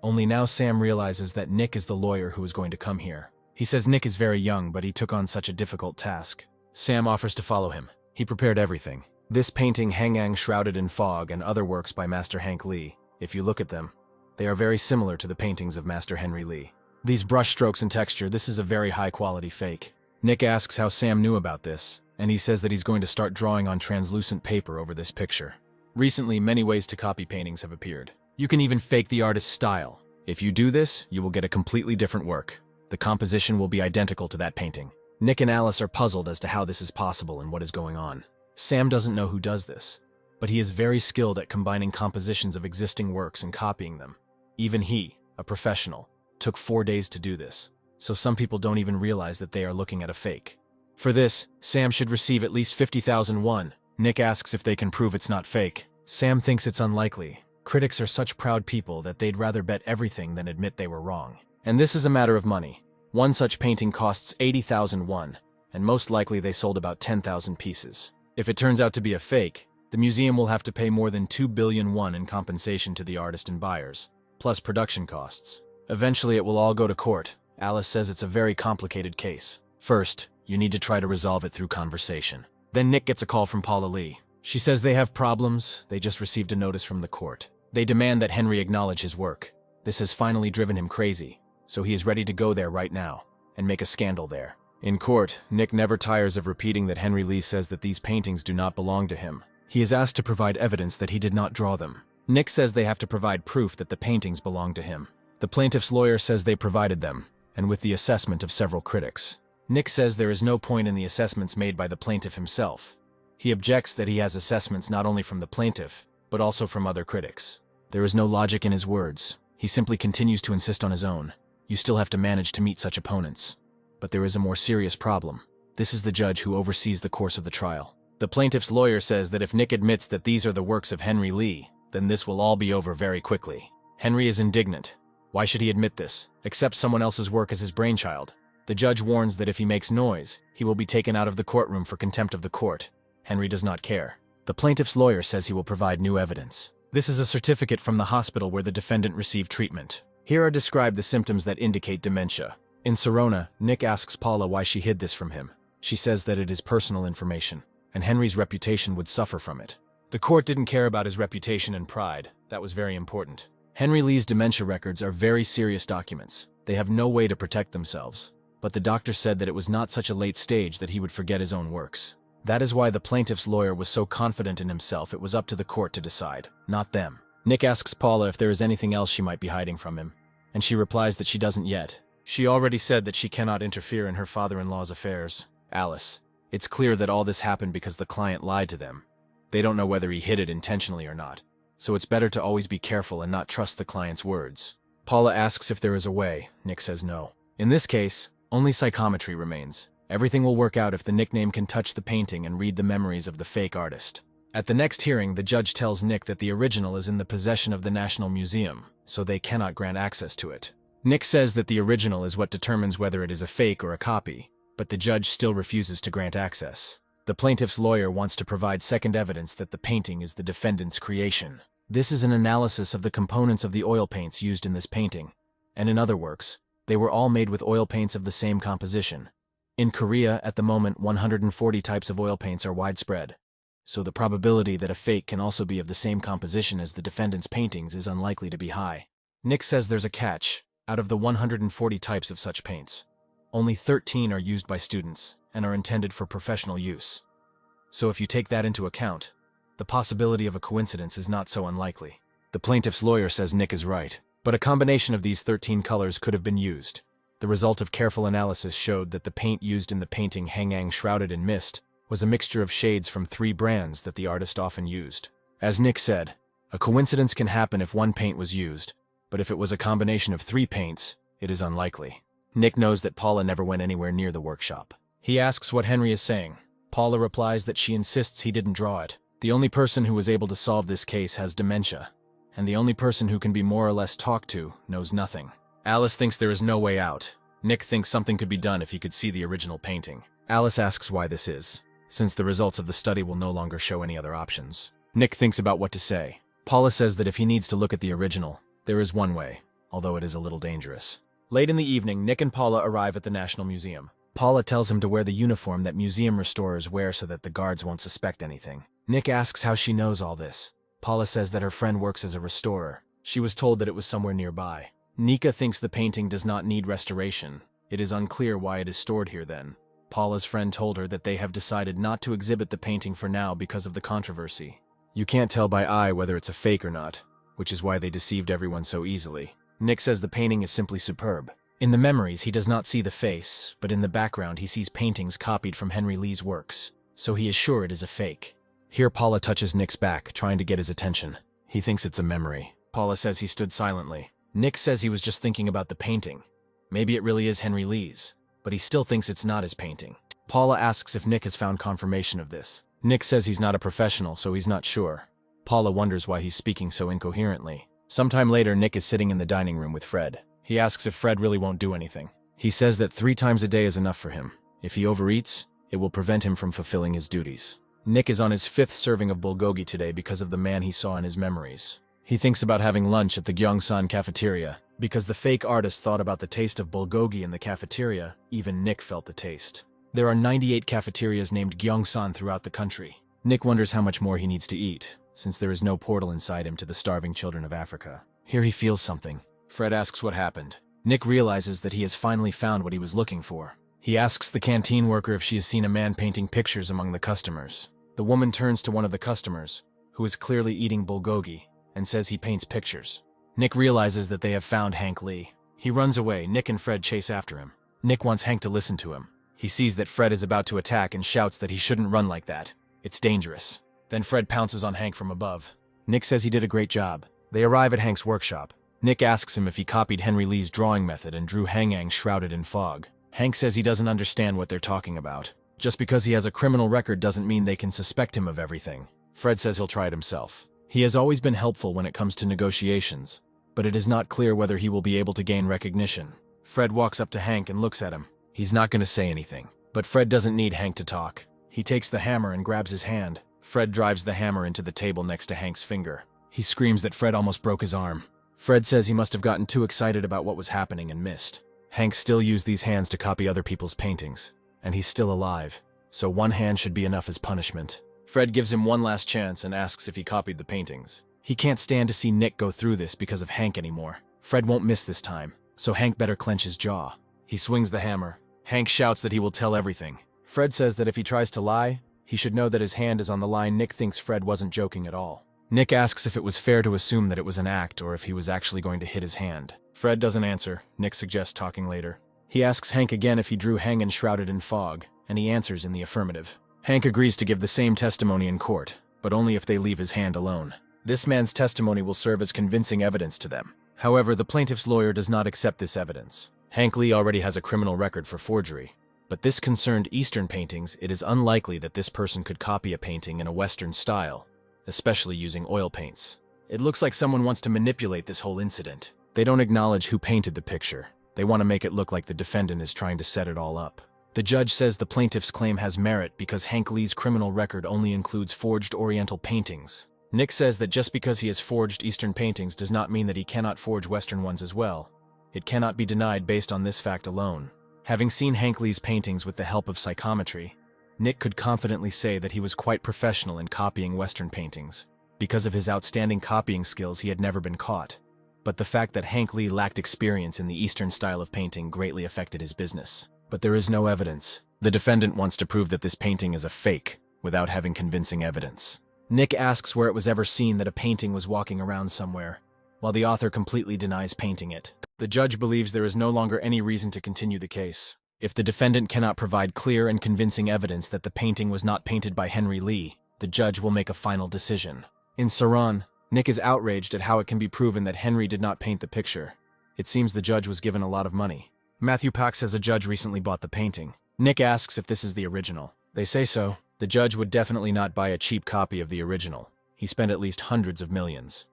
Only now Sam realizes that Nick is the lawyer who is going to come here. He says Nick is very young, but he took on such a difficult task. Sam offers to follow him. He prepared everything. This painting, Hangang Shrouded in Fog, and other works by Master Hank Lee, if you look at them, they are very similar to the paintings of Master Henry Lee. These brush strokes and texture, this is a very high-quality fake. Nick asks how Sam knew about this, and he says that he's going to start drawing on translucent paper over this picture. Recently, many ways to copy paintings have appeared. You can even fake the artist's style. If you do this, you will get a completely different work. The composition will be identical to that painting. Nick and Alice are puzzled as to how this is possible and what is going on. Sam doesn't know who does this, but he is very skilled at combining compositions of existing works and copying them. Even he, a professional, took 4 days to do this, so some people don't even realize that they are looking at a fake. For this, Sam should receive at least 50,000 won. Nick asks if they can prove it's not fake. Sam thinks it's unlikely. Critics are such proud people that they'd rather bet everything than admit they were wrong. And this is a matter of money. One such painting costs 80,000 won, and most likely they sold about 10,000 pieces. If it turns out to be a fake, the museum will have to pay more than 2 billion won in compensation to the artist and buyers, plus production costs. Eventually it will all go to court. Alice says it's a very complicated case. First, you need to try to resolve it through conversation. Then Nick gets a call from Paula Lee. She says they have problems, they just received a notice from the court. They demand that Henry acknowledge his work. This has finally driven him crazy, so he is ready to go there right now and make a scandal there. In court, Nick never tires of repeating that Henry Lee says that these paintings do not belong to him. He is asked to provide evidence that he did not draw them. Nick says they have to provide proof that the paintings belong to him. The plaintiff's lawyer says they provided them, and with the assessment of several critics. Nick says there is no point in the assessments made by the plaintiff himself. He objects that he has assessments not only from the plaintiff, but also from other critics. There is no logic in his words. He simply continues to insist on his own. You still have to manage to meet such opponents. But there is a more serious problem. This is the judge who oversees the course of the trial. The plaintiff's lawyer says that if Nick admits that these are the works of Henry Lee, then this will all be over very quickly. Henry is indignant. Why should he admit this? Accept someone else's work as his brainchild. The judge warns that if he makes noise, he will be taken out of the courtroom for contempt of the court. Henry does not care. The plaintiff's lawyer says he will provide new evidence. This is a certificate from the hospital where the defendant received treatment. Here are described the symptoms that indicate dementia. In Serona, Nick asks Paula why she hid this from him. She says that it is personal information, and Henry's reputation would suffer from it. The court didn't care about his reputation and pride. That was very important. Henry Lee's dementia records are very serious documents. They have no way to protect themselves. But the doctor said that it was not such a late stage that he would forget his own works. That is why the plaintiff's lawyer was so confident in himself it was up to the court to decide, not them. Nick asks Paula if there is anything else she might be hiding from him, and she replies that she doesn't yet. She already said that she cannot interfere in her father-in-law's affairs. Alice, it's clear that all this happened because the client lied to them. They don't know whether he hid it intentionally or not, so it's better to always be careful and not trust the client's words. Paula asks if there is a way. Nick says no. In this case, only psychometry remains. Everything will work out if the nickname can touch the painting and read the memories of the fake artist. At the next hearing, the judge tells Nick that the original is in the possession of the National Museum, so they cannot grant access to it. Nick says that the original is what determines whether it is a fake or a copy, but the judge still refuses to grant access. The plaintiff's lawyer wants to provide second evidence that the painting is the defendant's creation. This is an analysis of the components of the oil paints used in this painting, and in other works, they were all made with oil paints of the same composition. In Korea, at the moment, 140 types of oil paints are widespread, so the probability that a fake can also be of the same composition as the defendant's paintings is unlikely to be high. Nick says there's a catch. Out of the 140 types of such paints, only 13 are used by students and are intended for professional use. So if you take that into account, the possibility of a coincidence is not so unlikely. The plaintiff's lawyer says Nick is right, but a combination of these 13 colors could have been used. The result of careful analysis showed that the paint used in the painting Hangang Shrouded in Mist was a mixture of shades from 3 brands that the artist often used. As Nick said, A coincidence can happen if one paint was used, but if it was a combination of 3 paints, it is unlikely. Nick knows that Paula never went anywhere near the workshop. He asks what Henry is saying. Paula replies that she insists he didn't draw it. The only person who was able to solve this case has dementia, and the only person who can be more or less talked to knows nothing. Alice thinks there is no way out. Nick thinks something could be done if he could see the original painting. Alice asks why this is, since the results of the study will no longer show any other options. Nick thinks about what to say. Paula says that if he needs to look at the original, there is one way, although it is a little dangerous. Late in the evening, Nick and Paula arrive at the National Museum. Paula tells him to wear the uniform that museum restorers wear so that the guards won't suspect anything. Nick asks how she knows all this. Paula says that her friend works as a restorer. She was told that it was somewhere nearby. Nika thinks the painting does not need restoration. It is unclear why it is stored here then. Paula's friend told her that they have decided not to exhibit the painting for now because of the controversy. You can't tell by eye whether it's a fake or not, which is why they deceived everyone so easily. Nick says the painting is simply superb. In the memories, he does not see the face, but in the background he sees paintings copied from Henry Lee's works, so he is sure it is a fake. Here Paula touches Nick's back, trying to get his attention. He thinks it's a memory. Paula says he stood silently. Nick says he was just thinking about the painting. Maybe it really is Henry Lee's, but he still thinks it's not his painting. Paula asks if Nick has found confirmation of this. Nick says he's not a professional, so he's not sure. Paula wonders why he's speaking so incoherently. Sometime later, Nick is sitting in the dining room with Fred. He asks if Fred really won't do anything. He says that 3 times a day is enough for him. If he overeats, it will prevent him from fulfilling his duties. Nick is on his 5th serving of bulgogi today because of the man he saw in his memories. He thinks about having lunch at the Gyeongsan cafeteria. Because the fake artist thought about the taste of bulgogi in the cafeteria, even Nick felt the taste. There are 98 cafeterias named Gyeongsan throughout the country. Nick wonders how much more he needs to eat, since there is no portal inside him to the starving children of Africa. Here he feels something. Fred asks what happened. Nick realizes that he has finally found what he was looking for. He asks the canteen worker if she has seen a man painting pictures among the customers. The woman turns to one of the customers, who is clearly eating bulgogi, and says he paints pictures. Nick realizes that they have found Hank Lee. He runs away. Nick and Fred chase after him. Nick wants Hank to listen to him. He sees that Fred is about to attack and shouts that he shouldn't run like that. It's dangerous. Then Fred pounces on Hank from above. Nick says he did a great job. They arrive at Hank's workshop. Nick asks him if he copied Henry Lee's drawing method and drew Hangang shrouded in fog. Hank says he doesn't understand what they're talking about. Just because he has a criminal record doesn't mean they can suspect him of everything. Fred says he'll try it himself. He has always been helpful when it comes to negotiations, but it is not clear whether he will be able to gain recognition. Fred walks up to Hank and looks at him. He's not going to say anything. But Fred doesn't need Hank to talk. He takes the hammer and grabs his hand. Fred drives the hammer into the table next to Hank's finger. He screams that Fred almost broke his arm. Fred says he must have gotten too excited about what was happening and missed. Hank still used these hands to copy other people's paintings, and he's still alive, so one hand should be enough as punishment. Fred gives him one last chance and asks if he copied the paintings. He can't stand to see Nick go through this because of Hank anymore. Fred won't miss this time, so Hank better clench his jaw. He swings the hammer. Hank shouts that he will tell everything. Fred says that if he tries to lie, he should know that his hand is on the line. Nick thinks Fred wasn't joking at all. Nick asks if it was fair to assume that it was an act or if he was actually going to hit his hand. Fred doesn't answer. Nick suggests talking later. He asks Hank again if he drew Hangan shrouded in fog, and he answers in the affirmative. Hank agrees to give the same testimony in court, but only if they leave his hand alone. This man's testimony will serve as convincing evidence to them. However, the plaintiff's lawyer does not accept this evidence. Hank Lee already has a criminal record for forgery, but this concerned Eastern paintings. It is unlikely that this person could copy a painting in a Western style, especially using oil paints. It looks like someone wants to manipulate this whole incident. They don't acknowledge who painted the picture. They want to make it look like the defendant is trying to set it all up. The judge says the plaintiff's claim has merit because Hank Lee's criminal record only includes forged Oriental paintings. Nick says that just because he has forged Eastern paintings does not mean that he cannot forge Western ones as well. It cannot be denied based on this fact alone. Having seen Hank Lee's paintings with the help of psychometry, Nick could confidently say that he was quite professional in copying Western paintings. Because of his outstanding copying skills, he had never been caught. But the fact that Hank Lee lacked experience in the Eastern style of painting greatly affected his business. But there is no evidence. The defendant wants to prove that this painting is a fake, without having convincing evidence. Nick asks where it was ever seen that a painting was walking around somewhere, while the author completely denies painting it. The judge believes there is no longer any reason to continue the case. If the defendant cannot provide clear and convincing evidence that the painting was not painted by Henry Lee, the judge will make a final decision. In Saran, Nick is outraged at how it can be proven that Henry did not paint the picture. It seems the judge was given a lot of money. ManhwaCapped says a judge recently bought the painting. Nick asks if this is the original. They say so. The judge would definitely not buy a cheap copy of the original. He spent at least hundreds of millions.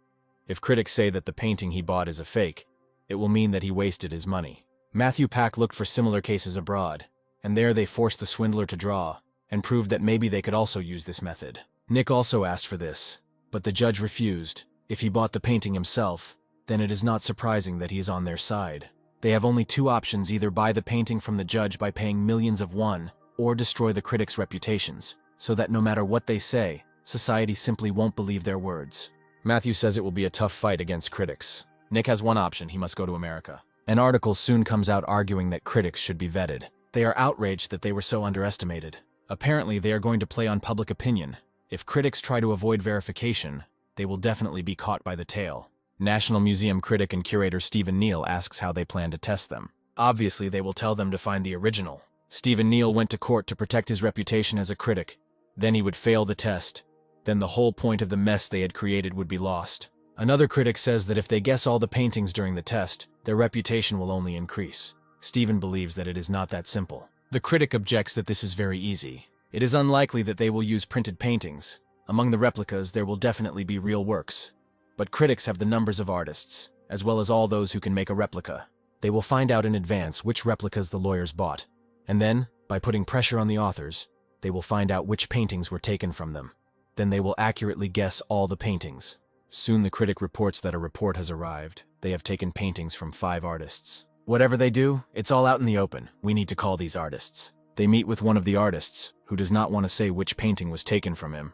If critics say that the painting he bought is a fake, it will mean that he wasted his money. ManhwaCapped looked for similar cases abroad, and there they forced the swindler to draw, and proved that maybe they could also use this method. Nick also asked for this, but the judge refused. If he bought the painting himself, then it is not surprising that he is on their side. They have only two options: either buy the painting from the judge by paying millions of won, or destroy the critics' reputations, so that no matter what they say, society simply won't believe their words. Matthew says it will be a tough fight against critics. Nick has one option: he must go to America. An article soon comes out arguing that critics should be vetted. They are outraged that they were so underestimated. Apparently, they are going to play on public opinion. If critics try to avoid verification, they will definitely be caught by the tail. National Museum critic and curator Stephen Neal asks how they plan to test them. Obviously, they will tell them to find the original. Stephen Neal went to court to protect his reputation as a critic. Then he would fail the test. Then the whole point of the mess they had created would be lost. Another critic says that if they guess all the paintings during the test, their reputation will only increase. Stephen believes that it is not that simple. The critic objects that this is very easy. It is unlikely that they will use printed paintings. Among the replicas, there will definitely be real works. But critics have the numbers of artists, as well as all those who can make a replica. They will find out in advance which replicas the lawyers bought. And then, by putting pressure on the authors, they will find out which paintings were taken from them. Then they will accurately guess all the paintings. Soon the critic reports that a report has arrived. They have taken paintings from 5 artists. Whatever they do, it's all out in the open. We need to call these artists. They meet with one of the artists, who does not want to say which painting was taken from him.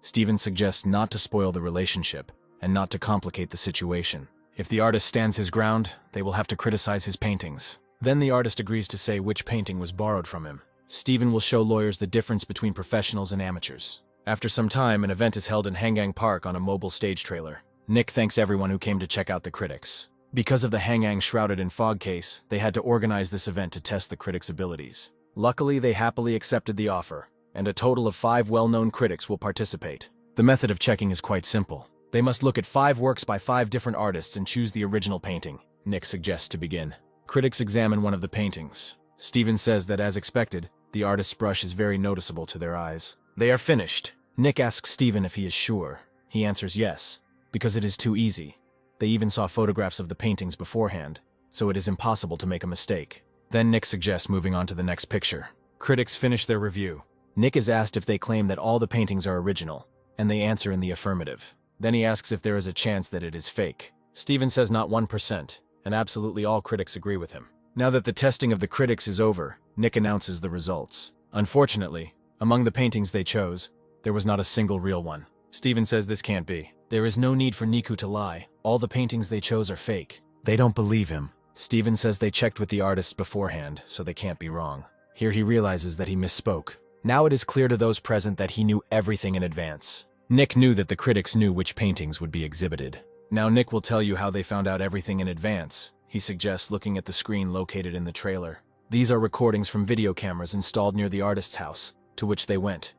Stephen suggests not to spoil the relationship, and not to complicate the situation. If the artist stands his ground, they will have to criticize his paintings. Then the artist agrees to say which painting was borrowed from him. Stephen will show lawyers the difference between professionals and amateurs. After some time, an event is held in Hangang Park on a mobile stage trailer. Nick thanks everyone who came to check out the critics. Because of the Hangang shrouded in fog case, they had to organize this event to test the critics' abilities. Luckily, they happily accepted the offer, and a total of 5 well-known critics will participate. The method of checking is quite simple. They must look at 5 works by 5 different artists and choose the original painting. Nick suggests to begin. Critics examine one of the paintings. Stephen says that, as expected, the artist's brush is very noticeable to their eyes. They are finished. Nick asks Stephen if he is sure. He answers yes, because it is too easy. They even saw photographs of the paintings beforehand, so it is impossible to make a mistake. Then Nick suggests moving on to the next picture. Critics finish their review. Nick is asked if they claim that all the paintings are original, and they answer in the affirmative. Then he asks if there is a chance that it is fake. Stephen says not 1%, and absolutely all critics agree with him. Now that the testing of the critics is over, Nick announces the results. Unfortunately, among the paintings they chose, there was not a single real one. Stephen says this can't be. There is no need for Niku to lie. All the paintings they chose are fake. They don't believe him. Stephen says they checked with the artists beforehand, so they can't be wrong. Here he realizes that he misspoke. Now it is clear to those present that he knew everything in advance. Nick knew that the critics knew which paintings would be exhibited. Now Nick will tell you how they found out everything in advance, he suggests, looking at the screen located in the trailer. These are recordings from video cameras installed near the artist's house, to which they went.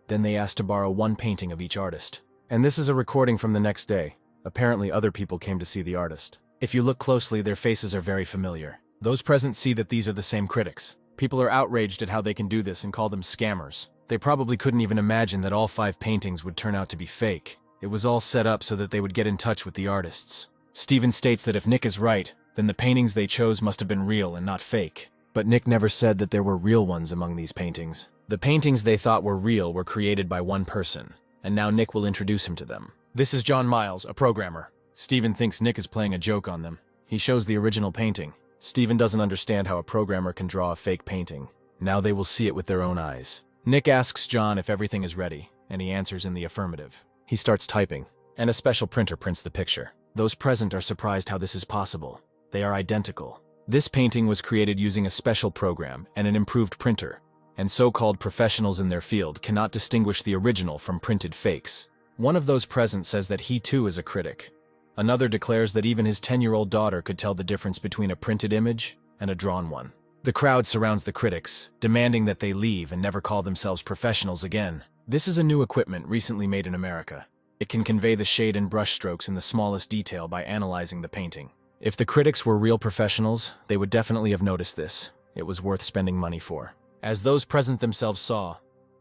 Then they asked to borrow 1 painting of each artist. And this is a recording from the next day. Apparently other people came to see the artist. If you look closely, their faces are very familiar. Those present see that these are the same critics. People are outraged at how they can do this and call them scammers. They probably couldn't even imagine that all 5 paintings would turn out to be fake. It was all set up so that they would get in touch with the artists. Stephen states that if Nick is right, then the paintings they chose must have been real and not fake. But Nick never said that there were real ones among these paintings. The paintings they thought were real were created by one person, and now Nick will introduce him to them. This is John Miles, a programmer. Stephen thinks Nick is playing a joke on them. He shows the original painting. Stephen doesn't understand how a programmer can draw a fake painting. Now they will see it with their own eyes. Nick asks John if everything is ready, and he answers in the affirmative. He starts typing, and a special printer prints the picture. Those present are surprised how this is possible. They are identical. This painting was created using a special program and an improved printer, and so-called professionals in their field cannot distinguish the original from printed fakes. One of those present says that he too is a critic. Another declares that even his 10-year-old daughter could tell the difference between a printed image and a drawn one. The crowd surrounds the critics, demanding that they leave and never call themselves professionals again. This is a new equipment recently made in America. It can convey the shade and brushstrokes in the smallest detail by analyzing the painting. If the critics were real professionals, they would definitely have noticed this. It was worth spending money for. As those present themselves saw,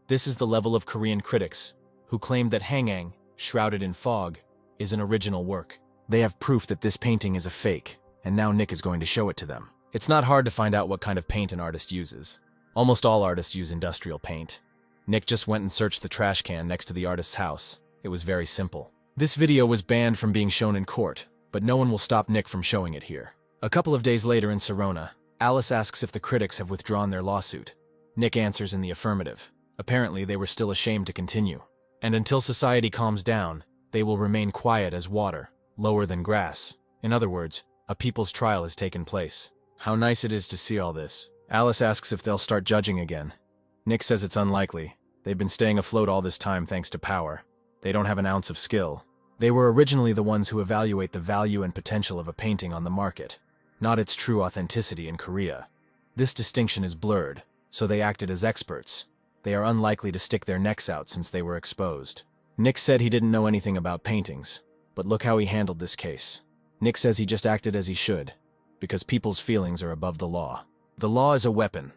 this is the level of Korean critics who claimed that Hangang, shrouded in fog, is an original work. They have proof that this painting is a fake, and now Nick is going to show it to them. It's not hard to find out what kind of paint an artist uses. Almost all artists use industrial paint. Nick just went and searched the trash can next to the artist's house. It was very simple. This video was banned from being shown in court, but no one will stop Nick from showing it here. A couple of days later in Sirona, Alice asks if the critics have withdrawn their lawsuit. Nick answers in the affirmative. Apparently, they were still ashamed to continue. And until society calms down, they will remain quiet as water, lower than grass. In other words, a people's trial has taken place. How nice it is to see all this. Alice asks if they'll start judging again. Nick says it's unlikely. They've been staying afloat all this time thanks to power. They don't have an ounce of skill. They were originally the ones who evaluate the value and potential of a painting on the market, not its true authenticity in Korea. This distinction is blurred, so they acted as experts. They are unlikely to stick their necks out since they were exposed. Nick said he didn't know anything about paintings, but look how he handled this case. Nick says he just acted as he should, because people's feelings are above the law. The law is a weapon,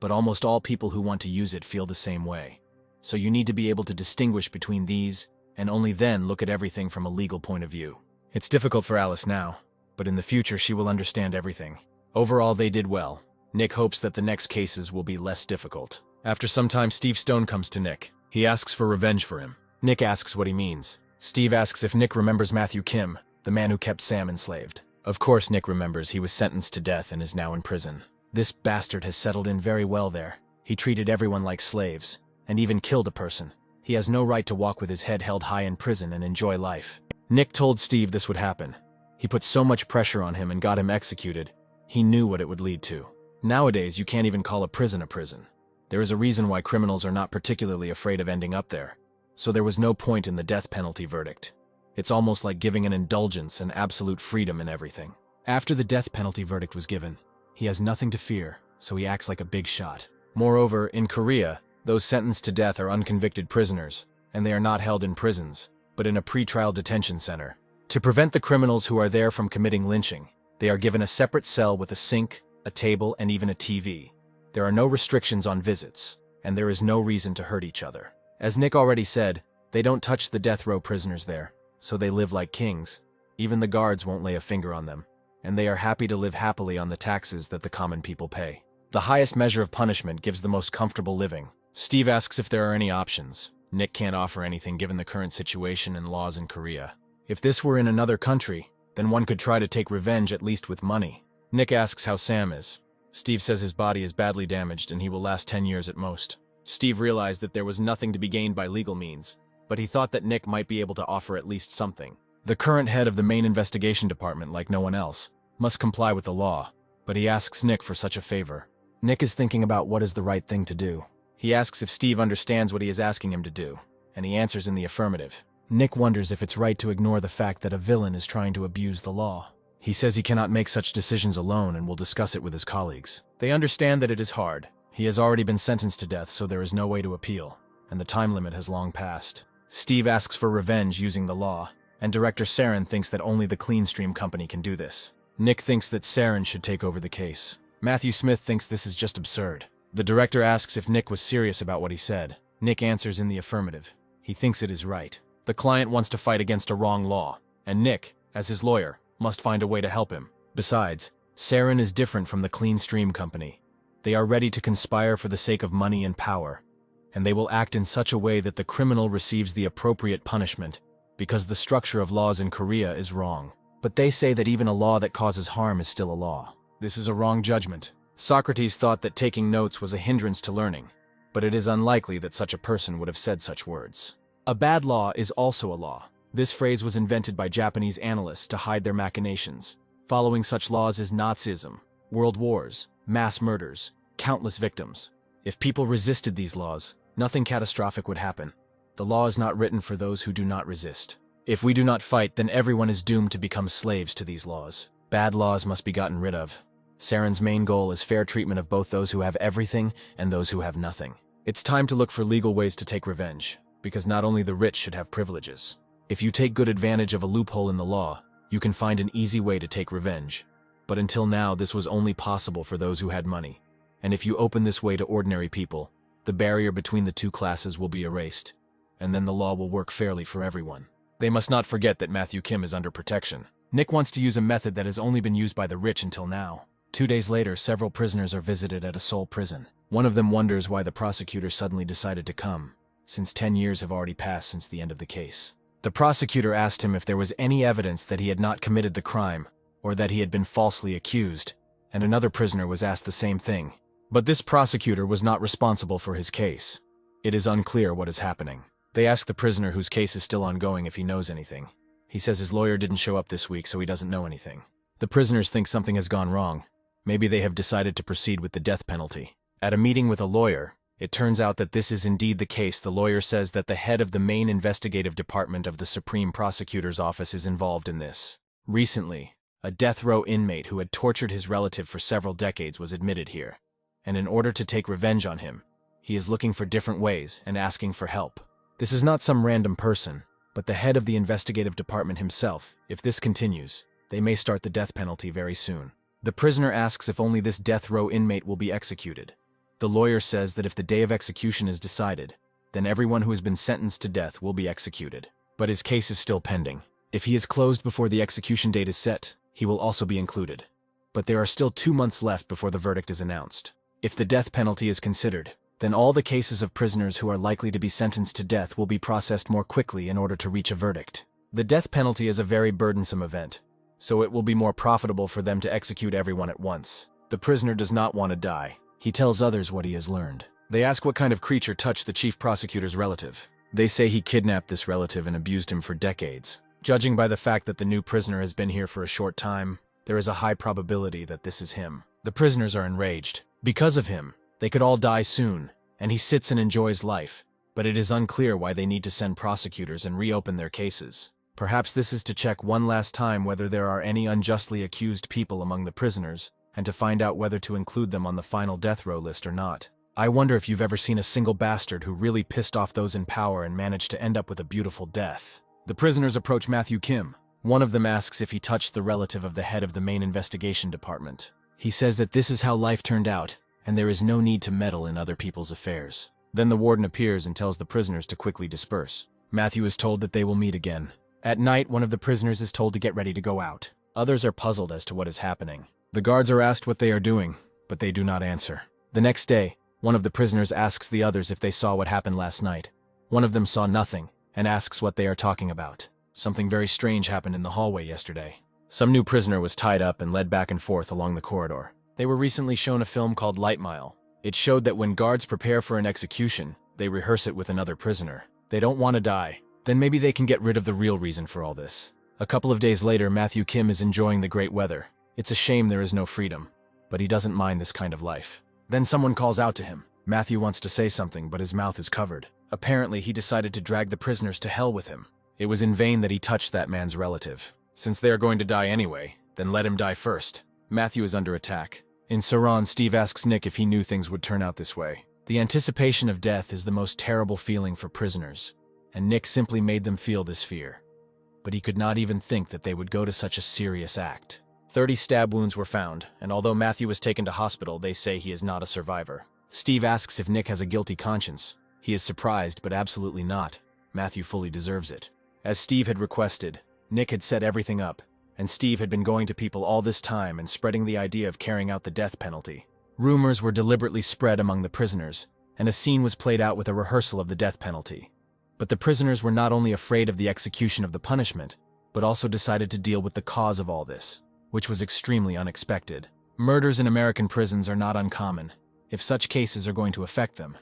but almost all people who want to use it feel the same way. So you need to be able to distinguish between these, and only then look at everything from a legal point of view. It's difficult for Alice now, but in the future she will understand everything. Overall, they did well. Nick hopes that the next cases will be less difficult. After some time, Steve Stone comes to Nick. He asks for revenge for him. Nick asks what he means. Steve asks if Nick remembers Matthew Kim, the man who kept Sam enslaved. Of course Nick remembers. He was sentenced to death and is now in prison. This bastard has settled in very well there. He treated everyone like slaves, and even killed a person. He has no right to walk with his head held high in prison and enjoy life. Nick told Steve this would happen. He put so much pressure on him and got him executed. He knew what it would lead to. Nowadays, you can't even call a prison a prison. There is a reason why criminals are not particularly afraid of ending up there. So there was no point in the death penalty verdict. It's almost like giving an indulgence and absolute freedom in everything. After the death penalty verdict was given, he has nothing to fear, so he acts like a big shot. Moreover, in Korea, those sentenced to death are unconvicted prisoners, and they are not held in prisons, but in a pretrial detention center. To prevent the criminals who are there from committing lynching, they are given a separate cell with a sink, a table, and even a TV. There are no restrictions on visits, and there is no reason to hurt each other. As Nick already said, they don't touch the death row prisoners there, so they live like kings. Even the guards won't lay a finger on them, and they are happy to live happily on the taxes that the common people pay. The highest measure of punishment gives the most comfortable living. Steve asks if there are any options. Nick can't offer anything given the current situation and laws in Korea. If this were in another country, then one could try to take revenge at least with money. Nick asks how Sam is. Steve says his body is badly damaged and he will last 10 years at most. Steve realized that there was nothing to be gained by legal means, but he thought that Nick might be able to offer at least something. The current head of the main investigation department, like no one else, must comply with the law, but he asks Nick for such a favor. Nick is thinking about what is the right thing to do. He asks if Steve understands what he is asking him to do, and he answers in the affirmative. Nick wonders if it's right to ignore the fact that a villain is trying to abuse the law. He says he cannot make such decisions alone and will discuss it with his colleagues. They understand that it is hard. He has already been sentenced to death, so there is no way to appeal, and the time limit has long passed. Steve asks for revenge using the law, and director Saren thinks that only the Clean Stream Company can do this. Nick thinks that Saren should take over the case. Matthew Smith thinks this is just absurd. The director asks if Nick was serious about what he said. Nick answers in the affirmative. He thinks it is right. The client wants to fight against a wrong law, and Nick, as his lawyer, must find a way to help him. Besides, Saren is different from the Clean Stream Company. They are ready to conspire for the sake of money and power, and they will act in such a way that the criminal receives the appropriate punishment, because the structure of laws in Korea is wrong. But they say that even a law that causes harm is still a law. This is a wrong judgment. Socrates thought that taking notes was a hindrance to learning, but it is unlikely that such a person would have said such words. A bad law is also a law. This phrase was invented by Japanese analysts to hide their machinations. Following such laws is Nazism, world wars, mass murders, countless victims. If people resisted these laws, nothing catastrophic would happen. The law is not written for those who do not resist. If we do not fight, then everyone is doomed to become slaves to these laws. Bad laws must be gotten rid of. Saren's main goal is fair treatment of both those who have everything and those who have nothing. It's time to look for legal ways to take revenge, because not only the rich should have privileges. If you take good advantage of a loophole in the law, you can find an easy way to take revenge. But until now, this was only possible for those who had money. And if you open this way to ordinary people, the barrier between the two classes will be erased, and then the law will work fairly for everyone. They must not forget that Matthew Kim is under protection. Nick wants to use a method that has only been used by the rich until now. 2 days later, several prisoners are visited at a Seoul prison. One of them wonders why the prosecutor suddenly decided to come, since 10 years have already passed since the end of the case. The prosecutor asked him if there was any evidence that he had not committed the crime, or that he had been falsely accused, and another prisoner was asked the same thing. But this prosecutor was not responsible for his case. It is unclear what is happening. They ask the prisoner whose case is still ongoing if he knows anything. He says his lawyer didn't show up this week, so he doesn't know anything. The prisoners think something has gone wrong. Maybe they have decided to proceed with the death penalty. At a meeting with a lawyer, it turns out that this is indeed the case. The lawyer says that the head of the main investigative department of the Supreme Prosecutor's Office is involved in this. Recently, a death row inmate who had tortured his relative for several decades was admitted here. And in order to take revenge on him, he is looking for different ways and asking for help. This is not some random person, but the head of the investigative department himself. If this continues, they may start the death penalty very soon. The prisoner asks if only this death row inmate will be executed. The lawyer says that if the day of execution is decided, then everyone who has been sentenced to death will be executed. But his case is still pending. If he is closed before the execution date is set, he will also be included. But there are still 2 months left before the verdict is announced. If the death penalty is considered, then all the cases of prisoners who are likely to be sentenced to death will be processed more quickly in order to reach a verdict. The death penalty is a very burdensome event, so it will be more profitable for them to execute everyone at once. The prisoner does not want to die. He tells others what he has learned. They ask what kind of creature touched the chief prosecutor's relative. They say he kidnapped this relative and abused him for decades. Judging by the fact that the new prisoner has been here for a short time, there is a high probability that this is him. The prisoners are enraged. Because of him, they could all die soon, and he sits and enjoys life, but it is unclear why they need to send prosecutors and reopen their cases. Perhaps this is to check one last time whether there are any unjustly accused people among the prisoners, and to find out whether to include them on the final death row list or not. I wonder if you've ever seen a single bastard who really pissed off those in power and managed to end up with a beautiful death. The prisoners approach Matthew Kim. One of them asks if he touched the relative of the head of the main investigation department. He says that this is how life turned out, and there is no need to meddle in other people's affairs. Then the warden appears and tells the prisoners to quickly disperse. Matthew is told that they will meet again. At night, one of the prisoners is told to get ready to go out. Others are puzzled as to what is happening. The guards are asked what they are doing, but they do not answer. The next day, one of the prisoners asks the others if they saw what happened last night. One of them saw nothing, and asks what they are talking about. Something very strange happened in the hallway yesterday. Some new prisoner was tied up and led back and forth along the corridor. They were recently shown a film called Light Mile. It showed that when guards prepare for an execution, they rehearse it with another prisoner. They don't want to die. Then maybe they can get rid of the real reason for all this. A couple of days later, Matthew Kim is enjoying the great weather. It's a shame there is no freedom, but he doesn't mind this kind of life. Then someone calls out to him. Matthew wants to say something, but his mouth is covered. Apparently, he decided to drag the prisoners to hell with him. It was in vain that he touched that man's relative. Since they are going to die anyway, then let him die first. Matthew is under attack. In Saran, Steve asks Nick if he knew things would turn out this way. The anticipation of death is the most terrible feeling for prisoners, and Nick simply made them feel this fear. But he could not even think that they would go to such a serious act. 30 stab wounds were found, and although Matthew was taken to hospital, they say he is not a survivor. Steve asks if Nick has a guilty conscience. He is surprised, but absolutely not. Matthew fully deserves it. As Steve had requested, Nick had set everything up, and Steve had been going to people all this time and spreading the idea of carrying out the death penalty. Rumors were deliberately spread among the prisoners, and a scene was played out with a rehearsal of the death penalty. But the prisoners were not only afraid of the execution of the punishment, but also decided to deal with the cause of all this, which was extremely unexpected. Murders in American prisons are not uncommon. If such cases are going to affect them,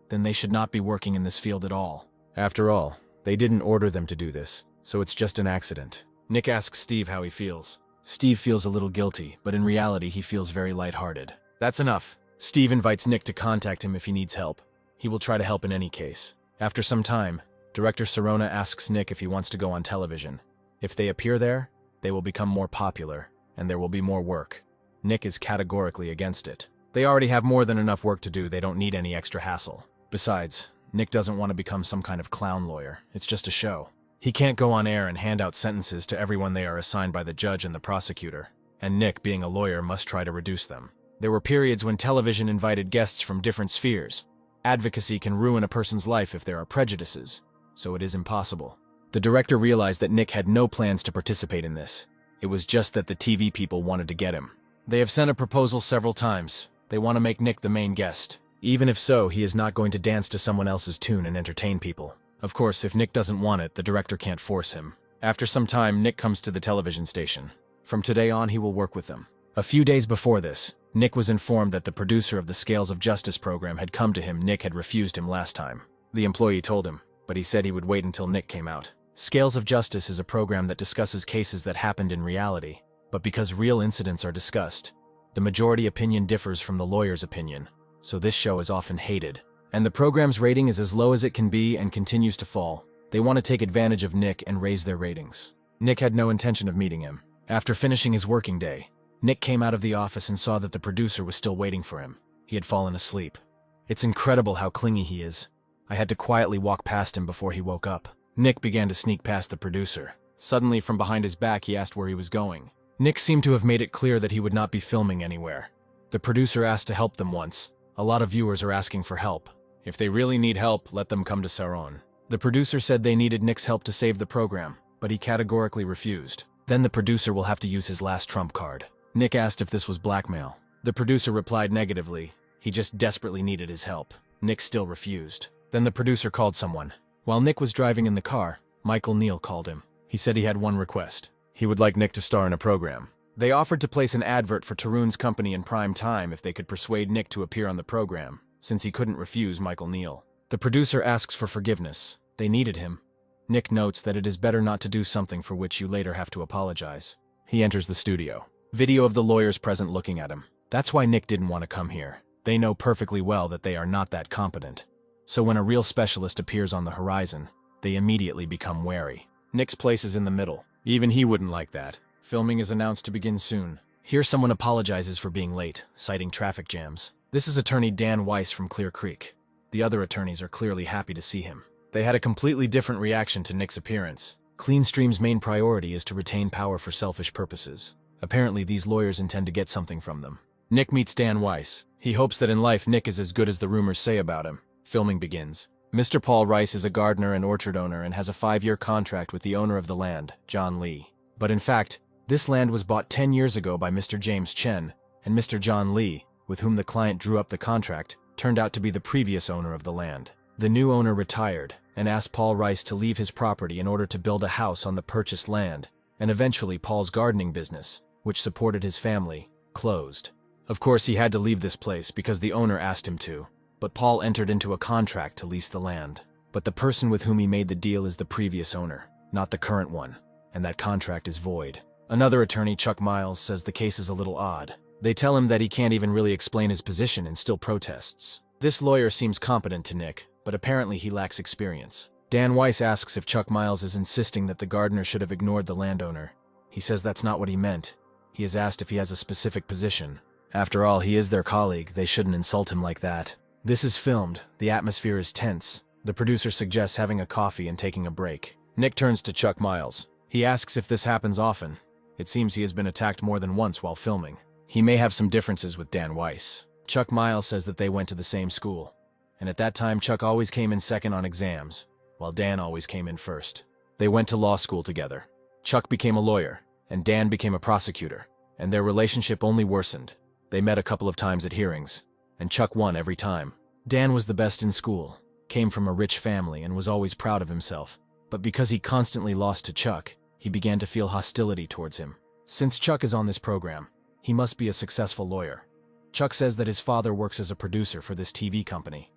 then they should not be working in this field at all. After all, they didn't order them to do this, so it's just an accident. Nick asks Steve how he feels. Steve feels a little guilty, but in reality he feels very lighthearted. That's enough. Steve invites Nick to contact him if he needs help. He will try to help in any case. After some time, Director Sarona asks Nick if he wants to go on television. If they appear there, they will become more popular, and there will be more work. Nick is categorically against it. They already have more than enough work to do, they don't need any extra hassle. Besides, Nick doesn't want to become some kind of clown lawyer. It's just a show. He can't go on air and hand out sentences to everyone they are assigned by the judge and the prosecutor, and Nick, being a lawyer, must try to reduce them. There were periods when television invited guests from different spheres. Advocacy can ruin a person's life if there are prejudices, so it is impossible. The director realized that Nick had no plans to participate in this. It was just that the TV people wanted to get him. They have sent a proposal several times. They want to make Nick the main guest. Even if so, he is not going to dance to someone else's tune and entertain people. Of course, if Nick doesn't want it, the director can't force him. After some time, Nick comes to the television station. From today on, he will work with them. A few days before this, Nick was informed that the producer of the Scales of Justice program had come to him. Nick had refused him last time. The employee told him, but he said he would wait until Nick came out. Scales of Justice is a program that discusses cases that happened in reality, but because real incidents are discussed, the majority opinion differs from the lawyer's opinion, so this show is often hated. And the program's rating is as low as it can be and continues to fall. They want to take advantage of Nick and raise their ratings. Nick had no intention of meeting him. After finishing his working day, Nick came out of the office and saw that the producer was still waiting for him. He had fallen asleep. It's incredible how clingy he is. I had to quietly walk past him before he woke up. Nick began to sneak past the producer. Suddenly, from behind his back, he asked where he was going. Nick seemed to have made it clear that he would not be filming anywhere. The producer asked to help them once. A lot of viewers are asking for help. If they really need help, let them come to Saron. The producer said they needed Nick's help to save the program, but he categorically refused. Then the producer will have to use his last trump card. Nick asked if this was blackmail. The producer replied negatively. He just desperately needed his help. Nick still refused. Then the producer called someone. While Nick was driving in the car, Michael Neal called him. He said he had one request. He would like Nick to star in a program. They offered to place an advert for Tarun's company in prime time if they could persuade Nick to appear on the program, since he couldn't refuse Michael Neal. The producer asks for forgiveness. They needed him. Nick notes that it is better not to do something for which you later have to apologize. He enters the studio. Video of the lawyers present looking at him. That's why Nick didn't want to come here. They know perfectly well that they are not that competent. So when a real specialist appears on the horizon, they immediately become wary. Nick's place is in the middle. Even he wouldn't like that. Filming is announced to begin soon. Here someone apologizes for being late, citing traffic jams. This is attorney Dan Weiss from Clear Creek. The other attorneys are clearly happy to see him. They had a completely different reaction to Nick's appearance. Cleanstream's main priority is to retain power for selfish purposes. Apparently these lawyers intend to get something from them. Nick meets Dan Weiss. He hopes that in life Nick is as good as the rumors say about him. Filming begins. Mr. Paul Rice is a gardener and orchard owner and has a 5-year contract with the owner of the land, John Lee. But in fact, this land was bought 10 years ago by Mr. James Chen, and Mr. John Lee, with whom the client drew up the contract, turned out to be the previous owner of the land. The new owner retired and asked Paul Rice to leave his property in order to build a house on the purchased land, and eventually Paul's gardening business, which supported his family, closed. Of course, he had to leave this place because the owner asked him to. But Paul entered into a contract to lease the land. But the person with whom he made the deal is the previous owner, not the current one, and that contract is void. Another attorney, Chuck Miles, says the case is a little odd. They tell him that he can't even really explain his position and still protests. This lawyer seems competent to Nick, but apparently he lacks experience. Dan Weiss asks if Chuck Miles is insisting that the gardener should have ignored the landowner. He says that's not what he meant. He is asked if he has a specific position. After all, he is their colleague. They shouldn't insult him like that. This is filmed. The atmosphere is tense. The producer suggests having a coffee and taking a break. Nick turns to Chuck Miles. He asks if this happens often. It seems he has been attacked more than once while filming. He may have some differences with Dan Weiss. Chuck Miles says that they went to the same school. And at that time, Chuck always came in second on exams, while Dan always came in first. They went to law school together. Chuck became a lawyer, and Dan became a prosecutor, and their relationship only worsened. They met a couple of times at hearings, and Chuck won every time. Dan was the best in school, came from a rich family, and was always proud of himself. But because he constantly lost to Chuck, he began to feel hostility towards him. Since Chuck is on this program, he must be a successful lawyer. Chuck says that his father works as a producer for this TV company,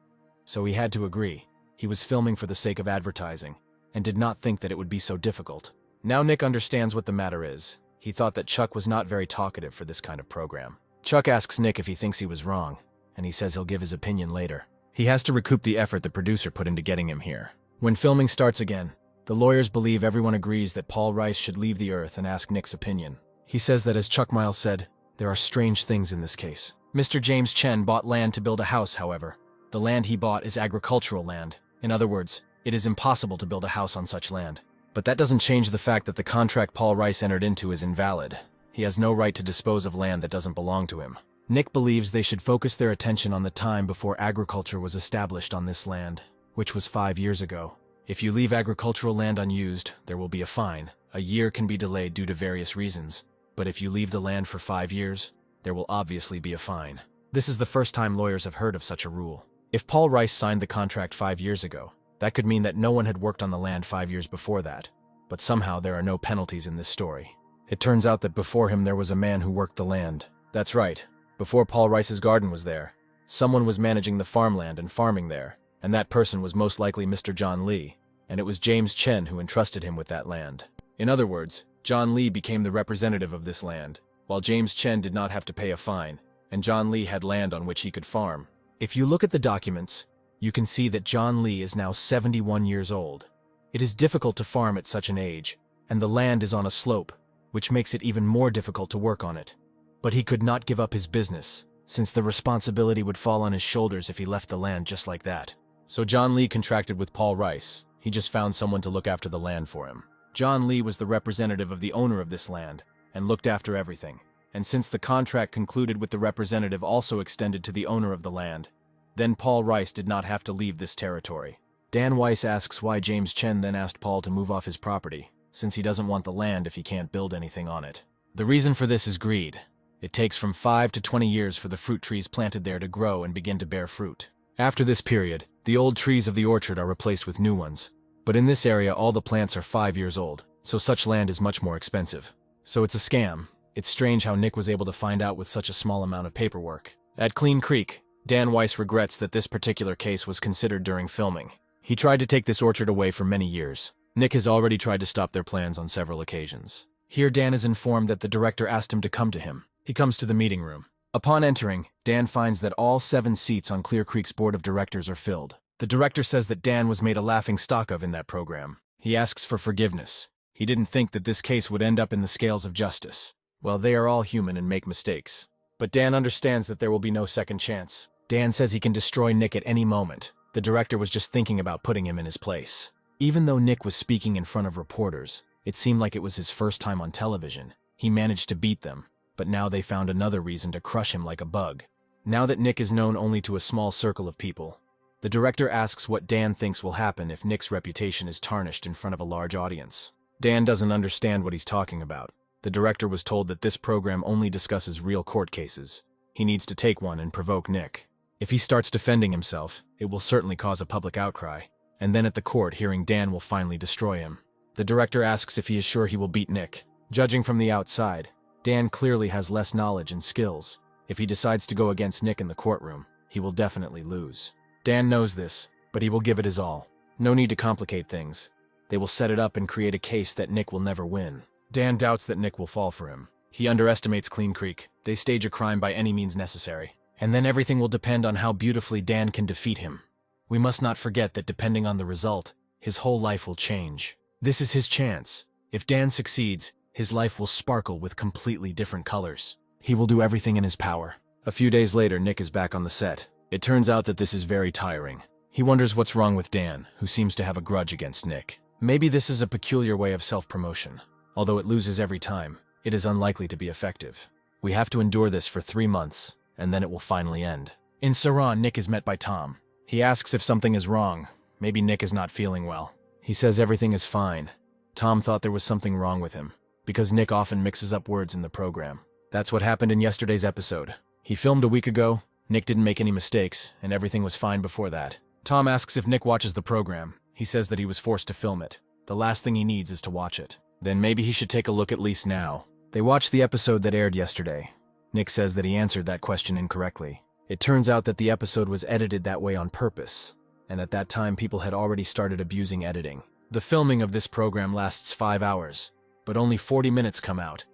so he had to agree. He was filming for the sake of advertising, and did not think that it would be so difficult. Now Nick understands what the matter is. He thought that Chuck was not very talkative for this kind of program. Chuck asks Nick if he thinks he was wrong, and he says he'll give his opinion later. He has to recoup the effort the producer put into getting him here. When filming starts again, the lawyers believe everyone agrees that Paul Rice should leave the earth and ask Nick's opinion. He says that, as Chuck Miles said, there are strange things in this case. Mr. James Chen bought land to build a house, however. The land he bought is agricultural land. In other words, it is impossible to build a house on such land. But that doesn't change the fact that the contract Paul Rice entered into is invalid. He has no right to dispose of land that doesn't belong to him. Nick believes they should focus their attention on the time before agriculture was established on this land, which was 5 years ago. If you leave agricultural land unused, there will be a fine. A year can be delayed due to various reasons, but if you leave the land for 5 years, there will obviously be a fine. This is the first time lawyers have heard of such a rule. If Paul Rice signed the contract 5 years ago, that could mean that no one had worked on the land 5 years before that, but somehow there are no penalties in this story. It turns out that before him there was a man who worked the land. That's right. Before Paul Rice's garden was there, someone was managing the farmland and farming there, and that person was most likely Mr. John Lee, and it was James Chen who entrusted him with that land. In other words, John Lee became the representative of this land, while James Chen did not have to pay a fine, and John Lee had land on which he could farm. If you look at the documents, you can see that John Lee is now 71 years old. It is difficult to farm at such an age, and the land is on a slope, which makes it even more difficult to work on it. But he could not give up his business, since the responsibility would fall on his shoulders if he left the land just like that. So John Lee contracted with Paul Rice. He just found someone to look after the land for him. John Lee was the representative of the owner of this land, and looked after everything. And since the contract concluded with the representative also extended to the owner of the land, then Paul Rice did not have to leave this territory. Dan Weiss asks why James Chen then asked Paul to move off his property, since he doesn't want the land if he can't build anything on it. The reason for this is greed. It takes from 5 to 20 years for the fruit trees planted there to grow and begin to bear fruit. After this period, the old trees of the orchard are replaced with new ones. But in this area, all the plants are 5 years old, so such land is much more expensive. So it's a scam. It's strange how Nick was able to find out with such a small amount of paperwork. At Clean Creek, Dan Weiss regrets that this particular case was considered during filming. He tried to take this orchard away for many years. Nick has already tried to stop their plans on several occasions. Here Dan is informed that the director asked him to come to him. He comes to the meeting room. Upon entering, Dan finds that all 7 seats on Clear Creek's board of directors are filled. The director says that Dan was made a laughing stock of in that program. He asks for forgiveness. He didn't think that this case would end up in the scales of justice. Well, they are all human and make mistakes. But Dan understands that there will be no second chance. Dan says he can destroy Nick at any moment. The director was just thinking about putting him in his place. Even though Nick was speaking in front of reporters, it seemed like it was his first time on television. He managed to beat them, but now they found another reason to crush him like a bug. Now that Nick is known only to a small circle of people, the director asks what Dan thinks will happen if Nick's reputation is tarnished in front of a large audience. Dan doesn't understand what he's talking about. The director was told that this program only discusses real court cases. He needs to take one and provoke Nick. If he starts defending himself, it will certainly cause a public outcry, and then at the court, hearing Dan will finally destroy him. The director asks if he is sure he will beat Nick. Judging from the outside, Dan clearly has less knowledge and skills. If he decides to go against Nick in the courtroom, he will definitely lose. Dan knows this, but he will give it his all. No need to complicate things. They will set it up and create a case that Nick will never win. Dan doubts that Nick will fall for him. He underestimates Clean Creek. They stage a crime by any means necessary. And then everything will depend on how beautifully Dan can defeat him. We must not forget that depending on the result, his whole life will change. This is his chance. If Dan succeeds, his life will sparkle with completely different colors. He will do everything in his power. A few days later, Nick is back on the set. It turns out that this is very tiring. He wonders what's wrong with Dan, who seems to have a grudge against Nick. Maybe this is a peculiar way of self-promotion. Although it loses every time, it is unlikely to be effective. We have to endure this for 3 months, and then it will finally end. In Saran, Nick is met by Tom. He asks if something is wrong. Maybe Nick is not feeling well. He says everything is fine. Tom thought there was something wrong with him, because Nick often mixes up words in the program. That's what happened in yesterday's episode. He filmed a week ago, Nick didn't make any mistakes, and everything was fine before that. Tom asks if Nick watches the program. He says that he was forced to film it. The last thing he needs is to watch it. Then maybe he should take a look at least now. They watched the episode that aired yesterday. Nick says that he answered that question incorrectly. It turns out that the episode was edited that way on purpose, and at that time people had already started abusing editing. The filming of this program lasts 5 hours, but only 40 minutes come out,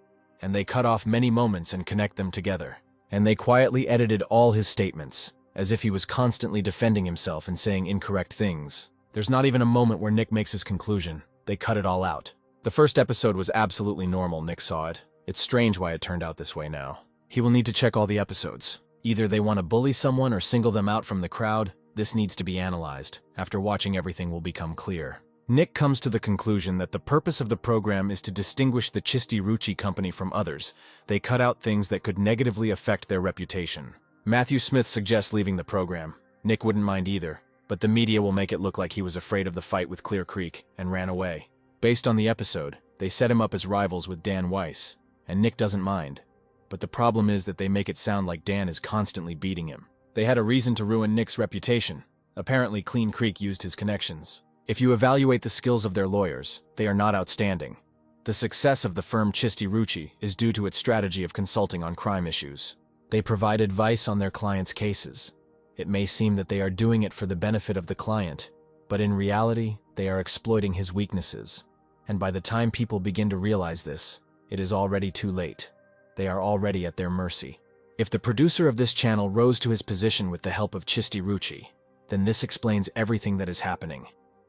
and they cut off many moments and connect them together. And they quietly edited all his statements, as if he was constantly defending himself and saying incorrect things. There's not even a moment where Nick makes his conclusion. They cut it all out. The first episode was absolutely normal, Nick saw it. It's strange why it turned out this way now. He will need to check all the episodes. Either they want to bully someone or single them out from the crowd. This needs to be analyzed. After watching everything will become clear. Nick comes to the conclusion that the purpose of the program is to distinguish the Chisti Ruchi company from others. They cut out things that could negatively affect their reputation. Matthew Smith suggests leaving the program. Nick wouldn't mind either, but the media will make it look like he was afraid of the fight with Clear Creek and ran away. Based on the episode, they set him up as rivals with Dan Weiss, and Nick doesn't mind. But the problem is that they make it sound like Dan is constantly beating him. They had a reason to ruin Nick's reputation. Apparently, Clean Creek used his connections. If you evaluate the skills of their lawyers, they are not outstanding. The success of the firm Chisti Ruchi is due to its strategy of consulting on crime issues. They provide advice on their clients' cases. It may seem that they are doing it for the benefit of the client, but in reality, they are exploiting his weaknesses. And by the time people begin to realize this, it is already too late. They are already at their mercy. If the producer of this channel rose to his position with the help of Chisti Ruchi, then this explains everything that is happening.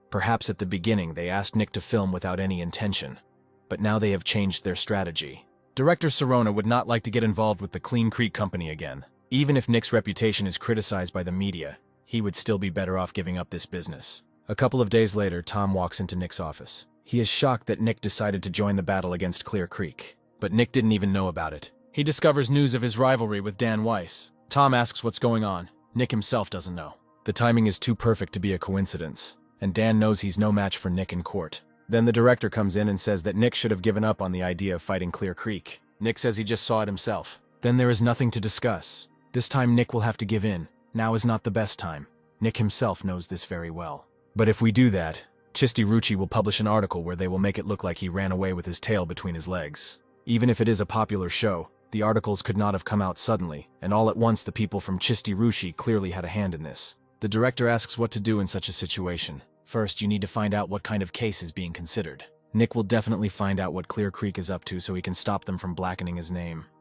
Perhaps at the beginning they asked Nick to film without any intention, but now they have changed their strategy. Director Serona would not like to get involved with the Clean Creek company again. Even if Nick's reputation is criticized by the media, he would still be better off giving up this business. A couple of days later, Tom walks into Nick's office. He is shocked that Nick decided to join the battle against Clear Creek, but Nick didn't even know about it. He discovers news of his rivalry with Dan Weiss. Tom asks what's going on. Nick himself doesn't know. The timing is too perfect to be a coincidence, and Dan knows he's no match for Nick in court. Then the director comes in and says that Nick should have given up on the idea of fighting Clear Creek. Nick says he just saw it himself. Then there is nothing to discuss. This time Nick will have to give in. Now is not the best time. Nick himself knows this very well. But if we do that, Chisti Ruchi will publish an article where they will make it look like he ran away with his tail between his legs. Even if it is a popular show, the articles could not have come out suddenly, and all at once the people from Chisti Ruchi clearly had a hand in this. The director asks what to do in such a situation. First, you need to find out what kind of case is being considered. Nick will definitely find out what Clear Creek is up to so he can stop them from blackening his name.